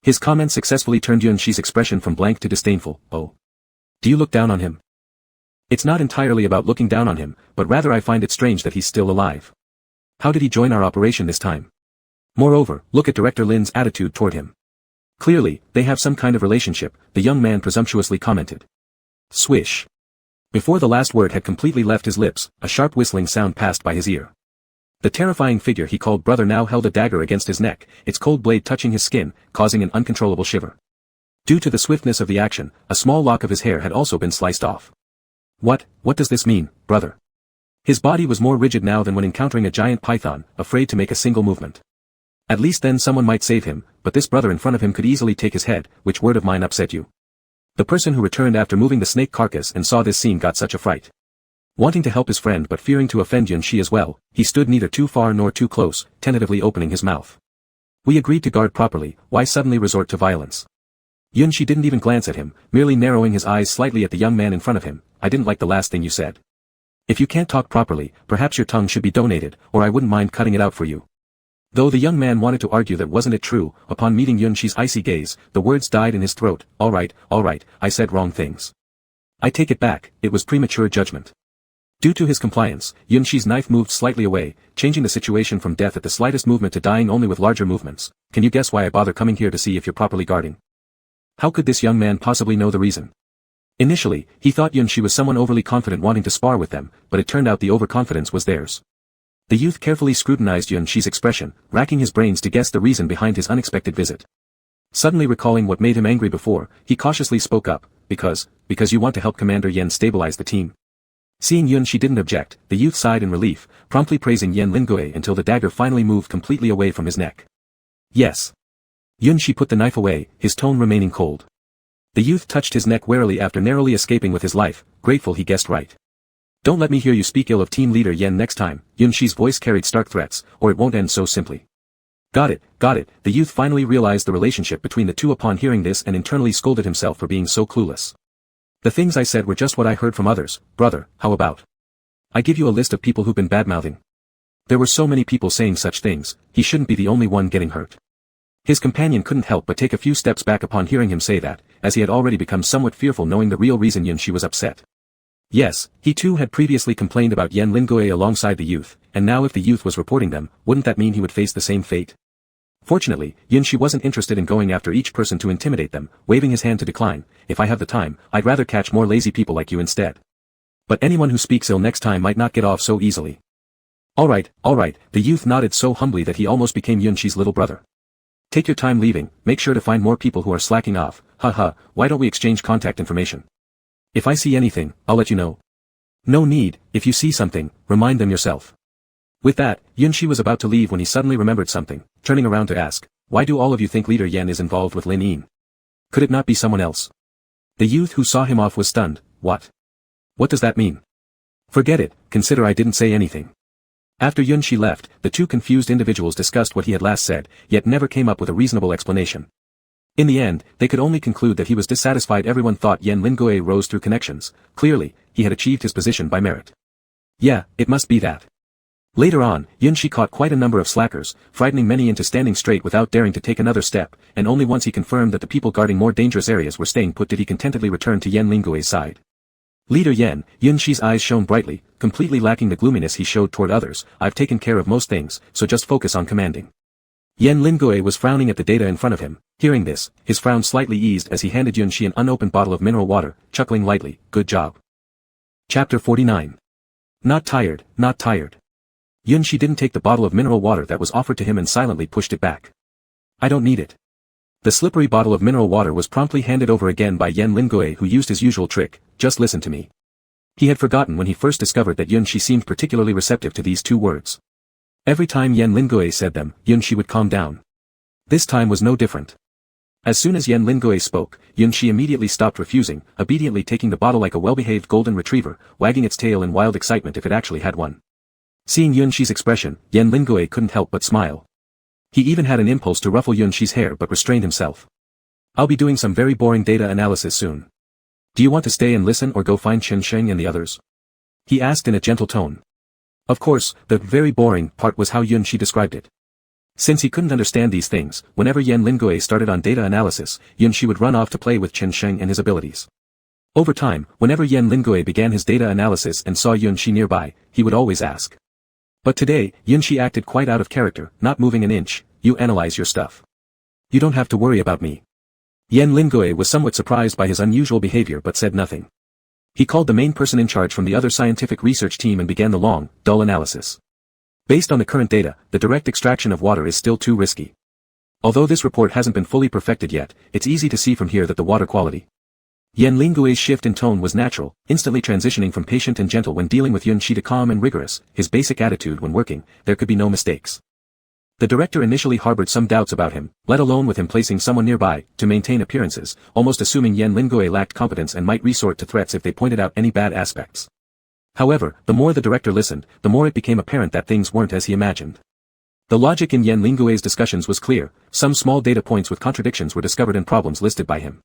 His comment successfully turned Yuan Shi's expression from blank to disdainful. Oh. Do you look down on him? It's not entirely about looking down on him, but rather I find it strange that he's still alive. How did he join our operation this time? Moreover, look at Director Lin's attitude toward him. Clearly, they have some kind of relationship, the young man presumptuously commented. Swish. Before the last word had completely left his lips, a sharp whistling sound passed by his ear. The terrifying figure he called brother now held a dagger against his neck, its cold blade touching his skin, causing an uncontrollable shiver. Due to the swiftness of the action, a small lock of his hair had also been sliced off. What does this mean, brother? His body was more rigid now than when encountering a giant python, afraid to make a single movement. At least then someone might save him, but this brother in front of him could easily take his head. Which word of mine upset you? The person who returned after moving the snake carcass and saw this scene got such a fright. Wanting to help his friend but fearing to offend Yuan Shi as well, he stood neither too far nor too close, tentatively opening his mouth. We agreed to guard properly, why suddenly resort to violence? Yuan Shi didn't even glance at him, merely narrowing his eyes slightly at the young man in front of him. I didn't like the last thing you said. If you can't talk properly, perhaps your tongue should be donated, or I wouldn't mind cutting it out for you. Though the young man wanted to argue that wasn't it true, upon meeting Yunshi's icy gaze, the words died in his throat. All right, I said wrong things. I take it back, it was premature judgment. Due to his compliance, Yunshi's knife moved slightly away, changing the situation from death at the slightest movement to dying only with larger movements. Can you guess why I bother coming here to see if you're properly guarding? How could this young man possibly know the reason? Initially, he thought Yunshi was someone overly confident wanting to spar with them, but it turned out the overconfidence was theirs. The youth carefully scrutinized Yunshi's expression, racking his brains to guess the reason behind his unexpected visit. Suddenly recalling what made him angry before, he cautiously spoke up, because you want to help Commander Yen stabilize the team. Seeing Yunshi didn't object, the youth sighed in relief, promptly praising Yen Lingoe until the dagger finally moved completely away from his neck. Yes. Yunshi put the knife away, his tone remaining cold. The youth touched his neck warily after narrowly escaping with his life, grateful he guessed right. Don't let me hear you speak ill of team leader Yen next time, Yunshi's voice carried stark threats, or it won't end so simply. Got it, the youth finally realized the relationship between the two upon hearing this and internally scolded himself for being so clueless. The things I said were just what I heard from others, brother, how about? I give you a list of people who've been badmouthing. There were so many people saying such things, he shouldn't be the only one getting hurt. His companion couldn't help but take a few steps back upon hearing him say that, as he had already become somewhat fearful knowing the real reason Yunshi was upset. Yes, he too had previously complained about Yen Lingoe alongside the youth, and now if the youth was reporting them, wouldn't that mean he would face the same fate? Fortunately, Yunshi wasn't interested in going after each person to intimidate them, waving his hand to decline. If I have the time, I'd rather catch more lazy people like you instead. But anyone who speaks ill next time might not get off so easily. Alright, the youth nodded so humbly that he almost became Yunshi's little brother. Take your time leaving, make sure to find more people who are slacking off, why don't we exchange contact information? If I see anything, I'll let you know. No need, if you see something, remind them yourself. With that, Yunshi was about to leave when he suddenly remembered something, turning around to ask, why do all of you think Leader Yen is involved with Lin Yin? Could it not be someone else? The youth who saw him off was stunned. What? What does that mean? Forget it, consider I didn't say anything. After Yunshi left, the two confused individuals discussed what he had last said, yet never came up with a reasonable explanation. In the end, they could only conclude that he was dissatisfied. Everyone thought Yen Lingoe rose through connections. Clearly, he had achieved his position by merit. Yeah, it must be that. Later on, Yunshi caught quite a number of slackers, frightening many into standing straight without daring to take another step, and only once he confirmed that the people guarding more dangerous areas were staying put did he contentedly return to Yen Lingoe's side. Leader Yen, Yunshi's eyes shone brightly, completely lacking the gloominess he showed toward others. I've taken care of most things, so just focus on commanding. Yen Lingoe was frowning at the data in front of him. Hearing this, his frown slightly eased as he handed Yunshi an unopened bottle of mineral water, chuckling lightly, good job. Chapter 49. Not tired. Yunshi didn't take the bottle of mineral water that was offered to him and silently pushed it back. I don't need it. The slippery bottle of mineral water was promptly handed over again by Yen Lingoe, who used his usual trick, just listen to me. He had forgotten when he first discovered that Yunshi seemed particularly receptive to these two words. Every time Yen Lingoe said them, Yunshi would calm down. This time was no different. As soon as Yen Lingoe spoke, Yunshi immediately stopped refusing, obediently taking the bottle like a well-behaved golden retriever, wagging its tail in wild excitement if it actually had one. Seeing Yunshi's expression, Yen Lingoe couldn't help but smile. He even had an impulse to ruffle Yunshi's hair but restrained himself. I'll be doing some very boring data analysis soon. Do you want to stay and listen or go find Chen Sheng and the others? He asked in a gentle tone. Of course, the very boring part was how Yunshi described it. Since he couldn't understand these things, whenever Yen Lingoe started on data analysis, Yunshi would run off to play with Chen Sheng and his abilities. Over time, whenever Yen Lingoe began his data analysis and saw Yunshi nearby, he would always ask. But today, Yunshi acted quite out of character, not moving an inch. You analyze your stuff. You don't have to worry about me. Yen Lingoe was somewhat surprised by his unusual behavior but said nothing. He called the main person in charge from the other scientific research team and began the long, dull analysis. Based on the current data, the direct extraction of water is still too risky. Although this report hasn't been fully perfected yet, it's easy to see from here that the water quality. Yen Lingoe's shift in tone was natural, instantly transitioning from patient and gentle when dealing with Yunshi to calm and rigorous, his basic attitude when working, there could be no mistakes. The director initially harbored some doubts about him, let alone with him placing someone nearby, to maintain appearances, almost assuming Yen Lingoe lacked competence and might resort to threats if they pointed out any bad aspects. However, the more the director listened, the more it became apparent that things weren't as he imagined. The logic in Yen Lingoe's discussions was clear, some small data points with contradictions were discovered and problems listed by him.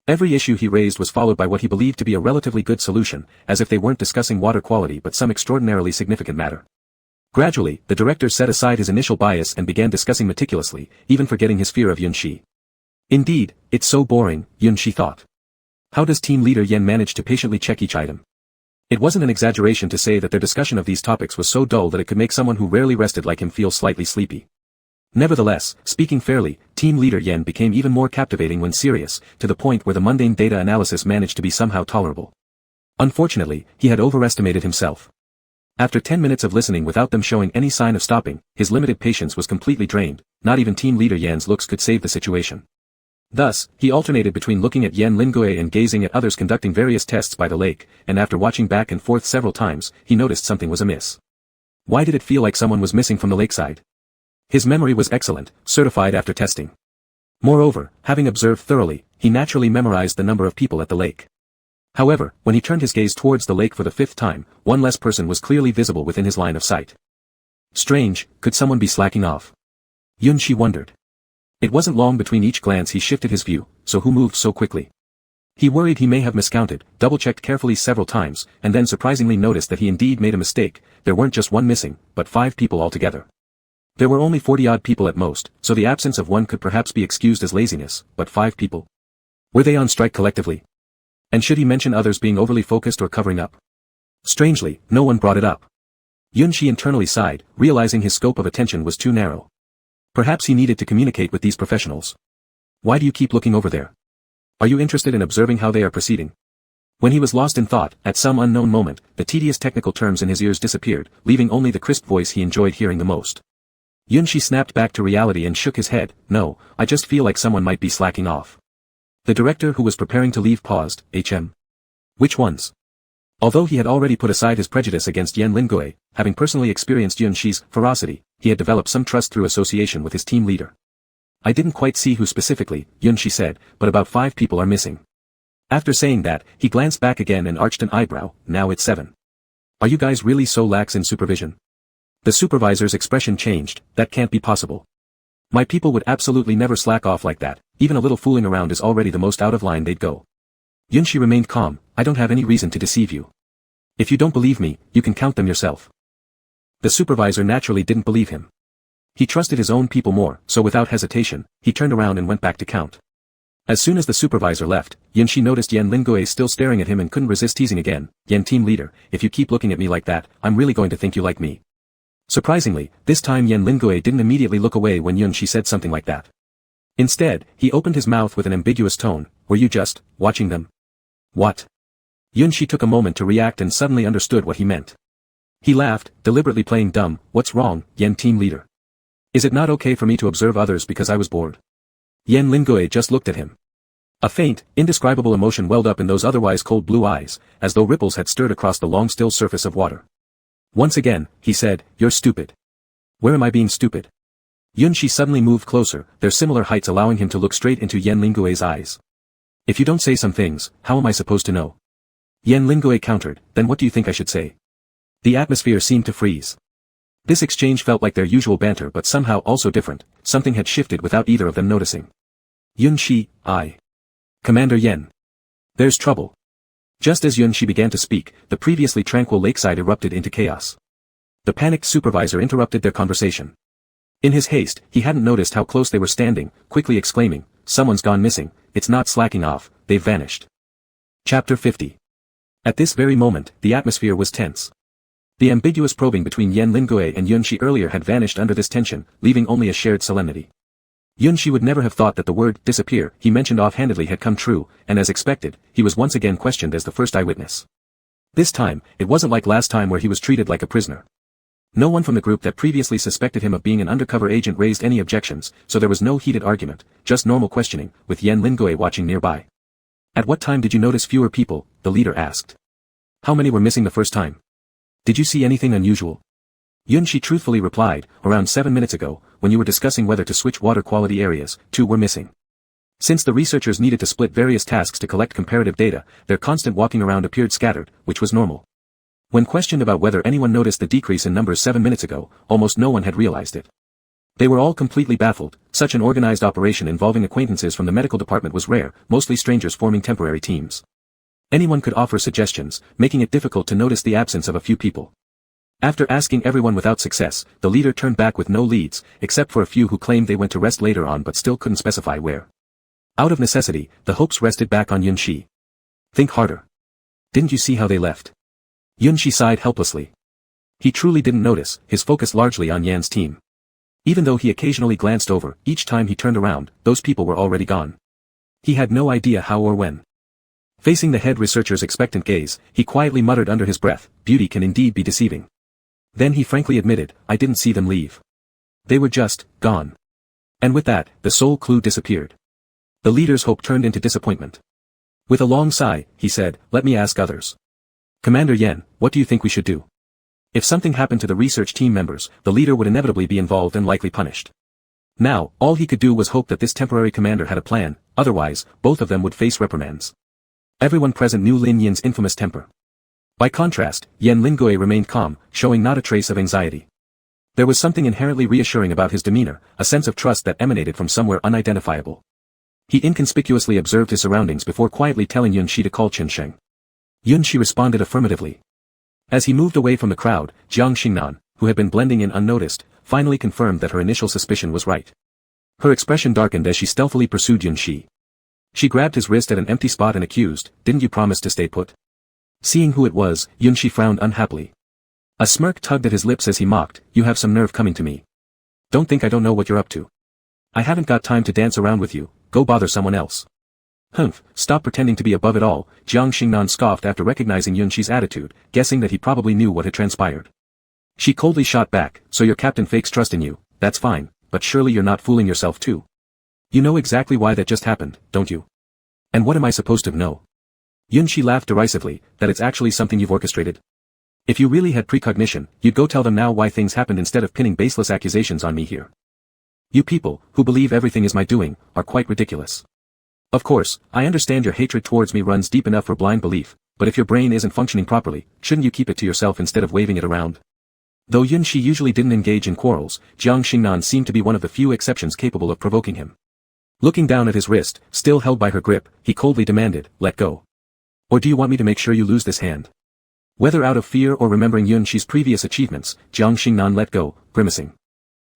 Every issue he raised was followed by what he believed to be a relatively good solution, as if they weren't discussing water quality but some extraordinarily significant matter. Gradually, the director set aside his initial bias and began discussing meticulously, even forgetting his fear of Yunxi. Indeed, it's so boring, Yunxi thought. How does team leader Yen manage to patiently check each item? It wasn't an exaggeration to say that their discussion of these topics was so dull that it could make someone who rarely rested like him feel slightly sleepy. Nevertheless, speaking fairly, team leader Yen became even more captivating when serious, to the point where the mundane data analysis managed to be somehow tolerable. Unfortunately, he had overestimated himself. After 10 minutes of listening without them showing any sign of stopping, his limited patience was completely drained. Not even team leader Yen's looks could save the situation. Thus, he alternated between looking at Yen Lingui and gazing at others conducting various tests by the lake, and after watching back and forth several times, he noticed something was amiss. Why did it feel like someone was missing from the lakeside? His memory was excellent, certified after testing. Moreover, having observed thoroughly, he naturally memorized the number of people at the lake. However, when he turned his gaze towards the lake for the 5th time, one less person was clearly visible within his line of sight. Strange, could someone be slacking off? Yunxi wondered. It wasn't long between each glance he shifted his view, so who moved so quickly? He worried he may have miscounted, double-checked carefully several times, and then surprisingly noticed that he indeed made a mistake. There weren't just one missing, but 5 people altogether. There were only 40-odd people at most, so the absence of one could perhaps be excused as laziness, but 5 people? Were they on strike collectively? And should he mention others being overly focused or covering up? Strangely, no one brought it up. Yunxi internally sighed, realizing his scope of attention was too narrow. Perhaps he needed to communicate with these professionals. Why do you keep looking over there? Are you interested in observing how they are proceeding? When he was lost in thought, at some unknown moment, the tedious technical terms in his ears disappeared, leaving only the crisp voice he enjoyed hearing the most. Yunxi snapped back to reality and shook his head. No, I just feel like someone might be slacking off. The director who was preparing to leave paused. Which ones? Although he had already put aside his prejudice against Yen Lingui, having personally experienced Yunxi's ferocity, he had developed some trust through association with his team leader. I didn't quite see who specifically, Yunxi said, but about 5 people are missing. After saying that, he glanced back again and arched an eyebrow. Now it's 7. Are you guys really so lax in supervision? The supervisor's expression changed. That can't be possible. My people would absolutely never slack off like that. Even a little fooling around is already the most out of line they'd go. Yunxi remained calm. I don't have any reason to deceive you. If you don't believe me, you can count them yourself. The supervisor naturally didn't believe him. He trusted his own people more, so without hesitation, he turned around and went back to count. As soon as the supervisor left, Yunxi noticed Yen Lingui still staring at him and couldn't resist teasing again. Yen team leader, if you keep looking at me like that, I'm really going to think you like me. Surprisingly, this time Yen Lingui didn't immediately look away when Yunxi said something like that. Instead, he opened his mouth with an ambiguous tone. Were you just watching them? What? Yunxi took a moment to react and suddenly understood what he meant. He laughed, deliberately playing dumb. What's wrong, Yen team leader? Is it not okay for me to observe others because I was bored? Yen Lingui just looked at him. A faint, indescribable emotion welled up in those otherwise cold blue eyes, as though ripples had stirred across the long still surface of water. Once again, he said, you're stupid. Where am I being stupid? Yunxi suddenly moved closer, their similar heights allowing him to look straight into Yen Lingui's eyes. If you don't say some things, how am I supposed to know? Yen Lingui countered, then what do you think I should say? The atmosphere seemed to freeze. This exchange felt like their usual banter but somehow also different. Something had shifted without either of them noticing. Yunxi, Commander Yen. There's trouble. Just as Yunxi began to speak, the previously tranquil lakeside erupted into chaos. The panicked supervisor interrupted their conversation. In his haste, he hadn't noticed how close they were standing, quickly exclaiming, someone's gone missing, it's not slacking off, they've vanished. Chapter 50. At this very moment, the atmosphere was tense. The ambiguous probing between Yen Lingui and Yunxi earlier had vanished under this tension, leaving only a shared solemnity. Yunxi would never have thought that the word disappear he mentioned offhandedly had come true, and as expected, he was once again questioned as the first eyewitness. This time, it wasn't like last time where he was treated like a prisoner. No one from the group that previously suspected him of being an undercover agent raised any objections, so there was no heated argument, just normal questioning, with Yen Lingui watching nearby. At what time did you notice fewer people? The leader asked. How many were missing the first time? Did you see anything unusual? Yunxi truthfully replied, around 7 minutes ago, when you were discussing whether to switch water quality areas, 2 were missing. Since the researchers needed to split various tasks to collect comparative data, their constant walking around appeared scattered, which was normal. When questioned about whether anyone noticed the decrease in numbers 7 minutes ago, almost no one had realized it. They were all completely baffled. Such an organized operation involving acquaintances from the medical department was rare, mostly strangers forming temporary teams. Anyone could offer suggestions, making it difficult to notice the absence of a few people. After asking everyone without success, the leader turned back with no leads, except for a few who claimed they went to rest later on but still couldn't specify where. Out of necessity, the hopes rested back on Yunshi. Think harder. Didn't you see how they left? Yunshi sighed helplessly. He truly didn't notice, his focus largely on Yan's team. Even though he occasionally glanced over, each time he turned around, those people were already gone. He had no idea how or when. Facing the head researcher's expectant gaze, he quietly muttered under his breath, "Beauty can indeed be deceiving." Then he frankly admitted, "I didn't see them leave. They were just, gone." And with that, the sole clue disappeared. The leader's hope turned into disappointment. With a long sigh, he said, "Let me ask others. Commander Yen, what do you think we should do?" If something happened to the research team members, the leader would inevitably be involved and likely punished. Now, all he could do was hope that this temporary commander had a plan, otherwise, both of them would face reprimands. Everyone present knew Lin Yin's infamous temper. By contrast, Yen Lingui remained calm, showing not a trace of anxiety. There was something inherently reassuring about his demeanor, a sense of trust that emanated from somewhere unidentifiable. He inconspicuously observed his surroundings before quietly telling Yunshi to call Qiansheng. Yunshi responded affirmatively. As he moved away from the crowd, Jiang Xingnan, who had been blending in unnoticed, finally confirmed that her initial suspicion was right. Her expression darkened as she stealthily pursued Yunshi. She grabbed his wrist at an empty spot and accused, "Didn't you promise to stay put?" Seeing who it was, Yunshi frowned unhappily. A smirk tugged at his lips as he mocked, "You have some nerve coming to me. Don't think I don't know what you're up to. I haven't got time to dance around with you, go bother someone else." "Humph, stop pretending to be above it all," Jiang Xingnan scoffed after recognizing Yunshi's attitude, guessing that he probably knew what had transpired. She coldly shot back, "So your captain fakes trust in you, that's fine, but surely you're not fooling yourself too. You know exactly why that just happened, don't you? And what am I supposed to know?" Yunshi laughed derisively, "That it's actually something you've orchestrated? If you really had precognition, you'd go tell them now why things happened instead of pinning baseless accusations on me here. You people, who believe everything is my doing, are quite ridiculous. Of course, I understand your hatred towards me runs deep enough for blind belief, but if your brain isn't functioning properly, shouldn't you keep it to yourself instead of waving it around?" Though Yunshi usually didn't engage in quarrels, Jiang Xingnan seemed to be one of the few exceptions capable of provoking him. Looking down at his wrist, still held by her grip, he coldly demanded, "Let go. Or do you want me to make sure you lose this hand?" Whether out of fear or remembering Yunshi's previous achievements, Jiang Xingnan let go, grimacing.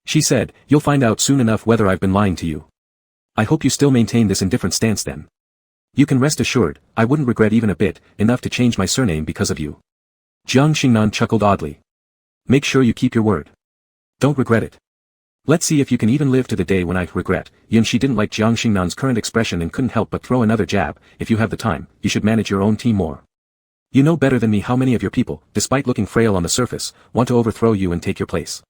She said, "You'll find out soon enough whether I've been lying to you. I hope you still maintain this indifferent stance then. You can rest assured, I wouldn't regret even a bit, enough to change my surname because of you." Jiang Xingnan chuckled oddly. "Make sure you keep your word. Don't regret it. Let's see if you can even live to the day when I regret." Yunshi didn't like Jiang Xingnan's current expression and couldn't help but throw another jab, "If you have the time, you should manage your own team more. You know better than me how many of your people, despite looking frail on the surface, want to overthrow you and take your place."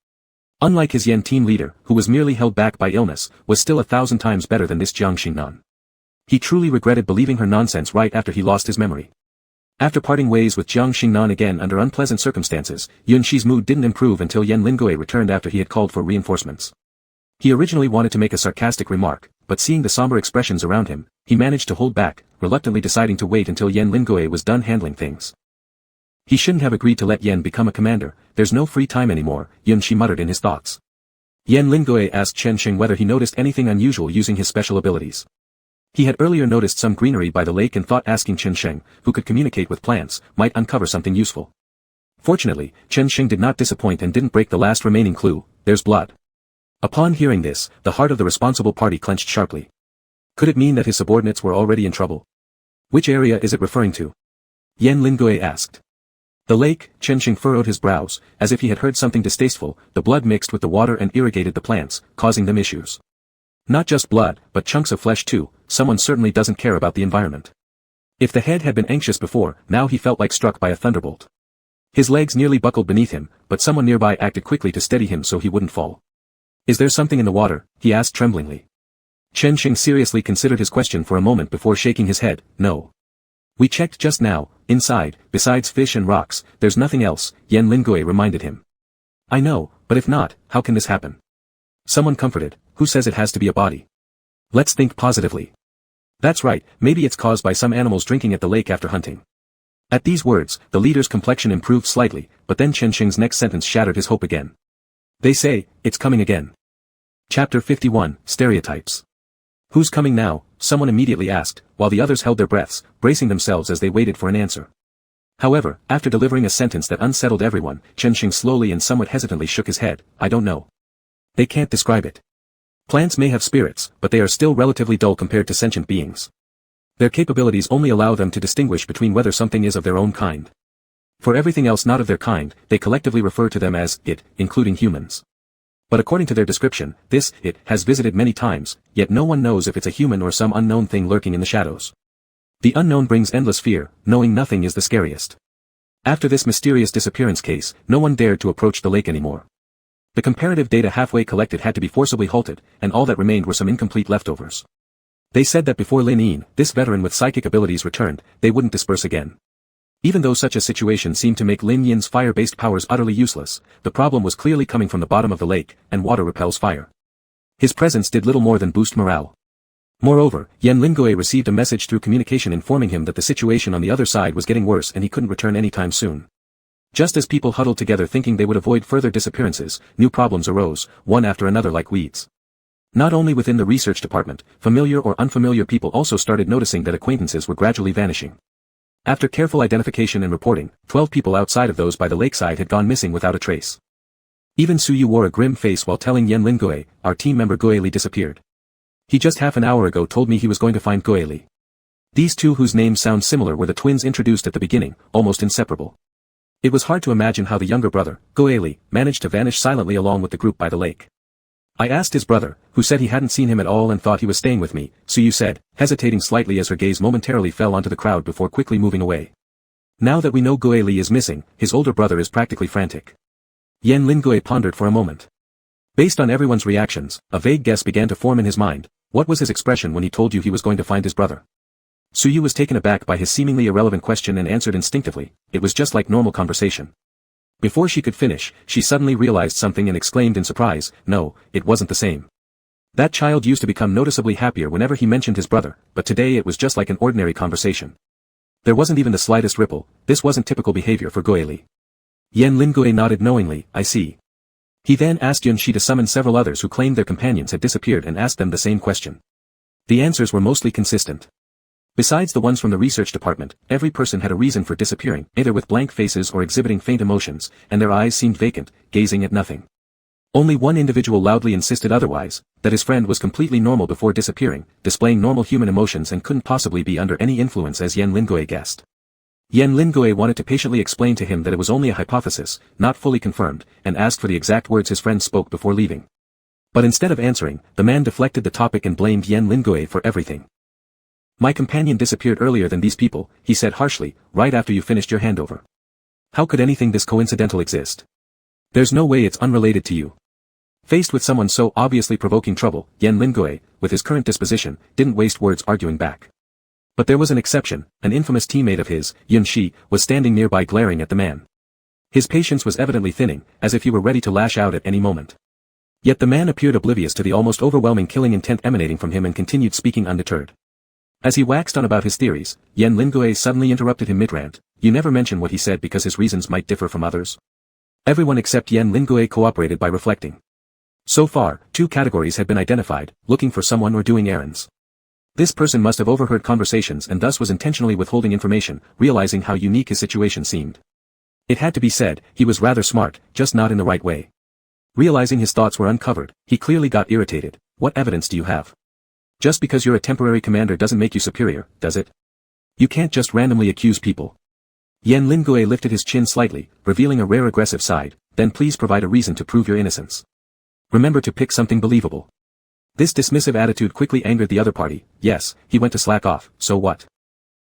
Unlike his Yen team leader, who was merely held back by illness, was still 1,000 times better than this Jiang Xingnan. He truly regretted believing her nonsense right after he lost his memory. After parting ways with Jiang Xingnan again under unpleasant circumstances, Yunshi's mood didn't improve until Yen Lingui returned after he had called for reinforcements. He originally wanted to make a sarcastic remark, but seeing the somber expressions around him, he managed to hold back, reluctantly deciding to wait until Yen Lingui was done handling things. He shouldn't have agreed to let Yen become a commander, there's no free time anymore, Yunshi muttered in his thoughts. Yen Lingui asked Qiansheng whether he noticed anything unusual using his special abilities. He had earlier noticed some greenery by the lake and thought asking Qiansheng, who could communicate with plants, might uncover something useful. Fortunately, Qiansheng did not disappoint and didn't break the last remaining clue, there's blood. Upon hearing this, the heart of the responsible party clenched sharply. Could it mean that his subordinates were already in trouble? Which area is it referring to? Yen Lingui asked. The lake, Qiansheng furrowed his brows, as if he had heard something distasteful, the blood mixed with the water and irrigated the plants, causing them issues. Not just blood, but chunks of flesh too, someone certainly doesn't care about the environment. If the head had been anxious before, now he felt like struck by a thunderbolt. His legs nearly buckled beneath him, but someone nearby acted quickly to steady him so he wouldn't fall. Is there something in the water? He asked tremblingly. Qiansheng seriously considered his question for a moment before shaking his head, no. We checked just now, inside, besides fish and rocks, there's nothing else, Yen Lingui reminded him. I know, but if not, how can this happen? Someone comforted, who says it has to be a body? Let's think positively. That's right, maybe it's caused by some animals drinking at the lake after hunting. At these words, the leader's complexion improved slightly, but then Qiansheng's next sentence shattered his hope again. They say, it's coming again. Chapter 51, Stereotypes. Who's coming now? Someone immediately asked, while the others held their breaths, bracing themselves as they waited for an answer. However, after delivering a sentence that unsettled everyone, Chenxing slowly and somewhat hesitantly shook his head. I don't know. They can't describe it. Plants may have spirits, but they are still relatively dull compared to sentient beings. Their capabilities only allow them to distinguish between whether something is of their own kind. For everything else not of their kind, they collectively refer to them as it, including humans. But according to their description, this it has visited many times, yet no one knows if it's a human or some unknown thing lurking in the shadows. The unknown brings endless fear, knowing nothing is the scariest. After this mysterious disappearance case, no one dared to approach the lake anymore. The comparative data halfway collected had to be forcibly halted, and all that remained were some incomplete leftovers. They said that before Lin Yin, this veteran with psychic abilities returned, they wouldn't disperse again. Even though such a situation seemed to make Lin Yin's fire-based powers utterly useless, the problem was clearly coming from the bottom of the lake, and water repels fire. His presence did little more than boost morale. Moreover, Yan Lingui received a message through communication informing him that the situation on the other side was getting worse and he couldn't return anytime soon. Just as people huddled together thinking they would avoid further disappearances, new problems arose, one after another like weeds. Not only within the research department, familiar or unfamiliar people also started noticing that acquaintances were gradually vanishing. After careful identification and reporting, 12 people outside of those by the lakeside had gone missing without a trace. Even Su Yu wore a grim face while telling Yan Lingui, our team member Guili disappeared. He just half an hour ago told me he was going to find Guili. These two whose names sound similar were the twins introduced at the beginning, almost inseparable. It was hard to imagine how the younger brother, Guili, managed to vanish silently along with the group by the lake. I asked his brother, who said he hadn't seen him at all and thought he was staying with me, Su Yu said, hesitating slightly as her gaze momentarily fell onto the crowd before quickly moving away. Now that we know Guili is missing, his older brother is practically frantic. Yan Lingui pondered for a moment. Based on everyone's reactions, a vague guess began to form in his mind. What was his expression when he told you he was going to find his brother? Su Yu was taken aback by his seemingly irrelevant question and answered instinctively, it was just like normal conversation. Before she could finish, she suddenly realized something and exclaimed in surprise, no, it wasn't the same. That child used to become noticeably happier whenever he mentioned his brother, but today it was just like an ordinary conversation. There wasn't even the slightest ripple. This wasn't typical behavior for Guili. Yan Lingui nodded knowingly, I see. He then asked Yunshi to summon several others who claimed their companions had disappeared and asked them the same question. The answers were mostly consistent. Besides the ones from the research department, every person had a reason for disappearing, either with blank faces or exhibiting faint emotions, and their eyes seemed vacant, gazing at nothing. Only one individual loudly insisted otherwise, that his friend was completely normal before disappearing, displaying normal human emotions and couldn't possibly be under any influence as Yan Lingui guessed. Yan Lingui wanted to patiently explain to him that it was only a hypothesis, not fully confirmed, and asked for the exact words his friend spoke before leaving. But instead of answering, the man deflected the topic and blamed Yan Lingui for everything. My companion disappeared earlier than these people, he said harshly, right after you finished your handover. How could anything this coincidental exist? There's no way it's unrelated to you. Faced with someone so obviously provoking trouble, Yan Lingui, with his current disposition, didn't waste words arguing back. But there was an exception. An infamous teammate of his, Yunshi, was standing nearby glaring at the man. His patience was evidently thinning, as if he were ready to lash out at any moment. Yet the man appeared oblivious to the almost overwhelming killing intent emanating from him and continued speaking undeterred. As he waxed on about his theories, Yan Lingui suddenly interrupted him mid-rant. You never mention what he said because his reasons might differ from others. Everyone except Yan Lingui cooperated by reflecting. So far, 2 categories had been identified, looking for someone or doing errands. This person must have overheard conversations and thus was intentionally withholding information, realizing how unique his situation seemed. It had to be said, he was rather smart, just not in the right way. Realizing his thoughts were uncovered, he clearly got irritated. What evidence do you have? Just because you're a temporary commander doesn't make you superior, does it? You can't just randomly accuse people. Yan Lingui lifted his chin slightly, revealing a rare aggressive side, then please provide a reason to prove your innocence. Remember to pick something believable. This dismissive attitude quickly angered the other party. Yes, he went to slack off, so what?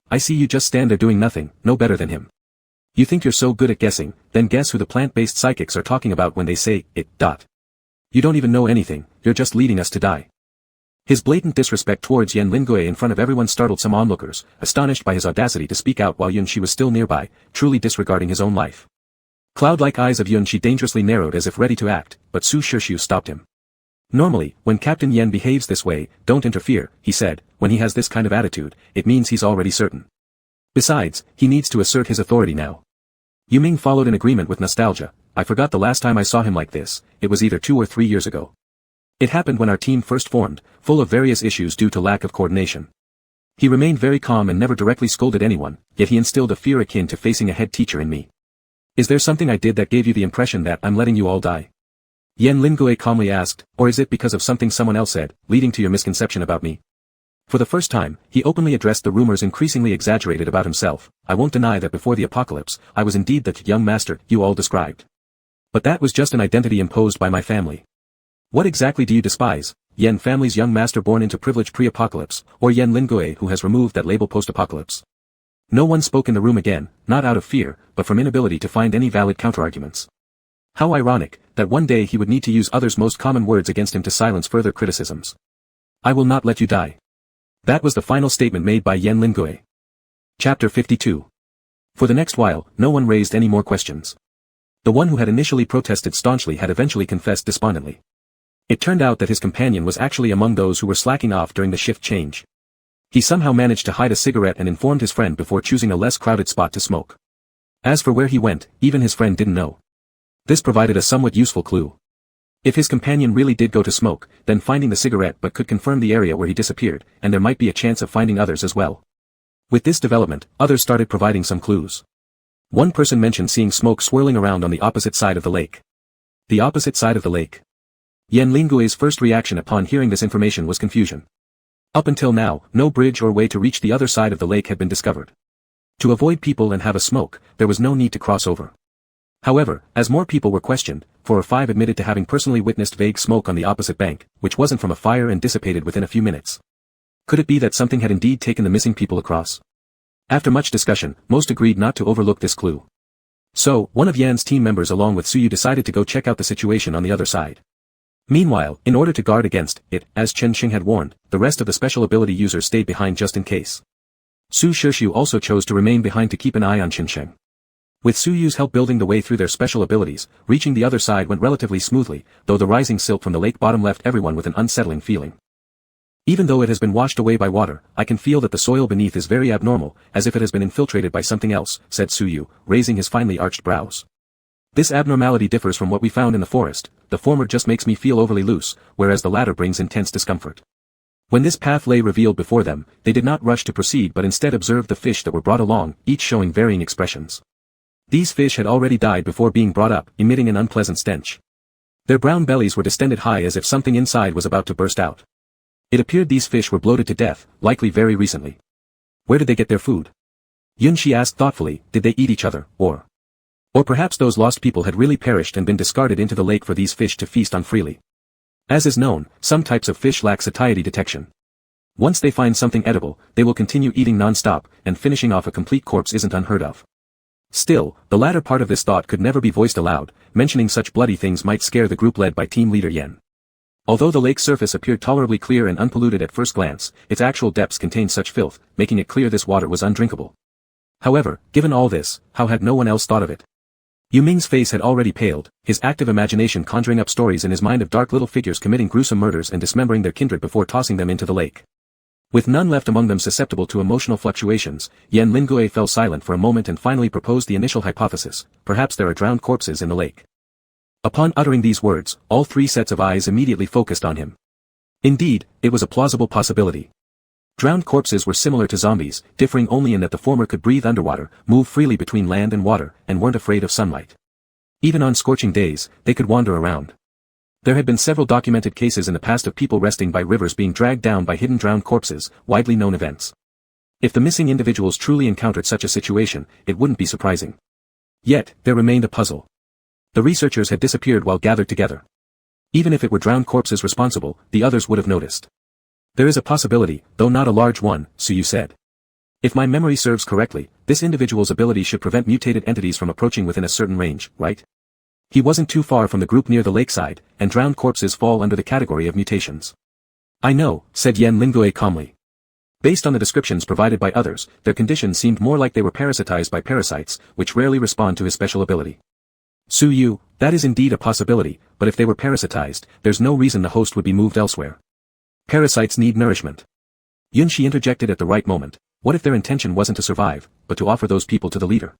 I see you just stand there doing nothing, no better than him. You think you're so good at guessing, then guess who the plant-based psychics are talking about when they say, it. You don't even know anything, you're just leading us to die. His blatant disrespect towards Yan Lingui in front of everyone startled some onlookers, astonished by his audacity to speak out while Yunshi was still nearby, truly disregarding his own life. Cloud-like eyes of Yunshi dangerously narrowed as if ready to act, but Su Shirshu stopped him. Normally, when Captain Yan behaves this way, don't interfere, he said. When he has this kind of attitude, it means he's already certain. Besides, he needs to assert his authority now. Yu Ming followed in agreement with nostalgia. I forgot the last time I saw him like this, it was either 2 or 3 years ago. It happened when our team first formed, full of various issues due to lack of coordination. He remained very calm and never directly scolded anyone, yet he instilled a fear akin to facing a head teacher in me. Is there something I did that gave you the impression that I'm letting you all die? Yan Lingui calmly asked, or is it because of something someone else said, leading to your misconception about me? For the first time, he openly addressed the rumors increasingly exaggerated about himself. I won't deny that before the apocalypse, I was indeed the young master you all described. But that was just an identity imposed by my family. What exactly do you despise, Yan family's young master born into privilege pre-apocalypse, or Yan Lingui who has removed that label post-apocalypse? No one spoke in the room again, not out of fear, but from inability to find any valid counterarguments. How ironic, that one day he would need to use others' most common words against him to silence further criticisms. I will not let you die. That was the final statement made by Yan Lingui. Chapter 52. For the next while, no one raised any more questions. The one who had initially protested staunchly had eventually confessed despondently. It turned out that his companion was actually among those who were slacking off during the shift change. He somehow managed to hide a cigarette and informed his friend before choosing a less crowded spot to smoke. As for where he went, even his friend didn't know. This provided a somewhat useful clue. If his companion really did go to smoke, then finding the cigarette but could confirm the area where he disappeared, and there might be a chance of finding others as well. With this development, others started providing some clues. One person mentioned seeing smoke swirling around on the opposite side of the lake. The opposite side of the lake. Yan Lingui's first reaction upon hearing this information was confusion. Up until now, no bridge or way to reach the other side of the lake had been discovered. To avoid people and have a smoke, there was no need to cross over. However, as more people were questioned, 4 or 5 admitted to having personally witnessed vague smoke on the opposite bank, which wasn't from a fire and dissipated within a few minutes. Could it be that something had indeed taken the missing people across? After much discussion, most agreed not to overlook this clue. So, one of Yan's team members along with Suyu decided to go check out the situation on the other side. Meanwhile, in order to guard against it, as Chen Xing had warned, the rest of the special ability users stayed behind just in case. Su Shixu also chose to remain behind to keep an eye on Chen Xing. With Suyu's help building the way through their special abilities, reaching the other side went relatively smoothly, though the rising silt from the lake bottom left everyone with an unsettling feeling. Even though it has been washed away by water, I can feel that the soil beneath is very abnormal, as if it has been infiltrated by something else, said Suyu, raising his finely arched brows. This abnormality differs from what we found in the forest. The former just makes me feel overly loose, whereas the latter brings intense discomfort. When this path lay revealed before them, they did not rush to proceed but instead observed the fish that were brought along, each showing varying expressions. These fish had already died before being brought up, emitting an unpleasant stench. Their brown bellies were distended high as if something inside was about to burst out. It appeared these fish were bloated to death, likely very recently. Where did they get their food? Yunxi asked thoughtfully, did they eat each other, or perhaps those lost people had really perished and been discarded into the lake for these fish to feast on freely. As is known, some types of fish lack satiety detection. Once they find something edible, they will continue eating non-stop, and finishing off a complete corpse isn't unheard of. Still, the latter part of this thought could never be voiced aloud. Mentioning such bloody things might scare the group led by team leader Yen. Although the lake's surface appeared tolerably clear and unpolluted at first glance, its actual depths contained such filth, making it clear this water was undrinkable. However, given all this, how had no one else thought of it? Yu Ming's face had already paled, his active imagination conjuring up stories in his mind of dark little figures committing gruesome murders and dismembering their kindred before tossing them into the lake. With none left among them susceptible to emotional fluctuations, Yan Lingui fell silent for a moment and finally proposed the initial hypothesis: perhaps there are drowned corpses in the lake. Upon uttering these words, all 3 sets of eyes immediately focused on him. Indeed, it was a plausible possibility. Drowned corpses were similar to zombies, differing only in that the former could breathe underwater, move freely between land and water, and weren't afraid of sunlight. Even on scorching days, they could wander around. There had been several documented cases in the past of people resting by rivers being dragged down by hidden drowned corpses, widely known events. If the missing individuals truly encountered such a situation, it wouldn't be surprising. Yet, there remained a puzzle. The researchers had disappeared while gathered together. Even if it were drowned corpses responsible, the others would have noticed. There is a possibility, though not a large one, Suyu said. If my memory serves correctly, this individual's ability should prevent mutated entities from approaching within a certain range, right? He wasn't too far from the group near the lakeside, and drowned corpses fall under the category of mutations. I know, said Yan Lingui calmly. Based on the descriptions provided by others, their conditions seemed more like they were parasitized by parasites, which rarely respond to his special ability. Suyu, that is indeed a possibility, but if they were parasitized, there's no reason the host would be moved elsewhere. Parasites need nourishment. Yunxi interjected at the right moment. What if their intention wasn't to survive, but to offer those people to the leader?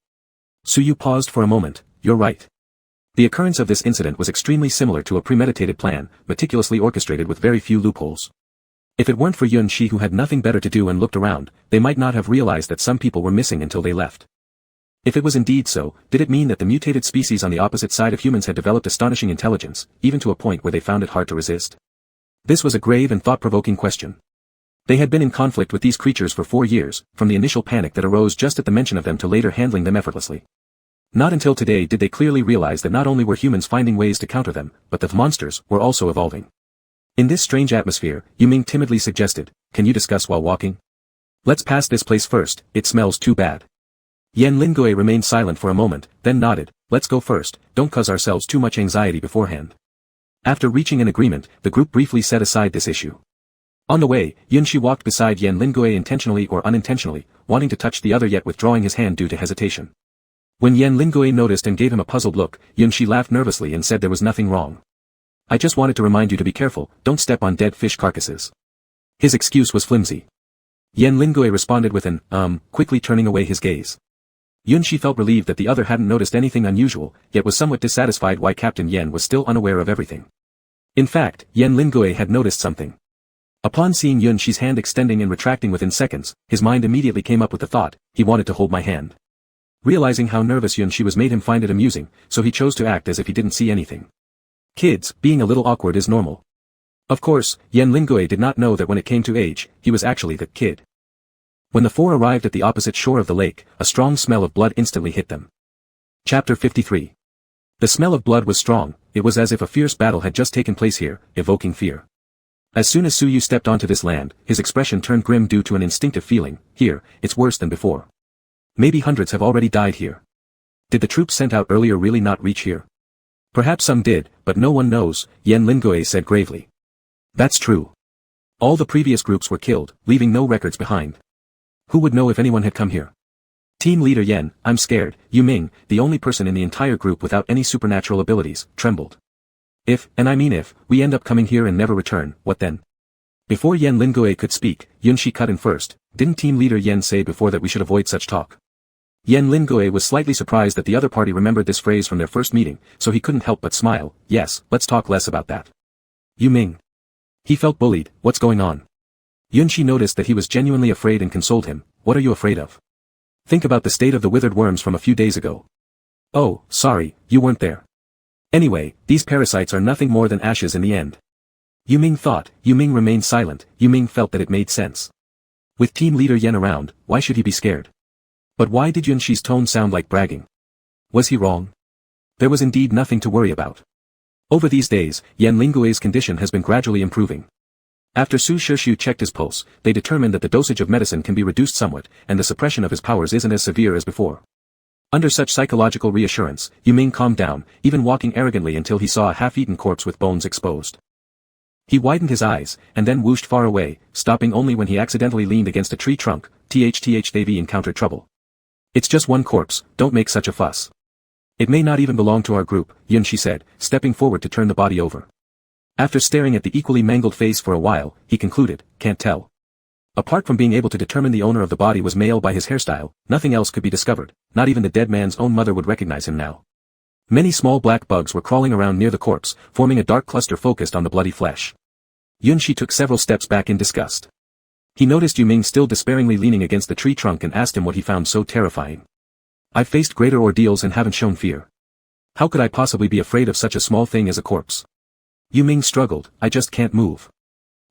Suyu paused for a moment. You're right. The occurrence of this incident was extremely similar to a premeditated plan, meticulously orchestrated with very few loopholes. If it weren't for Yun-shi who had nothing better to do and looked around, they might not have realized that some people were missing until they left. If it was indeed so, did it mean that the mutated species on the opposite side of humans had developed astonishing intelligence, even to a point where they found it hard to resist? This was a grave and thought-provoking question. They had been in conflict with these creatures for 4 years, from the initial panic that arose just at the mention of them to later handling them effortlessly. Not until today did they clearly realize that not only were humans finding ways to counter them, but the monsters were also evolving. In this strange atmosphere, Yu-ming timidly suggested, "Can you discuss while walking? Let's pass this place first, it smells too bad." Yan Lingui remained silent for a moment, then nodded, "Let's go first, don't cause ourselves too much anxiety beforehand." After reaching an agreement, the group briefly set aside this issue. On the way, Yun-shi walked beside Yan Lingui intentionally or unintentionally, wanting to touch the other yet withdrawing his hand due to hesitation. When Yan Lingui noticed and gave him a puzzled look, Yun-shi laughed nervously and said there was nothing wrong. "I just wanted to remind you to be careful, don't step on dead fish carcasses." His excuse was flimsy. Yan Lingui responded with an, quickly turning away his gaze. Yun-shi felt relieved that the other hadn't noticed anything unusual, yet was somewhat dissatisfied why Captain Yen was still unaware of everything. In fact, Yan Lingui had noticed something. Upon seeing Yun-shi's hand extending and retracting within seconds, his mind immediately came up with the thought, he wanted to hold my hand. Realizing how nervous Yun-shi was made him find it amusing, so he chose to act as if he didn't see anything. Kids, being a little awkward is normal. Of course, Yan Lingui did not know that when it came to age, he was actually the kid. When the four arrived at the opposite shore of the lake, a strong smell of blood instantly hit them. Chapter 53. The smell of blood was strong, it was as if a fierce battle had just taken place here, evoking fear. As soon as Suyu stepped onto this land, his expression turned grim due to an instinctive feeling, here, it's worse than before. Maybe hundreds have already died here. Did the troops sent out earlier really not reach here? Perhaps some did, but no one knows, Yan Lingui said gravely. That's true. All the previous groups were killed, leaving no records behind. Who would know if anyone had come here? Team leader Yen, I'm scared, Yu Ming, the only person in the entire group without any supernatural abilities, trembled. If, and I mean if, we end up coming here and never return, what then? Before Yan Lingui could speak, Yun-shi cut in first, didn't team leader Yen say before that we should avoid such talk? Yan Lingui was slightly surprised that the other party remembered this phrase from their first meeting, so he couldn't help but smile, yes, let's talk less about that. Yu Ming. He felt bullied, what's going on? Yun-shi noticed that he was genuinely afraid and consoled him, what are you afraid of? Think about the state of the withered worms from a few days ago. Oh, sorry, you weren't there. Anyway, these parasites are nothing more than ashes in the end. Yu Ming thought, Yu Ming remained silent, Yu Ming felt that it made sense. With team leader Yen around, why should he be scared? But why did Yun-shi's tone sound like bragging? Was he wrong? There was indeed nothing to worry about. Over these days, Yan Lingui's condition has been gradually improving. After Su Shushu checked his pulse, they determined that the dosage of medicine can be reduced somewhat, and the suppression of his powers isn't as severe as before. Under such psychological reassurance, Yu Ming calmed down, even walking arrogantly until he saw a half-eaten corpse with bones exposed. He widened his eyes, and then whooshed far away, stopping only when he accidentally leaned against a tree trunk, they've encountered trouble. It's just one corpse, don't make such a fuss. It may not even belong to our group, Yun-shi said, stepping forward to turn the body over. After staring at the equally mangled face for a while, he concluded, can't tell. Apart from being able to determine the owner of the body was male by his hairstyle, nothing else could be discovered, not even the dead man's own mother would recognize him now. Many small black bugs were crawling around near the corpse, forming a dark cluster focused on the bloody flesh. Yun-shi took several steps back in disgust. He noticed Yu Ming still despairingly leaning against the tree trunk and asked him what he found so terrifying. I've faced greater ordeals and haven't shown fear. How could I possibly be afraid of such a small thing as a corpse? Yu Ming struggled, I just can't move.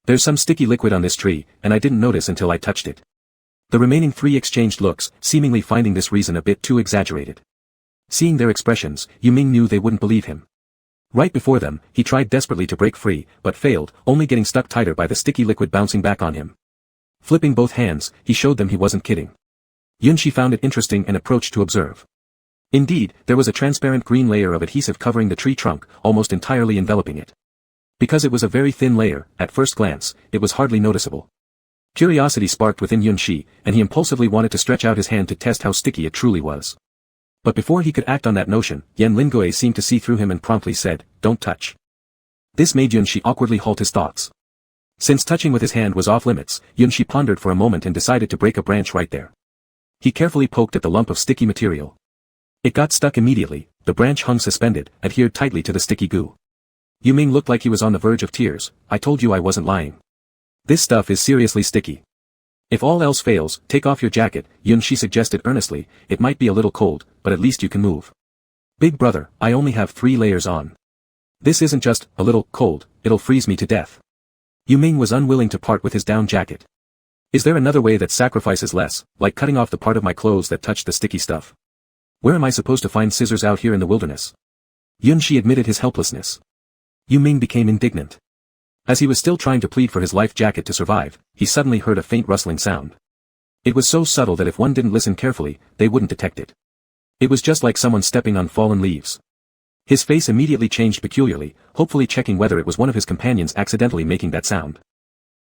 There's some sticky liquid on this tree, and I didn't notice until I touched it. The remaining three exchanged looks, seemingly finding this reason a bit too exaggerated. Seeing their expressions, Yu Ming knew they wouldn't believe him. Right before them, he tried desperately to break free, but failed, only getting stuck tighter by the sticky liquid bouncing back on him. Flipping both hands, he showed them he wasn't kidding. Yun-shi found it interesting and approached to observe. Indeed, there was a transparent green layer of adhesive covering the tree trunk, almost entirely enveloping it. Because it was a very thin layer, at first glance, it was hardly noticeable. Curiosity sparked within Yun-shi, and he impulsively wanted to stretch out his hand to test how sticky it truly was. But before he could act on that notion, Yan Lingui seemed to see through him and promptly said, don't touch. This made Yun-shi awkwardly halt his thoughts. Since touching with his hand was off limits, Yun-shi pondered for a moment and decided to break a branch right there. He carefully poked at the lump of sticky material. It got stuck immediately, the branch hung suspended, adhered tightly to the sticky goo. Yu Ming looked like he was on the verge of tears, I told you I wasn't lying. This stuff is seriously sticky. If all else fails, take off your jacket, Yun-shi suggested earnestly. It might be a little cold, but at least you can move. Big brother, I only have 3 layers on. This isn't just a little cold, it'll freeze me to death. Yu-ming was unwilling to part with his down jacket. Is there another way that sacrifices less, like cutting off the part of my clothes that touched the sticky stuff? Where am I supposed to find scissors out here in the wilderness? Yun-shi admitted his helplessness. Yu-ming became indignant. As he was still trying to plead for his life jacket to survive, he suddenly heard a faint rustling sound. It was so subtle that if one didn't listen carefully, they wouldn't detect it. It was just like someone stepping on fallen leaves. His face immediately changed peculiarly, hopefully checking whether it was one of his companions accidentally making that sound.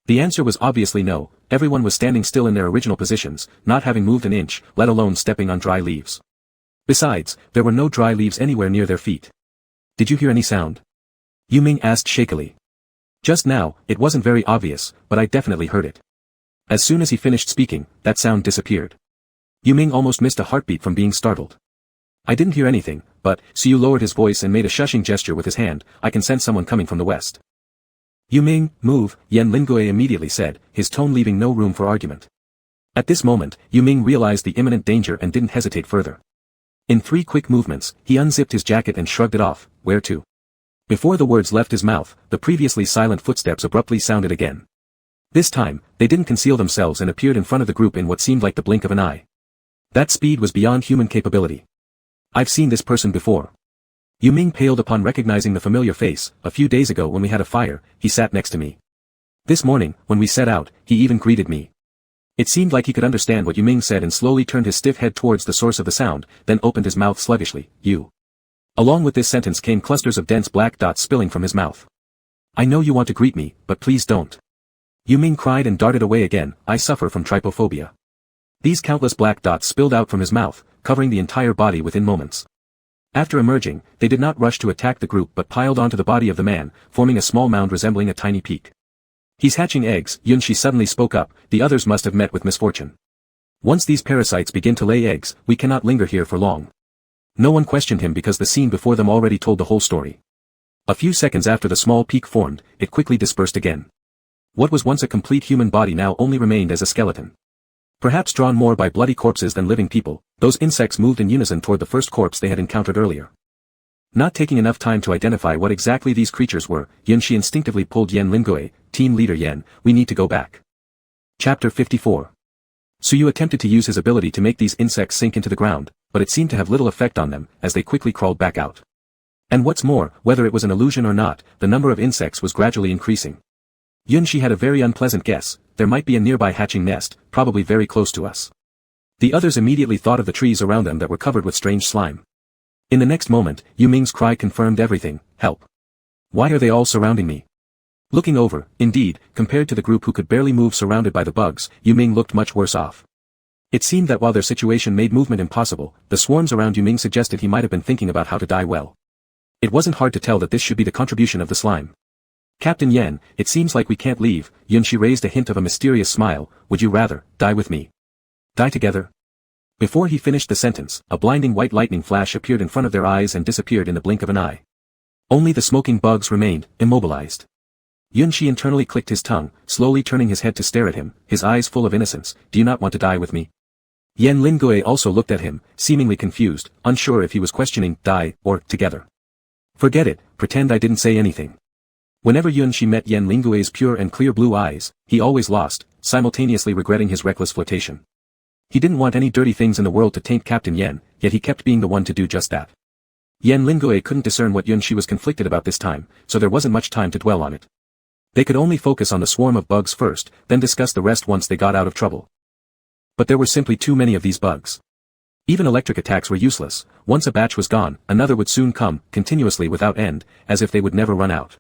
The answer was obviously no. Everyone was standing still in their original positions, not having moved an inch, let alone stepping on dry leaves. Besides, there were no dry leaves anywhere near their feet. Did you hear any sound? Yu-ming asked shakily. Just now, it wasn't very obvious, but I definitely heard it. As soon as he finished speaking, that sound disappeared. Yu-ming almost missed a heartbeat from being startled. I didn't hear anything, but, Suyu lowered his voice and made a shushing gesture with his hand. I can sense someone coming from the west. Yu-ming, move, Yan Lingui immediately said, his tone leaving no room for argument. At this moment, Yu-ming realized the imminent danger and didn't hesitate further. In 3 quick movements, he unzipped his jacket and shrugged it off. Where to? Before the words left his mouth, the previously silent footsteps abruptly sounded again. This time, they didn't conceal themselves and appeared in front of the group in what seemed like the blink of an eye. That speed was beyond human capability. I've seen this person before. Yu-ming paled upon recognizing the familiar face. A few days ago when we had a fire, he sat next to me. This morning, when we set out, he even greeted me. It seemed like he could understand what Yu-ming said and slowly turned his stiff head towards the source of the sound, then opened his mouth sluggishly. You. Along with this sentence came clusters of dense black dots spilling from his mouth. I know you want to greet me, but please don't. Yu-ming cried and darted away again. I suffer from trypophobia. These countless black dots spilled out from his mouth, covering the entire body within moments. After emerging, they did not rush to attack the group but piled onto the body of the man, forming a small mound resembling a tiny peak. He's hatching eggs, Yun-shi suddenly spoke up. The others must have met with misfortune. Once these parasites begin to lay eggs, we cannot linger here for long. No one questioned him because the scene before them already told the whole story. A few seconds after the small peak formed, it quickly dispersed again. What was once a complete human body now only remained as a skeleton. Perhaps drawn more by bloody corpses than living people, those insects moved in unison toward the first corpse they had encountered earlier. Not taking enough time to identify what exactly these creatures were, Yun-shi instinctively pulled Yan Lingui. Team leader Yan, we need to go back. Chapter 54. Suyu attempted to use his ability to make these insects sink into the ground, but it seemed to have little effect on them, as they quickly crawled back out. And what's more, whether it was an illusion or not, the number of insects was gradually increasing. Yun-shi had a very unpleasant guess. There might be a nearby hatching nest, probably very close to us. The others immediately thought of the trees around them that were covered with strange slime. In the next moment, Yu-ming's cry confirmed everything. Help. Why are they all surrounding me? Looking over, indeed, compared to the group who could barely move surrounded by the bugs, Yu-ming looked much worse off. It seemed that while their situation made movement impossible, the swarms around Yu-ming suggested he might have been thinking about how to die well. It wasn't hard to tell that this should be the contribution of the slime. Captain Yen, it seems like we can't leave. Yun-shi raised a hint of a mysterious smile. Would you rather die with me? Die together? Before he finished the sentence, a blinding white lightning flash appeared in front of their eyes and disappeared in the blink of an eye. Only the smoking bugs remained, immobilized. Yun-shi internally clicked his tongue, slowly turning his head to stare at him, his eyes full of innocence. Do you not want to die with me? Yan Lingui also looked at him, seemingly confused, unsure if he was questioning die or together. Forget it, pretend I didn't say anything. Whenever Yun-shi met Yan Lingui's pure and clear blue eyes, he always lost, simultaneously regretting his reckless flirtation. He didn't want any dirty things in the world to taint Captain Yen, yet he kept being the one to do just that. Yan Lingui couldn't discern what Yun-shi was conflicted about this time, so there wasn't much time to dwell on it. They could only focus on the swarm of bugs first, then discuss the rest once they got out of trouble. But there were simply too many of these bugs. Even electric attacks were useless. Once a batch was gone, another would soon come, continuously without end, as if they would never run out.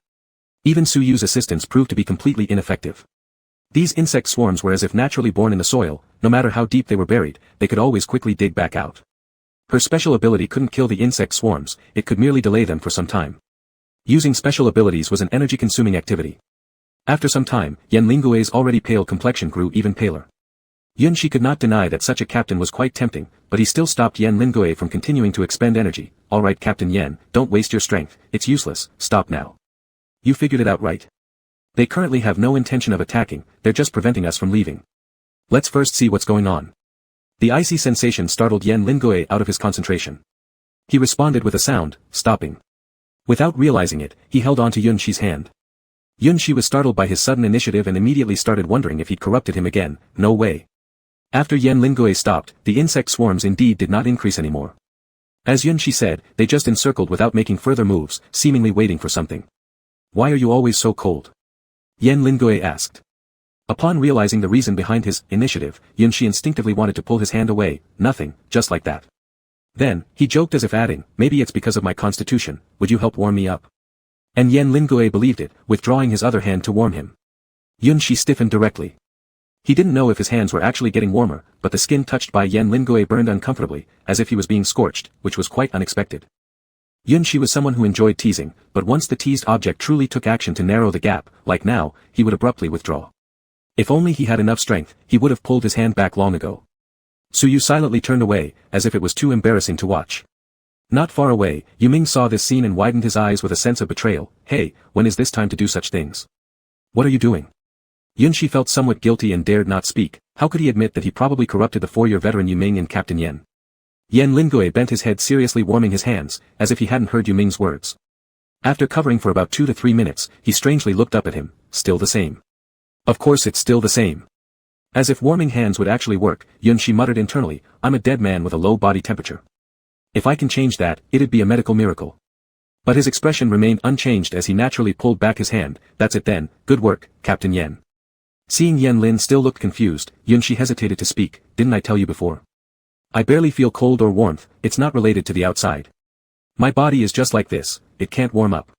Even Suyu's assistance proved to be completely ineffective. These insect swarms were as if naturally born in the soil. No matter how deep they were buried, they could always quickly dig back out. Her special ability couldn't kill the insect swarms, it could merely delay them for some time. Using special abilities was an energy-consuming activity. After some time, Yan Lingui's already pale complexion grew even paler. Yun-shi could not deny that such a captain was quite tempting, but he still stopped Yan Lingui from continuing to expend energy. Alright Captain Yen, don't waste your strength, it's useless, stop now. You figured it out right? They currently have no intention of attacking, they're just preventing us from leaving. Let's first see what's going on. The icy sensation startled Yan Lingoe out of his concentration. He responded with a sound, stopping. Without realizing it, he held on to Yunxi's hand. Yunxi was startled by his sudden initiative and immediately started wondering if he'd corrupted him again. No way. After Yan Lingoe stopped, the insect swarms indeed did not increase anymore. As Yunxi said, they just encircled without making further moves, seemingly waiting for something. Why are you always so cold? Yan Lingoe asked. Upon realizing the reason behind his initiative, Yunxi instinctively wanted to pull his hand away. Nothing, just like that. Then, he joked as if adding, maybe it's because of my constitution, would you help warm me up? And Yan Lingoe believed it, withdrawing his other hand to warm him. Yunxi stiffened directly. He didn't know if his hands were actually getting warmer, but the skin touched by Yan Lingoe burned uncomfortably, as if he was being scorched, which was quite unexpected. Yunxi was someone who enjoyed teasing, but once the teased object truly took action to narrow the gap, like now, he would abruptly withdraw. If only he had enough strength, he would have pulled his hand back long ago. Suyu silently turned away, as if it was too embarrassing to watch. Not far away, Yuming saw this scene and widened his eyes with a sense of betrayal. Hey, when is this time to do such things? What are you doing? Yunxi felt somewhat guilty and dared not speak. How could he admit that he probably corrupted the 4-year veteran Yuming and Captain Yen? Yan Lingoe bent his head seriously, warming his hands, as if he hadn't heard Yuming's words. After covering for about 2 to 3 minutes, he strangely looked up at him. Still the same. Of course it's still the same. As if warming hands would actually work, Yunxi muttered internally, I'm a dead man with a low body temperature. If I can change that, it'd be a medical miracle. But his expression remained unchanged as he naturally pulled back his hand. That's it then, good work, Captain Yen. Seeing Yan Lin still looked confused, Yunxi hesitated to speak. Didn't I tell you before? I barely feel cold or warmth, it's not related to the outside. My body is just like this, it can't warm up.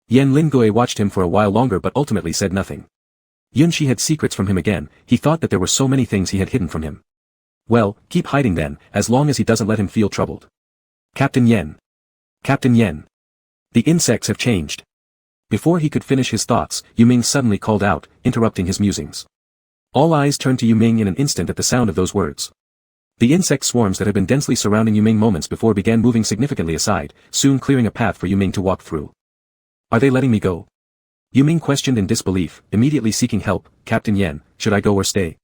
Yan Lingoe watched him for a while longer but ultimately said nothing. Yunxi had secrets from him again. He thought that there were so many things he had hidden from him. Well, keep hiding then, as long as he doesn't let him feel troubled. Captain Yen. Captain Yen. The insects have changed. Before he could finish his thoughts, Yuming suddenly called out, interrupting his musings. All eyes turned to Yuming in an instant at the sound of those words. The insect swarms that had been densely surrounding Yuming moments before began moving significantly aside, soon clearing a path for Yuming to walk through. Are they letting me go? Yuming questioned in disbelief, immediately seeking help. Captain Yen, should I go or stay?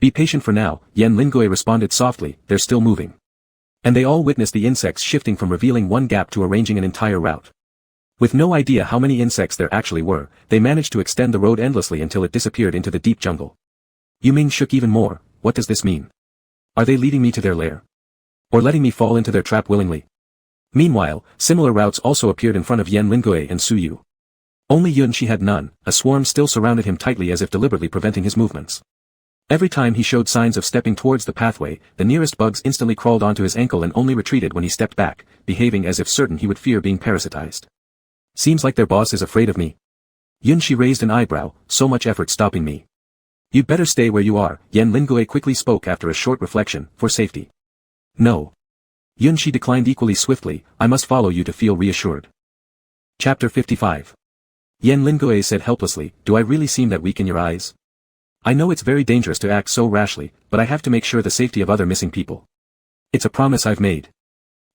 Be patient for now, Yan Lingoe responded softly, they're still moving. And they all witnessed the insects shifting from revealing one gap to arranging an entire route. With no idea how many insects there actually were, they managed to extend the road endlessly until it disappeared into the deep jungle. Yuming shook even more. What does this mean? Are they leading me to their lair? Or letting me fall into their trap willingly? Meanwhile, similar routes also appeared in front of Yan Lingoe and Suyu. Only Yunxi had none. A swarm still surrounded him tightly as if deliberately preventing his movements. Every time he showed signs of stepping towards the pathway, the nearest bugs instantly crawled onto his ankle and only retreated when he stepped back, behaving as if certain he would fear being parasitized. Seems like their boss is afraid of me. Yunxi raised an eyebrow, so much effort stopping me. You'd better stay where you are, Yan Lingoe quickly spoke after a short reflection, for safety. No. Yunxi declined equally swiftly, I must follow you to feel reassured. Chapter 55. Yan Lingoe said helplessly, do I really seem that weak in your eyes? I know it's very dangerous to act so rashly, but I have to make sure the safety of other missing people. It's a promise I've made.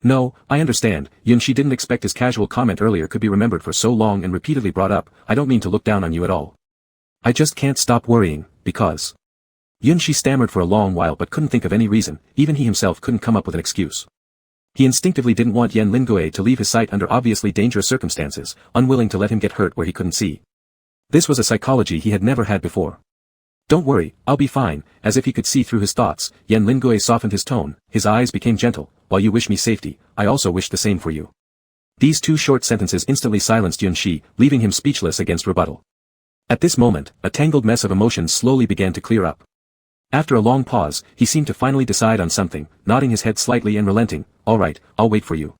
No, I understand. Yunxi didn't expect his casual comment earlier could be remembered for so long and repeatedly brought up. I don't mean to look down on you at all. I just can't stop worrying, because... Yunxi stammered for a long while but couldn't think of any reason. Even he himself couldn't come up with an excuse. He instinctively didn't want Yan Lingoe to leave his sight under obviously dangerous circumstances, unwilling to let him get hurt where he couldn't see. This was a psychology he had never had before. Don't worry, I'll be fine. As if he could see through his thoughts, Yan Lingoe softened his tone, his eyes became gentle. While you wish me safety, I also wish the same for you. These 2 short sentences instantly silenced Yunxi, leaving him speechless against rebuttal. At this moment, a tangled mess of emotions slowly began to clear up. After a long pause, he seemed to finally decide on something, nodding his head slightly and relenting. All right, I'll wait for you.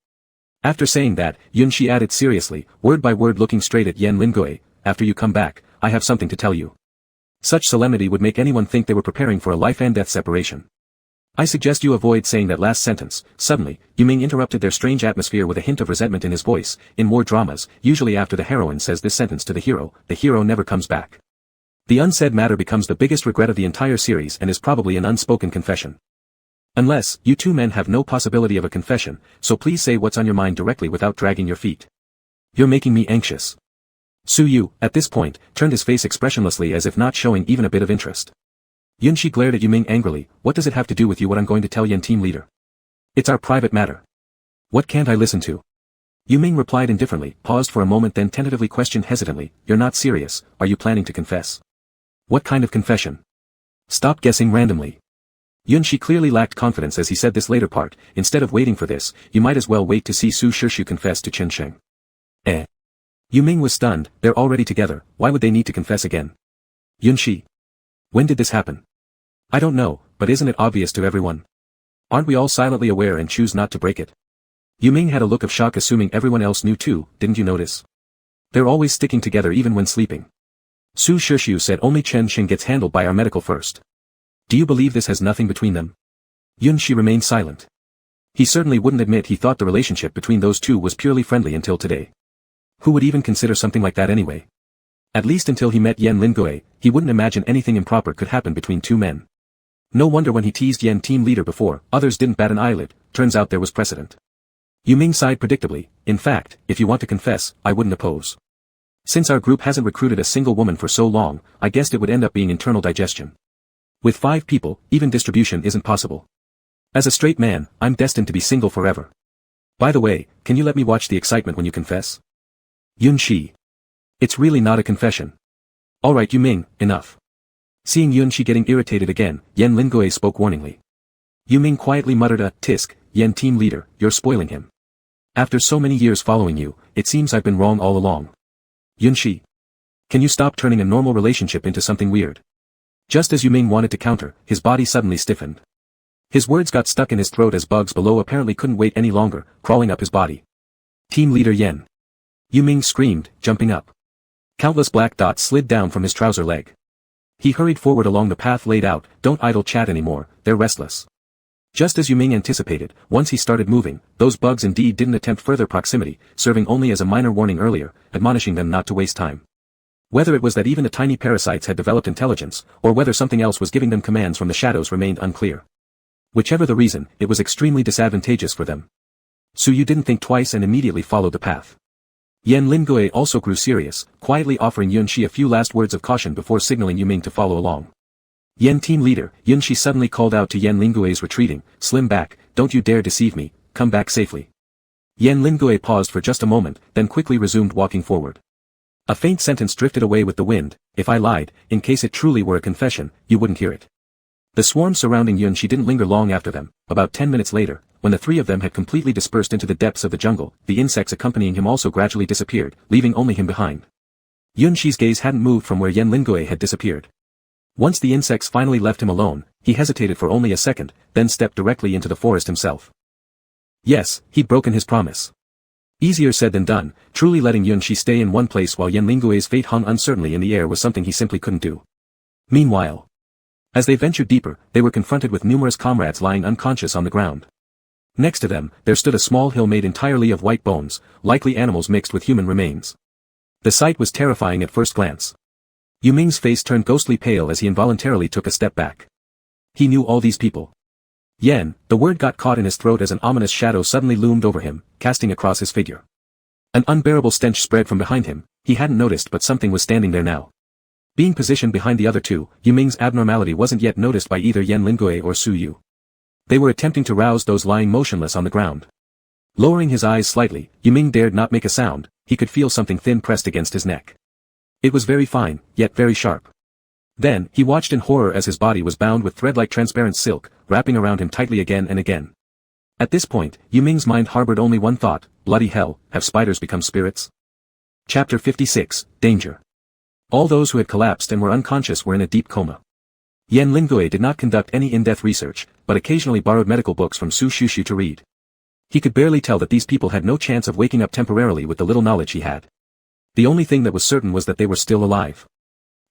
After saying that, Yunxi added seriously, word by word looking straight at Yan Lingoe, after you come back, I have something to tell you. Such solemnity would make anyone think they were preparing for a life-and-death separation. I suggest you avoid saying that last sentence. Suddenly, Yuming interrupted their strange atmosphere with a hint of resentment in his voice. In war dramas, usually after the heroine says this sentence to the hero never comes back. The unsaid matter becomes the biggest regret of the entire series and is probably an unspoken confession. Unless, you 2 men have no possibility of a confession, so please say what's on your mind directly without dragging your feet. You're making me anxious. Su Yu, at this point, turned his face expressionlessly as if not showing even a bit of interest. Yunshi glared at Yuming angrily. What does it have to do with you what I'm going to tell Yen team leader? It's our private matter. What can't I listen to? Yuming replied indifferently, paused for a moment then tentatively questioned hesitantly, you're not serious, are you planning to confess? What kind of confession? Stop guessing randomly. Yunshi clearly lacked confidence as he said this later part, instead of waiting for this, you might as well wait to see Su Shirshu confess to Chen Sheng. Yuming was stunned, they're already together, why would they need to confess again? Yunshi. When did this happen? I don't know, but isn't it obvious to everyone? Aren't we all silently aware and choose not to break it? Yuming had a look of shock assuming everyone else knew too, didn't you notice? They're always sticking together even when sleeping. Su Shirshu said only Chen Sheng gets handled by our medical first. Do you believe this has nothing between them? Yunshi remained silent. He certainly wouldn't admit he thought the relationship between those two was purely friendly until today. Who would even consider something like that anyway? At least until he met Yen Lingui, he wouldn't imagine anything improper could happen between two men. No wonder when he teased Yen team leader before, others didn't bat an eyelid, turns out there was precedent. Yuming sighed predictably, in fact, if you want to confess, I wouldn't oppose. Since our group hasn't recruited a single woman for so long, I guessed it would end up being internal digestion. With 5 people, even distribution isn't possible. As a straight man, I'm destined to be single forever. By the way, can you let me watch the excitement when you confess? Yunshi. It's really not a confession. Alright Yuming, enough. Seeing Yunshi getting irritated again, Yen Lingui spoke warningly. Yuming quietly muttered a, tisk, Yen team leader, you're spoiling him. After so many years following you, it seems I've been wrong all along. Yunshi. Can you stop turning a normal relationship into something weird? Just as Yuming wanted to counter, his body suddenly stiffened. His words got stuck in his throat as bugs below apparently couldn't wait any longer, crawling up his body. Team leader Yen. Yuming screamed, jumping up. Countless black dots slid down from his trouser leg. He hurried forward along the path laid out, don't idle chat anymore, they're restless. Just as Yuming anticipated, once he started moving, those bugs indeed didn't attempt further proximity, serving only as a minor warning earlier, admonishing them not to waste time. Whether it was that even the tiny parasites had developed intelligence, or whether something else was giving them commands from the shadows remained unclear. Whichever the reason, it was extremely disadvantageous for them. Su Yu didn't think twice and immediately followed the path. Yen Lingui also grew serious, quietly offering Yunshi a few last words of caution before signaling Yuming to follow along. Yen team leader, Yunshi suddenly called out to Yen Lingui's retreating, slim back, don't you dare deceive me, come back safely. Yen Lingui paused for just a moment, then quickly resumed walking forward. A faint sentence drifted away with the wind, if I lied, in case it truly were a confession, you wouldn't hear it. The swarm surrounding Yunshi didn't linger long after them, about 10 minutes later, when the 3 of them had completely dispersed into the depths of the jungle, the insects accompanying him also gradually disappeared, leaving only him behind. Yunshi's gaze hadn't moved from where Yen Lingui had disappeared. Once the insects finally left him alone, he hesitated for only a second, then stepped directly into the forest himself. Yes, he'd broken his promise. Easier said than done, truly letting Yunshi stay in one place while Yen Lingui's fate hung uncertainly in the air was something he simply couldn't do. Meanwhile, as they ventured deeper, they were confronted with numerous comrades lying unconscious on the ground. Next to them, there stood a small hill made entirely of white bones, likely animals mixed with human remains. The sight was terrifying at first glance. Yuming's face turned ghostly pale as he involuntarily took a step back. He knew all these people. Yen, the word got caught in his throat as an ominous shadow suddenly loomed over him, casting across his figure. An unbearable stench spread from behind him, he hadn't noticed but something was standing there now. Being positioned behind the other two, Yuming's abnormality wasn't yet noticed by either Yen Lingui or Su Yu. They were attempting to rouse those lying motionless on the ground. Lowering his eyes slightly, Yuming dared not make a sound, he could feel something thin pressed against his neck. It was very fine, yet very sharp. Then, he watched in horror as his body was bound with thread-like transparent silk, wrapping around him tightly again and again. At this point, Yuming's mind harbored only one thought, bloody hell, have spiders become spirits? Chapter 56, Danger. All those who had collapsed and were unconscious were in a deep coma. Yen Lingui did not conduct any in-depth research, but occasionally borrowed medical books from Su Shirshu to read. He could barely tell that these people had no chance of waking up temporarily with the little knowledge he had. The only thing that was certain was that they were still alive.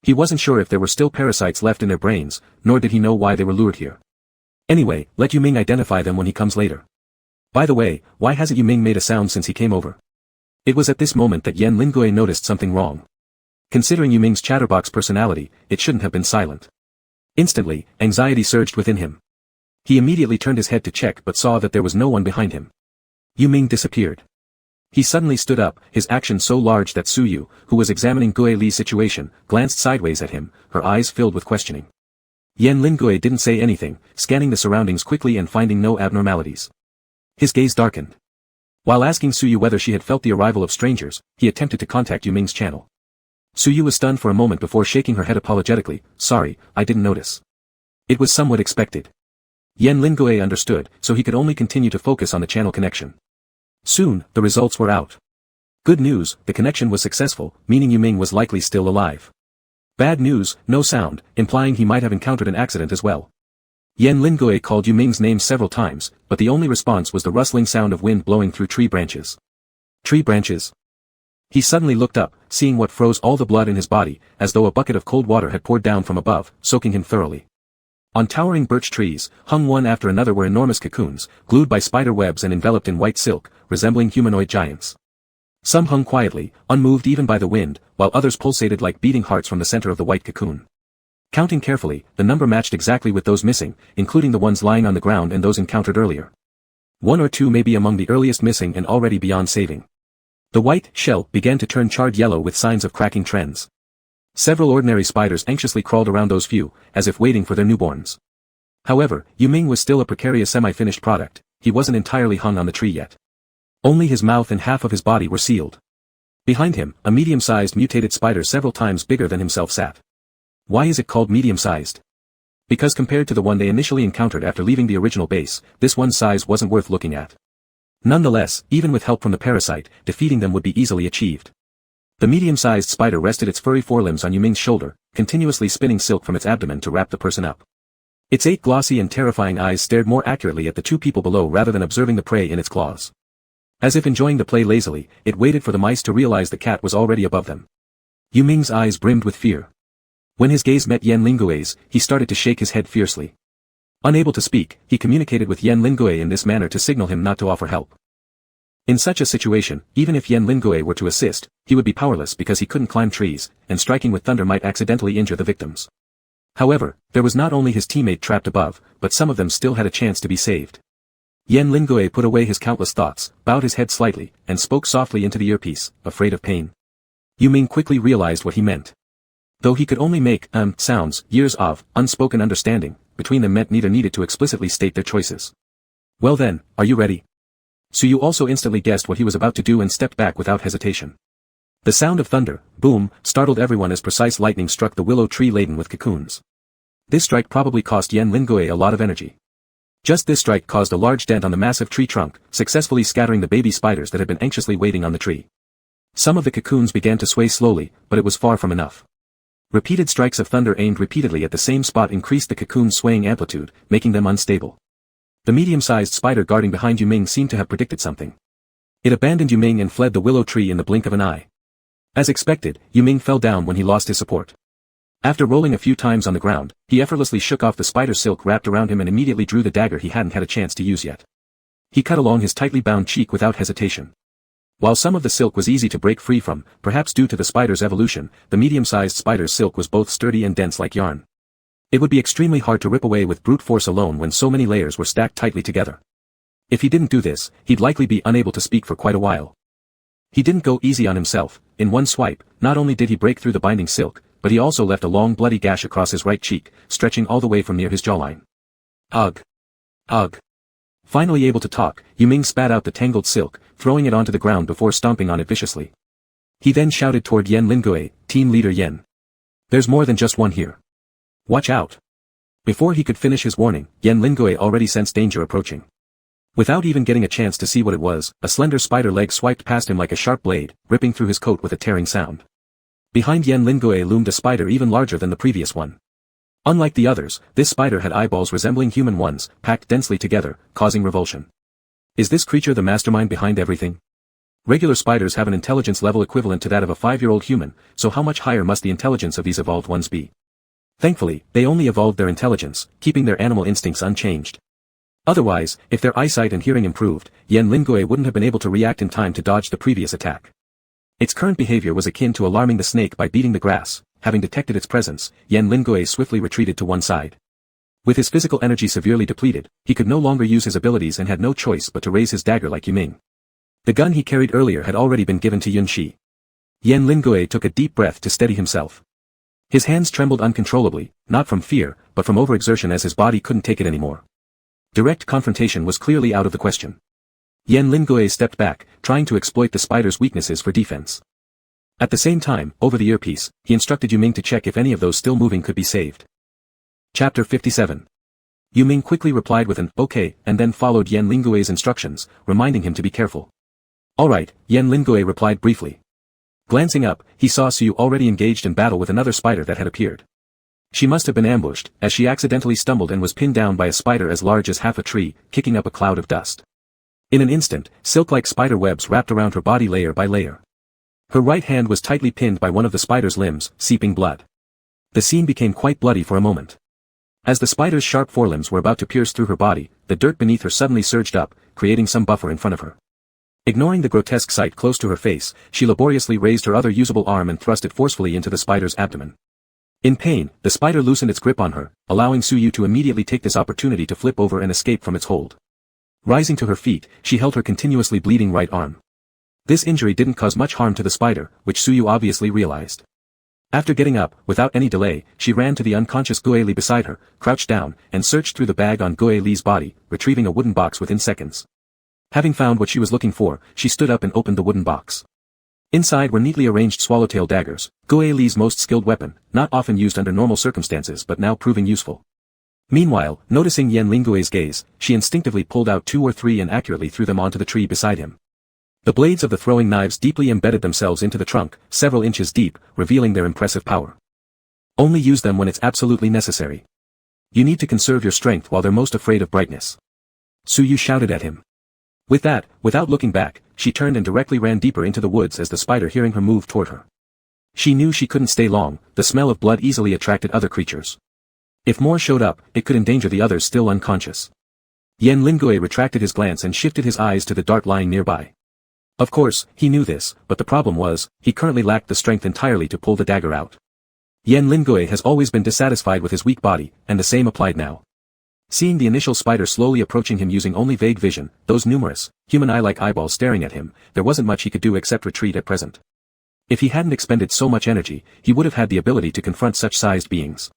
He wasn't sure if there were still parasites left in their brains, nor did he know why they were lured here. Anyway, let Yuming identify them when he comes later. By the way, why hasn't Yuming made a sound since he came over? It was at this moment that Yen Lingui noticed something wrong. Considering Yuming's chatterbox personality, it shouldn't have been silent. Instantly, anxiety surged within him. He immediately turned his head to check but saw that there was no one behind him. Yuming disappeared. He suddenly stood up, his action so large that Suyu, who was examining Gue Li's situation, glanced sideways at him, her eyes filled with questioning. Yan Lingui didn't say anything, scanning the surroundings quickly and finding no abnormalities. His gaze darkened. While asking Suyu whether she had felt the arrival of strangers, he attempted to contact Yu Ming's channel. Suyu was stunned for a moment before shaking her head apologetically. Sorry, I didn't notice. It was somewhat expected. Yan Lingui understood, so he could only continue to focus on the channel connection. Soon, the results were out. Good news, the connection was successful, meaning Yu Ming was likely still alive. Bad news, no sound, implying he might have encountered an accident as well. Yan Lingui called Yu Ming's name several times, but the only response was the rustling sound of wind blowing through tree branches. Tree branches? He suddenly looked up, seeing what froze all the blood in his body, as though a bucket of cold water had poured down from above, soaking him thoroughly. On towering birch trees, hung one after another were enormous cocoons, glued by spider webs and enveloped in white silk, resembling humanoid giants. Some hung quietly, unmoved even by the wind, while others pulsated like beating hearts from the center of the white cocoon. Counting carefully, the number matched exactly with those missing, including the ones lying on the ground and those encountered earlier. One or two may be among the earliest missing and already beyond saving. The white shell began to turn charred yellow with signs of cracking trends. Several ordinary spiders anxiously crawled around those few, as if waiting for their newborns. However, Yu Ming was still a precarious semi-finished product, he wasn't entirely hung on the tree yet. Only his mouth and half of his body were sealed. Behind him, a medium-sized mutated spider several times bigger than himself sat. Why is it called medium-sized? Because compared to the one they initially encountered after leaving the original base, this one's size wasn't worth looking at. Nonetheless, even with help from the parasite, defeating them would be easily achieved. The medium-sized spider rested its furry forelimbs on Yu Ming's shoulder, continuously spinning silk from its abdomen to wrap the person up. Its 8 glossy and terrifying eyes stared more accurately at the 2 people below rather than observing the prey in its claws. As if enjoying the play lazily, it waited for the mice to realize the cat was already above them. Yu Ming's eyes brimmed with fear. When his gaze met Yan Lingui's, he started to shake his head fiercely. Unable to speak, he communicated with Yan Lingui in this manner to signal him not to offer help. In such a situation, even if Yan Lingui were to assist, he would be powerless because he couldn't climb trees, and striking with thunder might accidentally injure the victims. However, there was not only his teammate trapped above, but some of them still had a chance to be saved. Yan Lingui put away his countless thoughts, bowed his head slightly, and spoke softly into the earpiece, afraid of pain. Yu Ming quickly realized what he meant. Though he could only make, sounds, years of, unspoken understanding, between them meant neither needed to explicitly state their choices. Well then, are you ready? Suyu also instantly guessed what he was about to do and stepped back without hesitation. The sound of thunder, boom, startled everyone as precise lightning struck the willow tree laden with cocoons. This strike probably cost Yan Lingui a lot of energy. Just this strike caused a large dent on the massive tree trunk, successfully scattering the baby spiders that had been anxiously waiting on the tree. Some of the cocoons began to sway slowly, but it was far from enough. Repeated strikes of thunder aimed repeatedly at the same spot increased the cocoon's swaying amplitude, making them unstable. The medium-sized spider guarding behind Yu Ming seemed to have predicted something. It abandoned Yu Ming and fled the willow tree in the blink of an eye. As expected, Yu Ming fell down when he lost his support. After rolling a few times on the ground, he effortlessly shook off the spider silk wrapped around him and immediately drew the dagger he hadn't had a chance to use yet. He cut along his tightly bound cheek without hesitation. While some of the silk was easy to break free from, perhaps due to the spider's evolution, the medium-sized spider's silk was both sturdy and dense like yarn. It would be extremely hard to rip away with brute force alone when so many layers were stacked tightly together. If he didn't do this, he'd likely be unable to speak for quite a while. He didn't go easy on himself. In one swipe, not only did he break through the binding silk, but he also left a long bloody gash across his right cheek, stretching all the way from near his jawline. Ugh. Ugh. Finally able to talk, Yu Ming spat out the tangled silk, throwing it onto the ground before stomping on it viciously. He then shouted toward Yan Lingui, Team Leader Yan. There's more than just one here. Watch out. Before he could finish his warning, Yan Lingui already sensed danger approaching. Without even getting a chance to see what it was, a slender spider leg swiped past him like a sharp blade, ripping through his coat with a tearing sound. Behind Yan Lingui loomed a spider even larger than the previous one. Unlike the others, this spider had eyeballs resembling human ones, packed densely together, causing revulsion. Is this creature the mastermind behind everything? Regular spiders have an intelligence level equivalent to that of a 5-year-old human, so how much higher must the intelligence of these evolved ones be? Thankfully, they only evolved their intelligence, keeping their animal instincts unchanged. Otherwise, if their eyesight and hearing improved, Yan Lingui wouldn't have been able to react in time to dodge the previous attack. Its current behavior was akin to alarming the snake by beating the grass. Having detected its presence, Yan Lingui swiftly retreated to one side. With his physical energy severely depleted, he could no longer use his abilities and had no choice but to raise his dagger like Yu Ming. The gun he carried earlier had already been given to Yunxi. Yan Lingui took a deep breath to steady himself. His hands trembled uncontrollably, not from fear, but from overexertion as his body couldn't take it anymore. Direct confrontation was clearly out of the question. Yan Lingui stepped back, trying to exploit the spider's weaknesses for defense. At the same time, over the earpiece, he instructed Yu Ming to check if any of those still moving could be saved. Chapter 57. Yu Ming quickly replied with an "okay" and then followed Yan Lingui's instructions, reminding him to be careful. "Alright," Yan Lingui replied briefly. Glancing up, he saw Suyu already engaged in battle with another spider that had appeared. She must have been ambushed, as she accidentally stumbled and was pinned down by a spider as large as half a tree, kicking up a cloud of dust. In an instant, silk-like spider webs wrapped around her body layer by layer. Her right hand was tightly pinned by one of the spider's limbs, seeping blood. The scene became quite bloody for a moment. As the spider's sharp forelimbs were about to pierce through her body, the dirt beneath her suddenly surged up, creating some buffer in front of her. Ignoring the grotesque sight close to her face, she laboriously raised her other usable arm and thrust it forcefully into the spider's abdomen. In pain, the spider loosened its grip on her, allowing Suyu to immediately take this opportunity to flip over and escape from its hold. Rising to her feet, she held her continuously bleeding right arm. This injury didn't cause much harm to the spider, which Suyu obviously realized. After getting up, without any delay, she ran to the unconscious Gue Li beside her, crouched down, and searched through the bag on Gue Li's body, retrieving a wooden box within seconds. Having found what she was looking for, she stood up and opened the wooden box. Inside were neatly arranged swallowtail daggers, Gue Li's most skilled weapon, not often used under normal circumstances but now proving useful. Meanwhile, noticing Yan Lingui's gaze, she instinctively pulled out 2 or 3 and accurately threw them onto the tree beside him. The blades of the throwing knives deeply embedded themselves into the trunk, several inches deep, revealing their impressive power. Only use them when it's absolutely necessary. You need to conserve your strength while they're most afraid of brightness. Suyu shouted at him. With that, without looking back, she turned and directly ran deeper into the woods as the spider hearing her moved toward her. She knew she couldn't stay long, the smell of blood easily attracted other creatures. If more showed up, it could endanger the others still unconscious. Yan Lingui retracted his glance and shifted his eyes to the dart lying nearby. Of course, he knew this, but the problem was, he currently lacked the strength entirely to pull the dagger out. Yan Lingui has always been dissatisfied with his weak body, and the same applied now. Seeing the initial spider slowly approaching him using only vague vision, those numerous, human eye-like eyeballs staring at him, there wasn't much he could do except retreat at present. If he hadn't expended so much energy, he would have had the ability to confront such sized beings.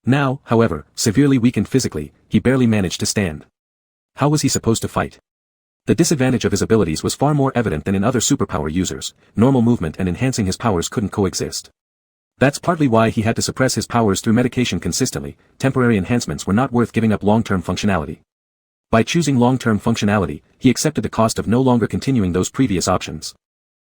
Now, however, severely weakened physically, he barely managed to stand. How was he supposed to fight? The disadvantage of his abilities was far more evident than in other superpower users. Normal movement and enhancing his powers couldn't coexist. That's partly why he had to suppress his powers through medication consistently. Temporary enhancements were not worth giving up long-term functionality. By choosing long-term functionality, he accepted the cost of no longer continuing those previous options.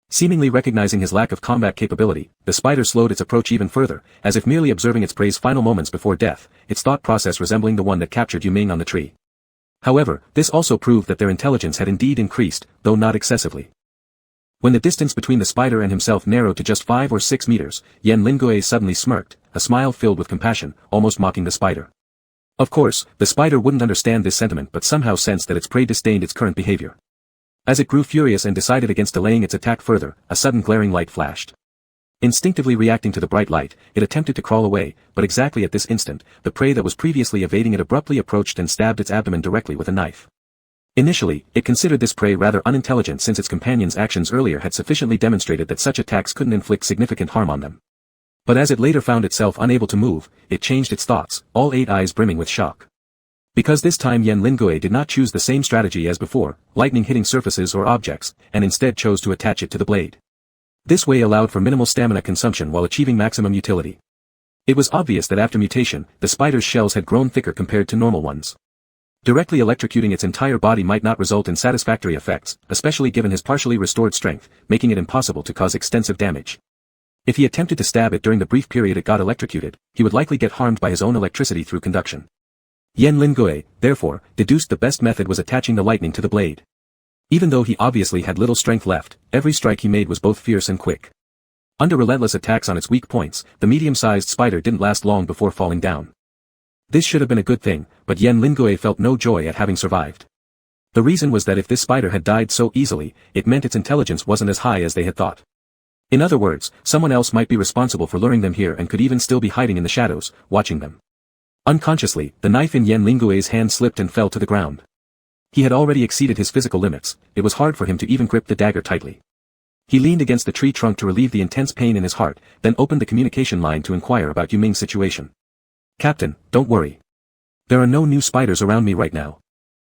Seemingly recognizing his lack of combat capability, the spider slowed its approach even further, as if merely observing its prey's final moments before death, its thought process resembling the one that captured Yu Ming on the tree. However, this also proved that their intelligence had indeed increased, though not excessively. When the distance between the spider and himself narrowed to just 5 or 6 meters, Yan Lingui suddenly smirked, a smile filled with compassion, almost mocking the spider. Of course, the spider wouldn't understand this sentiment but somehow sensed that its prey disdained its current behavior. As it grew furious and decided against delaying its attack further, a sudden glaring light flashed. Instinctively reacting to the bright light, it attempted to crawl away, but exactly at this instant, the prey that was previously evading it abruptly approached and stabbed its abdomen directly with a knife. Initially, it considered this prey rather unintelligent since its companion's actions earlier had sufficiently demonstrated that such attacks couldn't inflict significant harm on them. But as it later found itself unable to move, it changed its thoughts, all 8 eyes brimming with shock. Because this time Yan Lingui did not choose the same strategy as before, lightning hitting surfaces or objects, and instead chose to attach it to the blade. This way allowed for minimal stamina consumption while achieving maximum utility. It was obvious that after mutation, the spider's shells had grown thicker compared to normal ones. Directly electrocuting its entire body might not result in satisfactory effects, especially given his partially restored strength, making it impossible to cause extensive damage. If he attempted to stab it during the brief period it got electrocuted, he would likely get harmed by his own electricity through conduction. Yan Lingui, therefore, deduced the best method was attaching the lightning to the blade. Even though he obviously had little strength left, every strike he made was both fierce and quick. Under relentless attacks on its weak points, the medium-sized spider didn't last long before falling down. This should have been a good thing, but Yan Lingui felt no joy at having survived. The reason was that if this spider had died so easily, it meant its intelligence wasn't as high as they had thought. In other words, someone else might be responsible for luring them here and could even still be hiding in the shadows, watching them. Unconsciously, the knife in Yan Lingui's hand slipped and fell to the ground. He had already exceeded his physical limits, it was hard for him to even grip the dagger tightly. He leaned against the tree trunk to relieve the intense pain in his heart, then opened the communication line to inquire about Yu Ming's situation. "Captain, don't worry. There are no new spiders around me right now.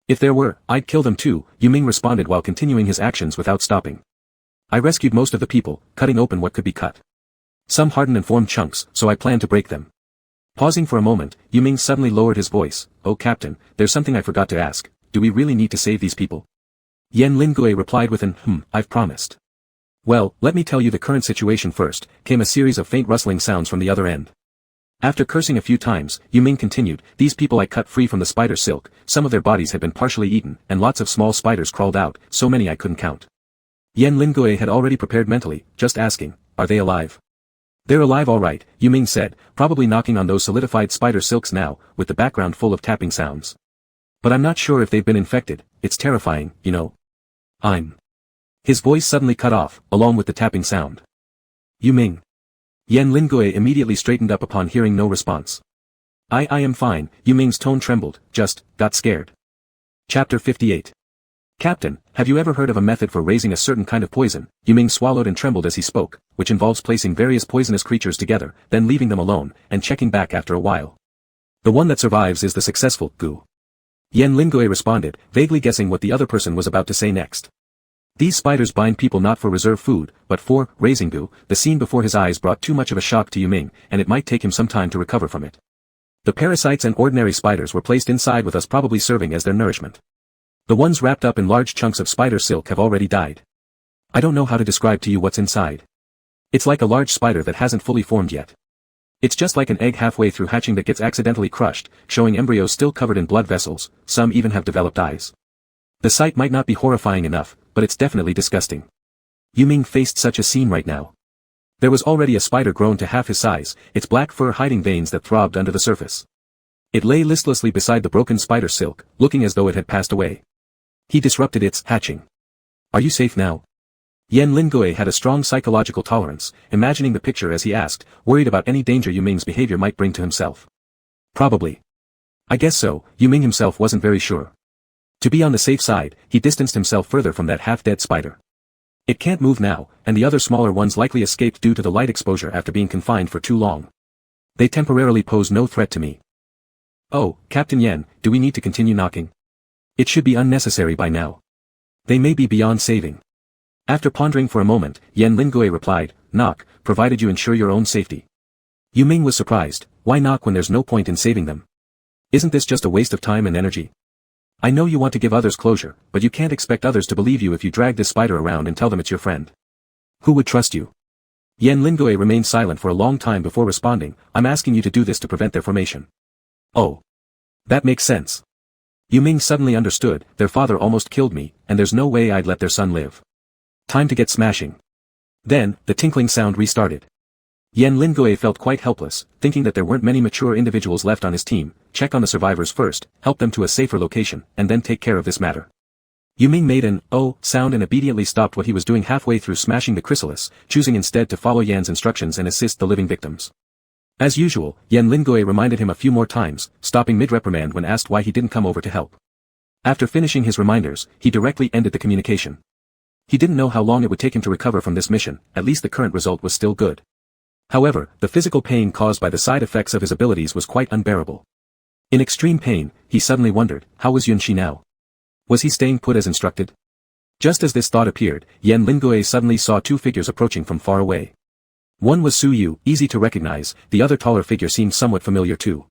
If there were, I'd kill them too," Yu Ming responded while continuing his actions without stopping. "I rescued most of the people, cutting open what could be cut. Some hardened and formed chunks, so I plan to break them." Pausing for a moment, Yu Ming suddenly lowered his voice. "Oh Captain, there's something I forgot to ask. Do we really need to save these people?" Yan Lingui replied with an "I've promised." "Well, let me tell you the current situation first," came a series of faint rustling sounds from the other end. After cursing a few times, Yu Ming continued, "These people I cut free from the spider silk, some of their bodies had been partially eaten, and lots of small spiders crawled out, so many I couldn't count." Yan Lingui had already prepared mentally, just asking, "Are they alive?" "They're alive all right," Yu Ming said, probably knocking on those solidified spider silks now, with the background full of tapping sounds. "But I'm not sure if they've been infected, it's terrifying, you know. His voice suddenly cut off, along with the tapping sound. "Yu Ming." Yan Lingui immediately straightened up upon hearing no response. I am fine," Yu Ming's tone trembled, "just, got scared." Chapter 58. "Captain, have you ever heard of a method for raising a certain kind of poison?" Yu Ming swallowed and trembled as he spoke, "which involves placing various poisonous creatures together, then leaving them alone, and checking back after a while. The one that survives is the successful, goo." Yan Lingui responded, vaguely guessing what the other person was about to say next. "These spiders bind people not for reserve food, but for raising goo." The scene before his eyes brought too much of a shock to Yu Ming, and it might take him some time to recover from it. The parasites and ordinary spiders were placed inside with us, probably serving as their nourishment. The ones wrapped up in large chunks of spider silk have already died. I don't know how to describe to you what's inside. It's like a large spider that hasn't fully formed yet. It's just like an egg halfway through hatching that gets accidentally crushed, showing embryos still covered in blood vessels, some even have developed eyes. The sight might not be horrifying enough, but it's definitely disgusting. Yu Ming faced such a scene right now. There was already a spider grown to half his size, its black fur hiding veins that throbbed under the surface. It lay listlessly beside the broken spider silk, looking as though it had passed away. He disrupted its hatching. "Are you safe now?" Yan Lingui had a strong psychological tolerance, imagining the picture as he asked, worried about any danger Yu Ming's behavior might bring to himself. "Probably. I guess so," Yu Ming himself wasn't very sure. To be on the safe side, he distanced himself further from that half-dead spider. "It can't move now, and the other smaller ones likely escaped due to the light exposure after being confined for too long. They temporarily pose no threat to me." "Oh, Captain Yan, do we need to continue knocking?" "It should be unnecessary by now. They may be beyond saving." After pondering for a moment, Yan Lingui replied, "Knock, provided you ensure your own safety." Yu Ming was surprised. Why knock when there's no point in saving them? Isn't this just a waste of time and energy? "I know you want to give others closure, but you can't expect others to believe you if you drag this spider around and tell them it's your friend. Who would trust you?" Yan Lingui remained silent for a long time before responding, "I'm asking you to do this to prevent their formation." "Oh. That makes sense." Yu Ming suddenly understood, their father almost killed me, and there's no way I'd let their son live. Time to get smashing. Then, the tinkling sound restarted. Yan Lingui felt quite helpless, thinking that there weren't many mature individuals left on his team. Check on the survivors first, help them to a safer location, and then take care of this matter. Yu Ming made an "oh" sound and obediently stopped what he was doing halfway through smashing the chrysalis, choosing instead to follow Yan's instructions and assist the living victims. As usual, Yan Lingui reminded him a few more times, stopping mid-reprimand when asked why he didn't come over to help. After finishing his reminders, he directly ended the communication. He didn't know how long it would take him to recover from this mission, at least the current result was still good. However, the physical pain caused by the side effects of his abilities was quite unbearable. In extreme pain, he suddenly wondered, how was Yunshi now? Was he staying put as instructed? Just as this thought appeared, Yan Lingui suddenly saw two figures approaching from far away. One was Su Yu, easy to recognize, the other taller figure seemed somewhat familiar too.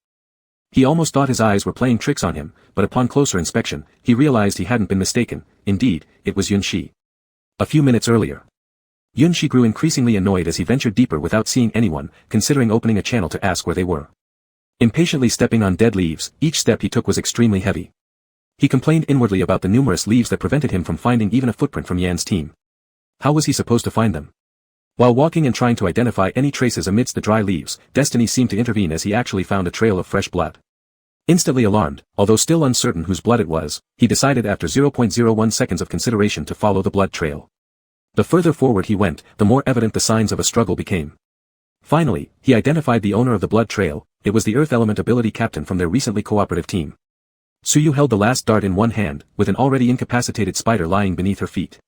He almost thought his eyes were playing tricks on him, but upon closer inspection, he realized he hadn't been mistaken. Indeed, it was Yunshi. A few minutes earlier. Yunshi grew increasingly annoyed as he ventured deeper without seeing anyone, considering opening a channel to ask where they were. Impatiently stepping on dead leaves, each step he took was extremely heavy. He complained inwardly about the numerous leaves that prevented him from finding even a footprint from Yan's team. How was he supposed to find them? While walking and trying to identify any traces amidst the dry leaves, destiny seemed to intervene as he actually found a trail of fresh blood. Instantly alarmed, although still uncertain whose blood it was, he decided after 0.01 seconds of consideration to follow the blood trail. The further forward he went, the more evident the signs of a struggle became. Finally, he identified the owner of the blood trail. It was the Earth Element Ability Captain from their recently cooperative team. Suyu held the last dart in one hand, with an already incapacitated spider lying beneath her feet.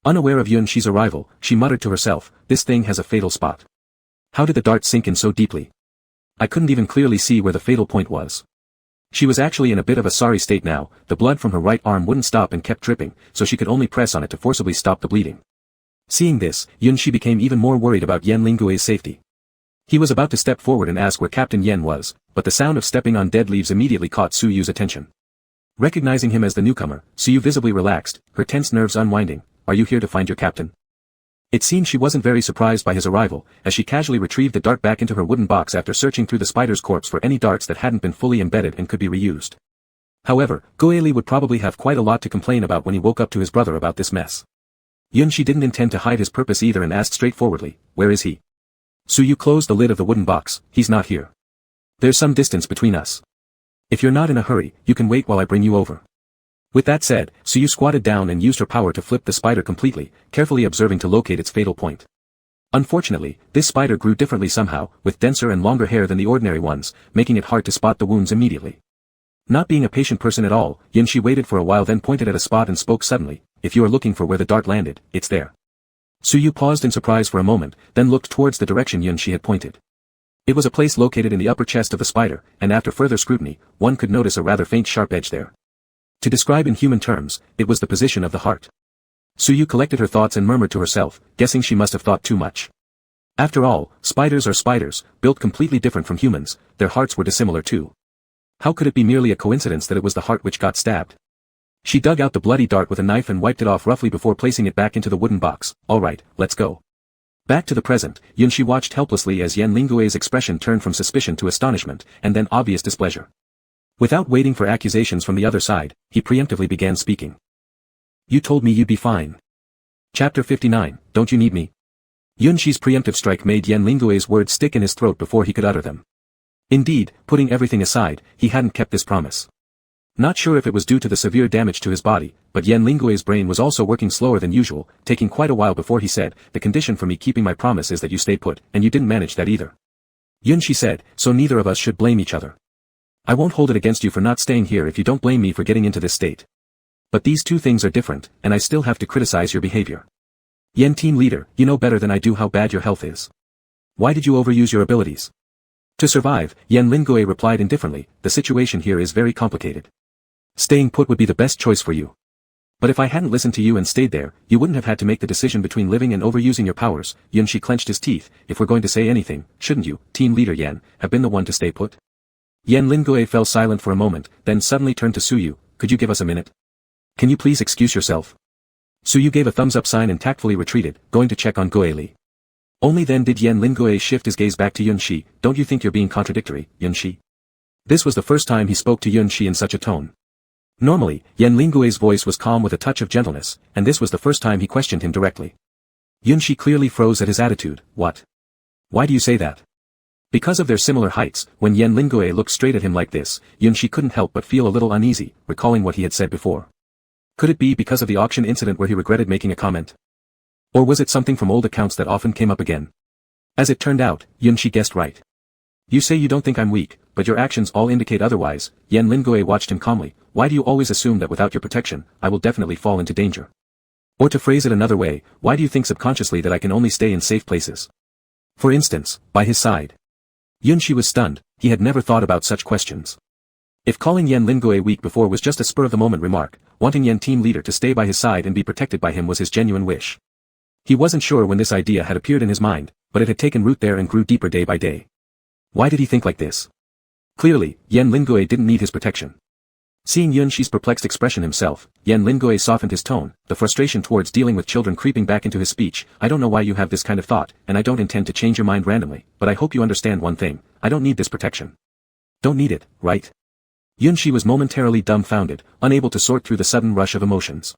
Unaware of Yun Shi's arrival, she muttered to herself, this thing has a fatal spot. How did the dart sink in so deeply? I couldn't even clearly see where the fatal point was. She was actually in a bit of a sorry state now, the blood from her right arm wouldn't stop and kept dripping, so she could only press on it to forcibly stop the bleeding. Seeing this, Yun Shi became even more worried about Yen Lingue's safety. He was about to step forward and ask where Captain Yen was, but the sound of stepping on dead leaves immediately caught Suyu's attention. Recognizing him as the newcomer, Suyu visibly relaxed, her tense nerves unwinding. Are you here to find your captain? It seemed she wasn't very surprised by his arrival, as she casually retrieved the dart back into her wooden box after searching through the spider's corpse for any darts that hadn't been fully embedded and could be reused. However, Goeli would probably have quite a lot to complain about when he woke up to his brother about this mess. Yun Shi didn't intend to hide his purpose either and asked straightforwardly, where is he? Suyu closed the lid of the wooden box, he's not here. There's some distance between us. If you're not in a hurry, you can wait while I bring you over. With that said, Suyu squatted down and used her power to flip the spider completely, carefully observing to locate its fatal point. Unfortunately, this spider grew differently somehow, with denser and longer hair than the ordinary ones, making it hard to spot the wounds immediately. Not being a patient person at all, Yun Shi waited for a while then pointed at a spot and spoke suddenly, if you are looking for where the dart landed, it's there. Suyu paused in surprise for a moment, then looked towards the direction Yun Shi had pointed. It was a place located in the upper chest of the spider, and after further scrutiny, one could notice a rather faint sharp edge there. To describe in human terms, it was the position of the heart. Suyu collected her thoughts and murmured to herself, guessing she must have thought too much. After all, spiders are spiders, built completely different from humans, their hearts were dissimilar too. How could it be merely a coincidence that it was the heart which got stabbed? She dug out the bloody dart with a knife and wiped it off roughly before placing it back into the wooden box. Alright, let's go. Back to the present, Yun Shi watched helplessly as Yen Lingue's expression turned from suspicion to astonishment, and then obvious displeasure. Without waiting for accusations from the other side, he preemptively began speaking. You told me you'd be fine. Chapter 59, Don't You Need Me? Yun Shi's preemptive strike made Yen Lingue's words stick in his throat before he could utter them. Indeed, putting everything aside, he hadn't kept this promise. Not sure if it was due to the severe damage to his body, but Yen Lingue's brain was also working slower than usual, taking quite a while before he said, the condition for me keeping my promise is that you stay put, and you didn't manage that either. Yun Shi said, so neither of us should blame each other. I won't hold it against you for not staying here if you don't blame me for getting into this state. But these two things are different, and I still have to criticize your behavior. Yen team leader, you know better than I do how bad your health is. Why did you overuse your abilities? To survive, Yen Lingue replied indifferently, the situation here is very complicated. Staying put would be the best choice for you. But if I hadn't listened to you and stayed there, you wouldn't have had to make the decision between living and overusing your powers. Yun Shi clenched his teeth, if we're going to say anything, shouldn't you, team leader Yen, have been the one to stay put? Yen Lingue fell silent for a moment, then suddenly turned to Suyu, could you give us a minute? Can you please excuse yourself? Suyu gave a thumbs-up sign and tactfully retreated, going to check on Goeli. Only then did Yen Lingue shift his gaze back to Yun Shi, don't you think you're being contradictory, Yun Shi? This was the first time he spoke to Yun Shi in such a tone. Normally, Yen Lingue's voice was calm with a touch of gentleness, and this was the first time he questioned him directly. Yun Shi clearly froze at his attitude, what? Why do you say that? Because of their similar heights, when Yen Lingue looked straight at him like this, Yun Shi couldn't help but feel a little uneasy, recalling what he had said before. Could it be because of the auction incident where he regretted making a comment? Or was it something from old accounts that often came up again? As it turned out, Yun Shi guessed right. You say you don't think I'm weak, but your actions all indicate otherwise. Yen Lingue watched him calmly, why do you always assume that without your protection, I will definitely fall into danger? Or to phrase it another way, why do you think subconsciously that I can only stay in safe places? For instance, by his side. Yun Shi was stunned, he had never thought about such questions. If calling Yen Lingue weak before was just a spur-of-the-moment remark, wanting Yen team leader to stay by his side and be protected by him was his genuine wish. He wasn't sure when this idea had appeared in his mind, but it had taken root there and grew deeper day by day. Why did he think like this? Clearly, Yen Lingue didn't need his protection. Seeing Yun Shi's perplexed expression himself, Yen Lingue softened his tone, the frustration towards dealing with children creeping back into his speech. I don't know why you have this kind of thought, and I don't intend to change your mind randomly, but I hope you understand one thing, I don't need this protection. Don't need it, right? Yun Shi was momentarily dumbfounded, unable to sort through the sudden rush of emotions.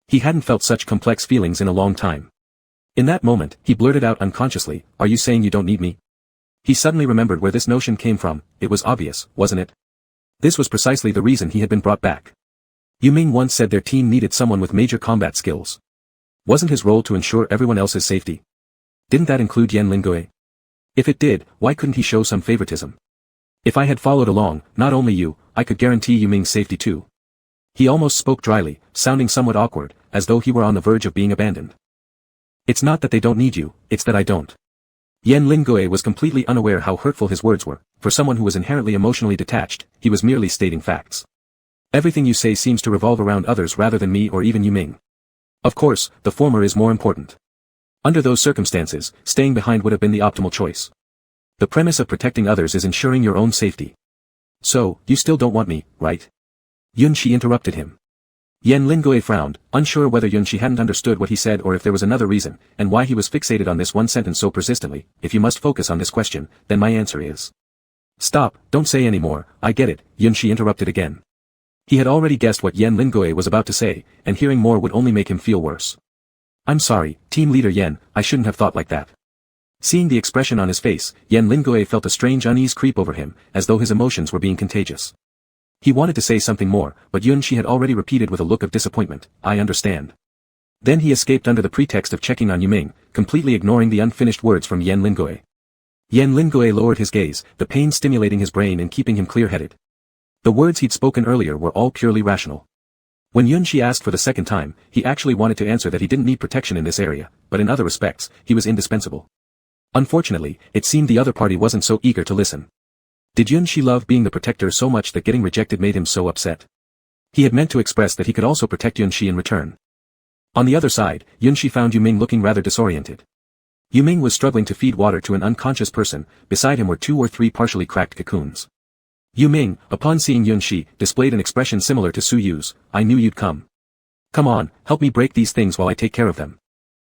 He hadn't felt such complex feelings in a long time. In that moment, he blurted out unconsciously, are you saying you don't need me? He suddenly remembered where this notion came from, it was obvious, wasn't it? This was precisely the reason he had been brought back. Yu Ming once said their team needed someone with major combat skills. Wasn't his role to ensure everyone else's safety? Didn't that include Yen Lingue? If it did, why couldn't he show some favoritism? If I had followed along, not only you, I could guarantee Yu Ming's safety too. He almost spoke dryly, sounding somewhat awkward, as though he were on the verge of being abandoned. It's not that they don't need you, it's that I don't. Yan Lingui was completely unaware how hurtful his words were. For someone who was inherently emotionally detached, he was merely stating facts. Everything you say seems to revolve around others rather than me or even Yu Ming. Of course, the former is more important. Under those circumstances, staying behind would have been the optimal choice. The premise of protecting others is ensuring your own safety. So, you still don't want me, right? Yunshi interrupted him. Yan Lingui frowned, unsure whether Yunshi hadn't understood what he said or if there was another reason, and why he was fixated on this one sentence so persistently. If you must focus on this question, then my answer is. Stop, don't say any more, I get it, Yunshi interrupted again. He had already guessed what Yan Lingui was about to say, and hearing more would only make him feel worse. I'm sorry, Team Leader Yan, I shouldn't have thought like that. Seeing the expression on his face, Yan Lingui felt a strange unease creep over him, as though his emotions were being contagious. He wanted to say something more, but Yunshi had already repeated with a look of disappointment, I understand. Then he escaped under the pretext of checking on Yu Ming, completely ignoring the unfinished words from Yan Lingui. Yan Lingui lowered his gaze, the pain stimulating his brain and keeping him clear-headed. The words he'd spoken earlier were all purely rational. When Yunshi asked for the second time, he actually wanted to answer that he didn't need protection in this area, but in other respects, he was indispensable. Unfortunately, it seemed the other party wasn't so eager to listen. Did Yunshi love being the protector so much that getting rejected made him so upset? He had meant to express that he could also protect Yunshi in return. On the other side, Yunshi found Yu Ming looking rather disoriented. Yu Ming was struggling to feed water to an unconscious person, beside him were 2 or 3 partially cracked cocoons. Yu Ming, upon seeing Yunshi, displayed an expression similar to Su Yu's, I knew you'd come. Come on, help me break these things while I take care of them.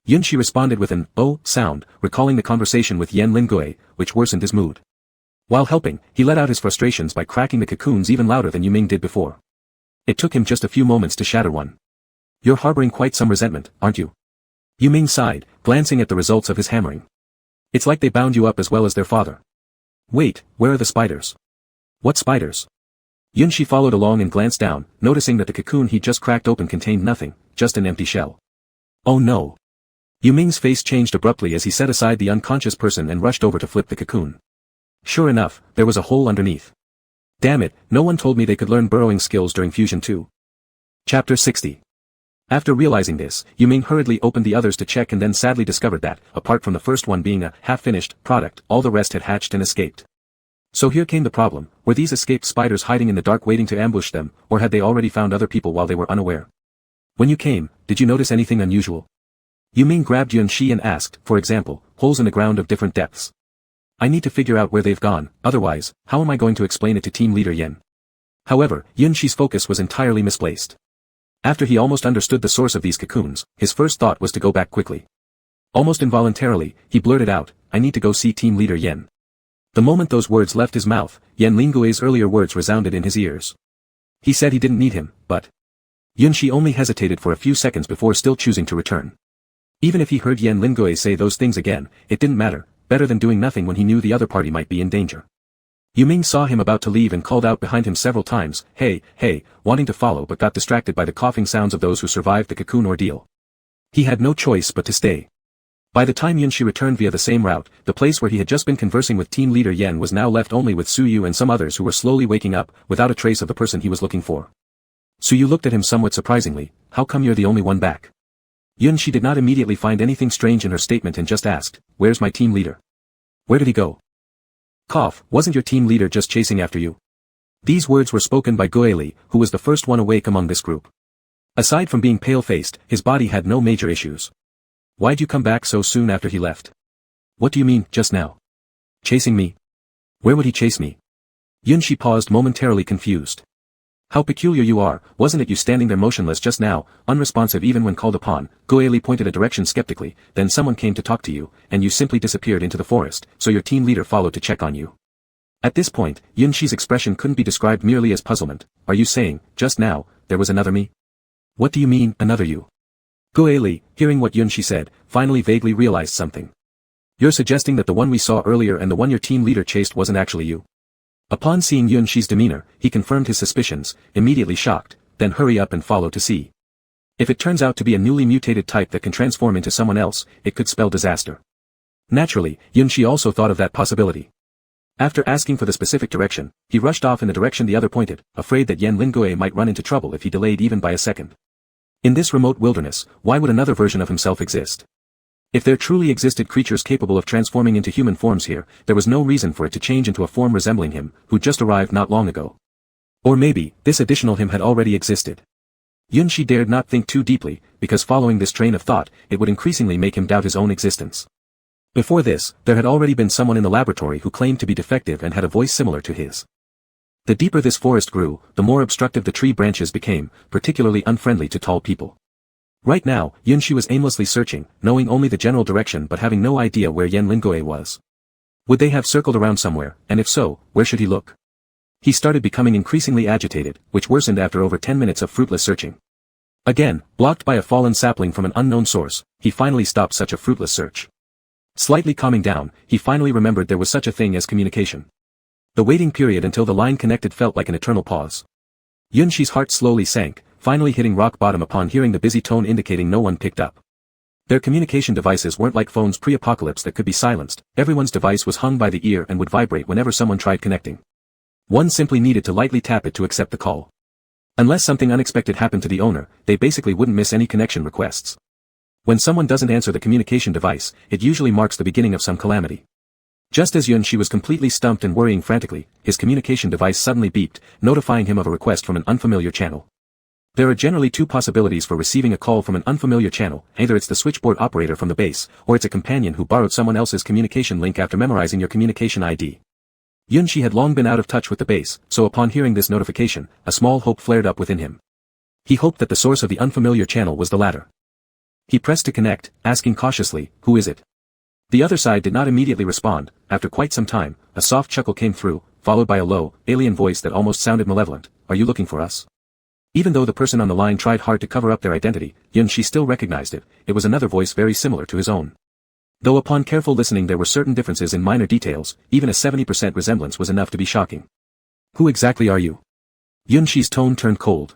Yunshi responded with an oh sound, recalling the conversation with Yan Lingui, which worsened his mood. While helping, he let out his frustrations by cracking the cocoons even louder than Yu Ming did before. It took him just a few moments to shatter one. You're harboring quite some resentment, aren't you? Yu Ming sighed, glancing at the results of his hammering. It's like they bound you up as well as their father. Wait, where are the spiders? What spiders? Yunshi followed along and glanced down, noticing that the cocoon he just cracked open contained nothing, just an empty shell. Oh no. Yu Ming's face changed abruptly as he set aside the unconscious person and rushed over to flip the cocoon. Sure enough, there was a hole underneath. Damn it, no one told me they could learn burrowing skills during fusion too. Chapter 60. After realizing this, Yu Ming hurriedly opened the others to check and then sadly discovered that, apart from the first one being a half-finished product, all the rest had hatched and escaped. So here came the problem, were these escaped spiders hiding in the dark waiting to ambush them, or had they already found other people while they were unaware? When you came, did you notice anything unusual? Yu Ming grabbed Yunshi and asked, for example, holes in the ground of different depths. I need to figure out where they've gone, otherwise, how am I going to explain it to Team Leader Yan? However, Yunshi's focus was entirely misplaced. After he almost understood the source of these cocoons, his first thought was to go back quickly. Almost involuntarily, he blurted out, I need to go see Team Leader Yan. The moment those words left his mouth, Yan Lingui's earlier words resounded in his ears. He said he didn't need him, but... Yunshi only hesitated for a few seconds before still choosing to return. Even if he heard Yan Lingui say those things again, it didn't matter. Better than doing nothing when he knew the other party might be in danger. Yu Ming saw him about to leave and called out behind him several times, hey, hey, wanting to follow but got distracted by the coughing sounds of those who survived the cocoon ordeal. He had no choice but to stay. By the time Yunshi returned via the same route, the place where he had just been conversing with Team Leader Yan was now left only with Su Yu and some others who were slowly waking up, without a trace of the person he was looking for. Su Yu looked at him somewhat surprisingly, how come you're the only one back? Yunshi did not immediately find anything strange in her statement and just asked, where's my team leader? Where did he go? Cough, wasn't your team leader just chasing after you? These words were spoken by Goeli, who was the first one awake among this group. Aside from being pale-faced, his body had no major issues. Why'd you come back so soon after he left? What do you mean, just now? Chasing me? Where would he chase me? Yunshi paused momentarily confused. How peculiar you are, wasn't it you standing there motionless just now, unresponsive even when called upon? Goeli pointed a direction skeptically, then someone came to talk to you, and you simply disappeared into the forest, so your team leader followed to check on you. At this point, Yunshi's expression couldn't be described merely as puzzlement. Are you saying, just now, there was another me? What do you mean, another you? Goeli, hearing what Yunshi said, finally vaguely realized something. You're suggesting that the one we saw earlier and the one your team leader chased wasn't actually you? Upon seeing Yunshi's demeanor, he confirmed his suspicions, immediately shocked, then hurry up and follow to see. If it turns out to be a newly mutated type that can transform into someone else, it could spell disaster. Naturally, Yunshi also thought of that possibility. After asking for the specific direction, he rushed off in the direction the other pointed, afraid that Yan Lingui might run into trouble if he delayed even by a second. In this remote wilderness, why would another version of himself exist? If there truly existed creatures capable of transforming into human forms here, there was no reason for it to change into a form resembling him, who just arrived not long ago. Or maybe, this additional him had already existed. Yunshi dared not think too deeply, because following this train of thought, it would increasingly make him doubt his own existence. Before this, there had already been someone in the laboratory who claimed to be defective and had a voice similar to his. The deeper this forest grew, the more obstructive the tree branches became, particularly unfriendly to tall people. Right now, Yunshi was aimlessly searching, knowing only the general direction but having no idea where Yan Lingui was. Would they have circled around somewhere, and if so, where should he look? He started becoming increasingly agitated, which worsened after over 10 minutes of fruitless searching. Again, blocked by a fallen sapling from an unknown source, he finally stopped such a fruitless search. Slightly calming down, he finally remembered there was such a thing as communication. The waiting period until the line connected felt like an eternal pause. Yunshi's heart slowly sank, finally hitting rock bottom upon hearing the busy tone indicating no one picked up. Their communication devices weren't like phones pre-apocalypse that could be silenced. Everyone's device was hung by the ear and would vibrate whenever someone tried connecting. One simply needed to lightly tap it to accept the call. Unless something unexpected happened to the owner, they basically wouldn't miss any connection requests. When someone doesn't answer the communication device, it usually marks the beginning of some calamity. Just as Yunshi was completely stumped and worrying frantically, his communication device suddenly beeped, notifying him of a request from an unfamiliar channel. There are generally two possibilities for receiving a call from an unfamiliar channel: either it's the switchboard operator from the base, or it's a companion who borrowed someone else's communication link after memorizing your communication ID. Yunshi had long been out of touch with the base, so upon hearing this notification, a small hope flared up within him. He hoped that the source of the unfamiliar channel was the latter. He pressed to connect, asking cautiously, "Who is it?" The other side did not immediately respond. After quite some time, a soft chuckle came through, followed by a low, alien voice that almost sounded malevolent. "Are you looking for us?" Even though the person on the line tried hard to cover up their identity, Yunshi still recognized it. It was another voice very similar to his own. Though upon careful listening there were certain differences in minor details, even a 70% resemblance was enough to be shocking. "Who exactly are you?" Yunshi's tone turned cold.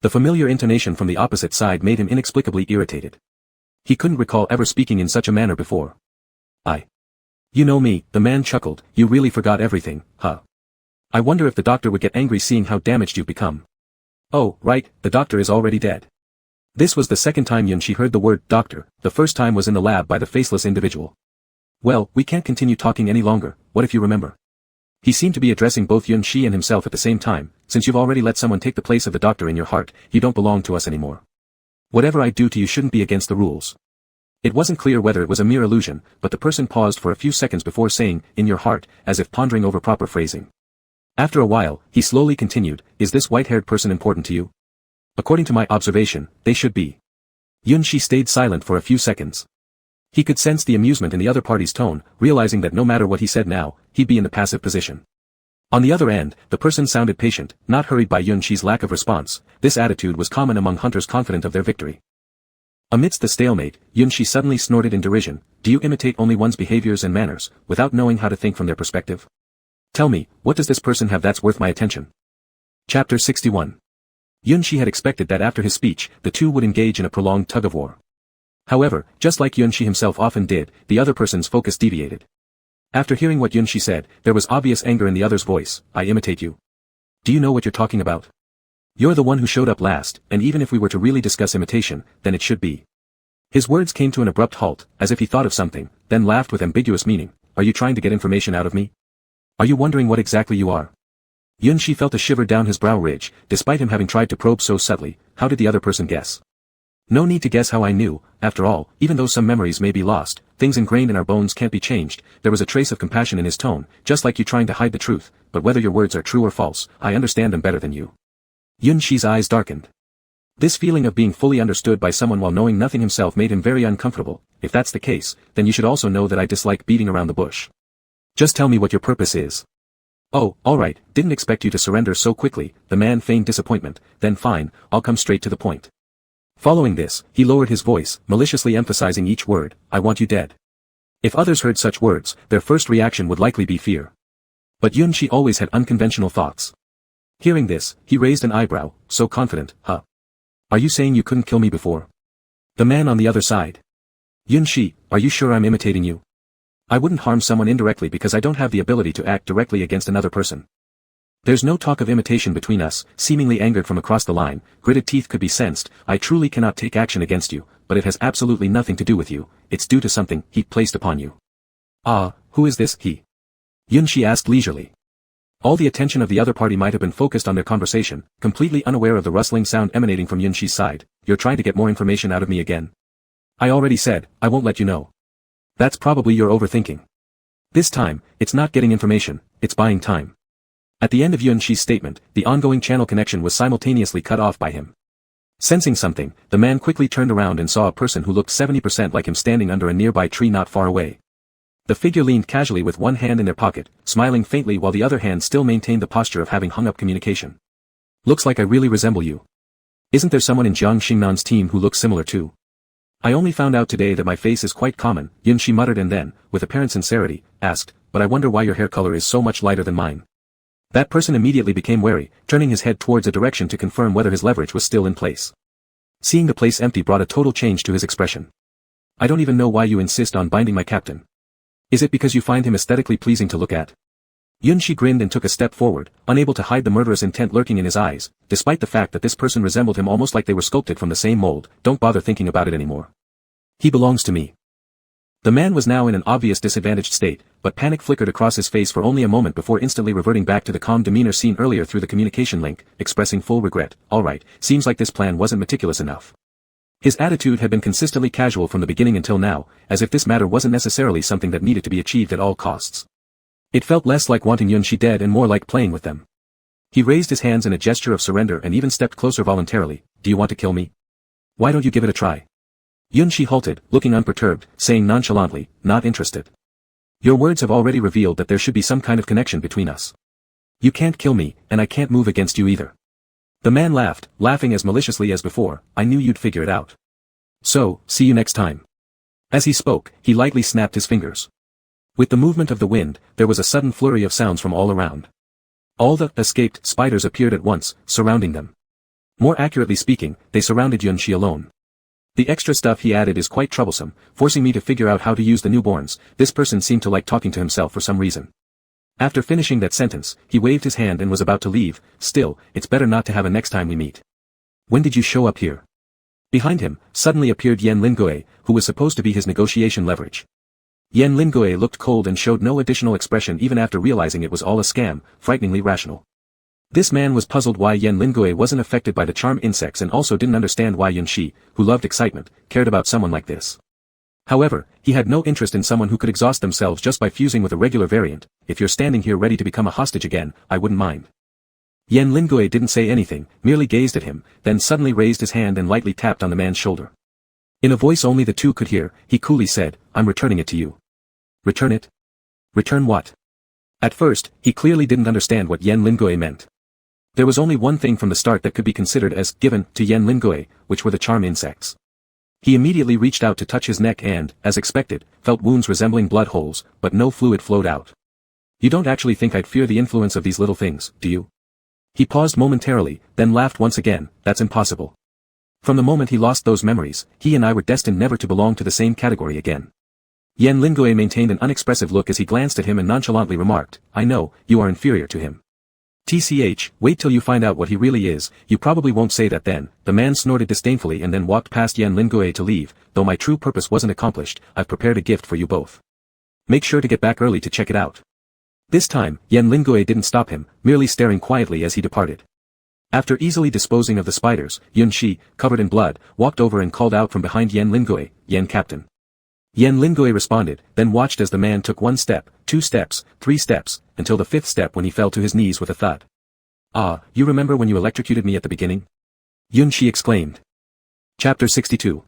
The familiar intonation from the opposite side made him inexplicably irritated. He couldn't recall ever speaking in such a manner before. You know me," the man chuckled. "You really forgot everything, huh? I wonder if the doctor would get angry seeing how damaged you've become." "Oh, right, the doctor is already dead." This was the second time Yunshi heard the word doctor. The first time was in the lab by the faceless individual. "Well, we can't continue talking any longer. What if you remember?" He seemed to be addressing both Yunshi and himself at the same time. "Since you've already let someone take the place of the doctor in your heart, you don't belong to us anymore. Whatever I do to you shouldn't be against the rules." It wasn't clear whether it was a mere illusion, but the person paused for a few seconds before saying, "in your heart," as if pondering over proper phrasing. After a while, he slowly continued, "Is this white-haired person important to you?" "According to my observation, they should be." Yunshi stayed silent for a few seconds. He could sense the amusement in the other party's tone, realizing that no matter what he said now, he'd be in the passive position. On the other end, the person sounded patient, not hurried by Yunshi's lack of response. This attitude was common among hunters confident of their victory. Amidst the stalemate, Yunshi suddenly snorted in derision. "Do you imitate only one's behaviors and manners, without knowing how to think from their perspective? Tell me, what does this person have that's worth my attention?" Chapter 61. Yunshi had expected that after his speech, the two would engage in a prolonged tug-of-war. However, just like Yunshi himself often did, the other person's focus deviated. After hearing what Yunshi said, there was obvious anger in the other's voice. "I imitate you? Do you know what you're talking about? You're the one who showed up last, and even if we were to really discuss imitation, then it should be." His words came to an abrupt halt, as if he thought of something, then laughed with ambiguous meaning. "Are you trying to get information out of me? Are you wondering what exactly you are?" Yunshi felt a shiver down his brow ridge. Despite him having tried to probe so subtly, how did the other person guess? No need to guess how I knew. After all, even though some memories may be lost, things ingrained in our bones can't be changed. There was a trace of compassion in his tone, just like you trying to hide the truth, but whether your words are true or false, I understand them better than you. Yunshi's eyes darkened. This feeling of being fully understood by someone while knowing nothing himself made him very uncomfortable. "If that's the case, then you should also know that I dislike beating around the bush. Just tell me what your purpose is." "Oh, alright, didn't expect you to surrender so quickly," the man feigned disappointment. "Then fine, I'll come straight to the point." Following this, he lowered his voice, maliciously emphasizing each word. "I want you dead." If others heard such words, their first reaction would likely be fear. But Yunshi always had unconventional thoughts. Hearing this, he raised an eyebrow, so confident. "Huh? Are you saying you couldn't kill me before?" The man on the other side. "Yunshi, are you sure I'm imitating you?" I wouldn't harm someone indirectly because I don't have the ability to act directly against another person. There's no talk of imitation between us. Seemingly angered from across the line, gritted teeth could be sensed. I truly cannot take action against you, but it has absolutely nothing to do with you. It's due to something he placed upon you. Ah, who is this he? Yunshi asked leisurely. All the attention of the other party might have been focused on their conversation, completely unaware of the rustling sound emanating from Yunshi's side. You're trying to get more information out of me again? I already said, I won't let you know. That's probably your overthinking. This time, it's not getting information, it's buying time. At the end of Yunshi's statement, the ongoing channel connection was simultaneously cut off by him. Sensing something, the man quickly turned around and saw a person who looked 70% like him standing under a nearby tree not far away. The figure leaned casually with one hand in their pocket, smiling faintly while the other hand still maintained the posture of having hung up communication. Looks like I really resemble you. Isn't there someone in Jiang Xingnan's team who looks similar too? I only found out today that my face is quite common, Yunshi muttered and then, with apparent sincerity, asked, but I wonder why your hair color is so much lighter than mine. That person immediately became wary, turning his head towards a direction to confirm whether his leverage was still in place. Seeing the place empty brought a total change to his expression. I don't even know why you insist on binding my captain. Is it because you find him aesthetically pleasing to look at? Yunshi grinned and took a step forward, unable to hide the murderous intent lurking in his eyes, despite the fact that this person resembled him almost like they were sculpted from the same mold. Don't bother thinking about it anymore. He belongs to me. The man was now in an obvious disadvantaged state, but panic flickered across his face for only a moment before instantly reverting back to the calm demeanor seen earlier through the communication link, expressing full regret. Alright, seems like this plan wasn't meticulous enough. His attitude had been consistently casual from the beginning until now, as if this matter wasn't necessarily something that needed to be achieved at all costs. It felt less like wanting Yunshi dead and more like playing with them. He raised his hands in a gesture of surrender and even stepped closer voluntarily. Do you want to kill me? Why don't you give it a try? Yunshi halted, looking unperturbed, saying nonchalantly, not interested. Your words have already revealed that there should be some kind of connection between us. You can't kill me, and I can't move against you either. The man laughed, laughing as maliciously as before. I knew you'd figure it out. So, see you next time. As he spoke, he lightly snapped his fingers. With the movement of the wind, there was a sudden flurry of sounds from all around. All the escaped spiders appeared at once, surrounding them. More accurately speaking, they surrounded Yunshi alone. The extra stuff he added is quite troublesome, forcing me to figure out how to use the newborns. This person seemed to like talking to himself for some reason. After finishing that sentence, he waved his hand and was about to leave. Still, it's better not to have a next time we meet. When did you show up here? Behind him, suddenly appeared Yan Lingoe, who was supposed to be his negotiation leverage. Yan Lingoe looked cold and showed no additional expression even after realizing it was all a scam, frighteningly rational. This man was puzzled why Yan Lingoe wasn't affected by the charm insects and also didn't understand why Yunshi, who loved excitement, cared about someone like this. However, he had no interest in someone who could exhaust themselves just by fusing with a regular variant. If you're standing here ready to become a hostage again, I wouldn't mind. Yan Lingoe didn't say anything, merely gazed at him, then suddenly raised his hand and lightly tapped on the man's shoulder. In a voice only the two could hear, he coolly said, I'm returning it to you. Return it? Return what? At first, he clearly didn't understand what Yan Lingoe meant. There was only one thing from the start that could be considered as given to Yan Lingoe, which were the charm insects. He immediately reached out to touch his neck and, as expected, felt wounds resembling blood holes, but no fluid flowed out. You don't actually think I'd fear the influence of these little things, do you? He paused momentarily, then laughed once again. That's impossible. From the moment he lost those memories, he and I were destined never to belong to the same category again. Yan Lingoe maintained an unexpressive look as he glanced at him and nonchalantly remarked, I know, you are inferior to him. TCH, wait till you find out what he really is. You probably won't say that then. The man snorted disdainfully and then walked past Yan Lingoe to leave. Though my true purpose wasn't accomplished, I've prepared a gift for you both. Make sure to get back early to check it out. This time, Yan Lingoe didn't stop him, merely staring quietly as he departed. After easily disposing of the spiders, Yunshi, covered in blood, walked over and called out from behind Yan Lingoe, Yan Captain. Yan Lingoe responded, then watched as the man took 1 step, 2 steps, 3 steps, until the 5th step when he fell to his knees with a thud. Ah, you remember when you electrocuted me at the beginning? Yunshi exclaimed. Chapter 62.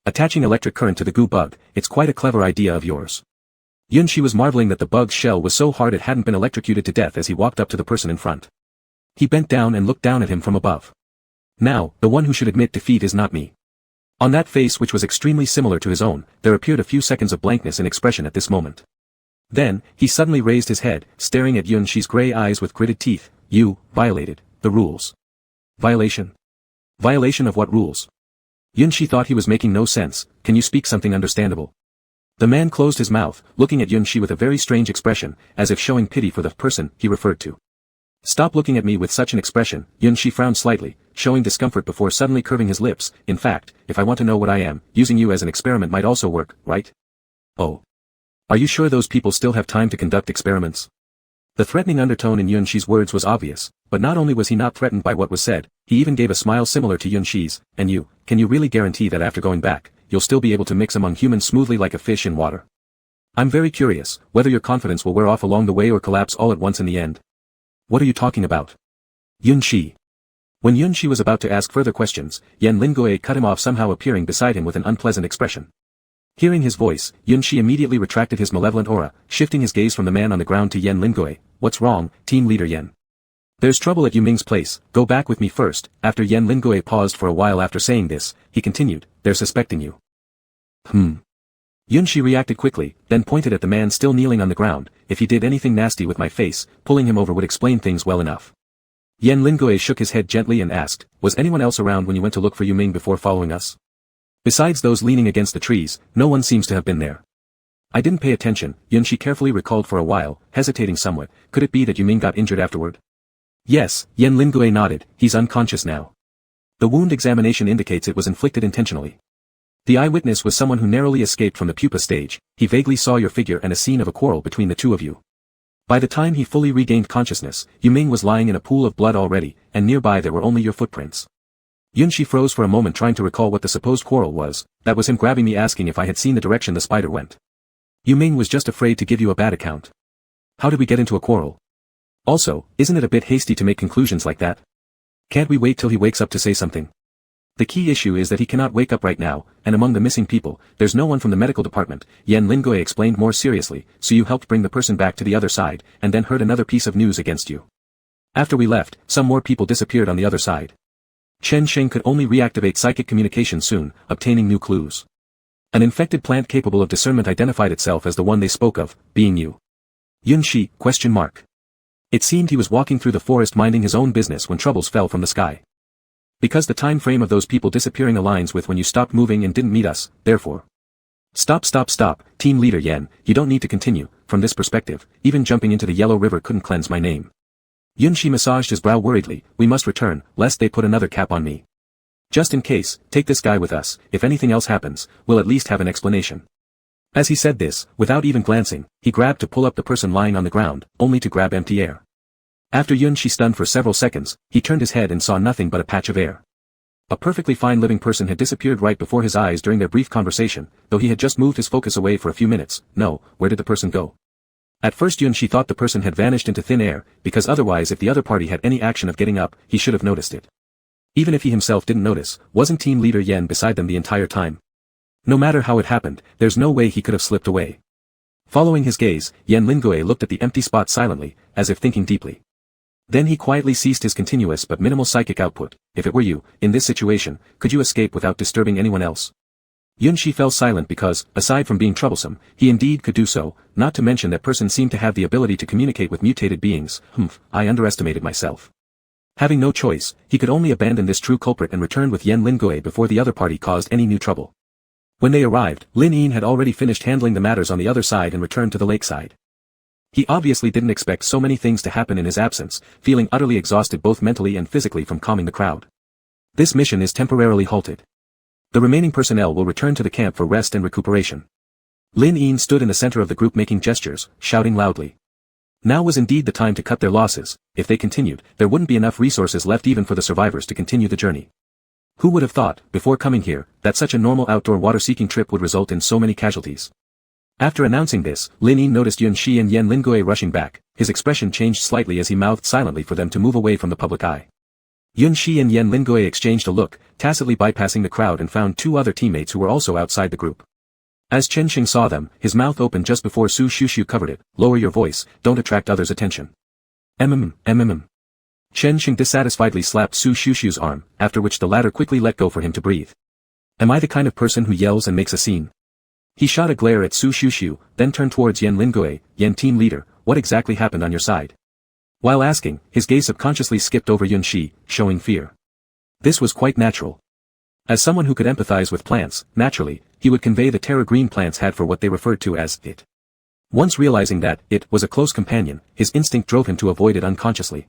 Attaching electric current to the goo bug, it's quite a clever idea of yours. Yunshi was marveling that the bug's shell was so hard it hadn't been electrocuted to death as he walked up to the person in front. He bent down and looked down at him from above. Now, the one who should admit defeat is not me. On that face which was extremely similar to his own, there appeared a few seconds of blankness in expression at this moment. Then, he suddenly raised his head, staring at Yunshi's gray eyes with gritted teeth. You violated the rules. Violation? Violation of what rules? Yunshi thought he was making no sense. Can you speak something understandable? The man closed his mouth, looking at Yun Shi with a very strange expression, as if showing pity for the person he referred to. Stop looking at me with such an expression. Yun Shi frowned slightly, showing discomfort before suddenly curving his lips. In fact, if I want to know what I am, using you as an experiment might also work, right? Oh. Are you sure those people still have time to conduct experiments? The threatening undertone in Yun Shi's words was obvious, but not only was he not threatened by what was said, he even gave a smile similar to Yun Shi's. And you, can you really guarantee that after going back, you'll still be able to mix among humans smoothly like a fish in water? I'm very curious, whether your confidence will wear off along the way or collapse all at once in the end. What are you talking about? Yun Shi. When Yun Shi was about to ask further questions, Yan Lingoe cut him off, somehow appearing beside him with an unpleasant expression. Hearing his voice, Yun Shi immediately retracted his malevolent aura, shifting his gaze from the man on the ground to Yan Lingoe. What's wrong, team leader Yan? There's trouble at Yu Ming's place, go back with me first. After Yan Lingoe paused for a while after saying this, he continued, they're suspecting you. Yun Shi reacted quickly, then pointed at the man still kneeling on the ground. If he did anything nasty with my face, pulling him over would explain things well enough. Yan Lingoe shook his head gently and asked, was anyone else around when you went to look for Yu Ming before following us? Besides those leaning against the trees, no one seems to have been there. I didn't pay attention. Yun Shi carefully recalled for a while, hesitating somewhat. Could it be that Yu Ming got injured afterward? Yes, Yan Lingoe nodded, he's unconscious now. The wound examination indicates it was inflicted intentionally. The eyewitness was someone who narrowly escaped from the pupa stage. He vaguely saw your figure and a scene of a quarrel between the two of you. By the time he fully regained consciousness, Yu Ming was lying in a pool of blood already, and nearby there were only your footprints. Yun Shi froze for a moment, trying to recall what the supposed quarrel was. That was him grabbing me, asking if I had seen the direction the spider went. Yu Ming was just afraid to give you a bad account. How did we get into a quarrel? Also, isn't it a bit hasty to make conclusions like that? Can't we wait till he wakes up to say something? The key issue is that he cannot wake up right now, and among the missing people, there's no one from the medical department. Yan Lingoe explained more seriously, so you helped bring the person back to the other side, and then heard another piece of news against you. After we left, some more people disappeared on the other side. Chen Sheng could only reactivate psychic communication soon, obtaining new clues. An infected plant capable of discernment identified itself as the one they spoke of, being you. Yun Shi, ? It seemed he was walking through the forest minding his own business when troubles fell from the sky. Because the time frame of those people disappearing aligns with when you stopped moving and didn't meet us, therefore. Stop, team leader Yan, you don't need to continue. From this perspective, even jumping into the Yellow River couldn't cleanse my name. Yun Shi massaged his brow worriedly, we must return, lest they put another cap on me. Just in case, take this guy with us, if anything else happens, we'll at least have an explanation. As he said this, without even glancing, he grabbed to pull up the person lying on the ground, only to grab empty air. After Yun Shi stunned for several seconds, he turned his head and saw nothing but a patch of air. A perfectly fine living person had disappeared right before his eyes during their brief conversation, though he had just moved his focus away for a few minutes. No, where did the person go? At first Yun Shi thought the person had vanished into thin air, because otherwise if the other party had any action of getting up, he should have noticed it. Even if he himself didn't notice, wasn't team leader Yan beside them the entire time? No matter how it happened, there's no way he could have slipped away. Following his gaze, Yan Lingoe looked at the empty spot silently, as if thinking deeply. Then he quietly ceased his continuous but minimal psychic output. If it were you, in this situation, could you escape without disturbing anyone else? Yun Shi fell silent because, aside from being troublesome, he indeed could do so, not to mention that person seemed to have the ability to communicate with mutated beings. I underestimated myself. Having no choice, he could only abandon this true culprit and return with Yan Lingoe before the other party caused any new trouble. When they arrived, Lin Yin had already finished handling the matters on the other side and returned to the lakeside. He obviously didn't expect so many things to happen in his absence, feeling utterly exhausted both mentally and physically from calming the crowd. This mission is temporarily halted. The remaining personnel will return to the camp for rest and recuperation. Lin Yin stood in the center of the group making gestures, shouting loudly. Now was indeed the time to cut their losses. If they continued, there wouldn't be enough resources left even for the survivors to continue the journey. Who would have thought, before coming here, that such a normal outdoor water-seeking trip would result in so many casualties? After announcing this, Lin Yin noticed Yun Shi and Yan Lingoe rushing back. His expression changed slightly as he mouthed silently for them to move away from the public eye. Yun Shi and Yan Lingoe exchanged a look, tacitly bypassing the crowd, and found two other teammates who were also outside the group. As Chen Xing saw them, his mouth opened just before Su Shushu covered it. Lower your voice, don't attract others' attention. Chen Xing dissatisfiedly slapped Su Shushu's arm, after which the latter quickly let go for him to breathe. Am I the kind of person who yells and makes a scene? He shot a glare at Su Shushu, then turned towards Yan Lingoe. Yan team leader, what exactly happened on your side? While asking, his gaze subconsciously skipped over Yun Shi, showing fear. This was quite natural. As someone who could empathize with plants, naturally, he would convey the terror green plants had for what they referred to as it. Once realizing that it was a close companion, his instinct drove him to avoid it unconsciously.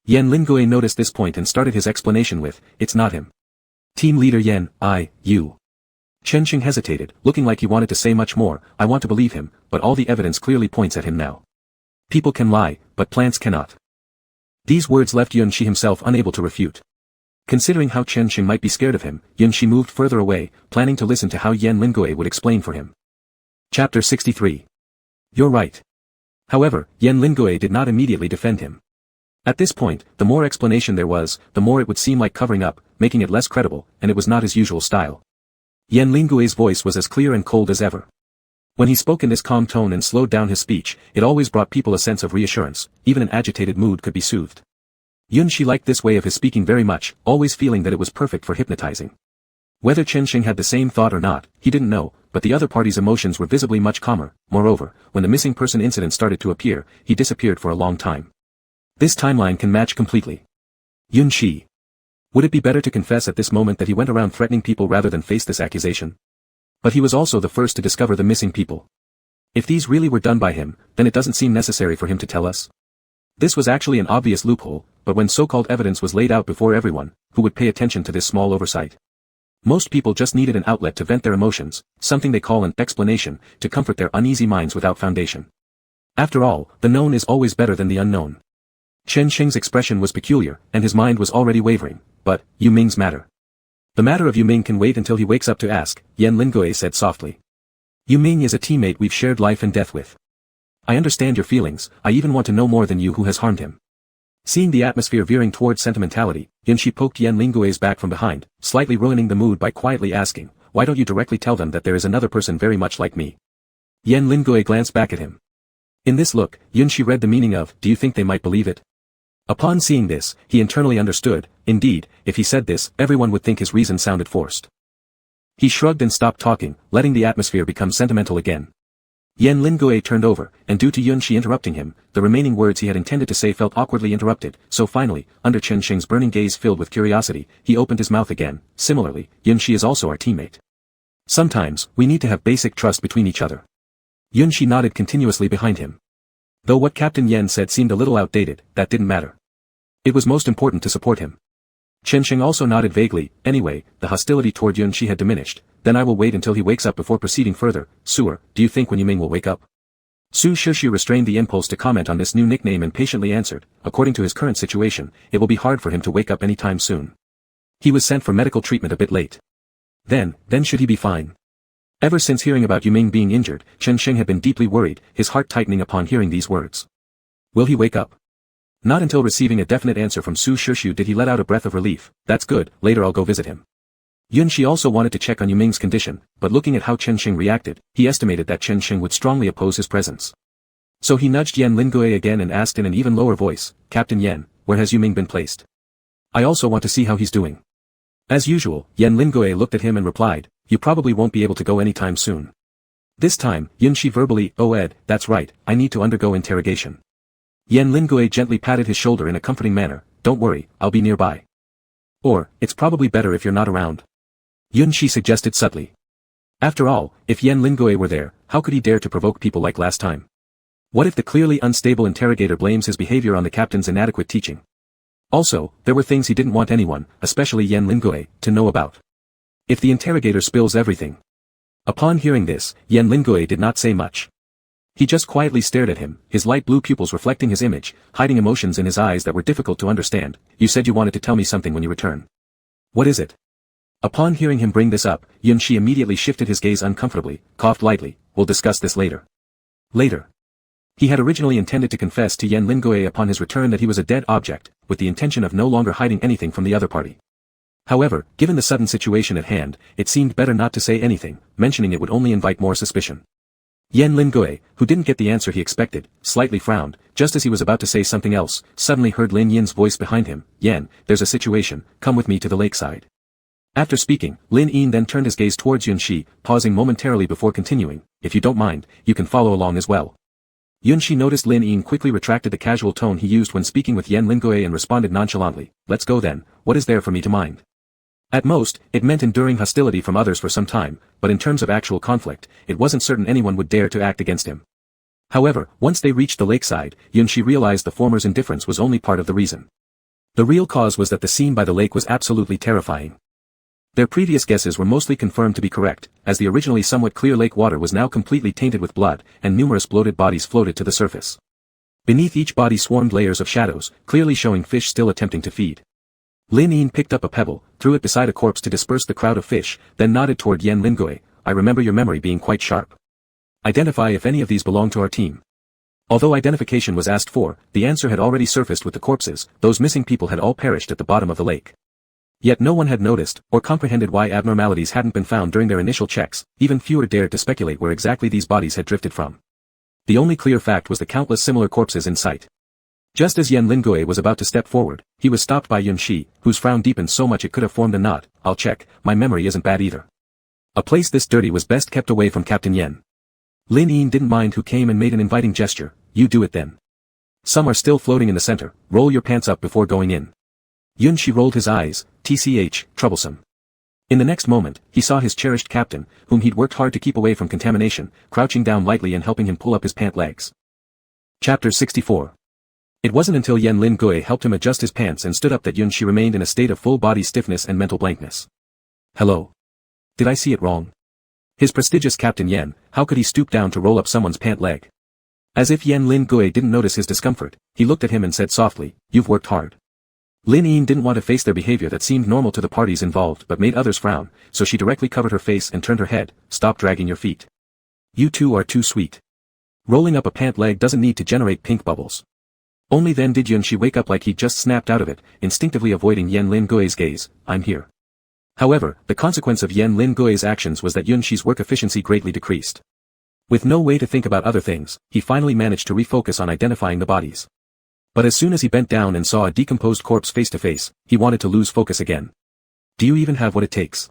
Yan Lingui noticed this point and started his explanation with, "It's not him. Team leader Yan, you." Chen Xing hesitated, looking like he wanted to say much more. "I want to believe him, but all the evidence clearly points at him now. People can lie, but plants cannot." These words left Yun Shi himself unable to refute. Considering how Chen Xing might be scared of him, Yun Shi moved further away, planning to listen to how Yan Lingui would explain for him. Chapter 63. You're right. However, Yan Lingui did not immediately defend him. At this point, the more explanation there was, the more it would seem like covering up, making it less credible, and it was not his usual style. Yan Lingui's voice was as clear and cold as ever. When he spoke in this calm tone and slowed down his speech, it always brought people a sense of reassurance. Even an agitated mood could be soothed. Yun Shi liked this way of his speaking very much, always feeling that it was perfect for hypnotizing. Whether Chen Xing had the same thought or not, he didn't know, but the other party's emotions were visibly much calmer. Moreover, when the missing person incident started to appear, he disappeared for a long time. This timeline can match completely. Yun Shi. Would it be better to confess at this moment that he went around threatening people rather than face this accusation? But he was also the first to discover the missing people. If these really were done by him, then it doesn't seem necessary for him to tell us. This was actually an obvious loophole, but when so-called evidence was laid out before everyone, who would pay attention to this small oversight? Most people just needed an outlet to vent their emotions, something they call an explanation, to comfort their uneasy minds without foundation. After all, the known is always better than the unknown. Chen Xing's expression was peculiar, and his mind was already wavering, but, Yu Ming's matter. The matter of Yu Ming can wait until he wakes up to ask, Yan Lingui said softly. Yu Ming is a teammate we've shared life and death with. I understand your feelings, I even want to know more than you who has harmed him. Seeing the atmosphere veering towards sentimentality, Yun Shi poked Yan Lingui's back from behind, slightly ruining the mood by quietly asking, why don't you directly tell them that there is another person very much like me? Yan Lingui glanced back at him. In this look, Yun Shi read the meaning of, do you think they might believe it? Upon seeing this, he internally understood. Indeed, if he said this, everyone would think his reason sounded forced. He shrugged and stopped talking, letting the atmosphere become sentimental again. Yan Lingui turned over, and due to Yun Shi interrupting him, the remaining words he had intended to say felt awkwardly interrupted, so finally, under Chen Xing's burning gaze filled with curiosity, he opened his mouth again. Similarly, Yun Shi is also our teammate. Sometimes, we need to have basic trust between each other. Yun Shi nodded continuously behind him. Though what Captain Yen said seemed a little outdated, that didn't matter. It was most important to support him. Chen Xing also nodded vaguely. Anyway, the hostility toward Yun Shi had diminished. Then I will wait until he wakes up before proceeding further. Sewer, do you think when Yu Ming will wake up? Su Shushu restrained the impulse to comment on this new nickname and patiently answered, according to his current situation, it will be hard for him to wake up anytime soon. He was sent for medical treatment a bit late. Then should he be fine? Ever since hearing about Yu Ming being injured, Chen Xing had been deeply worried, his heart tightening upon hearing these words. Will he wake up? Not until receiving a definite answer from Su Shushu did he let out a breath of relief. That's good, later I'll go visit him. Yun Shi also wanted to check on Yu Ming's condition, but looking at how Chen Xing reacted, he estimated that Chen Xing would strongly oppose his presence. So he nudged Yan Lingui again and asked in an even lower voice, Captain Yen, where has Yu Ming been placed? I also want to see how he's doing. As usual, Yan Lingui looked at him and replied, you probably won't be able to go anytime soon. This time, Yun Shi verbally, oh Ed, that's right, I need to undergo interrogation. Yan Lingui gently patted his shoulder in a comforting manner, don't worry, I'll be nearby. Or, it's probably better if you're not around. Yun Shi suggested subtly. After all, if Yan Lingui were there, how could he dare to provoke people like last time? What if the clearly unstable interrogator blames his behavior on the captain's inadequate teaching? Also, there were things he didn't want anyone, especially Yan Lingui, to know about. If the interrogator spills everything. Upon hearing this, Yan Lingui did not say much. He just quietly stared at him, his light blue pupils reflecting his image, hiding emotions in his eyes that were difficult to understand. You said you wanted to tell me something when you return. What is it? Upon hearing him bring this up, Yun Shi immediately shifted his gaze uncomfortably, coughed lightly, we'll discuss this later. Later. He had originally intended to confess to Yan Lingui upon his return that he was a dead object, with the intention of no longer hiding anything from the other party. However, given the sudden situation at hand, it seemed better not to say anything, mentioning it would only invite more suspicion. Yan Lingui, who didn't get the answer he expected, slightly frowned, just as he was about to say something else, suddenly heard Lin Yin's voice behind him, Yan, there's a situation, come with me to the lakeside. After speaking, Lin Yin then turned his gaze towards Yun Shi, pausing momentarily before continuing, if you don't mind, you can follow along as well. Yun Shi noticed Lin Yin quickly retracted the casual tone he used when speaking with Yan Lingui and responded nonchalantly, let's go then, what is there for me to mind? At most, it meant enduring hostility from others for some time, but in terms of actual conflict, it wasn't certain anyone would dare to act against him. However, once they reached the lakeside, Yunshi realized the former's indifference was only part of the reason. The real cause was that the scene by the lake was absolutely terrifying. Their previous guesses were mostly confirmed to be correct, as the originally somewhat clear lake water was now completely tainted with blood, and numerous bloated bodies floated to the surface. Beneath each body swarmed layers of shadows, clearly showing fish still attempting to feed. Lin Yin picked up a pebble, threw it beside a corpse to disperse the crowd of fish, then nodded toward Yen Lingui. I remember your memory being quite sharp. Identify if any of these belong to our team. Although identification was asked for, the answer had already surfaced with the corpses. Those missing people had all perished at the bottom of the lake. Yet no one had noticed, or comprehended why abnormalities hadn't been found during their initial checks, even fewer dared to speculate where exactly these bodies had drifted from. The only clear fact was the countless similar corpses in sight. Just as Yen Lingui was about to step forward, he was stopped by Yunshi, whose frown deepened so much it could have formed a knot. I'll check, my memory isn't bad either. A place this dirty was best kept away from Captain Yen. Lin Yin didn't mind who came and made an inviting gesture. You do it then. Some are still floating in the center, roll your pants up before going in. Yunshi rolled his eyes, tch, troublesome. In the next moment, he saw his cherished captain, whom he'd worked hard to keep away from contamination, crouching down lightly and helping him pull up his pant legs. Chapter 64. It wasn't until Yen Lingui helped him adjust his pants and stood up that Yunshi remained in a state of full body stiffness and mental blankness. Hello. Did I see it wrong? His prestigious Captain Yen, how could he stoop down to roll up someone's pant leg? As if Yen Lingui didn't notice his discomfort, he looked at him and said softly, you've worked hard. Lin Yin didn't want to face their behavior that seemed normal to the parties involved but made others frown, so she directly covered her face and turned her head. Stop dragging your feet. You two are too sweet. Rolling up a pant leg doesn't need to generate pink bubbles. Only then did Yunshi wake up like he'd just snapped out of it, instinctively avoiding Yen Lingui's gaze. I'm here. However, the consequence of Yen Lingui's actions was that Yunshi's work efficiency greatly decreased. With no way to think about other things, he finally managed to refocus on identifying the bodies. But as soon as he bent down and saw a decomposed corpse face to face, he wanted to lose focus again. Do you even have what it takes?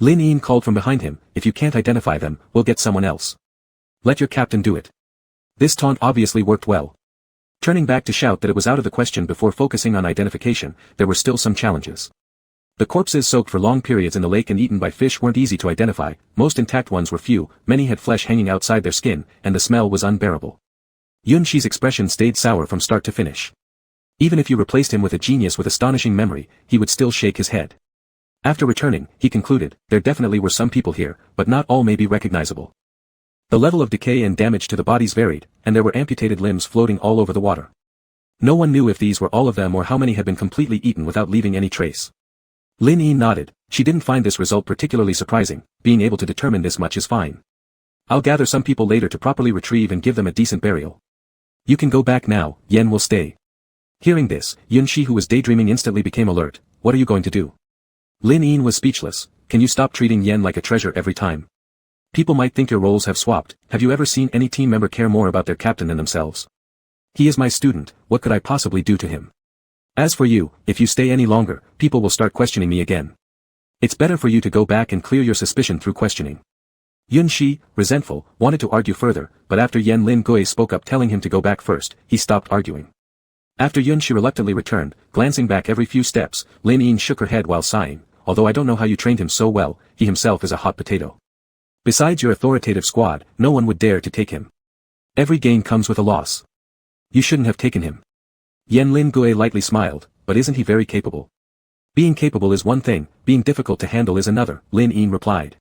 Lin Yin called from behind him, if you can't identify them, we'll get someone else. Let your captain do it. This taunt obviously worked well. Turning back to shout that it was out of the question before focusing on identification, there were still some challenges. The corpses soaked for long periods in the lake and eaten by fish weren't easy to identify, most intact ones were few, many had flesh hanging outside their skin, and the smell was unbearable. Yunshi's expression stayed sour from start to finish. Even if you replaced him with a genius with astonishing memory, he would still shake his head. After returning, he concluded, there definitely were some people here, but not all may be recognizable. The level of decay and damage to the bodies varied, and there were amputated limbs floating all over the water. No one knew if these were all of them or how many had been completely eaten without leaving any trace. Lin Yi nodded. She didn't find this result particularly surprising. Being able to determine this much is fine. I'll gather some people later to properly retrieve and give them a decent burial. You can go back now, Yen will stay. Hearing this, Yunshi, who was daydreaming, instantly became alert. What are you going to do? Lin Yi was speechless. Can you stop treating Yen like a treasure every time? People might think your roles have swapped. Have you ever seen any team member care more about their captain than themselves? He is my student, what could I possibly do to him? As for you, if you stay any longer, people will start questioning me again. It's better for you to go back and clear your suspicion through questioning. Yunshi, resentful, wanted to argue further, but after Yen Lingui spoke up telling him to go back first, he stopped arguing. After Yunshi reluctantly returned, glancing back every few steps, Lin Yin shook her head while sighing, although I don't know how you trained him so well, he himself is a hot potato. Besides your authoritative squad, no one would dare to take him. Every gain comes with a loss. You shouldn't have taken him. Yen Lingui lightly smiled, but isn't he very capable? Being capable is one thing, being difficult to handle is another, Lin Yin replied.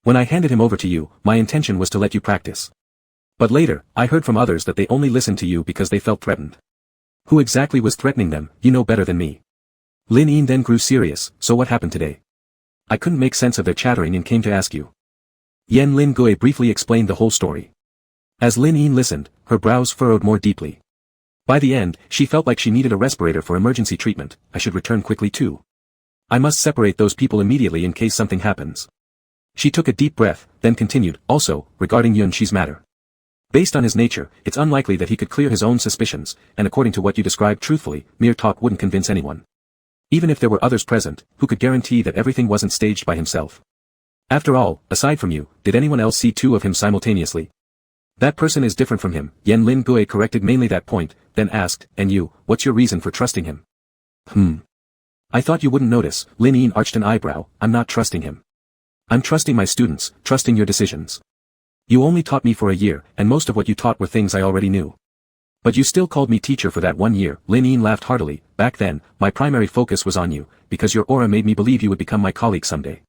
When I handed him over to you, my intention was to let you practice. But later, I heard from others that they only listened to you because they felt threatened. Who exactly was threatening them? You know better than me. Lin Yin then grew serious. So what happened today? I couldn't make sense of their chattering and came to ask you. Yen Lingui briefly explained the whole story. As Lin Yin listened, her brows furrowed more deeply. By the end, she felt like she needed a respirator for emergency treatment. I should return quickly too. I must separate those people immediately in case something happens. She took a deep breath, then continued, also, regarding Yunshi's matter. Based on his nature, it's unlikely that he could clear his own suspicions, and according to what you described truthfully, mere talk wouldn't convince anyone. Even if there were others present, who could guarantee that everything wasn't staged by himself? After all, aside from you, did anyone else see two of him simultaneously? That person is different from him, Yen Lingui corrected mainly that point, then asked, and you, what's your reason for trusting him? I thought you wouldn't notice. Lin Yin arched an eyebrow. I'm not trusting him. I'm trusting my students, trusting your decisions. You only taught me for a year, and most of what you taught were things I already knew. But you still called me teacher for that 1 year. Lin Yin laughed heartily. Back then, my primary focus was on you, because your aura made me believe you would become my colleague someday.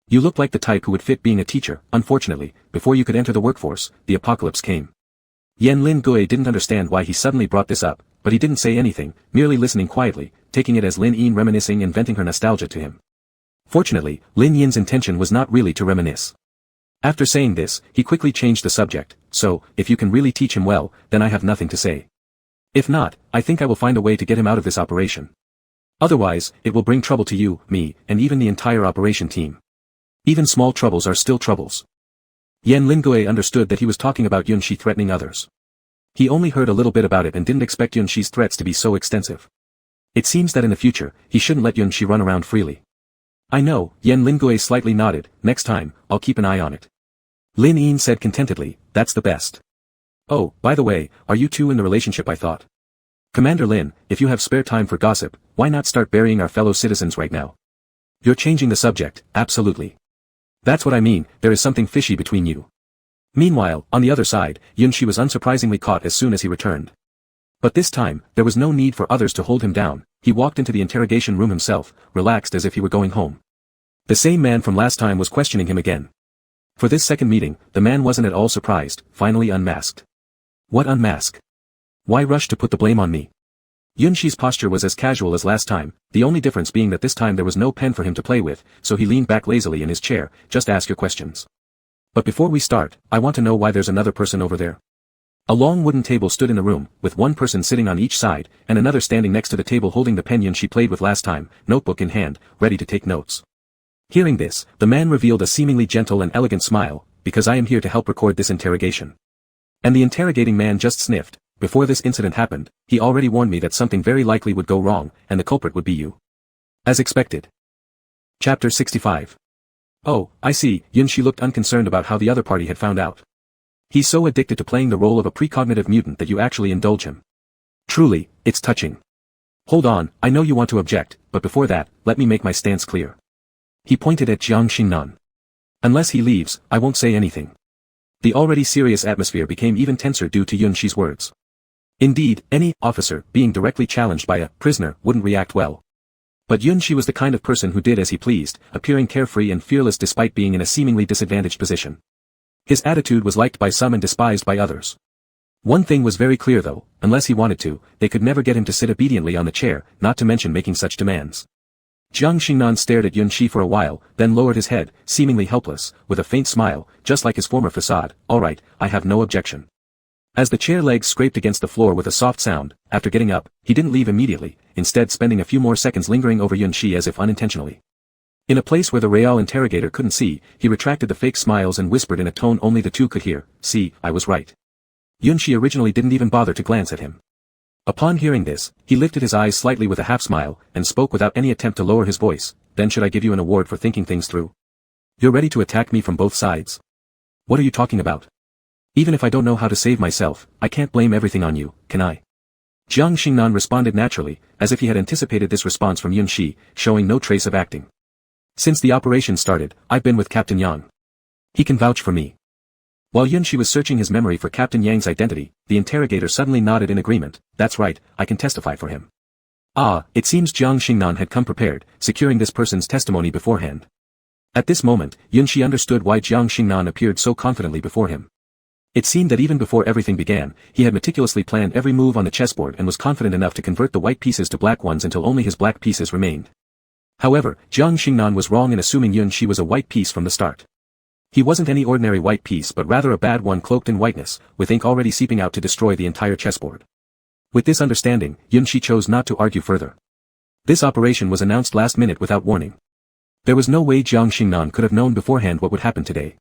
You looked like the type who would fit being a teacher. Unfortunately, before you could enter the workforce, the apocalypse came. Yan Lin Gui didn't understand why he suddenly brought this up, but he didn't say anything, merely listening quietly, taking it as Lin Yin reminiscing and venting her nostalgia to him. Fortunately, Lin Yin's intention was not really to reminisce. After saying this, he quickly changed the subject. So, if you can really teach him well, then I have nothing to say. If not, I think I will find a way to get him out of this operation. Otherwise, it will bring trouble to you, me, and even the entire operation team. Even small troubles are still troubles. Yan Lingui understood that he was talking about Yunshi threatening others. He only heard a little bit about it and didn't expect Yunshi's threats to be so extensive. It seems that in the future, he shouldn't let Yunshi run around freely. I know, Yan Lingui slightly nodded. Next time, I'll keep an eye on it. Lin Yin said contentedly, that's the best. Oh, by the way, are you two in the relationship I thought? Commander Lin, if you have spare time for gossip, why not start burying our fellow citizens right now? You're changing the subject, absolutely. That's what I mean, there is something fishy between you. Meanwhile, on the other side, Yunshi was unsurprisingly caught as soon as he returned. But this time, there was no need for others to hold him down. He walked into the interrogation room himself, relaxed as if he were going home. The same man from last time was questioning him again. For this second meeting, the man wasn't at all surprised, finally unmasked. What unmask? Why rush to put the blame on me? Yunshi's posture was as casual as last time, the only difference being that this time there was no pen for him to play with, so he leaned back lazily in his chair. Just ask your questions. But before we start, I want to know why there's another person over there. A long wooden table stood in the room, with one person sitting on each side, and another standing next to the table holding the pen Yunshi played with last time, notebook in hand, ready to take notes. Hearing this, the man revealed a seemingly gentle and elegant smile, because I am here to help record this interrogation. And the interrogating man just sniffed. Before this incident happened, he already warned me that something very likely would go wrong, and the culprit would be you. As expected. Chapter 65. Oh, I see. Yunshi looked unconcerned about how the other party had found out. He's so addicted to playing the role of a precognitive mutant that you actually indulge him. Truly, it's touching. Hold on, I know you want to object, but before that, let me make my stance clear. He pointed at Jiang Xingnan. Unless he leaves, I won't say anything. The already serious atmosphere became even tenser due to Yunshi's words. Indeed, any officer being directly challenged by a prisoner wouldn't react well. But Yunshi was the kind of person who did as he pleased, appearing carefree and fearless despite being in a seemingly disadvantaged position. His attitude was liked by some and despised by others. One thing was very clear though, unless he wanted to, they could never get him to sit obediently on the chair, not to mention making such demands. Jiang Xingnan stared at Yunshi for a while, then lowered his head, seemingly helpless, with a faint smile, just like his former facade. All right, I have no objection. As the chair legs scraped against the floor with a soft sound, after getting up, he didn't leave immediately, instead spending a few more seconds lingering over Yunshi as if unintentionally. In a place where the real interrogator couldn't see, he retracted the fake smiles and whispered in a tone only the two could hear, see, I was right. Yunshi originally didn't even bother to glance at him. Upon hearing this, he lifted his eyes slightly with a half-smile, and spoke without any attempt to lower his voice. Then should I give you an award for thinking things through? You're ready to attack me from both sides. What are you talking about? Even if I don't know how to save myself, I can't blame everything on you, can I? Jiang Xingnan responded naturally, as if he had anticipated this response from Yunshi, showing no trace of acting. Since the operation started, I've been with Captain Yang. He can vouch for me. While Yunshi was searching his memory for Captain Yang's identity, the interrogator suddenly nodded in agreement. That's right, I can testify for him. Ah, it seems Jiang Xingnan had come prepared, securing this person's testimony beforehand. At this moment, Yunshi understood why Jiang Xingnan appeared so confidently before him. It seemed that even before everything began, he had meticulously planned every move on the chessboard and was confident enough to convert the white pieces to black ones until only his black pieces remained. However, Jiang Xingnan was wrong in assuming Yunshi was a white piece from the start. He wasn't any ordinary white piece but rather a bad one cloaked in whiteness, with ink already seeping out to destroy the entire chessboard. With this understanding, Yunshi chose not to argue further. This operation was announced last minute without warning. There was no way Jiang Xingnan could have known beforehand what would happen today.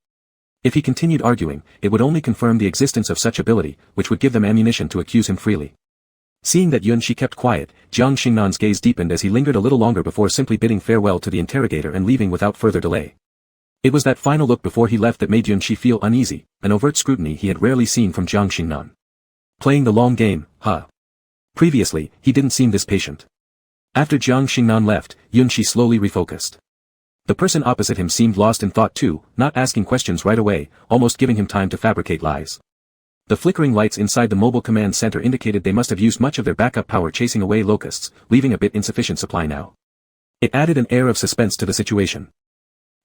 If he continued arguing, it would only confirm the existence of such ability, which would give them ammunition to accuse him freely. Seeing that Yunshi kept quiet, Jiang Xingnan's gaze deepened as he lingered a little longer before simply bidding farewell to the interrogator and leaving without further delay. It was that final look before he left that made Yunshi feel uneasy, an overt scrutiny he had rarely seen from Jiang Xingnan. Playing the long game, huh? Previously, he didn't seem this patient. After Jiang Xingnan left, Yunshi slowly refocused. The person opposite him seemed lost in thought too, not asking questions right away, almost giving him time to fabricate lies. The flickering lights inside the mobile command center indicated they must have used much of their backup power chasing away locusts, leaving a bit insufficient supply now. It added an air of suspense to the situation.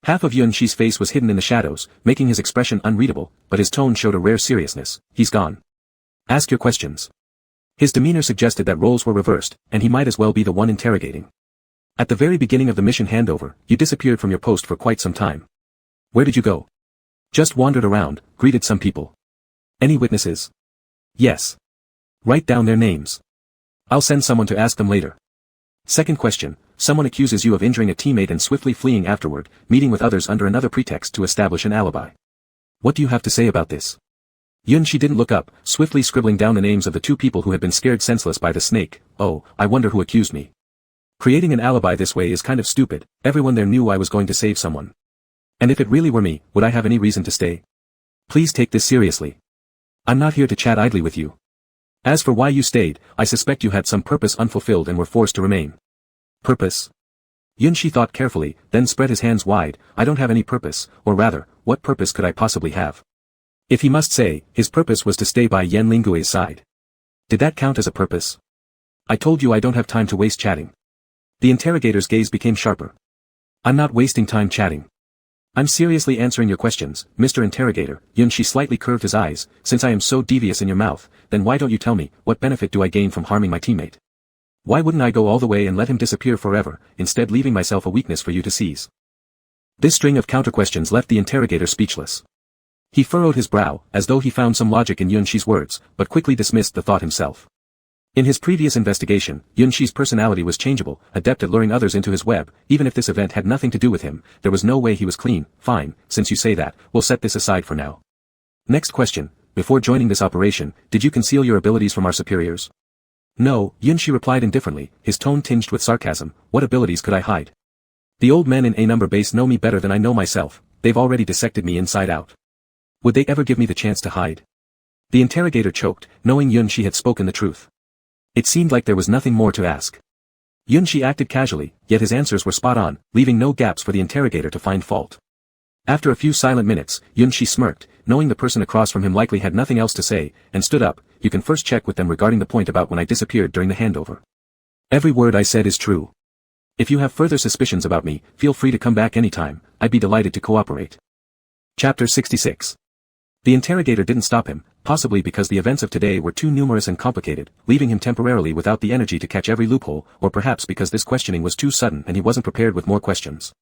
Half of Yunshi's face was hidden in the shadows, making his expression unreadable, but his tone showed a rare seriousness. He's gone. Ask your questions. His demeanor suggested that roles were reversed, and he might as well be the one interrogating. At the very beginning of the mission handover, you disappeared from your post for quite some time. Where did you go? Just wandered around, greeted some people. Any witnesses? Yes. Write down their names. I'll send someone to ask them later. Second question, someone accuses you of injuring a teammate and swiftly fleeing afterward, meeting with others under another pretext to establish an alibi. What do you have to say about this? Yunshi didn't look up, swiftly scribbling down the names of the two people who had been scared senseless by the snake. Oh, I wonder who accused me. Creating an alibi this way is kind of stupid, everyone there knew I was going to save someone. And if it really were me, would I have any reason to stay? Please take this seriously. I'm not here to chat idly with you. As for why you stayed, I suspect you had some purpose unfulfilled and were forced to remain. Purpose? Yunshi thought carefully, then spread his hands wide. I don't have any purpose, or rather, what purpose could I possibly have? If he must say, his purpose was to stay by Yan Lingue's side. Did that count as a purpose? I told you I don't have time to waste chatting. The interrogator's gaze became sharper. I'm not wasting time chatting. I'm seriously answering your questions, Mr. Interrogator. Yunshi slightly curved his eyes. Since I am so devious in your mouth, then why don't you tell me, what benefit do I gain from harming my teammate? Why wouldn't I go all the way and let him disappear forever, instead leaving myself a weakness for you to seize? This string of counter-questions left the interrogator speechless. He furrowed his brow, as though he found some logic in Yunshi's words, but quickly dismissed the thought himself. In his previous investigation, Yunshi's personality was changeable, adept at luring others into his web. Even if this event had nothing to do with him, there was no way he was clean. Fine, since you say that, we'll set this aside for now. Next question, before joining this operation, did you conceal your abilities from our superiors? No, Yunshi replied indifferently, his tone tinged with sarcasm. What abilities could I hide? The old men in A number base know me better than I know myself, they've already dissected me inside out. Would they ever give me the chance to hide? The interrogator choked, knowing Yunshi had spoken the truth. It seemed like there was nothing more to ask. Yunshi acted casually, yet his answers were spot on, leaving no gaps for the interrogator to find fault. After a few silent minutes, Yunshi smirked, knowing the person across from him likely had nothing else to say, and stood up. You can first check with them regarding the point about when I disappeared during the handover. Every word I said is true. If you have further suspicions about me, feel free to come back anytime, I'd be delighted to cooperate. Chapter 66. The interrogator didn't stop him, possibly because the events of today were too numerous and complicated, leaving him temporarily without the energy to catch every loophole, or perhaps because this questioning was too sudden and he wasn't prepared with more questions.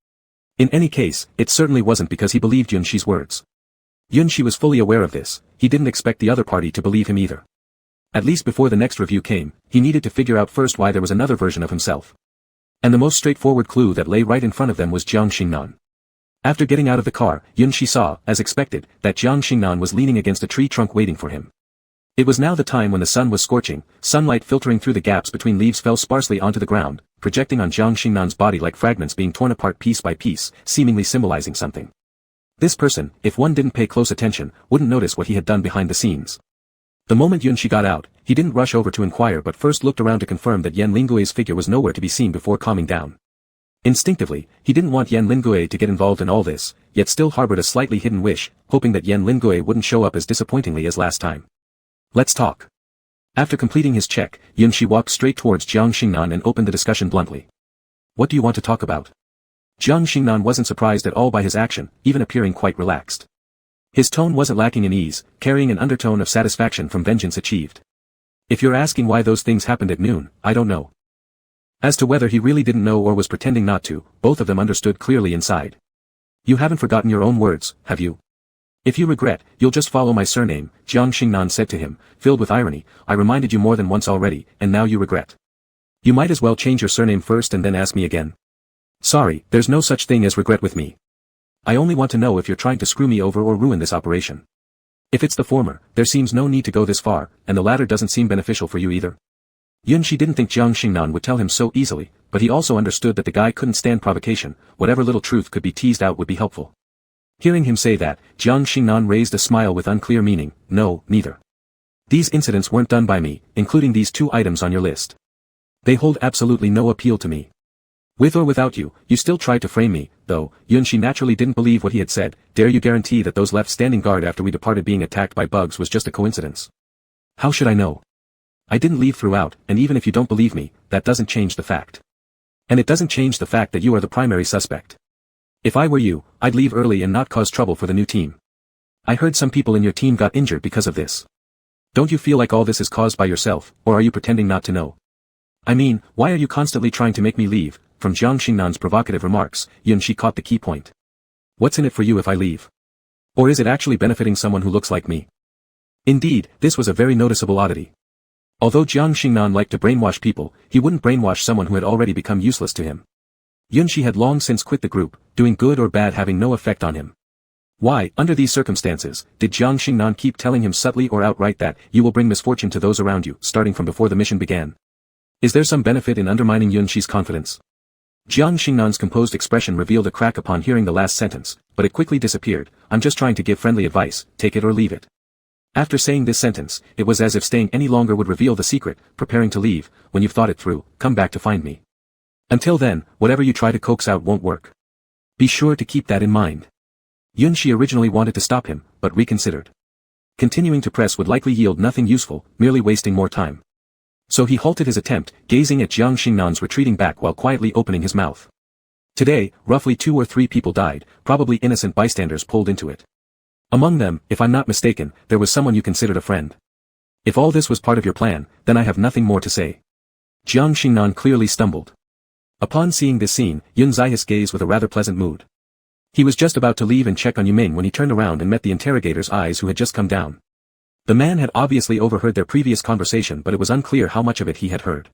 In any case, it certainly wasn't because he believed Yunshi's words. Yunshi was fully aware of this, he didn't expect the other party to believe him either. At least before the next review came, he needed to figure out first why there was another version of himself. And the most straightforward clue that lay right in front of them was Jiang Xingnan. After getting out of the car, Yunshi saw, as expected, that Jiang Xingnan was leaning against a tree trunk waiting for him. It was now the time when the sun was scorching, sunlight filtering through the gaps between leaves fell sparsely onto the ground, projecting on Jiang Xingnan's body like fragments being torn apart piece by piece, seemingly symbolizing something. This person, if one didn't pay close attention, wouldn't notice what he had done behind the scenes. The moment Yunshi got out, he didn't rush over to inquire but first looked around to confirm that Yan Lingue's figure was nowhere to be seen before calming down. Instinctively, he didn't want Yan Lingue to get involved in all this, yet still harbored a slightly hidden wish, hoping that Yan Lingue wouldn't show up as disappointingly as last time. Let's talk. After completing his check, Yunshi walked straight towards Jiang Xingnan and opened the discussion bluntly. What do you want to talk about? Jiang Xingnan wasn't surprised at all by his action, even appearing quite relaxed. His tone wasn't lacking in ease, carrying an undertone of satisfaction from vengeance achieved. If you're asking why those things happened at noon, I don't know. As to whether he really didn't know or was pretending not to, both of them understood clearly inside. You haven't forgotten your own words, have you? If you regret, you'll just follow my surname, Jiang Xingnan said to him, filled with irony. I reminded you more than once already, and now you regret. You might as well change your surname first and then ask me again. Sorry, there's no such thing as regret with me. I only want to know if you're trying to screw me over or ruin this operation. If it's the former, there seems no need to go this far, and the latter doesn't seem beneficial for you either. Yunshi didn't think Jiang Xingnan would tell him so easily, but he also understood that the guy couldn't stand provocation, whatever little truth could be teased out would be helpful. Hearing him say that, Jiang Xingnan raised a smile with unclear meaning. No, neither. These incidents weren't done by me, including these two items on your list. They hold absolutely no appeal to me. With or without you, you still tried to frame me, though. Yunshi naturally didn't believe what he had said. Dare you guarantee that those left standing guard after we departed being attacked by bugs was just a coincidence? How should I know? I didn't leave throughout, and even if you don't believe me, that doesn't change the fact. And it doesn't change the fact that you are the primary suspect. If I were you, I'd leave early and not cause trouble for the new team. I heard some people in your team got injured because of this. Don't you feel like all this is caused by yourself, or are you pretending not to know? I mean, why are you constantly trying to make me leave? From Jiang Xingnan's provocative remarks, Yunshi caught the key point. What's in it for you if I leave? Or is it actually benefiting someone who looks like me? Indeed, this was a very noticeable oddity. Although Jiang Xingnan liked to brainwash people, he wouldn't brainwash someone who had already become useless to him. Yunshi had long since quit the group, doing good or bad having no effect on him. Why, under these circumstances, did Jiang Xingnan keep telling him subtly or outright that you will bring misfortune to those around you, starting from before the mission began? Is there some benefit in undermining Yunshi's confidence? Jiang Xingnan's composed expression revealed a crack upon hearing the last sentence, but it quickly disappeared. I'm just trying to give friendly advice, take it or leave it. After saying this sentence, it was as if staying any longer would reveal the secret. Preparing to leave, when you've thought it through, come back to find me. Until then, whatever you try to coax out won't work. Be sure to keep that in mind. Yunshi originally wanted to stop him, but reconsidered. Continuing to press would likely yield nothing useful, merely wasting more time. So he halted his attempt, gazing at Jiang Xingnan's retreating back while quietly opening his mouth. Today, roughly 2 or 3 people died, probably innocent bystanders pulled into it. Among them, if I'm not mistaken, there was someone you considered a friend. If all this was part of your plan, then I have nothing more to say. Jiang Xingnan clearly stumbled. Upon seeing this scene, Yun Zihis gazed with a rather pleasant mood. He was just about to leave and check on Yuming when he turned around and met the interrogator's eyes who had just come down. The man had obviously overheard their previous conversation, but it was unclear how much of it he had heard.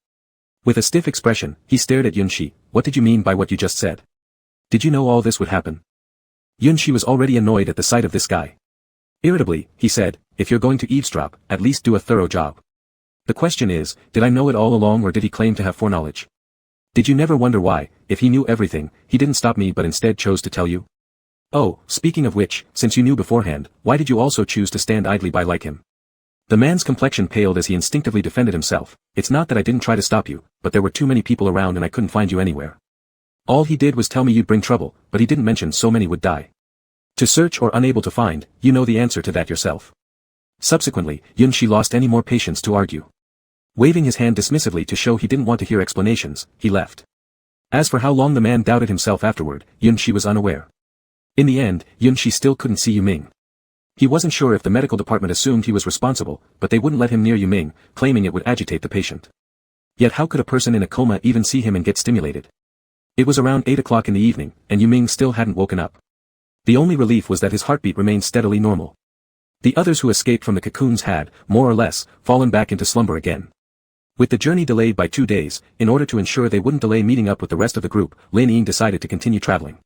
With a stiff expression, he stared at Yunshi. What did you mean by what you just said? Did you know all this would happen? Yunshi was already annoyed at the sight of this guy. Irritably, he said, if you're going to eavesdrop, at least do a thorough job. The question is, did I know it all along or did he claim to have foreknowledge? Did you never wonder why, if he knew everything, he didn't stop me but instead chose to tell you? Oh, speaking of which, since you knew beforehand, why did you also choose to stand idly by like him? The man's complexion paled as he instinctively defended himself. It's not that I didn't try to stop you, but there were too many people around and I couldn't find you anywhere. All he did was tell me you'd bring trouble, but he didn't mention so many would die. To search or unable to find, you know the answer to that yourself. Subsequently, Yunshi lost any more patience to argue. Waving his hand dismissively to show he didn't want to hear explanations, he left. As for how long the man doubted himself afterward, Yunshi was unaware. In the end, Yunshi still couldn't see Yuming. He wasn't sure if the medical department assumed he was responsible, but they wouldn't let him near Yuming, claiming it would agitate the patient. Yet how could a person in a coma even see him and get stimulated? It was around 8 o'clock in the evening, and Yuming still hadn't woken up. The only relief was that his heartbeat remained steadily normal. The others who escaped from the cocoons had, more or less, fallen back into slumber again. With the journey delayed by 2 days, in order to ensure they wouldn't delay meeting up with the rest of the group, Lin Ying decided to continue traveling.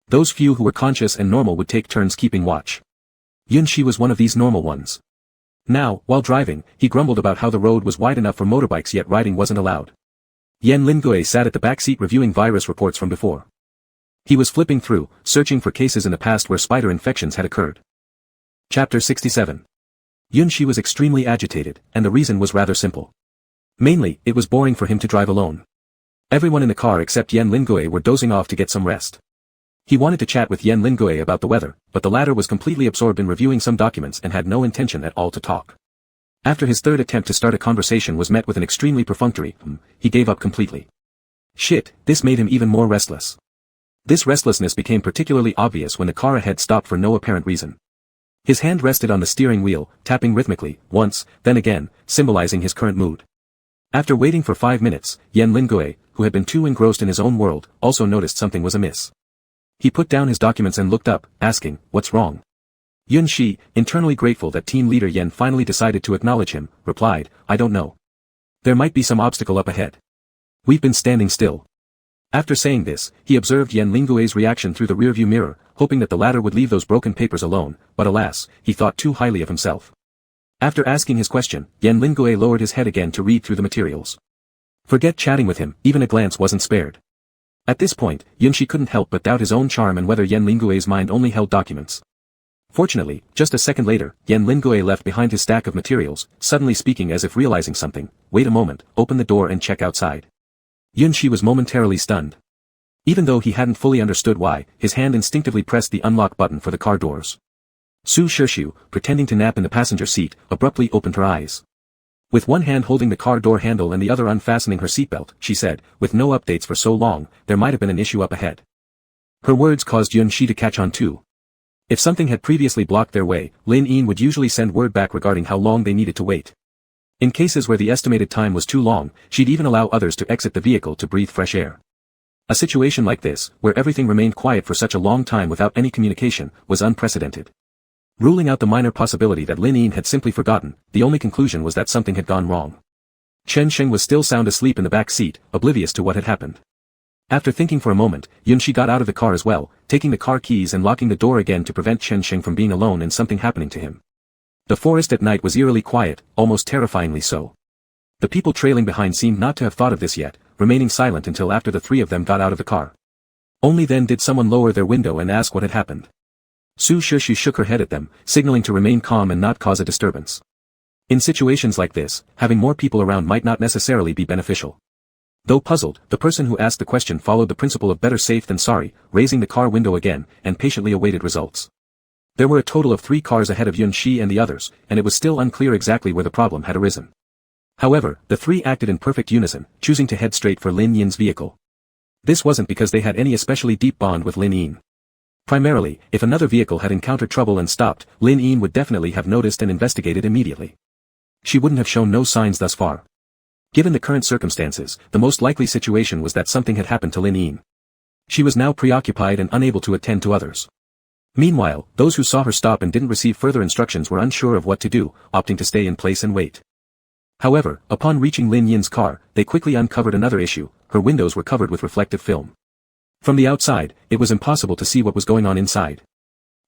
Those few who were conscious and normal would take turns keeping watch. Yunshi was one of these normal ones. Now, while driving, he grumbled about how the road was wide enough for motorbikes yet riding wasn't allowed. Yan Lingui sat at the back seat reviewing virus reports from before. He was flipping through, searching for cases in the past where spider infections had occurred. Chapter 67. Yunshi was extremely agitated, and the reason was rather simple. Mainly, it was boring for him to drive alone. Everyone in the car except Yan Lingui were dozing off to get some rest. He wanted to chat with Yan Lingui about the weather, but the latter was completely absorbed in reviewing some documents and had no intention at all to talk. After his third attempt to start a conversation was met with an extremely perfunctory, he gave up completely. Shit, this made him even more restless. This restlessness became particularly obvious when the car ahead stopped for no apparent reason. His hand rested on the steering wheel, tapping rhythmically, once, then again, symbolizing his current mood. After waiting for 5 minutes, Yan Lingui, who had been too engrossed in his own world, also noticed something was amiss. He put down his documents and looked up, asking, what's wrong? Yunshi, internally grateful that team leader Yan finally decided to acknowledge him, replied, I don't know. There might be some obstacle up ahead. We've been standing still. After saying this, he observed Yan Lingui's reaction through the rearview mirror, hoping that the latter would leave those broken papers alone, but alas, he thought too highly of himself. After asking his question, Yan Lingui lowered his head again to read through the materials. Forget chatting with him, even a glance wasn't spared. At this point, Yunshi couldn't help but doubt his own charm and whether Yan Lingui's mind only held documents. Fortunately, just a second later, Yen Lingui left behind his stack of materials, suddenly speaking as if realizing something. Wait a moment, open the door and check outside. Yunshi was momentarily stunned. Even though he hadn't fully understood why, his hand instinctively pressed the unlock button for the car doors. Su Shirshu, pretending to nap in the passenger seat, abruptly opened her eyes. With one hand holding the car door handle and the other unfastening her seatbelt, she said, with no updates for so long, there might have been an issue up ahead. Her words caused Yunshi to catch on too. If something had previously blocked their way, Lin Yin would usually send word back regarding how long they needed to wait. In cases where the estimated time was too long, she'd even allow others to exit the vehicle to breathe fresh air. A situation like this, where everything remained quiet for such a long time without any communication, was unprecedented. Ruling out the minor possibility that Lin Yin had simply forgotten, the only conclusion was that something had gone wrong. Chen Sheng was still sound asleep in the back seat, oblivious to what had happened. After thinking for a moment, Yunshi got out of the car as well, taking the car keys and locking the door again to prevent Chen Sheng from being alone and something happening to him. The forest at night was eerily quiet, almost terrifyingly so. The people trailing behind seemed not to have thought of this yet, remaining silent until after the three of them got out of the car. Only then did someone lower their window and ask what had happened. Su Shirshu shook her head at them, signaling to remain calm and not cause a disturbance. In situations like this, having more people around might not necessarily be beneficial. Though puzzled, the person who asked the question followed the principle of better safe than sorry, raising the car window again, and patiently awaited results. There were a total of 3 cars ahead of Yunshi and the others, and it was still unclear exactly where the problem had arisen. However, the 3 acted in perfect unison, choosing to head straight for Lin Yin's vehicle. This wasn't because they had any especially deep bond with Lin Yin. Primarily, if another vehicle had encountered trouble and stopped, Lin Yin would definitely have noticed and investigated immediately. She wouldn't have shown no signs thus far. Given the current circumstances, the most likely situation was that something had happened to Lin Yin. She was now preoccupied and unable to attend to others. Meanwhile, those who saw her stop and didn't receive further instructions were unsure of what to do, opting to stay in place and wait. However, upon reaching Lin Yin's car, they quickly uncovered another issue: her windows were covered with reflective film. From the outside, it was impossible to see what was going on inside.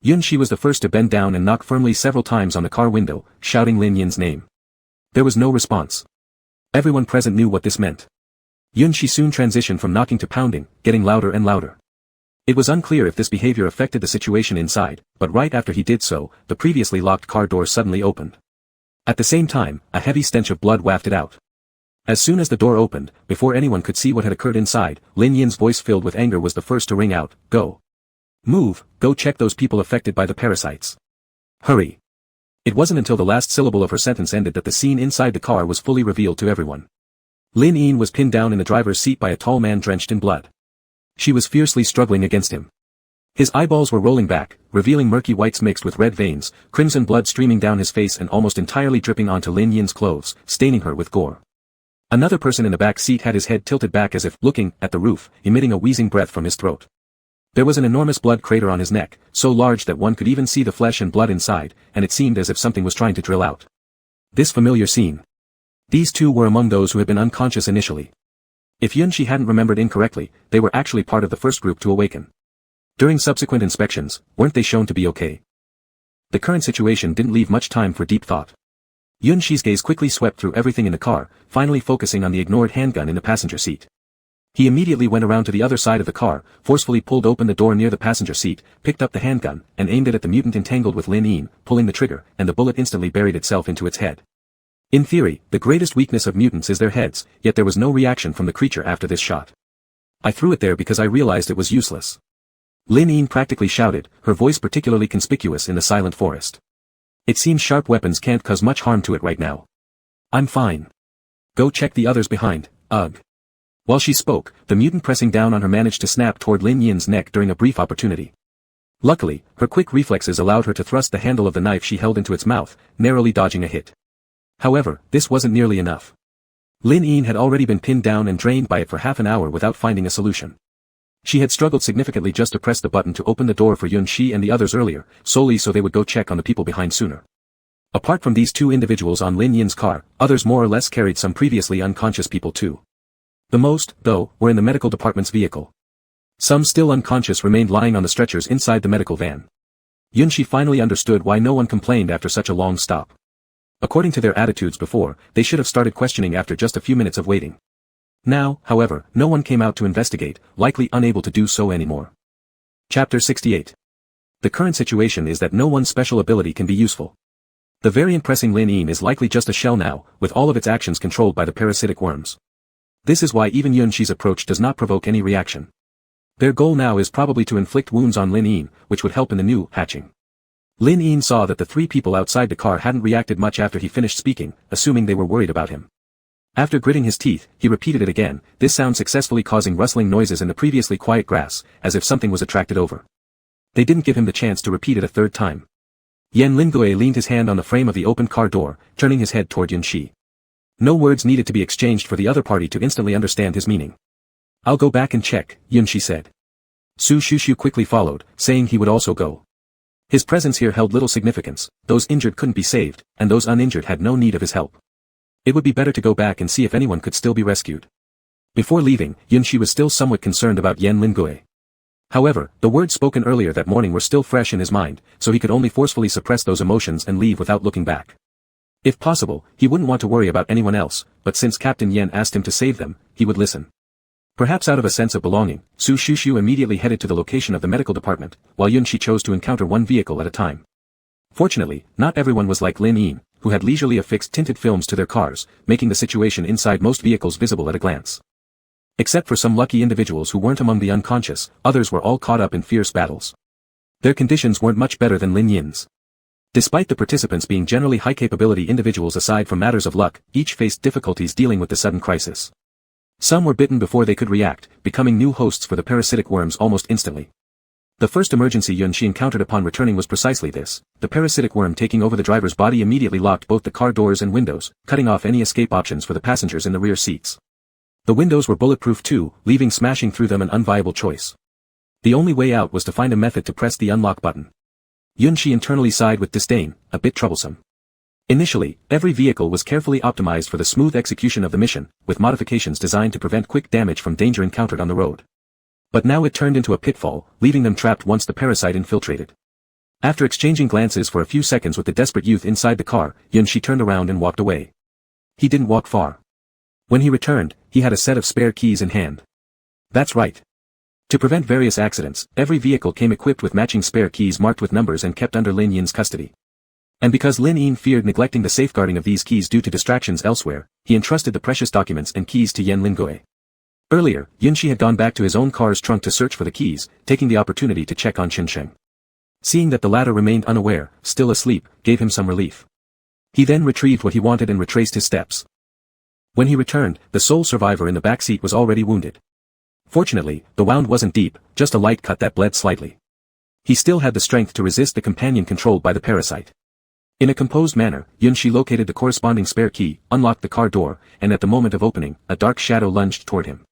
Yunshi was the first to bend down and knock firmly several times on the car window, shouting Lin Yin's name. There was no response. Everyone present knew what this meant. Yunshi soon transitioned from knocking to pounding, getting louder and louder. It was unclear if this behavior affected the situation inside, but right after he did so, the previously locked car door suddenly opened. At the same time, a heavy stench of blood wafted out. As soon as the door opened, before anyone could see what had occurred inside, Lin Yin's voice filled with anger was the first to ring out, "Go. Move, go check those people affected by the parasites. Hurry." It wasn't until the last syllable of her sentence ended that the scene inside the car was fully revealed to everyone. Lin Yin was pinned down in the driver's seat by a tall man drenched in blood. She was fiercely struggling against him. His eyeballs were rolling back, revealing murky whites mixed with red veins, crimson blood streaming down his face and almost entirely dripping onto Lin Yin's clothes, staining her with gore. Another person in the back seat had his head tilted back as if looking at the roof, emitting a wheezing breath from his throat. There was an enormous blood crater on his neck, so large that one could even see the flesh and blood inside, and it seemed as if something was trying to drill out. This familiar scene. These two were among those who had been unconscious initially. If Yunshi hadn't remembered incorrectly, they were actually part of the first group to awaken. During subsequent inspections, weren't they shown to be okay? The current situation didn't leave much time for deep thought. Yunshi's gaze quickly swept through everything in the car, finally focusing on the ignored handgun in the passenger seat. He immediately went around to the other side of the car, forcefully pulled open the door near the passenger seat, picked up the handgun, and aimed it at the mutant entangled with Lin Yin, pulling the trigger, and the bullet instantly buried itself into its head. In theory, the greatest weakness of mutants is their heads, yet there was no reaction from the creature after this shot. "I threw it there because I realized it was useless," Lin Yin practically shouted, her voice particularly conspicuous in the silent forest. "It seems sharp weapons can't cause much harm to it right now. I'm fine. Go check the others behind, ugh." While she spoke, the mutant pressing down on her managed to snap toward Lin Yin's neck during a brief opportunity. Luckily, her quick reflexes allowed her to thrust the handle of the knife she held into its mouth, narrowly dodging a hit. However, this wasn't nearly enough. Lin Yin had already been pinned down and drained by it for half an hour without finding a solution. She had struggled significantly just to press the button to open the door for Yunshi and the others earlier, solely so they would go check on the people behind sooner. Apart from these two individuals on Lin Yin's car, others more or less carried some previously unconscious people too. The most, though, were in the medical department's vehicle. Some still unconscious remained lying on the stretchers inside the medical van. Yunshi finally understood why no one complained after such a long stop. According to their attitudes before, they should have started questioning after just a few minutes of waiting. Now, however, no one came out to investigate, likely unable to do so anymore. Chapter 68. The current situation is that no one special ability can be useful. The very impressing Lin Yin is likely just a shell now, with all of its actions controlled by the parasitic worms. This is why even Yun Shi's approach does not provoke any reaction. Their goal now is probably to inflict wounds on Lin Yin, which would help in the new hatching. Lin Yin saw that the three people outside the car hadn't reacted much after he finished speaking, assuming they were worried about him. After gritting his teeth, he repeated it again, this sound successfully causing rustling noises in the previously quiet grass, as if something was attracted over. They didn't give him the chance to repeat it a third time. Yan Lingui leaned his hand on the frame of the open car door, turning his head toward Yun Shi. No words needed to be exchanged for the other party to instantly understand his meaning. I'll go back and check, Yun Shi said. Su Shushu quickly followed, saying he would also go. His presence here held little significance, those injured couldn't be saved, and those uninjured had no need of his help. It would be better to go back and see if anyone could still be rescued. Before leaving, Yun Shi was still somewhat concerned about Yan Lingui. However, the words spoken earlier that morning were still fresh in his mind, so he could only forcefully suppress those emotions and leave without looking back. If possible, he wouldn't want to worry about anyone else, but since Captain Yen asked him to save them, he would listen. Perhaps out of a sense of belonging, Su Shushu immediately headed to the location of the medical department, while Yun Shi chose to encounter one vehicle at a time. Fortunately, not everyone was like Lin Yin, who had leisurely affixed tinted films to their cars, making the situation inside most vehicles visible at a glance. Except for some lucky individuals who weren't among the unconscious, others were all caught up in fierce battles. Their conditions weren't much better than Lin Yin's. Despite the participants being generally high-capability individuals aside from matters of luck, each faced difficulties dealing with the sudden crisis. Some were bitten before they could react, becoming new hosts for the parasitic worms almost instantly. The first emergency Yun Shi encountered upon returning was precisely this. The parasitic worm taking over the driver's body immediately locked both the car doors and windows, cutting off any escape options for the passengers in the rear seats. The windows were bulletproof too, leaving smashing through them an unviable choice. The only way out was to find a method to press the unlock button. Yun Shi internally sighed with disdain, a bit troublesome. Initially, every vehicle was carefully optimized for the smooth execution of the mission, with modifications designed to prevent quick damage from danger encountered on the road. But now it turned into a pitfall, leaving them trapped once the parasite infiltrated. After exchanging glances for a few seconds with the desperate youth inside the car, Yun Shi turned around and walked away. He didn't walk far. When he returned, he had a set of spare keys in hand. That's right. To prevent various accidents, every vehicle came equipped with matching spare keys marked with numbers and kept under Lin Yin's custody. And because Lin Yin feared neglecting the safeguarding of these keys due to distractions elsewhere, he entrusted the precious documents and keys to Yan Lingui. Earlier, Yun Shi had gone back to his own car's trunk to search for the keys, taking the opportunity to check on Qinsheng. Seeing that the latter remained unaware, still asleep, gave him some relief. He then retrieved what he wanted and retraced his steps. When he returned, the sole survivor in the back seat was already wounded. Fortunately, the wound wasn't deep, just a light cut that bled slightly. He still had the strength to resist the companion controlled by the parasite. In a composed manner, Yun Shi located the corresponding spare key, unlocked the car door, and at the moment of opening, a dark shadow lunged toward him.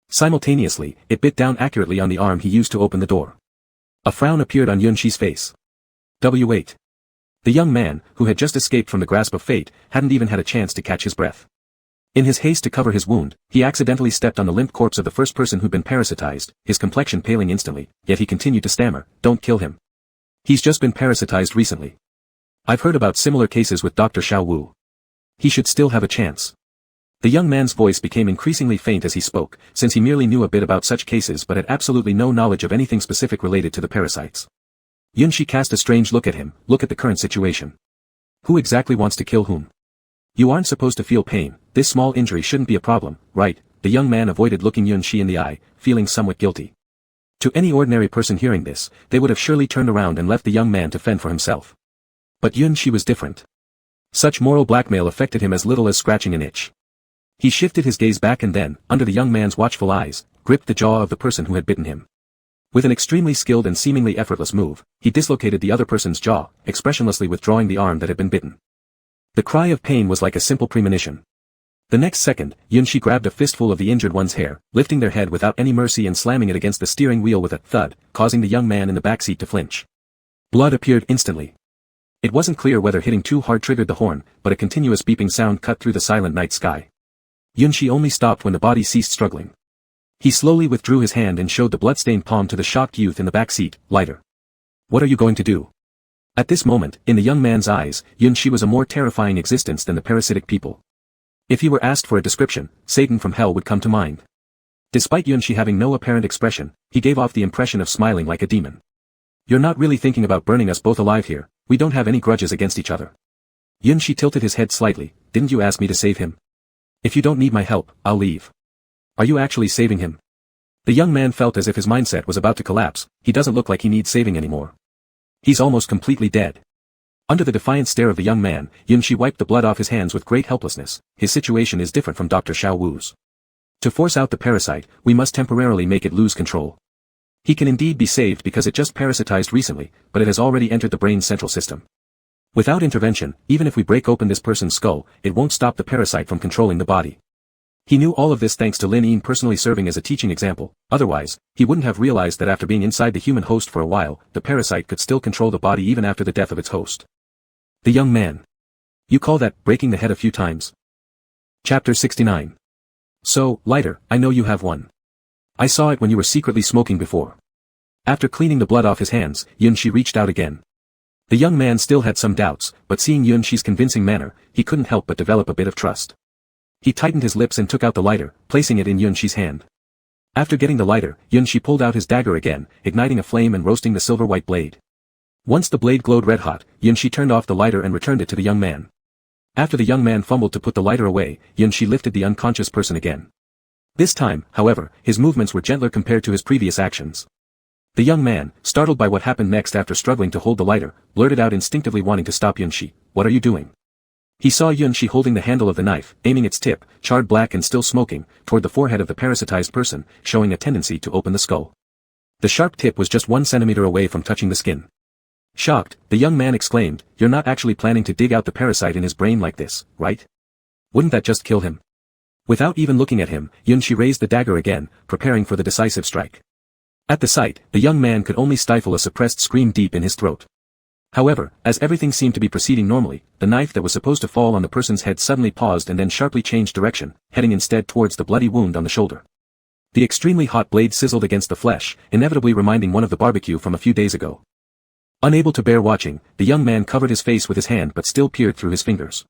Simultaneously, it bit down accurately on the arm he used to open the door. A frown appeared on Yun Shi's face. W8. The young man, who had just escaped from the grasp of fate, hadn't even had a chance to catch his breath. In his haste to cover his wound, he accidentally stepped on the limp corpse of the first person who'd been parasitized, his complexion paling instantly, yet he continued to stammer, "Don't kill him. He's just been parasitized recently. I've heard about similar cases with Dr. Xiao Wu. He should still have a chance." The young man's voice became increasingly faint as he spoke, since he merely knew a bit about such cases but had absolutely no knowledge of anything specific related to the parasites. Yun Shi cast a strange look at him, look at the current situation. Who exactly wants to kill whom? You aren't supposed to feel pain, this small injury shouldn't be a problem, right? The young man avoided looking Yun Shi in the eye, feeling somewhat guilty. To any ordinary person hearing this, they would have surely turned around and left the young man to fend for himself. But Yun Shi was different. Such moral blackmail affected him as little as scratching an itch. He shifted his gaze back and then, under the young man's watchful eyes, gripped the jaw of the person who had bitten him. With an extremely skilled and seemingly effortless move, he dislocated the other person's jaw, expressionlessly withdrawing the arm that had been bitten. The cry of pain was like a simple premonition. The next second, Yun Shi grabbed a fistful of the injured one's hair, lifting their head without any mercy and slamming it against the steering wheel with a thud, causing the young man in the backseat to flinch. Blood appeared instantly. It wasn't clear whether hitting too hard triggered the horn, but a continuous beeping sound cut through the silent night sky. Yun Shi only stopped when the body ceased struggling. He slowly withdrew his hand and showed the blood-stained palm to the shocked youth in the back seat, lighter. What are you going to do? At this moment, in the young man's eyes, Yun Shi was a more terrifying existence than the parasitic people. If he were asked for a description, Satan from hell would come to mind. Despite Yun Shi having no apparent expression, he gave off the impression of smiling like a demon. You're not really thinking about burning us both alive here, we don't have any grudges against each other. Yunshi tilted his head slightly, didn't you ask me to save him? If you don't need my help, I'll leave. Are you actually saving him? The young man felt as if his mindset was about to collapse, he doesn't look like he needs saving anymore. He's almost completely dead. Under the defiant stare of the young man, Yunshi wiped the blood off his hands with great helplessness. His situation is different from Dr. Xiao Wu's. To force out the parasite, we must temporarily make it lose control. He can indeed be saved because it just parasitized recently, but it has already entered the brain's central system. Without intervention, even if we break open this person's skull, it won't stop the parasite from controlling the body. He knew all of this thanks to Lin Yin personally serving as a teaching example, otherwise, he wouldn't have realized that after being inside the human host for a while, the parasite could still control the body even after the death of its host. The young man. You call that breaking the head a few times? Chapter 69. So, lighter, I know you have one. I saw it when you were secretly smoking before. After cleaning the blood off his hands, Yunshi reached out again. The young man still had some doubts, but seeing Yunshi's convincing manner, he couldn't help but develop a bit of trust. He tightened his lips and took out the lighter, placing it in Yunshi's hand. After getting the lighter, Yunshi pulled out his dagger again, igniting a flame and roasting the silver-white blade. Once the blade glowed red-hot, Yunshi turned off the lighter and returned it to the young man. After the young man fumbled to put the lighter away, Yunshi lifted the unconscious person again. This time, however, his movements were gentler compared to his previous actions. The young man, startled by what happened next after struggling to hold the lighter, blurted out instinctively wanting to stop Yunshi. What are you doing? He saw Yunshi holding the handle of the knife, aiming its tip, charred black and still smoking, toward the forehead of the parasitized person, showing a tendency to open the skull. The sharp tip was just 1 centimeter away from touching the skin. Shocked, the young man exclaimed, "You're not actually planning to dig out the parasite in his brain like this, right? Wouldn't that just kill him?" Without even looking at him, Yunshi raised the dagger again, preparing for the decisive strike. At the sight, the young man could only stifle a suppressed scream deep in his throat. However, as everything seemed to be proceeding normally, the knife that was supposed to fall on the person's head suddenly paused and then sharply changed direction, heading instead towards the bloody wound on the shoulder. The extremely hot blade sizzled against the flesh, inevitably reminding one of the barbecue from a few days ago. Unable to bear watching, the young man covered his face with his hand but still peered through his fingers.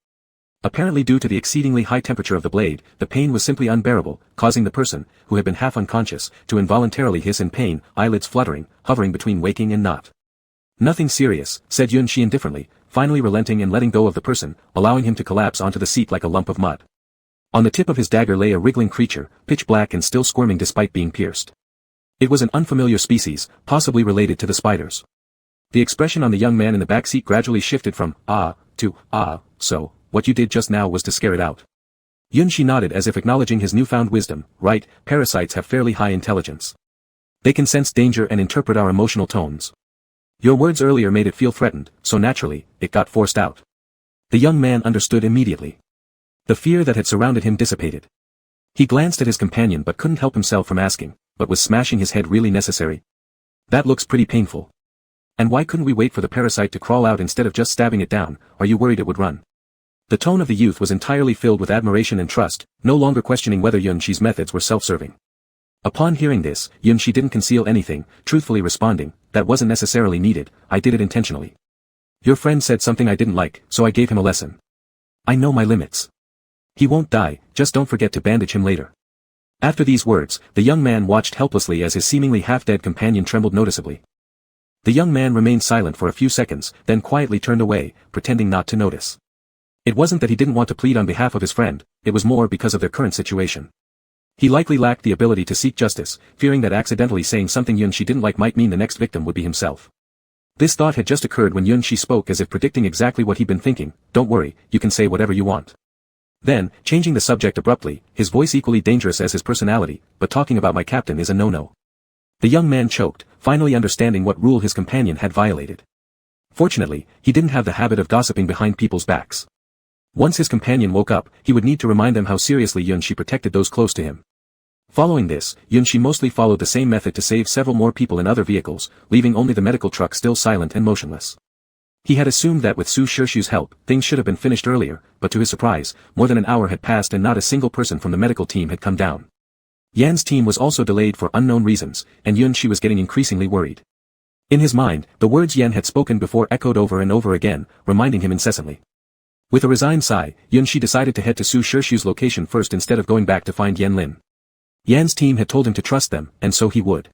Apparently due to the exceedingly high temperature of the blade, the pain was simply unbearable, causing the person, who had been half unconscious, to involuntarily hiss in pain, eyelids fluttering, hovering between waking and not. Nothing serious, said Yunshi indifferently, finally relenting and letting go of the person, allowing him to collapse onto the seat like a lump of mud. On the tip of his dagger lay a wriggling creature, pitch black and still squirming despite being pierced. It was an unfamiliar species, possibly related to the spiders. The expression on the young man in the back seat gradually shifted from, "ah," to, "ah, so, what you did just now was to scare it out." Yunshi nodded as if acknowledging his newfound wisdom. Right, parasites have fairly high intelligence. They can sense danger and interpret our emotional tones. Your words earlier made it feel threatened, so naturally, it got forced out. The young man understood immediately. The fear that had surrounded him dissipated. He glanced at his companion but couldn't help himself from asking, but was smashing his head really necessary? That looks pretty painful. And why couldn't we wait for the parasite to crawl out instead of just stabbing it down? Are you worried it would run? The tone of the youth was entirely filled with admiration and trust, no longer questioning whether Yunshi's methods were self-serving. Upon hearing this, Yunshi didn't conceal anything, truthfully responding, "That wasn't necessarily needed, I did it intentionally. Your friend said something I didn't like, so I gave him a lesson. I know my limits. He won't die, just don't forget to bandage him later." After these words, the young man watched helplessly as his seemingly half-dead companion trembled noticeably. The young man remained silent for a few seconds, then quietly turned away, pretending not to notice. It wasn't that he didn't want to plead on behalf of his friend, it was more because of their current situation. He likely lacked the ability to seek justice, fearing that accidentally saying something Yunshi didn't like might mean the next victim would be himself. This thought had just occurred when Yunshi spoke as if predicting exactly what he'd been thinking. "Don't worry, you can say whatever you want." Then, changing the subject abruptly, his voice equally dangerous as his personality, "But talking about my captain is a no-no." The young man choked, finally understanding what rule his companion had violated. Fortunately, he didn't have the habit of gossiping behind people's backs. Once his companion woke up, he would need to remind them how seriously Yunshi protected those close to him. Following this, Yunshi mostly followed the same method to save several more people in other vehicles, leaving only the medical truck still silent and motionless. He had assumed that with Su Shirshu's help, things should have been finished earlier, but to his surprise, more than an hour had passed and not a single person from the medical team had come down. Yan's team was also delayed for unknown reasons, and Yunshi was getting increasingly worried. In his mind, the words Yan had spoken before echoed over and over again, reminding him incessantly. With a resigned sigh, Yunshi decided to head to Su Shirshu's location first instead of going back to find Yan Lin. Yan's team had told him to trust them, and so he would.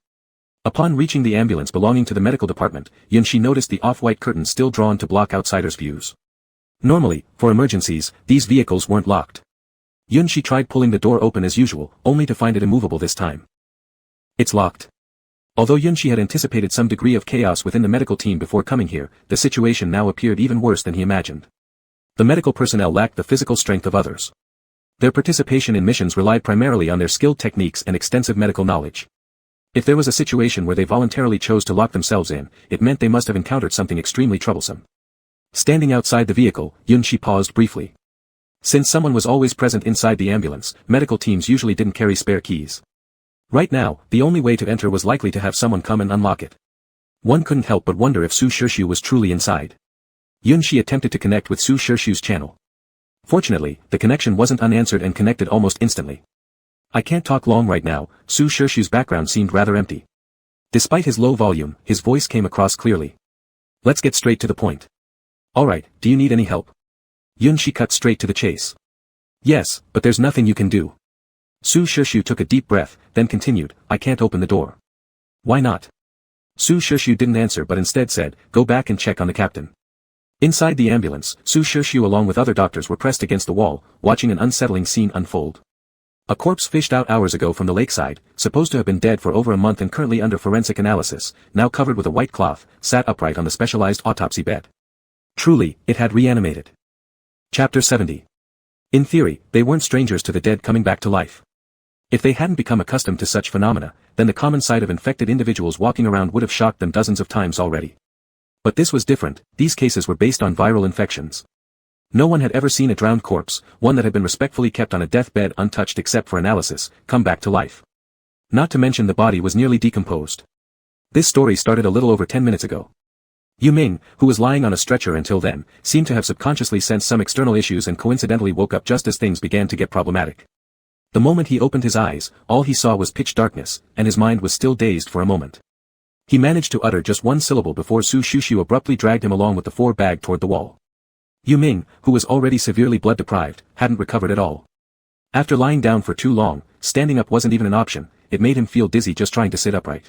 Upon reaching the ambulance belonging to the medical department, Yunxi noticed the off-white curtains still drawn to block outsiders' views. Normally, for emergencies, these vehicles weren't locked. Yunxi tried pulling the door open as usual, only to find it immovable this time. It's locked. Although Yunxi had anticipated some degree of chaos within the medical team before coming here, the situation now appeared even worse than he imagined. The medical personnel lacked the physical strength of others. Their participation in missions relied primarily on their skilled techniques and extensive medical knowledge. If there was a situation where they voluntarily chose to lock themselves in, it meant they must have encountered something extremely troublesome. Standing outside the vehicle, Yunxi paused briefly. Since someone was always present inside the ambulance, medical teams usually didn't carry spare keys. Right now, the only way to enter was likely to have someone come and unlock it. One couldn't help but wonder if Su Shirshu was truly inside. Yunxi attempted to connect with Su Shirshu's channel. Fortunately, the connection wasn't unanswered and connected almost instantly. I can't talk long right now. Su Shirshu's background seemed rather empty. Despite his low volume, his voice came across clearly. Let's get straight to the point. Alright, do you need any help? Yunxi cut straight to the chase. Yes, but there's nothing you can do. Su Shirshu took a deep breath, then continued, I can't open the door. Why not? Su Shirshu didn't answer but instead said, go back and check on the captain. Inside the ambulance, Su Shirshu along with other doctors were pressed against the wall, watching an unsettling scene unfold. A corpse fished out hours ago from the lakeside, supposed to have been dead for over a month and currently under forensic analysis, now covered with a white cloth, sat upright on the specialized autopsy bed. Truly, it had reanimated. Chapter 70. In theory, they weren't strangers to the dead coming back to life. If they hadn't become accustomed to such phenomena, then the common sight of infected individuals walking around would have shocked them dozens of times already. But this was different. These cases were based on viral infections. No one had ever seen a drowned corpse, one that had been respectfully kept on a deathbed untouched except for analysis, come back to life. Not to mention the body was nearly decomposed. This story started a little over 10 minutes ago. Yu Ming, who was lying on a stretcher until then, seemed to have subconsciously sensed some external issues and coincidentally woke up just as things began to get problematic. The moment he opened his eyes, all he saw was pitch darkness, and his mind was still dazed for a moment. He managed to utter just one syllable before Su Shirshu abruptly dragged him along with the 4-bag toward the wall. Yu Ming, who was already severely blood-deprived, hadn't recovered at all. After lying down for too long, standing up wasn't even an option. It made him feel dizzy just trying to sit upright.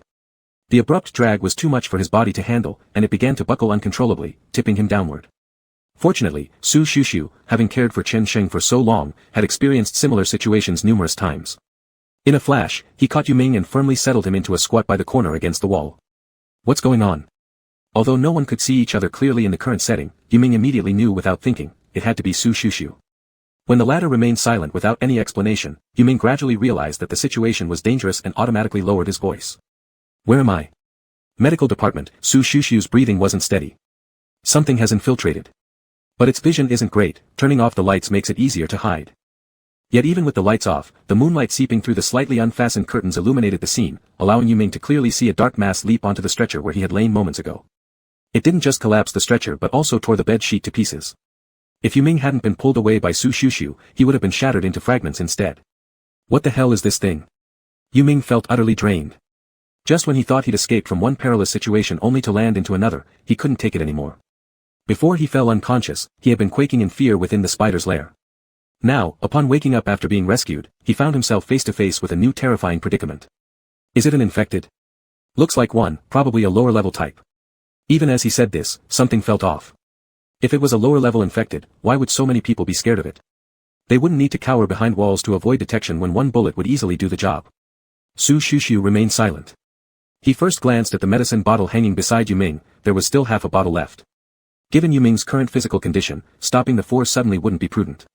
The abrupt drag was too much for his body to handle, and it began to buckle uncontrollably, tipping him downward. Fortunately, Su Shirshu, having cared for Chen Sheng for so long, had experienced similar situations numerous times. In a flash, he caught Yu Ming and firmly settled him into a squat by the corner against the wall. What's going on? Although no one could see each other clearly in the current setting, Yu Ming immediately knew without thinking, it had to be Su Shirshu. When the latter remained silent without any explanation, Yu Ming gradually realized that the situation was dangerous and automatically lowered his voice. Where am I? Medical department. Su Shirshu's breathing wasn't steady. Something has infiltrated. But its vision isn't great, turning off the lights makes it easier to hide. Yet even with the lights off, the moonlight seeping through the slightly unfastened curtains illuminated the scene, allowing Yu Ming to clearly see a dark mass leap onto the stretcher where he had lain moments ago. It didn't just collapse the stretcher but also tore the bed sheet to pieces. If Yu Ming hadn't been pulled away by Su Shirshu, he would have been shattered into fragments instead. What the hell is this thing? Yu Ming felt utterly drained. Just when he thought he'd escaped from one perilous situation only to land into another, he couldn't take it anymore. Before he fell unconscious, he had been quaking in fear within the spider's lair. Now, upon waking up after being rescued, he found himself face to face with a new terrifying predicament. Is it an infected? Looks like one, probably a lower-level type. Even as he said this, something felt off. If it was a lower-level infected, why would so many people be scared of it? They wouldn't need to cower behind walls to avoid detection when one bullet would easily do the job. Su Shirshu remained silent. He first glanced at the medicine bottle hanging beside Yu Ming. There was still half a bottle left. Given Yu Ming's current physical condition, stopping the force suddenly wouldn't be prudent.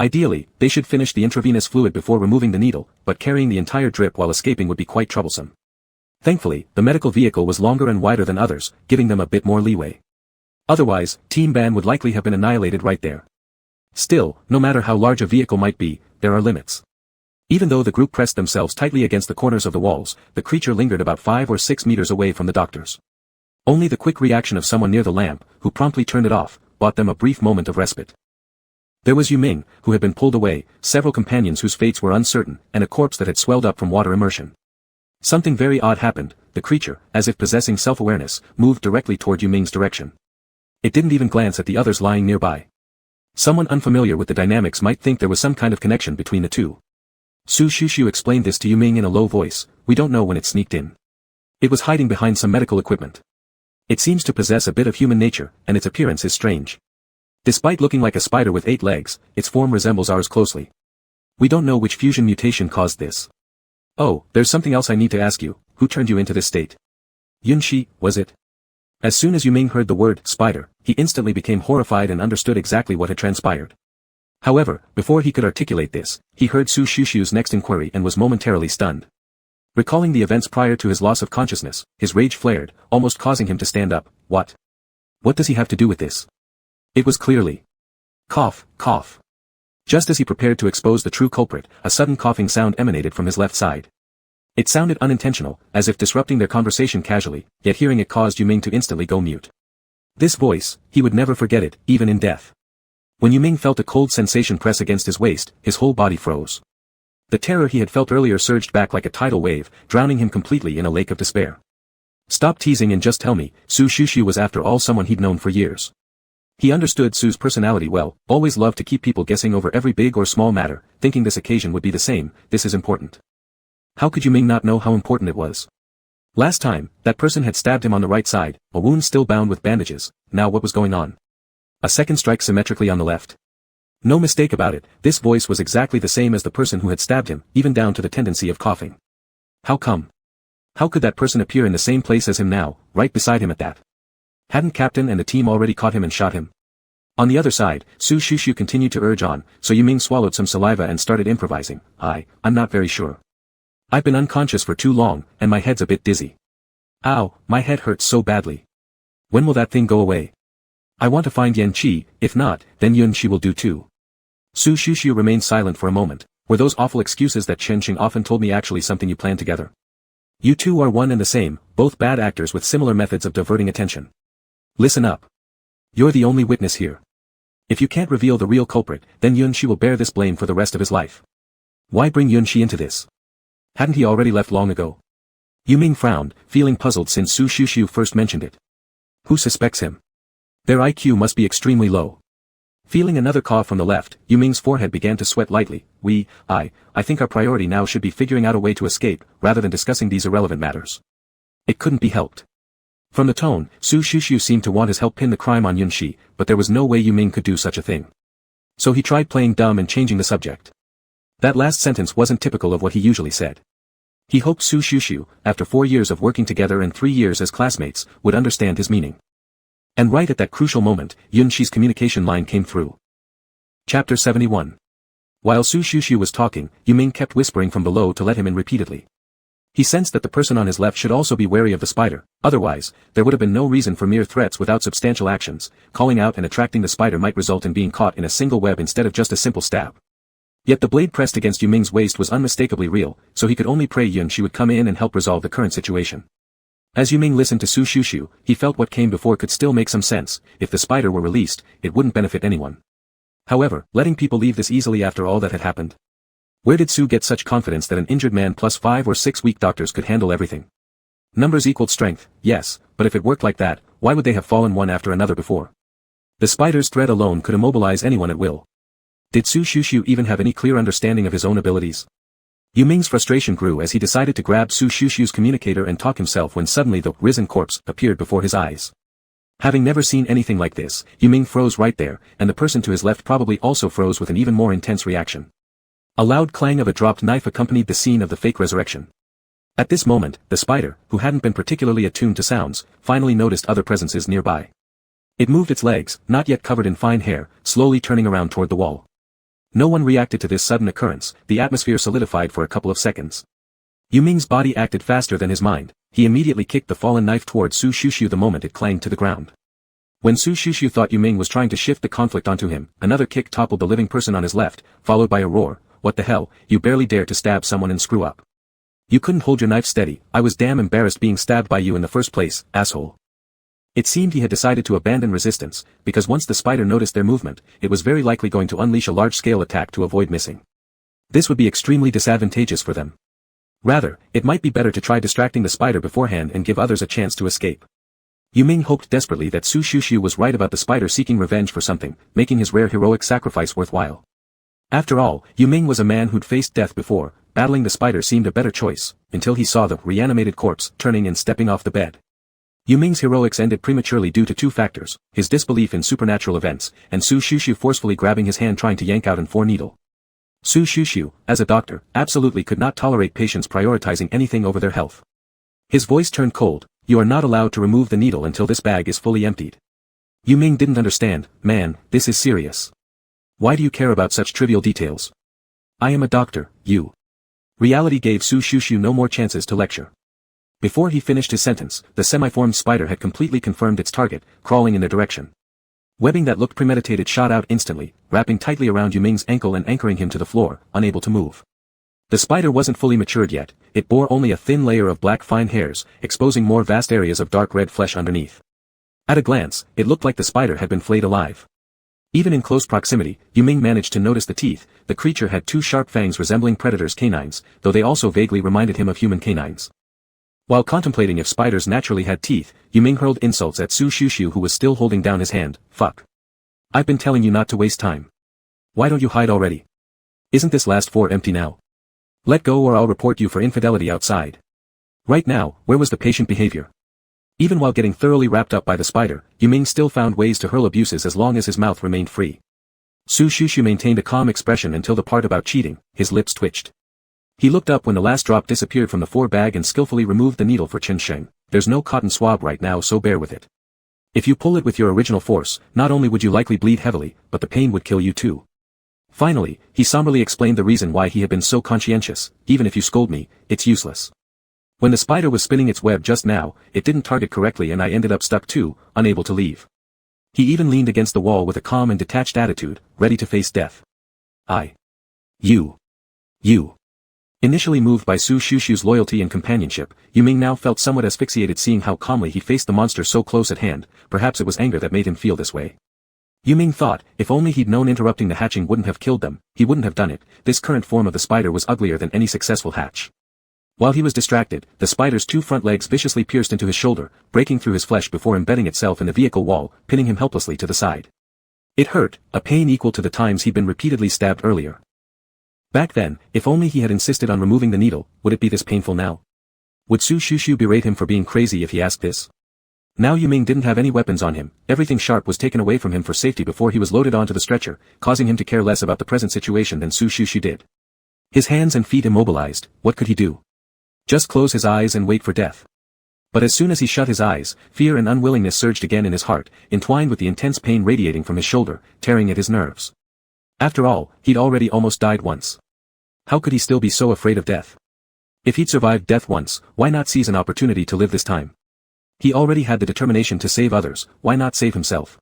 Ideally, they should finish the intravenous fluid before removing the needle, but carrying the entire drip while escaping would be quite troublesome. Thankfully, the medical vehicle was longer and wider than others, giving them a bit more leeway. Otherwise, Team Ban would likely have been annihilated right there. Still, no matter how large a vehicle might be, there are limits. Even though the group pressed themselves tightly against the corners of the walls, the creature lingered about 5 or 6 meters away from the doctors. Only the quick reaction of someone near the lamp, who promptly turned it off, bought them a brief moment of respite. There was Yu Ming, who had been pulled away, several companions whose fates were uncertain, and a corpse that had swelled up from water immersion. Something very odd happened. The creature, as if possessing self-awareness, moved directly toward Yu Ming's direction. It didn't even glance at the others lying nearby. Someone unfamiliar with the dynamics might think there was some kind of connection between the two. Su Shirshu explained this to Yu Ming in a low voice. We don't know when it sneaked in. It was hiding behind some medical equipment. It seems to possess a bit of human nature, and its appearance is strange. Despite looking like a spider with 8 legs, its form resembles ours closely. We don't know which fusion mutation caused this. Oh, there's something else I need to ask you. Who turned you into this state? Yunshi, was it? As soon as Yu Ming heard the word spider, he instantly became horrified and understood exactly what had transpired. However, before he could articulate this, he heard Su Shushu's next inquiry and was momentarily stunned. Recalling the events prior to his loss of consciousness, his rage flared, almost causing him to stand up. What? What does he have to do with this? It was clearly. Cough, cough. Just as he prepared to expose the true culprit, a sudden coughing sound emanated from his left side. It sounded unintentional, as if disrupting their conversation casually, yet hearing it caused Yu Ming to instantly go mute. This voice, he would never forget it, even in death. When Yu Ming felt a cold sensation press against his waist, his whole body froze. The terror he had felt earlier surged back like a tidal wave, drowning him completely in a lake of despair. Stop teasing and just tell me. Su Shushu was after all someone he'd known for years. He understood Su's personality well, always loved to keep people guessing over every big or small matter, thinking this occasion would be the same. This is important. How could Yu Ming not know how important it was? Last time, that person had stabbed him on the right side, a wound still bound with bandages. Now what was going on? A second strike symmetrically on the left. No mistake about it, this voice was exactly the same as the person who had stabbed him, even down to the tendency of coughing. How come? How could that person appear in the same place as him now, right beside him at that? Hadn't Captain and the team already caught him and shot him? On the other side, Su Shushu continued to urge on, so Yu Ming swallowed some saliva and started improvising. I'm not very sure. I've been unconscious for too long, and my head's a bit dizzy. Ow, my head hurts so badly. When will that thing go away? I want to find Yan Qi, if not, then Yun Qi will do too. Su Shushu remained silent for a moment. Were those awful excuses that Chen Qing often told me actually something you planned together? You two are one and the same, both bad actors with similar methods of diverting attention. Listen up. You're the only witness here. If you can't reveal the real culprit, then Yun Qi will bear this blame for the rest of his life. Why bring Yun Qi into this? Hadn't he already left long ago? Yu Ming frowned, feeling puzzled since Su Shushu first mentioned it. Who suspects him? Their IQ must be extremely low. Feeling another cough from the left, Yu Ming's forehead began to sweat lightly. I think our priority now should be figuring out a way to escape, rather than discussing these irrelevant matters. It couldn't be helped. From the tone, Su Shushu seemed to want his help pin the crime on Yun Qi, but there was no way Yu Ming could do such a thing. So he tried playing dumb and changing the subject. That last sentence wasn't typical of what he usually said. He hoped Su Shushu, after 4 years of working together and 3 years as classmates, would understand his meaning. And right at that crucial moment, Yun Qi's communication line came through. Chapter 71. While Su Shushu was talking, Yu Ming kept whispering from below to let him in repeatedly. He sensed that the person on his left should also be wary of the spider, otherwise, there would have been no reason for mere threats without substantial actions. Calling out and attracting the spider might result in being caught in a single web instead of just a simple stab. Yet the blade pressed against Yu Ming's waist was unmistakably real, so he could only pray Yun Qi would come in and help resolve the current situation. As Yu Ming listened to Su Shushu, he felt what came before could still make some sense. If the spider were released, it wouldn't benefit anyone. However, letting people leave this easily after all that had happened. Where did Su get such confidence that an injured man plus 5 or 6 weak doctors could handle everything? Numbers equaled strength, yes, but if it worked like that, why would they have fallen one after another before? The spider's thread alone could immobilize anyone at will. Did Su Shushu even have any clear understanding of his own abilities? Yu Ming's frustration grew as he decided to grab Su Shushu's communicator and talk himself when suddenly the risen corpse appeared before his eyes. Having never seen anything like this, Yu Ming froze right there, and the person to his left probably also froze with an even more intense reaction. A loud clang of a dropped knife accompanied the scene of the fake resurrection. At this moment, the spider, who hadn't been particularly attuned to sounds, finally noticed other presences nearby. It moved its legs, not yet covered in fine hair, slowly turning around toward the wall. No one reacted to this sudden occurrence. The atmosphere solidified for a couple of seconds. Yu Ming's body acted faster than his mind. He immediately kicked the fallen knife toward Su Shushu the moment it clanged to the ground. When Su Shushu thought Yu Ming was trying to shift the conflict onto him, another kick toppled the living person on his left, followed by a roar. What the hell, you barely dare to stab someone and screw up. You couldn't hold your knife steady. I was damn embarrassed being stabbed by you in the first place, asshole. It seemed he had decided to abandon resistance, because once the spider noticed their movement, it was very likely going to unleash a large-scale attack to avoid missing. This would be extremely disadvantageous for them. Rather, it might be better to try distracting the spider beforehand and give others a chance to escape. Yu Ming hoped desperately that Su Shushu was right about the spider seeking revenge for something, making his rare heroic sacrifice worthwhile. After all, Yu Ming was a man who'd faced death before, battling the spider seemed a better choice, until he saw the reanimated corpse turning and stepping off the bed. Yu Ming's heroics ended prematurely due to two factors, his disbelief in supernatural events, and Su Shushu forcefully grabbing his hand trying to yank out an 4-needle. Su Shushu, as a doctor, absolutely could not tolerate patients prioritizing anything over their health. His voice turned cold. You are not allowed to remove the needle until this bag is fully emptied. Yu Ming didn't understand. Man, this is serious. Why do you care about such trivial details? I am a doctor, you. Reality gave Su Shushu no more chances to lecture. Before he finished his sentence, the semi-formed spider had completely confirmed its target, crawling in their direction. Webbing that looked premeditated shot out instantly, wrapping tightly around Yu Ming's ankle and anchoring him to the floor, unable to move. The spider wasn't fully matured yet, it bore only a thin layer of black fine hairs, exposing more vast areas of dark red flesh underneath. At a glance, it looked like the spider had been flayed alive. Even in close proximity, Yu Ming managed to notice the teeth. The creature had two sharp fangs resembling predators' canines, though they also vaguely reminded him of human canines. While contemplating if spiders naturally had teeth, Yu Ming hurled insults at Su Shushu who was still holding down his hand. Fuck. I've been telling you not to waste time. Why don't you hide already? Isn't this last floor empty now? Let go or I'll report you for infidelity outside. Right now, where was the patient behavior? Even while getting thoroughly wrapped up by the spider, Yu Ming still found ways to hurl abuses as long as his mouth remained free. Su Shushu maintained a calm expression until the part about cheating. His lips twitched. He looked up when the last drop disappeared from the 4-bag and skillfully removed the needle for Chen Sheng. There's no cotton swab right now, so bear with it. If you pull it with your original force, not only would you likely bleed heavily, but the pain would kill you too. Finally, he somberly explained the reason why he had been so conscientious. Even if you scold me, it's useless. When the spider was spinning its web just now, it didn't target correctly and I ended up stuck too, unable to leave. He even leaned against the wall with a calm and detached attitude, ready to face death. You. Initially moved by Su Shushu's loyalty and companionship, Yu Ming now felt somewhat asphyxiated seeing how calmly he faced the monster so close at hand. Perhaps it was anger that made him feel this way. Yu Ming thought, if only he'd known interrupting the hatching wouldn't have killed them, he wouldn't have done it. This current form of the spider was uglier than any successful hatch. While he was distracted, the spider's two front legs viciously pierced into his shoulder, breaking through his flesh before embedding itself in the vehicle wall, pinning him helplessly to the side. It hurt, a pain equal to the times he'd been repeatedly stabbed earlier. Back then, if only he had insisted on removing the needle, would it be this painful now? Would Su Shushu berate him for being crazy if he asked this? Now Yu Ming didn't have any weapons on him, everything sharp was taken away from him for safety before he was loaded onto the stretcher, causing him to care less about the present situation than Su Shushu did. His hands and feet immobilized, what could he do? Just close his eyes and wait for death. But as soon as he shut his eyes, fear and unwillingness surged again in his heart, entwined with the intense pain radiating from his shoulder, tearing at his nerves. After all, he'd already almost died once. How could he still be so afraid of death? If he'd survived death once, why not seize an opportunity to live this time? He already had the determination to save others, why not save himself?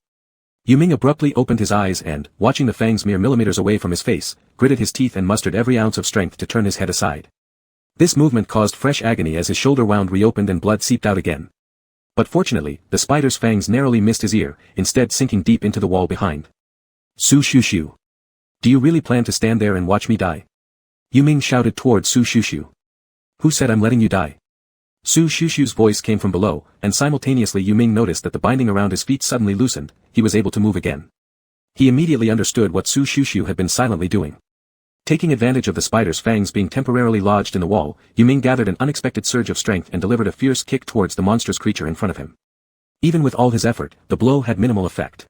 Yu Ming abruptly opened his eyes and, watching the fangs mere millimeters away from his face, gritted his teeth and mustered every ounce of strength to turn his head aside. This movement caused fresh agony as his shoulder wound reopened and blood seeped out again. But fortunately, the spider's fangs narrowly missed his ear, instead sinking deep into the wall behind. Su Shushu. Do you really plan to stand there and watch me die? Yu Ming shouted toward Su Shushu. Who said I'm letting you die? Su Shushu's voice came from below, and simultaneously Yu Ming noticed that the binding around his feet suddenly loosened. He was able to move again. He immediately understood what Su Shushu had been silently doing. Taking advantage of the spider's fangs being temporarily lodged in the wall, Yu Ming gathered an unexpected surge of strength and delivered a fierce kick towards the monstrous creature in front of him. Even with all his effort, the blow had minimal effect.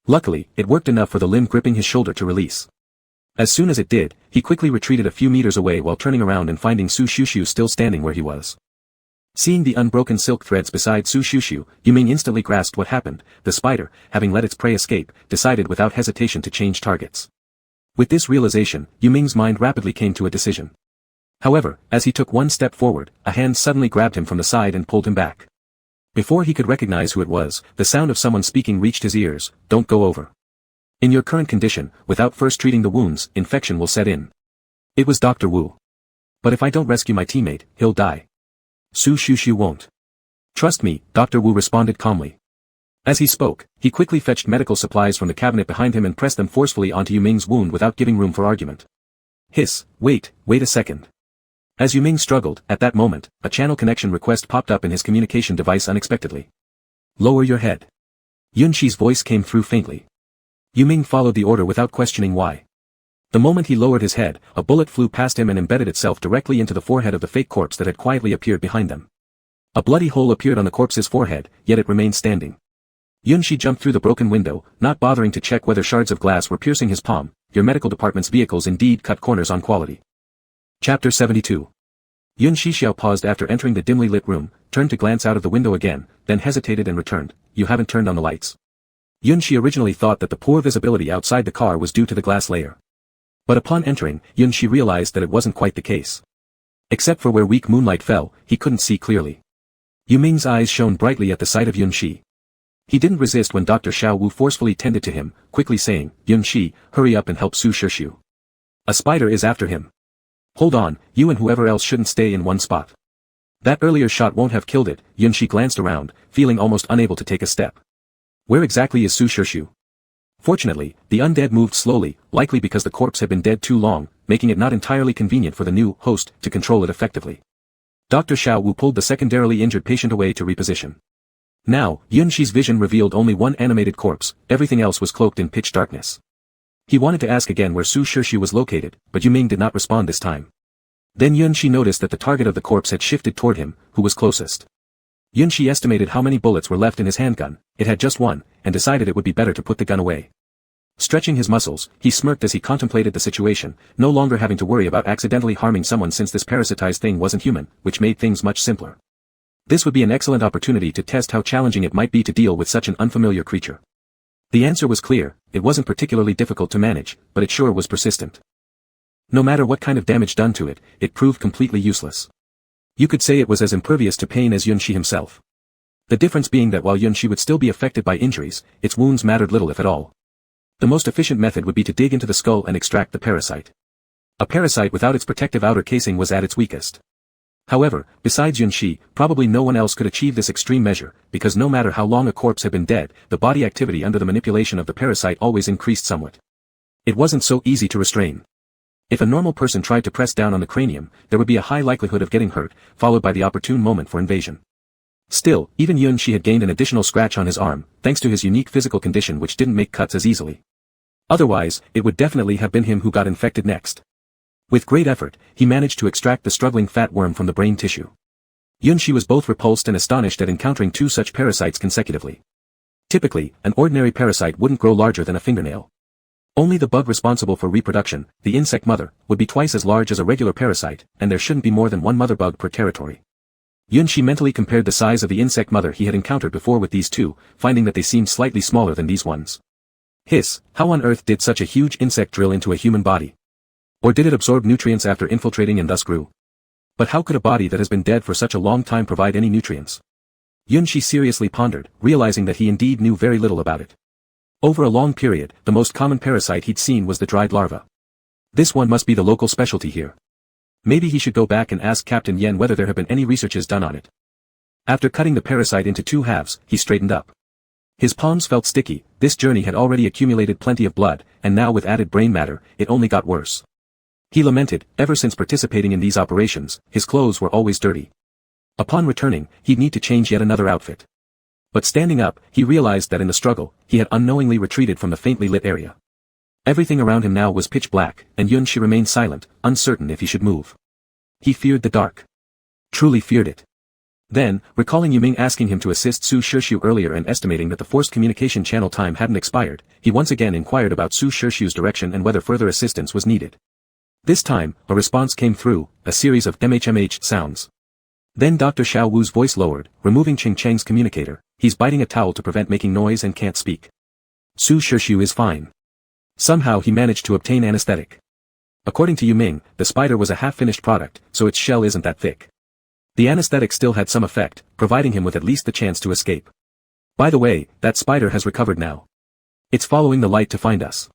Luckily, it worked enough for the limb gripping his shoulder to release. As soon as it did, he quickly retreated a few meters away while turning around and finding Su Shushu still standing where he was. Seeing the unbroken silk threads beside Su Shushu, Yu Ming instantly grasped what happened. The spider, having let its prey escape, decided without hesitation to change targets. With this realization, Yu Ming's mind rapidly came to a decision. However, as he took one step forward, a hand suddenly grabbed him from the side and pulled him back. Before he could recognize who it was, the sound of someone speaking reached his ears. Don't go over. In your current condition, without first treating the wounds, infection will set in. It was Dr. Wu. But if I don't rescue my teammate, he'll die. Su Shushu won't. Trust me, Dr. Wu responded calmly. As he spoke, he quickly fetched medical supplies from the cabinet behind him and pressed them forcefully onto Yu Ming's wound without giving room for argument. Hiss, wait a second. As Yu Ming struggled, at that moment, a channel connection request popped up in his communication device unexpectedly. Lower your head. Yun Shi's voice came through faintly. Yu Ming followed the order without questioning why. The moment he lowered his head, a bullet flew past him and embedded itself directly into the forehead of the fake corpse that had quietly appeared behind them. A bloody hole appeared on the corpse's forehead, yet it remained standing. Yunshi jumped through the broken window, not bothering to check whether shards of glass were piercing his palm. Your medical department's vehicles indeed cut corners on quality. Chapter 72. Yun Shixiao paused after entering the dimly lit room, turned to glance out of the window again, then hesitated and returned. You haven't turned on the lights. Yunshi originally thought that the poor visibility outside the car was due to the glass layer. But upon entering, Yunshi realized that it wasn't quite the case. Except for where weak moonlight fell, he couldn't see clearly. Yu Ming's eyes shone brightly at the sight of Yunshi. He didn't resist when Dr. Xiao Wu forcefully tended to him, quickly saying, Yunshi, hurry up and help Su Shixiu. A spider is after him. Hold on, you and whoever else shouldn't stay in one spot. That earlier shot won't have killed it. Yunshi glanced around, feeling almost unable to take a step. Where exactly is Su Shixiu? Fortunately, the undead moved slowly, likely because the corpse had been dead too long, making it not entirely convenient for the new host to control it effectively. Dr. Xiao Wu pulled the secondarily injured patient away to reposition. Now, Yunshi's vision revealed only one animated corpse, everything else was cloaked in pitch darkness. He wanted to ask again where Su Shixiu was located, but Yu Ming did not respond this time. Then Yunshi noticed that the target of the corpse had shifted toward him, who was closest. Yunshi estimated how many bullets were left in his handgun, it had just one, and decided it would be better to put the gun away. Stretching his muscles, he smirked as he contemplated the situation, no longer having to worry about accidentally harming someone since this parasitized thing wasn't human, which made things much simpler. This would be an excellent opportunity to test how challenging it might be to deal with such an unfamiliar creature. The answer was clear, it wasn't particularly difficult to manage, but it sure was persistent. No matter what kind of damage done to it, it proved completely useless. You could say it was as impervious to pain as Yunshi himself. The difference being that while Yunshi would still be affected by injuries, its wounds mattered little if at all. The most efficient method would be to dig into the skull and extract the parasite. A parasite without its protective outer casing was at its weakest. However, besides Yunshi, probably no one else could achieve this extreme measure, because no matter how long a corpse had been dead, the body activity under the manipulation of the parasite always increased somewhat. It wasn't so easy to restrain. If a normal person tried to press down on the cranium, there would be a high likelihood of getting hurt, followed by the opportune moment for invasion. Still, even Yunshi had gained an additional scratch on his arm, thanks to his unique physical condition which didn't make cuts as easily. Otherwise, it would definitely have been him who got infected next. With great effort, he managed to extract the struggling fat worm from the brain tissue. Yunshi was both repulsed and astonished at encountering two such parasites consecutively. Typically, an ordinary parasite wouldn't grow larger than a fingernail. Only the bug responsible for reproduction, the insect mother, would be twice as large as a regular parasite, and there shouldn't be more than one mother bug per territory. Yunshi mentally compared the size of the insect mother he had encountered before with these two, finding that they seemed slightly smaller than these ones. Hiss, how on earth did such a huge insect drill into a human body? Or did it absorb nutrients after infiltrating and thus grew? But how could a body that has been dead for such a long time provide any nutrients? Yunshi seriously pondered, realizing that he indeed knew very little about it. Over a long period, the most common parasite he'd seen was the dried larva. This one must be the local specialty here. Maybe he should go back and ask Captain Yen whether there have been any researches done on it. After cutting the parasite into two halves, he straightened up. His palms felt sticky, this journey had already accumulated plenty of blood, and now with added brain matter, it only got worse. He lamented, ever since participating in these operations, his clothes were always dirty. Upon returning, he'd need to change yet another outfit. But standing up, he realized that in the struggle, he had unknowingly retreated from the faintly lit area. Everything around him now was pitch black, and Yunshi remained silent, uncertain if he should move. He feared the dark. Truly feared it. Then, recalling Yu Ming asking him to assist Su Shixiu earlier and estimating that the forced communication channel time hadn't expired, he once again inquired about Su Shixiu's direction and whether further assistance was needed. This time, a response came through, a series of MHMH sounds. Then Dr. Xiao Wu's voice lowered, removing Ching Cheng's communicator. He's biting a towel to prevent making noise and can't speak. Su Shixiu is fine. Somehow he managed to obtain anesthetic. According to Yu Ming, the spider was a half-finished product, so its shell isn't that thick. The anesthetic still had some effect, providing him with at least the chance to escape. By the way, that spider has recovered now. It's following the light to find us.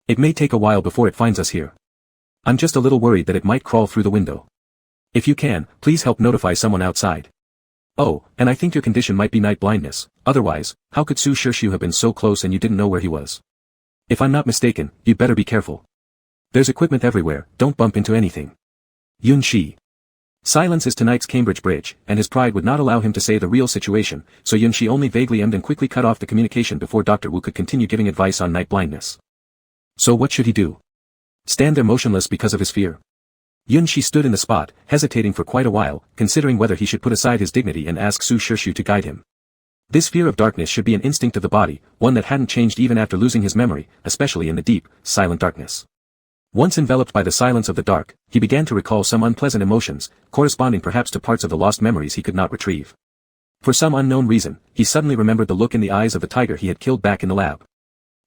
It may take a while before it finds us here. I'm just a little worried that it might crawl through the window. If you can, please help notify someone outside. Oh, and I think your condition might be night blindness, otherwise, how could Su Shixiu have been so close and you didn't know where he was? If I'm not mistaken, you'd better be careful. There's equipment everywhere, don't bump into anything. Yunshi. Silence is tonight's Cambridge Bridge, and his pride would not allow him to say the real situation, so Yunshi only vaguely and quickly cut off the communication before Dr. Wu could continue giving advice on night blindness. So what should he do? Stand there motionless because of his fear? Yunshi stood in the spot, hesitating for quite a while, considering whether he should put aside his dignity and ask Su Shirshu to guide him. This fear of darkness should be an instinct of the body, one that hadn't changed even after losing his memory, especially in the deep, silent darkness. Once enveloped by the silence of the dark, he began to recall some unpleasant emotions, corresponding perhaps to parts of the lost memories he could not retrieve. For some unknown reason, he suddenly remembered the look in the eyes of the tiger he had killed back in the lab.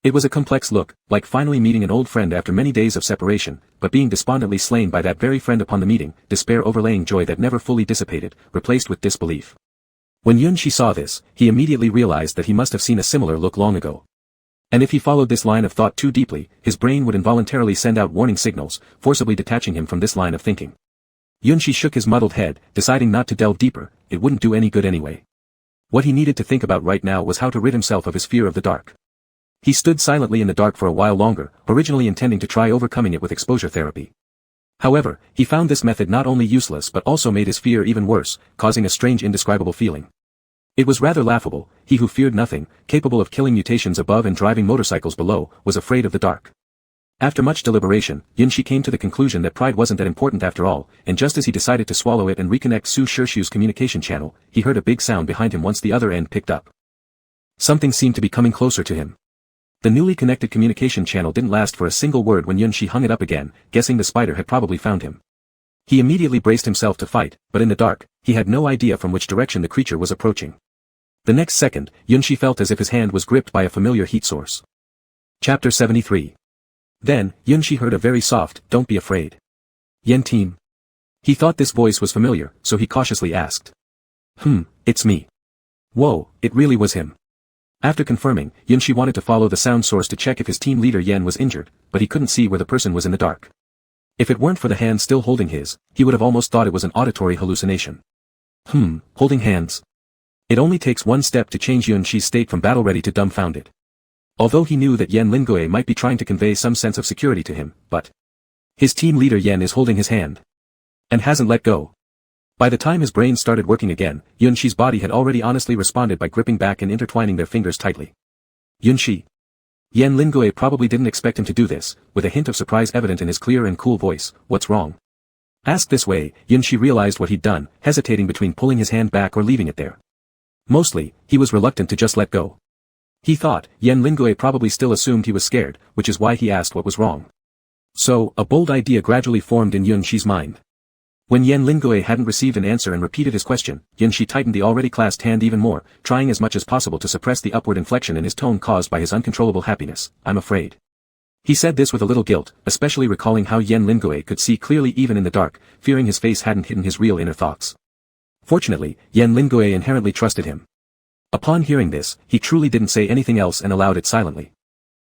It was a complex look, like finally meeting an old friend after many days of separation, but being despondently slain by that very friend upon the meeting, despair overlaying joy that never fully dissipated, replaced with disbelief. When Yunshi saw this, he immediately realized that he must have seen a similar look long ago. And if he followed this line of thought too deeply, his brain would involuntarily send out warning signals, forcibly detaching him from this line of thinking. Yunshi shook his muddled head, deciding not to delve deeper, it wouldn't do any good anyway. What he needed to think about right now was how to rid himself of his fear of the dark. He stood silently in the dark for a while longer, originally intending to try overcoming it with exposure therapy. However, he found this method not only useless but also made his fear even worse, causing a strange indescribable feeling. It was rather laughable. He who feared nothing, capable of killing mutations above and driving motorcycles below, was afraid of the dark. After much deliberation, Yunshi came to the conclusion that pride wasn't that important after all, and just as he decided to swallow it and reconnect Su Shirshu's communication channel, he heard a big sound behind him once the other end picked up. Something seemed to be coming closer to him. The newly connected communication channel didn't last for a single word when Yunshi hung it up again, guessing the spider had probably found him. He immediately braced himself to fight, but in the dark, he had no idea from which direction the creature was approaching. The next second, Yunshi felt as if his hand was gripped by a familiar heat source. Chapter 73. Then, Yunshi heard a very soft, "Don't be afraid." "Yen team." He thought this voice was familiar, so he cautiously asked. It's me." Whoa, it really was him. After confirming, Yunshi wanted to follow the sound source to check if his team leader Yen was injured, but he couldn't see where the person was in the dark. If it weren't for the hand still holding his, he would have almost thought it was an auditory hallucination. Holding hands. It only takes one step to change Yunshi's state from battle-ready to dumbfounded. Although he knew that Yen Lingoe might be trying to convey some sense of security to him, but his team leader Yen is holding his hand. And hasn't let go. By the time his brain started working again, Yunshi's body had already honestly responded by gripping back and intertwining their fingers tightly. Yunshi. Yen Lingoe probably didn't expect him to do this, with a hint of surprise evident in his clear and cool voice. "What's wrong?" Asked this way, Yunshi realized what he'd done, hesitating between pulling his hand back or leaving it there. Mostly, he was reluctant to just let go. He thought, Yen Lingoe probably still assumed he was scared, which is why he asked what was wrong. So, a bold idea gradually formed in Yunshi's mind. When Yen Lingoe hadn't received an answer and repeated his question, Yunshi tightened the already clasped hand even more, trying as much as possible to suppress the upward inflection in his tone caused by his uncontrollable happiness. "I'm afraid." He said this with a little guilt, especially recalling how Yen Lingoe could see clearly even in the dark, fearing his face hadn't hidden his real inner thoughts. Fortunately, Yen Lingoe inherently trusted him. Upon hearing this, he truly didn't say anything else and allowed it silently.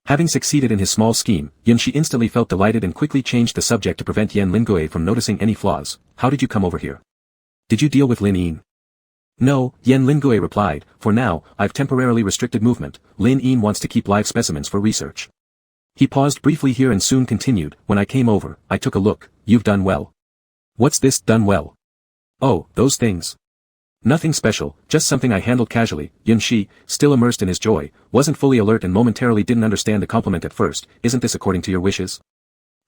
Having succeeded in his small scheme, Yunshi instantly felt delighted and quickly changed the subject to prevent Yen Lingoe from noticing any flaws. "How did you come over here? Did you deal with Lin Yin?" "No," Yen Lingoe replied, "for now, I've temporarily restricted movement. Lin Yin wants to keep live specimens for research." He paused briefly here and soon continued, "When I came over, I took a look. You've done well." "What's this, done well?" "Oh, those things. Nothing special, just something I handled casually." Yunshi, still immersed in his joy, wasn't fully alert and momentarily didn't understand the compliment at first. "Isn't this according to your wishes?"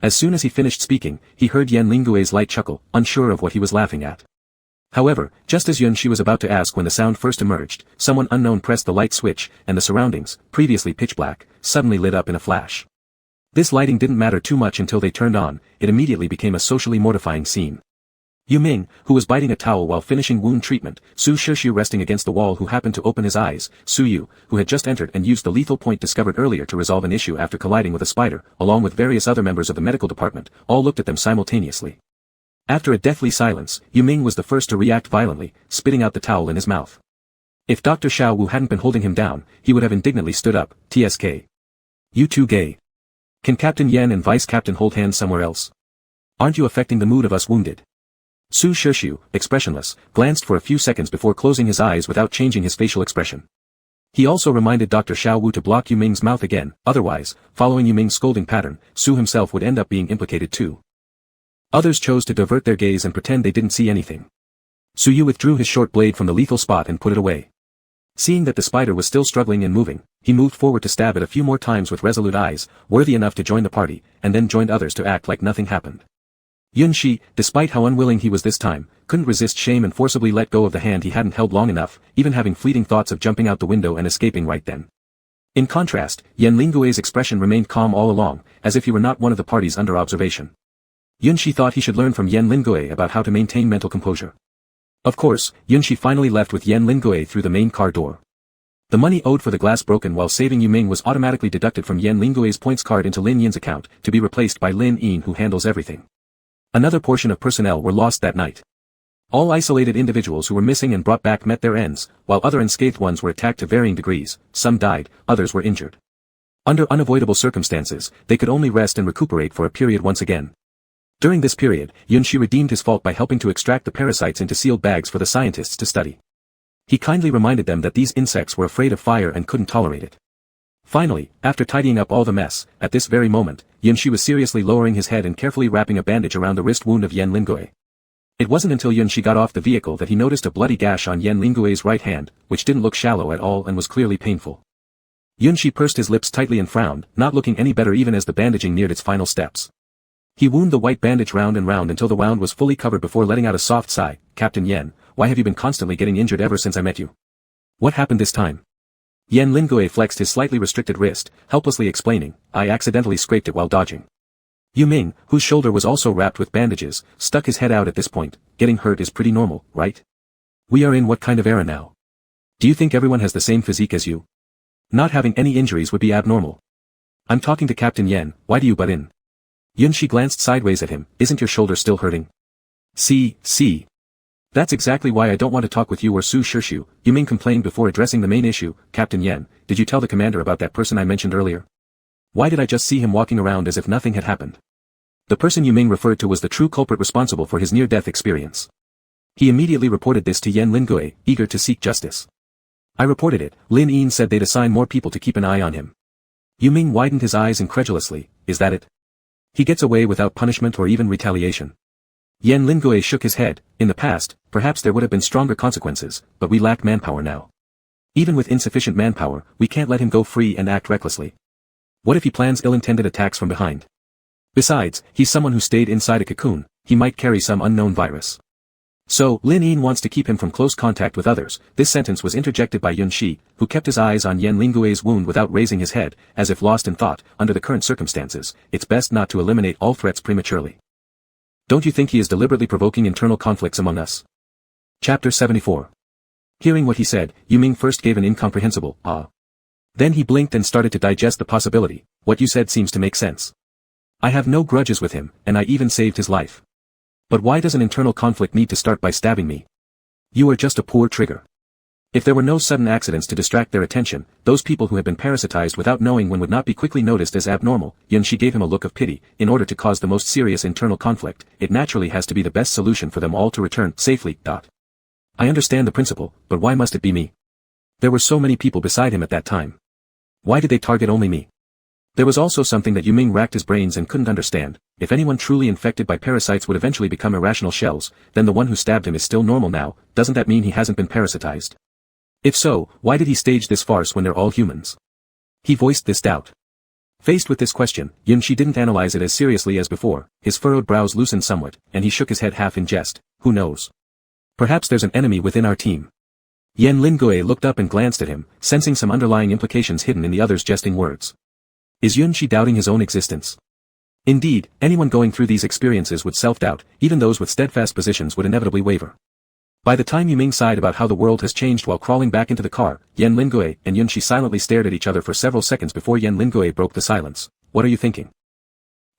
As soon as he finished speaking, he heard Yen Lingoe's light chuckle, unsure of what he was laughing at. However, just as Yunshi was about to ask when the sound first emerged, someone unknown pressed the light switch, and the surroundings, previously pitch black, suddenly lit up in a flash. This lighting didn't matter too much until they turned on. It immediately became a socially mortifying scene. Yu Ming, who was biting a towel while finishing wound treatment, Su Shirshu resting against the wall who happened to open his eyes, Su Yu, who had just entered and used the lethal point discovered earlier to resolve an issue after colliding with a spider, along with various other members of the medical department, all looked at them simultaneously. After a deathly silence, Yu Ming was the first to react violently, spitting out the towel in his mouth. If Dr. Xiao Wu hadn't been holding him down, he would have indignantly stood up. "TSK. You too gay. Can Captain Yen and Vice Captain hold hands somewhere else? Aren't you affecting the mood of us wounded?" Su Shirshu, expressionless, glanced for a few seconds before closing his eyes without changing his facial expression. He also reminded Dr. Xiao Wu to block Yu Ming's mouth again, otherwise, following Yu Ming's scolding pattern, Su himself would end up being implicated too. Others chose to divert their gaze and pretend they didn't see anything. Su Yu withdrew his short blade from the lethal spot and put it away. Seeing that the spider was still struggling and moving, he moved forward to stab it a few more times with resolute eyes, worthy enough to join the party, and then joined others to act like nothing happened. Yunshi, despite how unwilling he was this time, couldn't resist shame and forcibly let go of the hand he hadn't held long enough, even having fleeting thoughts of jumping out the window and escaping right then. In contrast, Yan Lingue's expression remained calm all along, as if he were not one of the parties under observation. Yunshi thought he should learn from Yan Lingue about how to maintain mental composure. Of course, Yunshi finally left with Yan Lingue through the main car door. The money owed for the glass broken while saving Yuming was automatically deducted from Yan Lingue's points card into Lin Yin's account, to be replaced by Lin Yin, who handles everything. Another portion of personnel were lost that night. All isolated individuals who were missing and brought back met their ends, while other unscathed ones were attacked to varying degrees. Some died, others were injured. Under unavoidable circumstances, they could only rest and recuperate for a period once again. During this period, Yunshi redeemed his fault by helping to extract the parasites into sealed bags for the scientists to study. He kindly reminded them that these insects were afraid of fire and couldn't tolerate it. Finally, after tidying up all the mess, at this very moment, Yunshi was seriously lowering his head and carefully wrapping a bandage around the wrist wound of Yan Lingue. It wasn't until Yunshi got off the vehicle that he noticed a bloody gash on Yan Lingue's right hand, which didn't look shallow at all and was clearly painful. Yunshi pursed his lips tightly and frowned, not looking any better even as the bandaging neared its final steps. He wound the white bandage round and round until the wound was fully covered before letting out a soft sigh. "Captain Yan, why have you been constantly getting injured ever since I met you? What happened this time?" Yan Lingue flexed his slightly restricted wrist, helplessly explaining, "I accidentally scraped it while dodging." Yuming, whose shoulder was also wrapped with bandages, stuck his head out at this point. "Getting hurt is pretty normal, right? We are in what kind of era now? Do you think everyone has the same physique as you? Not having any injuries would be abnormal. I'm talking to Captain Yan, why do you butt in?" Yunshi glanced sideways at him. "Isn't your shoulder still hurting?" See. That's exactly why I don't want to talk with you or Su Shirshu," Yuming complained before addressing the main issue. "Captain Yan, did you tell the commander about that person I mentioned earlier? Why did I just see him walking around as if nothing had happened?" The person Yuming referred to was the true culprit responsible for his near-death experience. He immediately reported this to Yan Lingue, eager to seek justice. "I reported it. Lin Yin said they'd assign more people to keep an eye on him." Yuming widened his eyes incredulously. "Is that it? He gets away without punishment or even retaliation?" Yan Lingue shook his head. "In the past, perhaps there would have been stronger consequences, but we lack manpower now. Even with insufficient manpower, we can't let him go free and act recklessly. What if he plans ill-intended attacks from behind? Besides, he's someone who stayed inside a cocoon, he might carry some unknown virus. So, Lin Yin wants to keep him from close contact with others." This sentence was interjected by Yunshi, who kept his eyes on Yan Lingue's wound without raising his head, as if lost in thought. "Under the current circumstances, it's best not to eliminate all threats prematurely. Don't you think he is deliberately provoking internal conflicts among us?" Chapter 74. Hearing what he said, Yuming first gave an incomprehensible, "Ah." Then he blinked and started to digest the possibility. "What you said seems to make sense. I have no grudges with him, and I even saved his life. But why does an internal conflict need to start by stabbing me? You are just a poor trigger. If there were no sudden accidents to distract their attention, those people who had been parasitized without knowing when would not be quickly noticed as abnormal." Yunshi gave him a look of pity. "In order to cause the most serious internal conflict, it naturally has to be the best solution for them all to return safely. I understand the principle, but why must it be me? There were so many people beside him at that time. Why did they target only me?" There was also something that Yuming racked his brains and couldn't understand. If anyone truly infected by parasites would eventually become irrational shells, then the one who stabbed him is still normal now. Doesn't that mean he hasn't been parasitized? If so, why did he stage this farce when they're all humans? He voiced this doubt. Faced with this question, Yunshi didn't analyze it as seriously as before. His furrowed brows loosened somewhat, and he shook his head half in jest. "Who knows? Perhaps there's an enemy within our team." Yan Lingue looked up and glanced at him, sensing some underlying implications hidden in the other's jesting words. Is Yunshi doubting his own existence? Indeed, anyone going through these experiences would self-doubt, even those with steadfast positions would inevitably waver. By the time Yuming sighed about how the world has changed while crawling back into the car, Yan Lingue and Yunshi silently stared at each other for several seconds before Yan Lingue broke the silence. "What are you thinking?"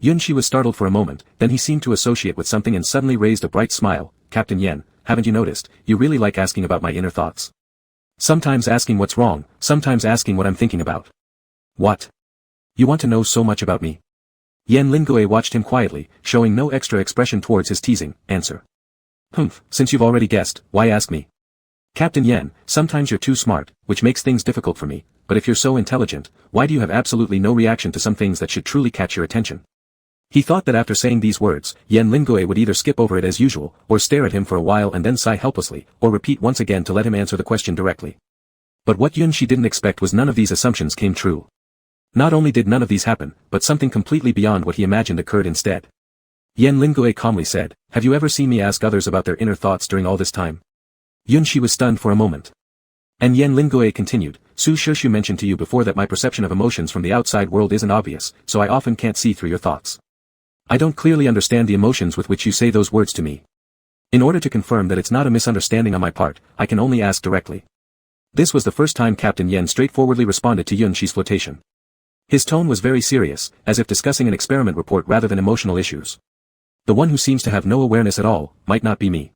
Yunshi was startled for a moment, then he seemed to associate with something and suddenly raised a bright smile. "Captain Yan, haven't you noticed, you really like asking about my inner thoughts? Sometimes asking what's wrong, sometimes asking what I'm thinking about." "What? You want to know so much about me?" Yan Lingue watched him quietly, showing no extra expression towards his teasing answer. "Humph, since you've already guessed, why ask me?" "Captain Yan, sometimes you're too smart, which makes things difficult for me, but if you're so intelligent, why do you have absolutely no reaction to some things that should truly catch your attention?" He thought that after saying these words, Yan Lingue would either skip over it as usual, or stare at him for a while and then sigh helplessly, or repeat once again to let him answer the question directly. But what Yun Shi didn't expect was none of these assumptions came true. Not only did none of these happen, but something completely beyond what he imagined occurred instead. Yan Lingui calmly said, "Have you ever seen me ask others about their inner thoughts during all this time?" Yun Shi was stunned for a moment. And Yan Lingui continued, "Su Shishu mentioned to you before that my perception of emotions from the outside world isn't obvious, so I often can't see through your thoughts. I don't clearly understand the emotions with which you say those words to me. In order to confirm that it's not a misunderstanding on my part, I can only ask directly." This was the first time Captain Yen straightforwardly responded to Yun Shi's flotation. His tone was very serious, as if discussing an experiment report rather than emotional issues. "The one who seems to have no awareness at all, might not be me."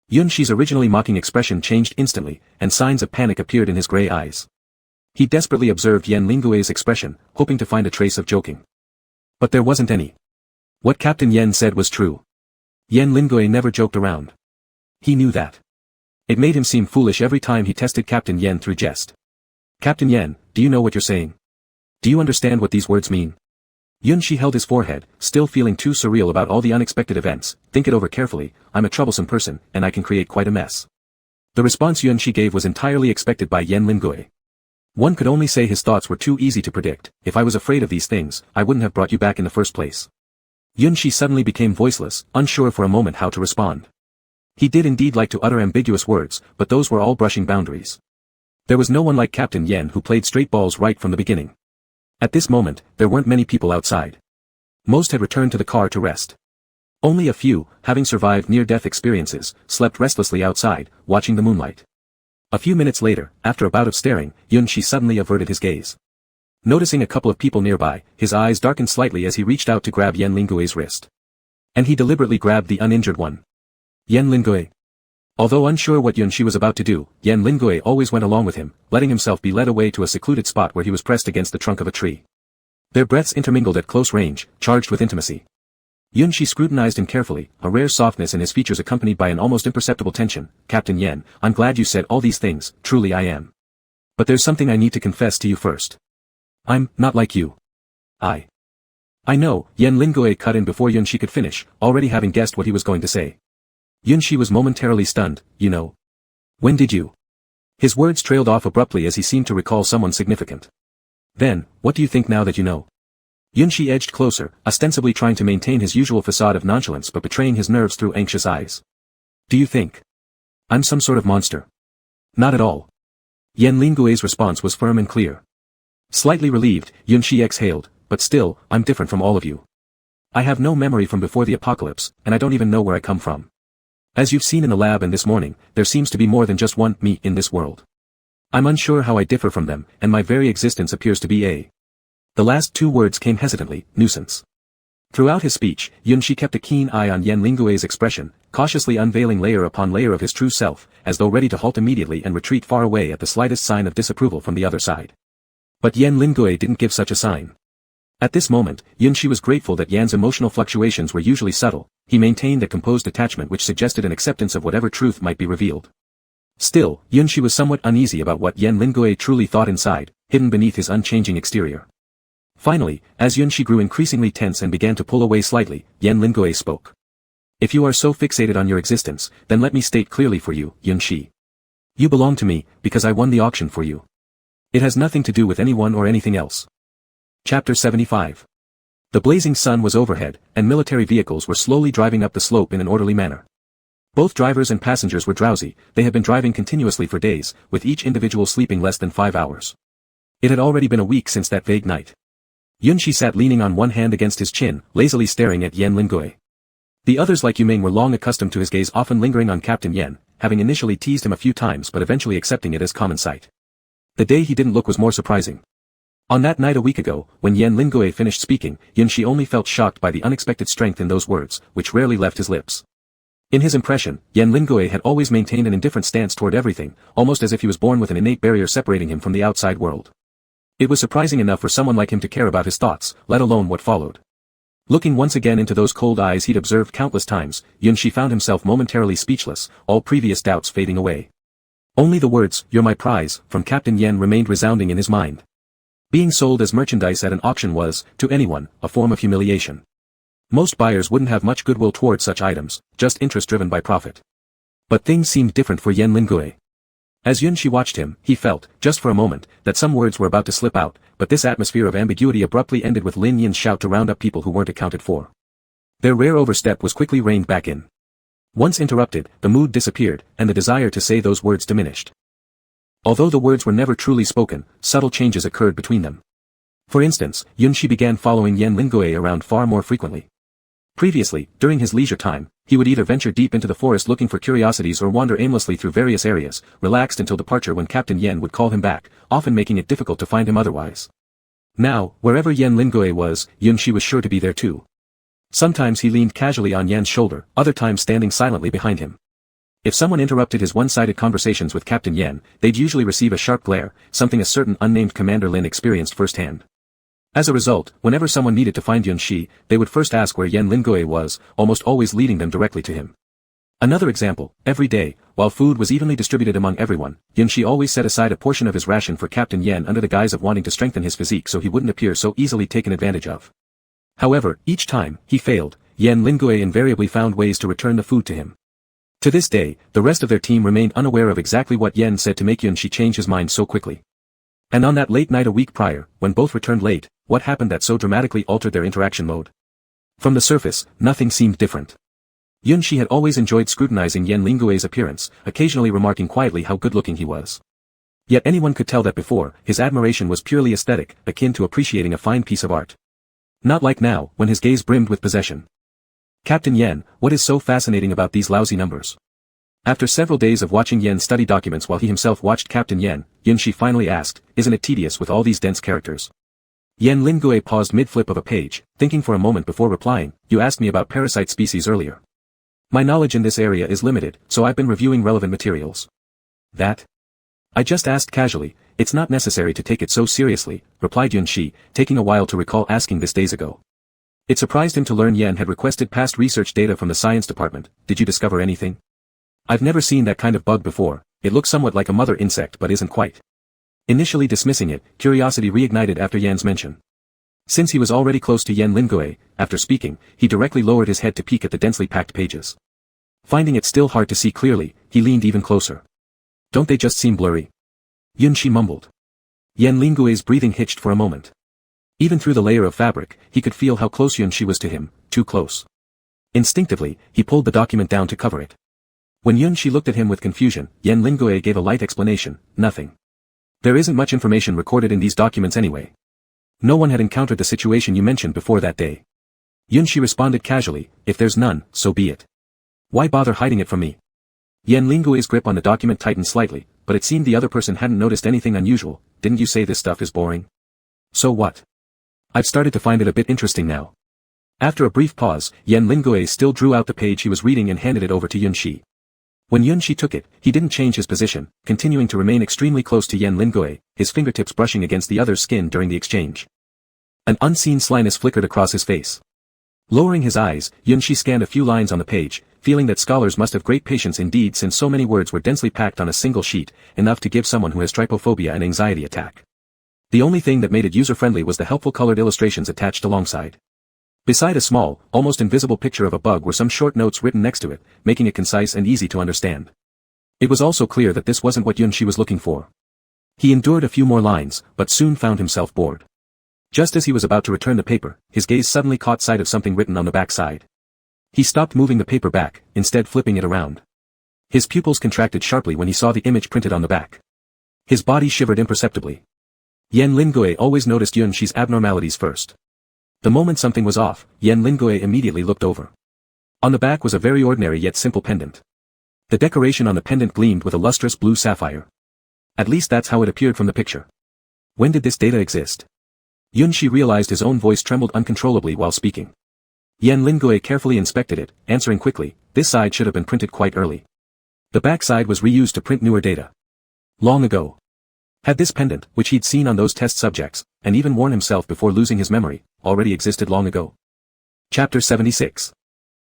Yun Shi's originally mocking expression changed instantly, and signs of panic appeared in his gray eyes. He desperately observed Yan Lingui's expression, hoping to find a trace of joking. But there wasn't any. What Captain Yen said was true. Yan Lingui never joked around. He knew that. It made him seem foolish every time he tested Captain Yen through jest. "Captain Yen, do you know what you're saying? Do you understand what these words mean?" Yun Shi held his forehead, still feeling too surreal about all the unexpected events. "Think it over carefully, I'm a troublesome person, and I can create quite a mess." The response Yun Shi gave was entirely expected by Yan Lingui. One could only say his thoughts were too easy to predict. "If I was afraid of these things, I wouldn't have brought you back in the first place." Yun Shi suddenly became voiceless, unsure for a moment how to respond. He did indeed like to utter ambiguous words, but those were all brushing boundaries. There was no one like Captain Yen who played straight balls right from the beginning. At this moment, there weren't many people outside. Most had returned to the car to rest. Only a few, having survived near-death experiences, slept restlessly outside, watching the moonlight. A few minutes later, after a bout of staring, Yun Shi suddenly averted his gaze. Noticing a couple of people nearby, his eyes darkened slightly as he reached out to grab Yan Lingui's wrist. And he deliberately grabbed the uninjured one. Yan Lingui. Although unsure what Yun Shi was about to do, Yan Lingui always went along with him, letting himself be led away to a secluded spot where he was pressed against the trunk of a tree. Their breaths intermingled at close range, charged with intimacy. Yun Shi scrutinized him carefully, a rare softness in his features accompanied by an almost imperceptible tension. "Captain Yen, I'm glad you said all these things, truly I am. But there's something I need to confess to you first. I'm not like you. I know." Yan Lingui cut in before Yun Shi could finish, already having guessed what he was going to say. Yun Shi was momentarily stunned. "You know? When did you?" His words trailed off abruptly as he seemed to recall someone significant. "Then, what do you think now that you know?" Yun Shi edged closer, ostensibly trying to maintain his usual facade of nonchalance but betraying his nerves through anxious eyes. "Do you think I'm some sort of monster?" "Not at all." Yan Lingui's response was firm and clear. Slightly relieved, Yun Shi exhaled, "But still, I'm different from all of you. I have no memory from before the apocalypse, and I don't even know where I come from. As you've seen in the lab and this morning, there seems to be more than just one me in this world. I'm unsure how I differ from them, and my very existence appears to be a..." The last two words came hesitantly, "nuisance." Throughout his speech, Yun Shi kept a keen eye on Yan Lingui's expression, cautiously unveiling layer upon layer of his true self, as though ready to halt immediately and retreat far away at the slightest sign of disapproval from the other side. But Yan Lingui didn't give such a sign. At this moment, Yun Shi was grateful that Yan's emotional fluctuations were usually subtle. He maintained a composed detachment which suggested an acceptance of whatever truth might be revealed. Still, Yun Shi was somewhat uneasy about what Yan Lingui truly thought inside, hidden beneath his unchanging exterior. Finally, as Yun Shi grew increasingly tense and began to pull away slightly, Yan Lingui spoke. "If you are so fixated on your existence, then let me state clearly for you, Yun Shi. You belong to me, because I won the auction for you. It has nothing to do with anyone or anything else." Chapter 75. The blazing sun was overhead, and military vehicles were slowly driving up the slope in an orderly manner. Both drivers and passengers were drowsy. They had been driving continuously for days, with each individual sleeping less than 5 hours. It had already been a week since that vague night. Yun Shi sat leaning on one hand against his chin, lazily staring at Yan Lingui. The others like Yuming were long accustomed to his gaze often lingering on Captain Yen, having initially teased him a few times but eventually accepting it as common sight. The day he didn't look was more surprising. On that night a week ago, when Yan Lingui finished speaking, Yun Shi only felt shocked by the unexpected strength in those words, which rarely left his lips. In his impression, Yan Lingui had always maintained an indifferent stance toward everything, almost as if he was born with an innate barrier separating him from the outside world. It was surprising enough for someone like him to care about his thoughts, let alone what followed. Looking once again into those cold eyes he'd observed countless times, Yun Shi found himself momentarily speechless, all previous doubts fading away. Only the words, "You're my prize," from Captain Yen remained resounding in his mind. Being sold as merchandise at an auction was, to anyone, a form of humiliation. Most buyers wouldn't have much goodwill toward such items, just interest driven by profit. But things seemed different for Yan Lingui. As Yunshi watched him, he felt, just for a moment, that some words were about to slip out, but this atmosphere of ambiguity abruptly ended with Lin Yin's shout to round up people who weren't accounted for. Their rare overstep was quickly reined back in. Once interrupted, the mood disappeared, and the desire to say those words diminished. Although the words were never truly spoken, subtle changes occurred between them. For instance, Yunshi began following Yan Lingui around far more frequently. Previously, during his leisure time, he would either venture deep into the forest looking for curiosities or wander aimlessly through various areas, relaxed until departure when Captain Yen would call him back, often making it difficult to find him otherwise. Now, wherever Yan Lingui was, Yunshi was sure to be there too. Sometimes he leaned casually on Yan's shoulder, other times standing silently behind him. If someone interrupted his one-sided conversations with Captain Yen, they'd usually receive a sharp glare, something a certain unnamed Commander Lin experienced firsthand. As a result, whenever someone needed to find Yunshi, they would first ask where Yan Lingui was, almost always leading them directly to him. Another example, every day, while food was evenly distributed among everyone, Yunshi always set aside a portion of his ration for Captain Yen under the guise of wanting to strengthen his physique so he wouldn't appear so easily taken advantage of. However, each time he failed, Yan Lingui invariably found ways to return the food to him. To this day, the rest of their team remained unaware of exactly what Yen said to make Yunshi change his mind so quickly. And on that late night a week prior, when both returned late, what happened that so dramatically altered their interaction mode? From the surface, nothing seemed different. Yunshi had always enjoyed scrutinizing Yan Lingui's appearance, occasionally remarking quietly how good-looking he was. Yet anyone could tell that before, his admiration was purely aesthetic, akin to appreciating a fine piece of art. Not like now, when his gaze brimmed with possession. Captain Yen, what is so fascinating about these lousy numbers? After several days of watching Yen study documents while he himself watched Captain Yen, Yunshi finally asked, isn't it tedious with all these dense characters? Yan Lingui paused mid-flip of a page, thinking for a moment before replying, you asked me about parasite species earlier. My knowledge in this area is limited, so I've been reviewing relevant materials. That? I just asked casually, it's not necessary to take it so seriously, replied Yunshi, taking a while to recall asking this days ago. It surprised him to learn Yen had requested past research data from the science department. Did you discover anything? I've never seen that kind of bug before. It looks somewhat like a mother insect but isn't quite. Initially dismissing it, curiosity reignited after Yan's mention. Since he was already close to Yan Lingui, after speaking, he directly lowered his head to peek at the densely packed pages. Finding it still hard to see clearly, he leaned even closer. Don't they just seem blurry? Yunshi mumbled. Yan Lingui's breathing hitched for a moment. Even through the layer of fabric, he could feel how close Yunshi was to him, too close. Instinctively, he pulled the document down to cover it. When Yunshi looked at him with confusion, Yan Lingui gave a light explanation, nothing. There isn't much information recorded in these documents anyway. No one had encountered the situation you mentioned before that day. Yunshi responded casually, if there's none, so be it. Why bother hiding it from me? Yan Lingui's grip on the document tightened slightly, but it seemed the other person hadn't noticed anything unusual. Didn't you say this stuff is boring? So what? I've started to find it a bit interesting now. After a brief pause, Yan Lingui still drew out the page he was reading and handed it over to Yunshi. When Yunshi took it, he didn't change his position, continuing to remain extremely close to Yan Lingui, his fingertips brushing against the other's skin during the exchange. An unseen slyness flickered across his face. Lowering his eyes, Yunshi scanned a few lines on the page, feeling that scholars must have great patience indeed since so many words were densely packed on a single sheet, enough to give someone who has trypophobia an anxiety attack. The only thing that made it user-friendly was the helpful colored illustrations attached alongside. Beside a small, almost invisible picture of a bug were some short notes written next to it, making it concise and easy to understand. It was also clear that this wasn't what Yunshi was looking for. He endured a few more lines, but soon found himself bored. Just as he was about to return the paper, his gaze suddenly caught sight of something written on the back side. He stopped moving the paper back, instead flipping it around. His pupils contracted sharply when he saw the image printed on the back. His body shivered imperceptibly. Yan Lingui always noticed Yunshi's abnormalities first. The moment something was off, Yan Lingui immediately looked over. On the back was a very ordinary yet simple pendant. The decoration on the pendant gleamed with a lustrous blue sapphire. At least that's how it appeared from the picture. When did this data exist? Yunshi realized his own voice trembled uncontrollably while speaking. Yan Lingui carefully inspected it, answering quickly, this side should have been printed quite early. The back side was reused to print newer data. Long ago. Had this pendant, which he'd seen on those test subjects, and even worn himself before losing his memory, already existed long ago? Chapter 76.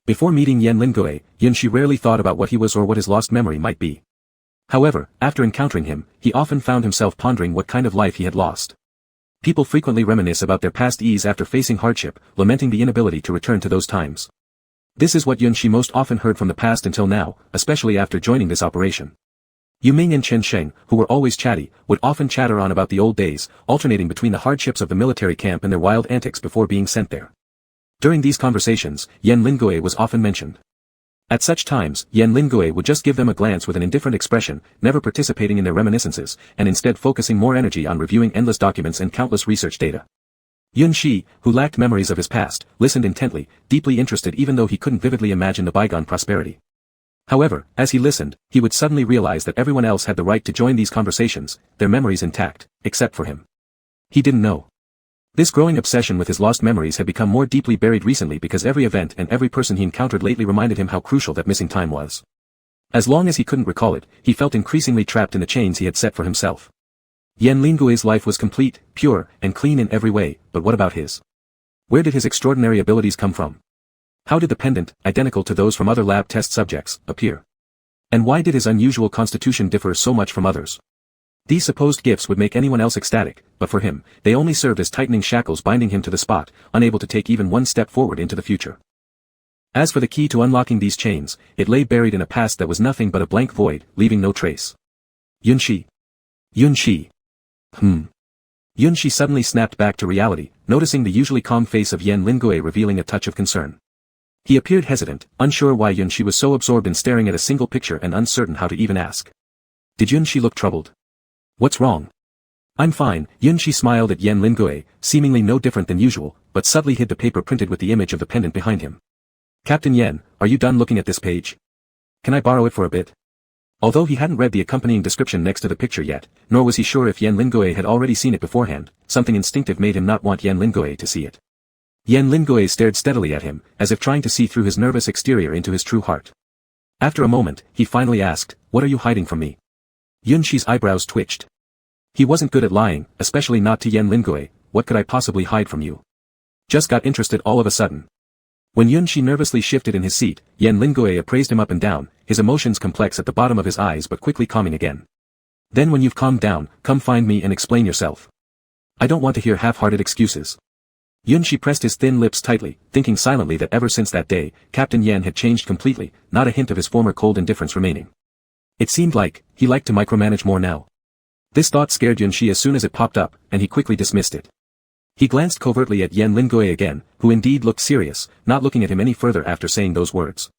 Before meeting Yan Lingui, Yunshi rarely thought about what he was or what his lost memory might be. However, after encountering him, he often found himself pondering what kind of life he had lost. People frequently reminisce about their past ease after facing hardship, lamenting the inability to return to those times. This is what Yunshi most often heard from the past until now, especially after joining this operation. Ming and Chen Sheng, who were always chatty, would often chatter on about the old days, alternating between the hardships of the military camp and their wild antics before being sent there. During these conversations, Yan Lingui was often mentioned. At such times, Yan Lingui would just give them a glance with an indifferent expression, never participating in their reminiscences, and instead focusing more energy on reviewing endless documents and countless research data. Yun Shi, who lacked memories of his past, listened intently, deeply interested even though he couldn't vividly imagine the bygone prosperity. However, as he listened, he would suddenly realize that everyone else had the right to join these conversations, their memories intact, except for him. He didn't know. This growing obsession with his lost memories had become more deeply buried recently because every event and every person he encountered lately reminded him how crucial that missing time was. As long as he couldn't recall it, he felt increasingly trapped in the chains he had set for himself. Yan Lingui's life was complete, pure, and clean in every way, but what about his? Where did his extraordinary abilities come from? How did the pendant, identical to those from other lab test subjects, appear? And why did his unusual constitution differ so much from others? These supposed gifts would make anyone else ecstatic, but for him, they only served as tightening shackles binding him to the spot, unable to take even one step forward into the future. As for the key to unlocking these chains, it lay buried in a past that was nothing but a blank void, leaving no trace. Yun Shi. Yun Shi. Yun Shi suddenly snapped back to reality, noticing the usually calm face of Yan Lingui revealing a touch of concern. He appeared hesitant, unsure why Yun Shi was so absorbed in staring at a single picture and uncertain how to even ask. Did Yun Shi look troubled? What's wrong? I'm fine, Yun Shi smiled at Yan Lingui, seemingly no different than usual, but subtly hid the paper printed with the image of the pendant behind him. Captain Yan, are you done looking at this page? Can I borrow it for a bit? Although he hadn't read the accompanying description next to the picture yet, nor was he sure if Yan Lingui had already seen it beforehand, something instinctive made him not want Yan Lingui to see it. Yan Lingui stared steadily at him, as if trying to see through his nervous exterior into his true heart. After a moment, he finally asked, "What are you hiding from me?" Yun Shi's eyebrows twitched. He wasn't good at lying, especially not to Yan Lingui. What could I possibly hide from you? Just got interested all of a sudden. When Yun Shi nervously shifted in his seat, Yan Lingui appraised him up and down, his emotions complex at the bottom of his eyes but quickly calming again. Then when you've calmed down, come find me and explain yourself. I don't want to hear half-hearted excuses. Yun Shi pressed his thin lips tightly, thinking silently that ever since that day, Captain Yan had changed completely, not a hint of his former cold indifference remaining. It seemed like, he liked to micromanage more now. This thought scared Yun Shi as soon as it popped up, and he quickly dismissed it. He glanced covertly at Yan Lingui again, who indeed looked serious, not looking at him any further after saying those words.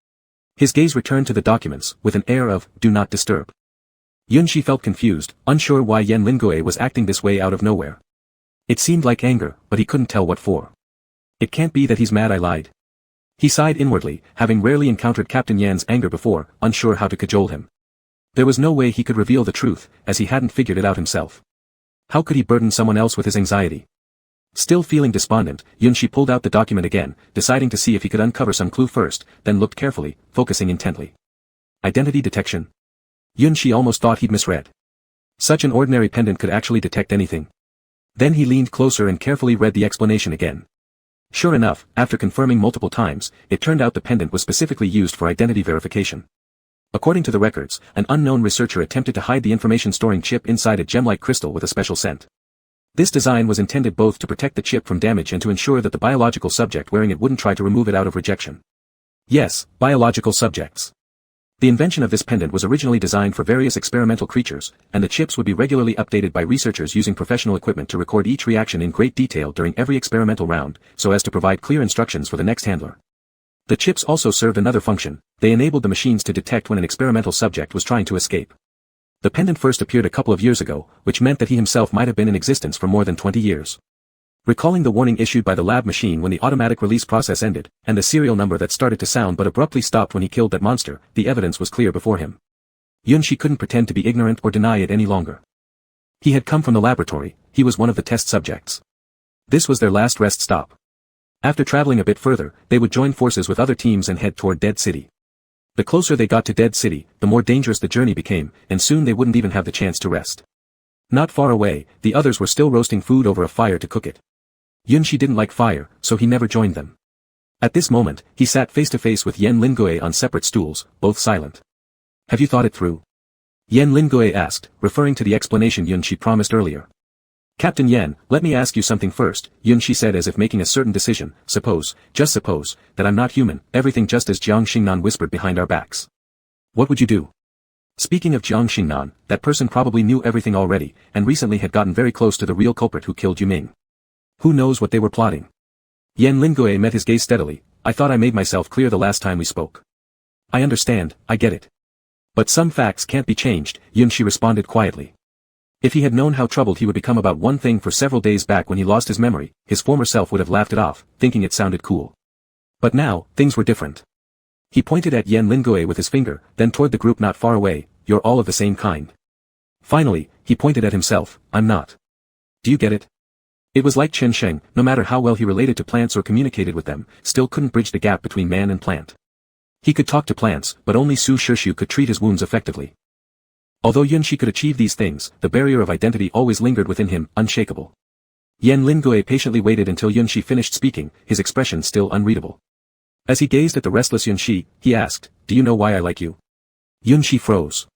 His gaze returned to the documents, with an air of, "Do not disturb." Yun Shi felt confused, unsure why Yan Lingui was acting this way out of nowhere. It seemed like anger, but he couldn't tell what for. It can't be that he's mad I lied. He sighed inwardly, having rarely encountered Captain Yan's anger before, unsure how to cajole him. There was no way he could reveal the truth, as he hadn't figured it out himself. How could he burden someone else with his anxiety? Still feeling despondent, Yun Shi pulled out the document again, deciding to see if he could uncover some clue first, then looked carefully, focusing intently. Identity detection. Yun Shi almost thought he'd misread. Such an ordinary pendant could actually detect anything. Then he leaned closer and carefully read the explanation again. Sure enough, after confirming multiple times, it turned out the pendant was specifically used for identity verification. According to the records, an unknown researcher attempted to hide the information-storing chip inside a gem-like crystal with a special scent. This design was intended both to protect the chip from damage and to ensure that the biological subject wearing it wouldn't try to remove it out of rejection. Yes, biological subjects. The invention of this pendant was originally designed for various experimental creatures, and the chips would be regularly updated by researchers using professional equipment to record each reaction in great detail during every experimental round, so as to provide clear instructions for the next handler. The chips also served another function: they enabled the machines to detect when an experimental subject was trying to escape. The pendant first appeared a couple of years ago, which meant that he himself might have been in existence for more than 20 years. Recalling the warning issued by the lab machine when the automatic release process ended, and the serial number that started to sound but abruptly stopped when he killed that monster, the evidence was clear before him. Yun Shi couldn't pretend to be ignorant or deny it any longer. He had come from the laboratory, he was one of the test subjects. This was their last rest stop. After traveling a bit further, they would join forces with other teams and head toward Dead City. The closer they got to Dead City, the more dangerous the journey became, and soon they wouldn't even have the chance to rest. Not far away, the others were still roasting food over a fire to cook it. Yun Shi didn't like fire, so he never joined them. At this moment, he sat face to face with Yan Lingui on separate stools, both silent. Have you thought it through? Yan Lingui asked, referring to the explanation Yun Shi promised earlier. Captain Yan, let me ask you something first, Yun Shi said as if making a certain decision. Suppose, just suppose, that I'm not human, everything just as Jiang Xingnan whispered behind our backs. What would you do? Speaking of Jiang Xingnan, that person probably knew everything already, and recently had gotten very close to the real culprit who killed Yu Ming. Who knows what they were plotting? Yan Lingui met his gaze steadily. I thought I made myself clear the last time we spoke. I understand, I get it. But some facts can't be changed, Yunshi responded quietly. If he had known how troubled he would become about one thing for several days back when he lost his memory, his former self would have laughed it off, thinking it sounded cool. But now, things were different. He pointed at Yan Lingui with his finger, then toward the group not far away. You're all of the same kind. Finally, he pointed at himself. I'm not. Do you get it? It was like Chen Sheng, no matter how well he related to plants or communicated with them, still couldn't bridge the gap between man and plant. He could talk to plants, but only Su Shirshu could treat his wounds effectively. Although Yunshi could achieve these things, the barrier of identity always lingered within him, unshakable. Yan Lingui patiently waited until Yunshi finished speaking, his expression still unreadable. As he gazed at the restless Yunshi, he asked, Do you know why I like you? Yunshi froze.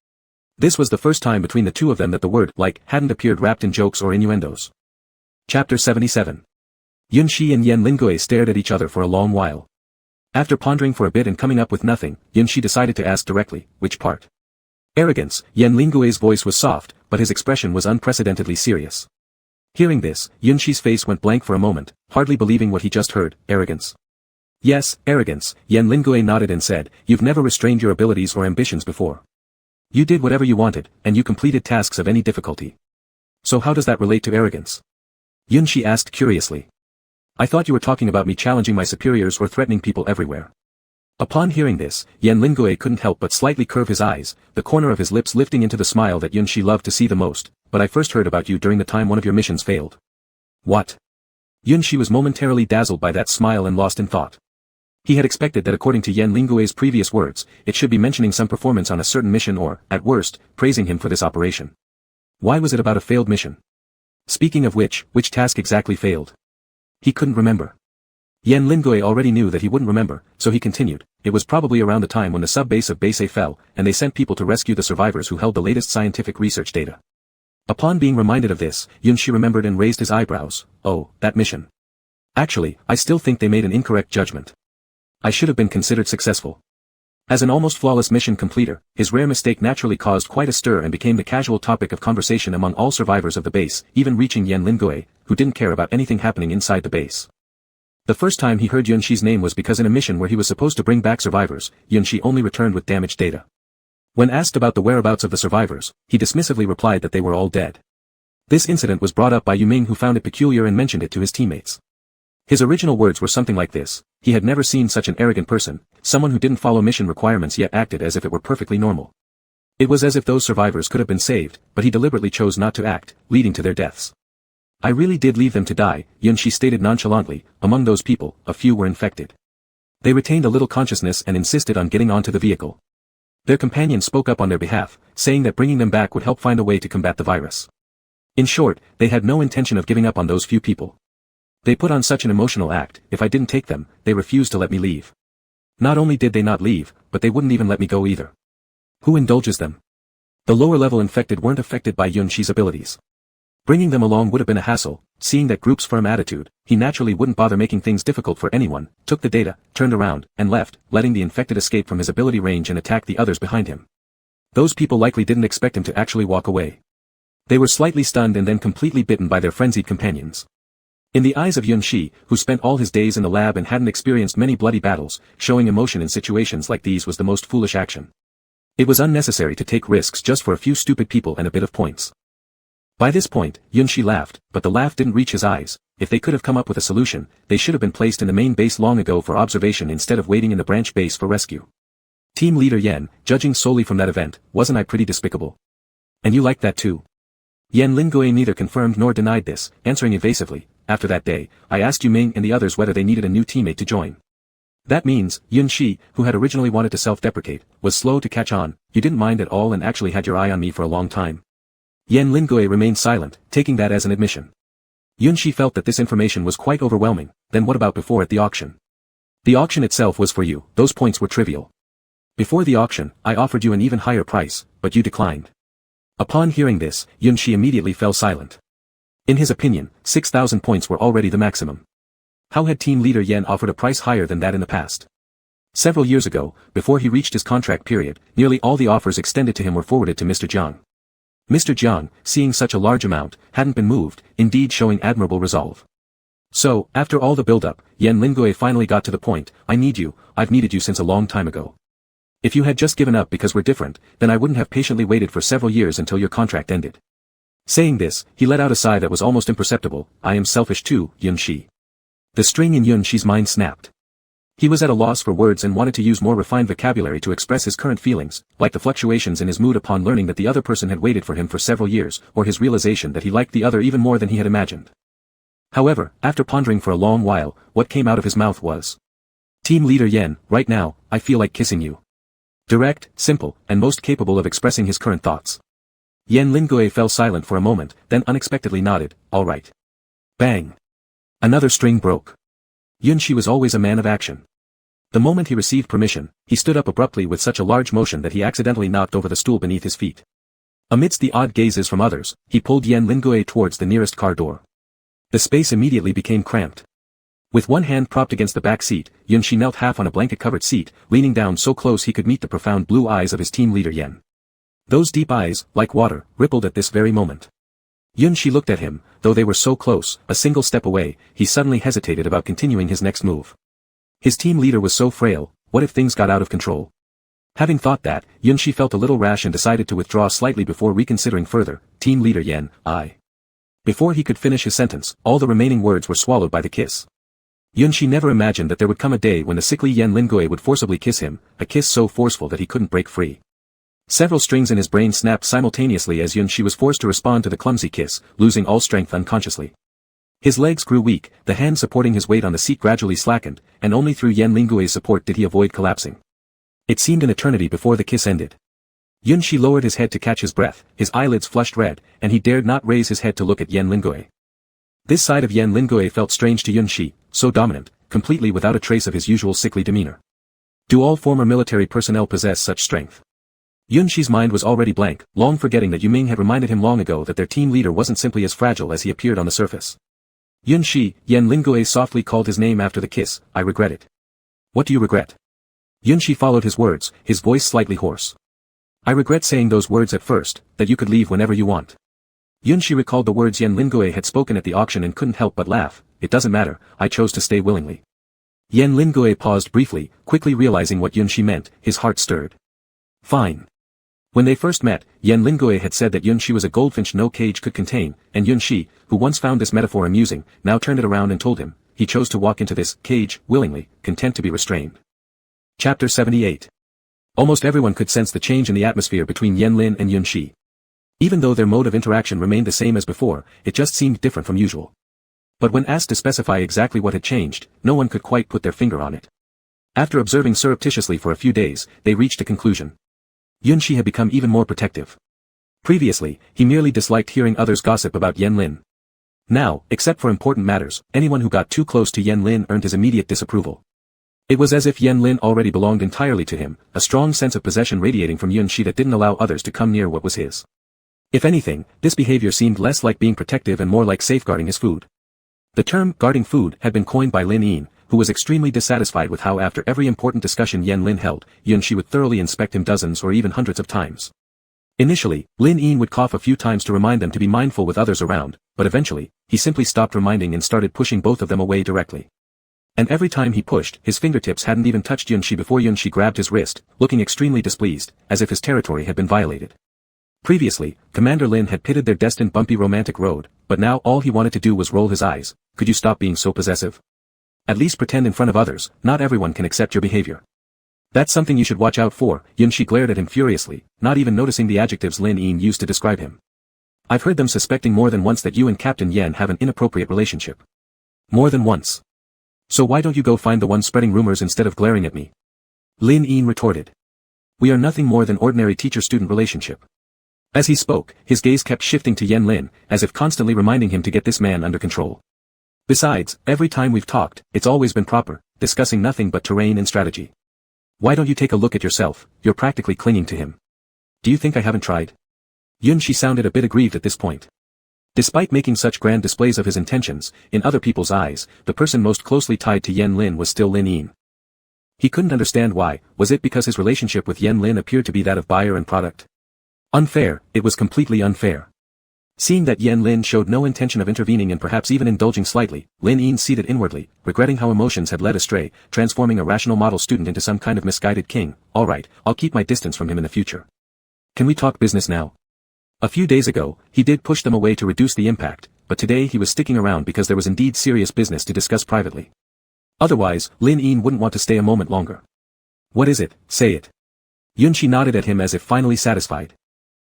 This was the first time between the two of them that the word like hadn't appeared wrapped in jokes or innuendos. Chapter 77. Yunshi and Yan Lingui stared at each other for a long while. After pondering for a bit and coming up with nothing, Yunshi decided to ask directly, which part? Arrogance. Yan Lingui's voice was soft, but his expression was unprecedentedly serious. Hearing this, Yunshi's face went blank for a moment, hardly believing what he just heard. Arrogance. Yes, arrogance, Yan Lingui nodded and said, you've never restrained your abilities or ambitions before. You did whatever you wanted, and you completed tasks of any difficulty. So how does that relate to arrogance? Yunshi asked curiously. I thought you were talking about me challenging my superiors or threatening people everywhere. Upon hearing this, Yan Lingui couldn't help but slightly curve his eyes, the corner of his lips lifting into the smile that Yunshi loved to see the most, but I first heard about you during the time one of your missions failed. What? Yunshi was momentarily dazzled by that smile and lost in thought. He had expected that according to Yan Lingui's previous words, it should be mentioning some performance on a certain mission or, at worst, praising him for this operation. Why was it about a failed mission? Speaking of which task exactly failed? He couldn't remember. Yan Lingui already knew that he wouldn't remember, so he continued, it was probably around the time when the sub-base of Base A fell, and they sent people to rescue the survivors who held the latest scientific research data. Upon being reminded of this, Yunshi remembered and raised his eyebrows. Oh, that mission. Actually, I still think they made an incorrect judgment. I should have been considered successful. As an almost flawless mission completer, his rare mistake naturally caused quite a stir and became the casual topic of conversation among all survivors of the base, even reaching Yan Lingui, who didn't care about anything happening inside the base. The first time he heard Yunshi's name was because in a mission where he was supposed to bring back survivors, Yunshi only returned with damaged data. When asked about the whereabouts of the survivors, he dismissively replied that they were all dead. This incident was brought up by Yu Ming, who found it peculiar and mentioned it to his teammates. His original words were something like this: he had never seen such an arrogant person, someone who didn't follow mission requirements yet acted as if it were perfectly normal. It was as if those survivors could have been saved, but he deliberately chose not to act, leading to their deaths. I really did leave them to die, Yunshi stated nonchalantly. Among those people, a few were infected. They retained a little consciousness and insisted on getting onto the vehicle. Their companion spoke up on their behalf, saying that bringing them back would help find a way to combat the virus. In short, they had no intention of giving up on those few people. They put on such an emotional act. If I didn't take them, they refused to let me leave. Not only did they not leave, but they wouldn't even let me go either. Who indulges them? The lower-level infected weren't affected by Yunshi's abilities. Bringing them along would have been a hassle. Seeing that group's firm attitude, he naturally wouldn't bother making things difficult for anyone, took the data, turned around, and left, letting the infected escape from his ability range and attack the others behind him. Those people likely didn't expect him to actually walk away. They were slightly stunned and then completely bitten by their frenzied companions. In the eyes of Yunshi, who spent all his days in the lab and hadn't experienced many bloody battles, showing emotion in situations like these was the most foolish action. It was unnecessary to take risks just for a few stupid people and a bit of points. By this point, Yunshi laughed, but the laugh didn't reach his eyes. If they could have come up with a solution, they should have been placed in the main base long ago for observation instead of waiting in the branch base for rescue. Team leader Yan, judging solely from that event, wasn't I pretty despicable? And you liked that too? Yan Lingui neither confirmed nor denied this, answering evasively. After that day, I asked Yu Ming and the others whether they needed a new teammate to join. That means, Yunshi, who had originally wanted to self-deprecate, was slow to catch on. You didn't mind at all and actually had your eye on me for a long time. Yan Lingui remained silent, taking that as an admission. Yunshi felt that this information was quite overwhelming. Then what about before at the auction? The auction itself was for you, those points were trivial. Before the auction, I offered you an even higher price, but you declined. Upon hearing this, Yunshi immediately fell silent. In his opinion, 6,000 points were already the maximum. How had team leader Yan offered a price higher than that in the past? Several years ago, before he reached his contract period, nearly all the offers extended to him were forwarded to Mr. Jiang. Mr. Jiang, seeing such a large amount, hadn't been moved, indeed showing admirable resolve. So, after all the build-up, Yan Lingui finally got to the point, I need you, I've needed you since a long time ago. If you had just given up because we're different, then I wouldn't have patiently waited for several years until your contract ended. Saying this, he let out a sigh that was almost imperceptible, I am selfish too, Yun Shi. The string in Yun Shi's mind snapped. He was at a loss for words and wanted to use more refined vocabulary to express his current feelings, like the fluctuations in his mood upon learning that the other person had waited for him for several years, or his realization that he liked the other even more than he had imagined. However, after pondering for a long while, what came out of his mouth was, Team Leader Yen, right now, I feel like kissing you. Direct, simple, and most capable of expressing his current thoughts. Yan Lingui fell silent for a moment, then unexpectedly nodded, all right. Bang. Another string broke. Yun Shi was always a man of action. The moment he received permission, he stood up abruptly with such a large motion that he accidentally knocked over the stool beneath his feet. Amidst the odd gazes from others, he pulled Yan Lingui towards the nearest car door. The space immediately became cramped. With one hand propped against the back seat, Yun Shi knelt half on a blanket-covered seat, leaning down so close he could meet the profound blue eyes of his team leader Yen. Those deep eyes, like water, rippled at this very moment. Yun Shi looked at him, though they were so close, a single step away, he suddenly hesitated about continuing his next move. His team leader was so frail, what if things got out of control? Having thought that, Yun Shi felt a little rash and decided to withdraw slightly before reconsidering further, Team Leader Yen, I. Before he could finish his sentence, all the remaining words were swallowed by the kiss. Yun Shi never imagined that there would come a day when the sickly Yan Lingui would forcibly kiss him, a kiss so forceful that he couldn't break free. Several strings in his brain snapped simultaneously as Yun Shi was forced to respond to the clumsy kiss, losing all strength unconsciously. His legs grew weak, the hand supporting his weight on the seat gradually slackened, and only through Yan Lingui's support did he avoid collapsing. It seemed an eternity before the kiss ended. Yun Shi lowered his head to catch his breath, his eyelids flushed red, and he dared not raise his head to look at Yan Lingui. This side of Yan Lingui felt strange to Yun Shi, so dominant, completely without a trace of his usual sickly demeanor. Do all former military personnel possess such strength? Yun Shi's mind was already blank, long forgetting that Yu Ming had reminded him long ago that their team leader wasn't simply as fragile as he appeared on the surface. Yun Shi, Yan Lingui softly called his name after the kiss, I regret it. What do you regret? Yun Shi followed his words, his voice slightly hoarse. I regret saying those words at first, that you could leave whenever you want. Yun Shi recalled the words Yan Lingui had spoken at the auction and couldn't help but laugh, it doesn't matter, I chose to stay willingly. Yan Lingui paused briefly, quickly realizing what Yun Shi meant, his heart stirred. Fine. When they first met, Yan Lingui had said that Yun Shi was a goldfinch no cage could contain, and Yun Shi, who once found this metaphor amusing, now turned it around and told him, he chose to walk into this cage, willingly, content to be restrained. Chapter 78. Almost everyone could sense the change in the atmosphere between Yan Lin and Yun Shi. Even though their mode of interaction remained the same as before, it just seemed different from usual. But when asked to specify exactly what had changed, no one could quite put their finger on it. After observing surreptitiously for a few days, they reached a conclusion. Yun Shi had become even more protective. Previously, he merely disliked hearing others gossip about Yan Lin. Now, except for important matters, anyone who got too close to Yan Lin earned his immediate disapproval. It was as if Yan Lin already belonged entirely to him, a strong sense of possession radiating from Yun Shi that didn't allow others to come near what was his. If anything, this behavior seemed less like being protective and more like safeguarding his food. The term, guarding food, had been coined by Lin Yin, who was extremely dissatisfied with how after every important discussion Yan Lin held, Yun Shi would thoroughly inspect him dozens or even hundreds of times. Initially, Lin Yin would cough a few times to remind them to be mindful with others around, but eventually, he simply stopped reminding and started pushing both of them away directly. And every time he pushed, his fingertips hadn't even touched Yun Shi before Yun Shi grabbed his wrist, looking extremely displeased, as if his territory had been violated. Previously, Commander Lin had pitted their destined bumpy romantic road, but now all he wanted to do was roll his eyes. Could you stop being so possessive? At least pretend in front of others, not everyone can accept your behavior. That's something you should watch out for, Yun Shi glared at him furiously, not even noticing the adjectives Lin Yin used to describe him. I've heard them suspecting more than once that you and Captain Yen have an inappropriate relationship. More than once. So why don't you go find the one spreading rumors instead of glaring at me? Lin Yin retorted. We are nothing more than ordinary teacher-student relationship. As he spoke, his gaze kept shifting to Yan Lin, as if constantly reminding him to get this man under control. Besides, every time we've talked, it's always been proper, discussing nothing but terrain and strategy. Why don't you take a look at yourself? You're practically clinging to him. Do you think I haven't tried? Yun Shi sounded a bit aggrieved at this point. Despite making such grand displays of his intentions, in other people's eyes, the person most closely tied to Yan Lin was still Lin Yin. He couldn't understand why. Was it because his relationship with Yen Lin appeared to be that of buyer and product? Unfair, it was completely unfair. Seeing that Yen Lin showed no intention of intervening and perhaps even indulging slightly, Lin Yin seated inwardly, regretting how emotions had led astray, transforming a rational model student into some kind of misguided king. Alright, I'll keep my distance from him in the future. Can we talk business now? A few days ago, he did push them away to reduce the impact, but today he was sticking around because there was indeed serious business to discuss privately. Otherwise, Lin Yin wouldn't want to stay a moment longer. What is it? Say it. Yunshi nodded at him as if finally satisfied.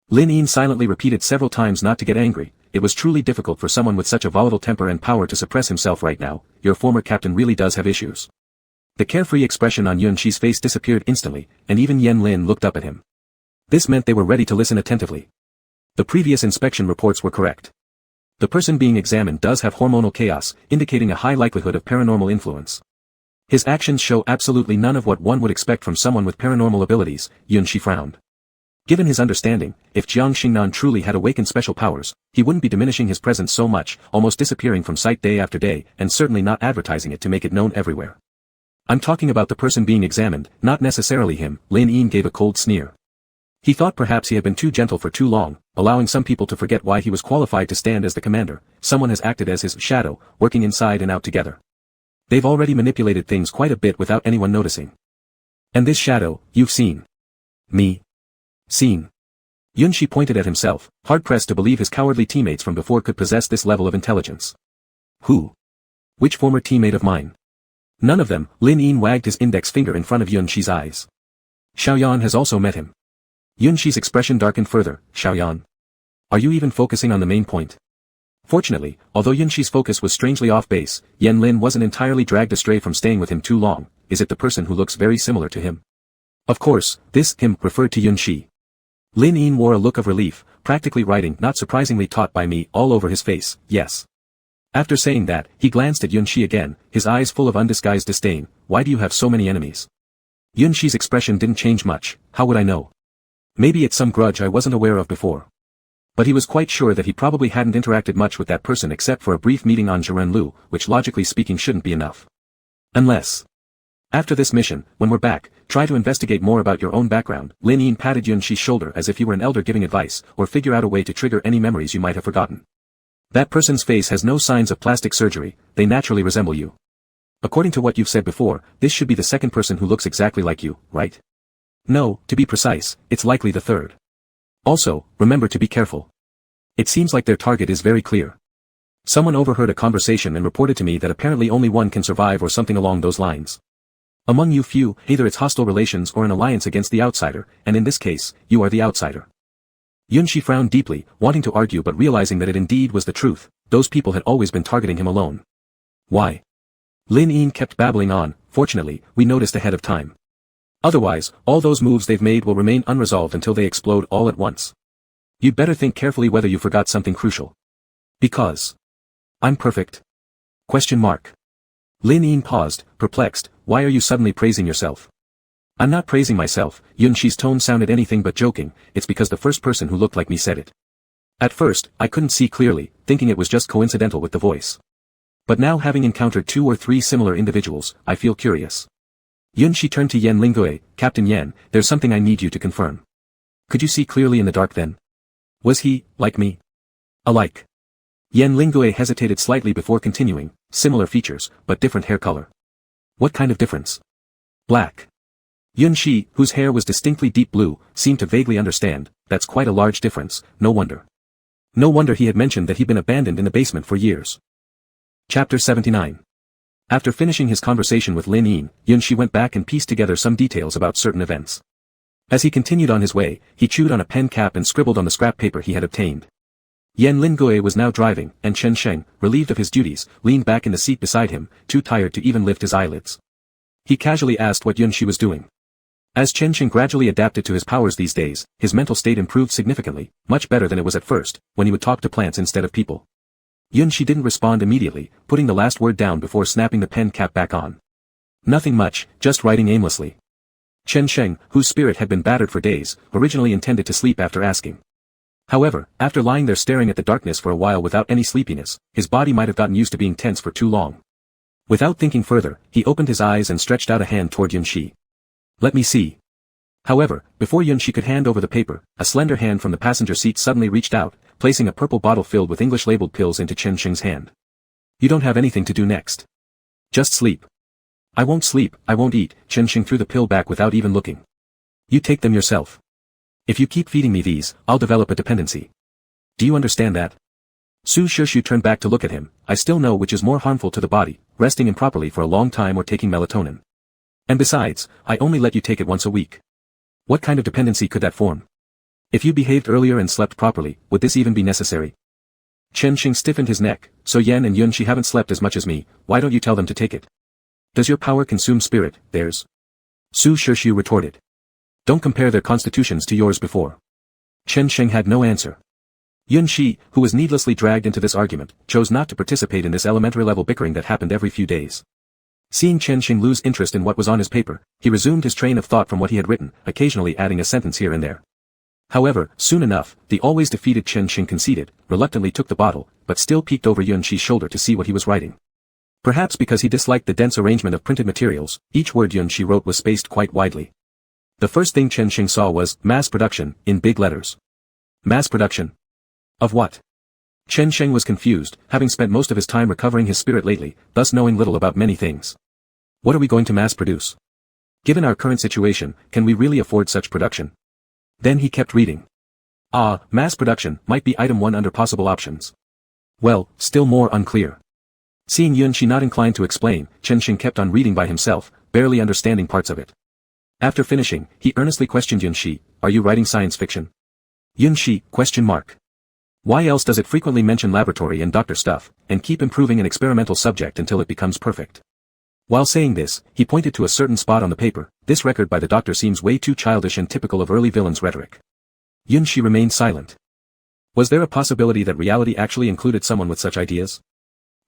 Lin Yin silently repeated several times not to get angry. It was truly difficult for someone with such a volatile temper and power to suppress himself right now. Your former captain really does have issues. The carefree expression on Yunshi's face disappeared instantly, and even Yen Lin looked up at him. This meant they were ready to listen attentively. The previous inspection reports were correct. The person being examined does have hormonal chaos, indicating a high likelihood of paranormal influence. His actions show absolutely none of what one would expect from someone with paranormal abilities. Yunshi frowned. Given his understanding, if Jiang Xingnan truly had awakened special powers, he wouldn't be diminishing his presence so much, almost disappearing from sight day after day, and certainly not advertising it to make it known everywhere. I'm talking about the person being examined, not necessarily him. Lin Yin gave a cold sneer. He thought perhaps he had been too gentle for too long, allowing some people to forget why he was qualified to stand as the commander. Someone has acted as his shadow, working inside and out together. They've already manipulated things quite a bit without anyone noticing. And this shadow, you've seen. Me. Seen. Yunshi pointed at himself, hard-pressed to believe his cowardly teammates from before could possess this level of intelligence. Who? Which former teammate of mine? None of them. Lin Yin wagged his index finger in front of Yunshi's eyes. Xiaoyan has also met him. Yunshi's expression darkened further. Xiaoyan? Are you even focusing on the main point? Fortunately, although Yunshi's focus was strangely off base, Yen Lin wasn't entirely dragged astray from staying with him too long. Is it the person who looks very similar to him? Of course, this him referred to Yunshi. Lin Yin wore a look of relief, practically writing not surprisingly taught by me all over his face. Yes. After saying that, he glanced at Yunshi again, his eyes full of undisguised disdain. Why do you have so many enemies? Yunshi's expression didn't change much. How would I know? Maybe it's some grudge I wasn't aware of before. But he was quite sure that he probably hadn't interacted much with that person except for a brief meeting on Zhirenlu, which logically speaking shouldn't be enough. Unless. After this mission, when we're back, try to investigate more about your own background. Lin Yin patted Yunshi's shoulder as if he were an elder giving advice, or figure out a way to trigger any memories you might have forgotten. That person's face has no signs of plastic surgery, they naturally resemble you. According to what you've said before, this should be the second person who looks exactly like you, right? No, to be precise, it's likely the third. Also, remember to be careful. It seems like their target is very clear. Someone overheard a conversation and reported to me that apparently only one can survive or something along those lines. Among you few, either it's hostile relations or an alliance against the outsider, and in this case, you are the outsider. Yunshi frowned deeply, wanting to argue but realizing that it indeed was the truth. Those people had always been targeting him alone. Why? Lin Yin kept babbling on. Fortunately, we noticed ahead of time. Otherwise, all those moves they've made will remain unresolved until they explode all at once. You'd better think carefully whether you forgot something crucial. Because. I'm perfect? Question mark. Lin Yin paused, perplexed. Why are you suddenly praising yourself? I'm not praising myself. Yunshi's tone sounded anything but joking. It's because the first person who looked like me said it. At first, I couldn't see clearly, thinking it was just coincidental with the voice. But now having encountered 2 or 3 similar individuals, I feel curious. Yunshi turned to Yen Lingue. Captain Yen, there's something I need you to confirm. Could you see clearly in the dark then? Was he, like me? Alike. Yen Lingue hesitated slightly before continuing. Similar features, but different hair color. What kind of difference? Black. Yunshi, whose hair was distinctly deep blue, seemed to vaguely understand. That's quite a large difference, no wonder. No wonder he had mentioned that he'd been abandoned in the basement for years. Chapter 79. After finishing his conversation with Lin Yin, Yunshi went back and pieced together some details about certain events. As he continued on his way, he chewed on a pen cap and scribbled on the scrap paper he had obtained. Yen Lingue was now driving, and Chen Sheng, relieved of his duties, leaned back in the seat beside him, too tired to even lift his eyelids. He casually asked what Yunshi was doing. As Chen Sheng gradually adapted to his powers these days, his mental state improved significantly, much better than it was at first, when he would talk to plants instead of people. Yunshi didn't respond immediately, putting the last word down before snapping the pen cap back on. Nothing much, just writing aimlessly. Chen Sheng, whose spirit had been battered for days, originally intended to sleep after asking. However, after lying there staring at the darkness for a while without any sleepiness, his body might have gotten used to being tense for too long. Without thinking further, he opened his eyes and stretched out a hand toward Yunxi. Let me see. However, before Yunxi could hand over the paper, a slender hand from the passenger seat suddenly reached out, placing a purple bottle filled with English-labeled pills into Chen Sheng's hand. You don't have anything to do next. Just sleep. I won't sleep, I won't eat. Chen Sheng threw the pill back without even looking. You take them yourself. If you keep feeding me these, I'll develop a dependency. Do you understand that? Su Shushu turned back to look at him. I still know which is more harmful to the body, resting improperly for a long time or taking melatonin. And besides, I only let you take it once a week. What kind of dependency could that form? If you behaved earlier and slept properly, would this even be necessary? Chen Sheng stiffened his neck. So Yan and Yunxi haven't slept as much as me, why don't you tell them to take it? Does your power consume spirit, theirs? Su Shushu retorted. Don't compare their constitutions to yours before. Chen Sheng had no answer. Yunxi, who was needlessly dragged into this argument, chose not to participate in this elementary-level bickering that happened every few days. Seeing Chen Sheng lose interest in what was on his paper, he resumed his train of thought from what he had written, occasionally adding a sentence here and there. However, soon enough, the always defeated Chen Sheng conceded, reluctantly took the bottle, but still peeked over Yunxi's shoulder to see what he was writing. Perhaps because he disliked the dense arrangement of printed materials, each word Yunxi wrote was spaced quite widely. The first thing Chen Sheng saw was, mass production, in big letters. Mass production? Of what? Chen Sheng was confused, having spent most of his time recovering his spirit lately, thus knowing little about many things. What are we going to mass produce? Given our current situation, can we really afford such production? Then he kept reading. Mass production might be item 1 under possible options. Well, still more unclear. Seeing Yunxi not inclined to explain, Chen Sheng kept on reading by himself, barely understanding parts of it. After finishing, he earnestly questioned Yunxi, are you writing science fiction? Yunxi, ? Why else does it frequently mention laboratory and doctor stuff, and keep improving an experimental subject until it becomes perfect? While saying this, he pointed to a certain spot on the paper. This record by the doctor seems way too childish and typical of early villains' rhetoric. Yunxi remained silent. Was there a possibility that reality actually included someone with such ideas?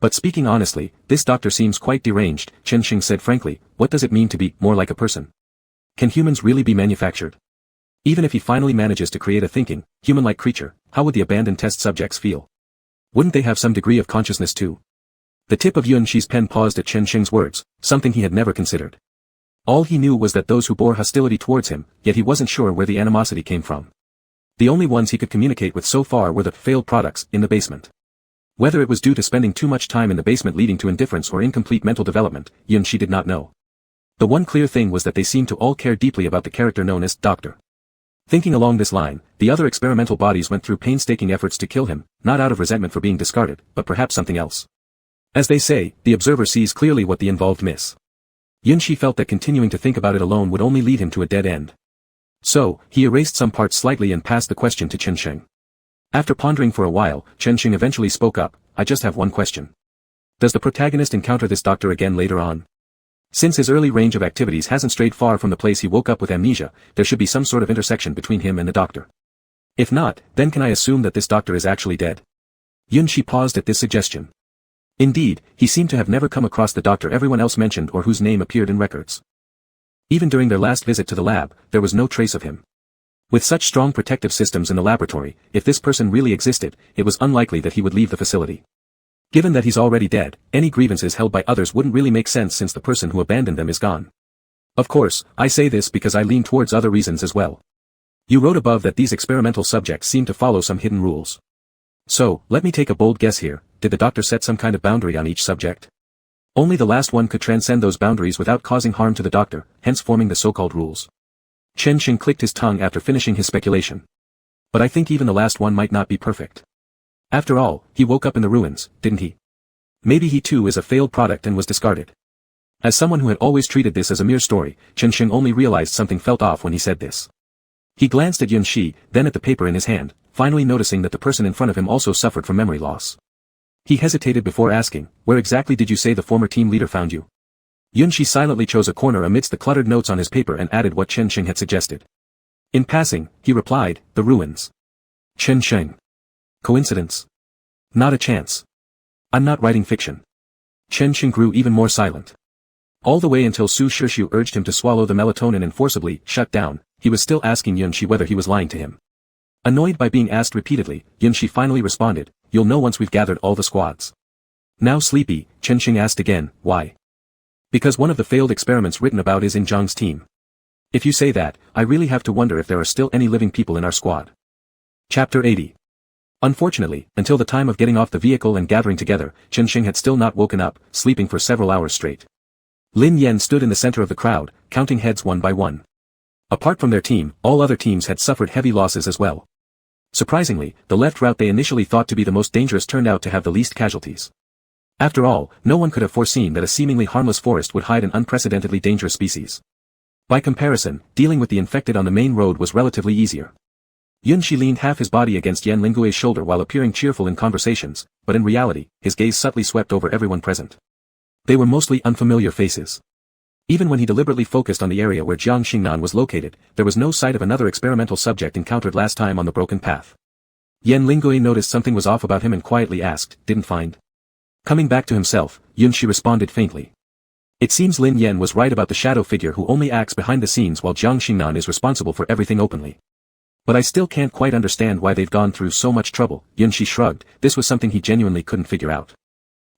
But speaking honestly, this doctor seems quite deranged. Chen Sheng said frankly, what does it mean to be more like a person? Can humans really be manufactured? Even if he finally manages to create a thinking, human-like creature, how would the abandoned test subjects feel? Wouldn't they have some degree of consciousness too? The tip of Yunxi's pen paused at Chen Sheng's words, something he had never considered. All he knew was that those who bore hostility towards him, yet he wasn't sure where the animosity came from. The only ones he could communicate with so far were the failed products in the basement. Whether it was due to spending too much time in the basement leading to indifference or incomplete mental development, Yunxi did not know. The one clear thing was that they seemed to all care deeply about the character known as Doctor. Thinking along this line, the other experimental bodies went through painstaking efforts to kill him, not out of resentment for being discarded, but perhaps something else. As they say, the observer sees clearly what the involved miss. Yunxi felt that continuing to think about it alone would only lead him to a dead end. So, he erased some parts slightly and passed the question to Chen Sheng. After pondering for a while, Chen Sheng eventually spoke up, I just have one question. Does the protagonist encounter this doctor again later on? Since his early range of activities hasn't strayed far from the place he woke up with amnesia, there should be some sort of intersection between him and the doctor. If not, then can I assume that this doctor is actually dead? Yunxi paused at this suggestion. Indeed, he seemed to have never come across the doctor everyone else mentioned or whose name appeared in records. Even during their last visit to the lab, there was no trace of him. With such strong protective systems in the laboratory, if this person really existed, it was unlikely that he would leave the facility. Given that he's already dead, any grievances held by others wouldn't really make sense since the person who abandoned them is gone. Of course, I say this because I lean towards other reasons as well. You wrote above that these experimental subjects seem to follow some hidden rules. So, let me take a bold guess here, did the doctor set some kind of boundary on each subject? Only the last one could transcend those boundaries without causing harm to the doctor, hence forming the so-called rules. Chen Sheng clicked his tongue after finishing his speculation. But I think even the last one might not be perfect. After all, he woke up in the ruins, didn't he? Maybe he too is a failed product and was discarded. As someone who had always treated this as a mere story, Chen Sheng only realized something felt off when he said this. He glanced at Yunxi, then at the paper in his hand, finally noticing that the person in front of him also suffered from memory loss. He hesitated before asking, where exactly did you say the former team leader found you? Yunxi silently chose a corner amidst the cluttered notes on his paper and added what Chen Sheng had suggested. In passing, he replied, the ruins. Chen Sheng. Coincidence? Not a chance. I'm not writing fiction. Chen Sheng grew even more silent. All the way until Su Shushu urged him to swallow the melatonin and forcibly shut down, he was still asking Yunxi whether he was lying to him. Annoyed by being asked repeatedly, Yunxi finally responded, you'll know once we've gathered all the squads. Now sleepy, Chenxing asked again, why? Because one of the failed experiments written about is in Zhang's team. If you say that, I really have to wonder if there are still any living people in our squad. Chapter 80. Unfortunately, until the time of getting off the vehicle and gathering together, Chenxing had still not woken up, sleeping for several hours straight. Lin Yan stood in the center of the crowd, counting heads one by one. Apart from their team, all other teams had suffered heavy losses as well. Surprisingly, the left route they initially thought to be the most dangerous turned out to have the least casualties. After all, no one could have foreseen that a seemingly harmless forest would hide an unprecedentedly dangerous species. By comparison, dealing with the infected on the main road was relatively easier. Yunshi leaned half his body against Yan Lingue's shoulder while appearing cheerful in conversations, but in reality, his gaze subtly swept over everyone present. They were mostly unfamiliar faces. Even when he deliberately focused on the area where Jiang Xingnan was located, there was no sight of another experimental subject encountered last time on the broken path. Yan Lingue noticed something was off about him and quietly asked, "Didn't find?" Coming back to himself, Yunshi responded faintly. It seems Lin Yan was right about the shadow figure who only acts behind the scenes while Jiang Xingnan is responsible for everything openly. But I still can't quite understand why they've gone through so much trouble. Yunshi shrugged, this was something he genuinely couldn't figure out.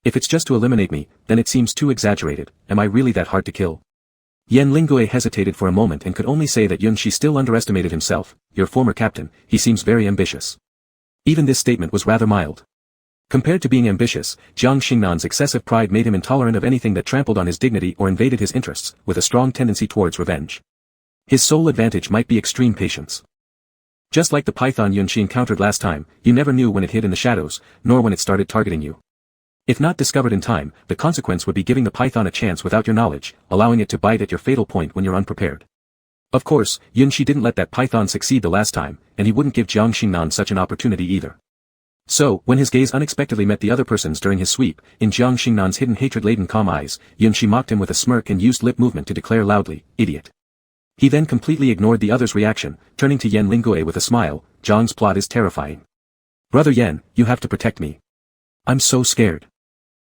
If it's just to eliminate me, then it seems too exaggerated. Am I really that hard to kill? Yan Lingue hesitated for a moment and could only say that Yunshi still underestimated himself. Your former captain, he seems very ambitious. Even this statement was rather mild. Compared to being ambitious, Jiang Xingnan's excessive pride made him intolerant of anything that trampled on his dignity or invaded his interests, with a strong tendency towards revenge. His sole advantage might be extreme patience. Just like the python Yunshi encountered last time, you never knew when it hid in the shadows, nor when it started targeting you. If not discovered in time, the consequence would be giving the python a chance without your knowledge, allowing it to bite at your fatal point when you're unprepared. Of course, Yunshi didn't let that python succeed the last time, and he wouldn't give Jiang Xingnan such an opportunity either. So, when his gaze unexpectedly met the other person's during his sweep, in Jiang Xingnan's hidden hatred-laden calm eyes, Yunshi mocked him with a smirk and used lip movement to declare loudly, "Idiot." He then completely ignored the other's reaction, turning to Yan Lingue with a smile, "Zhang's plot is terrifying. Brother Yan, you have to protect me. I'm so scared."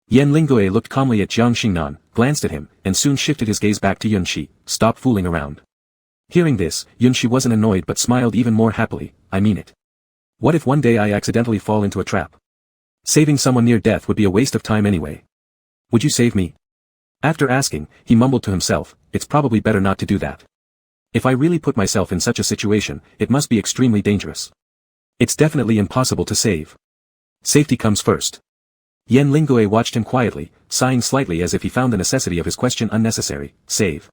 Yan Lingue looked calmly at Jiang Xingnan, glanced at him, and soon shifted his gaze back to Yunshi. "Stop fooling around." Hearing this, Yunshi wasn't annoyed but smiled even more happily, "I mean it. What if one day I accidentally fall into a trap? Saving someone near death would be a waste of time anyway. Would you save me?" After asking, he mumbled to himself, "It's probably better not to do that. If I really put myself in such a situation, it must be extremely dangerous. It's definitely impossible to save. Safety comes first." Yan Lingue watched him quietly, sighing slightly as if he found the necessity of his question unnecessary. "Save?"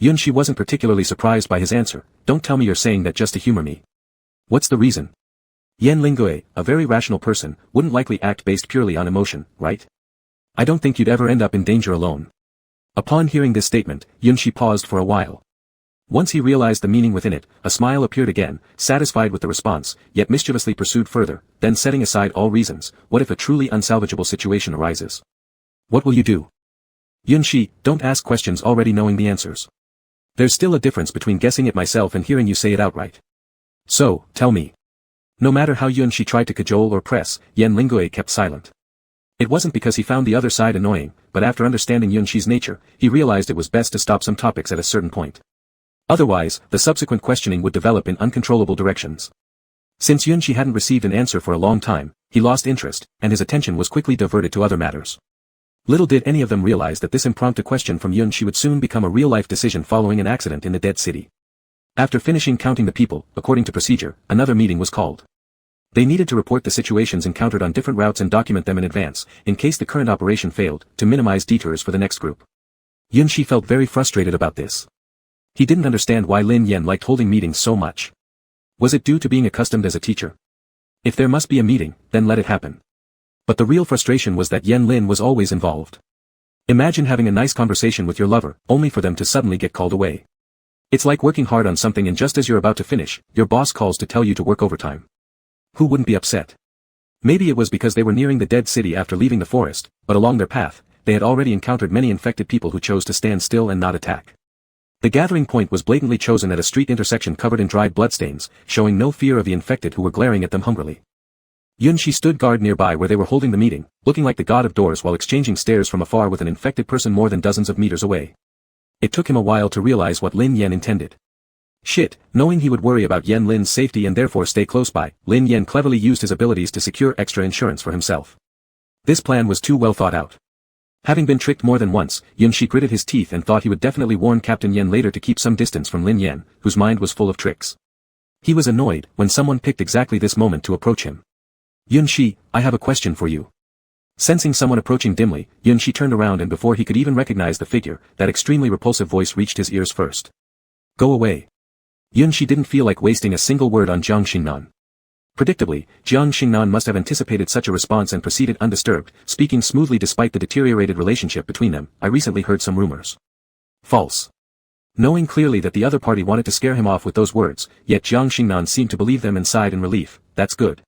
Yunshi wasn't particularly surprised by his answer. "Don't tell me you're saying that just to humor me. What's the reason?" Yan Lingue, a very rational person, wouldn't likely act based purely on emotion, right? "I don't think you'd ever end up in danger alone." Upon hearing this statement, Yunshi paused for a while. Once he realized the meaning within it, a smile appeared again, satisfied with the response, yet mischievously pursued further, then setting aside all reasons, what if a truly unsalvageable situation arises? What will you do? Yunshi, don't ask questions already knowing the answers. There's still a difference between guessing it myself and hearing you say it outright. So, tell me. No matter how Yunshi tried to cajole or press, Yan Lingue kept silent. It wasn't because he found the other side annoying, but after understanding Yunshi's nature, he realized it was best to stop some topics at a certain point. Otherwise, the subsequent questioning would develop in uncontrollable directions. Since Yunshi hadn't received an answer for a long time, he lost interest, and his attention was quickly diverted to other matters. Little did any of them realize that this impromptu question from Yunshi would soon become a real-life decision following an accident in the dead city. After finishing counting the people, according to procedure, another meeting was called. They needed to report the situations encountered on different routes and document them in advance, in case the current operation failed, to minimize detours for the next group. Yunshi felt very frustrated about this. He didn't understand why Lin Yan liked holding meetings so much. Was it due to being accustomed as a teacher? If there must be a meeting, then let it happen. But the real frustration was that Yan Lin was always involved. Imagine having a nice conversation with your lover, only for them to suddenly get called away. It's like working hard on something and just as you're about to finish, your boss calls to tell you to work overtime. Who wouldn't be upset? Maybe it was because they were nearing the dead city after leaving the forest, but along their path, they had already encountered many infected people who chose to stand still and not attack. The gathering point was blatantly chosen at a street intersection covered in dried bloodstains, showing no fear of the infected who were glaring at them hungrily. Yunshi stood guard nearby where they were holding the meeting, looking like the god of doors while exchanging stares from afar with an infected person more than dozens of meters away. It took him a while to realize what Lin Yan intended. Shit, knowing he would worry about Yan Lin's safety and therefore stay close by, Lin Yan cleverly used his abilities to secure extra insurance for himself. This plan was too well thought out. Having been tricked more than once, Yunshi gritted his teeth and thought he would definitely warn Captain Yen later to keep some distance from Lin Yen, whose mind was full of tricks. He was annoyed when someone picked exactly this moment to approach him. Yunshi, I have a question for you. Sensing someone approaching dimly, Yunshi turned around and before he could even recognize the figure, that extremely repulsive voice reached his ears first. Go away. Yunshi didn't feel like wasting a single word on Jiang Xingnan. Predictably, Jiang Xingnan must have anticipated such a response and proceeded undisturbed, speaking smoothly despite the deteriorated relationship between them. I recently heard some rumors. False. Knowing clearly that the other party wanted to scare him off with those words, yet Jiang Xingnan seemed to believe them and sighed in relief. That's good.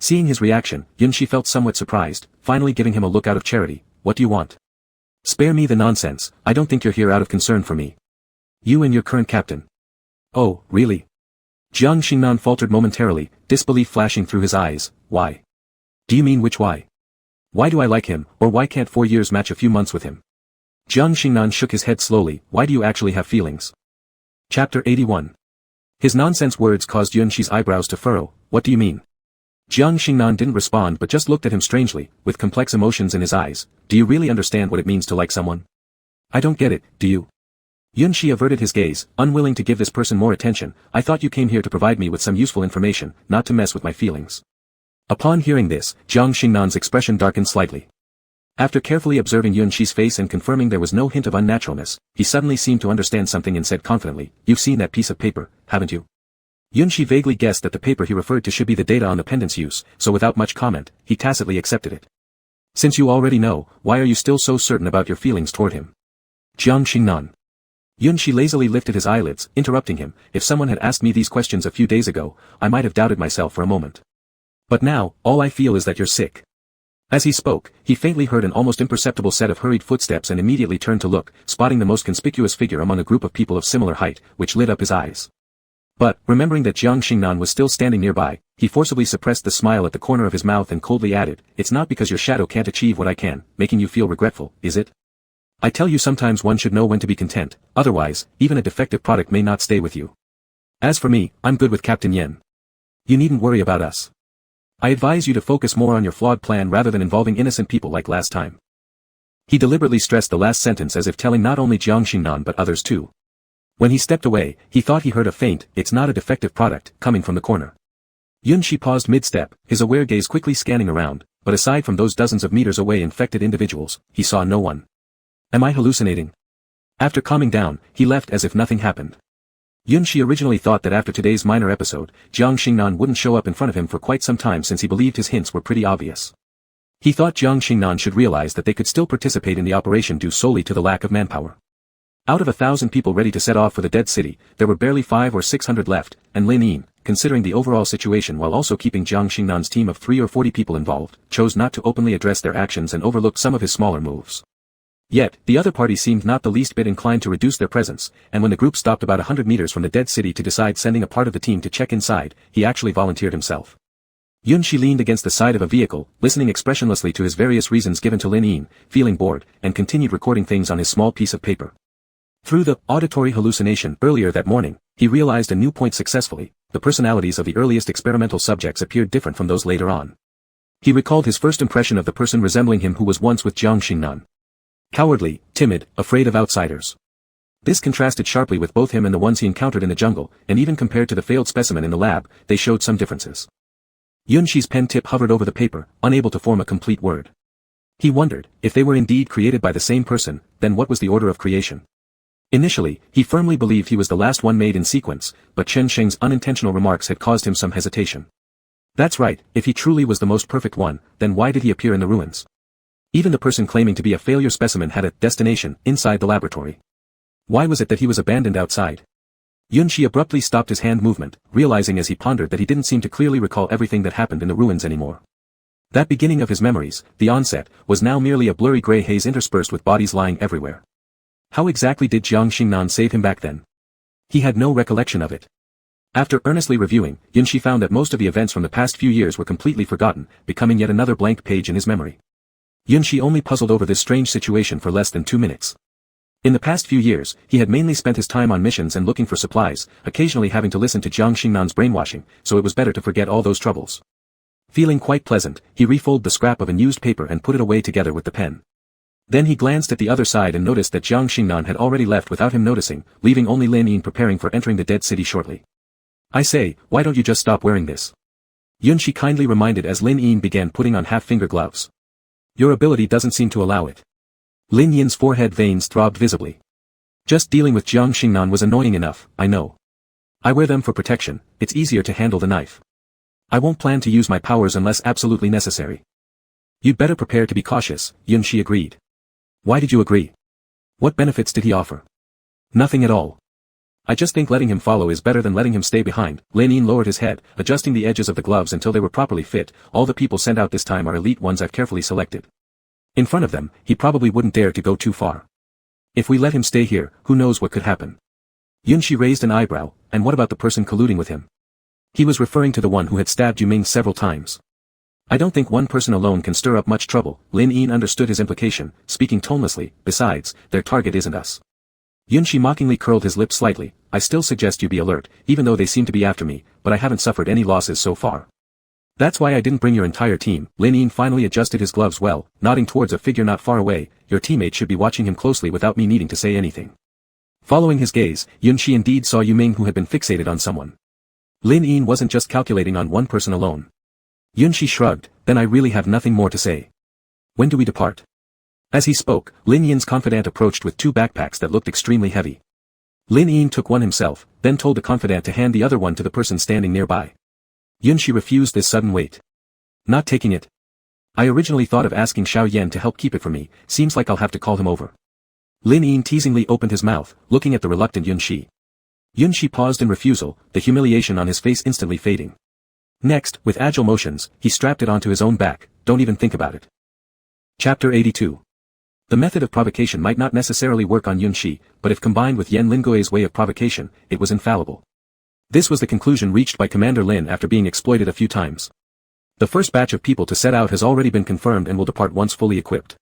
Seeing his reaction, Yunshi felt somewhat surprised, finally giving him a look out of charity. What do you want? Spare me the nonsense, I don't think you're here out of concern for me. You and your current captain. Oh, really? Jiang Xingnan faltered momentarily, disbelief flashing through his eyes. Why? Do you mean which why? Why do I like him, or why can't 4 years match a few months with him? Jiang Xingnan shook his head slowly. Why do you actually have feelings? Chapter 81. His nonsense words caused Yunshi's eyebrows to furrow. What do you mean? Jiang Xingnan didn't respond but just looked at him strangely, with complex emotions in his eyes. Do you really understand what it means to like someone? I don't get it, do you? Yunshi averted his gaze, unwilling to give this person more attention. I thought you came here to provide me with some useful information, not to mess with my feelings. Upon hearing this, Jiang Xingnan's expression darkened slightly. After carefully observing Yunshi's face and confirming there was no hint of unnaturalness, he suddenly seemed to understand something and said confidently, You've seen that piece of paper, haven't you? Yunshi vaguely guessed that the paper he referred to should be the data on the pendant's use, so without much comment, he tacitly accepted it. Since you already know, why are you still so certain about your feelings toward him? Jiang Xingnan. Yunshi lazily lifted his eyelids, interrupting him. If someone had asked me these questions a few days ago, I might have doubted myself for a moment. But now, all I feel is that you're sick. As he spoke, he faintly heard an almost imperceptible set of hurried footsteps and immediately turned to look, spotting the most conspicuous figure among a group of people of similar height, which lit up his eyes. But, remembering that Jiang Xingnan was still standing nearby, he forcibly suppressed the smile at the corner of his mouth and coldly added, It's not because your shadow can't achieve what I can, making you feel regretful, is it? I tell you sometimes one should know when to be content, otherwise, even a defective product may not stay with you. As for me, I'm good with Captain Yen. You needn't worry about us. I advise you to focus more on your flawed plan rather than involving innocent people like last time. He deliberately stressed the last sentence as if telling not only Jiang Xingnan but others too. When he stepped away, he thought he heard a faint, It's not a defective product, coming from the corner. Yunshi paused mid-step, his aware gaze quickly scanning around, but aside from those dozens of meters away infected individuals, he saw no one. Am I hallucinating? After calming down, he left as if nothing happened. Yunshi originally thought that after today's minor episode, Jiang Xingnan wouldn't show up in front of him for quite some time since he believed his hints were pretty obvious. He thought Jiang Xingnan should realize that they could still participate in the operation due solely to the lack of manpower. Out of 1,000 people ready to set off for the dead city, there were barely 500 or 600 left, and Lin Yin, considering the overall situation while also keeping Jiang Xingnan's team of 30 or 40 people involved, chose not to openly address their actions and overlooked some of his smaller moves. Yet, the other party seemed not the least bit inclined to reduce their presence, and when the group stopped about 100 meters from the dead city to decide sending a part of the team to check inside, he actually volunteered himself. Yunshi leaned against the side of a vehicle, listening expressionlessly to his various reasons given to Lin Yin, feeling bored, and continued recording things on his small piece of paper. Through the auditory hallucination earlier that morning, he realized a new point successfully. The personalities of the earliest experimental subjects appeared different from those later on. He recalled his first impression of the person resembling him who was once with Jiang Xingnan. Cowardly, timid, afraid of outsiders. This contrasted sharply with both him and the ones he encountered in the jungle, and even compared to the failed specimen in the lab, they showed some differences. Yunshi's pen tip hovered over the paper, unable to form a complete word. He wondered, if they were indeed created by the same person, then what was the order of creation? Initially, he firmly believed he was the last one made in sequence, but Chen Sheng's unintentional remarks had caused him some hesitation. That's right, if he truly was the most perfect one, then why did he appear in the ruins? Even the person claiming to be a failure specimen had a destination inside the laboratory. Why was it that he was abandoned outside? Yunshi abruptly stopped his hand movement, realizing as he pondered that he didn't seem to clearly recall everything that happened in the ruins anymore. That beginning of his memories, the onset, was now merely a blurry gray haze interspersed with bodies lying everywhere. How exactly did Jiang Xingnan save him back then? He had no recollection of it. After earnestly reviewing, Yunshi found that most of the events from the past few years were completely forgotten, becoming yet another blank page in his memory. Yunshi only puzzled over this strange situation for less than 2 minutes. In the past few years, he had mainly spent his time on missions and looking for supplies, occasionally having to listen to Jiang Xingnan's brainwashing, so it was better to forget all those troubles. Feeling quite pleasant, he refolded the scrap of unused paper and put it away together with the pen. Then he glanced at the other side and noticed that Jiang Xingnan had already left without him noticing, leaving only Lin Yin preparing for entering the dead city shortly. I say, why don't you just stop wearing this? Yunshi kindly reminded as Lin Yin began putting on half-finger gloves. Your ability doesn't seem to allow it. Lin Yin's forehead veins throbbed visibly. Just dealing with Jiang Xingnan was annoying enough, I know. I wear them for protection, it's easier to handle the knife. I won't plan to use my powers unless absolutely necessary. You'd better prepare to be cautious, Yunshi agreed. Why did you agree? What benefits did he offer? Nothing at all. I just think letting him follow is better than letting him stay behind. Lin Yin lowered his head, adjusting the edges of the gloves until they were properly fit. All the people sent out this time are elite ones I've carefully selected. In front of them, he probably wouldn't dare to go too far. If we let him stay here, who knows what could happen? Yunshi raised an eyebrow, and what about the person colluding with him? He was referring to the one who had stabbed Yuming several times. I don't think one person alone can stir up much trouble. Lin Yin understood his implication, speaking tonelessly. Besides, their target isn't us. Yunshi mockingly curled his lips slightly. I still suggest you be alert, even though they seem to be after me, but I haven't suffered any losses so far. That's why I didn't bring your entire team. Lin Yin finally adjusted his gloves well, nodding towards a figure not far away. Your teammate should be watching him closely without me needing to say anything. Following his gaze, Yunshi indeed saw Yuming who had been fixated on someone. Lin Yin wasn't just calculating on one person alone. Yunshi shrugged, then I really have nothing more to say. When do we depart? As he spoke, Lin Yin's confidant approached with two backpacks that looked extremely heavy. Lin Yin took one himself, then told the confidant to hand the other one to the person standing nearby. Yunshi refused this sudden weight. Not taking it. I originally thought of asking Xiao Yan to help keep it for me, seems like I'll have to call him over. Lin Yin teasingly opened his mouth, looking at the reluctant Yunshi. Yunshi paused in refusal, the humiliation on his face instantly fading. Next, with agile motions, he strapped it onto his own back. Don't even think about it. Chapter 82. The method of provocation might not necessarily work on Yunshi, but if combined with Yan Lingue's way of provocation, it was infallible. This was the conclusion reached by Commander Lin after being exploited a few times. The first batch of people to set out has already been confirmed and will depart once fully equipped.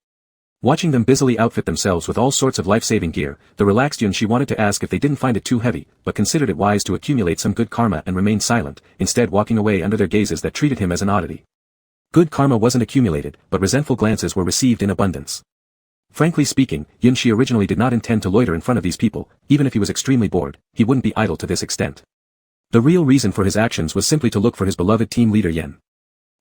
Watching them busily outfit themselves with all sorts of life-saving gear, the relaxed Yunshi wanted to ask if they didn't find it too heavy, but considered it wise to accumulate some good karma and remain silent, instead walking away under their gazes that treated him as an oddity. Good karma wasn't accumulated, but resentful glances were received in abundance. Frankly speaking, Yunshi originally did not intend to loiter in front of these people. Even if he was extremely bored, he wouldn't be idle to this extent. The real reason for his actions was simply to look for his beloved team leader Yan.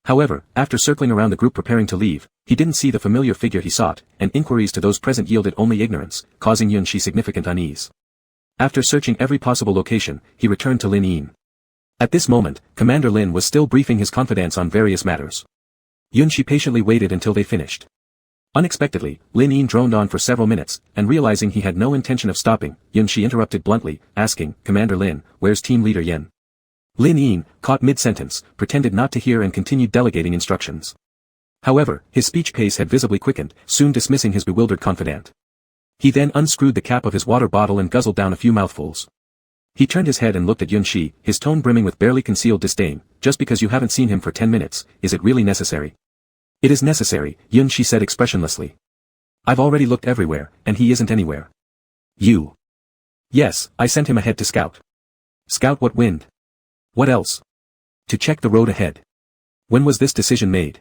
However, after circling around the group preparing to leave, he didn't see the familiar figure he sought, and inquiries to those present yielded only ignorance, causing Yunshi significant unease. After searching every possible location, he returned to Lin Yin. At this moment, Commander Lin was still briefing his confidants on various matters. Yunshi patiently waited until they finished. Unexpectedly, Lin Yin droned on for several minutes, and realizing he had no intention of stopping, Yunshi interrupted bluntly, asking, Commander Lin, where's team leader Yan? Lin Yin, caught mid-sentence, pretended not to hear and continued delegating instructions. However, his speech pace had visibly quickened, soon dismissing his bewildered confidant. He then unscrewed the cap of his water bottle and guzzled down a few mouthfuls. He turned his head and looked at Yunshi, his tone brimming with barely concealed disdain. Just because you haven't seen him for 10 minutes, is it really necessary? It is necessary, Yunshi said expressionlessly. I've already looked everywhere, and he isn't anywhere. You. Yes, I sent him ahead to scout. Scout what wind? What else? To check the road ahead. When was this decision made?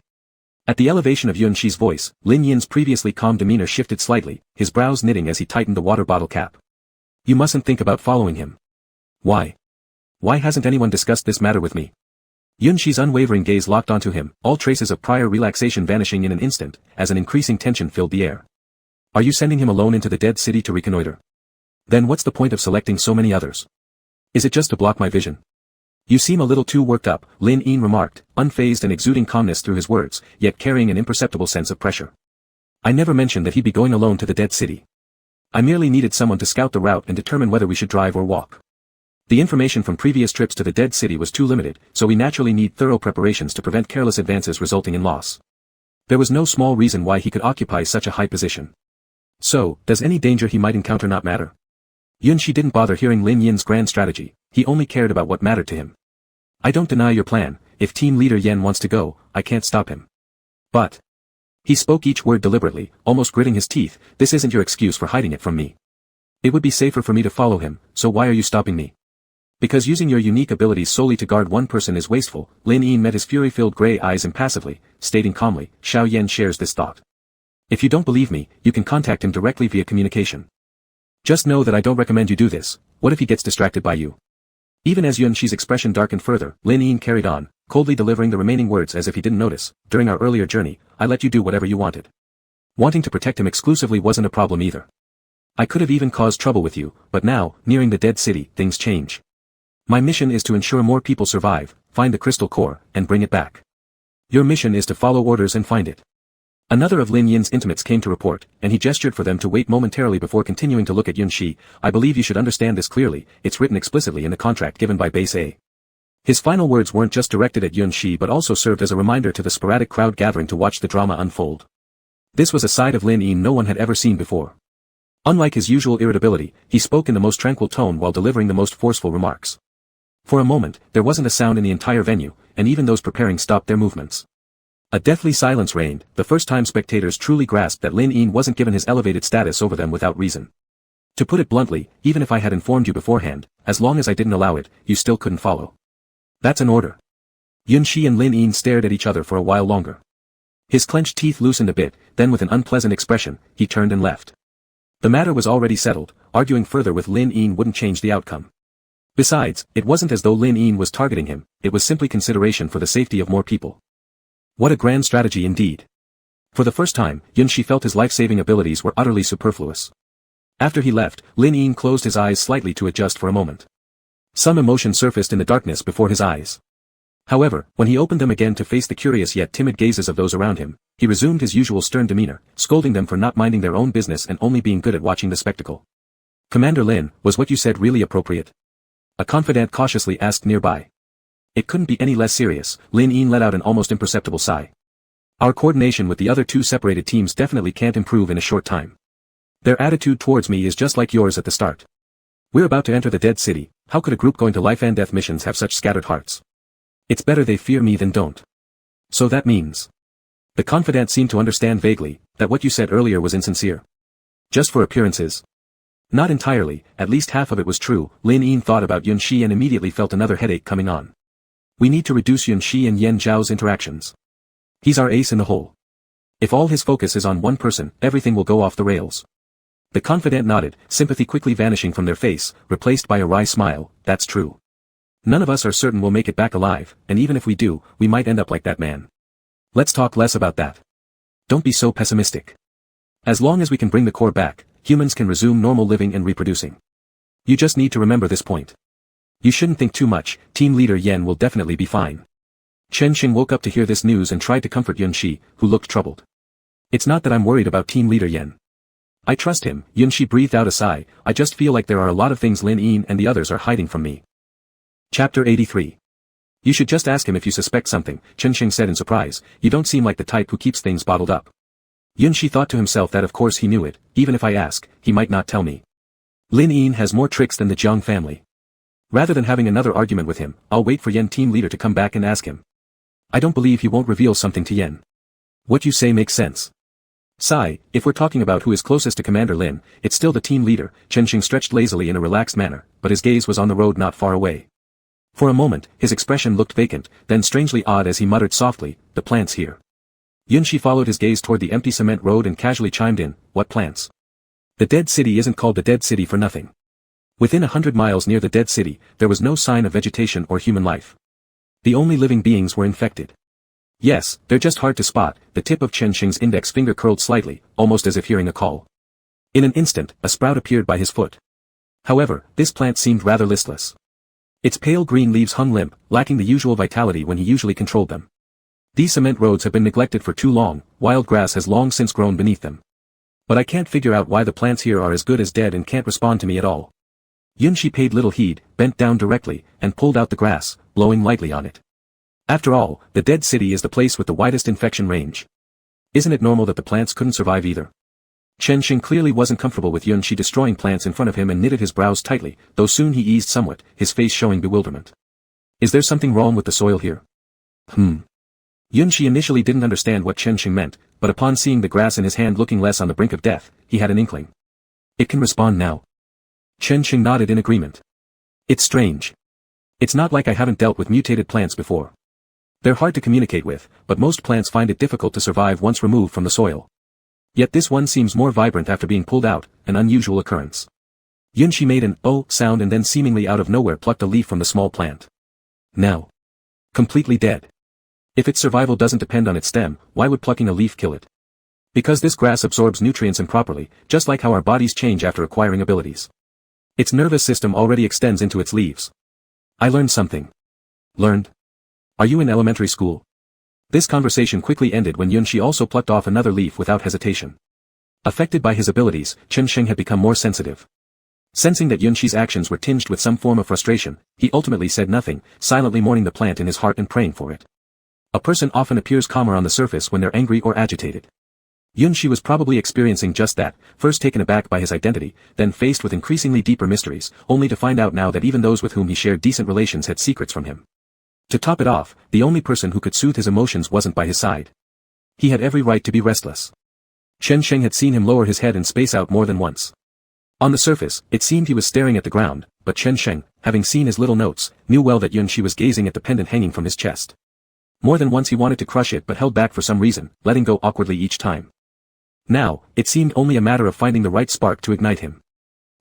At the elevation of Yunshi's voice, Lin Yin's previously calm demeanor shifted slightly, his brows knitting as he tightened the water bottle cap. You mustn't think about following him. Why? Why hasn't anyone discussed this matter with me? Yunshi's unwavering gaze locked onto him, all traces of prior relaxation vanishing in an instant, as an increasing tension filled the air. Are you sending him alone into the dead city to reconnoiter? Then what's the point of selecting so many others? Is it just to block my vision? You seem a little too worked up, Lin Yin remarked, unfazed and exuding calmness through his words, yet carrying an imperceptible sense of pressure. I never mentioned that he'd be going alone to the dead city. I merely needed someone to scout the route and determine whether we should drive or walk. The information from previous trips to the dead city was too limited, so we naturally need thorough preparations to prevent careless advances resulting in loss. There was no small reason why he could occupy such a high position. So, does any danger he might encounter not matter? Yunshi didn't bother hearing Lin Yin's grand strategy, he only cared about what mattered to him. I don't deny your plan, if team leader Yan wants to go, I can't stop him. But. He spoke each word deliberately, almost gritting his teeth, this isn't your excuse for hiding it from me. It would be safer for me to follow him, so why are you stopping me? Because using your unique abilities solely to guard one person is wasteful, Lin Yin met his fury-filled gray eyes impassively, stating calmly, Xiao Yan shares this thought. If you don't believe me, you can contact him directly via communication. Just know that I don't recommend you do this. What if he gets distracted by you? Even as Yun Shi's expression darkened further, Lin Yin carried on, coldly delivering the remaining words as if he didn't notice. During our earlier journey, I let you do whatever you wanted. Wanting to protect him exclusively wasn't a problem either. I could have even caused trouble with you, but now, nearing the dead city, things change. My mission is to ensure more people survive, find the crystal core, and bring it back. Your mission is to follow orders and find it. Another of Lin Yin's intimates came to report, and he gestured for them to wait momentarily before continuing to look at Yun Shi. I believe you should understand this clearly, it's written explicitly in the contract given by Base A. His final words weren't just directed at Yun Shi but also served as a reminder to the sporadic crowd gathering to watch the drama unfold. This was a side of Lin Yin no one had ever seen before. Unlike his usual irritability, he spoke in the most tranquil tone while delivering the most forceful remarks. For a moment, there wasn't a sound in the entire venue, and even those preparing stopped their movements. A deathly silence reigned, the first time spectators truly grasped that Lin Yin wasn't given his elevated status over them without reason. To put it bluntly, even if I had informed you beforehand, as long as I didn't allow it, you still couldn't follow. That's an order. Yun Shi and Lin Yin stared at each other for a while longer. His clenched teeth loosened a bit, then with an unpleasant expression, he turned and left. The matter was already settled, arguing further with Lin Yin wouldn't change the outcome. Besides, it wasn't as though Lin Yin was targeting him, it was simply consideration for the safety of more people. What a grand strategy indeed. For the first time, Yun Shi felt his life-saving abilities were utterly superfluous. After he left, Lin Yin closed his eyes slightly to adjust for a moment. Some emotion surfaced in the darkness before his eyes. However, when he opened them again to face the curious yet timid gazes of those around him, he resumed his usual stern demeanor, scolding them for not minding their own business and only being good at watching the spectacle. Commander Lin, was what you said really appropriate? A confidant cautiously asked nearby. It couldn't be any less serious. Lin Yin let out an almost imperceptible sigh. Our coordination with the other two separated teams definitely can't improve in a short time. Their attitude towards me is just like yours at the start. We're about to enter the dead city, how could a group going to life and death missions have such scattered hearts? It's better they fear me than don't. So that means. The confidant seemed to understand vaguely, that what you said earlier was insincere. Just for appearances. Not entirely, at least half of it was true. Lin Yin thought about Yun Shi and immediately felt another headache coming on. We need to reduce Yun Shi and Yan Zhao's interactions. He's our ace in the hole. If all his focus is on one person, everything will go off the rails. The confidant nodded, sympathy quickly vanishing from their face, replaced by a wry smile. That's true. None of us are certain we'll make it back alive, and even if we do, we might end up like that man. Let's talk less about that. Don't be so pessimistic. As long as we can bring the core back, humans can resume normal living and reproducing. You just need to remember this point. You shouldn't think too much, team leader Yen will definitely be fine. Chen Xing woke up to hear this news and tried to comfort Yun Shi, who looked troubled. It's not that I'm worried about team leader Yen. I trust him. Yun Shi breathed out a sigh. I just feel like there are a lot of things Lin Yin and the others are hiding from me. Chapter 83. You should just ask him if you suspect something, Chen Xing said in surprise. You don't seem like the type who keeps things bottled up. Yun Shi thought to himself that of course he knew it, even if I ask, he might not tell me. Lin Yin has more tricks than the Jiang family. Rather than having another argument with him, I'll wait for Yen team leader to come back and ask him. I don't believe he won't reveal something to Yen. What you say makes sense. Sigh, if we're talking about who is closest to Commander Lin, it's still the team leader. Chen Xing stretched lazily in a relaxed manner, but his gaze was on the road not far away. For a moment, his expression looked vacant, then strangely odd as he muttered softly, the plants here. Yun Shi followed his gaze toward the empty cement road and casually chimed in, what plants? The dead city isn't called the dead city for nothing. Within 100 miles near the dead city, there was no sign of vegetation or human life. The only living beings were infected. Yes, they're just hard to spot. The tip of Chen Xing's index finger curled slightly, almost as if hearing a call. In an instant, a sprout appeared by his foot. However, this plant seemed rather listless. Its pale green leaves hung limp, lacking the usual vitality when he usually controlled them. These cement roads have been neglected for too long, wild grass has long since grown beneath them. But I can't figure out why the plants here are as good as dead and can't respond to me at all. Yun Shi paid little heed, bent down directly, and pulled out the grass, blowing lightly on it. After all, the dead city is the place with the widest infection range. Isn't it normal that the plants couldn't survive either? Chen Xing clearly wasn't comfortable with Yun Shi destroying plants in front of him and knitted his brows tightly, though soon he eased somewhat, his face showing bewilderment. Is there something wrong with the soil here? Yun Shi initially didn't understand what Chen Xing meant, but upon seeing the grass in his hand looking less on the brink of death, he had an inkling. It can respond now. Chen Xing nodded in agreement. It's strange. It's not like I haven't dealt with mutated plants before. They're hard to communicate with, but most plants find it difficult to survive once removed from the soil. Yet this one seems more vibrant after being pulled out, an unusual occurrence. Yunshi made an "oh" sound and then seemingly out of nowhere plucked a leaf from the small plant. Now. Completely dead. If its survival doesn't depend on its stem, why would plucking a leaf kill it? Because this grass absorbs nutrients improperly, just like how our bodies change after acquiring abilities. Its nervous system already extends into its leaves. I learned something. Learned? Are you in elementary school? This conversation quickly ended when Yunshi also plucked off another leaf without hesitation. Affected by his abilities, Chen Sheng had become more sensitive. Sensing that Yunshi's actions were tinged with some form of frustration, he ultimately said nothing, silently mourning the plant in his heart and praying for it. A person often appears calmer on the surface when they're angry or agitated. Yunshi was probably experiencing just that, first taken aback by his identity, then faced with increasingly deeper mysteries, only to find out now that even those with whom he shared decent relations had secrets from him. To top it off, the only person who could soothe his emotions wasn't by his side. He had every right to be restless. Chen Sheng had seen him lower his head and space out more than once. On the surface, it seemed he was staring at the ground, but Chen Sheng, having seen his little notes, knew well that Yunshi was gazing at the pendant hanging from his chest. More than once he wanted to crush it but held back for some reason, letting go awkwardly each time. Now, it seemed only a matter of finding the right spark to ignite him.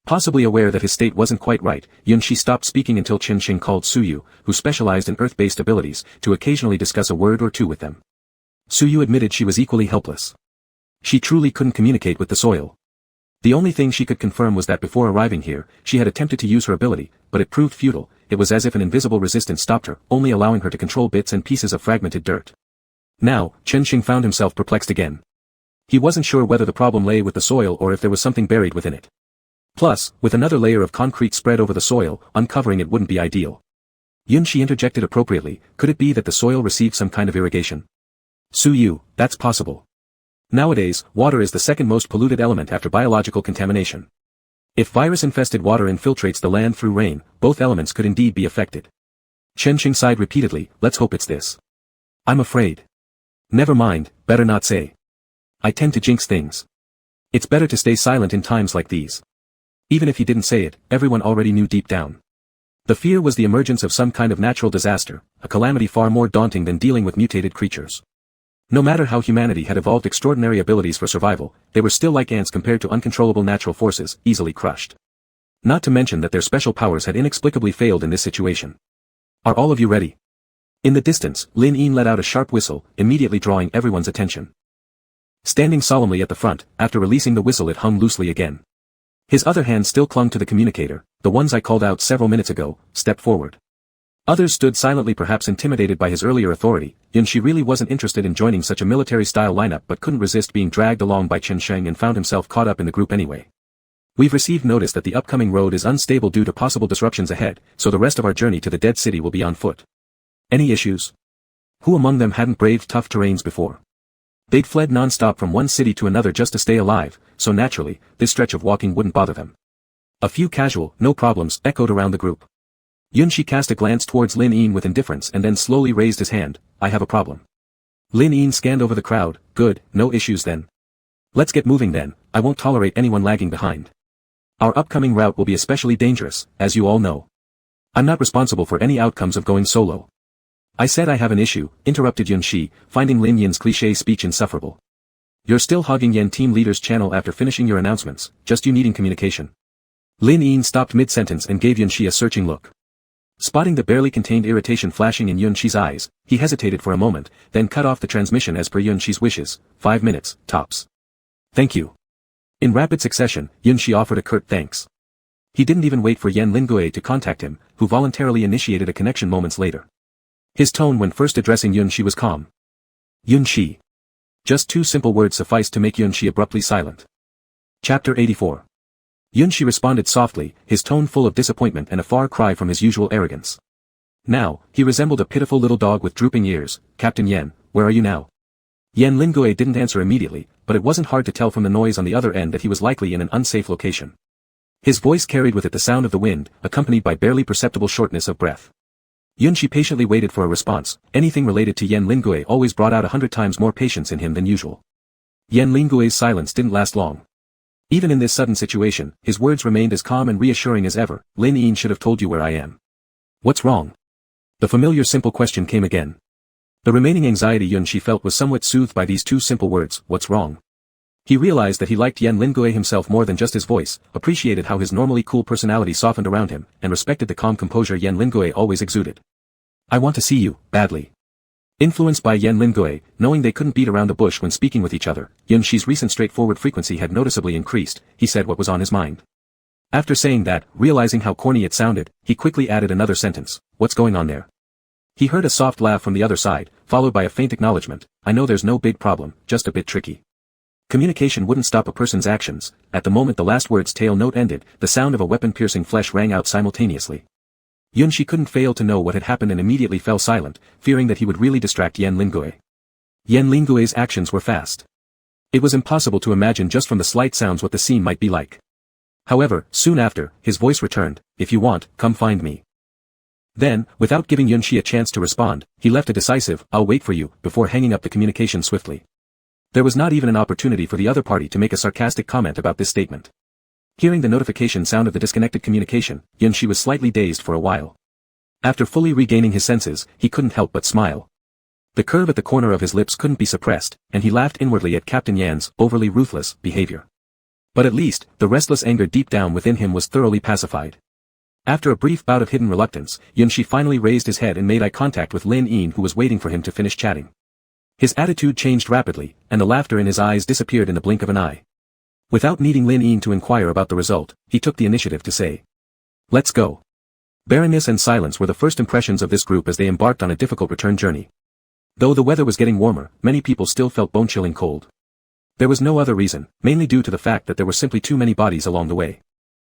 Possibly aware that his state wasn't quite right, Yunshi stopped speaking until Chen Sheng called Suyu, who specialized in earth-based abilities, to occasionally discuss a word or two with them. Suyu admitted she was equally helpless. She truly couldn't communicate with the soil. The only thing she could confirm was that before arriving here, she had attempted to use her ability, but it proved futile. It was as if an invisible resistance stopped her, only allowing her to control bits and pieces of fragmented dirt. Now, Chen Sheng found himself perplexed again. He wasn't sure whether the problem lay with the soil or if there was something buried within it. Plus, with another layer of concrete spread over the soil, uncovering it wouldn't be ideal. Yunshi interjected appropriately, could it be that the soil received some kind of irrigation? Suyu, that's possible. Nowadays, water is the second most polluted element after biological contamination. If virus-infested water infiltrates the land through rain, both elements could indeed be affected. Chen Sheng sighed repeatedly, let's hope it's this. I'm afraid. Never mind, better not say. I tend to jinx things. It's better to stay silent in times like these. Even if he didn't say it, everyone already knew deep down. The fear was the emergence of some kind of natural disaster, a calamity far more daunting than dealing with mutated creatures. No matter how humanity had evolved extraordinary abilities for survival, they were still like ants compared to uncontrollable natural forces, easily crushed. Not to mention that their special powers had inexplicably failed in this situation. Are all of you ready? In the distance, Lin Yin let out a sharp whistle, immediately drawing everyone's attention. Standing solemnly at the front, after releasing the whistle it hung loosely again. His other hand still clung to the communicator, the ones I called out several minutes ago, stepped forward. Others stood silently, perhaps intimidated by his earlier authority. Yunshi really wasn't interested in joining such a military-style lineup but couldn't resist being dragged along by Chen Sheng and found himself caught up in the group anyway. We've received notice that the upcoming road is unstable due to possible disruptions ahead, so the rest of our journey to the Dead City will be on foot. Any issues? Who among them hadn't braved tough terrains before? They'd fled non-stop from one city to another just to stay alive, so naturally, this stretch of walking wouldn't bother them. A few casual, no problems, echoed around the group. Yunshi cast a glance towards Lin Yin with indifference and then slowly raised his hand, I have a problem. Lin Yin scanned over the crowd, good, no issues then. Let's get moving then, I won't tolerate anyone lagging behind. Our upcoming route will be especially dangerous, as you all know. I'm not responsible for any outcomes of going solo. I said I have an issue, interrupted Yunshi, finding Lin Yin's cliché speech insufferable. You're still hogging Yen team leader's channel after finishing your announcements, just you needing communication. Lin Yin stopped mid-sentence and gave Yunshi a searching look. Spotting the barely contained irritation flashing in Yunshi's eyes, he hesitated for a moment, then cut off the transmission as per Yunshi's wishes, 5 minutes, tops. Thank you. In rapid succession, Yunshi offered a curt thanks. He didn't even wait for Yen Lingue to contact him, who voluntarily initiated a connection moments later. His tone when first addressing Yunshi was calm. Yunshi. Just 2 simple words sufficed to make Yunshi abruptly silent. Chapter 84. Yunshi responded softly, his tone full of disappointment and a far cry from his usual arrogance. Now, he resembled a pitiful little dog with drooping ears. Captain Yen, where are you now? Yen Lingue didn't answer immediately, but it wasn't hard to tell from the noise on the other end that he was likely in an unsafe location. His voice carried with it the sound of the wind, accompanied by barely perceptible shortness of breath. Yunshi patiently waited for a response. Anything related to Yen Lingue always brought out 100 times more patience in him than usual. Yen Lingue's silence didn't last long. Even in this sudden situation, his words remained as calm and reassuring as ever. Lin Yin should have told you where I am. What's wrong? The familiar simple question came again. The remaining anxiety Yunshi felt was somewhat soothed by these two simple words, what's wrong? He realized that he liked Yan Lingui himself more than just his voice, appreciated how his normally cool personality softened around him, and respected the calm composure Yan Lingui always exuded. I want to see you, badly. Influenced by Yan Lingui, knowing they couldn't beat around the bush when speaking with each other, Yunshi's recent straightforward frequency had noticeably increased, he said what was on his mind. After saying that, realizing how corny it sounded, he quickly added another sentence, what's going on there? He heard a soft laugh from the other side, followed by a faint acknowledgement, I know there's no big problem, just a bit tricky. Communication wouldn't stop a person's actions. At the moment the last word's tail note ended, the sound of a weapon-piercing flesh rang out simultaneously. Yunshi couldn't fail to know what had happened and immediately fell silent, fearing that he would really distract Yan Lingui. Yan Lingui's actions were fast. It was impossible to imagine just from the slight sounds what the scene might be like. However, soon after, his voice returned, if you want, come find me. Then, without giving Yunshi a chance to respond, he left a decisive, I'll wait for you, before hanging up the communication swiftly. There was not even an opportunity for the other party to make a sarcastic comment about this statement. Hearing the notification sound of the disconnected communication, Yunshi was slightly dazed for a while. After fully regaining his senses, he couldn't help but smile. The curve at the corner of his lips couldn't be suppressed, and he laughed inwardly at Captain Yan's overly ruthless behavior. But at least, the restless anger deep down within him was thoroughly pacified. After a brief bout of hidden reluctance, Yunshi finally raised his head and made eye contact with Lin Yin, who was waiting for him to finish chatting. His attitude changed rapidly, and the laughter in his eyes disappeared in the blink of an eye. Without needing Lin Yin to inquire about the result, he took the initiative to say, let's go. Barrenness and silence were the first impressions of this group as they embarked on a difficult return journey. Though the weather was getting warmer, many people still felt bone-chilling cold. There was no other reason, mainly due to the fact that there were simply too many bodies along the way.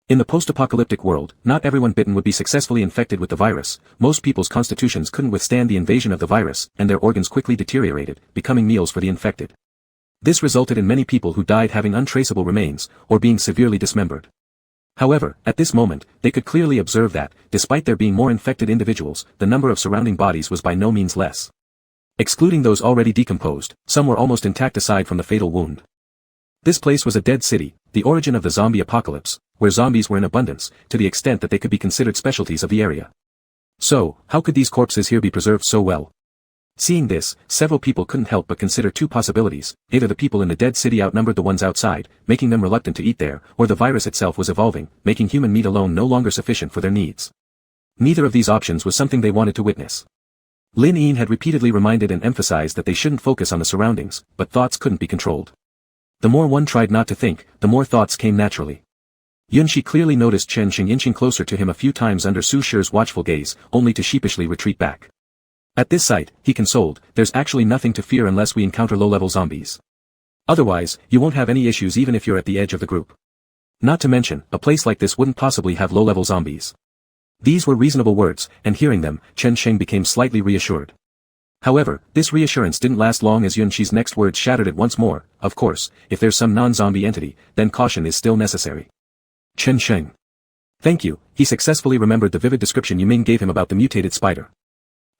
In the post-apocalyptic world, not everyone bitten would be successfully infected with the virus. Most people's constitutions couldn't withstand the invasion of the virus, and their organs quickly deteriorated, becoming meals for the infected. This resulted in many people who died having untraceable remains, or being severely dismembered. However, at this moment, they could clearly observe that, despite there being more infected individuals, the number of surrounding bodies was by no means less. Excluding those already decomposed, some were almost intact aside from the fatal wound. This place was a dead city, the origin of the zombie apocalypse, where zombies were in abundance, to the extent that they could be considered specialties of the area. So, how could these corpses here be preserved so well? Seeing this, several people couldn't help but consider two possibilities: either the people in the dead city outnumbered the ones outside, making them reluctant to eat there, or the virus itself was evolving, making human meat alone no longer sufficient for their needs. Neither of these options was something they wanted to witness. Lin Yin had repeatedly reminded and emphasized that they shouldn't focus on the surroundings, but thoughts couldn't be controlled. The more one tried not to think, the more thoughts came naturally. Yunshi clearly noticed Chen Xing inching closer to him a few times under Su Shi's watchful gaze, only to sheepishly retreat back. At this sight, he consoled, there's actually nothing to fear unless we encounter low-level zombies. Otherwise, you won't have any issues even if you're at the edge of the group. Not to mention, a place like this wouldn't possibly have low-level zombies. These were reasonable words, and hearing them, Chen Xing became slightly reassured. However, this reassurance didn't last long as Yunshi's next words shattered it once more. Of course, if there's some non-zombie entity, then caution is still necessary. Chen Xing. Thank you, he successfully remembered the vivid description Yu Ming gave him about the mutated spider.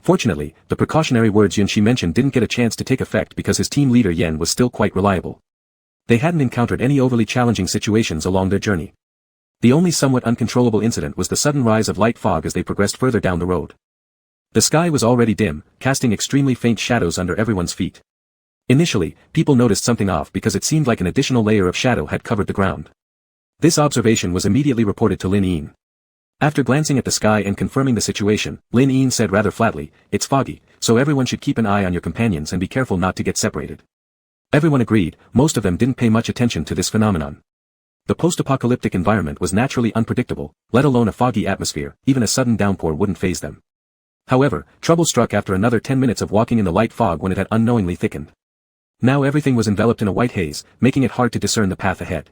Fortunately, the precautionary words Yunshi mentioned didn't get a chance to take effect because his team leader Yen was still quite reliable. They hadn't encountered any overly challenging situations along their journey. The only somewhat uncontrollable incident was the sudden rise of light fog as they progressed further down the road. The sky was already dim, casting extremely faint shadows under everyone's feet. Initially, people noticed something off because it seemed like an additional layer of shadow had covered the ground. This observation was immediately reported to Lin Yin. After glancing at the sky and confirming the situation, Lin Yin said rather flatly, it's foggy, so everyone should keep an eye on your companions and be careful not to get separated. Everyone agreed, most of them didn't pay much attention to this phenomenon. The post-apocalyptic environment was naturally unpredictable, let alone a foggy atmosphere, even a sudden downpour wouldn't faze them. However, trouble struck after another 10 minutes of walking in the light fog when it had unknowingly thickened. Now everything was enveloped in a white haze, making it hard to discern the path ahead.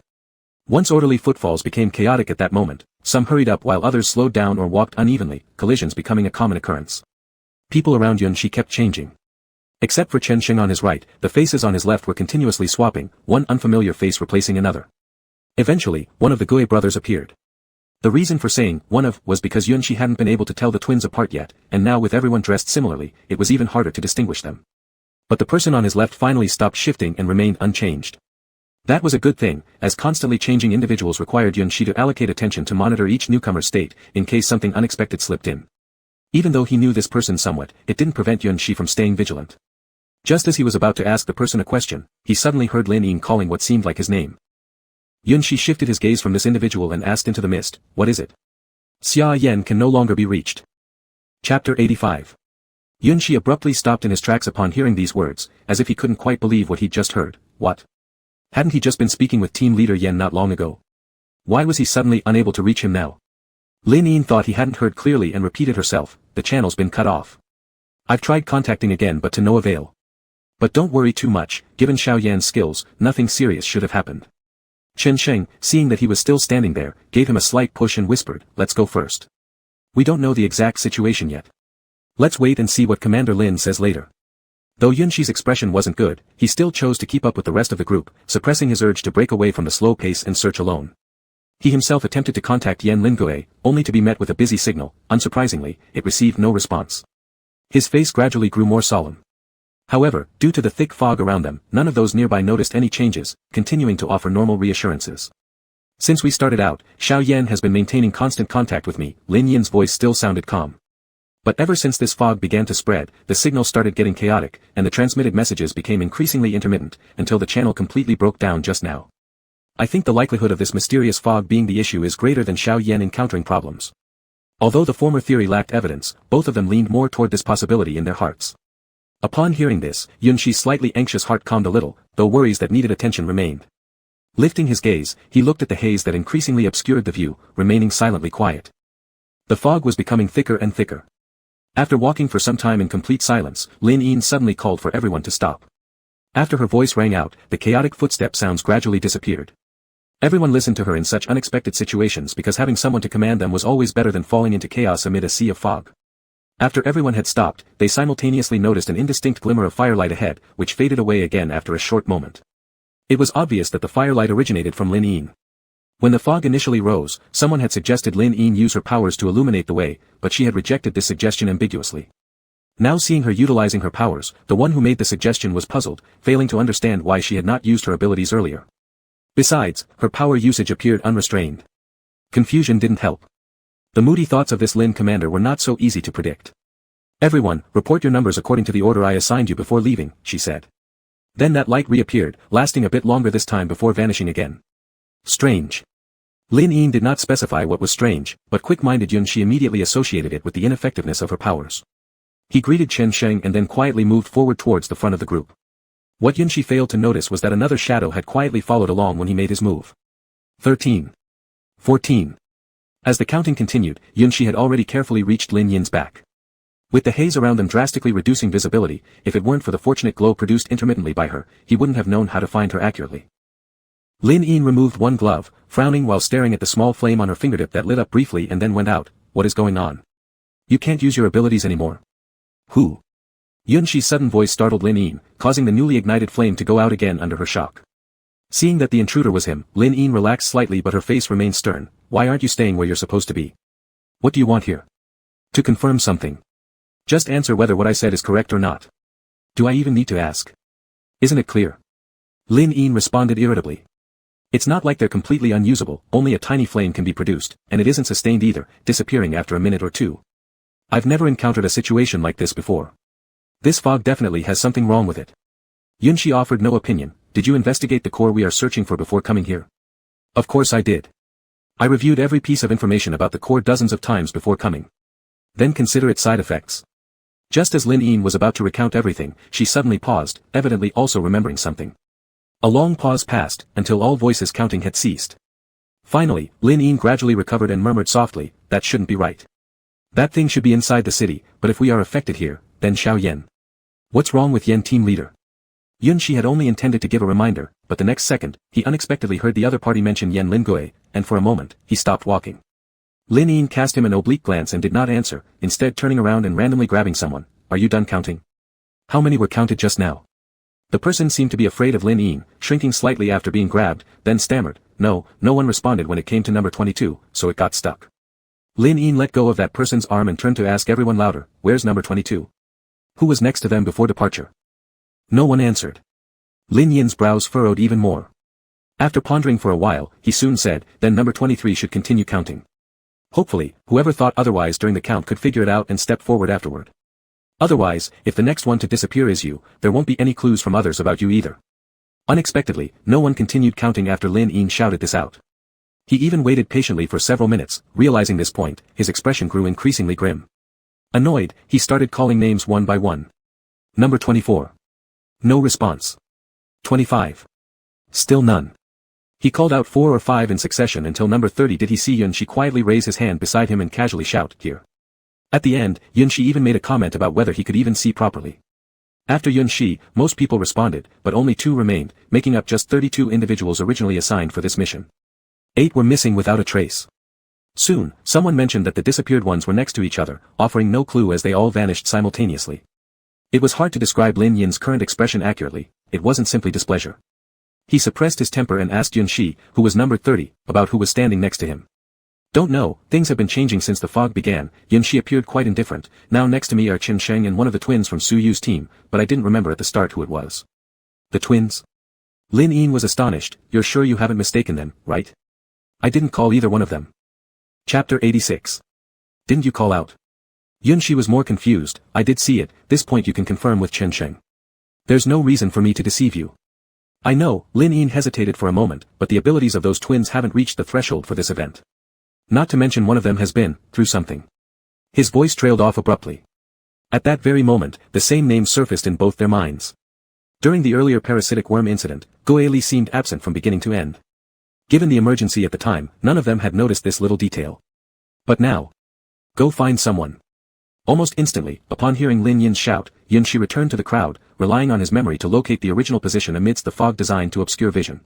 Once orderly footfalls became chaotic at that moment, some hurried up while others slowed down or walked unevenly, collisions becoming a common occurrence. People around Yunshi kept changing. Except for Chen Xing on his right, the faces on his left were continuously swapping, one unfamiliar face replacing another. Eventually, one of the Gui brothers appeared. The reason for saying one of was because Yunshi hadn't been able to tell the twins apart yet, and now with everyone dressed similarly, it was even harder to distinguish them. But the person on his left finally stopped shifting and remained unchanged. That was a good thing, as constantly changing individuals required Yunshi to allocate attention to monitor each newcomer's state, in case something unexpected slipped in. Even though he knew this person somewhat, it didn't prevent Yun Shi from staying vigilant. Just as he was about to ask the person a question, he suddenly heard Lin Ying calling what seemed like his name. Yun Shi shifted his gaze from this individual and asked into the mist, "What is it?" Xia Yan can no longer be reached. Chapter 85. Yun Shi abruptly stopped in his tracks upon hearing these words, as if he couldn't quite believe what he'd just heard. What? Hadn't he just been speaking with team leader Yan not long ago? Why was he suddenly unable to reach him now? Lin Ying thought he hadn't heard clearly and repeated herself, "The channel's been cut off. I've tried contacting again but to no avail. But don't worry too much, given Xiao Yan's skills, nothing serious should have happened." Chen Sheng, seeing that he was still standing there, gave him a slight push and whispered, "Let's go first. We don't know the exact situation yet. Let's wait and see what Commander Lin says later." Though Yun Shi's expression wasn't good, he still chose to keep up with the rest of the group, suppressing his urge to break away from the slow pace and search alone. He himself attempted to contact Yan Lingue, only to be met with a busy signal. Unsurprisingly, it received no response. His face gradually grew more solemn. However, due to the thick fog around them, none of those nearby noticed any changes, continuing to offer normal reassurances. "Since we started out, Xiao Yan has been maintaining constant contact with me." Lin Yin's voice still sounded calm. But ever since this fog began to spread, the signal started getting chaotic, and the transmitted messages became increasingly intermittent, until the channel completely broke down just now. I think the likelihood of this mysterious fog being the issue is greater than Xiao Yan encountering problems. Although the former theory lacked evidence, both of them leaned more toward this possibility in their hearts. Upon hearing this, Yun Shi's slightly anxious heart calmed a little, though worries that needed attention remained. Lifting his gaze, he looked at the haze that increasingly obscured the view, remaining silently quiet. The fog was becoming thicker and thicker. After walking for some time in complete silence, Lin Yin suddenly called for everyone to stop. After her voice rang out, the chaotic footstep sounds gradually disappeared. Everyone listened to her in such unexpected situations because having someone to command them was always better than falling into chaos amid a sea of fog. After everyone had stopped, they simultaneously noticed an indistinct glimmer of firelight ahead, which faded away again after a short moment. It was obvious that the firelight originated from Lin Yin. When the fog initially rose, someone had suggested Lin Yin use her powers to illuminate the way, but she had rejected this suggestion ambiguously. Now seeing her utilizing her powers, the one who made the suggestion was puzzled, failing to understand why she had not used her abilities earlier. Besides, her power usage appeared unrestrained. Confusion didn't help. The moody thoughts of this Lin commander were not so easy to predict. "Everyone, report your numbers according to the order I assigned you before leaving," she said. Then that light reappeared, lasting a bit longer this time before vanishing again. Strange. Lin Yin did not specify what was strange, but quick-minded Yun Shi immediately associated it with the ineffectiveness of her powers. He greeted Chen Sheng and then quietly moved forward towards the front of the group. What Yun Shi failed to notice was that another shadow had quietly followed along when he made his move. 13. 14. As the counting continued, Yun Shi had already carefully reached Lin Yin's back. With the haze around them drastically reducing visibility, if it weren't for the fortunate glow produced intermittently by her, he wouldn't have known how to find her accurately. Lin Yin removed one glove, frowning while staring at the small flame on her fingertip that lit up briefly and then went out. "What is going on? You can't use your abilities anymore." "Who?" Yun Shi's sudden voice startled Lin Yin, causing the newly ignited flame to go out again under her shock. Seeing that the intruder was him, Lin Yin relaxed slightly but her face remained stern. "Why aren't you staying where you're supposed to be? What do you want here?" "To confirm something. Just answer whether what I said is correct or not." "Do I even need to ask? Isn't it clear?" Lin Yin responded irritably. "It's not like they're completely unusable, only a tiny flame can be produced, and it isn't sustained either, disappearing after a minute or two. I've never encountered a situation like this before. This fog definitely has something wrong with it." Yun Shi offered no opinion. "Did you investigate the core we are searching for before coming here?" "Of course I did. I reviewed every piece of information about the core dozens of times before coming." "Then consider its side effects." Just as Lin Yin was about to recount everything, she suddenly paused, evidently also remembering something. A long pause passed, until all voices counting had ceased. Finally, Lin Yin gradually recovered and murmured softly, "That shouldn't be right. That thing should be inside the city, but if we are affected here, then Xiao Yan. What's wrong with Yan team leader?" Yun Shi had only intended to give a reminder, but the next second, he unexpectedly heard the other party mention Yan Lingue, and for a moment, he stopped walking. Lin Yin cast him an oblique glance and did not answer, instead turning around and randomly grabbing someone. "Are you done counting? How many were counted just now?" The person seemed to be afraid of Lin Yin, shrinking slightly after being grabbed, then stammered, No one responded when it came to number 22, so it got stuck. Lin Yin let go of that person's arm and turned to ask everyone louder, "Where's number 22? Who was next to them before departure?" No one answered. Lin Yin's brows furrowed even more. After pondering for a while, he soon said, "Then number 23 should continue counting." Hopefully, whoever thought otherwise during the count could figure it out and step forward afterward. Otherwise, if the next one to disappear is you, there won't be any clues from others about you either. Unexpectedly, no one continued counting after Lin Yin shouted this out. He even waited patiently for several minutes. Realizing this point, his expression grew increasingly grim. Annoyed, he started calling names one by one. Number 24. No response. 25. Still none. He called out 4 or 5 in succession until number 30 did he see Yunshi quietly raise his hand beside him and casually shout, "Here." At the end, Yunshi even made a comment about whether he could even see properly. After Yunshi, most people responded, but only 2 remained, making up just 32 individuals originally assigned for this mission. 8 were missing without a trace. Soon, someone mentioned that the disappeared ones were next to each other, offering no clue as they all vanished simultaneously. It was hard to describe Lin Yin's current expression accurately. It wasn't simply displeasure. He suppressed his temper and asked Yunshi, who was numbered 30, about who was standing next to him. "Don't know, things have been changing since the fog began." Yunshi appeared quite indifferent. "Now next to me are Chen Sheng and one of the twins from Su Yu's team, but I didn't remember at the start who it was." "The twins?" Lin Yin was astonished. "You're sure you haven't mistaken them, right?" "I didn't call either one of them." Chapter 86. Didn't you call out? Yunshi was more confused. "I did see it, this point you can confirm with Chen Sheng. There's no reason for me to deceive you." "I know." Lin Yin hesitated for a moment, "but the abilities of those twins haven't reached the threshold for this event. Not to mention one of them has been, through something." His voice trailed off abruptly. At that very moment, the same name surfaced in both their minds. During the earlier parasitic worm incident, Goe Li seemed absent from beginning to end. Given the emergency at the time, none of them had noticed this little detail. But now, go find someone. Almost instantly, upon hearing Lin Yin's shout, Yunshi returned to the crowd, relying on his memory to locate the original position amidst the fog designed to obscure vision.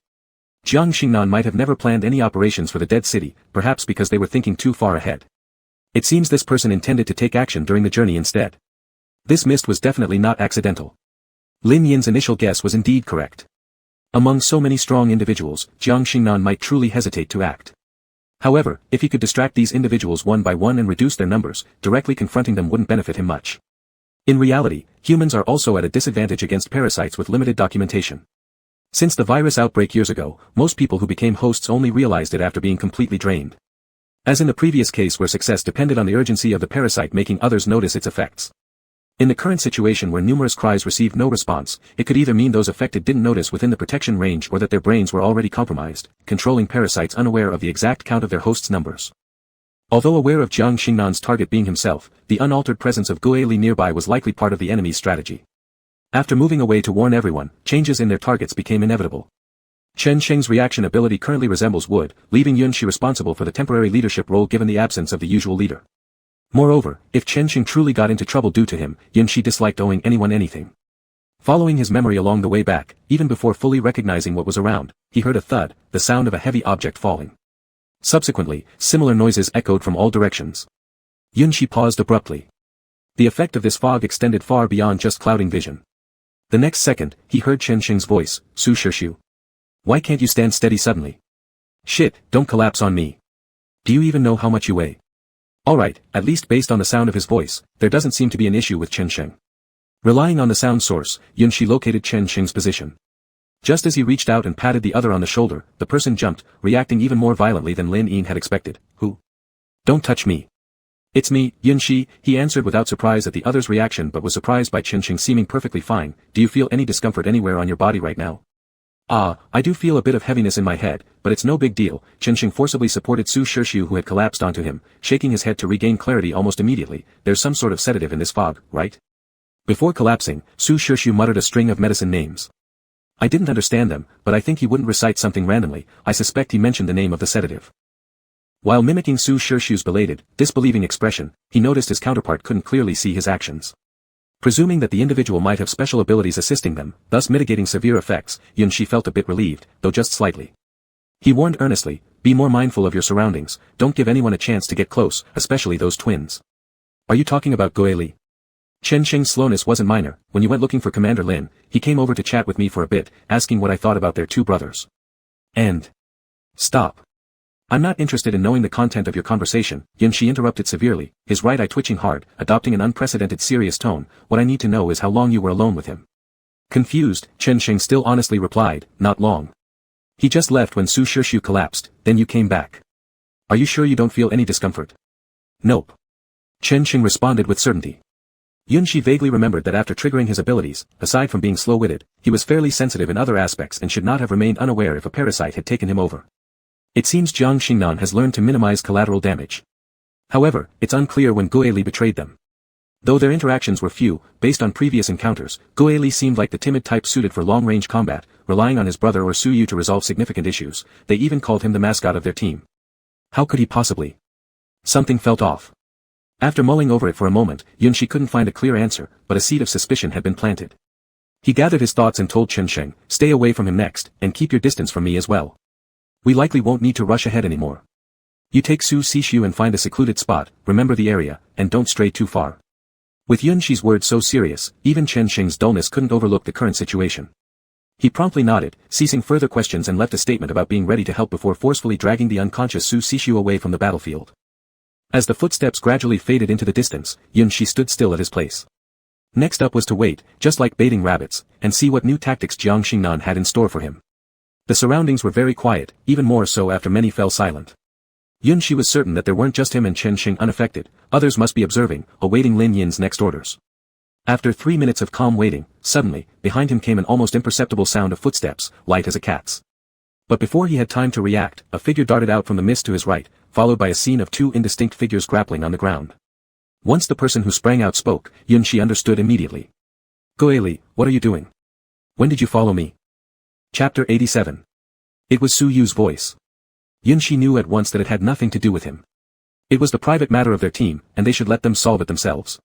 Jiang Xingnan might have never planned any operations for the dead city, perhaps because they were thinking too far ahead. It seems this person intended to take action during the journey instead. This mist was definitely not accidental. Lin Yin's initial guess was indeed correct. Among so many strong individuals, Jiang Xingnan might truly hesitate to act. However, if he could distract these individuals one by one and reduce their numbers, directly confronting them wouldn't benefit him much. In reality, humans are also at a disadvantage against parasites with limited documentation. Since the virus outbreak years ago, most people who became hosts only realized it after being completely drained. As in the previous case where success depended on the urgency of the parasite making others notice its effects. In the current situation where numerous cries received no response, it could either mean those affected didn't notice within the protection range or that their brains were already compromised, controlling parasites unaware of the exact count of their hosts' numbers. Although aware of Jiang Xingnan's target being himself, the unaltered presence of Goe Li nearby was likely part of the enemy's strategy. After moving away to warn everyone, changes in their targets became inevitable. Chen Sheng's reaction ability currently resembles wood, leaving Yunshi responsible for the temporary leadership role given the absence of the usual leader. Moreover, if Chen Sheng truly got into trouble due to him, Yunshi disliked owing anyone anything. Following his memory along the way back, even before fully recognizing what was around, he heard a thud, the sound of a heavy object falling. Subsequently, similar noises echoed from all directions. Yunshi paused abruptly. The effect of this fog extended far beyond just clouding vision. The next second, he heard Chen Sheng's voice, "Su Shishu. Why can't you stand steady suddenly? Shit, don't collapse on me. Do you even know how much you weigh?" Alright, at least based on the sound of his voice, there doesn't seem to be an issue with Chen Sheng. Relying on the sound source, Yunshi located Chen Sheng's position. Just as he reached out and patted the other on the shoulder, the person jumped, reacting even more violently than Lin Yin had expected. "Who? Don't touch me." "It's me, Yunshi," he answered without surprise at the other's reaction but was surprised by Chen Sheng seeming perfectly fine. "Do you feel any discomfort anywhere on your body right now?" "Ah, I do feel a bit of heaviness in my head, but it's no big deal." Chen Sheng forcibly supported Su Shishu who had collapsed onto him, shaking his head to regain clarity almost immediately. "There's some sort of sedative in this fog, right?" Before collapsing, Su Shishu muttered a string of medicine names. I didn't understand them, but I think he wouldn't recite something randomly. I suspect he mentioned the name of the sedative. While mimicking Su Shishu's belated, disbelieving expression, he noticed his counterpart couldn't clearly see his actions. Presuming that the individual might have special abilities assisting them, thus mitigating severe effects, Yunshi felt a bit relieved, though just slightly. He warned earnestly, "Be more mindful of your surroundings, don't give anyone a chance to get close, especially those twins." "Are you talking about Goe Li?" Chen Sheng's slowness wasn't minor. "When you went looking for Commander Lin, he came over to chat with me for a bit, asking what I thought about their 2 brothers. And... Stop. I'm not interested in knowing the content of your conversation," Yunshi interrupted severely, his right eye twitching hard, adopting an unprecedented serious tone. "What I need to know is how long you were alone with him." Confused, Chen Sheng still honestly replied, "Not long. He just left when Su Shishu collapsed, then you came back." Are you sure you don't feel any discomfort? Nope. Chen Xing responded with certainty. Yunshi vaguely remembered that after triggering his abilities, aside from being slow-witted, he was fairly sensitive in other aspects and should not have remained unaware if a parasite had taken him over. It seems Jiang Xingnan has learned to minimize collateral damage. However, it's unclear when Guili betrayed them. Though their interactions were few, based on previous encounters, Guili seemed like the timid type suited for long-range combat, relying on his brother or Suyu to resolve significant issues. They even called him the mascot of their team. How could he possibly? Something felt off. After mulling over it for a moment, Yunshi couldn't find a clear answer, but a seed of suspicion had been planted. He gathered his thoughts and told Chen Sheng, "Stay away from him next, and keep your distance from me as well. We likely won't need to rush ahead anymore. You take Su Sishu and find a secluded spot, remember the area, and don't stray too far." With Yunshi's words so serious, even Chen Sheng's dullness couldn't overlook the current situation. He promptly nodded, ceasing further questions and left a statement about being ready to help before forcefully dragging the unconscious Su Sishu away from the battlefield. As the footsteps gradually faded into the distance, Yunshi stood still at his place. Next up was to wait, just like baiting rabbits, and see what new tactics Jiang Xingnan had in store for him. The surroundings were very quiet, even more so after many fell silent. Yunshi was certain that there weren't just him and Chen Xing unaffected, others must be observing, awaiting Lin Yin's next orders. After 3 minutes of calm waiting, suddenly, behind him came an almost imperceptible sound of footsteps, light as a cat's. But before he had time to react, a figure darted out from the mist to his right, followed by a scene of 2 indistinct figures grappling on the ground. Once the person who sprang out spoke, Yunshi understood immediately. "Guili, what are you doing? When did you follow me?" Chapter 87. It was Su Yu's voice. Yunshi knew at once that it had nothing to do with him. It was the private matter of their team, and they should let them solve it themselves.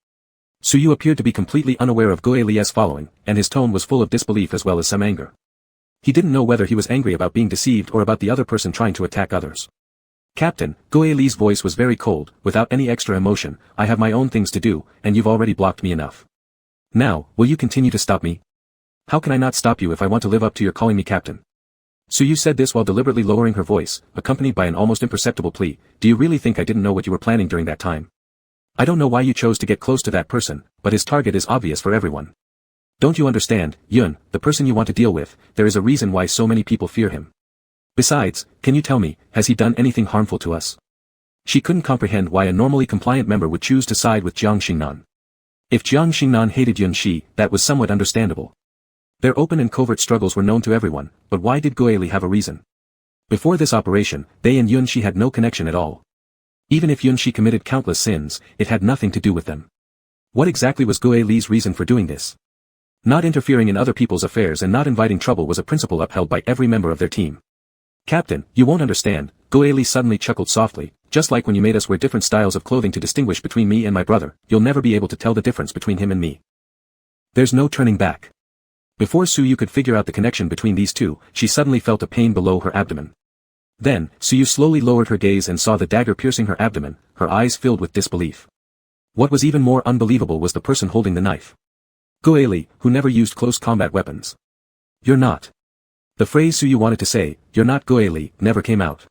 Su Yu appeared to be completely unaware of Guili's following, and his tone was full of disbelief as well as some anger. He didn't know whether he was angry about being deceived or about the other person trying to attack others. "Captain," Guili's voice was very cold, without any extra emotion, "I have my own things to do, and you've already blocked me enough. Now, will you continue to stop me? How can I not stop you if I want to live up to your calling me captain?" Su Yu said this while deliberately lowering her voice, accompanied by an almost imperceptible plea. "Do you really think I didn't know what you were planning during that time? I don't know why you chose to get close to that person, but his target is obvious for everyone. Don't you understand, Yun, the person you want to deal with, there is a reason why so many people fear him. Besides, can you tell me, has he done anything harmful to us?" She couldn't comprehend why a normally compliant member would choose to side with Jiang Xingnan. If Jiang Xingnan hated Yunshi, that was somewhat understandable. Their open and covert struggles were known to everyone, but why did Guili have a reason? Before this operation, they and Yunshi had no connection at all. Even if Yunshi committed countless sins, it had nothing to do with them. What exactly was Guili's reason for doing this? Not interfering in other people's affairs and not inviting trouble was a principle upheld by every member of their team. "Captain, you won't understand," Guili suddenly chuckled softly, "just like when you made us wear different styles of clothing to distinguish between me and my brother, you'll never be able to tell the difference between him and me. There's no turning back." Before Su Yu could figure out the connection between these two, she suddenly felt a pain below her abdomen. Then, Su Yu slowly lowered her gaze and saw the dagger piercing her abdomen, her eyes filled with disbelief. What was even more unbelievable was the person holding the knife. Guili, who never used close combat weapons. "You're not." The phrase Su Yu wanted to say, "You're not Guili," never came out.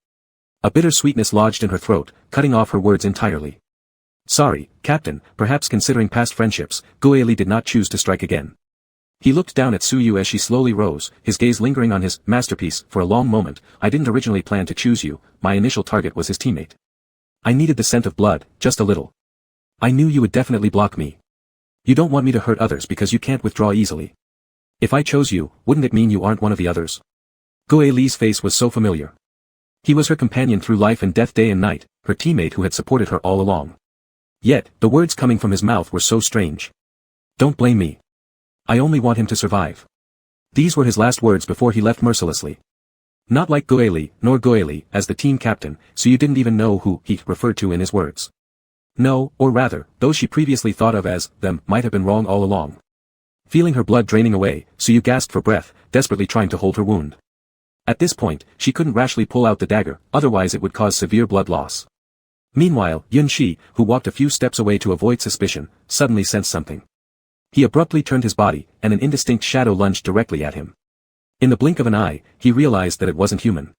A bitter sweetness lodged in her throat, cutting off her words entirely. "Sorry, Captain," perhaps considering past friendships, Guili did not choose to strike again. He looked down at Su Yu as she slowly rose, his gaze lingering on his masterpiece for a long moment. "I didn't originally plan to choose you, my initial target was his teammate. I needed the scent of blood, just a little. I knew you would definitely block me. You don't want me to hurt others because you can't withdraw easily. If I chose you, wouldn't it mean you aren't one of the others?" Guili's face was so familiar. He was her companion through life and death day and night, her teammate who had supported her all along. Yet, the words coming from his mouth were so strange. "Don't blame me. I only want him to survive." These were his last words before he left mercilessly. Not like Guili, nor Guili, as the team captain, so you didn't even know who he referred to in his words. No, or rather, those she previously thought of as them might have been wrong all along. Feeling her blood draining away, Su Yu gasped for breath, desperately trying to hold her wound. At this point, she couldn't rashly pull out the dagger, otherwise it would cause severe blood loss. Meanwhile, Yunshi, who walked a few steps away to avoid suspicion, suddenly sensed something. He abruptly turned his body, and an indistinct shadow lunged directly at him. In the blink of an eye, he realized that it wasn't human.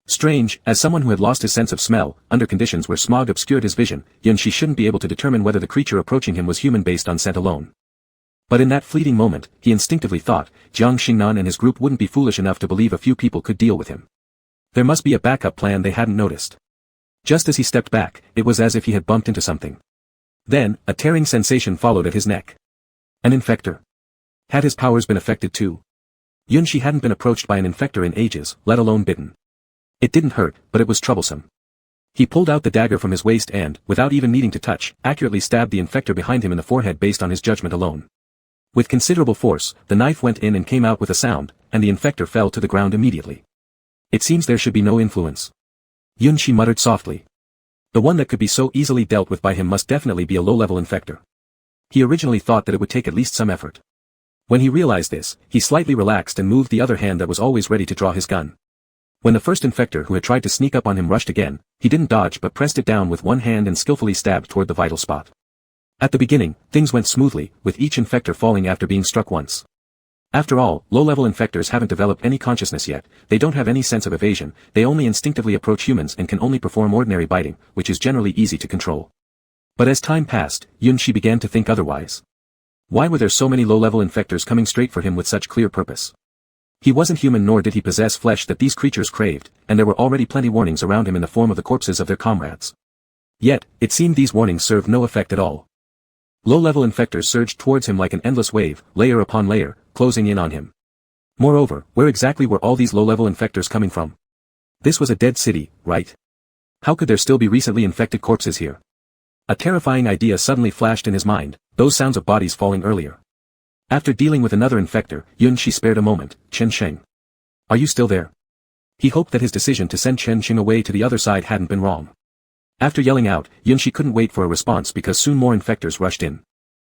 Strange, as someone who had lost his sense of smell, under conditions where smog obscured his vision, Yunshi shouldn't be able to determine whether the creature approaching him was human based on scent alone. But in that fleeting moment, he instinctively thought, Jiang Xingnan and his group wouldn't be foolish enough to believe a few people could deal with him. There must be a backup plan they hadn't noticed. Just as he stepped back, it was as if he had bumped into something. Then, a tearing sensation followed at his neck. An infector. Had his powers been affected too? Yunshi hadn't been approached by an infector in ages, let alone bitten. It didn't hurt, but it was troublesome. He pulled out the dagger from his waist and, without even needing to touch, accurately stabbed the infector behind him in the forehead based on his judgment alone. With considerable force, the knife went in and came out with a sound, and the infector fell to the ground immediately. It seems there should be no influence. Yunshi muttered softly. The one that could be so easily dealt with by him must definitely be a low-level infector. He originally thought that it would take at least some effort. When he realized this, he slightly relaxed and moved the other hand that was always ready to draw his gun. When the first infector who had tried to sneak up on him rushed again, he didn't dodge but pressed it down with one hand and skillfully stabbed toward the vital spot. At the beginning, things went smoothly, with each infector falling after being struck once. After all, low-level infectors haven't developed any consciousness yet, they don't have any sense of evasion, they only instinctively approach humans and can only perform ordinary biting, which is generally easy to control. But as time passed, Yunshi began to think otherwise. Why were there so many low-level infectors coming straight for him with such clear purpose? He wasn't human nor did he possess flesh that these creatures craved, and there were already plenty warnings around him in the form of the corpses of their comrades. Yet, it seemed these warnings served no effect at all. Low-level infectors surged towards him like an endless wave, layer upon layer, closing in on him. Moreover, where exactly were all these low-level infectors coming from? This was a dead city, right? How could there still be recently infected corpses here? A terrifying idea suddenly flashed in his mind, those sounds of bodies falling earlier. After dealing with another infector, Yunshi spared a moment. Chen Sheng. Are you still there? He hoped that his decision to send Chen Sheng away to the other side hadn't been wrong. After yelling out, Yunshi couldn't wait for a response because soon more infectors rushed in.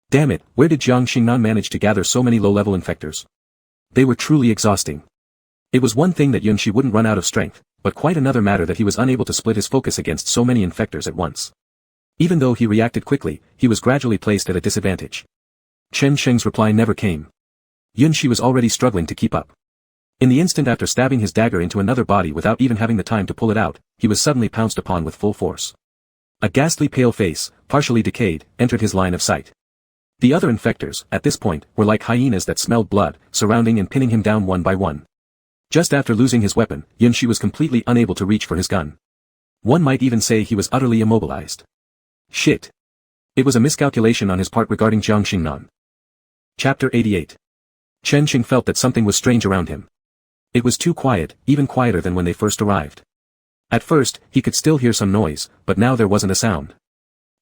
Damn it, where did Jiang Xingnan manage to gather so many low-level infectors? They were truly exhausting. It was one thing that Yunshi wouldn't run out of strength, but quite another matter that he was unable to split his focus against so many infectors at once. Even though he reacted quickly, he was gradually placed at a disadvantage. Chen Sheng's reply never came. Yunshi was already struggling to keep up. In the instant after stabbing his dagger into another body without even having the time to pull it out, he was suddenly pounced upon with full force. A ghastly pale face, partially decayed, entered his line of sight. The other infectors, at this point, were like hyenas that smelled blood, surrounding and pinning him down one by one. Just after losing his weapon, Yunshi was completely unable to reach for his gun. One might even say he was utterly immobilized. Shit. It was a miscalculation on his part regarding Jiang Xingnan. Chapter 88. Chen Sheng felt that something was strange around him. It was too quiet, even quieter than when they first arrived. At first, he could still hear some noise, but now there wasn't a sound.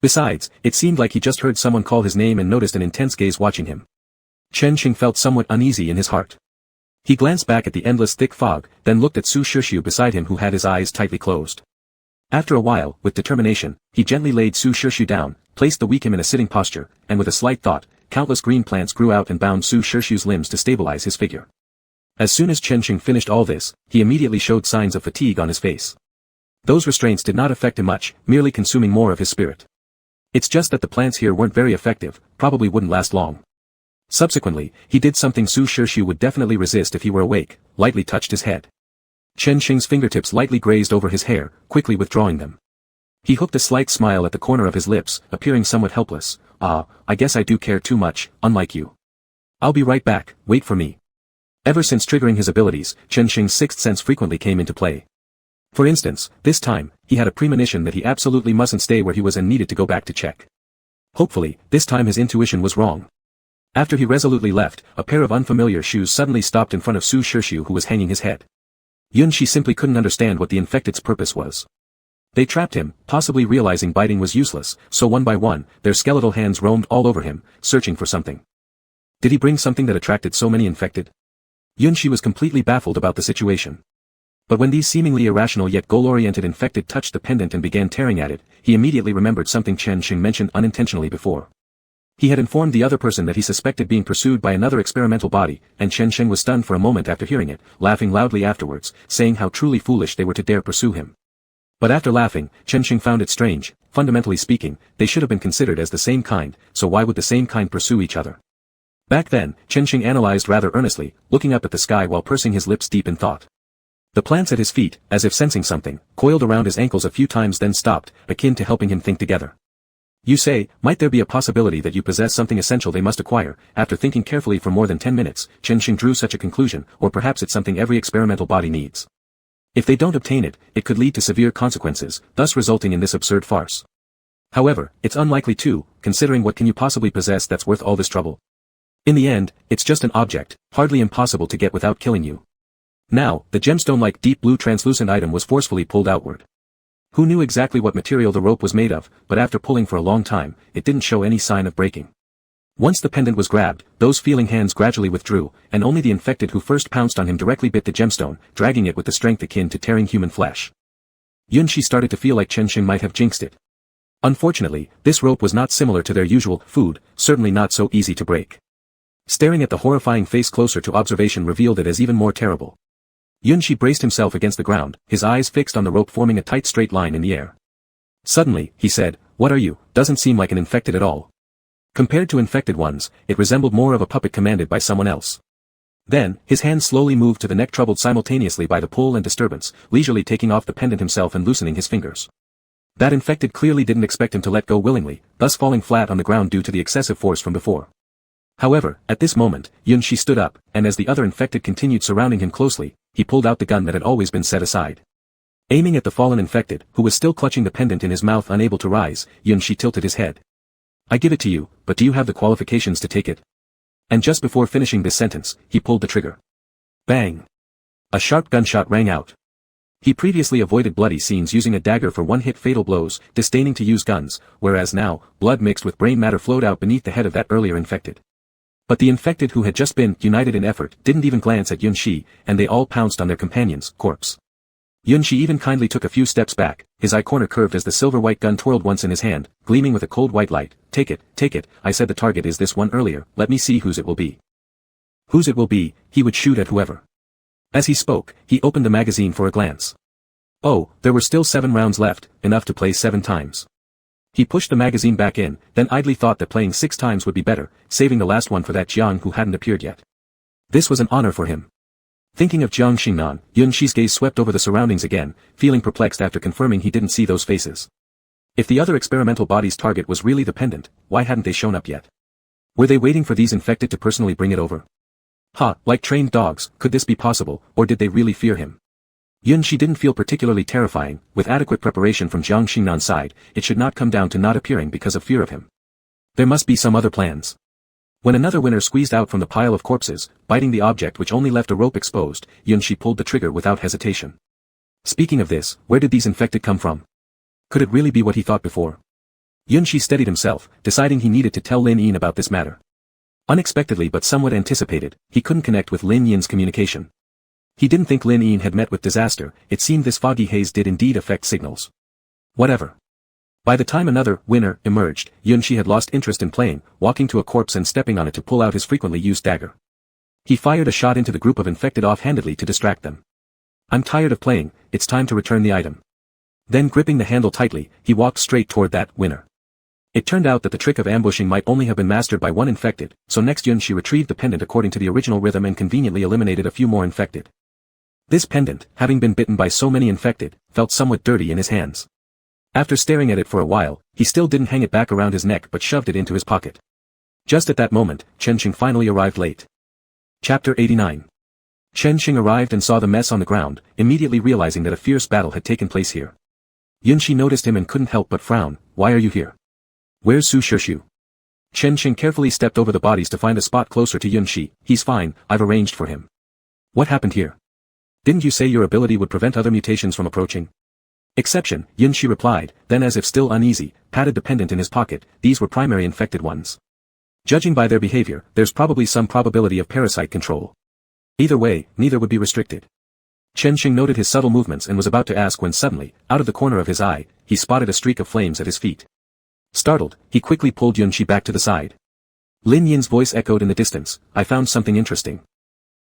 Besides, it seemed like he just heard someone call his name and noticed an intense gaze watching him. Chen Sheng felt somewhat uneasy in his heart. He glanced back at the endless thick fog, then looked at Su Shushu beside him who had his eyes tightly closed. After a while, with determination, he gently laid Su Shushu down, placed the weak him in a sitting posture, and with a slight thought, countless green plants grew out and bound Su Shushu's limbs to stabilize his figure. As soon as Chen Sheng finished all this, he immediately showed signs of fatigue on his face. Those restraints did not affect him much, merely consuming more of his spirit. It's just that the plants here weren't very effective, probably wouldn't last long. Subsequently, he did something Su Shushu would definitely resist if he were awake, lightly touched his head. Chen Sheng's fingertips lightly grazed over his hair, quickly withdrawing them. He hooked a slight smile at the corner of his lips, appearing somewhat helpless. I guess I do care too much, unlike you. I'll be right back, wait for me. Ever since triggering his abilities, Chen Sheng's sixth sense frequently came into play. For instance, this time, he had a premonition that he absolutely mustn't stay where he was and needed to go back to check. Hopefully, this time his intuition was wrong. After he resolutely left, a pair of unfamiliar shoes suddenly stopped in front of Su Shushu who was hanging his head. Yunshi simply couldn't understand what the infected's purpose was. They trapped him, possibly realizing biting was useless, so one by one, their skeletal hands roamed all over him, searching for something. Did he bring something that attracted so many infected? Yunshi was completely baffled about the situation. But when these seemingly irrational yet goal-oriented infected touched the pendant and began tearing at it, he immediately remembered something Chen Sheng mentioned unintentionally before. He had informed the other person that he suspected being pursued by another experimental body, and Chen Sheng was stunned for a moment after hearing it, laughing loudly afterwards, saying how truly foolish they were to dare pursue him. But after laughing, Chen Sheng found it strange. Fundamentally speaking, they should have been considered as the same kind, so why would the same kind pursue each other? Back then, Chen Sheng analyzed rather earnestly, looking up at the sky while pursing his lips deep in thought. The plants at his feet, as if sensing something, coiled around his ankles a few times then stopped, akin to helping him think together. You say, might there be a possibility that you possess something essential they must acquire? After thinking carefully for more than 10 minutes, Chen Sheng drew such a conclusion, or perhaps it's something every experimental body needs. If they don't obtain it, it could lead to severe consequences, thus resulting in this absurd farce. However, it's unlikely too, considering what can you possibly possess that's worth all this trouble? In the end, it's just an object, hardly impossible to get without killing you. Now, the gemstone-like deep blue translucent item was forcefully pulled outward. Who knew exactly what material the rope was made of, but after pulling for a long time, it didn't show any sign of breaking. Once the pendant was grabbed, those feeling hands gradually withdrew, and only the infected who first pounced on him directly bit the gemstone, dragging it with the strength akin to tearing human flesh. Yunshi started to feel like Chenxing might have jinxed it. Unfortunately, this rope was not similar to their usual food, certainly not so easy to break. Staring at the horrifying face closer to observation revealed it as even more terrible. Yunshi braced himself against the ground, his eyes fixed on the rope forming a tight straight line in the air. Suddenly, he said, "What are you? Doesn't seem like an infected at all." Compared to infected ones, it resembled more of a puppet commanded by someone else. Then, his hands slowly moved to the neck troubled simultaneously by the pull and disturbance, leisurely taking off the pendant himself and loosening his fingers. That infected clearly didn't expect him to let go willingly, thus falling flat on the ground due to the excessive force from before. However, at this moment, Yunshi stood up, and as the other infected continued surrounding him closely, he pulled out the gun that had always been set aside. Aiming at the fallen infected, who was still clutching the pendant in his mouth unable to rise, Yunshi tilted his head. "I give it to you, but do you have the qualifications to take it?" And just before finishing this sentence, he pulled the trigger. Bang! A sharp gunshot rang out. He previously avoided bloody scenes using a dagger for one-hit fatal blows, disdaining to use guns, whereas now, blood mixed with brain matter flowed out beneath the head of that earlier infected. But the infected who had just been united in effort didn't even glance at Yunshi, and they all pounced on their companion's corpse. Yunshi even kindly took a few steps back, his eye corner curved as the silver-white gun twirled once in his hand, gleaming with a cold white light. Take it, I said the target is this one earlier, let me see whose it will be." Whose it will be, he would shoot at whoever. As he spoke, he opened the magazine for a glance. Oh, there were still 7 rounds left, enough to play 7 times. He pushed the magazine back in, then idly thought that playing 6 times would be better, saving the last one for that Jiang who hadn't appeared yet. This was an honor for him. Thinking of Jiang Xingnan, Yunshi's gaze swept over the surroundings again, feeling perplexed after confirming he didn't see those faces. If the other experimental body's target was really the pendant, why hadn't they shown up yet? Were they waiting for these infected to personally bring it over? Like trained dogs, could this be possible, or did they really fear him? Yunshi didn't feel particularly terrifying, with adequate preparation from Jiang Xingnan's side, it should not come down to not appearing because of fear of him. There must be some other plans. When another winner squeezed out from the pile of corpses, biting the object which only left a rope exposed, Yunshi pulled the trigger without hesitation. Speaking of this, where did these infected come from? Could it really be what he thought before? Yunshi steadied himself, deciding he needed to tell Lin Yin about this matter. Unexpectedly but somewhat anticipated, he couldn't connect with Lin Yin's communication. He didn't think Lin Yin had met with disaster, it seemed this foggy haze did indeed affect signals. Whatever. By the time another winner emerged, Yunshi had lost interest in playing, walking to a corpse and stepping on it to pull out his frequently used dagger. He fired a shot into the group of infected offhandedly to distract them. "I'm tired of playing, it's time to return the item." Then gripping the handle tightly, he walked straight toward that winner. It turned out that the trick of ambushing might only have been mastered by one infected, so next Yunshi retrieved the pendant according to the original rhythm and conveniently eliminated a few more infected. This pendant, having been bitten by so many infected, felt somewhat dirty in his hands. After staring at it for a while, he still didn't hang it back around his neck but shoved it into his pocket. Just at that moment, Chenxing finally arrived late. Chapter 89. Chenxing arrived and saw the mess on the ground, immediately realizing that a fierce battle had taken place here. Yunshi noticed him and couldn't help but frown. "Why are you here? Where's Su Shushu?" Chenxing carefully stepped over the bodies to find a spot closer to Yunshi. "He's fine, I've arranged for him." "What happened here? Didn't you say your ability would prevent other mutations from approaching?" "Exception," Yunshi replied, then as if still uneasy, patted the pendant in his pocket. "These were primary infected ones. Judging by their behavior, there's probably some probability of parasite control. Either way, neither would be restricted." Chenxing noted his subtle movements and was about to ask when suddenly, out of the corner of his eye, he spotted a streak of flames at his feet. Startled, he quickly pulled Yunshi back to the side. Lin Yin's voice echoed in the distance. "I found something interesting.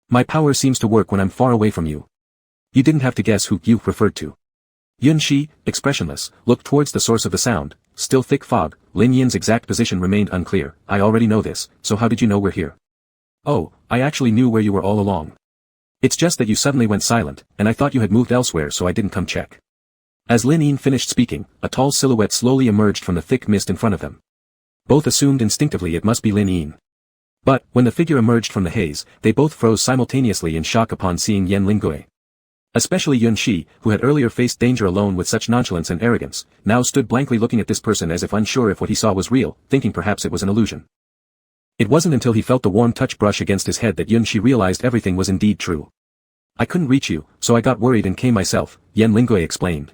My power seems to work when I'm far away from you." "You didn't have to guess who you referred to." Yunshi, expressionless, looked towards the source of the sound. Still thick fog. Lin Yin's exact position remained unclear. "I already know this, so how did you know we're here?" "Oh, I actually knew where you were all along. It's just that you suddenly went silent, and I thought you had moved elsewhere so I didn't come check." As Lin Yin finished speaking, a tall silhouette slowly emerged from the thick mist in front of them. Both assumed instinctively it must be Lin Yin. But, when the figure emerged from the haze, they both froze simultaneously in shock upon seeing Yan Lingui. Especially Yun Shi, who had earlier faced danger alone with such nonchalance and arrogance, now stood blankly looking at this person as if unsure if what he saw was real, thinking perhaps it was an illusion. It wasn't until he felt the warm touch brush against his head that Yun Shi realized everything was indeed true. I couldn't reach you, so I got worried and came myself, Yan Lingui explained.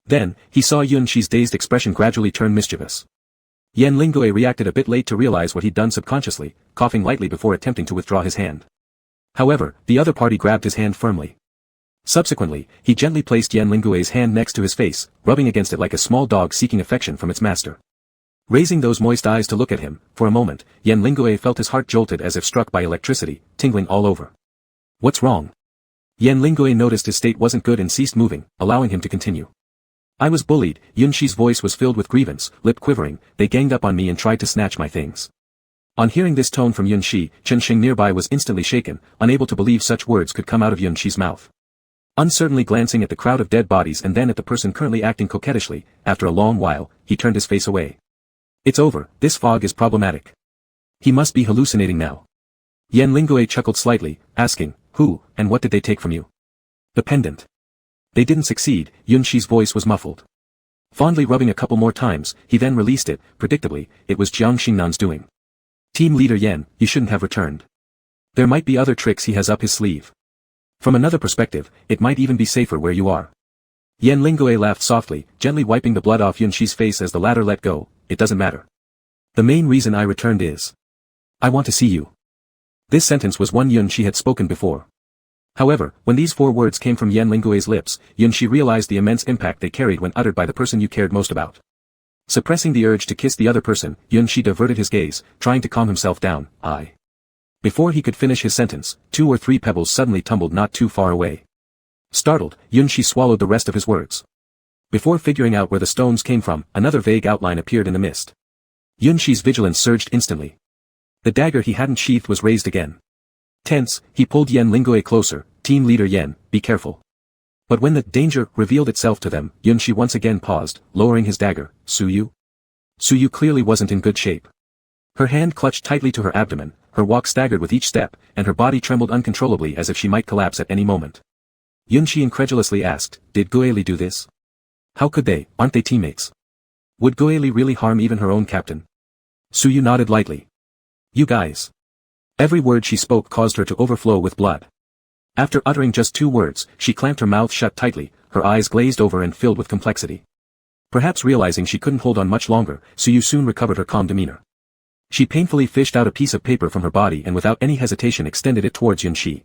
Then, he saw Yun Shi's dazed expression gradually turn mischievous. Yan Lingui reacted a bit late to realize what he'd done subconsciously, coughing lightly before attempting to withdraw his hand. However, the other party grabbed his hand firmly. Subsequently, he gently placed Yan Lingui's hand next to his face, rubbing against it like a small dog seeking affection from its master. Raising those moist eyes to look at him, for a moment, Yan Lingui felt his heart jolted as if struck by electricity, tingling all over. What's wrong? Yan Lingui noticed his state wasn't good and ceased moving, allowing him to continue. I was bullied. Yun Shi's voice was filled with grievance, lip quivering. They ganged up on me and tried to snatch my things. On hearing this tone from Yun Shi, Chen Xing nearby was instantly shaken, unable to believe such words could come out of Yun Shi's mouth. Uncertainly glancing at the crowd of dead bodies and then at the person currently acting coquettishly, after a long while, he turned his face away. It's over, this fog is problematic. He must be hallucinating now. Yan Lingui chuckled slightly, asking, who, and what did they take from you? The pendant. They didn't succeed, Yun Shi's voice was muffled. Fondly rubbing a couple more times, he then released it. Predictably, it was Jiang Xingnan's doing. Team leader Yan, you shouldn't have returned. There might be other tricks he has up his sleeve. From another perspective, it might even be safer where you are. Yan Lingui laughed softly, gently wiping the blood off Yun Shi's face as the latter let go. It doesn't matter. The main reason I returned is, I want to see you. This sentence was one Yun Shi had spoken before. However, when these 4 words came from Yan Lingui's lips, Yun Shi realized the immense impact they carried when uttered by the person you cared most about. Suppressing the urge to kiss the other person, Yun Shi diverted his gaze, trying to calm himself down. Before he could finish his sentence, 2 or 3 pebbles suddenly tumbled not too far away. Startled, Yun Shi swallowed the rest of his words. Before figuring out where the stones came from, another vague outline appeared in the mist. Yun Shi's vigilance surged instantly. The dagger he hadn't sheathed was raised again. Tense, he pulled Yan Lingui closer. Team leader Yan, be careful. But when the danger revealed itself to them, Yun Shi once again paused, lowering his dagger. Suyu? Suyu clearly wasn't in good shape. Her hand clutched tightly to her abdomen, her walk staggered with each step, and her body trembled uncontrollably as if she might collapse at any moment. Yun Shi incredulously asked, did Guili do this? How could they, aren't they teammates? Would Guili really harm even her own captain? Suyu nodded lightly. You guys. Every word she spoke caused her to overflow with blood. After uttering just 2 words, she clamped her mouth shut tightly, her eyes glazed over and filled with complexity. Perhaps realizing she couldn't hold on much longer, Suyu soon recovered her calm demeanor. She painfully fished out a piece of paper from her body and without any hesitation extended it towards Yun Shi.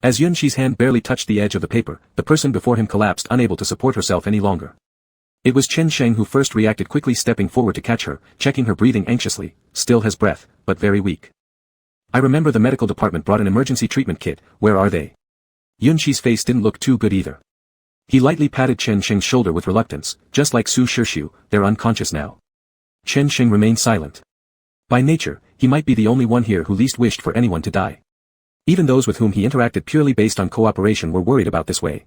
As Yun Shi's hand barely touched the edge of the paper, the person before him collapsed unable to support herself any longer. It was Chen Sheng who first reacted, quickly stepping forward to catch her, checking her breathing anxiously, still has breath, but very weak. I remember the medical department brought an emergency treatment kit, where are they? Yun Shi's face didn't look too good either. He lightly patted Chen Sheng's shoulder with reluctance, just like Su Shirshu, they're unconscious now. Chen Sheng remained silent. By nature, he might be the only one here who least wished for anyone to die. Even those with whom he interacted purely based on cooperation were worried about this way.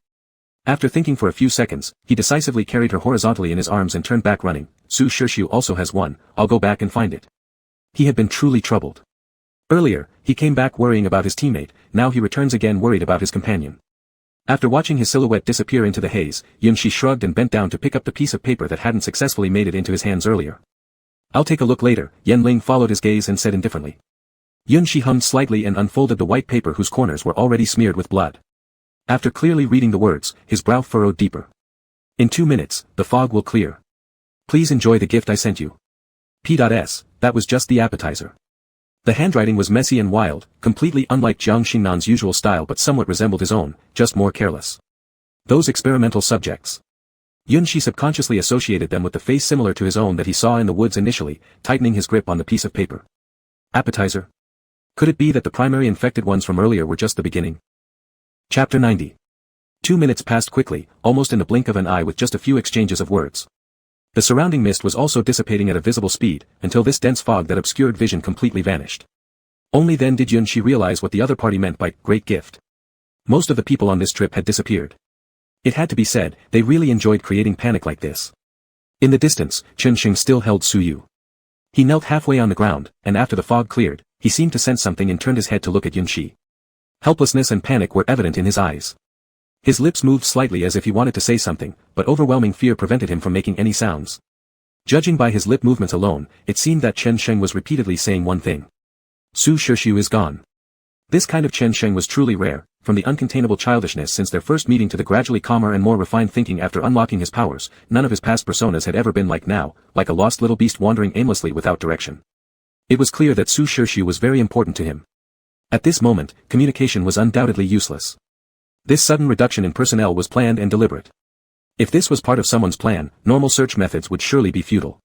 After thinking for a few seconds, he decisively carried her horizontally in his arms and turned back running. Su Shirshu also has one, I'll go back and find it. He had been truly troubled. Earlier, he came back worrying about his teammate, now he returns again worried about his companion. After watching his silhouette disappear into the haze, Yun Shi shrugged and bent down to pick up the piece of paper that hadn't successfully made it into his hands earlier. I'll take a look later, Yan Ling followed his gaze and said indifferently. Yun Shi hummed slightly and unfolded the white paper whose corners were already smeared with blood. After clearly reading the words, his brow furrowed deeper. In 2 minutes, the fog will clear. Please enjoy the gift I sent you. P.S. That was just the appetizer. The handwriting was messy and wild, completely unlike Jiang Xingnan's usual style but somewhat resembled his own, just more careless. Those experimental subjects. Yun Shi subconsciously associated them with the face similar to his own that he saw in the woods initially, tightening his grip on the piece of paper. Appetizer? Could it be that the primary infected ones from earlier were just the beginning? Chapter 90. 2 minutes passed quickly, almost in the blink of an eye with just a few exchanges of words. The surrounding mist was also dissipating at a visible speed, until this dense fog that obscured vision completely vanished. Only then did Yun Shi realize what the other party meant by great gift. Most of the people on this trip had disappeared. It had to be said, they really enjoyed creating panic like this. In the distance, Chen Xing still held Suyu. He knelt halfway on the ground, and after the fog cleared, he seemed to sense something and turned his head to look at Yun Shi. Helplessness and panic were evident in his eyes. His lips moved slightly as if he wanted to say something, but overwhelming fear prevented him from making any sounds. Judging by his lip movements alone, it seemed that Chen Sheng was repeatedly saying one thing. Su Shixiu is gone. This kind of Chen Sheng was truly rare, from the uncontainable childishness since their first meeting to the gradually calmer and more refined thinking after unlocking his powers. None of his past personas had ever been like now, like a lost little beast wandering aimlessly without direction. It was clear that Su Shixiu was very important to him. At this moment, communication was undoubtedly useless. This sudden reduction in personnel was planned and deliberate. If this was part of someone's plan, normal search methods would surely be futile.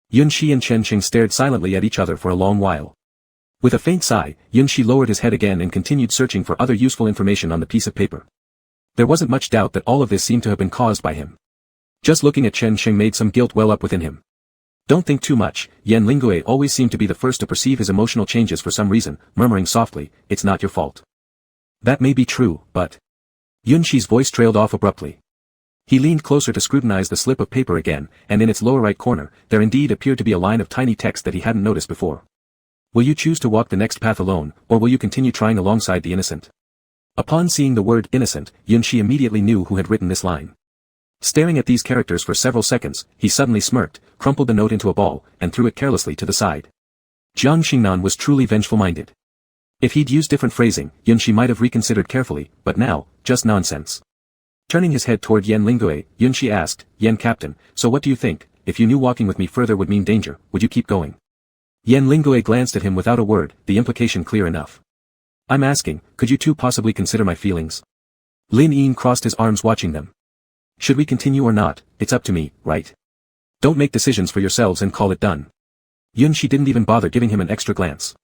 Yun Shi and Chen Sheng stared silently at each other for a long while. With a faint sigh, Yun Shi lowered his head again and continued searching for other useful information on the piece of paper. There wasn't much doubt that all of this seemed to have been caused by him. Just looking at Chen Sheng made some guilt well up within him. Don't think too much, Yan Lingue always seemed to be the first to perceive his emotional changes for some reason, murmuring softly, it's not your fault. That may be true, but... Yun Shi's voice trailed off abruptly. He leaned closer to scrutinize the slip of paper again, and in its lower right corner, there indeed appeared to be a line of tiny text that he hadn't noticed before. Will you choose to walk the next path alone, or will you continue trying alongside the innocent? Upon seeing the word innocent, Yun Shi immediately knew who had written this line. Staring at these characters for several seconds, he suddenly smirked, crumpled the note into a ball, and threw it carelessly to the side. Jiang Xingnan was truly vengeful-minded. If he'd used different phrasing, Yun Shi might have reconsidered carefully, but now, just nonsense. Turning his head toward Yan Lingue, Yun Shi asked, Yan Captain, so what do you think, if you knew walking with me further would mean danger, would you keep going? Yan Lingue glanced at him without a word, the implication clear enough. I'm asking, could you two possibly consider my feelings? Lin Yin crossed his arms watching them. Should we continue or not, it's up to me, right? Don't make decisions for yourselves and call it done. Yun Shi didn't even bother giving him an extra glance.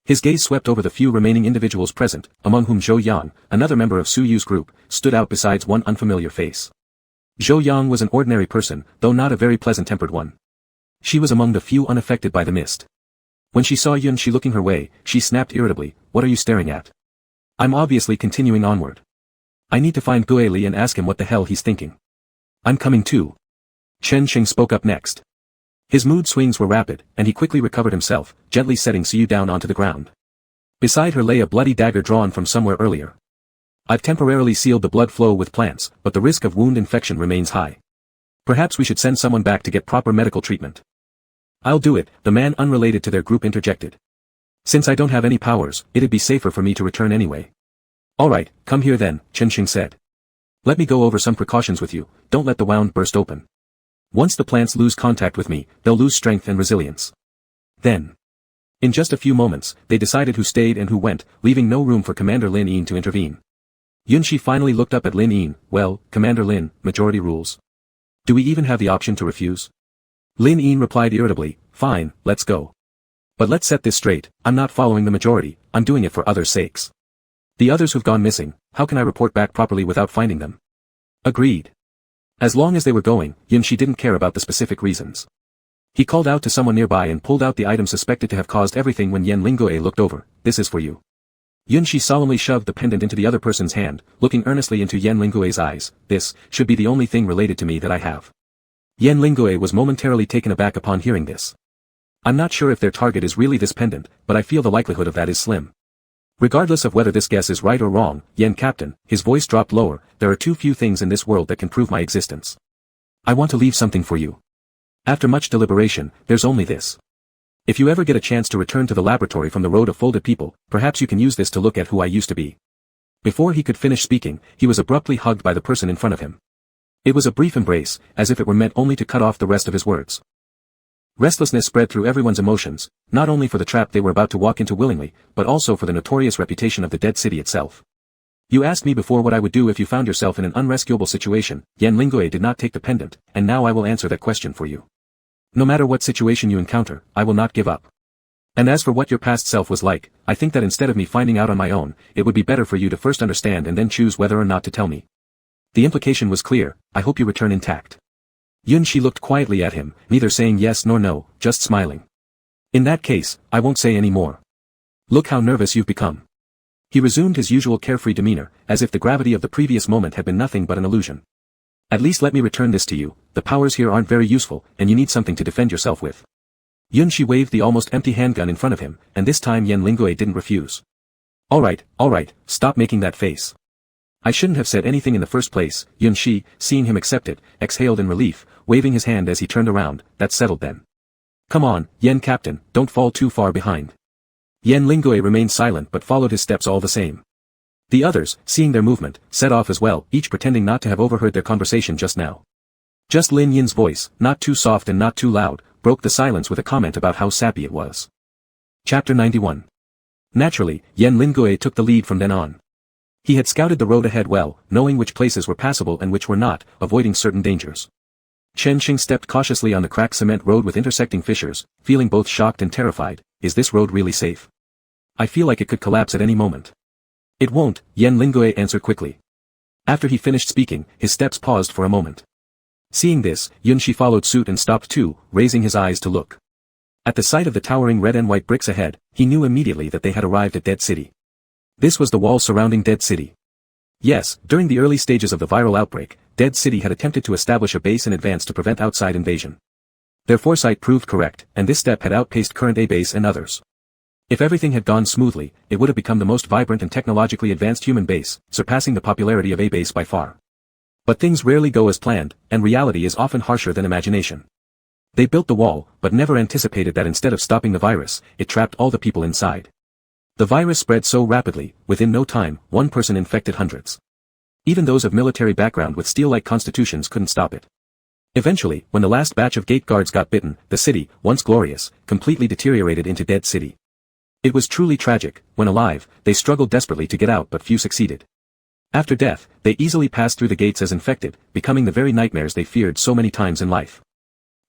His gaze swept over the few remaining individuals present, among whom Zhou Yang, another member of Su Yu's group, stood out besides one unfamiliar face. Zhou Yang was an ordinary person, though not a very pleasant-tempered one. She was among the few unaffected by the mist. When she saw Yun Shi looking her way, she snapped irritably, what are you staring at? I'm obviously continuing onward. I need to find Gue Li and ask him what the hell he's thinking. I'm coming too. Chen Sheng spoke up next. His mood swings were rapid, and he quickly recovered himself, gently setting Su Yu down onto the ground. Beside her lay a bloody dagger drawn from somewhere earlier. I've temporarily sealed the blood flow with plants, but the risk of wound infection remains high. Perhaps we should send someone back to get proper medical treatment. I'll do it, the man unrelated to their group interjected. Since I don't have any powers, it'd be safer for me to return anyway. Alright, come here then, Chen Sheng said. Let me go over some precautions with you, don't let the wound burst open. Once the plants lose contact with me, they'll lose strength and resilience. Then. In just a few moments, they decided who stayed and who went, leaving no room for Commander Lin Yin to intervene. Yun Shi finally looked up at Lin Yin, well, Commander Lin, majority rules. Do we even have the option to refuse? Lin Yin replied irritably, fine, let's go. But let's set this straight, I'm not following the majority, I'm doing it for others' sakes. The others who've gone missing, how can I report back properly without finding them? Agreed. As long as they were going, Yun Shi didn't care about the specific reasons. He called out to someone nearby and pulled out the item suspected to have caused everything when Yan Lingue looked over, this is for you. Yun Shi solemnly shoved the pendant into the other person's hand, looking earnestly into Yan Lingue's eyes, this, should be the only thing related to me that I have. Yan Lingue was momentarily taken aback upon hearing this. I'm not sure if their target is really this pendant, but I feel the likelihood of that is slim. Regardless of whether this guess is right or wrong, Yan Captain, his voice dropped lower, there are too few things in this world that can prove my existence. I want to leave something for you. After much deliberation, there's only this. If you ever get a chance to return to the laboratory from the road of folded people, perhaps you can use this to look at who I used to be. Before he could finish speaking, he was abruptly hugged by the person in front of him. It was a brief embrace, as if it were meant only to cut off the rest of his words. Restlessness spread through everyone's emotions, not only for the trap they were about to walk into willingly, but also for the notorious reputation of the dead city itself. You asked me before what I would do if you found yourself in an unrescuable situation. Yan Lingue did not take the pendant, and now I will answer that question for you. No matter what situation you encounter, I will not give up. And as for what your past self was like, I think that instead of me finding out on my own, it would be better for you to first understand and then choose whether or not to tell me. The implication was clear, I hope you return intact. Yun Shi looked quietly at him, neither saying yes nor no, just smiling. In that case, I won't say any more. Look how nervous you've become. He resumed his usual carefree demeanor, as if the gravity of the previous moment had been nothing but an illusion. At least let me return this to you, the powers here aren't very useful, and you need something to defend yourself with. Yun Shi waved the almost empty handgun in front of him, and this time Yan Lingue didn't refuse. Alright, stop making that face. I shouldn't have said anything in the first place. Yun Shi, seeing him accept it, exhaled in relief, waving his hand as he turned around. That's settled then. Come on, Yen Captain, don't fall too far behind. Yen Lingui remained silent but followed his steps all the same. The others, seeing their movement, set off as well, each pretending not to have overheard their conversation just now. Just Lin Yin's voice, not too soft and not too loud, broke the silence with a comment about how sappy it was. Chapter 91. Naturally, Yen Lingui took the lead from then on. He had scouted the road ahead well, knowing which places were passable and which were not, avoiding certain dangers. Chen Xing stepped cautiously on the cracked cement road with intersecting fissures, feeling both shocked and terrified. Is this road really safe? I feel like it could collapse at any moment. It won't, Yen Lingui answered quickly. After he finished speaking, his steps paused for a moment. Seeing this, Yun Shi followed suit and stopped too, raising his eyes to look. At the sight of the towering red and white bricks ahead, he knew immediately that they had arrived at Dead City. This was the wall surrounding Dead City. Yes, during the early stages of the viral outbreak, Dead City had attempted to establish a base in advance to prevent outside invasion. Their foresight proved correct, and this step had outpaced current A-base and others. If everything had gone smoothly, it would have become the most vibrant and technologically advanced human base, surpassing the popularity of A-base by far. But things rarely go as planned, and reality is often harsher than imagination. They built the wall, but never anticipated that instead of stopping the virus, it trapped all the people inside. The virus spread so rapidly, within no time, one person infected hundreds. Even those of military background with steel-like constitutions couldn't stop it. Eventually, when the last batch of gate guards got bitten, the city, once glorious, completely deteriorated into Dead City. It was truly tragic. When alive, they struggled desperately to get out but few succeeded. After death, they easily passed through the gates as infected, becoming the very nightmares they feared so many times in life.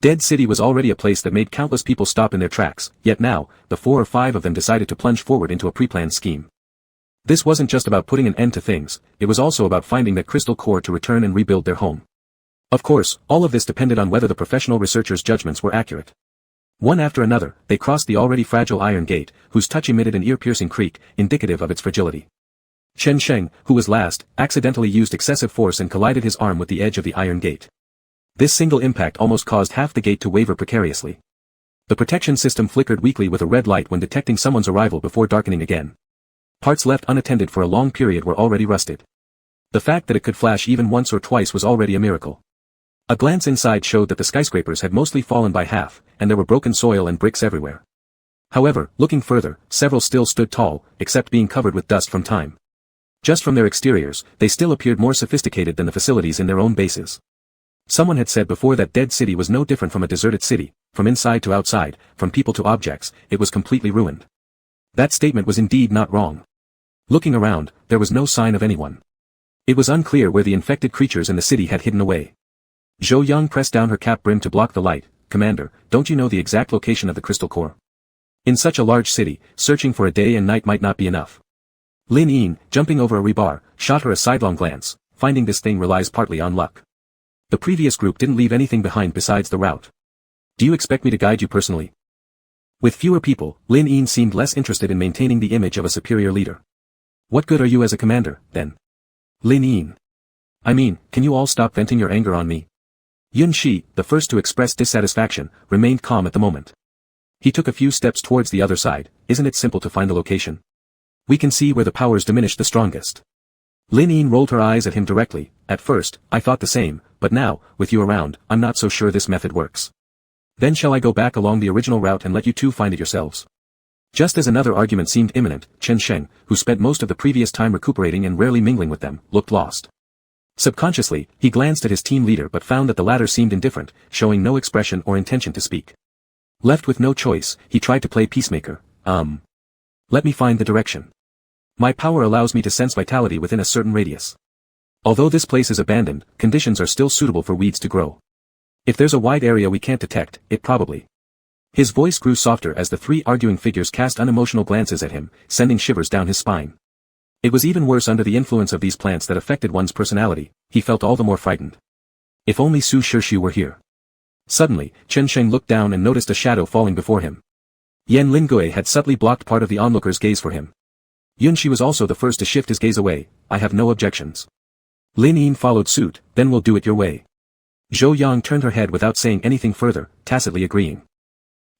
Dead City was already a place that made countless people stop in their tracks, yet now, the 4 or 5 of them decided to plunge forward into a pre-planned scheme. This wasn't just about putting an end to things, it was also about finding that crystal core to return and rebuild their home. Of course, all of this depended on whether the professional researchers' judgments were accurate. One after another, they crossed the already fragile iron gate, whose touch emitted an ear-piercing creak, indicative of its fragility. Chen Sheng, who was last, accidentally used excessive force and collided his arm with the edge of the iron gate. This single impact almost caused half the gate to waver precariously. The protection system flickered weakly with a red light when detecting someone's arrival before darkening again. Parts left unattended for a long period were already rusted. The fact that it could flash even once or twice was already a miracle. A glance inside showed that the skyscrapers had mostly fallen by half, and there were broken soil and bricks everywhere. However, looking further, several still stood tall, except being covered with dust from time. Just from their exteriors, they still appeared more sophisticated than the facilities in their own bases. Someone had said before that Dead City was no different from a deserted city, from inside to outside, from people to objects, it was completely ruined. That statement was indeed not wrong. Looking around, there was no sign of anyone. It was unclear where the infected creatures in the city had hidden away. Zhou Yang pressed down her cap brim to block the light. Commander, don't you know the exact location of the crystal core? In such a large city, searching for a day and night might not be enough. Lin Yin, jumping over a rebar, shot her a sidelong glance, finding this thing relies partly on luck. The previous group didn't leave anything behind besides the route. Do you expect me to guide you personally? With fewer people, Lin Yin seemed less interested in maintaining the image of a superior leader. What good are you as a commander, then? Lin Yin. I mean, can you all stop venting your anger on me? Yun Shi, the first to express dissatisfaction, remained calm at the moment. He took a few steps towards the other side. Isn't it simple to find the location? We can see where the powers diminish the strongest. Lin Yin rolled her eyes at him directly. At first, I thought the same, but now, with you around, I'm not so sure this method works. Then shall I go back along the original route and let you two find it yourselves? Just as another argument seemed imminent, Chen Sheng, who spent most of the previous time recuperating and rarely mingling with them, looked lost. Subconsciously, he glanced at his team leader but found that the latter seemed indifferent, showing no expression or intention to speak. Left with no choice, he tried to play peacemaker. Let me find the direction. My power allows me to sense vitality within a certain radius. Although this place is abandoned, conditions are still suitable for weeds to grow. If there's a wide area we can't detect, it probably. His voice grew softer as the 3 arguing figures cast unemotional glances at him, sending shivers down his spine. It was even worse under the influence of these plants that affected one's personality. He felt all the more frightened. If only Su Shirshu were here. Suddenly, Chen Sheng looked down and noticed a shadow falling before him. Yen Lingui had subtly blocked part of the onlooker's gaze for him. Yun Shi was also the first to shift his gaze away. I have no objections. Lin Yin followed suit. Then we'll do it your way. Zhou Yang turned her head without saying anything further, tacitly agreeing.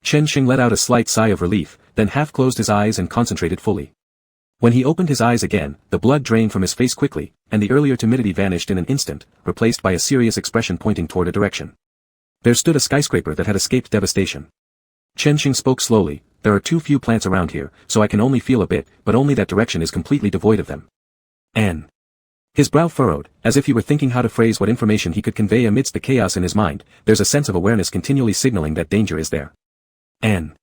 Chen Sheng let out a slight sigh of relief, then half closed his eyes and concentrated fully. When he opened his eyes again, the blood drained from his face quickly, and the earlier timidity vanished in an instant, replaced by a serious expression pointing toward a direction. There stood a skyscraper that had escaped devastation. Chenxing spoke slowly, "There are too few plants around here, so I can only feel a bit, but only that direction is completely devoid of them." And his brow furrowed, as if he were thinking how to phrase what information he could convey amidst the chaos in his mind. There's a sense of awareness continually signaling that danger is there. And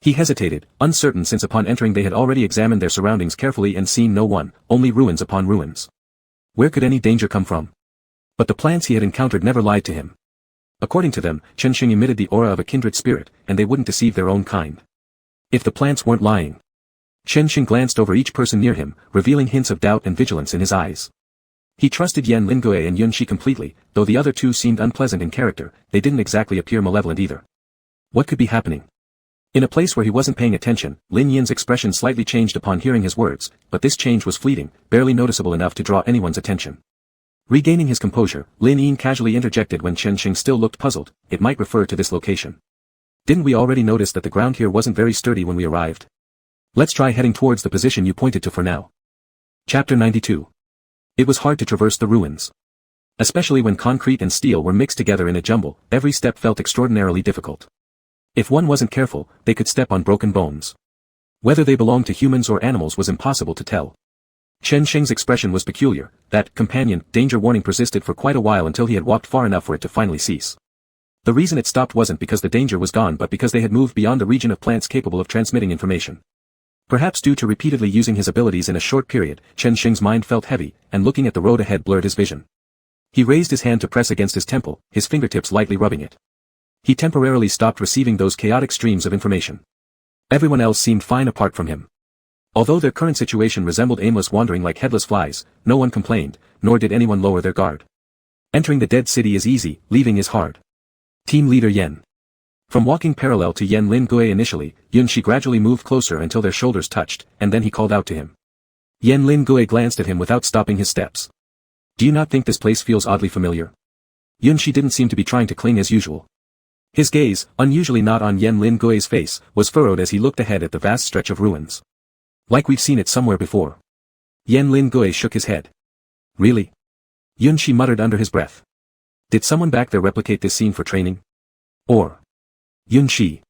he hesitated, uncertain since upon entering they had already examined their surroundings carefully and seen no one, only ruins upon ruins. Where could any danger come from? But the plants he had encountered never lied to him. According to them, Chenxing emitted the aura of a kindred spirit, and they wouldn't deceive their own kind. If the plants weren't lying. Chenxing glanced over each person near him, revealing hints of doubt and vigilance in his eyes. He trusted Yan Lingui and Yunxi completely, though the other two seemed unpleasant in character, they didn't exactly appear malevolent either. What could be happening? In a place where he wasn't paying attention, Lin Yin's expression slightly changed upon hearing his words, but this change was fleeting, barely noticeable enough to draw anyone's attention. Regaining his composure, Lin Yin casually interjected when Chenxing still looked puzzled, "It might refer to this location. Didn't we already notice that the ground here wasn't very sturdy when we arrived? Let's try heading towards the position you pointed to for now." Chapter 92. It was hard to traverse the ruins. Especially when concrete and steel were mixed together in a jumble, every step felt extraordinarily difficult. If one wasn't careful, they could step on broken bones. Whether they belonged to humans or animals was impossible to tell. Chenxing's expression was peculiar. That companion danger warning persisted for quite a while until he had walked far enough for it to finally cease. The reason it stopped wasn't because the danger was gone but because they had moved beyond the region of plants capable of transmitting information. Perhaps due to repeatedly using his abilities in a short period, Chenxing's mind felt heavy, and looking at the road ahead blurred his vision. He raised his hand to press against his temple, his fingertips lightly rubbing it. He temporarily stopped receiving those chaotic streams of information. Everyone else seemed fine apart from him. Although their current situation resembled aimless wandering like headless flies, no one complained, nor did anyone lower their guard. Entering the dead city is easy, leaving is hard. Team Leader Yen. From walking parallel to Yan Lingui initially, Yunxi gradually moved closer until their shoulders touched, and then he called out to him. Yan Lingui glanced at him without stopping his steps. "Do you not think this place feels oddly familiar?" Yunxi didn't seem to be trying to cling as usual. His gaze, unusually not on Yan Lingui's face, was furrowed as he looked ahead at the vast stretch of ruins. "Like we've seen it somewhere before." Yan Lingui shook his head. "Really?" Yunxi muttered under his breath. "Did someone back there replicate this scene for training? Or?" "Yunxi."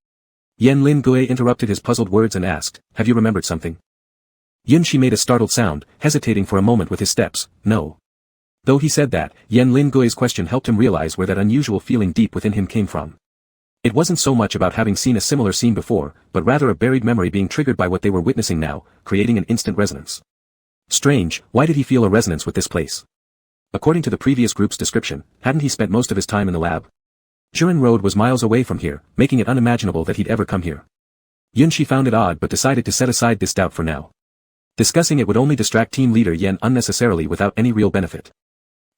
Yan Lingui interrupted his puzzled words and asked, "Have you remembered something?" Yunxi made a startled sound, hesitating for a moment with his steps. "No." Though he said that, Yan Lingui's question helped him realize where that unusual feeling deep within him came from. It wasn't so much about having seen a similar scene before, but rather a buried memory being triggered by what they were witnessing now, creating an instant resonance. Strange, why did he feel a resonance with this place? According to the previous group's description, hadn't he spent most of his time in the lab? Jurin Road was miles away from here, making it unimaginable that he'd ever come here. Yunxi found it odd but decided to set aside this doubt for now. Discussing it would only distract team leader Yen unnecessarily without any real benefit.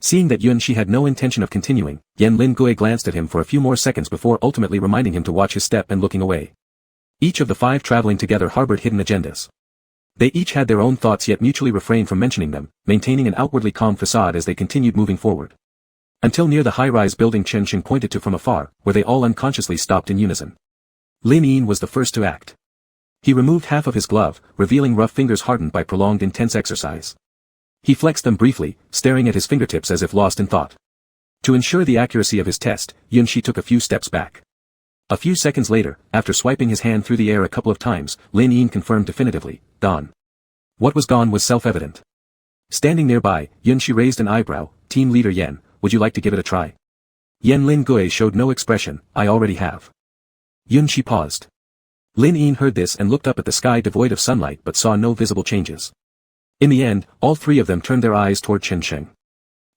Seeing that Yunxi had no intention of continuing, Yan Lingui glanced at him for a few more seconds before ultimately reminding him to watch his step and looking away. Each of the five traveling together harbored hidden agendas. They each had their own thoughts yet mutually refrained from mentioning them, maintaining an outwardly calm facade as they continued moving forward. Until near the high-rise building Chenxing pointed to from afar, where they all unconsciously stopped in unison. Lin Yin was the first to act. He removed half of his glove, revealing rough fingers hardened by prolonged intense exercise. He flexed them briefly, staring at his fingertips as if lost in thought. To ensure the accuracy of his test, Yunxi took a few steps back. A few seconds later, after swiping his hand through the air a couple of times, Lin Yin confirmed definitively, "Gone." What was gone was self-evident. Standing nearby, Yunxi raised an eyebrow. "Team leader Yen, would you like to give it a try?" Yan Lingui showed no expression. "I already have." Yunxi paused. Lin Yin heard this and looked up at the sky devoid of sunlight but saw no visible changes. In the end, all three of them turned their eyes toward Chenxing.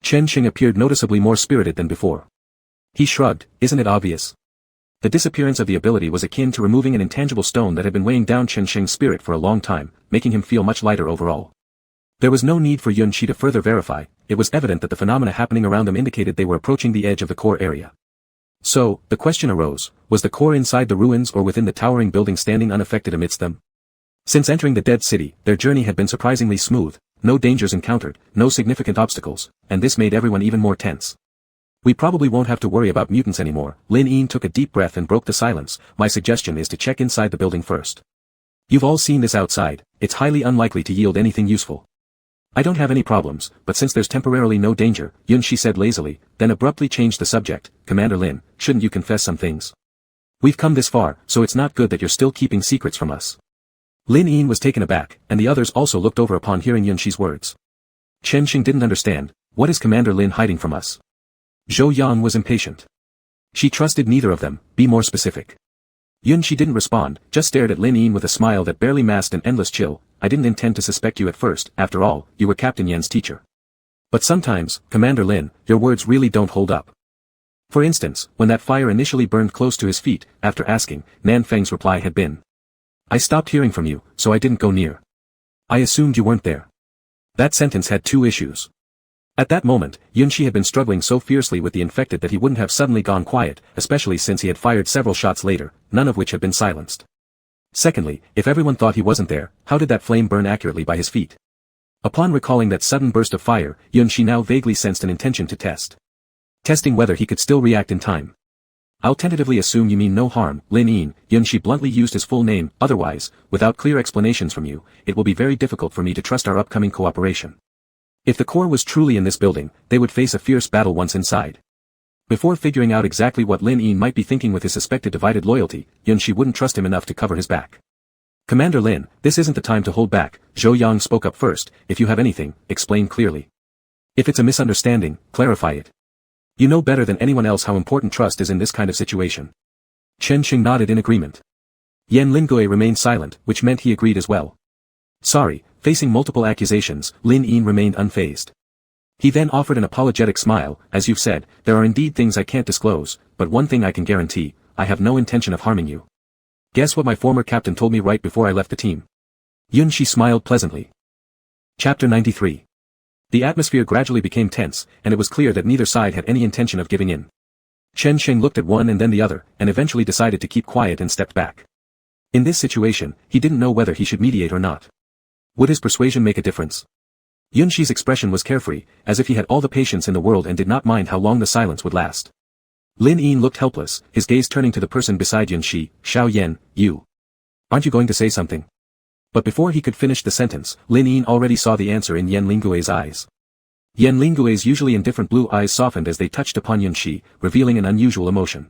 Chenxing appeared noticeably more spirited than before. He shrugged, "Isn't it obvious?" The disappearance of the ability was akin to removing an intangible stone that had been weighing down Chenxing's spirit for a long time, making him feel much lighter overall. There was no need for Yunxi to further verify. It was evident that the phenomena happening around them indicated they were approaching the edge of the core area. So, the question arose, was the core inside the ruins or within the towering building standing unaffected amidst them? Since entering the dead city, their journey had been surprisingly smooth, no dangers encountered, no significant obstacles, and this made everyone even more tense. "We probably won't have to worry about mutants anymore." Lin Yin took a deep breath and broke the silence. "My suggestion is to check inside the building first. You've all seen this outside, it's highly unlikely to yield anything useful. I don't have any problems, but since there's temporarily no danger, Yunshi said lazily, then abruptly changed the subject. Commander Lin, shouldn't you confess some things? We've come this far, so it's not good that you're still keeping secrets from us. Lin Yin was taken aback, and the others also looked over upon hearing Yunshi's words. Chen Xing didn't understand. What is Commander Lin hiding from us? Zhou Yang was impatient. She trusted neither of them. Be more specific. Yunshi didn't respond, just stared at Lin Yin with a smile that barely masked an endless chill. I didn't intend to suspect you at first. After all, you were Captain Yan's teacher. But sometimes, Commander Lin, your words really don't hold up. For instance, when that fire initially burned close to his feet, after asking, Nan Feng's reply had been, I stopped hearing from you, so I didn't go near. I assumed you weren't there. That sentence had two issues. At that moment, Yunshi had been struggling so fiercely with the infected that he wouldn't have suddenly gone quiet, especially since he had fired several shots later, none of which had been silenced. Secondly, if everyone thought he wasn't there, how did that flame burn accurately by his feet? Upon recalling that sudden burst of fire, Yunshi now vaguely sensed an intention to test. Testing whether he could still react in time. I'll tentatively assume you mean no harm, Lin Yin. Yunshi bluntly used his full name, otherwise, without clear explanations from you, it will be very difficult for me to trust our upcoming cooperation. If the core was truly in this building, they would face a fierce battle once inside. Before figuring out exactly what Lin Yin might be thinking with his suspected divided loyalty, Yunshi wouldn't trust him enough to cover his back. Commander Lin, this isn't the time to hold back. Zhou Yang spoke up first. If you have anything, explain clearly. If it's a misunderstanding, clarify it. You know better than anyone else how important trust is in this kind of situation. Chen Xing nodded in agreement. Yan Lingue remained silent, which meant he agreed as well. Sorry, facing multiple accusations, Lin Yin remained unfazed. He then offered an apologetic smile. As you've said, there are indeed things I can't disclose, but one thing I can guarantee, I have no intention of harming you. Guess what my former captain told me right before I left the team? Yunshi smiled pleasantly. Chapter 93. The atmosphere gradually became tense, and it was clear that neither side had any intention of giving in. Chen Sheng looked at one and then the other, and eventually decided to keep quiet and stepped back. In this situation, he didn't know whether he should mediate or not. Would his persuasion make a difference? Yunshi's expression was carefree, as if he had all the patience in the world and did not mind how long the silence would last. Lin Yin looked helpless, his gaze turning to the person beside Yunshi. Xiao Yan, you. Aren't you going to say something? But before he could finish the sentence, Lin Yin already saw the answer in Yan Lingue's eyes. Yan Lingue's usually indifferent blue eyes softened as they touched upon Yunshi, revealing an unusual emotion.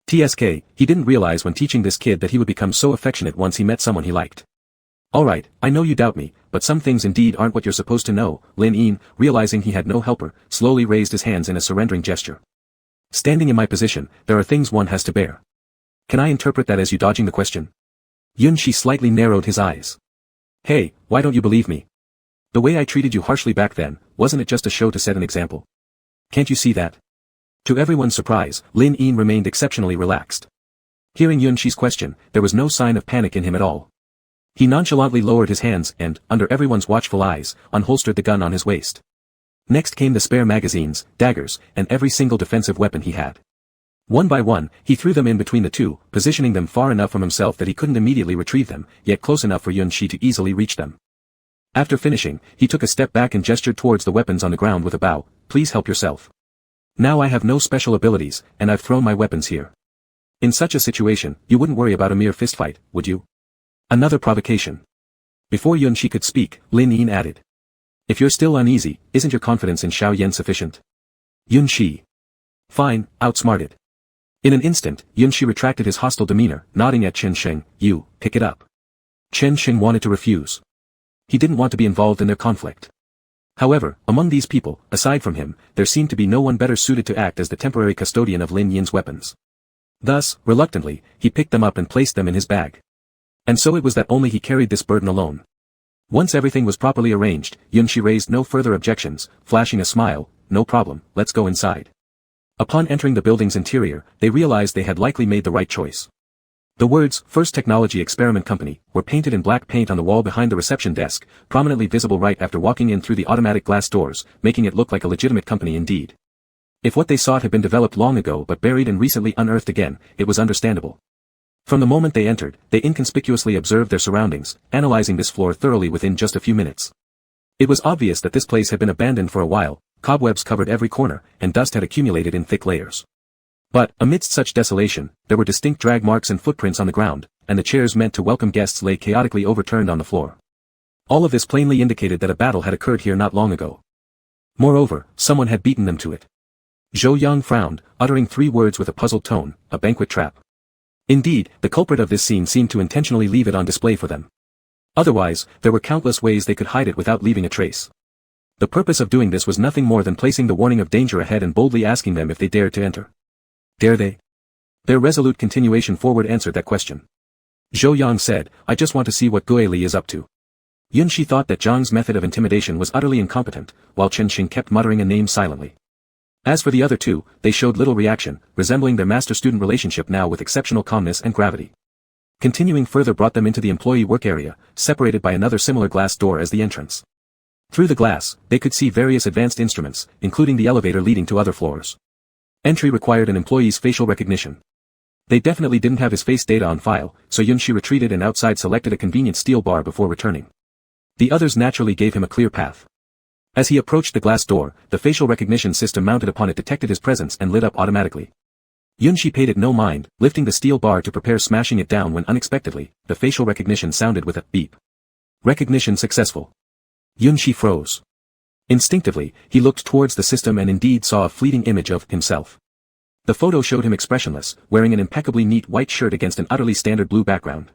TSK, he didn't realize when teaching this kid that he would become so affectionate once he met someone he liked. Alright, I know you doubt me, but some things indeed aren't what you're supposed to know. Lin Yin, realizing he had no helper, slowly raised his hands in a surrendering gesture. Standing in my position, there are things one has to bear. Can I interpret that as you dodging the question? Yunshi slightly narrowed his eyes. Hey, why don't you believe me? The way I treated you harshly back then, wasn't it just a show to set an example? Can't you see that? To everyone's surprise, Lin Yin remained exceptionally relaxed. Hearing Yunshi's question, there was no sign of panic in him at all. He nonchalantly lowered his hands and, under everyone's watchful eyes, unholstered the gun on his waist. Next came the spare magazines, daggers, and every single defensive weapon he had. One by one, he threw them in between the two, positioning them far enough from himself that he couldn't immediately retrieve them, yet close enough for Yunshi to easily reach them. After finishing, he took a step back and gestured towards the weapons on the ground with a bow. Please help yourself. Now I have no special abilities, and I've thrown my weapons here. In such a situation, you wouldn't worry about a mere fistfight, would you? Another provocation. Before Yunshi could speak, Lin Yin added. If you're still uneasy, isn't your confidence in Xiao Yan sufficient? Yunshi. Fine, outsmarted. In an instant, Yunshi retracted his hostile demeanor, nodding at Chen Sheng. You, pick it up. Chen Sheng wanted to refuse. He didn't want to be involved in their conflict. However, among these people, aside from him, there seemed to be no one better suited to act as the temporary custodian of Lin Yin's weapons. Thus, reluctantly, he picked them up and placed them in his bag. And so it was that only he carried this burden alone. Once everything was properly arranged, Yunshi raised no further objections, flashing a smile. No problem, let's go inside. Upon entering the building's interior, they realized they had likely made the right choice. The words, First Technology Experiment Company, were painted in black paint on the wall behind the reception desk, prominently visible right after walking in through the automatic glass doors, making it look like a legitimate company indeed. If what they sought had been developed long ago but buried and recently unearthed again, it was understandable. From the moment they entered, they inconspicuously observed their surroundings, analyzing this floor thoroughly within just a few minutes. It was obvious that this place had been abandoned for a while, cobwebs covered every corner, and dust had accumulated in thick layers. But, amidst such desolation, there were distinct drag marks and footprints on the ground, and the chairs meant to welcome guests lay chaotically overturned on the floor. All of this plainly indicated that a battle had occurred here not long ago. Moreover, someone had beaten them to it. Zhou Yang frowned, uttering 3 words with a puzzled tone, a banquet trap. Indeed, the culprit of this scene seemed to intentionally leave it on display for them. Otherwise, there were countless ways they could hide it without leaving a trace. The purpose of doing this was nothing more than placing the warning of danger ahead and boldly asking them if they dared to enter. Dare they? Their resolute continuation forward answered that question. Zhou Yang said, I just want to see what Gue Li is up to. Yunxi thought that Zhang's method of intimidation was utterly incompetent, while Chen Xing kept muttering a name silently. As for the other two, they showed little reaction, resembling their master-student relationship now with exceptional calmness and gravity. Continuing further brought them into the employee work area, separated by another similar glass door as the entrance. Through the glass, they could see various advanced instruments, including the elevator leading to other floors. Entry required an employee's facial recognition. They definitely didn't have his face data on file, so Yunxi retreated and outside selected a convenient steel bar before returning. The others naturally gave him a clear path. As he approached the glass door, the facial recognition system mounted upon it detected his presence and lit up automatically. Yunxi paid it no mind, lifting the steel bar to prepare smashing it down when unexpectedly, the facial recognition sounded with a beep. Recognition successful. Yunxi froze. Instinctively, he looked towards the system and indeed saw a fleeting image of himself. The photo showed him expressionless, wearing an impeccably neat white shirt against an utterly standard blue background.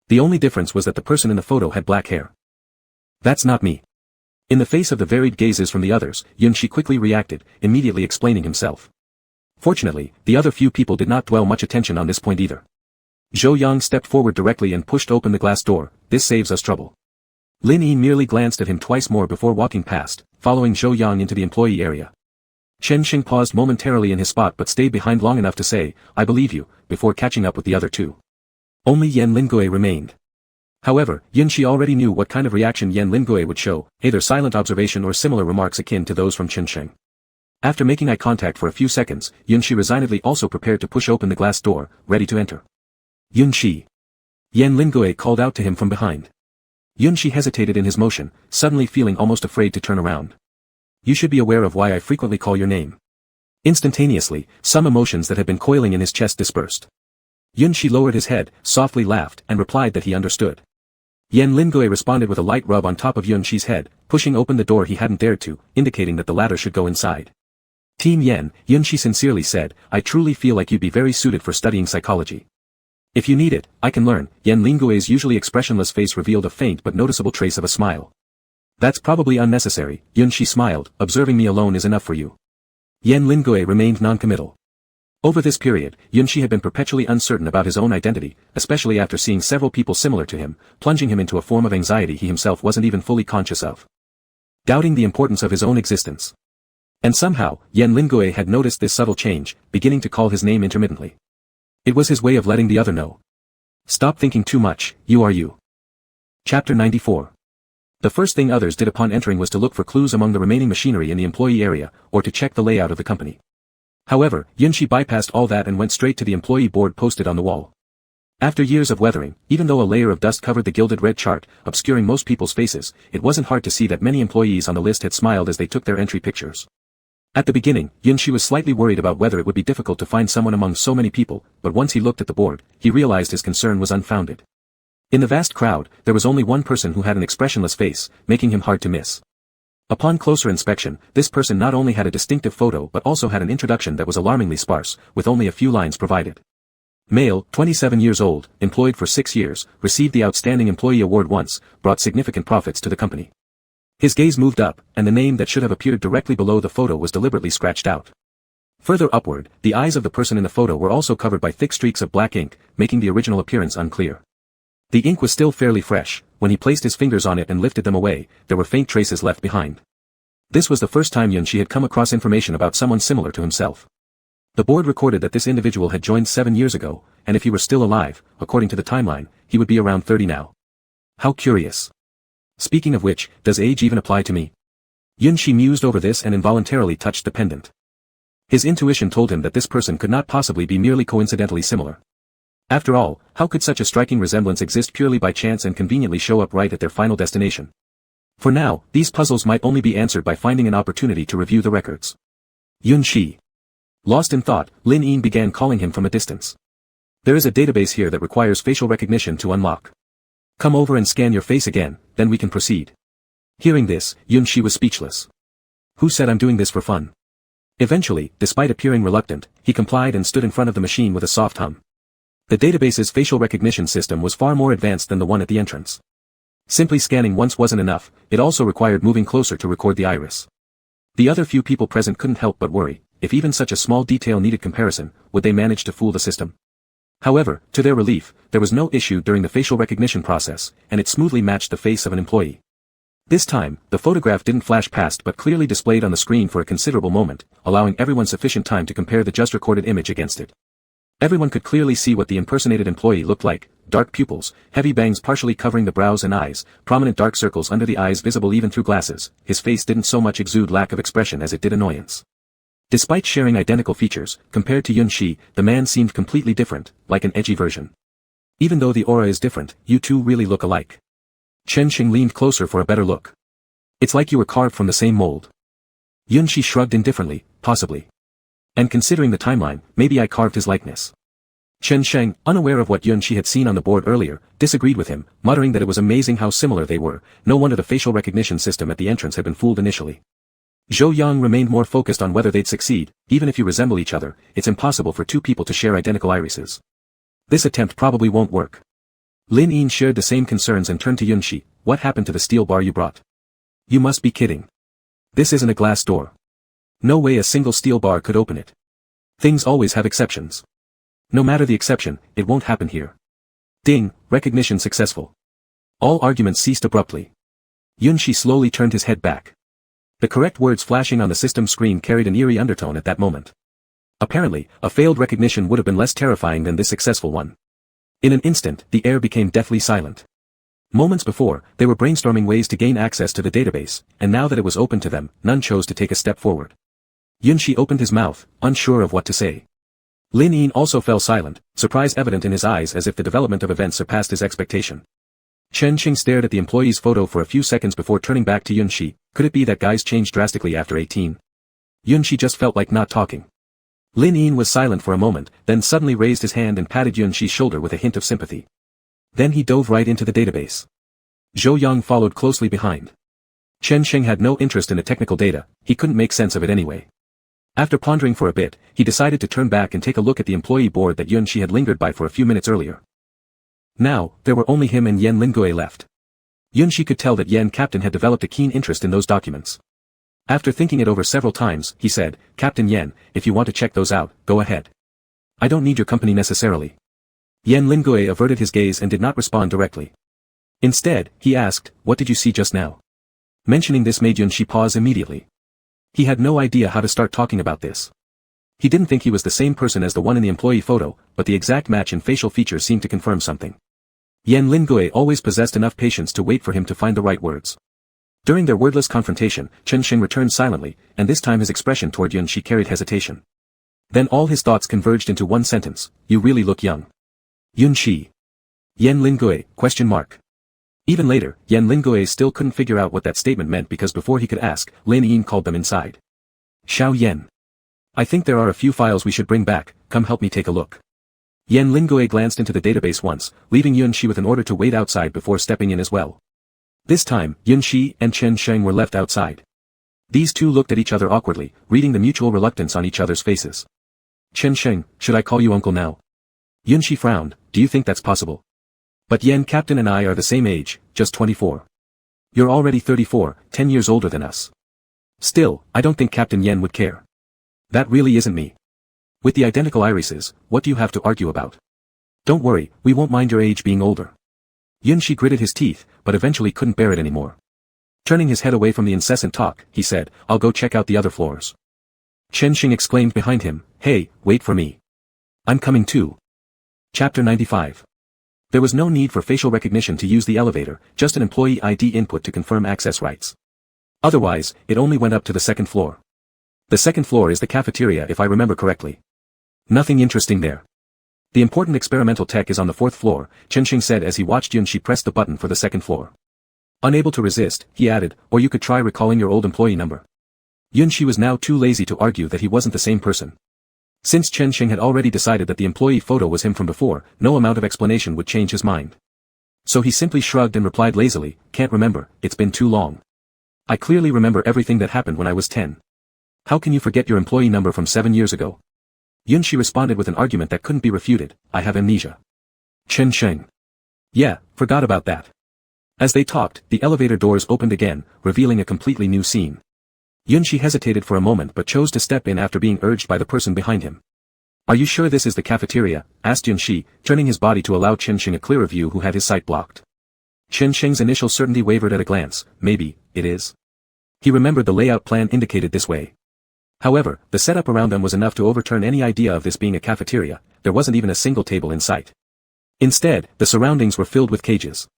The only difference was that the person in the photo had black hair. That's not me. In the face of the varied gazes from the others, Yunxi quickly reacted, immediately explaining himself. Fortunately, the other few people did not dwell much attention on this point either. Zhou Yang stepped forward directly and pushed open the glass door. This saves us trouble. Lin Yi merely glanced at him twice more before walking past, following Zhou Yang into the employee area. Chen Xing paused momentarily in his spot but stayed behind long enough to say, I believe you, before catching up with the other two. Only Yan Lingue remained. However, Yunxi already knew what kind of reaction Yan Lingue would show, either silent observation or similar remarks akin to those from Chen Xing. After making eye contact for a few seconds, Yunxi resignedly also prepared to push open the glass door, ready to enter. Yunxi. Yan Lingue called out to him from behind. Yunxi hesitated in his motion, suddenly feeling almost afraid to turn around. You should be aware of why I frequently call your name. Instantaneously, some emotions that had been coiling in his chest dispersed. Yunxi lowered his head, softly laughed, and replied that he understood. Yan Lingue responded with a light rub on top of Yunxi's head, pushing open the door he hadn't dared to, indicating that the latter should go inside. Team Yan, Yunxi sincerely said, I truly feel like you'd be very suited for studying psychology. If you need it, I can learn. Yan Lingue's usually expressionless face revealed a faint but noticeable trace of a smile. That's probably unnecessary, Yunxi smiled, observing me alone is enough for you. Yan Lingue remained noncommittal. Over this period, Yunxi had been perpetually uncertain about his own identity, especially after seeing several people similar to him, plunging him into a form of anxiety he himself wasn't even fully conscious of. Doubting the importance of his own existence. And somehow, Yan Lingue had noticed this subtle change, beginning to call his name intermittently. It was his way of letting the other know. Stop thinking too much, you are you. Chapter 94. The first thing others did upon entering was to look for clues among the remaining machinery in the employee area, or to check the layout of the company. However, Yunxi bypassed all that and went straight to the employee board posted on the wall. After years of weathering, even though a layer of dust covered the gilded red chart, obscuring most people's faces, it wasn't hard to see that many employees on the list had smiled as they took their entry pictures. At the beginning, Yunxi was slightly worried about whether it would be difficult to find someone among so many people, but once he looked at the board, he realized his concern was unfounded. In the vast crowd, there was only one person who had an expressionless face, making him hard to miss. Upon closer inspection, this person not only had a distinctive photo but also had an introduction that was alarmingly sparse, with only a few lines provided. Male, 27 years old, employed for 6 years, received the Outstanding Employee Award once, brought significant profits to the company. His gaze moved up, and the name that should have appeared directly below the photo was deliberately scratched out. Further upward, the eyes of the person in the photo were also covered by thick streaks of black ink, making the original appearance unclear. The ink was still fairly fresh. When he placed his fingers on it and lifted them away, there were faint traces left behind. This was the first time Yunxi had come across information about someone similar to himself. The board recorded that this individual had joined 7 years ago, and if he were still alive, according to the timeline, he would be around 30 now. How curious. Speaking of which, does age even apply to me? Yunxi mused over this and involuntarily touched the pendant. His intuition told him that this person could not possibly be merely coincidentally similar. After all, how could such a striking resemblance exist purely by chance and conveniently show up right at their final destination? For now, these puzzles might only be answered by finding an opportunity to review the records. Yunxi. Lost in thought, Lin Yi began calling him from a distance. There is a database here that requires facial recognition to unlock. Come over and scan your face again, then we can proceed. Hearing this, Yun-shi was speechless. Who said I'm doing this for fun? Eventually, despite appearing reluctant, he complied and stood in front of the machine with a soft hum. The database's facial recognition system was far more advanced than the one at the entrance. Simply scanning once wasn't enough, it also required moving closer to record the iris. The other few people present couldn't help but worry, if even such a small detail needed comparison, would they manage to fool the system? However, to their relief, there was no issue during the facial recognition process, and it smoothly matched the face of an employee. This time, the photograph didn't flash past but clearly displayed on the screen for a considerable moment, allowing everyone sufficient time to compare the just recorded image against it. Everyone could clearly see what the impersonated employee looked like: dark pupils, heavy bangs partially covering the brows and eyes, prominent dark circles under the eyes visible even through glasses. His face didn't so much exude lack of expression as it did annoyance. Despite sharing identical features, compared to Yun-shi, the man seemed completely different, like an edgy version. Even though the aura is different, you two really look alike. Chen-sheng leaned closer for a better look. It's like you were carved from the same mold. Yun-shi shrugged indifferently, possibly. And considering the timeline, maybe I carved his likeness. Chen-sheng, unaware of what Yun-shi had seen on the board earlier, disagreed with him, muttering that it was amazing how similar they were. No wonder the facial recognition system at the entrance had been fooled initially. Zhou Yang remained more focused on whether they'd succeed. Even if you resemble each other, it's impossible for two people to share identical irises. This attempt probably won't work. Lin Yin shared the same concerns and turned to Yun-shi. What happened to the steel bar you brought? You must be kidding. This isn't a glass door. No way a single steel bar could open it. Things always have exceptions. No matter the exception, it won't happen here. Ding, recognition successful. All arguments ceased abruptly. Yun-shi slowly turned his head back. The correct words flashing on the system screen carried an eerie undertone at that moment. Apparently, a failed recognition would have been less terrifying than this successful one. In an instant, the air became deathly silent. Moments before, they were brainstorming ways to gain access to the database, and now that it was open to them, none chose to take a step forward. Yun-shi opened his mouth, unsure of what to say. Lin Yin also fell silent, surprise evident in his eyes as if the development of events surpassed his expectation. Chen-sheng stared at the employee's photo for a few seconds before turning back to Yun-shi. Could it be that guys change drastically after 18? Yun-shi just felt like not talking. Lin Yin was silent for a moment, then suddenly raised his hand and patted Yun-shi's shoulder with a hint of sympathy. Then he dove right into the database. Zhou Yang followed closely behind. Chen-sheng had no interest in the technical data, he couldn't make sense of it anyway. After pondering for a bit, he decided to turn back and take a look at the employee board that Yun-shi had lingered by for a few minutes earlier. Now, there were only him and Yen Lingui left. Yun-shi could tell that Yen Captain had developed a keen interest in those documents. After thinking it over several times, he said, Captain Yen, if you want to check those out, go ahead. I don't need your company necessarily. Yen Lingui averted his gaze and did not respond directly. Instead, he asked, what did you see just now? Mentioning this made Yun-shi pause immediately. He had no idea how to start talking about this. He didn't think he was the same person as the one in the employee photo, but the exact match in facial features seemed to confirm something. Yen Lingui always possessed enough patience to wait for him to find the right words. During their wordless confrontation, Chen-sheng returned silently, and this time his expression toward Yun-shi carried hesitation. Then all his thoughts converged into one sentence: you really look young. Yun-shi. Yen Lingui, ? Even later, Yen Lingui still couldn't figure out what that statement meant because before he could ask, Lin Yin called them inside. Xiao Yen. I think there are a few files we should bring back, come help me take a look. Yen Lingui glanced into the database once, leaving Yun-shi with an order to wait outside before stepping in as well. This time, Yun-shi and Chen-sheng were left outside. These two looked at each other awkwardly, reading the mutual reluctance on each other's faces. Chen-sheng, should I call you uncle now? Yun-shi frowned, do you think that's possible? But Yen Captain and I are the same age, just 24. You're already 34, 10 years older than us. Still, I don't think Captain Yen would care. That really isn't me. With the identical irises, what do you have to argue about? Don't worry, we won't mind your age being older. Yun-shi gritted his teeth, but eventually couldn't bear it anymore. Turning his head away from the incessant talk, he said, I'll go check out the other floors. Chen-sheng exclaimed behind him, hey, wait for me. I'm coming too. Chapter 95. There was no need for facial recognition to use the elevator, just an employee ID input to confirm access rights. Otherwise, it only went up to the second floor. The second floor is the cafeteria if I remember correctly. Nothing interesting there. The important experimental tech is on the fourth floor, Chen-sheng said as he watched Yun-shi press the button for the second floor. Unable to resist, he added, or you could try recalling your old employee number. Yun-shi was now too lazy to argue that he wasn't the same person. Since Chen-sheng had already decided that the employee photo was him from before, no amount of explanation would change his mind. So he simply shrugged and replied lazily, can't remember, it's been too long. I clearly remember everything that happened when I was 10. How can you forget your employee number from 7 years ago? Yunshi responded with an argument that couldn't be refuted, I have amnesia. Chen Sheng. Yeah, forgot about that. As they talked, the elevator doors opened again, revealing a completely new scene. Yunshi hesitated for a moment but chose to step in after being urged by the person behind him. Are you sure this is the cafeteria? Asked Yunshi, turning his body to allow Chen Sheng a clearer view who had his sight blocked. Chen Sheng's initial certainty wavered at a glance, maybe, it is. He remembered the layout plan indicated this way. However, the setup around them was enough to overturn any idea of this being a cafeteria, there wasn't even a single table in sight. Instead, the surroundings were filled with cages.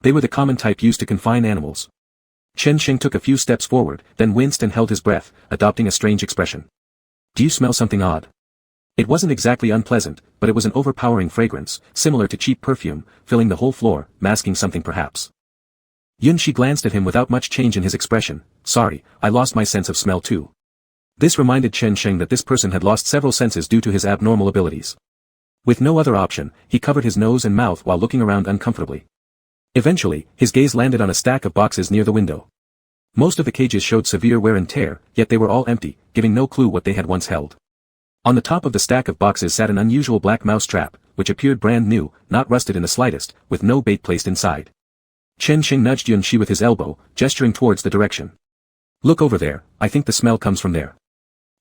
They were the common type used to confine animals. Chen Sheng took a few steps forward, then winced and held his breath, adopting a strange expression. Do you smell something odd? It wasn't exactly unpleasant, but it was an overpowering fragrance, similar to cheap perfume, filling the whole floor, masking something perhaps. Yunshi glanced at him without much change in his expression. Sorry, I lost my sense of smell too. This reminded Chen Sheng that this person had lost several senses due to his abnormal abilities. With no other option, he covered his nose and mouth while looking around uncomfortably. Eventually, his gaze landed on a stack of boxes near the window. Most of the cages showed severe wear and tear, yet they were all empty, giving no clue what they had once held. On the top of the stack of boxes sat an unusual black mouse trap, which appeared brand new, not rusted in the slightest, with no bait placed inside. Chen Sheng nudged Yunshi with his elbow, gesturing towards the direction. Look over there, I think the smell comes from there.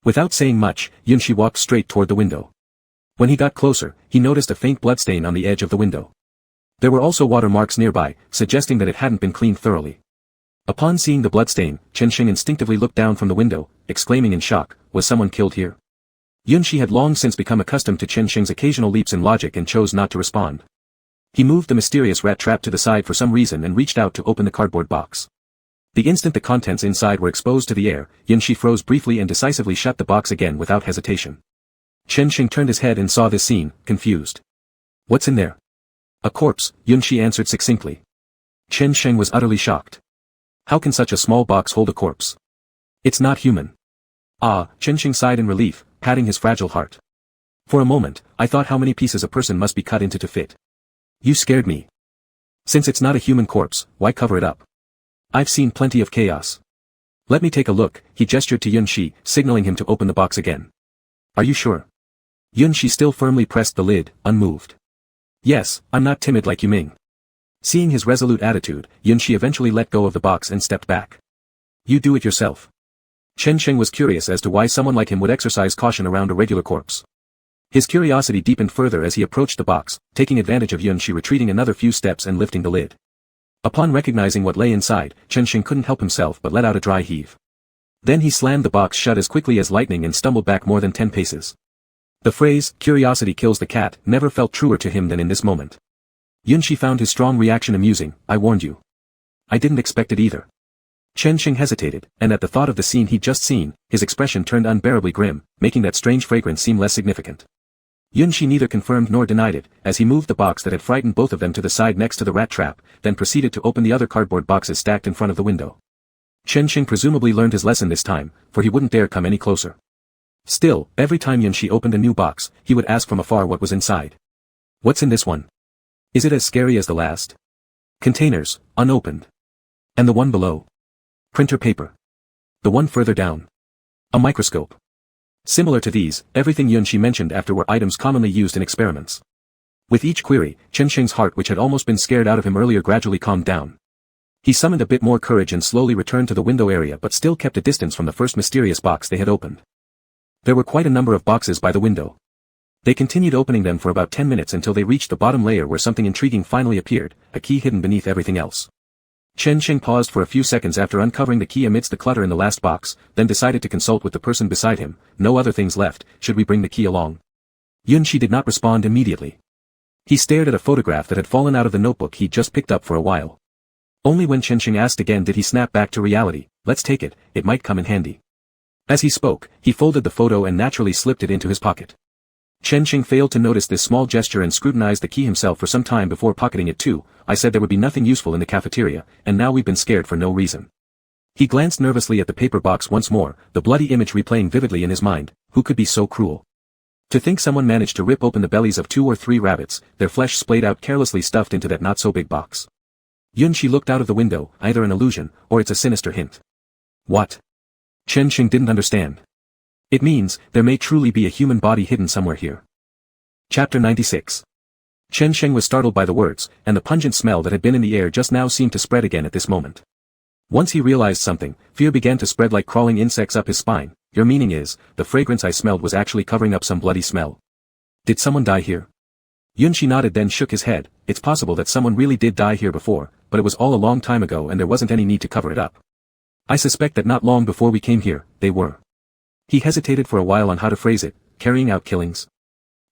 Without saying much, Yunshi walked straight toward the window. When he got closer, he noticed a faint bloodstain on the edge of the window. There were also water marks nearby, suggesting that it hadn't been cleaned thoroughly. Upon seeing the bloodstain, Chen Sheng instinctively looked down from the window, exclaiming in shock, was someone killed here? Yunshi had long since become accustomed to Chen Sheng's occasional leaps in logic and chose not to respond. He moved the mysterious rat trap to the side for some reason and reached out to open the cardboard box. The instant the contents inside were exposed to the air, Yunshi froze briefly and decisively shut the box again without hesitation. Chen Sheng turned his head and saw this scene, confused. What's in there? A corpse, Yunshi answered succinctly. Chen Sheng was utterly shocked. How can such a small box hold a corpse? It's not human. Ah, Chen Sheng sighed in relief, patting his fragile heart. For a moment, I thought how many pieces a person must be cut into to fit. You scared me. Since it's not a human corpse, why cover it up? I've seen plenty of chaos. Let me take a look, he gestured to Yunshi, signaling him to open the box again. Are you sure? Yunshi still firmly pressed the lid, unmoved. Yes, I'm not timid like Yuming. Seeing his resolute attitude, Yunshi eventually let go of the box and stepped back. You do it yourself. Chen Sheng was curious as to why someone like him would exercise caution around a regular corpse. His curiosity deepened further as he approached the box, taking advantage of Yunshi retreating another few steps and lifting the lid. Upon recognizing what lay inside, Chen Sheng couldn't help himself but let out a dry heave. Then he slammed the box shut as quickly as lightning and stumbled back more than 10 paces. The phrase, curiosity kills the cat, never felt truer to him than in this moment. Yunshi found his strong reaction amusing. I warned you. I didn't expect it either. Chen Sheng hesitated, and at the thought of the scene he'd just seen, his expression turned unbearably grim, making that strange fragrance seem less significant. Yunshi neither confirmed nor denied it, as he moved the box that had frightened both of them to the side next to the rat trap, then proceeded to open the other cardboard boxes stacked in front of the window. Chen Sheng presumably learned his lesson this time, for he wouldn't dare come any closer. Still, every time Yunshi opened a new box, he would ask from afar what was inside. What's in this one? Is it as scary as the last? Containers, unopened. And the one below? Printer paper. The one further down. A microscope. Similar to these, everything Yunshi mentioned after were items commonly used in experiments. With each query, Chen Sheng's heart which had almost been scared out of him earlier gradually calmed down. He summoned a bit more courage and slowly returned to the window area but still kept a distance from the first mysterious box they had opened. There were quite a number of boxes by the window. They continued opening them for about 10 minutes until they reached the bottom layer where something intriguing finally appeared, a key hidden beneath everything else. Chen Sheng paused for a few seconds after uncovering the key amidst the clutter in the last box, then decided to consult with the person beside him. No other things left, should we bring the key along? Yunshi did not respond immediately. He stared at a photograph that had fallen out of the notebook he'd just picked up for a while. Only when Chen Sheng asked again did he snap back to reality. Let's take it, it might come in handy. As he spoke, he folded the photo and naturally slipped it into his pocket. Chen Sheng failed to notice this small gesture and scrutinized the key himself for some time before pocketing it too. I said there would be nothing useful in the cafeteria, and now we've been scared for no reason. He glanced nervously at the paper box once more, the bloody image replaying vividly in his mind. Who could be so cruel? To think someone managed to rip open the bellies of 2 or 3 rabbits, their flesh splayed out carelessly stuffed into that not-so-big box. Yunshi looked out of the window, either an illusion, or it's a sinister hint. What? Chen Xing didn't understand. It means, there may truly be a human body hidden somewhere here. Chapter 96. Chen Xing was startled by the words, and the pungent smell that had been in the air just now seemed to spread again at this moment. Once he realized something, fear began to spread like crawling insects up his spine. Your meaning is, the fragrance I smelled was actually covering up some bloody smell. Did someone die here? Yunshi nodded then shook his head. It's possible that someone really did die here before, but it was all a long time ago and there wasn't any need to cover it up. I suspect that not long before we came here, they were. He hesitated for a while on how to phrase it, carrying out killings.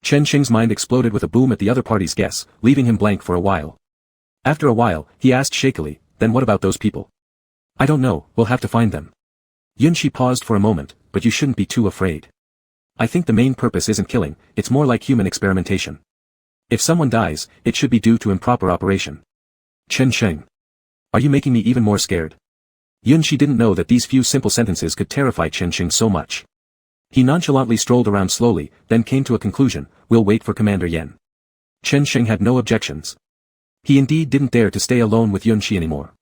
Chen Xing's mind exploded with a boom at the other party's guess, leaving him blank for a while. After a while, he asked shakily, then what about those people? I don't know, we'll have to find them. Yunshi paused for a moment, but you shouldn't be too afraid. I think the main purpose isn't killing, it's more like human experimentation. If someone dies, it should be due to improper operation. Chen Xing. Are you making me even more scared? Yunshi didn't know that these few simple sentences could terrify Chen Xing so much. He nonchalantly strolled around slowly, then came to a conclusion, we'll wait for Commander Yen. Chen Xing had no objections. He indeed didn't dare to stay alone with Yunshi anymore.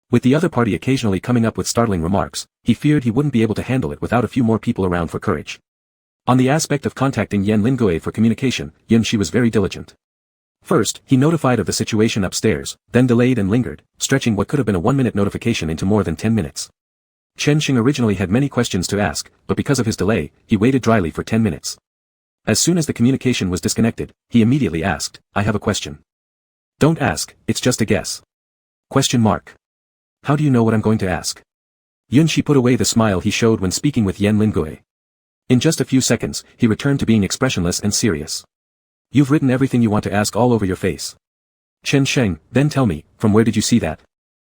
With the other party occasionally coming up with startling remarks, he feared he wouldn't be able to handle it without a few more people around for courage. On the aspect of contacting Yen Lingue for communication, Yunshi was very diligent. First, he notified of the situation upstairs, then delayed and lingered, stretching what could have been a 1-minute notification into more than 10 minutes. Chen Xing originally had many questions to ask, but because of his delay, he waited dryly for 10 minutes. As soon as the communication was disconnected, he immediately asked, I have a question. Don't ask, it's just a guess. Question mark. How do you know what I'm going to ask? Yunshi put away the smile he showed when speaking with Yen Lingue. In just a few seconds, he returned to being expressionless and serious. You've written everything you want to ask all over your face. Chen Xing, then tell me, from where did you see that?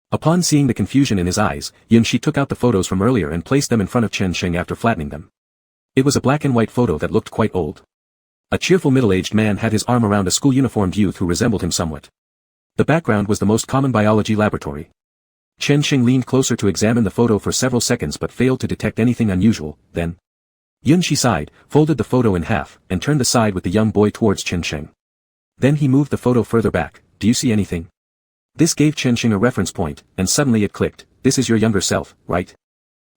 Upon seeing the confusion in his eyes, Yunshi took out the photos from earlier and placed them in front of Chen Xing after flattening them. It was a black and white photo that looked quite old. A cheerful middle-aged man had his arm around a school-uniformed youth who resembled him somewhat. The background was the most common biology laboratory. Chen Xing leaned closer to examine the photo for several seconds but failed to detect anything unusual, then Yunshi sighed, folded the photo in half, and turned the side with the young boy towards Chen Xing. Then he moved the photo further back. Do you see anything? This gave Chen Xing a reference point, and suddenly it clicked. This is your younger self, right?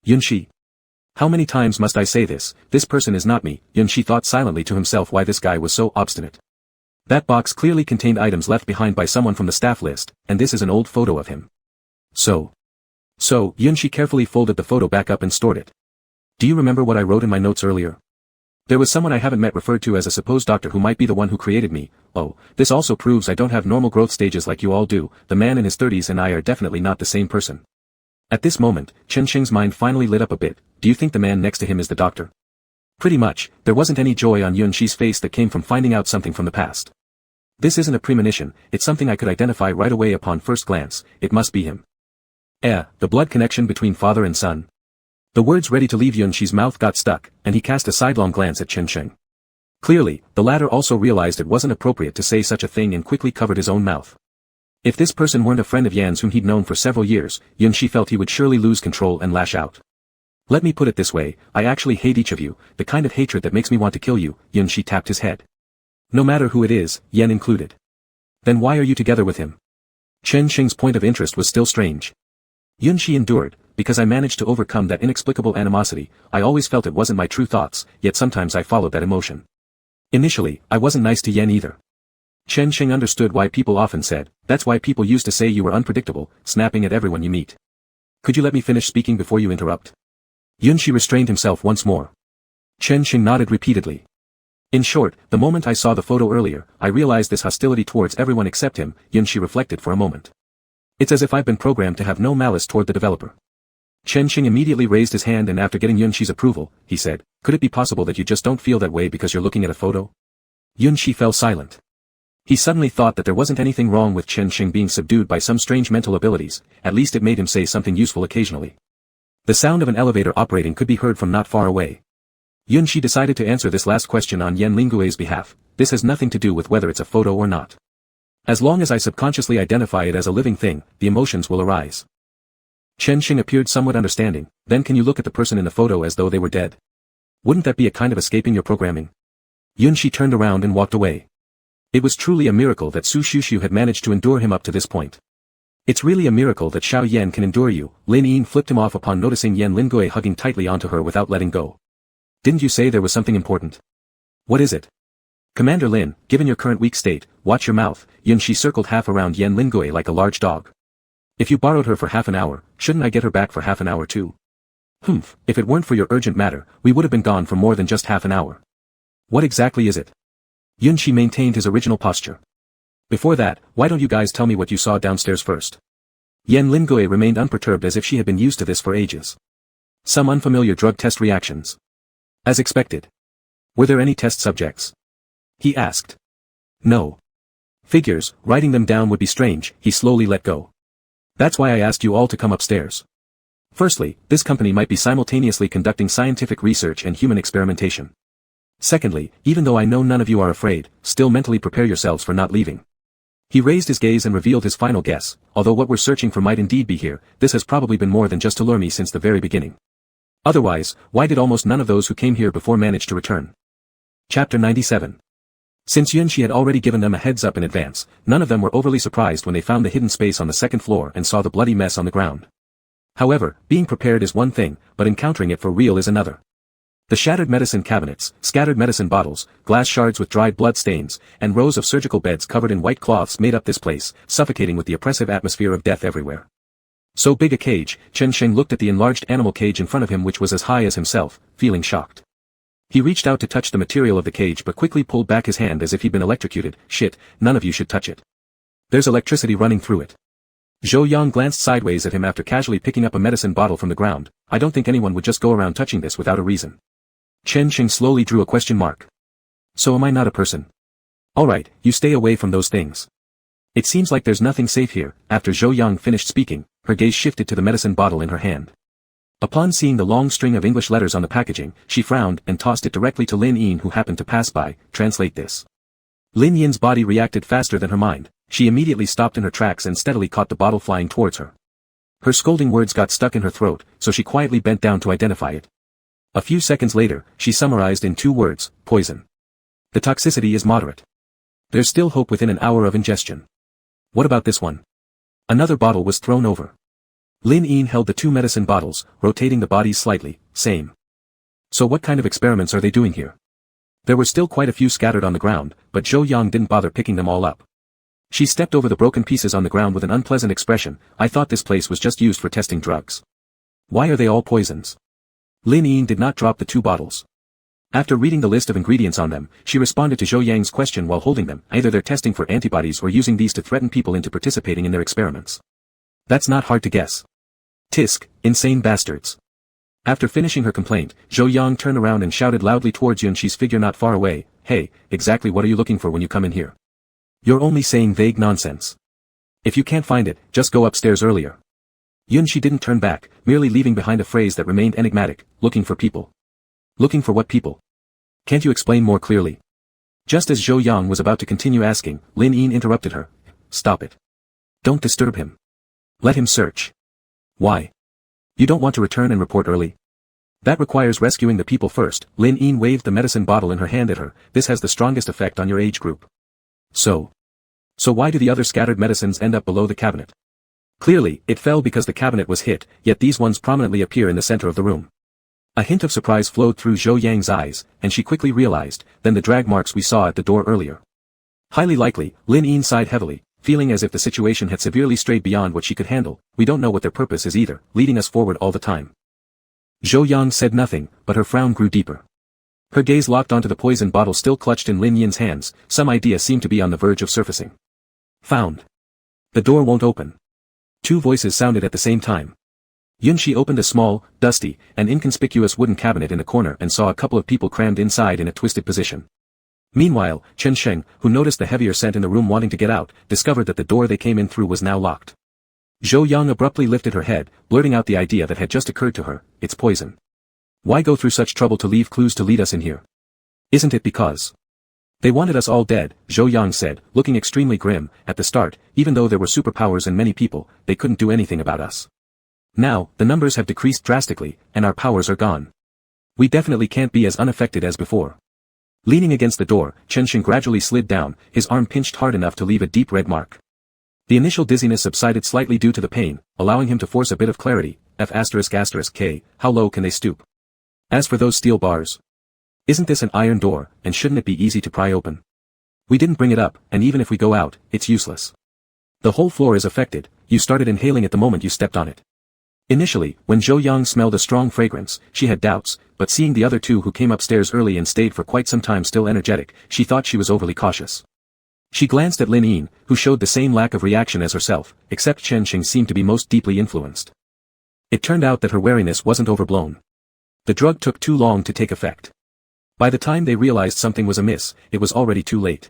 Yunshi. How many times must I say this? This person is not me. Yunshi thought silently to himself why this guy was so obstinate. That box clearly contained items left behind by someone from the staff list, and this is an old photo of him. So, Yunshi carefully folded the photo back up and stored it. Do you remember what I wrote in my notes earlier? There was someone I haven't met referred to as a supposed doctor who might be the one who created me. Oh, this also proves I don't have normal growth stages like you all do. The man in his 30s and I are definitely not the same person. At this moment, Chen Xing's mind finally lit up a bit. Do you think the man next to him is the doctor? Pretty much, there wasn't any joy on Yunshi's face that came from finding out something from the past. This isn't a premonition, it's something I could identify right away upon first glance. It must be him. The blood connection between father and son. The words ready to leave Yunshi's mouth got stuck, and he cast a sidelong glance at Chen Xing. Clearly, the latter also realized it wasn't appropriate to say such a thing and quickly covered his own mouth. If this person weren't a friend of Yan's whom he'd known for several years, Yunshi felt he would surely lose control and lash out. Let me put it this way, I actually hate each of you, the kind of hatred that makes me want to kill you. Yunshi tapped his head. No matter who it is, Yan included. Then why are you together with him? Chen Xing's point of interest was still strange. Yunshi endured, because I managed to overcome that inexplicable animosity. I always felt it wasn't my true thoughts, yet sometimes I followed that emotion. Initially, I wasn't nice to Yan either. Chen Xing understood why people often said, that's why people used to say you were unpredictable, snapping at everyone you meet. Could you let me finish speaking before you interrupt? Yunshi restrained himself once more. Chen Xing nodded repeatedly. In short, the moment I saw the photo earlier, I realized this hostility towards everyone except him. Yunshi reflected for a moment. It's as if I've been programmed to have no malice toward the developer. Chen Xing immediately raised his hand and after getting Yunshi's approval, he said, could it be possible that you just don't feel that way because you're looking at a photo? Yunshi fell silent. He suddenly thought that there wasn't anything wrong with Chen Xing being subdued by some strange mental abilities, at least it made him say something useful occasionally. The sound of an elevator operating could be heard from not far away. Yunshi decided to answer this last question on Yen Lingue's behalf. This has nothing to do with whether it's a photo or not. As long as I subconsciously identify it as a living thing, the emotions will arise. Chen Xing appeared somewhat understanding. Then can you look at the person in the photo as though they were dead? Wouldn't that be a kind of escaping your programming? Yunshi turned around and walked away. It was truly a miracle that Su Shushu had managed to endure him up to this point. It's really a miracle that Xiao Yan can endure you. Lin Yin flipped him off upon noticing Yan Lingui hugging tightly onto her without letting go. Didn't you say there was something important? What is it? Commander Lin, given your current weak state, watch your mouth. Yunshi circled half around Yan Lingui like a large dog. If you borrowed her for half an hour, shouldn't I get her back for half an hour too? Humph, if it weren't for your urgent matter, we would have been gone for more than just half an hour. What exactly is it? Yunshi maintained his original posture. Before that, why don't you guys tell me what you saw downstairs first? Yan Lingui remained unperturbed as if she had been used to this for ages. Some unfamiliar drug test reactions. As expected. Were there any test subjects? He asked. No. Figures, writing them down would be strange, he slowly let go. That's why I asked you all to come upstairs. Firstly, this company might be simultaneously conducting scientific research and human experimentation. Secondly, even though I know none of you are afraid, still mentally prepare yourselves for not leaving. He raised his gaze and revealed his final guess, although what we're searching for might indeed be here, this has probably been more than just to lure me since the very beginning. Otherwise, why did almost none of those who came here before manage to return? Chapter 97. Since Yunshi had already given them a heads up in advance, none of them were overly surprised when they found the hidden space on the second floor and saw the bloody mess on the ground. However, being prepared is one thing, but encountering it for real is another. The shattered medicine cabinets, scattered medicine bottles, glass shards with dried blood stains, and rows of surgical beds covered in white cloths made up this place, suffocating with the oppressive atmosphere of death everywhere. So big a cage, Chen Sheng looked at the enlarged animal cage in front of him which was as high as himself, feeling shocked. He reached out to touch the material of the cage but quickly pulled back his hand as if he'd been electrocuted. Shit, none of you should touch it. There's electricity running through it. Zhou Yang glanced sideways at him after casually picking up a medicine bottle from the ground. I don't think anyone would just go around touching this without a reason. Chen Sheng slowly drew a question mark. So am I not a person? Alright, you stay away from those things. It seems like there's nothing safe here. After Zhou Yang finished speaking, her gaze shifted to the medicine bottle in her hand. Upon seeing the long string of English letters on the packaging, she frowned and tossed it directly to Lin Yin who happened to pass by. Translate this. Lin Yin's body reacted faster than her mind. She immediately stopped in her tracks and steadily caught the bottle flying towards her. Her scolding words got stuck in her throat, so she quietly bent down to identify it. A few seconds later, she summarized in 2 words, poison. The toxicity is moderate. There's still hope within an hour of ingestion. What about this one? Another bottle was thrown over. Lin Yin held the 2 medicine bottles, rotating the bodies slightly. Same. So what kind of experiments are they doing here? There were still quite a few scattered on the ground, but Zhou Yang didn't bother picking them all up. She stepped over the broken pieces on the ground with an unpleasant expression. I thought this place was just used for testing drugs. Why are they all poisons? Lin Yin did not drop the 2 bottles. After reading the list of ingredients on them, she responded to Zhou Yang's question while holding them. Either they're testing for antibodies or using these to threaten people into participating in their experiments. That's not hard to guess. Tisk, insane bastards. After finishing her complaint, Zhou Yang turned around and shouted loudly towards Yunshi's figure not far away. Hey, exactly what are you looking for when you come in here? You're only saying vague nonsense. If you can't find it, just go upstairs earlier. Yunshi didn't turn back, merely leaving behind a phrase that remained enigmatic, looking for people. Looking for what people? Can't you explain more clearly? Just as Zhou Yang was about to continue asking, Lin Yin interrupted her. Stop it. Don't disturb him. Let him search. Why? You don't want to return and report early? That requires rescuing the people first. Lin Yin waved the medicine bottle in her hand at her. This has the strongest effect on your age group. So why do the other scattered medicines end up below the cabinet? Clearly, it fell because the cabinet was hit, yet these ones prominently appear in the center of the room. A hint of surprise flowed through Zhou Yang's eyes, and she quickly realized, then the drag marks we saw at the door earlier. Highly likely, Lin Yin sighed heavily, feeling as if the situation had severely strayed beyond what she could handle. We don't know what their purpose is either, leading us forward all the time. Zhou Yang said nothing, but her frown grew deeper. Her gaze locked onto the poison bottle still clutched in Lin Yin's hands. Some idea seemed to be on the verge of surfacing. Found. The door won't open. 2 voices sounded at the same time. Yunshi opened a small, dusty, and inconspicuous wooden cabinet in the corner and saw a couple of people crammed inside in a twisted position. Meanwhile, Chen Sheng, who noticed the heavier scent in the room wanting to get out, discovered that the door they came in through was now locked. Zhou Yang abruptly lifted her head, blurting out the idea that had just occurred to her. It's poison. Why go through such trouble to leave clues to lead us in here? Isn't it because they wanted us all dead? Zhou Yang said, looking extremely grim. At the start, even though there were superpowers and many people, they couldn't do anything about us. Now, the numbers have decreased drastically, and our powers are gone. We definitely can't be as unaffected as before. Leaning against the door, Chen Sheng gradually slid down, his arm pinched hard enough to leave a deep red mark. The initial dizziness subsided slightly due to the pain, allowing him to force a bit of clarity. F***K, how low can they stoop? As for those steel bars, isn't this an iron door, and shouldn't it be easy to pry open? We didn't bring it up, and even if we go out, it's useless. The whole floor is affected. You started inhaling it the moment you stepped on it. Initially, when Zhou Yang smelled a strong fragrance, she had doubts, but seeing the other two who came upstairs early and stayed for quite some time still energetic, she thought she was overly cautious. She glanced at Lin Yin, who showed the same lack of reaction as herself, except Chen Sheng seemed to be most deeply influenced. It turned out that her wariness wasn't overblown. The drug took too long to take effect. By the time they realized something was amiss, it was already too late.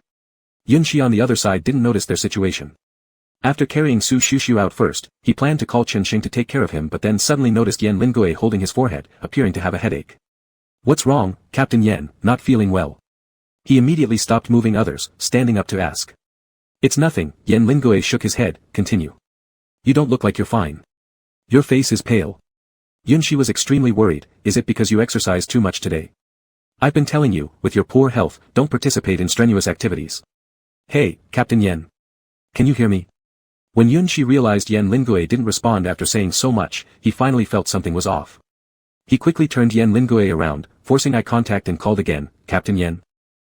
Yunxi on the other side didn't notice their situation. After carrying Su Shushu out first, he planned to call Chen Sheng to take care of him but then suddenly noticed Yan Lingui holding his forehead, appearing to have a headache. What's wrong, Captain Yan? Not feeling well. He immediately stopped moving others, standing up to ask. It's nothing, Yan Lingui shook his head. Continue. You don't look like you're fine. Your face is pale. Yunxi was extremely worried. Is it because you exercised too much today? I've been telling you, with your poor health, don't participate in strenuous activities. Hey, Captain Yan. Can you hear me? When Yunxi realized Yan Lingui didn't respond after saying so much, he finally felt something was off. He quickly turned Yan Lingui around, forcing eye contact and called again, Captain Yan.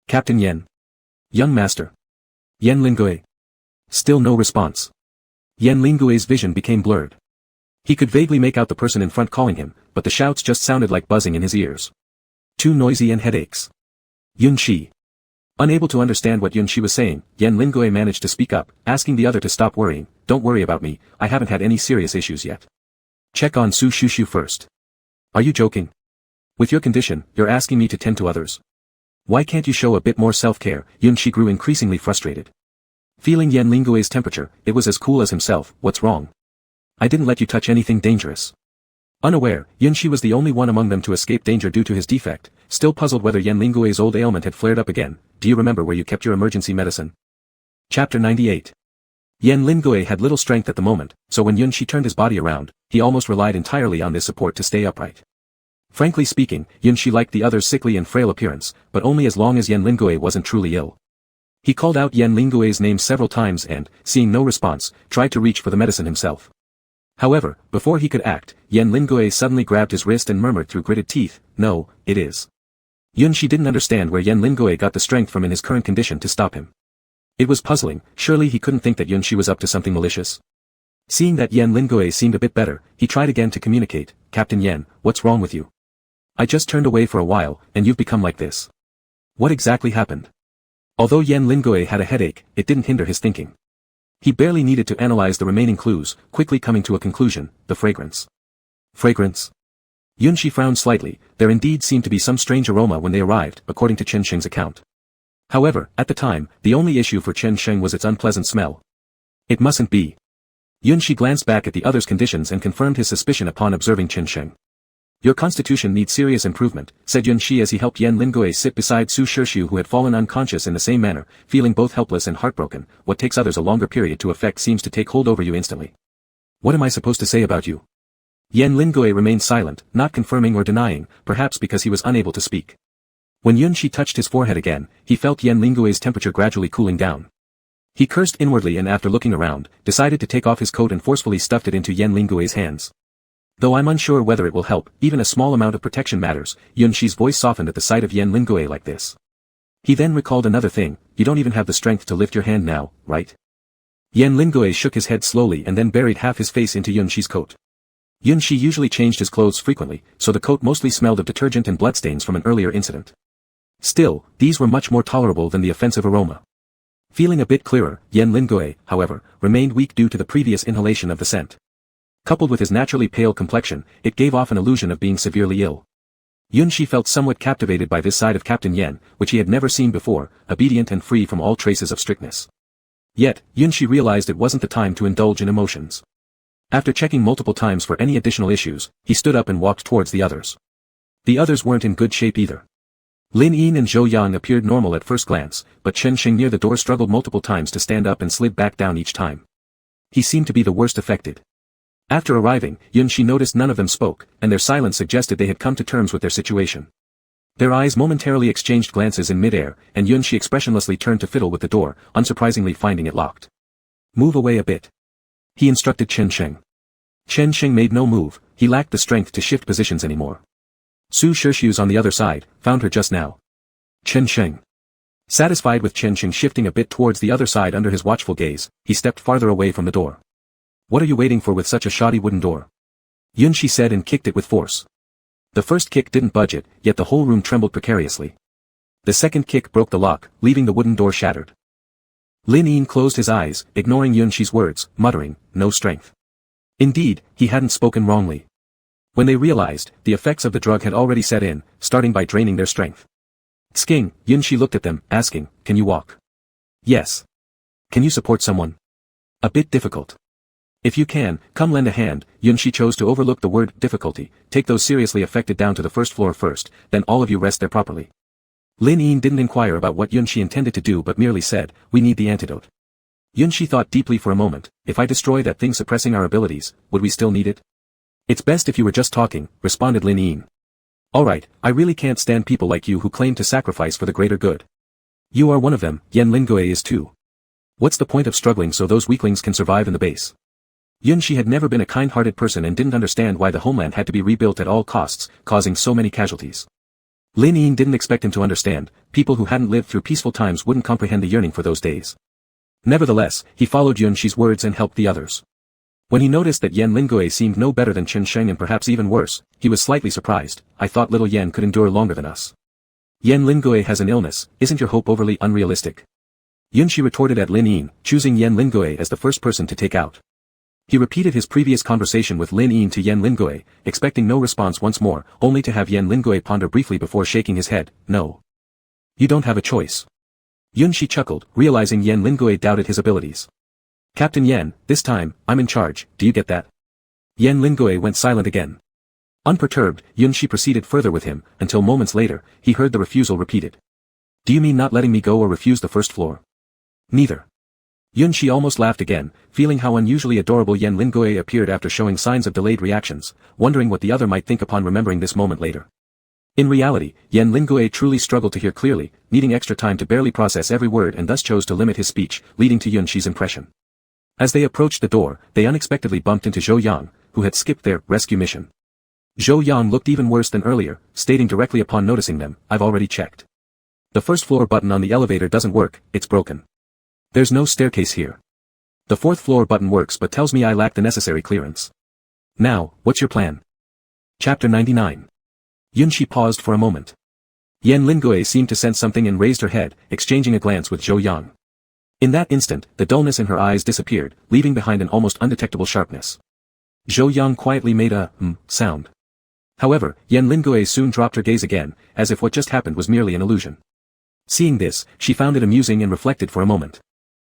Captain Yan. Young master. Yan Lingui. Still no response. Yan Lingui's vision became blurred. He could vaguely make out the person in front calling him, but the shouts just sounded like buzzing in his ears. Too noisy and headaches. Yunxi. Unable to understand what Yunxi was saying, Yan Lingui managed to speak up, asking the other to stop worrying. Don't worry about me, I haven't had any serious issues yet. Check on Su Shushu first. Are you joking? With your condition, you're asking me to tend to others. Why can't you show a bit more self-care? Yunxi grew increasingly frustrated. Feeling Yan Lingui's temperature, it was as cool as himself. What's wrong? I didn't let you touch anything dangerous. Unaware, Yunxi was the only one among them to escape danger due to his defect, still puzzled whether Yan Lingui's old ailment had flared up again. Do you remember where you kept your emergency medicine? Chapter 98. Yan Lingui had little strength at the moment, so when Yunxi turned his body around, he almost relied entirely on this support to stay upright. Frankly speaking, Yunxi liked the other's sickly and frail appearance, but only as long as Yan Lingui wasn't truly ill. He called out Yan Lingui's name several times and, seeing no response, tried to reach for the medicine himself. However, before he could act, Yan Lingui suddenly grabbed his wrist and murmured through gritted teeth, "No, it is." Yunxi didn't understand where Yan Lingui got the strength from in his current condition to stop him. It was puzzling, surely he couldn't think that Yunxi was up to something malicious. Seeing that Yan Lingui seemed a bit better, he tried again to communicate, "Captain Yan, what's wrong with you? I just turned away for a while, and you've become like this. What exactly happened?" Although Yan Lingui had a headache, it didn't hinder his thinking. He barely needed to analyze the remaining clues, quickly coming to a conclusion, the fragrance. Fragrance? Yunxi frowned slightly. There indeed seemed to be some strange aroma when they arrived, according to Chen Sheng's account. However, at the time, the only issue for Chen Sheng was its unpleasant smell. It mustn't be. Yunxi glanced back at the other's conditions and confirmed his suspicion upon observing Chen Sheng. Your constitution needs serious improvement, said Yunxi as he helped Yan Lingui sit beside Su Shushu who had fallen unconscious in the same manner, feeling both helpless and heartbroken. What takes others a longer period to affect seems to take hold over you instantly. What am I supposed to say about you? Yan Lingui remained silent, not confirming or denying, perhaps because he was unable to speak. When Yunxi touched his forehead again, he felt Yan Lingui's temperature gradually cooling down. He cursed inwardly and after looking around, decided to take off his coat and forcefully stuffed it into Yan Lingui's hands. Though I'm unsure whether it will help, even a small amount of protection matters. Yunxi's voice softened at the sight of Yan Lingui like this. He then recalled another thing, you don't even have the strength to lift your hand now, right? Yan Lingui shook his head slowly and then buried half his face into Yunxi's coat. Yunxi usually changed his clothes frequently, so the coat mostly smelled of detergent and bloodstains from an earlier incident. Still, these were much more tolerable than the offensive aroma. Feeling a bit clearer, Yan Lingui, however, remained weak due to the previous inhalation of the scent. Coupled with his naturally pale complexion, it gave off an illusion of being severely ill. Yunxi felt somewhat captivated by this side of Captain Yan, which he had never seen before, obedient and free from all traces of strictness. Yet, Yunxi realized it wasn't the time to indulge in emotions. After checking multiple times for any additional issues, he stood up and walked towards the others. The others weren't in good shape either. Lin Yin and Zhou Yang appeared normal at first glance, but Chen Sheng near the door struggled multiple times to stand up and slid back down each time. He seemed to be the worst affected. After arriving, Yunxi noticed none of them spoke, and their silence suggested they had come to terms with their situation. Their eyes momentarily exchanged glances in midair, and Yunshi expressionlessly turned to fiddle with the door, unsurprisingly finding it locked. Move away a bit. He instructed Chen Sheng. Chen Sheng made no move, he lacked the strength to shift positions anymore. Su Shirshu's on the other side, found her just now. Chen Sheng. Satisfied with Chen Sheng shifting a bit towards the other side under his watchful gaze, he stepped farther away from the door. What are you waiting for with such a shoddy wooden door? Yunshi said and kicked it with force. The first kick didn't budge it, yet the whole room trembled precariously. The second kick broke the lock, leaving the wooden door shattered. Lin Yin closed his eyes, ignoring Yunshi's words, muttering, no strength. Indeed, he hadn't spoken wrongly. When they realized, the effects of the drug had already set in, starting by draining their strength. Sking, Yunshi looked at them, asking, can you walk? Yes. Can you support someone? A bit difficult. If you can, come lend a hand. Yunshi chose to overlook the word difficulty, take those seriously affected down to the first floor first, then all of you rest there properly. Lin Yin didn't inquire about what Yunshi intended to do but merely said, we need the antidote. Yunshi thought deeply for a moment, if I destroy that thing suppressing our abilities, would we still need it? It's best if you were just talking, responded Lin Yin. Alright, I really can't stand people like you who claim to sacrifice for the greater good. You are one of them, Yan Lingui is too. What's the point of struggling so those weaklings can survive in the base? Yunshi had never been a kind-hearted person and didn't understand why the homeland had to be rebuilt at all costs, causing so many casualties. Lin Yin didn't expect him to understand, people who hadn't lived through peaceful times wouldn't comprehend the yearning for those days. Nevertheless, he followed Yunshi's words and helped the others. When he noticed that Yan Lingui seemed no better than Chen Sheng and perhaps even worse, he was slightly surprised. I thought little Yan could endure longer than us. Yan Lingui has an illness, isn't your hope overly unrealistic? Yunshi retorted at Lin Yin, choosing Yan Lingui as the first person to take out. He repeated his previous conversation with Lin Yin to Yan Lingui, expecting no response once more, only to have Yan Lingui ponder briefly before shaking his head, no. You don't have a choice. Yunshi chuckled, realizing Yan Lingui doubted his abilities. Captain Yan, this time, I'm in charge, do you get that? Yan Lingui went silent again. Unperturbed, Yunshi proceeded further with him, until moments later, he heard the refusal repeated. Do you mean not letting me go or refuse the first floor? Neither. Yunshi almost laughed again, feeling how unusually adorable Yan Lingui appeared after showing signs of delayed reactions, wondering what the other might think upon remembering this moment later. In reality, Yan Lingui truly struggled to hear clearly, needing extra time to barely process every word and thus chose to limit his speech, leading to Yunshi's impression. As they approached the door, they unexpectedly bumped into Zhou Yang, who had skipped their rescue mission. Zhou Yang looked even worse than earlier, stating directly upon noticing them, I've already checked. The first floor button on the elevator doesn't work, it's broken. There's no staircase here. The fourth floor button works but tells me I lack the necessary clearance. Now, what's your plan? Chapter 99. Yunshi paused for a moment. Yan Lingui seemed to sense something and raised her head, exchanging a glance with Zhou Yang. In that instant, the dullness in her eyes disappeared, leaving behind an almost undetectable sharpness. Zhou Yang quietly made a sound. However, Yan Lingui soon dropped her gaze again, as if what just happened was merely an illusion. Seeing this, she found it amusing and reflected for a moment.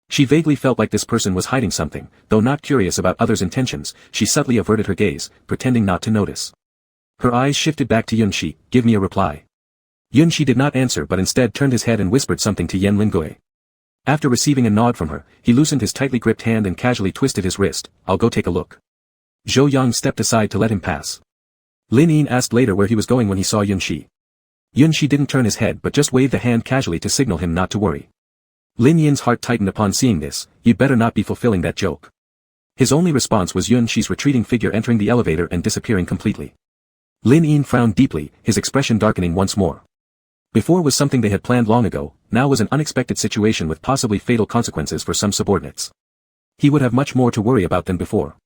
She vaguely felt like this person was hiding something, though not curious about others' intentions, she subtly averted her gaze, pretending not to notice. Her eyes shifted back to Yunshi, give me a reply. Yunshi did not answer but instead turned his head and whispered something to Yan Lingui. After receiving a nod from her, he loosened his tightly gripped hand and casually twisted his wrist, I'll go take a look. Zhou Yang stepped aside to let him pass. Lin Yin asked later where he was going when he saw Yunshi. Yunshi didn't turn his head but just waved a hand casually to signal him not to worry. Lin Yin's heart tightened upon seeing this, you'd better not be fulfilling that joke. His only response was Yunshi's retreating figure entering the elevator and disappearing completely. Lin Yin frowned deeply, his expression darkening once more. Before was something they had planned long ago, now was an unexpected situation with possibly fatal consequences for some subordinates. He would have much more to worry about than before.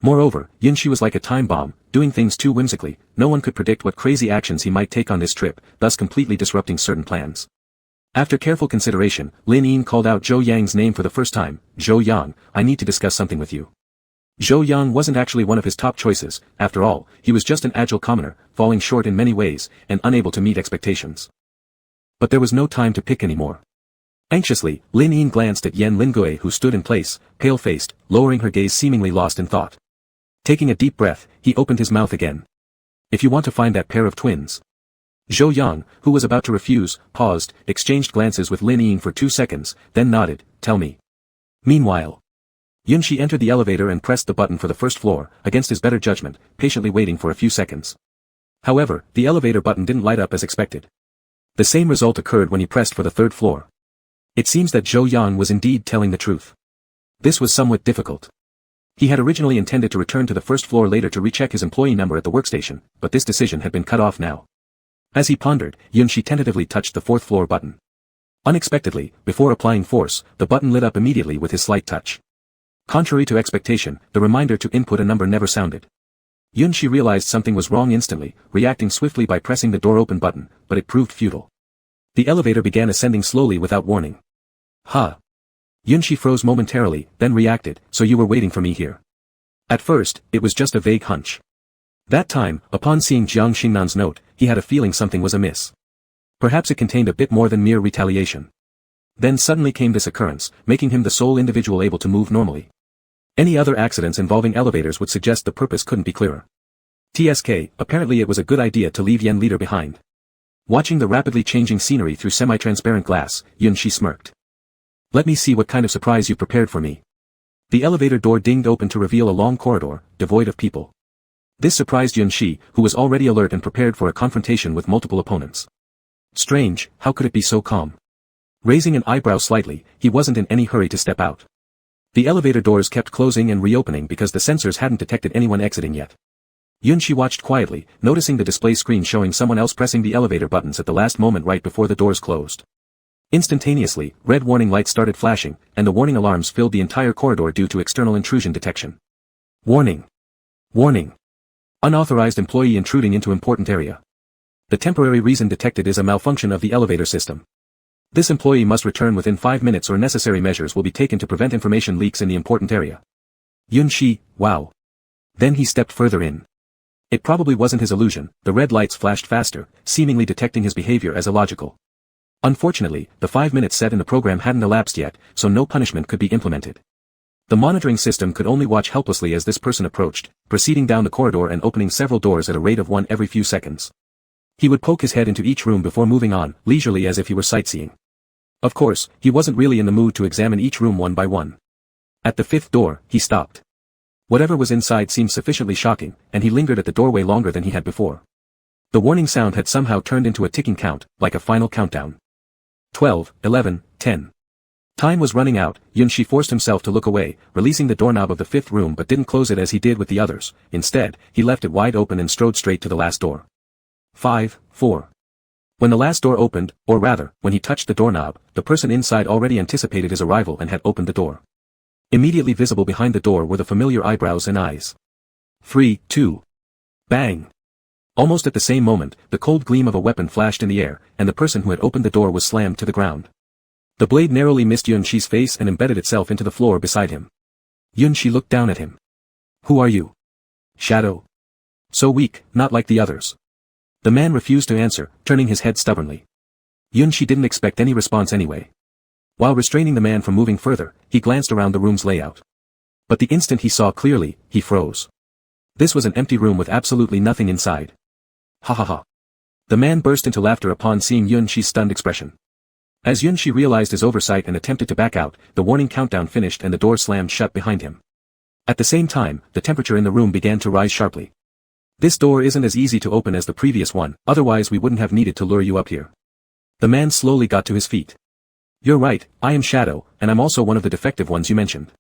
Moreover, Yunshi was like a time bomb, doing things too whimsically, no one could predict what crazy actions he might take on this trip, thus completely disrupting certain plans. After careful consideration, Lin Yin called out Zhou Yang's name for the first time, Zhou Yang, I need to discuss something with you. Zhou Yang wasn't actually one of his top choices, after all, he was just an agile commoner, falling short in many ways, and unable to meet expectations. But there was no time to pick anymore. Anxiously, Lin Yin glanced at Yan Lingui who stood in place, pale-faced, lowering her gaze seemingly lost in thought. Taking a deep breath, he opened his mouth again. If you want to find that pair of twins. Zhou Yang, who was about to refuse, paused, exchanged glances with Lin Yin for 2 seconds, then nodded, tell me. Meanwhile, Yunshi entered the elevator and pressed the button for the first floor, against his better judgment, patiently waiting for a few seconds. However, the elevator button didn't light up as expected. The same result occurred when he pressed for the third floor. It seems that Zhou Yang was indeed telling the truth. This was somewhat difficult. He had originally intended to return to the first floor later to recheck his employee number at the workstation, but this decision had been cut off now. As he pondered, Yunshi tentatively touched the fourth floor button. Unexpectedly, before applying force, the button lit up immediately with his slight touch. Contrary to expectation, the reminder to input a number never sounded. Yunshi realized something was wrong instantly, reacting swiftly by pressing the door open button, but it proved futile. The elevator began ascending slowly without warning. Huh. Yunshi froze momentarily, then reacted, so you were waiting for me here. At first, it was just a vague hunch. That time, upon seeing Jiang Xingnan's note, he had a feeling something was amiss. Perhaps it contained a bit more than mere retaliation. Then suddenly came this occurrence, making him the sole individual able to move normally. Any other accidents involving elevators would suggest the purpose couldn't be clearer. TSK, apparently it was a good idea to leave Yen Leader behind. Watching the rapidly changing scenery through semi-transparent glass, Yunshi smirked. Let me see what kind of surprise you prepared for me. The elevator door dinged open to reveal a long corridor, devoid of people. This surprised Yunshi, who was already alert and prepared for a confrontation with multiple opponents. Strange, how could it be so calm? Raising an eyebrow slightly, he wasn't in any hurry to step out. The elevator doors kept closing and reopening because the sensors hadn't detected anyone exiting yet. Yunshi watched quietly, noticing the display screen showing someone else pressing the elevator buttons at the last moment right before the doors closed. Instantaneously, red warning lights started flashing, and the warning alarms filled the entire corridor due to external intrusion detection. Warning! Warning! Unauthorized employee intruding into important area. The temporary reason detected is a malfunction of the elevator system. This employee must return within 5 minutes or necessary measures will be taken to prevent information leaks in the important area. Yunshi, wow. Then he stepped further in. It probably wasn't his illusion, the red lights flashed faster, seemingly detecting his behavior as illogical. Unfortunately, the 5 minutes set in the program hadn't elapsed yet, so no punishment could be implemented. The monitoring system could only watch helplessly as this person approached, proceeding down the corridor and opening several doors at a rate of one every few seconds. He would poke his head into each room before moving on, leisurely as if he were sightseeing. Of course, he wasn't really in the mood to examine each room one by one. At the fifth door, he stopped. Whatever was inside seemed sufficiently shocking, and he lingered at the doorway longer than he had before. The warning sound had somehow turned into a ticking count, like a final countdown. 12, 11, 10. Time was running out. Yunshi forced himself to look away, releasing the doorknob of the fifth room but didn't close it as he did with the others. Instead, he left it wide open and strode straight to the last door. 5, 4. When the last door opened, or rather, when he touched the doorknob, the person inside already anticipated his arrival and had opened the door. Immediately visible behind the door were the familiar eyebrows and eyes. 3, 2. Bang! Almost at the same moment, the cold gleam of a weapon flashed in the air, and the person who had opened the door was slammed to the ground. The blade narrowly missed Yunshi's face and embedded itself into the floor beside him. Yunshi looked down at him. Who are you? Shadow. So weak, not like the others. The man refused to answer, turning his head stubbornly. Yunshi didn't expect any response anyway. While restraining the man from moving further, he glanced around the room's layout. But the instant he saw clearly, he froze. This was an empty room with absolutely nothing inside. Ha ha ha. The man burst into laughter upon seeing Yunshi's stunned expression. As Yunshi realized his oversight and attempted to back out, the warning countdown finished and the door slammed shut behind him. At the same time, the temperature in the room began to rise sharply. This door isn't as easy to open as the previous one, otherwise we wouldn't have needed to lure you up here. The man slowly got to his feet. You're right, I am Shadow, and I'm also one of the defective ones you mentioned.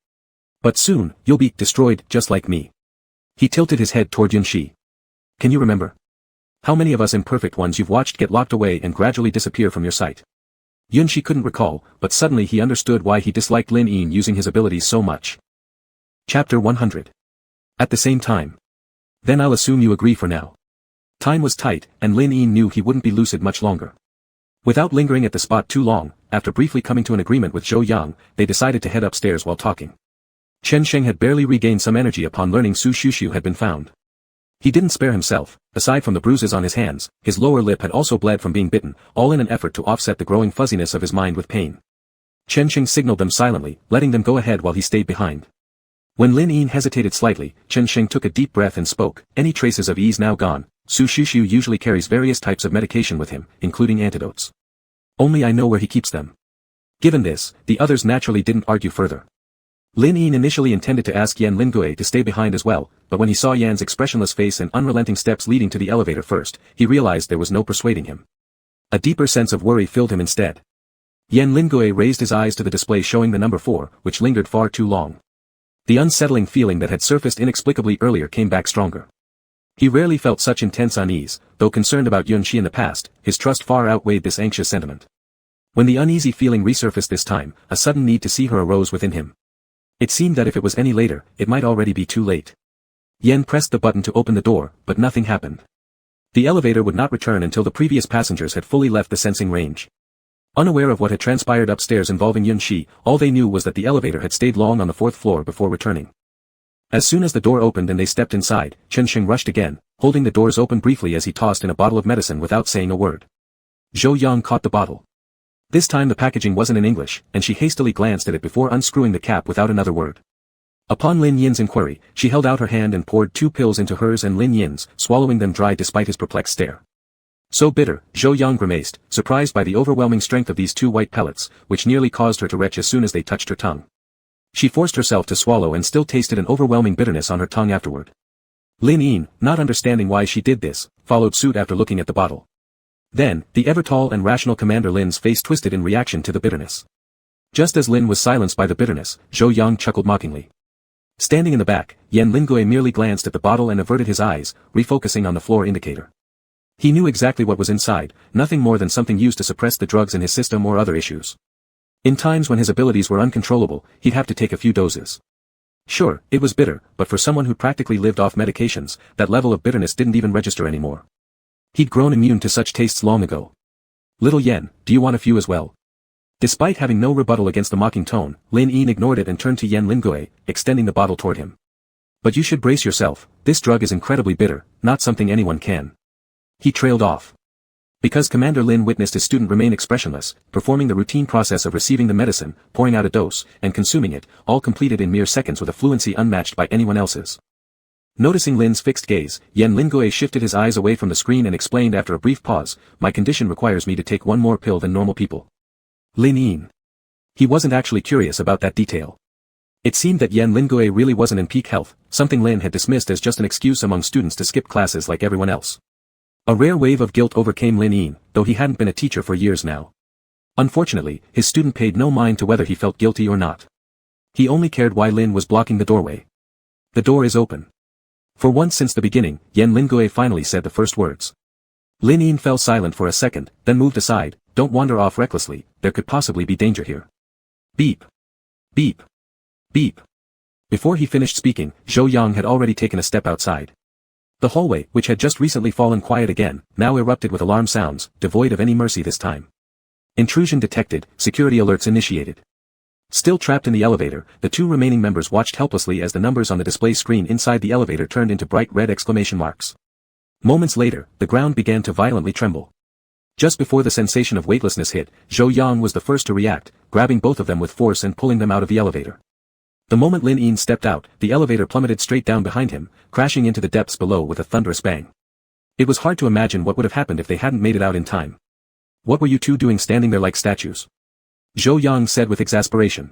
But soon, you'll be destroyed just like me. He tilted his head toward Yunshi. Can you remember? How many of us imperfect ones you've watched get locked away and gradually disappear from your sight? Yunshi couldn't recall, but suddenly he understood why he disliked Lin Yin using his abilities so much. Chapter 100. At the same time. Then I'll assume you agree for now. Time was tight, and Lin Yin knew he wouldn't be lucid much longer. Without lingering at the spot too long, after briefly coming to an agreement with Zhou Yang, they decided to head upstairs while talking. Chen Sheng had barely regained some energy upon learning Su Shushu had been found. He didn't spare himself. Aside from the bruises on his hands, his lower lip had also bled from being bitten, all in an effort to offset the growing fuzziness of his mind with pain. Chen Sheng signaled them silently, letting them go ahead while he stayed behind. When Lin Yin hesitated slightly, Chen Sheng took a deep breath and spoke, any traces of ease now gone. Su Shushu usually carries various types of medication with him, including antidotes. Only I know where he keeps them. Given this, the others naturally didn't argue further. Lin Yin initially intended to ask Yan Lingui to stay behind as well, but when he saw Yan's expressionless face and unrelenting steps leading to the elevator first, he realized there was no persuading him. A deeper sense of worry filled him instead. Yan Lingui raised his eyes to the display showing the number 4, which lingered far too long. The unsettling feeling that had surfaced inexplicably earlier came back stronger. He rarely felt such intense unease, though concerned about Yunxi in the past, his trust far outweighed this anxious sentiment. When the uneasy feeling resurfaced this time, a sudden need to see her arose within him. It seemed that if it was any later, it might already be too late. Yen pressed the button to open the door, but nothing happened. The elevator would not return until the previous passengers had fully left the sensing range. Unaware of what had transpired upstairs involving Yunxi, all they knew was that the elevator had stayed long on the 4th floor before returning. As soon as the door opened and they stepped inside, Chen Xing rushed again, holding the doors open briefly as he tossed in a bottle of medicine without saying a word. Zhou Yang caught the bottle. This time the packaging wasn't in English, and she hastily glanced at it before unscrewing the cap without another word. Upon Lin Yin's inquiry, she held out her hand and poured 2 pills into hers and Lin Yin's, swallowing them dry despite his perplexed stare. So bitter, Zhou Yang grimaced, surprised by the overwhelming strength of these 2 white pellets, which nearly caused her to retch as soon as they touched her tongue. She forced herself to swallow and still tasted an overwhelming bitterness on her tongue afterward. Lin Yin, not understanding why she did this, followed suit after looking at the bottle. Then, the ever-tall and rational Commander Lin's face twisted in reaction to the bitterness. Just as Lin was silenced by the bitterness, Zhou Yang chuckled mockingly. Standing in the back, Yan Lingui merely glanced at the bottle and averted his eyes, refocusing on the floor indicator. He knew exactly what was inside, nothing more than something used to suppress the drugs in his system or other issues. In times when his abilities were uncontrollable, he'd have to take a few doses. Sure, it was bitter, but for someone who practically lived off medications, that level of bitterness didn't even register anymore. He'd grown immune to such tastes long ago. Little Yen, do you want a few as well? Despite having no rebuttal against the mocking tone, Lin Yin ignored it and turned to Yan Lingui, extending the bottle toward him. But you should brace yourself, this drug is incredibly bitter, not something anyone can. He trailed off. Because Commander Lin witnessed his student remain expressionless, performing the routine process of receiving the medicine, pouring out a dose, and consuming it, all completed in mere seconds with a fluency unmatched by anyone else's. Noticing Lin's fixed gaze, Yan Lingui shifted his eyes away from the screen and explained after a brief pause, my condition requires me to take 1 more pill than normal people. Lin Yin. He wasn't actually curious about that detail. It seemed that Yan Lingui really wasn't in peak health, something Lin had dismissed as just an excuse among students to skip classes like everyone else. A rare wave of guilt overcame Lin Yin, though he hadn't been a teacher for years now. Unfortunately, his student paid no mind to whether he felt guilty or not. He only cared why Lin was blocking the doorway. The door is open. For once since the beginning, Yan Lingui finally said the first words. Lin Yin fell silent for a second, then moved aside, don't wander off recklessly, there could possibly be danger here. Beep. Beep. Beep. Before he finished speaking, Zhou Yang had already taken a step outside. The hallway, which had just recently fallen quiet again, now erupted with alarm sounds, devoid of any mercy this time. Intrusion detected, security alerts initiated. Still trapped in the elevator, the 2 remaining members watched helplessly as the numbers on the display screen inside the elevator turned into bright red exclamation marks. Moments later, the ground began to violently tremble. Just before the sensation of weightlessness hit, Zhou Yang was the first to react, grabbing both of them with force and pulling them out of the elevator. The moment Lin Yin stepped out, the elevator plummeted straight down behind him, crashing into the depths below with a thunderous bang. It was hard to imagine what would have happened if they hadn't made it out in time. What were you 2 doing standing there like statues? Zhou Yang said with exasperation.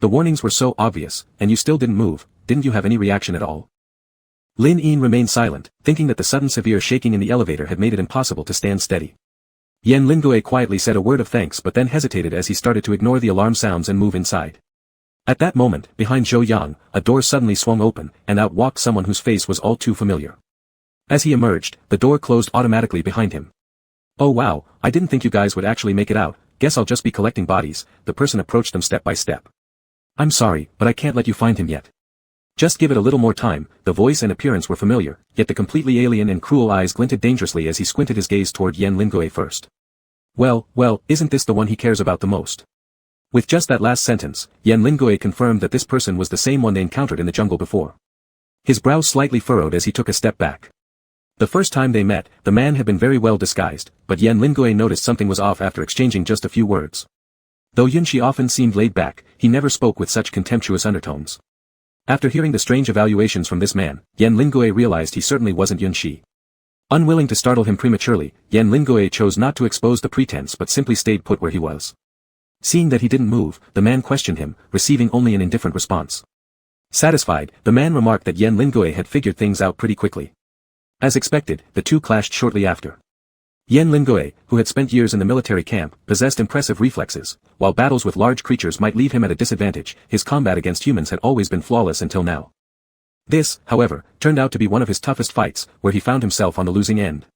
The warnings were so obvious, and you still didn't move, didn't you have any reaction at all? Lin Yin remained silent, thinking that the sudden severe shaking in the elevator had made it impossible to stand steady. Yan Lingui quietly said a word of thanks but then hesitated as he started to ignore the alarm sounds and move inside. At that moment, behind Zhou Yang, a door suddenly swung open, and out walked someone whose face was all too familiar. As he emerged, the door closed automatically behind him. Oh wow, I didn't think you guys would actually make it out, guess I'll just be collecting bodies, the person approached them step by step. I'm sorry, but I can't let you find him yet. Just give it a little more time, the voice and appearance were familiar, yet the completely alien and cruel eyes glinted dangerously as he squinted his gaze toward Yan Lingui first. Well, isn't this the one he cares about the most? With just that last sentence, Yan Lingui confirmed that this person was the same one they encountered in the jungle before. His brow slightly furrowed as he took a step back. The first time they met, the man had been very well disguised, but Yan Lingui noticed something was off after exchanging just a few words. Though Yunxi often seemed laid back, he never spoke with such contemptuous undertones. After hearing the strange evaluations from this man, Yan Lingui realized he certainly wasn't Yunxi. Unwilling to startle him prematurely, Yan Lingui chose not to expose the pretense but simply stayed put where he was. Seeing that he didn't move, the man questioned him, receiving only an indifferent response. Satisfied, the man remarked that Yan Lingui had figured things out pretty quickly. As expected, the two clashed shortly after. Yan Lingui, who had spent years in the military camp, possessed impressive reflexes. While battles with large creatures might leave him at a disadvantage, his combat against humans had always been flawless until now. This, however, turned out to be one of his toughest fights, where he found himself on the losing end.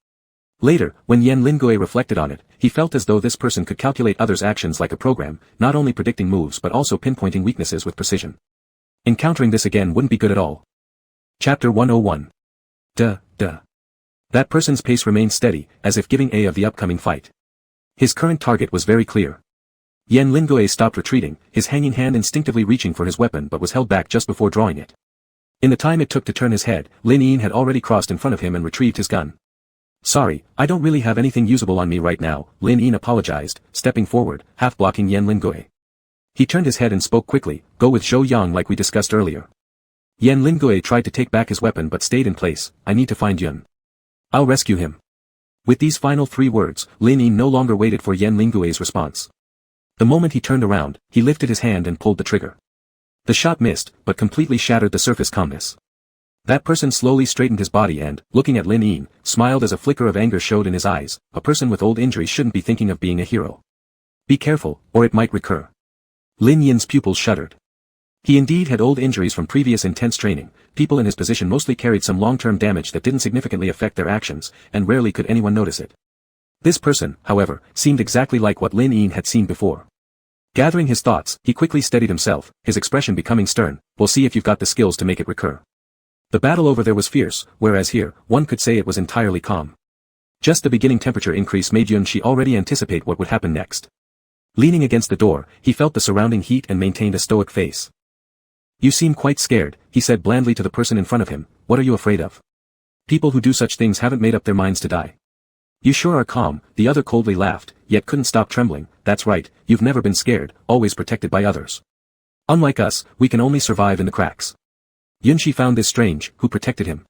Later, when Yan Lingui reflected on it, he felt as though this person could calculate others' actions like a program, not only predicting moves but also pinpointing weaknesses with precision. Encountering this again wouldn't be good at all. Chapter 101. Duh. That person's pace remained steady, as if giving A of the upcoming fight. His current target was very clear. Yan Lingui stopped retreating, his hanging hand instinctively reaching for his weapon but was held back just before drawing it. In the time it took to turn his head, Lin Yin had already crossed in front of him and retrieved his gun. Sorry, I don't really have anything usable on me right now, Lin Yin apologized, stepping forward, half blocking Yan Lingui. He turned his head and spoke quickly, go with Zhou Yang like we discussed earlier. Yan Lingui tried to take back his weapon but stayed in place, I need to find Yun. I'll rescue him. With these final 3 words, Lin Yin no longer waited for Yan Lingui's response. The moment he turned around, he lifted his hand and pulled the trigger. The shot missed, but completely shattered the surface calmness. That person slowly straightened his body and, looking at Lin Yin, smiled as a flicker of anger showed in his eyes. A person with old injuries shouldn't be thinking of being a hero. Be careful, or it might recur. Lin Yin's pupils shuddered. He indeed had old injuries from previous intense training. People in his position mostly carried some long-term damage that didn't significantly affect their actions, and rarely could anyone notice it. This person, however, seemed exactly like what Lin Yin had seen before. Gathering his thoughts, he quickly steadied himself, his expression becoming stern. We'll see if you've got the skills to make it recur. The battle over there was fierce, whereas here, one could say it was entirely calm. Just the beginning temperature increase made Yunshi already anticipate what would happen next. Leaning against the door, he felt the surrounding heat and maintained a stoic face. You seem quite scared, he said blandly to the person in front of him. What are you afraid of? People who do such things haven't made up their minds to die. You sure are calm, the other coldly laughed, yet couldn't stop trembling. That's right, you've never been scared, always protected by others. Unlike us, we can only survive in the cracks. Yunshi found this strange. Who protected him?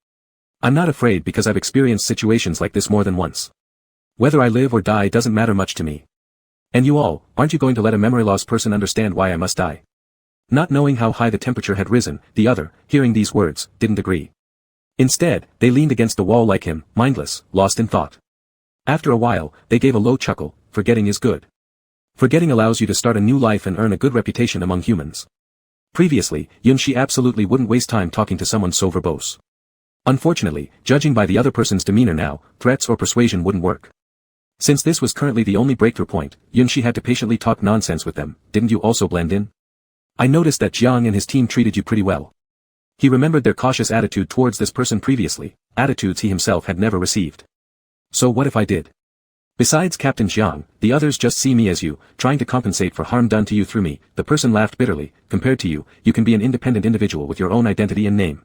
I'm not afraid because I've experienced situations like this more than once. Whether I live or die doesn't matter much to me. And you all, aren't you going to let a memory-loss person understand why I must die? Not knowing how high the temperature had risen, the other, hearing these words, didn't agree. Instead, they leaned against the wall like him, mindless, lost in thought. After a while, they gave a low chuckle. Forgetting is good. Forgetting allows you to start a new life and earn a good reputation among humans. Previously, Yunshi absolutely wouldn't waste time talking to someone so verbose. Unfortunately, judging by the other person's demeanor now, threats or persuasion wouldn't work. Since this was currently the only breakthrough point, Yunshi had to patiently talk nonsense with them. Didn't you also blend in? I noticed that Jiang and his team treated you pretty well. He remembered their cautious attitude towards this person previously, attitudes he himself had never received. So what if I did? Besides Captain Jiang, the others just see me as you, trying to compensate for harm done to you through me. The person laughed bitterly. Compared to you, you can be an independent individual with your own identity and name.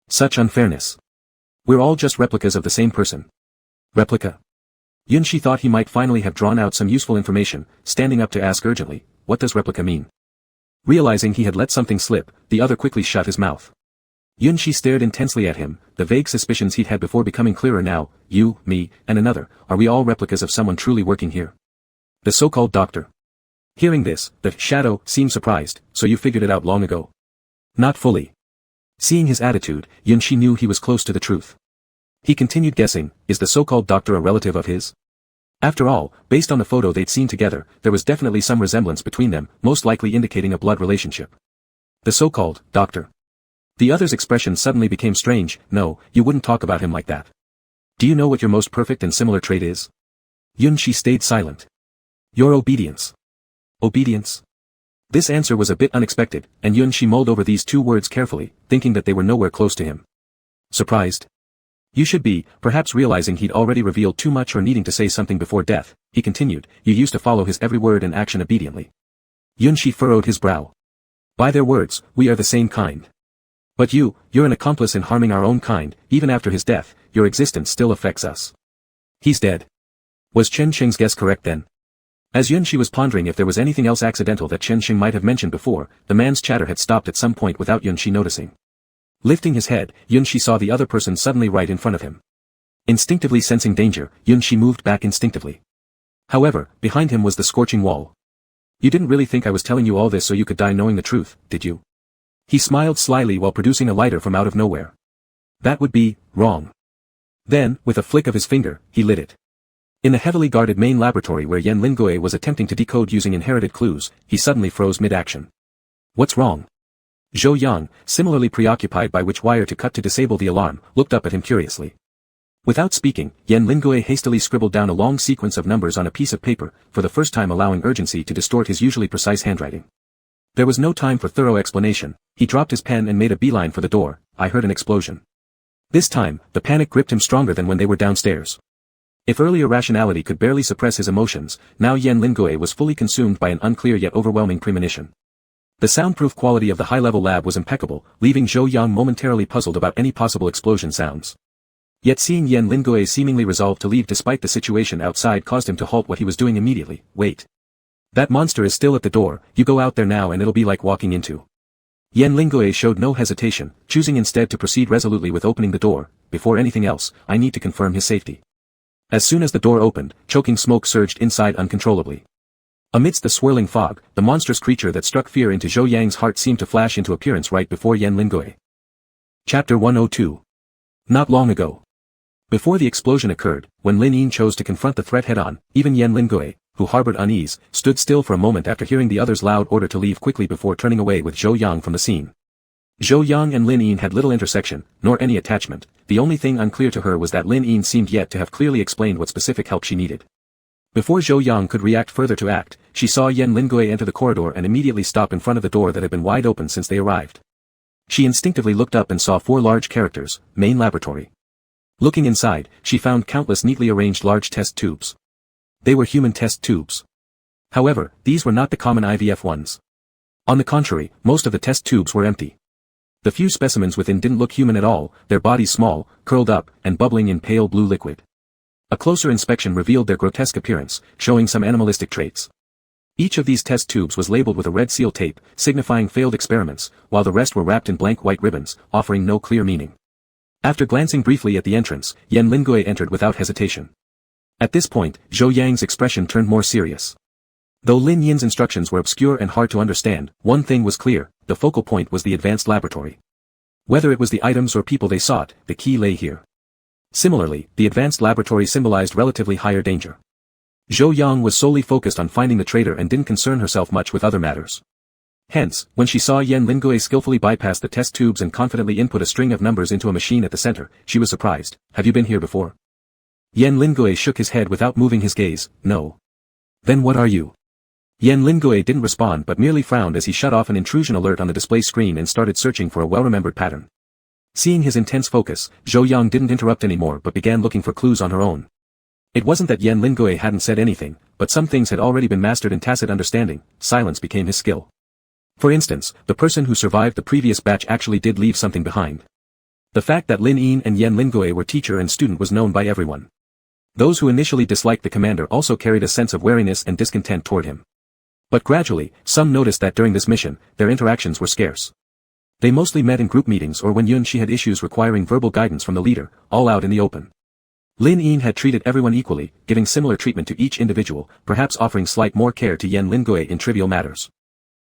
Such unfairness. We're all just replicas of the same person. Replica? Yunshi thought he might finally have drawn out some useful information, standing up to ask urgently, what does replica mean? Realizing he had let something slip, the other quickly shut his mouth. Yunshi stared intensely at him, the vague suspicions he'd had before becoming clearer now. You, me, and another, are we all replicas of someone truly working here? The so-called doctor. Hearing this, the shadow seemed surprised. So you figured it out long ago? Not fully. Seeing his attitude, Yunshi knew he was close to the truth. He continued guessing, is the so-called doctor a relative of his? After all, based on the photo they'd seen together, there was definitely some resemblance between them, most likely indicating a blood relationship. The so-called doctor. The other's expression suddenly became strange. No, you wouldn't talk about him like that. Do you know what your most perfect and similar trait is? Yunshi stayed silent. Your obedience. Obedience? This answer was a bit unexpected, and Yunshi mulled over these 2 words carefully, thinking that they were nowhere close to him. Surprised? You should be, perhaps realizing he'd already revealed too much or needing to say something before death, he continued, you used to follow his every word and action obediently. Yunshi furrowed his brow. By their words, we are the same kind. But you're an accomplice in harming our own kind. Even after his death, your existence still affects us. He's dead. Was Chen Xing's guess correct then? As Yunshi was pondering if there was anything else accidental that Chen Xing might have mentioned before, the man's chatter had stopped at some point without Yunshi noticing. Lifting his head, Yunshi saw the other person suddenly right in front of him. Instinctively sensing danger, Yunshi moved back instinctively. However, behind him was the scorching wall. You didn't really think I was telling you all this so you could die knowing the truth, did you? He smiled slyly while producing a lighter from out of nowhere. That would be wrong. Then, with a flick of his finger, he lit it. In the heavily guarded main laboratory where Yen Lingui was attempting to decode using inherited clues, he suddenly froze mid-action. What's wrong? Zhou Yang, similarly preoccupied by which wire to cut to disable the alarm, looked up at him curiously. Without speaking, Yen Lingui hastily scribbled down a long sequence of numbers on a piece of paper, for the first time allowing urgency to distort his usually precise handwriting. There was no time for thorough explanation. He dropped his pen and made a beeline for the door. I heard an explosion. This time, the panic gripped him stronger than when they were downstairs. If earlier rationality could barely suppress his emotions, now Yen Lingui was fully consumed by an unclear yet overwhelming premonition. The soundproof quality of the high-level lab was impeccable, leaving Zhou Yang momentarily puzzled about any possible explosion sounds. Yet seeing Yen Lingui seemingly resolved to leave despite the situation outside caused him to halt what he was doing immediately. Wait. That monster is still at the door, you go out there now and it'll be like walking into. Yen Lingui showed no hesitation, choosing instead to proceed resolutely with opening the door. Before anything else, I need to confirm his safety. As soon as the door opened, choking smoke surged inside uncontrollably. Amidst the swirling fog, the monstrous creature that struck fear into Zhou Yang's heart seemed to flash into appearance right before Yen Lingui. Chapter 102. Not long ago. Before the explosion occurred, when Lin Yin chose to confront the threat head-on, even Yen Lingui, who harbored unease, stood still for a moment after hearing the other's loud order to leave quickly before turning away with Zhou Yang from the scene. Zhou Yang and Lin Yin had little intersection, nor any attachment. The only thing unclear to her was that Lin Yin seemed yet to have clearly explained what specific help she needed. Before Zhou Yang could react further to act, she saw Yen Lingui enter the corridor and immediately stop in front of the door that had been wide open since they arrived. She instinctively looked up and saw 4 large characters, main laboratory. Looking inside, she found countless neatly arranged large test tubes. They were human test tubes. However, these were not the common IVF ones. On the contrary, most of the test tubes were empty. The few specimens within didn't look human at all, their bodies small, curled up, and bubbling in pale blue liquid. A closer inspection revealed their grotesque appearance, showing some animalistic traits. Each of these test tubes was labeled with a red seal tape, signifying failed experiments, while the rest were wrapped in blank white ribbons, offering no clear meaning. After glancing briefly at the entrance, Yen Lingui entered without hesitation. At this point, Zhou Yang's expression turned more serious. Though Lin Yin's instructions were obscure and hard to understand, one thing was clear, the focal point was the advanced laboratory. Whether it was the items or people they sought, the key lay here. Similarly, the advanced laboratory symbolized relatively higher danger. Zhou Yang was solely focused on finding the traitor and didn't concern herself much with other matters. Hence, when she saw Yen Lingui skillfully bypass the test tubes and confidently input a string of numbers into a machine at the center, she was surprised. Have you been here before? Yen Lingui shook his head without moving his gaze. No. Then what are you? Yen Lingui didn't respond but merely frowned as he shut off an intrusion alert on the display screen and started searching for a well-remembered pattern. Seeing his intense focus, Zhou Yang didn't interrupt anymore but began looking for clues on her own. It wasn't that Yen Lingui hadn't said anything, but some things had already been mastered in tacit understanding. Silence became his skill. For instance, the person who survived the previous batch actually did leave something behind. The fact that Lin Yin and Yen Lingui were teacher and student was known by everyone. Those who initially disliked the commander also carried a sense of wariness and discontent toward him. But gradually, some noticed that during this mission, their interactions were scarce. They mostly met in group meetings or when Yun-Shi had issues requiring verbal guidance from the leader, all out in the open. Lin Yin had treated everyone equally, giving similar treatment to each individual, perhaps offering slight more care to Yen Lingui in trivial matters.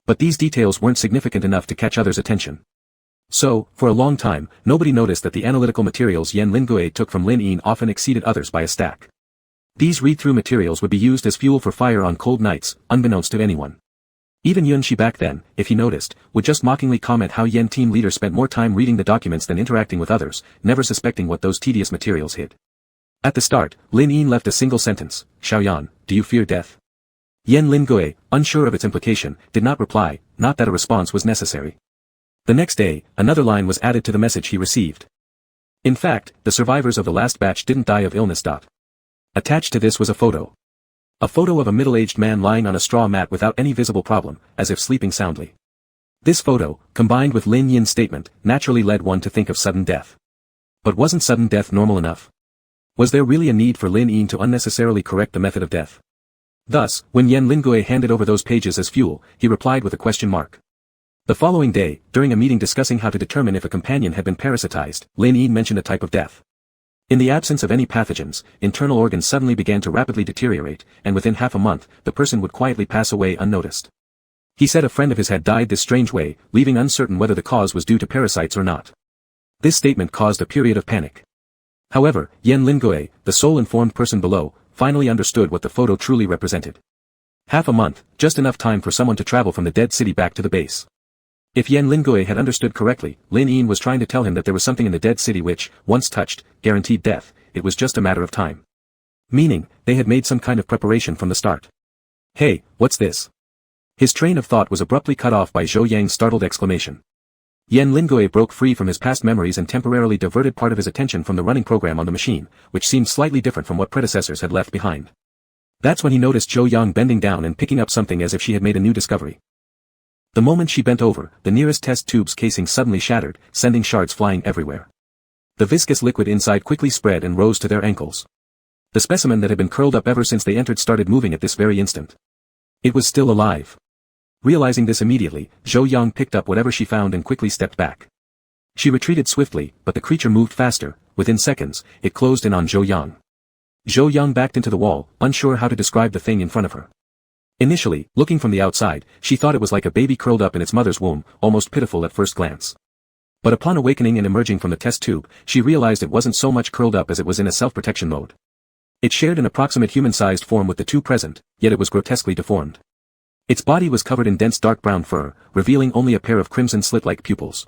But these details weren't significant enough to catch others' attention. So, for a long time, nobody noticed that the analytical materials Yen Lingui took from Lin Yin often exceeded others by a stack. These read-through materials would be used as fuel for fire on cold nights, unbeknownst to anyone. Even Yun-Shi back then, if he noticed, would just mockingly comment how Yen team leader spent more time reading the documents than interacting with others, never suspecting what those tedious materials hid. At the start, Lin Yin left a single sentence, Xiaoyan, do you fear death? Yen Lingui, unsure of its implication, did not reply, not that a response was necessary. The next day, another line was added to the message he received. In fact, the survivors of the last batch didn't die of illness. Attached to this was a photo. A photo of a middle-aged man lying on a straw mat without any visible problem, as if sleeping soundly. This photo, combined with Lin Yin's statement, naturally led one to think of sudden death. But wasn't sudden death normal enough? Was there really a need for Lin Yin to unnecessarily correct the method of death? Thus, when Yen Lingui handed over those pages as fuel, he replied with a question mark. The following day, during a meeting discussing how to determine if a companion had been parasitized, Lin Yin mentioned a type of death. In the absence of any pathogens, internal organs suddenly began to rapidly deteriorate, and within half a month, the person would quietly pass away unnoticed. He said a friend of his had died this strange way, leaving uncertain whether the cause was due to parasites or not. This statement caused a period of panic. However, Yen Lingui, the sole informed person below, finally understood what the photo truly represented. Half a month, just enough time for someone to travel from the dead city back to the base. If Yen Lingui had understood correctly, Lin Yin was trying to tell him that there was something in the dead city which, once touched, guaranteed death. It was just a matter of time. Meaning, they had made some kind of preparation from the start. Hey, what's this? His train of thought was abruptly cut off by Zhou Yang's startled exclamation. Yen Lingui broke free from his past memories and temporarily diverted part of his attention from the running program on the machine, which seemed slightly different from what predecessors had left behind. That's when he noticed Zhou Yang bending down and picking up something as if she had made a new discovery. The moment she bent over, the nearest test tube's casing suddenly shattered, sending shards flying everywhere. The viscous liquid inside quickly spread and rose to their ankles. The specimen that had been curled up ever since they entered started moving at this very instant. It was still alive. Realizing this immediately, Zhou Yang picked up whatever she found and quickly stepped back. She retreated swiftly, but the creature moved faster. Within seconds, it closed in on Zhou Yang. Zhou Yang backed into the wall, unsure how to describe the thing in front of her. Initially, looking from the outside, she thought it was like a baby curled up in its mother's womb, almost pitiful at first glance. But upon awakening and emerging from the test tube, she realized it wasn't so much curled up as it was in a self-protection mode. It shared an approximate human-sized form with the two present, yet it was grotesquely deformed. Its body was covered in dense dark brown fur, revealing only a pair of crimson slit-like pupils.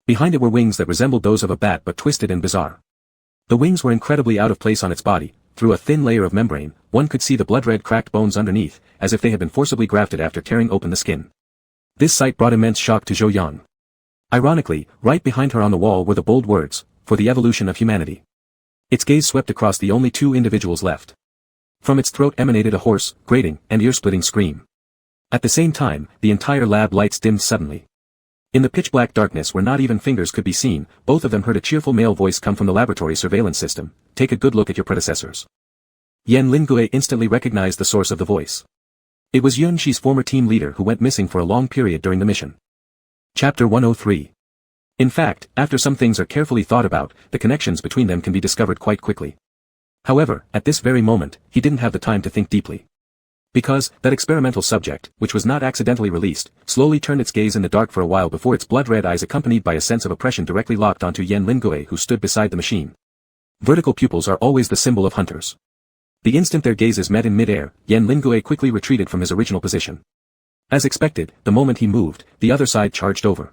Behind it were wings that resembled those of a bat but twisted and bizarre. The wings were incredibly out of place on its body. Through a thin layer of membrane, one could see the blood-red cracked bones underneath, as if they had been forcibly grafted after tearing open the skin. This sight brought immense shock to Zhou Yang. Ironically, right behind her on the wall were the bold words, "For the evolution of humanity." Its gaze swept across the only two individuals left. From its throat emanated a hoarse, grating, and ear-splitting scream. At the same time, the entire lab lights dimmed suddenly. In the pitch-black darkness where not even fingers could be seen, both of them heard a cheerful male voice come from the laboratory surveillance system. "Take a good look at your predecessors." Yen Lingui instantly recognized the source of the voice. It was Yun Shi's former team leader who went missing for a long period during the mission. Chapter 103. In fact, after some things are carefully thought about, the connections between them can be discovered quite quickly. However, at this very moment, he didn't have the time to think deeply. Because, that experimental subject, which was not accidentally released, slowly turned its gaze in the dark for a while before its blood-red eyes accompanied by a sense of oppression directly locked onto Yen Lingui who stood beside the machine. Vertical pupils are always the symbol of hunters. The instant their gazes met in mid-air, Yen Lingui quickly retreated from his original position. As expected, the moment he moved, the other side charged over.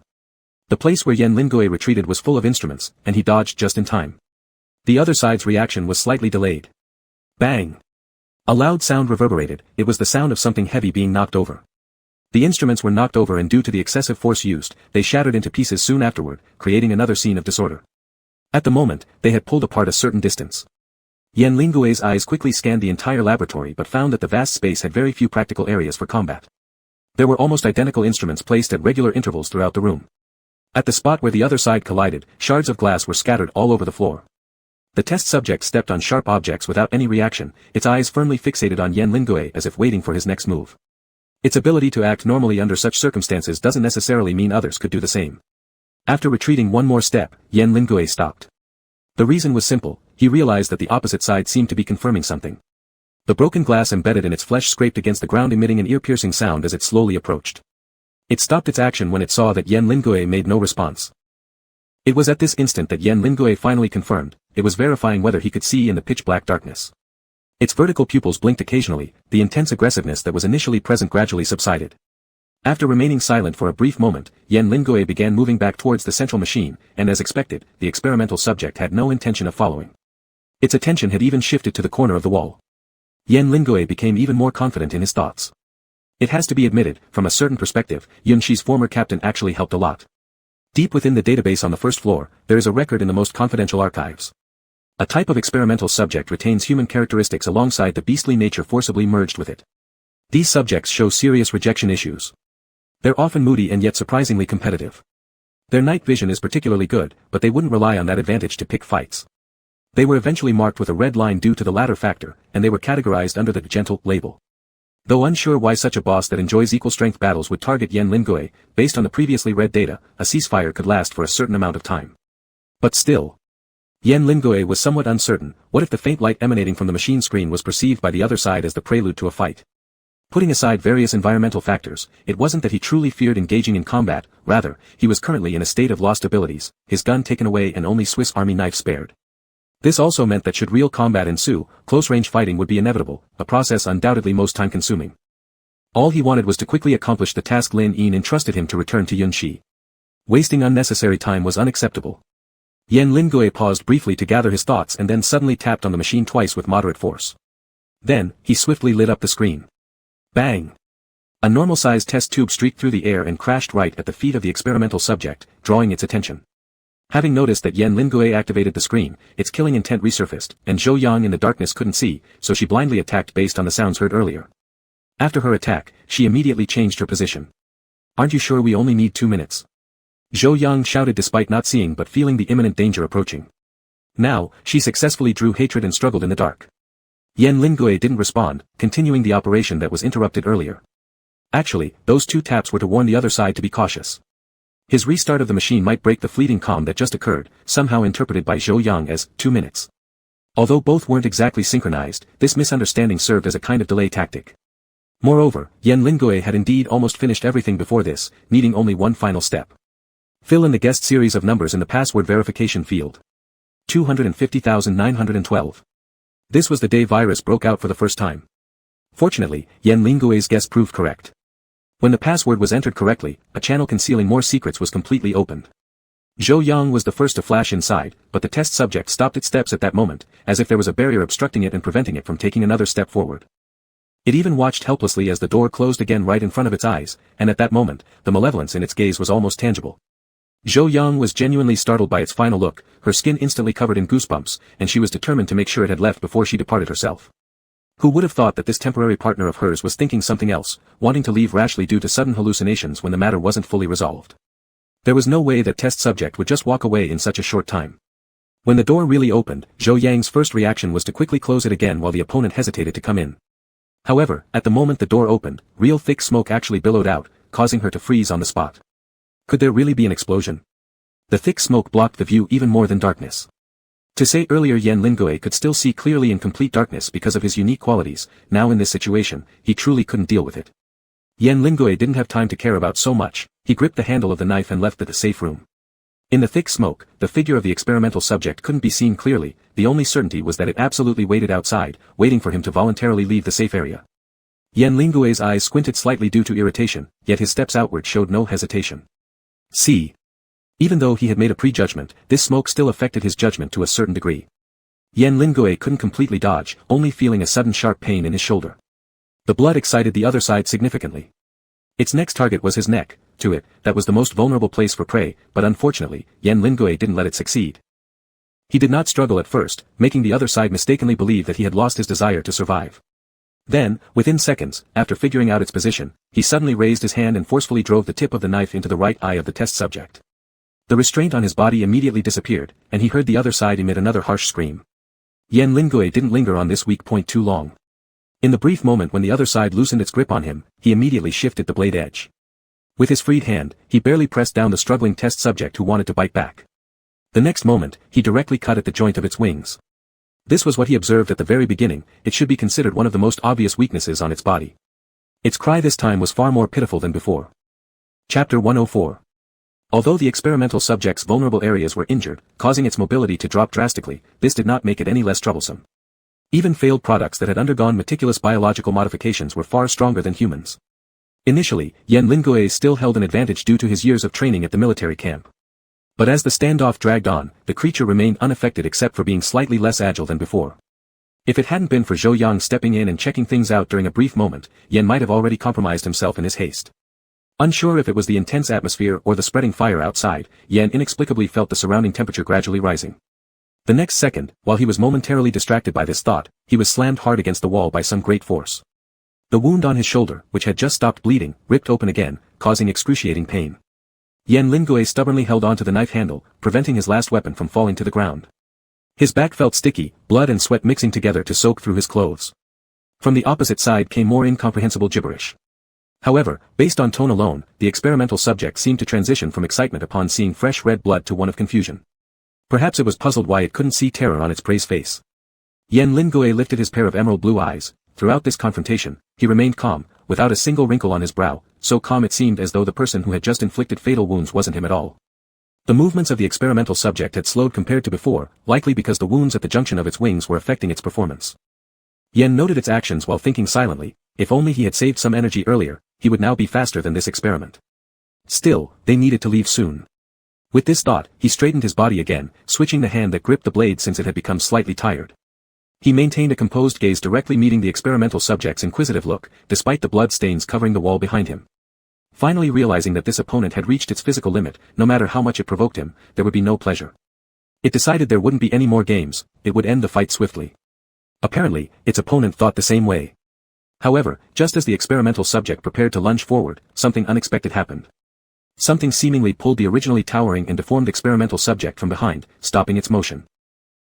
The place where Yen Lingui retreated was full of instruments, and he dodged just in time. The other side's reaction was slightly delayed. Bang! A loud sound reverberated. It was the sound of something heavy being knocked over. The instruments were knocked over and due to the excessive force used, they shattered into pieces soon afterward, creating another scene of disorder. At the moment, they had pulled apart a certain distance. Yen Lingui's eyes quickly scanned the entire laboratory but found that the vast space had very few practical areas for combat. There were almost identical instruments placed at regular intervals throughout the room. At the spot where the other side collided, shards of glass were scattered all over the floor. The test subject stepped on sharp objects without any reaction, its eyes firmly fixated on Yen Lingui as if waiting for his next move. Its ability to act normally under such circumstances doesn't necessarily mean others could do the same. After retreating one more step, Yen Lingui stopped. The reason was simple, he realized that the opposite side seemed to be confirming something. The broken glass embedded in its flesh scraped against the ground emitting an ear-piercing sound as it slowly approached. It stopped its action when it saw that Yen Lingui made no response. It was at this instant that Yen Lingui finally confirmed, it was verifying whether he could see in the pitch-black darkness. Its vertical pupils blinked occasionally, the intense aggressiveness that was initially present gradually subsided. After remaining silent for a brief moment, Yen Lingui began moving back towards the central machine, and as expected, the experimental subject had no intention of following. Its attention had even shifted to the corner of the wall. Yen Lingui became even more confident in his thoughts. It has to be admitted, from a certain perspective, Yun Shi's former captain actually helped a lot. Deep within the database on the first floor, there is a record in the most confidential archives. A type of experimental subject retains human characteristics alongside the beastly nature forcibly merged with it. These subjects show serious rejection issues. They're often moody and yet surprisingly competitive. Their night vision is particularly good, but they wouldn't rely on that advantage to pick fights. They were eventually marked with a red line due to the latter factor, and they were categorized under the gentle label. Though unsure why such a boss that enjoys equal-strength battles would target Yen Lingui, based on the previously read data, a ceasefire could last for a certain amount of time. But still, Yan Lingoe was somewhat uncertain. What if the faint light emanating from the machine screen was perceived by the other side as the prelude to a fight? Putting aside various environmental factors, it wasn't that he truly feared engaging in combat, rather, he was currently in a state of lost abilities, his gun taken away and only Swiss Army knife spared. This also meant that should real combat ensue, close-range fighting would be inevitable, a process undoubtedly most time-consuming. All he wanted was to quickly accomplish the task Lin Yin entrusted him to return to Yunxi. Wasting unnecessary time was unacceptable. Yan Lingoe paused briefly to gather his thoughts and then suddenly tapped on the machine twice with moderate force. Then, he swiftly lit up the screen. Bang! A normal-sized test tube streaked through the air and crashed right at the feet of the experimental subject, drawing its attention. Having noticed that Yan Lingoe activated the screen, its killing intent resurfaced, and Zhou Yang in the darkness couldn't see, so she blindly attacked based on the sounds heard earlier. After her attack, she immediately changed her position. Aren't you sure we only need 2 minutes? Zhou Yang shouted despite not seeing but feeling the imminent danger approaching. Now, she successfully drew hatred and struggled in the dark. Yan Lingoe didn't respond, continuing the operation that was interrupted earlier. Actually, those 2 taps were to warn the other side to be cautious. His restart of the machine might break the fleeting calm that just occurred, somehow interpreted by Zhou Yang as 2 minutes. Although both weren't exactly synchronized, this misunderstanding served as a kind of delay tactic. Moreover, Yan Lingoe had indeed almost finished everything before this, needing only one final step. Fill in the guessed series of numbers in the password verification field. 250,912. This was the day virus broke out for the first time. Fortunately, Yan Lingoe's guess proved correct. When the password was entered correctly, a channel concealing more secrets was completely opened. Zhou Yang was the first to flash inside, but the test subject stopped its steps at that moment, as if there was a barrier obstructing it and preventing it from taking another step forward. It even watched helplessly as the door closed again right in front of its eyes, and at that moment, the malevolence in its gaze was almost tangible. Zhou Yang was genuinely startled by its final look, her skin instantly covered in goosebumps, and she was determined to make sure it had left before she departed herself. Who would have thought that this temporary partner of hers was thinking something else, wanting to leave rashly due to sudden hallucinations when the matter wasn't fully resolved? There was no way that test subject would just walk away in such a short time. When the door really opened, Zhou Yang's first reaction was to quickly close it again while the opponent hesitated to come in. However, at the moment the door opened, real thick smoke actually billowed out, causing her to freeze on the spot. Could there really be an explosion? The thick smoke blocked the view even more than darkness. To say earlier Yan Lingoe could still see clearly in complete darkness because of his unique qualities, now in this situation, he truly couldn't deal with it. Yan Lingoe didn't have time to care about so much, he gripped the handle of the knife and left the safe room. In the thick smoke, the figure of the experimental subject couldn't be seen clearly, the only certainty was that it absolutely waited outside, waiting for him to voluntarily leave the safe area. Yan Lingoe's eyes squinted slightly due to irritation, yet his steps outward showed no hesitation. See. Even though he had made a prejudgment, this smoke still affected his judgment to a certain degree. Yan Lingoe couldn't completely dodge, only feeling a sudden sharp pain in his shoulder. The blood excited the other side significantly. Its next target was his neck, to it, that was the most vulnerable place for prey, but unfortunately, Yan Lingoe didn't let it succeed. He did not struggle at first, making the other side mistakenly believe that he had lost his desire to survive. Then, within seconds, after figuring out its position, he suddenly raised his hand and forcefully drove the tip of the knife into the right eye of the test subject. The restraint on his body immediately disappeared, and he heard the other side emit another harsh scream. Yan Lingoe didn't linger on this weak point too long. In the brief moment when the other side loosened its grip on him, he immediately shifted the blade edge. With his freed hand, he barely pressed down the struggling test subject who wanted to bite back. The next moment, he directly cut at the joint of its wings. This was what he observed at the very beginning, it should be considered one of the most obvious weaknesses on its body. Its cry this time was far more pitiful than before. Chapter 104. Although the experimental subject's vulnerable areas were injured, causing its mobility to drop drastically, this did not make it any less troublesome. Even failed products that had undergone meticulous biological modifications were far stronger than humans. Initially, Yan Lingoe still held an advantage due to his years of training at the military camp. But as the standoff dragged on, the creature remained unaffected except for being slightly less agile than before. If it hadn't been for Zhou Yang stepping in and checking things out during a brief moment, Yan might have already compromised himself in his haste. Unsure if it was the intense atmosphere or the spreading fire outside, Yan inexplicably felt the surrounding temperature gradually rising. The next second, while he was momentarily distracted by this thought, he was slammed hard against the wall by some great force. The wound on his shoulder, which had just stopped bleeding, ripped open again, causing excruciating pain. Yan Lingoe stubbornly held onto the knife handle, preventing his last weapon from falling to the ground. His back felt sticky, blood and sweat mixing together to soak through his clothes. From the opposite side came more incomprehensible gibberish. However, based on tone alone, the experimental subject seemed to transition from excitement upon seeing fresh red blood to one of confusion. Perhaps it was puzzled why it couldn't see terror on its prey's face. Yan Lingui lifted his pair of emerald blue eyes. Throughout this confrontation, he remained calm, without a single wrinkle on his brow, so calm it seemed as though the person who had just inflicted fatal wounds wasn't him at all. The movements of the experimental subject had slowed compared to before, likely because the wounds at the junction of its wings were affecting its performance. Yen noted its actions while thinking silently, if only he had saved some energy earlier, he would now be faster than this experiment. Still, they needed to leave soon. With this thought, he straightened his body again, switching the hand that gripped the blade since it had become slightly tired. He maintained a composed gaze directly meeting the experimental subject's inquisitive look, despite the blood stains covering the wall behind him. Finally realizing that this opponent had reached its physical limit, no matter how much it provoked him, there would be no pleasure. It decided there wouldn't be any more games, it would end the fight swiftly. Apparently, its opponent thought the same way. However, just as the experimental subject prepared to lunge forward, something unexpected happened. Something seemingly pulled the originally towering and deformed experimental subject from behind, stopping its motion.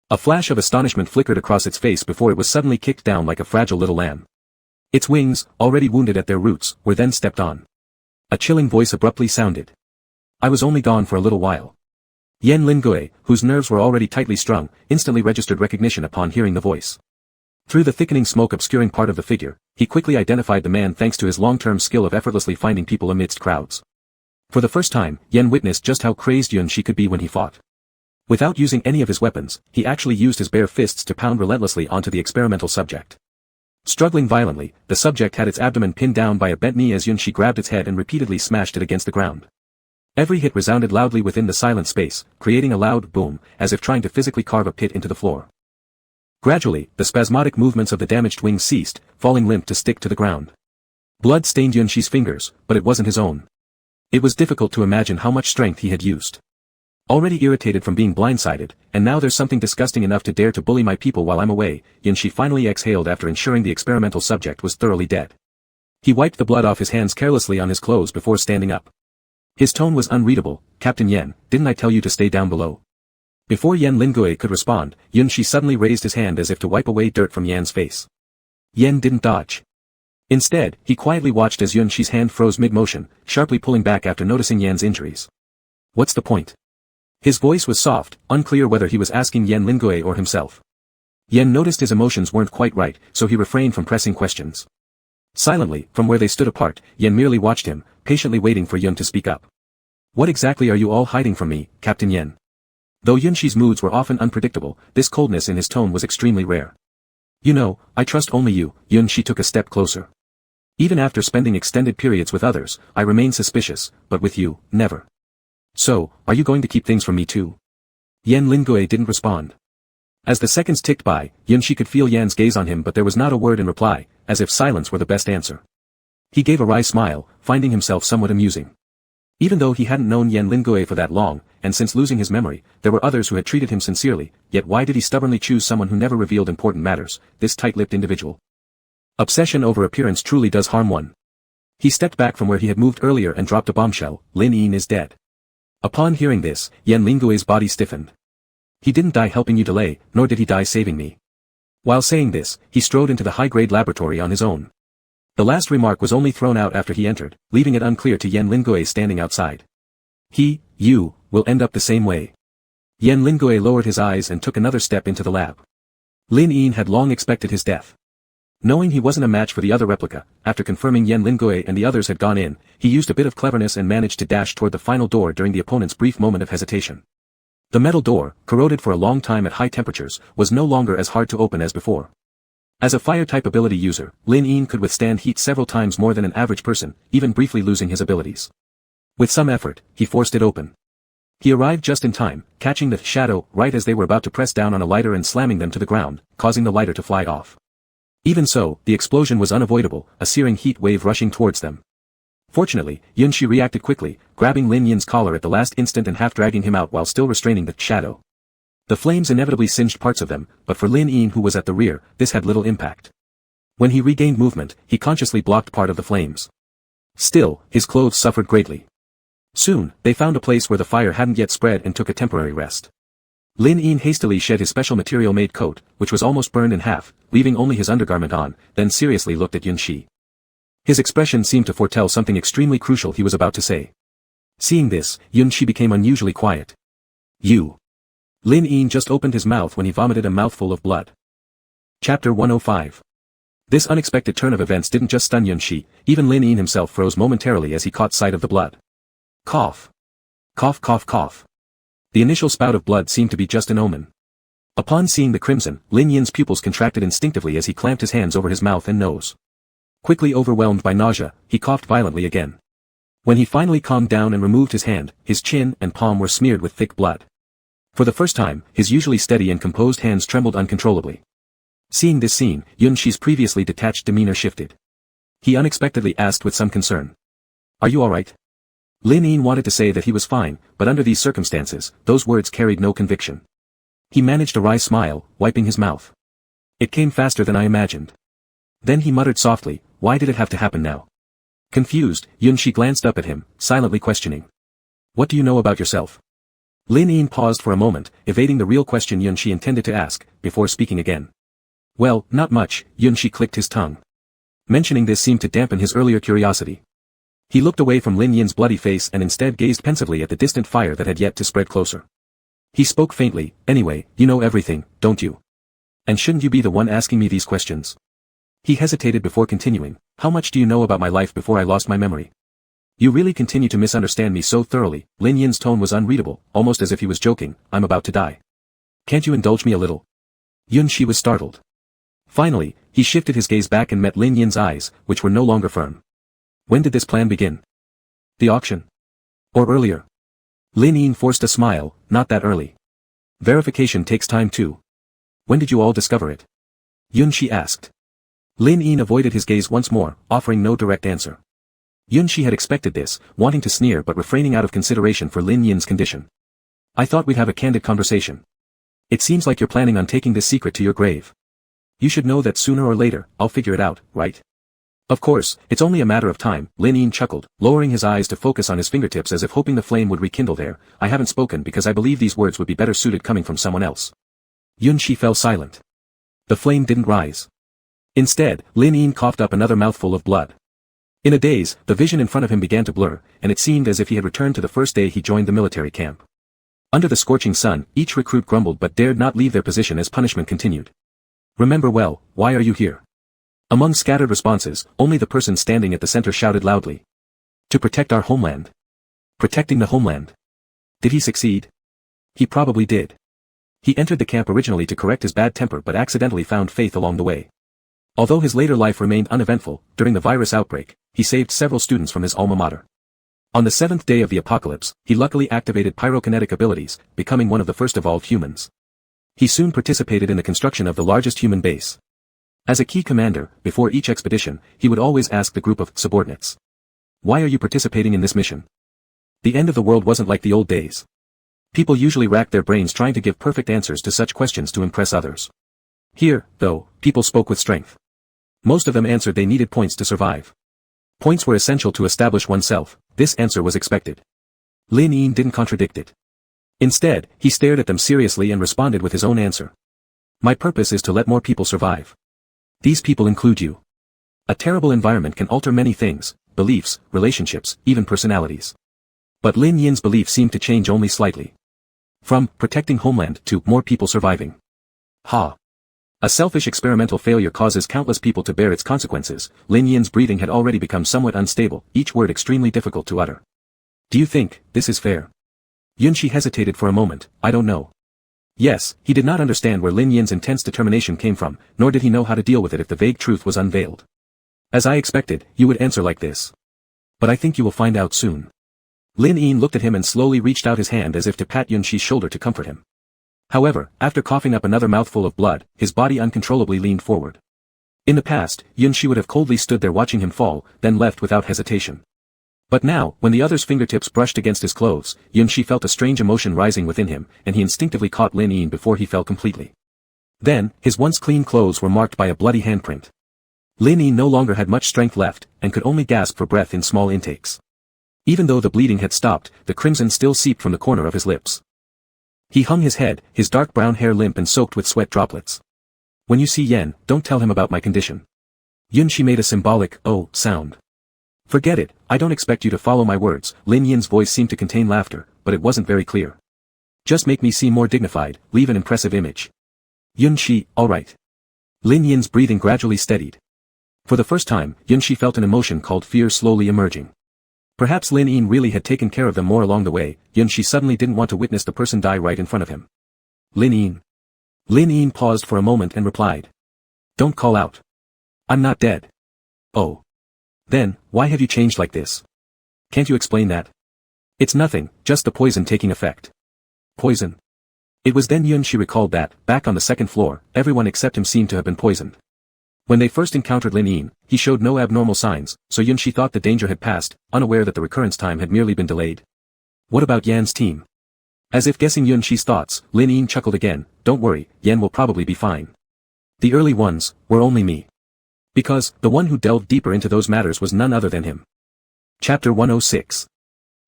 A flash of astonishment flickered across its face before it was suddenly kicked down like a fragile little lamb. Its wings, already wounded at their roots, were then stepped on. A chilling voice abruptly sounded. I was only gone for a little while. Yan Lingui, whose nerves were already tightly strung, instantly registered recognition upon hearing the voice. Through the thickening smoke obscuring part of the figure, he quickly identified the man thanks to his long-term skill of effortlessly finding people amidst crowds. For the first time, Yen witnessed just how crazed Yunshi could be when he fought. Without using any of his weapons, he actually used his bare fists to pound relentlessly onto the experimental subject. Struggling violently, the subject had its abdomen pinned down by a bent knee as Yunshi grabbed its head and repeatedly smashed it against the ground. Every hit resounded loudly within the silent space, creating a loud boom, as if trying to physically carve a pit into the floor. Gradually, the spasmodic movements of the damaged wings ceased, falling limp to stick to the ground. Blood stained Yunshi's fingers, but it wasn't his own. It was difficult to imagine how much strength he had used. Already irritated from being blindsided, and now there's something disgusting enough to dare to bully my people while I'm away, Yunshi finally exhaled after ensuring the experimental subject was thoroughly dead. He wiped the blood off his hands carelessly on his clothes before standing up. His tone was unreadable. Captain Yen, didn't I tell you to stay down below? Before Yen Lingui could respond, Yunshi suddenly raised his hand as if to wipe away dirt from Yan's face. Yen didn't dodge. Instead, he quietly watched as Yunshi's hand froze mid-motion, sharply pulling back after noticing Yan's injuries. What's the point? His voice was soft, unclear whether he was asking Yen Lingui or himself. Yen noticed his emotions weren't quite right, so he refrained from pressing questions. Silently, from where they stood apart, Yen merely watched him, patiently waiting for Yun to speak up. What exactly are you all hiding from me, Captain Yen? Though Yunshi's moods were often unpredictable, this coldness in his tone was extremely rare. You know, I trust only you. Yunshi took a step closer. Even after spending extended periods with others, I remain suspicious, but with you, never. So, are you going to keep things from me too? Yen Lingui didn't respond. As the seconds ticked by, Yunshi could feel Yan's gaze on him but there was not a word in reply, as if silence were the best answer. He gave a wry smile, finding himself somewhat amusing. Even though he hadn't known Yen Lingui for that long, and since losing his memory, there were others who had treated him sincerely, yet why did he stubbornly choose someone who never revealed important matters, this tight-lipped individual? Obsession over appearance truly does harm one. He stepped back from where he had moved earlier and dropped a bombshell. Lin Yin is dead. Upon hearing this, Yen Lingui's body stiffened. He didn't die helping you delay, nor did he die saving me. While saying this, he strode into the high-grade laboratory on his own. The last remark was only thrown out after he entered, leaving it unclear to Yen Lingui standing outside. You, will end up the same way. Yen Lingui lowered his eyes and took another step into the lab. Lin Yin had long expected his death. Knowing he wasn't a match for the other replica, after confirming Yen Lingui and the others had gone in, he used a bit of cleverness and managed to dash toward the final door during the opponent's brief moment of hesitation. The metal door, corroded for a long time at high temperatures, was no longer as hard to open as before. As a fire-type ability user, Lin Yin could withstand heat several times more than an average person, even briefly losing his abilities. With some effort, he forced it open. He arrived just in time, catching the shadow right as they were about to press down on a lighter and slamming them to the ground, causing the lighter to fly off. Even so, the explosion was unavoidable, a searing heat wave rushing towards them. Fortunately, Yunshi reacted quickly, grabbing Lin Yin's collar at the last instant and half-dragging him out while still restraining the shadow. The flames inevitably singed parts of them, but for Lin Yin who was at the rear, this had little impact. When he regained movement, he consciously blocked part of the flames. Still, his clothes suffered greatly. Soon, they found a place where the fire hadn't yet spread and took a temporary rest. Lin Yin hastily shed his special material-made coat, which was almost burned in half, leaving only his undergarment on, then seriously looked at Yunshi. His expression seemed to foretell something extremely crucial he was about to say. Seeing this, Yunshi became unusually quiet. You. Lin Yin just opened his mouth when he vomited a mouthful of blood. Chapter 105. This unexpected turn of events didn't just stun Yunshi, even Lin Yin himself froze momentarily as he caught sight of the blood. Cough. Cough cough cough. The initial spout of blood seemed to be just an omen. Upon seeing the crimson, Lin Yin's pupils contracted instinctively as he clamped his hands over his mouth and nose. Quickly overwhelmed by nausea, he coughed violently again. When he finally calmed down and removed his hand, his chin and palm were smeared with thick blood. For the first time, his usually steady and composed hands trembled uncontrollably. Seeing this scene, Yunshi's previously detached demeanor shifted. He unexpectedly asked with some concern. "Are you alright?" Lin Yin wanted to say that he was fine, but under these circumstances, those words carried no conviction. He managed a wry smile, wiping his mouth. "It came faster than I imagined." Then he muttered softly, "Why did it have to happen now?" Confused, Yunshi glanced up at him, silently questioning. "What do you know about yourself?" Lin Yin paused for a moment, evading the real question Yunshi intended to ask, before speaking again. "Well, not much," Yunshi clicked his tongue. Mentioning this seemed to dampen his earlier curiosity. He looked away from Lin Yin's bloody face and instead gazed pensively at the distant fire that had yet to spread closer. He spoke faintly, "Anyway, you know everything, don't you? And shouldn't you be the one asking me these questions?" He hesitated before continuing, "How much do you know about my life before I lost my memory?" "You really continue to misunderstand me so thoroughly." Lin Yin's tone was unreadable, almost as if he was joking. "I'm about to die. Can't you indulge me a little?" Yunshi was startled. Finally, he shifted his gaze back and met Lin Yin's eyes, which were no longer firm. "When did this plan begin? The auction? Or earlier?" Lin Yin forced a smile. "Not that early. Verification takes time too." "When did you all discover it?" Yunshi asked. Lin Yin avoided his gaze once more, offering no direct answer. Yunshi had expected this, wanting to sneer but refraining out of consideration for Lin Yin's condition. "I thought we'd have a candid conversation. It seems like you're planning on taking this secret to your grave. You should know that sooner or later, I'll figure it out, right?" "Of course, it's only a matter of time," Lin Yin chuckled, lowering his eyes to focus on his fingertips as if hoping the flame would rekindle there. "I haven't spoken because I believe these words would be better suited coming from someone else." Yunshi fell silent. The flame didn't rise. Instead, Lin Yin coughed up another mouthful of blood. In a daze, the vision in front of him began to blur, and it seemed as if he had returned to the first day he joined the military camp. Under the scorching sun, each recruit grumbled but dared not leave their position as punishment continued. "Remember well, why are you here?" Among scattered responses, only the person standing at the center shouted loudly. "To protect our homeland." Protecting the homeland. Did he succeed? He probably did. He entered the camp originally to correct his bad temper but accidentally found faith along the way. Although his later life remained uneventful, during the virus outbreak, he saved several students from his alma mater. On the 7th day of the apocalypse, he luckily activated pyrokinetic abilities, becoming one of the first evolved humans. He soon participated in the construction of the largest human base. As a key commander, before each expedition, he would always ask the group of subordinates, "Why are you participating in this mission?" The end of the world wasn't like the old days. People usually racked their brains trying to give perfect answers to such questions to impress others. Here, though, people spoke with strength. Most of them answered they needed points to survive. Points were essential to establish oneself. This answer was expected. Lin Yin didn't contradict it. Instead, he stared at them seriously and responded with his own answer. "My purpose is to let more people survive. These people include you. A terrible environment can alter many things, beliefs, relationships, even personalities." But Lin Yin's belief seemed to change only slightly. From protecting homeland to more people surviving. Ha! A selfish experimental failure causes countless people to bear its consequences. Lin Yin's breathing had already become somewhat unstable, each word extremely difficult to utter. "Do you think this is fair?" Yunshi hesitated for a moment. "I don't know." Yes, he did not understand where Lin Yin's intense determination came from, nor did he know how to deal with it if the vague truth was unveiled. "As I expected, you would answer like this. But I think you will find out soon." Lin Yin looked at him and slowly reached out his hand as if to pat Yunshi's shoulder to comfort him. However, after coughing up another mouthful of blood, his body uncontrollably leaned forward. In the past, Yunshi would have coldly stood there watching him fall, then left without hesitation. But now, when the other's fingertips brushed against his clothes, Yunshi felt a strange emotion rising within him, and he instinctively caught Lin Yin before he fell completely. Then, his once clean clothes were marked by a bloody handprint. Lin Yin no longer had much strength left, and could only gasp for breath in small intakes. Even though the bleeding had stopped, the crimson still seeped from the corner of his lips. He hung his head, his dark brown hair limp and soaked with sweat droplets. "When you see Yen, don't tell him about my condition." Yunshi made a symbolic, "oh" sound. "Forget it, I don't expect you to follow my words." Lin Yin's voice seemed to contain laughter, but it wasn't very clear. Just make me seem more dignified, leave an impressive image. Yunshi, alright. Lin Yin's breathing gradually steadied. For the first time, Yunshi felt an emotion called fear slowly emerging. Perhaps Lin Yin really had taken care of them more along the way. Yunshi suddenly didn't want to witness the person die right in front of him. Lin Yin. Lin Yin paused for a moment and replied. Don't call out. I'm not dead. Oh. Then, why have you changed like this? Can't you explain that? It's nothing, just the poison taking effect. Poison. It was then Yunshi recalled that, back on the second floor, everyone except him seemed to have been poisoned. When they first encountered Lin Yin, he showed no abnormal signs, so Yunshi thought the danger had passed, unaware that the recurrence time had merely been delayed. What about Yan's team? As if guessing Yunshi's thoughts, Lin Yin chuckled again. Don't worry, Yan will probably be fine. The early ones were only me. Because, the one who delved deeper into those matters was none other than him. Chapter 106.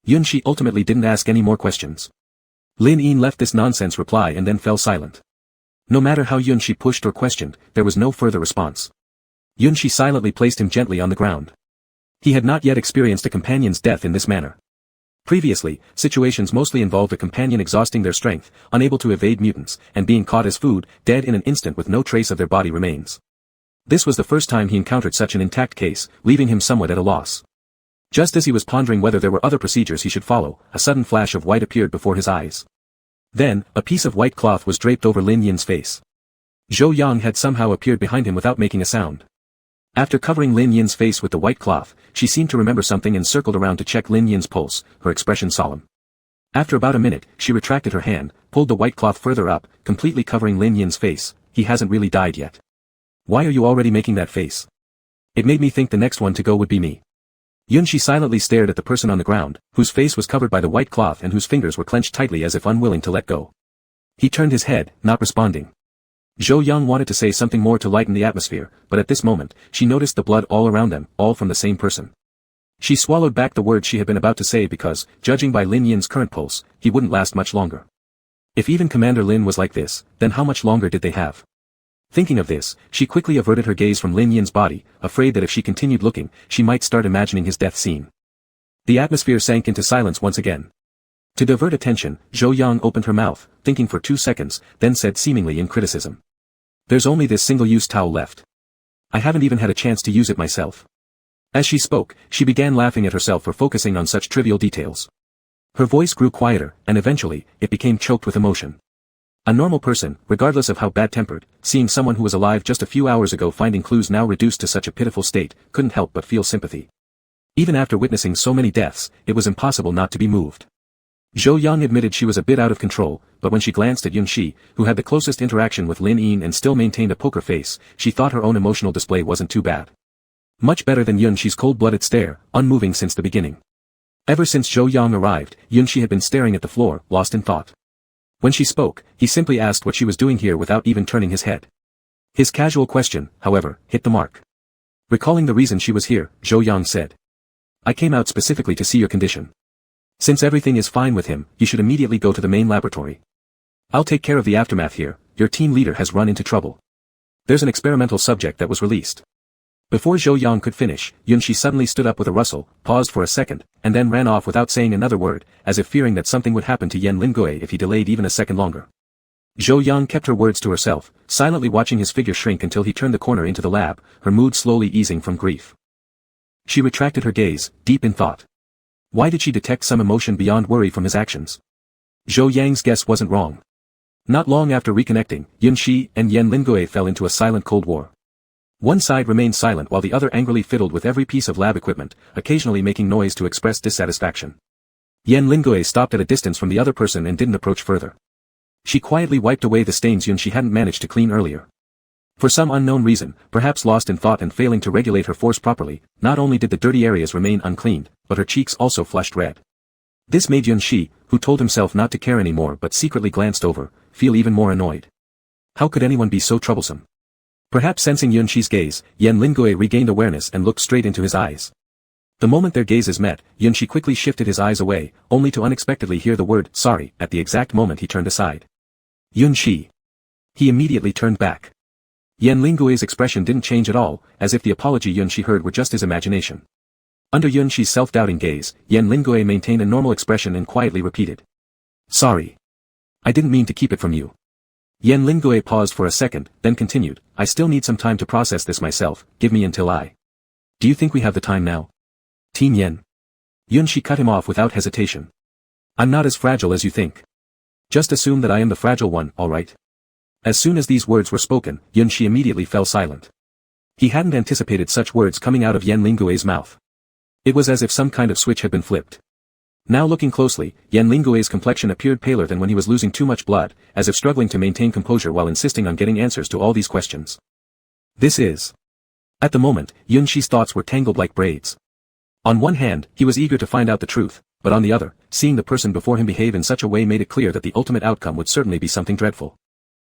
Yunshi ultimately didn't ask any more questions. Lin Yin left this nonsense reply and then fell silent. No matter how Yunshi pushed or questioned, there was no further response. Yunshi silently placed him gently on the ground. He had not yet experienced a companion's death in this manner. Previously, situations mostly involved a companion exhausting their strength, unable to evade mutants, and being caught as food, dead in an instant with no trace of their body remains. This was the first time he encountered such an intact case, leaving him somewhat at a loss. Just as he was pondering whether there were other procedures he should follow, a sudden flash of white appeared before his eyes. Then, a piece of white cloth was draped over Lin Yin's face. Zhou Yang had somehow appeared behind him without making a sound. After covering Lin Yin's face with the white cloth, she seemed to remember something and circled around to check Lin Yin's pulse, her expression solemn. After about a minute, she retracted her hand, pulled the white cloth further up, completely covering Lin Yin's face. He hasn't really died yet. Why are you already making that face? It made me think the next one to go would be me. Yunshi silently stared at the person on the ground, whose face was covered by the white cloth and whose fingers were clenched tightly as if unwilling to let go. He turned his head, not responding. Zhou Yang wanted to say something more to lighten the atmosphere, but at this moment, she noticed the blood all around them, all from the same person. She swallowed back the words she had been about to say because, judging by Lin Yin's current pulse, he wouldn't last much longer. If even Commander Lin was like this, then how much longer did they have? Thinking of this, she quickly averted her gaze from Lin Yin's body, afraid that if she continued looking, she might start imagining his death scene. The atmosphere sank into silence once again. To divert attention, Zhou Yang opened her mouth, thinking for 2 seconds, then said seemingly in criticism. There's only this single-use towel left. I haven't even had a chance to use it myself. As she spoke, she began laughing at herself for focusing on such trivial details. Her voice grew quieter, and eventually, it became choked with emotion. A normal person, regardless of how bad-tempered, seeing someone who was alive just a few hours ago finding clues now reduced to such a pitiful state, couldn't help but feel sympathy. Even after witnessing so many deaths, it was impossible not to be moved. Zhou Yang admitted she was a bit out of control, but when she glanced at Yunshi, who had the closest interaction with Lin Yin and still maintained a poker face, she thought her own emotional display wasn't too bad. Much better than Yunshi's cold-blooded stare, unmoving since the beginning. Ever since Zhou Yang arrived, Yunshi had been staring at the floor, lost in thought. When she spoke, he simply asked what she was doing here without even turning his head. His casual question, however, hit the mark. Recalling the reason she was here, Zhou Yang said. I came out specifically to see your condition. Since everything is fine with him, you should immediately go to the main laboratory. I'll take care of the aftermath here. Your team leader has run into trouble. There's an experimental subject that was released. Before Zhou Yang could finish, Yunshi suddenly stood up with a rustle, paused for a second, and then ran off without saying another word, as if fearing that something would happen to Yan Lingui if he delayed even a second longer. Zhou Yang kept her words to herself, silently watching his figure shrink until he turned the corner into the lab, her mood slowly easing from grief. She retracted her gaze, deep in thought. Why did she detect some emotion beyond worry from his actions? Zhou Yang's guess wasn't wrong. Not long after reconnecting, Yunshi and Yan Lingui fell into a silent cold war. One side remained silent while the other angrily fiddled with every piece of lab equipment, occasionally making noise to express dissatisfaction. Yan Lingui stopped at a distance from the other person and didn't approach further. She quietly wiped away the stains Yunshi hadn't managed to clean earlier. For some unknown reason, perhaps lost in thought and failing to regulate her force properly, not only did the dirty areas remain uncleaned, but her cheeks also flushed red. This made Yunshi, who told himself not to care anymore but secretly glanced over, feel even more annoyed. How could anyone be so troublesome? Perhaps sensing Yunshi's gaze, Yan Lingui regained awareness and looked straight into his eyes. The moment their gazes met, Yunshi quickly shifted his eyes away, only to unexpectedly hear the word sorry at the exact moment he turned aside. Yunshi. He immediately turned back. Yan Lingui's expression didn't change at all, as if the apology Yunshi heard were just his imagination. Under Yunshi's self-doubting gaze, Yan Lingui maintained a normal expression and quietly repeated. Sorry. I didn't mean to keep it from you. Yan Lingui paused for a second, then continued, I still need some time to process this myself, give me until I. Do you think we have the time now? Team Yen. Yunshi cut him off without hesitation. I'm not as fragile as you think. Just assume that I am the fragile one, alright? As soon as these words were spoken, Yunshi immediately fell silent. He hadn't anticipated such words coming out of Yan Lingui's mouth. It was as if some kind of switch had been flipped. Now looking closely, Yan Lingui's complexion appeared paler than when he was losing too much blood, as if struggling to maintain composure while insisting on getting answers to all these questions. This is. At the moment, Yunshi's thoughts were tangled like braids. On one hand, he was eager to find out the truth, but on the other, seeing the person before him behave in such a way made it clear that the ultimate outcome would certainly be something dreadful.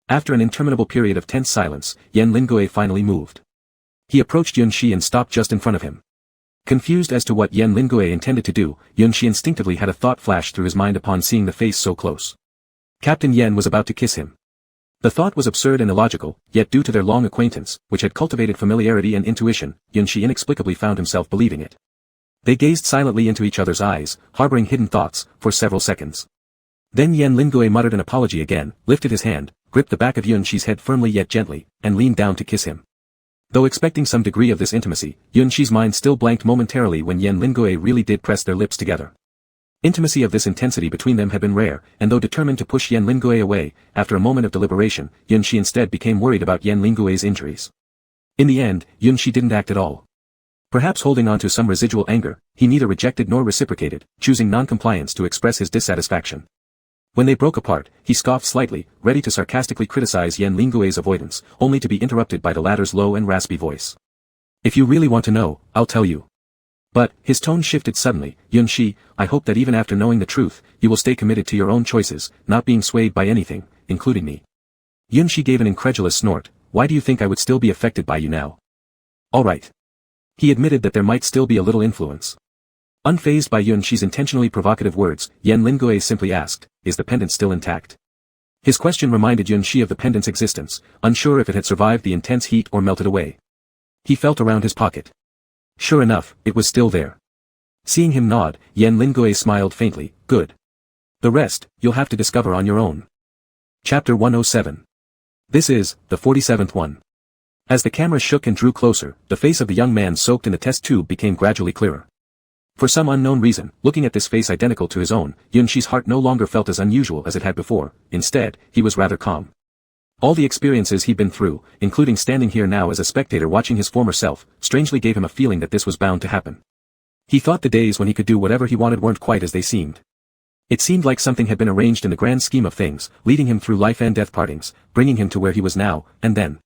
After an interminable period of tense silence, Yan Lingui finally moved. He approached Yunshi and stopped just in front of him. Confused as to what Yan Lingui intended to do, Yunshi instinctively had a thought flash through his mind upon seeing the face so close. Captain Yen was about to kiss him. The thought was absurd and illogical, yet due to their long acquaintance, which had cultivated familiarity and intuition, Yunshi inexplicably found himself believing it. They gazed silently into each other's eyes, harboring hidden thoughts, for several seconds. Then Yan Lingui muttered an apology again, lifted his hand, gripped the back of Yunshi's head firmly yet gently, and leaned down to kiss him. Though expecting some degree of this intimacy, Yunshi's mind still blanked momentarily when Yan Lingui really did press their lips together. Intimacy of this intensity between them had been rare, and though determined to push Yan Lingui away, after a moment of deliberation, Yunshi instead became worried about Yan Lingui's injuries. In the end, Yunshi didn't act at all. Perhaps holding on to some residual anger, he neither rejected nor reciprocated, choosing non-compliance to express his dissatisfaction. When they broke apart, he scoffed slightly, ready to sarcastically criticize Yan Lingui's avoidance, only to be interrupted by the latter's low and raspy voice. If you really want to know, I'll tell you. But, his tone shifted suddenly, Yunshi, I hope that even after knowing the truth, you will stay committed to your own choices, not being swayed by anything, including me. Yunshi gave an incredulous snort, why do you think I would still be affected by you now? Alright. He admitted that there might still be a little influence. Unfazed by Yunshi's intentionally provocative words, Yan Lingui simply asked, is the pendant still intact? His question reminded Yunshi of the pendant's existence, unsure if it had survived the intense heat or melted away. He felt around his pocket. Sure enough, it was still there. Seeing him nod, Yan Lingui smiled faintly, good. The rest, you'll have to discover on your own. Chapter 107. This is, the 47th one. As the camera shook and drew closer, the face of the young man soaked in the test tube became gradually clearer. For some unknown reason, looking at this face identical to his own, Yunshi's heart no longer felt as unusual as it had before, instead, he was rather calm. All the experiences he'd been through, including standing here now as a spectator watching his former self, strangely gave him a feeling that this was bound to happen. He thought the days when he could do whatever he wanted weren't quite as they seemed. It seemed like something had been arranged in the grand scheme of things, leading him through life and death partings, bringing him to where he was now, and then.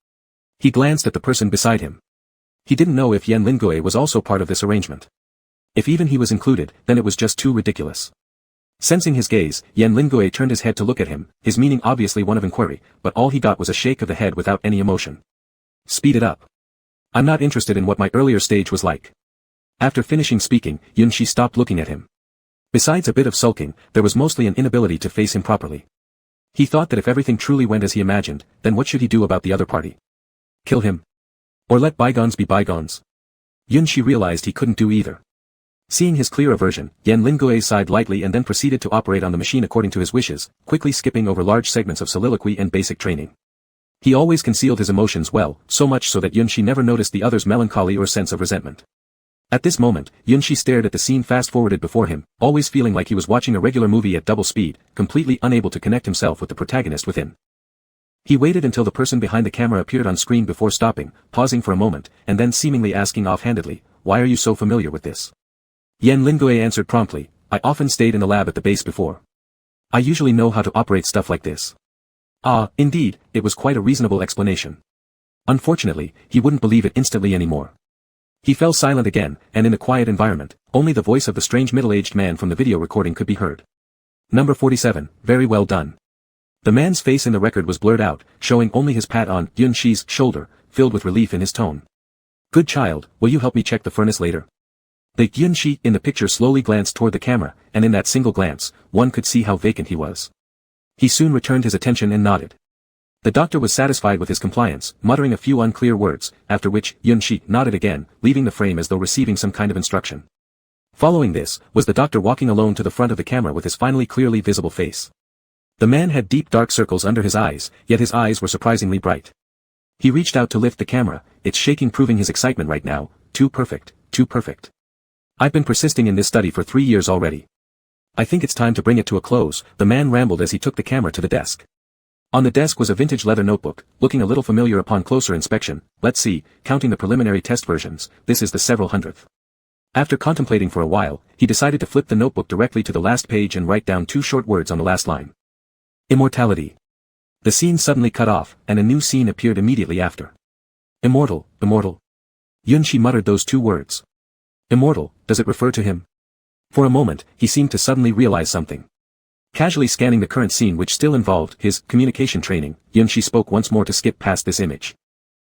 He glanced at the person beside him. He didn't know if Yan Lingui was also part of this arrangement. If even he was included, then it was just too ridiculous. Sensing his gaze, Yan Lingui turned his head to look at him, his meaning obviously one of inquiry, but all he got was a shake of the head without any emotion. Speed it up. I'm not interested in what my earlier stage was like. After finishing speaking, Yunshi stopped looking at him. Besides a bit of sulking, there was mostly an inability to face him properly. He thought that if everything truly went as he imagined, then what should he do about the other party? Kill him? Or let bygones be bygones? Yunshi realized he couldn't do either. Seeing his clear aversion, Yan Lingui sighed lightly and then proceeded to operate on the machine according to his wishes, quickly skipping over large segments of soliloquy and basic training. He always concealed his emotions well, so much so that Yunshi never noticed the other's melancholy or sense of resentment. At this moment, Yunshi stared at the scene fast-forwarded before him, always feeling like he was watching a regular movie at double speed, completely unable to connect himself with the protagonist within. He waited until the person behind the camera appeared on screen before stopping, pausing for a moment, and then seemingly asking offhandedly, why are you so familiar with this? Yan Lingui answered promptly, I often stayed in the lab at the base before. I usually know how to operate stuff like this. Ah, indeed, it was quite a reasonable explanation. Unfortunately, he wouldn't believe it instantly anymore. He fell silent again, and in a quiet environment, only the voice of the strange middle-aged man from the video recording could be heard. Number 47, very well done. The man's face in the record was blurred out, showing only his pat on Yunshi's shoulder, filled with relief in his tone. Good child, will you help me check the furnace later? The Yunshi in the picture slowly glanced toward the camera, and in that single glance, one could see how vacant he was. He soon returned his attention and nodded. The doctor was satisfied with his compliance, muttering a few unclear words, after which Yunshi nodded again, leaving the frame as though receiving some kind of instruction. Following this, was the doctor walking alone to the front of the camera with his finally clearly visible face. The man had deep dark circles under his eyes, yet his eyes were surprisingly bright. He reached out to lift the camera, its shaking proving his excitement right now. Too perfect, too perfect. I've been persisting in this study for 3 years already. I think it's time to bring it to a close, the man rambled as he took the camera to the desk. On the desk was a vintage leather notebook, looking a little familiar upon closer inspection. Let's see, counting the preliminary test versions, this is the several hundredth. After contemplating for a while, he decided to flip the notebook directly to the last page and write down 2 short words on the last line. Immortality. The scene suddenly cut off, and a new scene appeared immediately after. Immortal, immortal. Yunshi muttered those 2 words. Immortal, does it refer to him? For a moment, he seemed to suddenly realize something. Casually scanning the current scene which still involved his communication training, Yunshi spoke once more to skip past this image.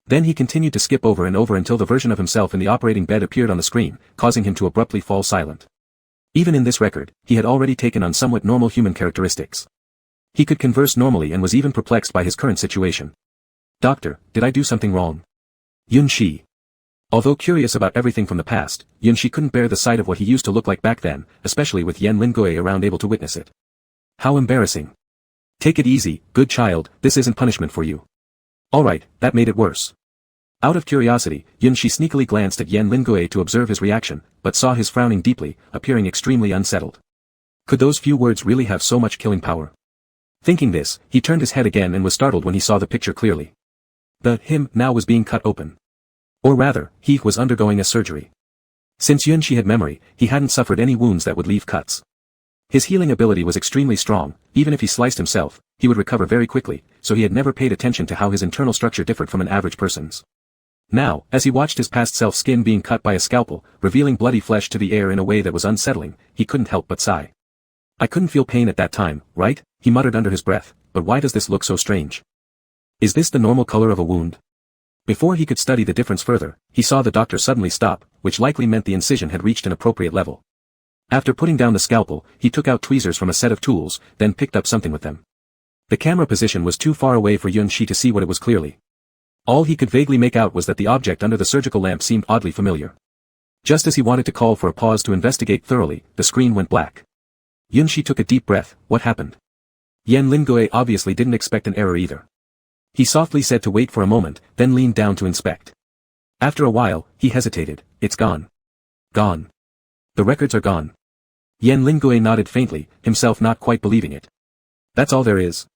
Then he continued to skip over and over until the version of himself in the operating bed appeared on the screen, causing him to abruptly fall silent. Even in this record, he had already taken on somewhat normal human characteristics. He could converse normally and was even perplexed by his current situation. Doctor, did I do something wrong? Yunshi. Although curious about everything from the past, Yunshi couldn't bear the sight of what he used to look like back then, especially with Yan Lingui around able to witness it. How embarrassing. Take it easy, good child, this isn't punishment for you. Alright, that made it worse. Out of curiosity, Yunshi sneakily glanced at Yan Lingui to observe his reaction, but saw his frowning deeply, appearing extremely unsettled. Could those few words really have so much killing power? Thinking this, he turned his head again and was startled when he saw the picture clearly. The him now was being cut open. Or rather, he was undergoing a surgery. Since Yunshi had memory, he hadn't suffered any wounds that would leave cuts. His healing ability was extremely strong, even if he sliced himself, he would recover very quickly, so he had never paid attention to how his internal structure differed from an average person's. Now, as he watched his past self's skin being cut by a scalpel, revealing bloody flesh to the air in a way that was unsettling, he couldn't help but sigh. I couldn't feel pain at that time, right? He muttered under his breath, but why does this look so strange? Is this the normal color of a wound? Before he could study the difference further, he saw the doctor suddenly stop, which likely meant the incision had reached an appropriate level. After putting down the scalpel, he took out tweezers from a set of tools, then picked up something with them. The camera position was too far away for Yunshi to see what it was clearly. All he could vaguely make out was that the object under the surgical lamp seemed oddly familiar. Just as he wanted to call for a pause to investigate thoroughly, the screen went black. Yunshi took a deep breath. What happened? Yan Lingui obviously didn't expect an error either. He softly said to wait for a moment, then leaned down to inspect. After a while, he hesitated. It's gone. Gone. The records are gone. Yan Lingui nodded faintly, himself not quite believing it. That's all there is.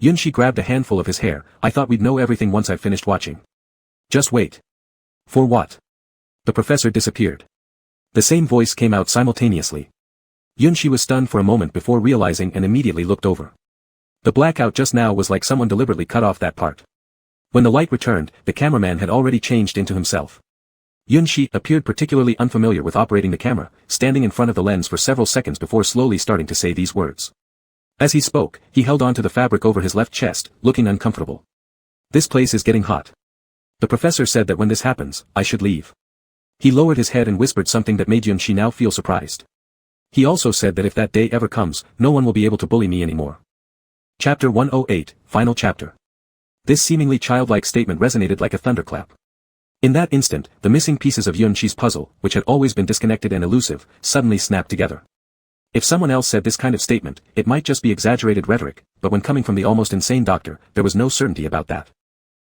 Yunshi grabbed a handful of his hair. I thought we'd know everything once I've finished watching. Just wait. For what? The professor disappeared. The same voice came out simultaneously. Yunshi was stunned for a moment before realizing and immediately looked over. The blackout just now was like someone deliberately cut off that part. When the light returned, the cameraman had already changed into himself. Yunshi appeared particularly unfamiliar with operating the camera, standing in front of the lens for several seconds before slowly starting to say these words. As he spoke, he held on to the fabric over his left chest, looking uncomfortable. This place is getting hot. The professor said that when this happens, I should leave. He lowered his head and whispered something that made Yunshi now feel surprised. He also said that if that day ever comes, no one will be able to bully me anymore. Chapter 108, Final Chapter. This seemingly childlike statement resonated like a thunderclap. In that instant, the missing pieces of Yunshi's puzzle, which had always been disconnected and elusive, suddenly snapped together. If someone else said this kind of statement, it might just be exaggerated rhetoric, but when coming from the almost insane doctor, there was no certainty about that.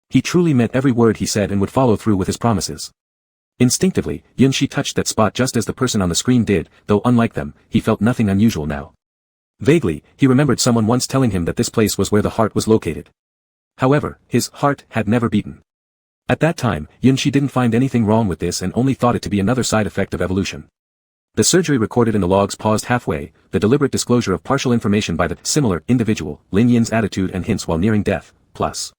He truly meant every word he said and would follow through with his promises. Instinctively, Yunshi touched that spot just as the person on the screen did, though unlike them, he felt nothing unusual now. Vaguely, he remembered someone once telling him that this place was where the heart was located. However, his heart had never beaten. At that time, Yunshi didn't find anything wrong with this and only thought it to be another side effect of evolution. The surgery recorded in the logs paused halfway, the deliberate disclosure of partial information by the similar individual, Lin Yin's attitude and hints while nearing death, plus.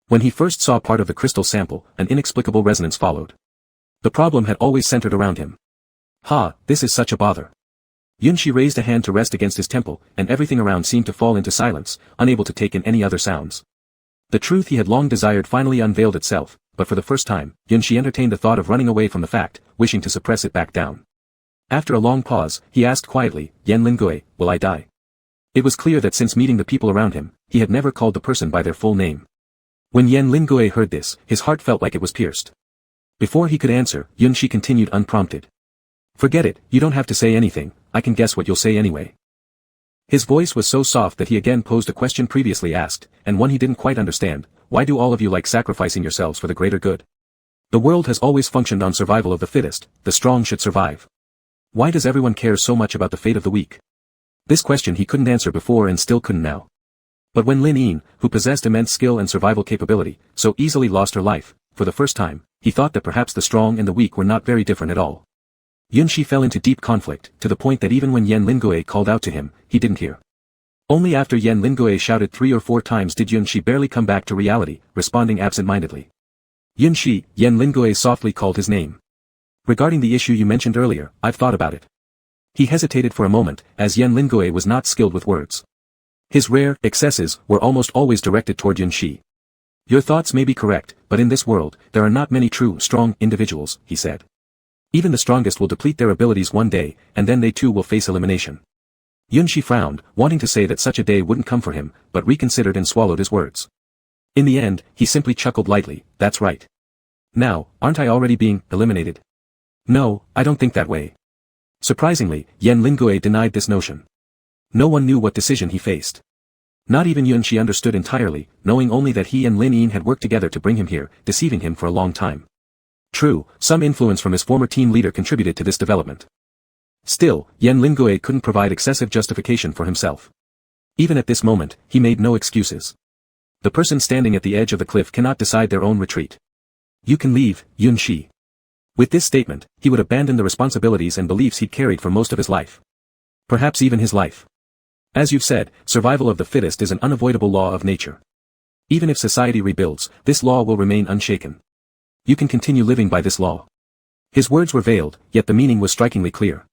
When he first saw part of the crystal sample, an inexplicable resonance followed. The problem had always centered around him. This is such a bother. Yunshi raised a hand to rest against his temple, and everything around seemed to fall into silence, unable to take in any other sounds. The truth he had long desired finally unveiled itself, but for the first time, Yunshi entertained the thought of running away from the fact, wishing to suppress it back down. After a long pause, he asked quietly, Yan Lingui, will I die? It was clear that since meeting the people around him, he had never called the person by their full name. When Yan Lingui heard this, his heart felt like it was pierced. Before he could answer, Yunshi continued unprompted. Forget it, you don't have to say anything, I can guess what you'll say anyway. His voice was so soft that he again posed a question previously asked, and one he didn't quite understand: why do all of you like sacrificing yourselves for the greater good? The world has always functioned on survival of the fittest, the strong should survive. Why does everyone care so much about the fate of the weak? This question he couldn't answer before and still couldn't now. But when Lin Yin, who possessed immense skill and survival capability, so easily lost her life, for the first time, he thought that perhaps the strong and the weak were not very different at all. Yunshi fell into deep conflict, to the point that even when Yan Lingui called out to him, he didn't hear. Only after Yan Lingui shouted 3 or 4 times did Yunshi barely come back to reality, responding absent-mindedly. Yunshi, Yan Lingui softly called his name. Regarding the issue you mentioned earlier, I've thought about it. He hesitated for a moment, as Yan Lingui was not skilled with words. His rare excesses were almost always directed toward Yunshi. Your thoughts may be correct, but in this world, there are not many true, strong individuals, he said. Even the strongest will deplete their abilities one day, and then they too will face elimination. Yunshi frowned, wanting to say that such a day wouldn't come for him, but reconsidered and swallowed his words. In the end, he simply chuckled lightly, that's right. Now, aren't I already being eliminated? No, I don't think that way. Surprisingly, Yan Lingui denied this notion. No one knew what decision he faced. Not even Yunshi understood entirely, knowing only that he and Lin Yin had worked together to bring him here, deceiving him for a long time. True, some influence from his former team leader contributed to this development. Still, Yan Lingui couldn't provide excessive justification for himself. Even at this moment, he made no excuses. The person standing at the edge of the cliff cannot decide their own retreat. You can leave, Yunshi. With this statement, he would abandon the responsibilities and beliefs he'd carried for most of his life. Perhaps even his life. As you've said, survival of the fittest is an unavoidable law of nature. Even if society rebuilds, this law will remain unshaken. You can continue living by this law. His words were veiled, yet the meaning was strikingly clear.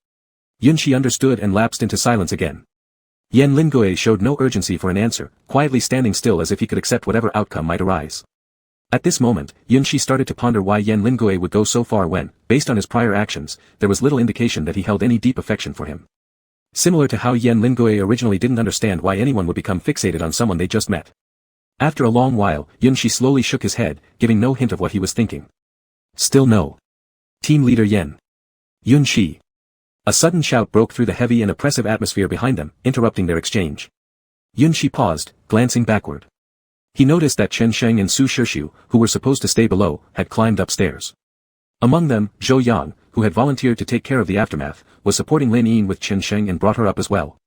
Yunshi understood and lapsed into silence again. Yan Lingui showed no urgency for an answer, quietly standing still as if he could accept whatever outcome might arise. At this moment, Yunshi started to ponder why Yan Lingui would go so far when, based on his prior actions, there was little indication that he held any deep affection for him. Similar to how Yan Lingui originally didn't understand why anyone would become fixated on someone they just met. After a long while, Yunshi slowly shook his head, giving no hint of what he was thinking. Still no. Team leader Yan. Yunshi. A sudden shout broke through the heavy and oppressive atmosphere behind them, interrupting their exchange. Yunshi paused, glancing backward. He noticed that Chen Sheng and Su Shirshu, who were supposed to stay below, had climbed upstairs. Among them, Zhou Yang, who had volunteered to take care of the aftermath, was supporting Lin Yin with Chen Sheng and brought her up as well.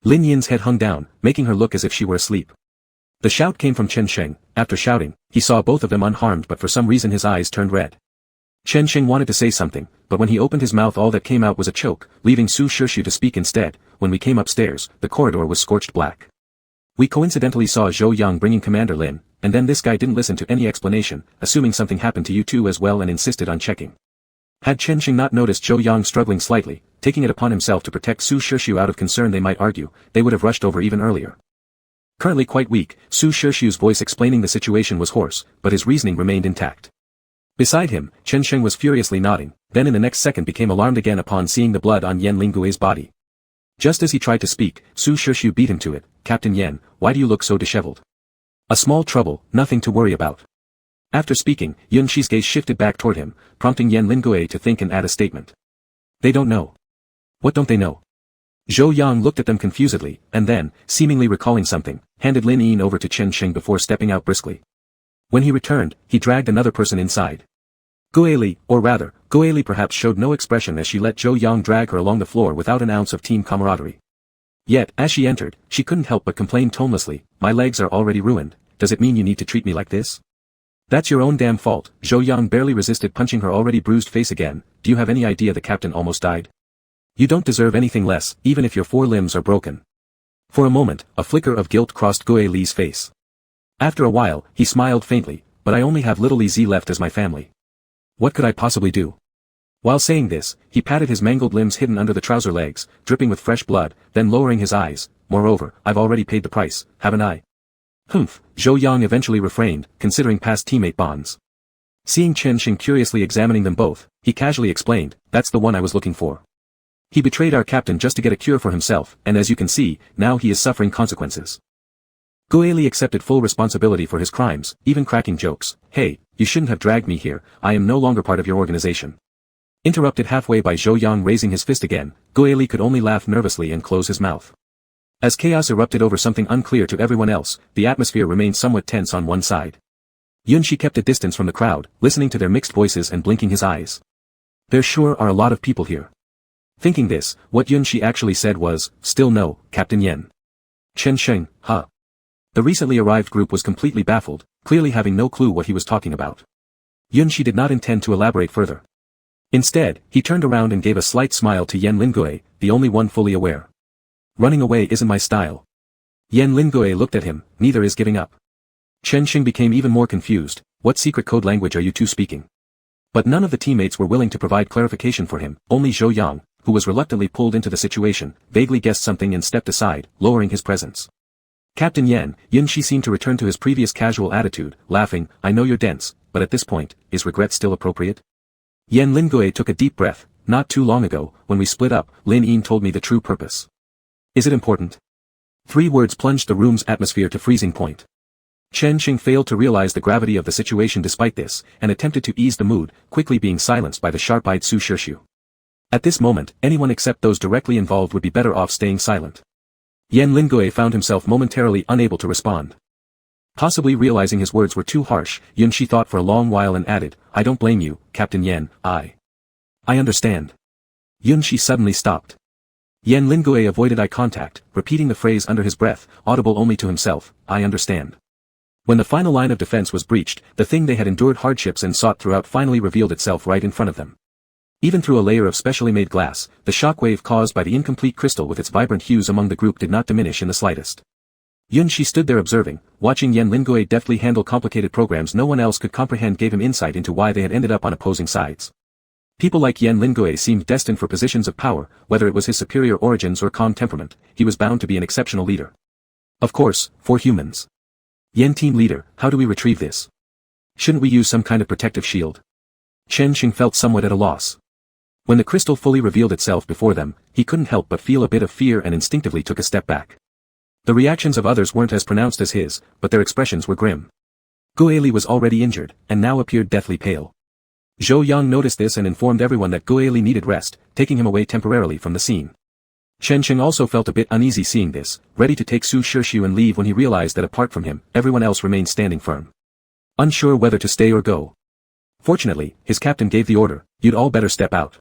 Lin Yin's head hung down, making her look as if she were asleep. The shout came from Chen Sheng. After shouting, he saw both of them unharmed, but for some reason his eyes turned red. Chen Sheng wanted to say something, but when he opened his mouth all that came out was a choke, leaving Su Shirshu to speak instead. When we came upstairs, the corridor was scorched black. We coincidentally saw Zhou Yang bringing Commander Lin, and then this guy didn't listen to any explanation, assuming something happened to you two as well, and insisted on checking. Had Chen Sheng not noticed Zhou Yang struggling slightly, taking it upon himself to protect Su Shirshu out of concern they might argue, they would have rushed over even earlier. Currently quite weak, Su Shirshu's voice explaining the situation was hoarse, but his reasoning remained intact. Beside him, Chen Sheng was furiously nodding, then in the next second became alarmed again upon seeing the blood on Yan Lingui's body. Just as he tried to speak, Su Shirshu beat him to it. Captain Yan, why do you look so disheveled? A small trouble, nothing to worry about. After speaking, Yunshi's gaze shifted back toward him, prompting Yan Lingui to think and add a statement. They don't know. What don't they know? Zhou Yang looked at them confusedly, and then, seemingly recalling something, handed Lin Yin over to Chen Sheng before stepping out briskly. When he returned, he dragged another person inside. Guili, or rather, Guili perhaps showed no expression as she let Zhou Yang drag her along the floor without an ounce of team camaraderie. Yet, as she entered, she couldn't help but complain tonelessly, my legs are already ruined, does it mean you need to treat me like this? That's your own damn fault. Zhou Yang barely resisted punching her already bruised face again. Do you have any idea the captain almost died? You don't deserve anything less, even if your 4 limbs are broken. For a moment, a flicker of guilt crossed Guili's face. After a while, he smiled faintly, but I only have little Ez left as my family. What could I possibly do? While saying this, he patted his mangled limbs hidden under the trouser legs, dripping with fresh blood, then lowering his eyes. Moreover, I've already paid the price, haven't I? Humph, Zhou Yang eventually refrained, considering past teammate bonds. Seeing Chen Sheng curiously examining them both, he casually explained, that's the one I was looking for. He betrayed our captain just to get a cure for himself, and as you can see, now he is suffering consequences. Guili accepted full responsibility for his crimes, even cracking jokes. Hey, you shouldn't have dragged me here, I am no longer part of your organization. Interrupted halfway by Zhou Yang raising his fist again, Guili could only laugh nervously and close his mouth. As chaos erupted over something unclear to everyone else, the atmosphere remained somewhat tense on one side. Yunshi kept a distance from the crowd, listening to their mixed voices and blinking his eyes. There sure are a lot of people here. Thinking this, what Yunshi actually said was, "Still no, Captain Yen." Chen Sheng, huh? The recently arrived group was completely baffled, clearly having no clue what he was talking about. Yunshi did not intend to elaborate further. Instead, he turned around and gave a slight smile to Yen Lingui, the only one fully aware. Running away isn't my style. Yen Lingui looked at him, neither is giving up. Chen Sheng became even more confused, what secret code language are you two speaking? But none of the teammates were willing to provide clarification for him, only Zhou Yang, who was reluctantly pulled into the situation, vaguely guessed something and stepped aside, lowering his presence. Captain Yen, Yunshi seemed to return to his previous casual attitude, laughing, "I know you're dense, but at this point, is regret still appropriate?" Yen Lingui took a deep breath. "Not too long ago, when we split up, Lin Yin told me the true purpose." "Is it important?" 3 words plunged the room's atmosphere to freezing point. Chen Sheng failed to realize the gravity of the situation despite this, and attempted to ease the mood, quickly being silenced by the sharp-eyed Su Shirshu. At this moment, anyone except those directly involved would be better off staying silent. Yen Lingui found himself momentarily unable to respond. Possibly realizing his words were too harsh, Yunshi thought for a long while and added, "I don't blame you, Captain Yen, I understand." Yunshi suddenly stopped. Yen Lingui avoided eye contact, repeating the phrase under his breath, audible only to himself, "I understand." When the final line of defense was breached, the thing they had endured hardships and sought throughout finally revealed itself right in front of them. Even through a layer of specially made glass, the shockwave caused by the incomplete crystal with its vibrant hues among the group did not diminish in the slightest. Yunshi stood there observing, watching Yen Lingui deftly handle complicated programs no one else could comprehend gave him insight into why they had ended up on opposing sides. People like Yen Lingui seemed destined for positions of power, whether it was his superior origins or calm temperament, he was bound to be an exceptional leader. Of course, for humans. Yen team leader, how do we retrieve this? Shouldn't we use some kind of protective shield? Chen Sheng felt somewhat at a loss. When the crystal fully revealed itself before them, he couldn't help but feel a bit of fear and instinctively took a step back. The reactions of others weren't as pronounced as his, but their expressions were grim. Guili was already injured, and now appeared deathly pale. Zhou Yang noticed this and informed everyone that Guili needed rest, taking him away temporarily from the scene. Chen Sheng also felt a bit uneasy seeing this, ready to take Su Shirshu and leave when he realized that apart from him, everyone else remained standing firm. Unsure whether to stay or go. Fortunately, his captain gave the order, "You'd all better step out.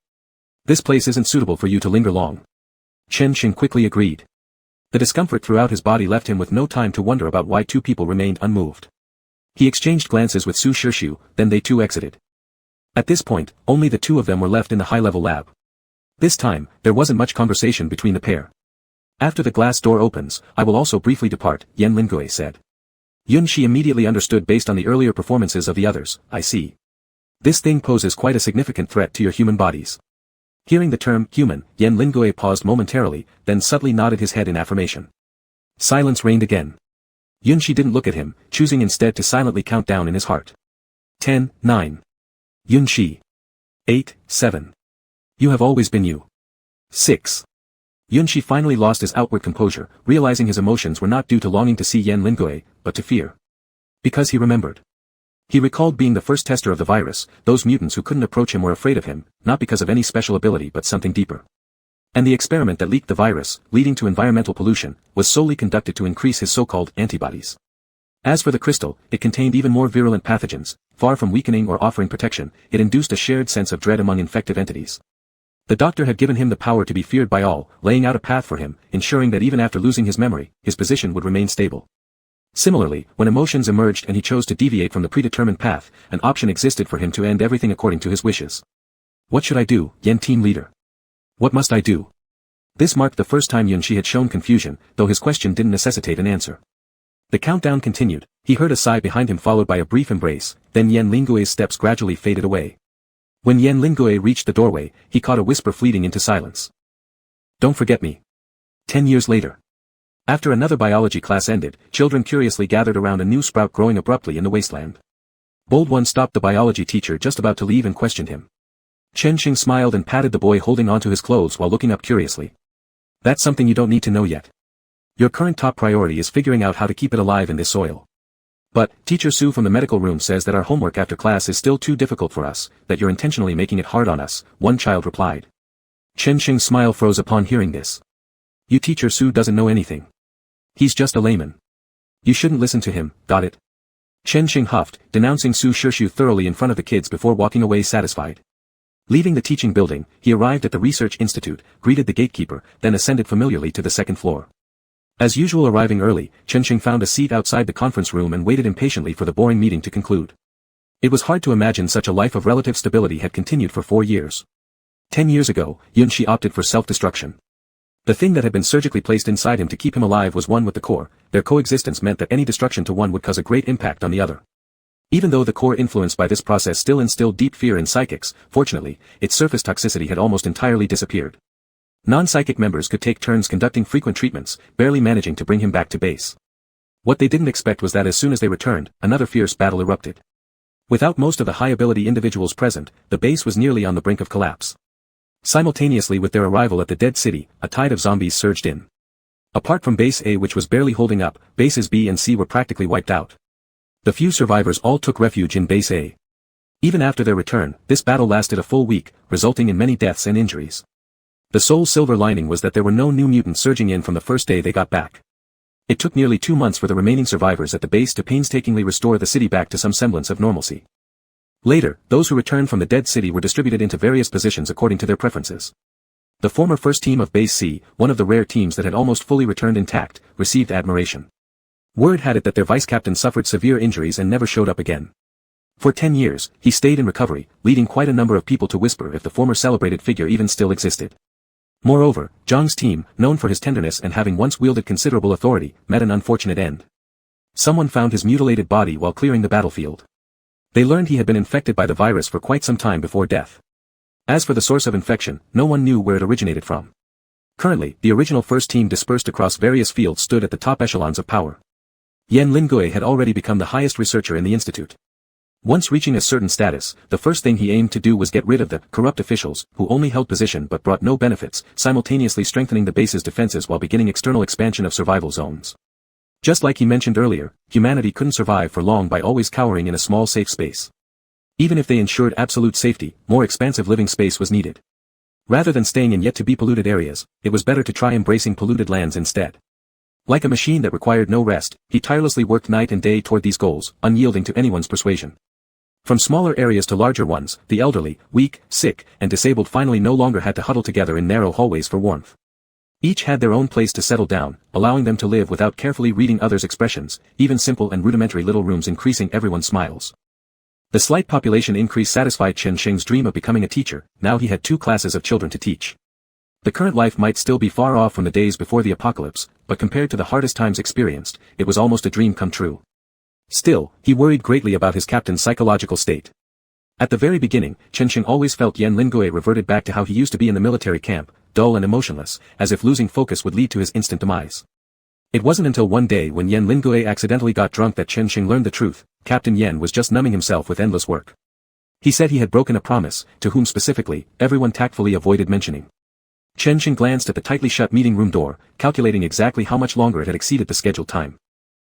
This place isn't suitable for you to linger long." Chen Sheng quickly agreed. The discomfort throughout his body left him with no time to wonder about why 2 people remained unmoved. He exchanged glances with Su Shirshu, then they too exited. At this point, only the 2 of them were left in the high-level lab. This time, there wasn't much conversation between the pair. "After the glass door opens, I will also briefly depart," Yen Lingui said. Yunshi immediately understood based on the earlier performances of the others, "I see. This thing poses quite a significant threat to your human bodies." Hearing the term, human, Yen Lingui paused momentarily, then subtly nodded his head in affirmation. Silence reigned again. Yunshi didn't look at him, choosing instead to silently count down in his heart. 10, 9. Yunshi. 8, 7. You have always been you. 6. Yunshi finally lost his outward composure, realizing his emotions were not due to longing to see Yen Lingui, but to fear. Because he remembered. He recalled being the first tester of the virus, those mutants who couldn't approach him were afraid of him, not because of any special ability but something deeper. And the experiment that leaked the virus, leading to environmental pollution, was solely conducted to increase his so-called antibodies. As for the crystal, it contained even more virulent pathogens, far from weakening or offering protection, it induced a shared sense of dread among infective entities. The doctor had given him the power to be feared by all, laying out a path for him, ensuring that even after losing his memory, his position would remain stable. Similarly, when emotions emerged and he chose to deviate from the predetermined path, an option existed for him to end everything according to his wishes. What should I do, Yen team leader? What must I do? This marked the first time Yunshi had shown confusion, though his question didn't necessitate an answer. The countdown continued, he heard a sigh behind him followed by a brief embrace, then Yen Lingui's steps gradually faded away. When Yen Lingui reached the doorway, he caught a whisper fleeting into silence. Don't forget me. 10 years later. After another biology class ended, children curiously gathered around a new sprout growing abruptly in the wasteland. Bold One stopped the biology teacher just about to leave and questioned him. Chen Xing smiled and patted the boy holding onto his clothes while looking up curiously. That's something you don't need to know yet. Your current top priority is figuring out how to keep it alive in this soil. But, Teacher Su from the medical room says that our homework after class is still too difficult for us, that you're intentionally making it hard on us, one child replied. Chen Xing's smile froze upon hearing this. You teacher Su doesn't know anything. He's just a layman. You shouldn't listen to him, got it? Chen Xing huffed, denouncing Su Shirshu thoroughly in front of the kids before walking away satisfied. Leaving the teaching building, he arrived at the research institute, greeted the gatekeeper, then ascended familiarly to the second floor. As usual, arriving early, Chen Xing found a seat outside the conference room and waited impatiently for the boring meeting to conclude. It was hard to imagine such a life of relative stability had continued for 4 years. 10 years ago, Yunxi opted for self-destruction. The thing that had been surgically placed inside him to keep him alive was one with the core. Their coexistence meant that any destruction to one would cause a great impact on the other. Even though the core influenced by this process still instilled deep fear in psychics, fortunately, its surface toxicity had almost entirely disappeared. Non-psychic members could take turns conducting frequent treatments, barely managing to bring him back to base. What they didn't expect was that as soon as they returned, another fierce battle erupted. Without most of the high-ability individuals present, the base was nearly on the brink of collapse. Simultaneously with their arrival at the Dead City, a tide of zombies surged in. Apart from Base A, which was barely holding up, Bases B and C were practically wiped out. The few survivors all took refuge in Base A. Even after their return, this battle lasted a full week, resulting in many deaths and injuries. The sole silver lining was that there were no new mutants surging in from the first day they got back. It took nearly 2 months for the remaining survivors at the base to painstakingly restore the city back to some semblance of normalcy. Later, those who returned from the Dead City were distributed into various positions according to their preferences. The former first team of Base C, one of the rare teams that had almost fully returned intact, received admiration. Word had it that their vice-captain suffered severe injuries and never showed up again. For 10 years, he stayed in recovery, leading quite a number of people to whisper if the former celebrated figure even still existed. Moreover, Zhang's team, known for his tenderness and having once wielded considerable authority, met an unfortunate end. Someone found his mutilated body while clearing the battlefield. They learned he had been infected by the virus for quite some time before death. As for the source of infection, no one knew where it originated from. Currently, the original first team dispersed across various fields stood at the top echelons of power. Yan Lingui had already become the highest researcher in the institute. Once reaching a certain status, the first thing he aimed to do was get rid of the corrupt officials, who only held position but brought no benefits, simultaneously strengthening the base's defenses while beginning external expansion of survival zones. Just like he mentioned earlier, humanity couldn't survive for long by always cowering in a small safe space. Even if they ensured absolute safety, more expansive living space was needed. Rather than staying in yet-to-be polluted areas, it was better to try embracing polluted lands instead. Like a machine that required no rest, he tirelessly worked night and day toward these goals, unyielding to anyone's persuasion. From smaller areas to larger ones, the elderly, weak, sick, and disabled finally no longer had to huddle together in narrow hallways for warmth. Each had their own place to settle down, allowing them to live without carefully reading others' expressions, even simple and rudimentary little rooms increasing everyone's smiles. The slight population increase satisfied Chen Xing's dream of becoming a teacher. Now he had 2 classes of children to teach. The current life might still be far off from the days before the apocalypse, but compared to the hardest times experienced, it was almost a dream come true. Still, he worried greatly about his captain's psychological state. At the very beginning, Chen Xing always felt Yan Lingui reverted back to how he used to be in the military camp, dull and emotionless, as if losing focus would lead to his instant demise. It wasn't until one day when Yan Lingui accidentally got drunk that Chen Xing learned the truth. Captain Yan was just numbing himself with endless work. He said he had broken a promise, to whom specifically, everyone tactfully avoided mentioning. Chen Xing glanced at the tightly shut meeting room door, calculating exactly how much longer it had exceeded the scheduled time.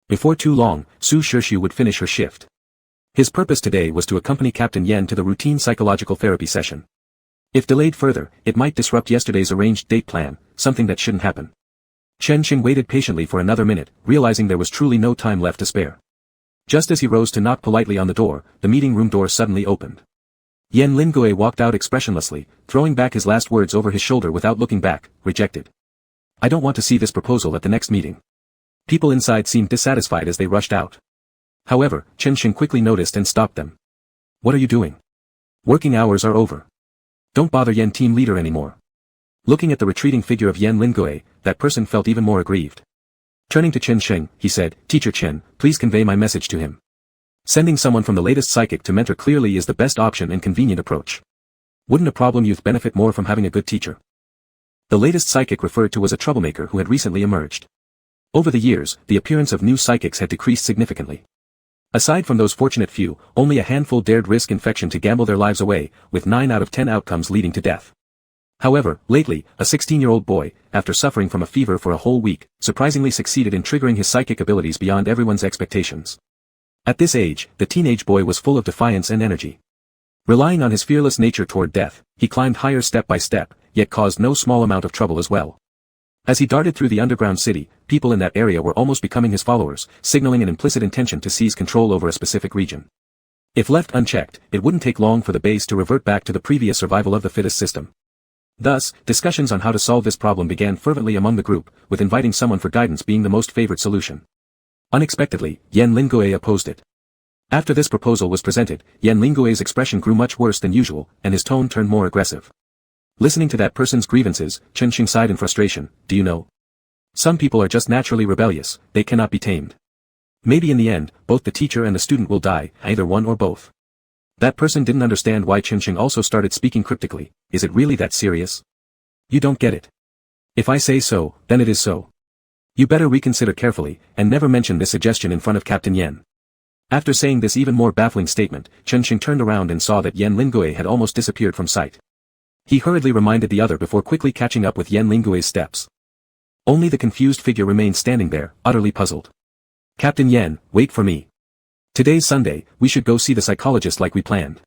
Before too long, Su Shirshu would finish her shift. His purpose today was to accompany Captain Yan to the routine psychological therapy session. If delayed further, it might disrupt yesterday's arranged date plan, something that shouldn't happen. Chen Xing waited patiently for another minute, realizing there was truly no time left to spare. Just as he rose to knock politely on the door, the meeting room door suddenly opened. Yan Lingui walked out expressionlessly, throwing back his last words over his shoulder without looking back, rejected. I don't want to see this proposal at the next meeting. People inside seemed dissatisfied as they rushed out. However, Chen Xing quickly noticed and stopped them. What are you doing? Working hours are over. Don't bother Yan team leader anymore. Looking at the retreating figure of Yan Lingui, that person felt even more aggrieved. Turning to Chen Xing, he said, Teacher Chen, please convey my message to him. Sending someone from the latest psychic to mentor clearly is the best option and convenient approach. Wouldn't a problem youth benefit more from having a good teacher? The latest psychic referred to was a troublemaker who had recently emerged. Over the years, the appearance of new psychics had decreased significantly. Aside from those fortunate few, only a handful dared risk infection to gamble their lives away, with 9 out of 10 outcomes leading to death. However, lately, a 16-year-old boy, after suffering from a fever for a whole week, surprisingly succeeded in triggering his psychic abilities beyond everyone's expectations. At this age, the teenage boy was full of defiance and energy. Relying on his fearless nature toward death, he climbed higher step by step, yet caused no small amount of trouble as well. As he darted through the underground city, people in that area were almost becoming his followers, signaling an implicit intention to seize control over a specific region. If left unchecked, it wouldn't take long for the base to revert back to the previous survival of the fittest system. Thus, discussions on how to solve this problem began fervently among the group, with inviting someone for guidance being the most favored solution. Unexpectedly, Yan Lingui opposed it. After this proposal was presented, Yan Lingui's expression grew much worse than usual, and his tone turned more aggressive. Listening to that person's grievances, Chen Xing sighed in frustration. Do you know? Some people are just naturally rebellious, they cannot be tamed. Maybe in the end, both the teacher and the student will die, either one or both. That person didn't understand why Chen Xing also started speaking cryptically. Is it really that serious? You don't get it. If I say so, then it is so. You better reconsider carefully, and never mention this suggestion in front of Captain Yan. After saying this even more baffling statement, Chen Xing turned around and saw that Yan Lingui had almost disappeared from sight. He hurriedly reminded the other before quickly catching up with Yan Lingui's steps. Only the confused figure remained standing there, utterly puzzled. Captain Yan, wait for me. Today's Sunday, we should go see the psychologist like we planned.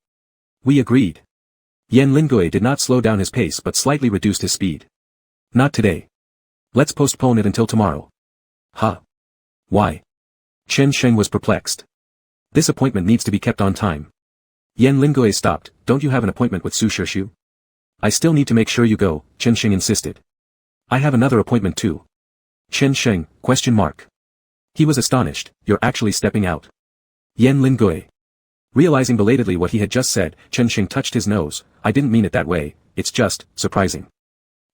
We agreed. Yan Lingui did not slow down his pace but slightly reduced his speed. Not today. Let's postpone it until tomorrow. Huh? Why? Chen Xing was perplexed. This appointment needs to be kept on time. Yan Lingui stopped. Don't you have an appointment with Su Shishu? I still need to make sure you go, Chen Xing insisted. I have another appointment too. Chen Xing, ? He was astonished. You're actually stepping out. Yan Lingui. Realizing belatedly what he had just said, Chen Xing touched his nose. I didn't mean it that way, it's just, surprising.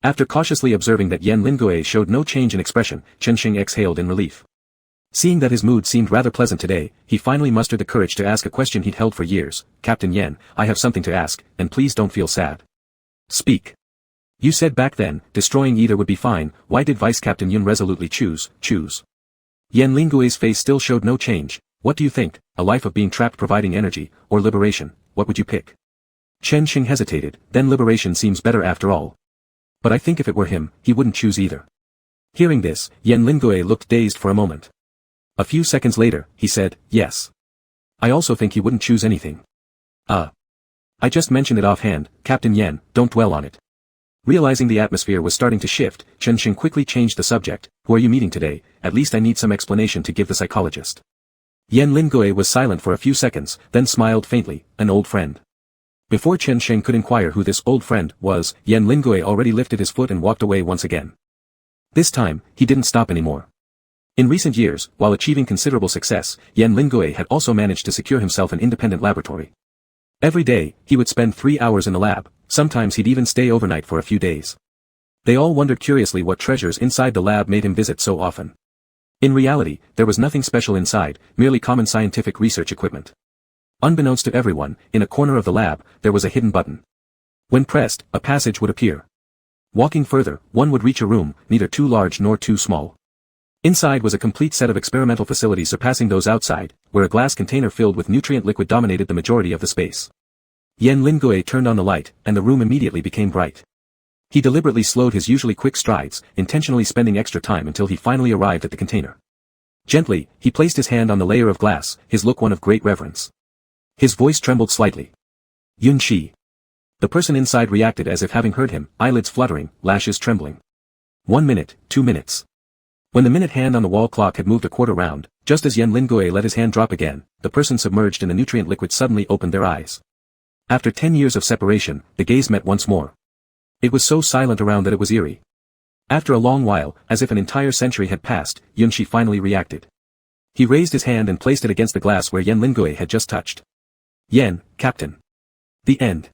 After cautiously observing that Yan Lingui showed no change in expression, Chen Xing exhaled in relief. Seeing that his mood seemed rather pleasant today, he finally mustered the courage to ask a question he'd held for years. Captain Yan, I have something to ask, and please don't feel sad. Speak. You said back then, destroying either would be fine, why did Vice Captain Yun resolutely choose? Yan Lingui's face still showed no change. What do you think, a life of being trapped providing energy, or liberation, what would you pick? Chen Xing hesitated, then liberation seems better after all. But I think if it were him, he wouldn't choose either. Hearing this, Yan Lingui looked dazed for a moment. A few seconds later, he said, yes. I also think he wouldn't choose anything. I just mentioned it offhand, Captain Yan, don't dwell on it. Realizing the atmosphere was starting to shift, Chen Xing quickly changed the subject. Who are you meeting today? At least I need some explanation to give the psychologist. Yan Lingui was silent for a few seconds, then smiled faintly, an old friend. Before Chen Xing could inquire who this old friend was, Yan Lingui already lifted his foot and walked away once again. This time, he didn't stop anymore. In recent years, while achieving considerable success, Yan Lingui had also managed to secure himself an independent laboratory. Every day, he would spend 3 hours in the lab, sometimes he'd even stay overnight for a few days. They all wondered curiously what treasures inside the lab made him visit so often. In reality, there was nothing special inside, merely common scientific research equipment. Unbeknownst to everyone, in a corner of the lab, there was a hidden button. When pressed, a passage would appear. Walking further, one would reach a room, neither too large nor too small. Inside was a complete set of experimental facilities surpassing those outside, where a glass container filled with nutrient liquid dominated the majority of the space. Yan Lingui turned on the light, and the room immediately became bright. He deliberately slowed his usually quick strides, intentionally spending extra time until he finally arrived at the container. Gently, he placed his hand on the layer of glass, his look one of great reverence. His voice trembled slightly. Yun Shi. The person inside reacted as if having heard him, eyelids fluttering, lashes trembling. 1 minute, 2 minutes. When the minute hand on the wall clock had moved a quarter round, just as Yan Lingui let his hand drop again, the person submerged in the nutrient liquid suddenly opened their eyes. After 10 years of separation, the gaze met once more. It was so silent around that it was eerie. After a long while, as if an entire century had passed, Yun Shi finally reacted. He raised his hand and placed it against the glass where Yan Lingui had just touched. Yan, Captain. The end.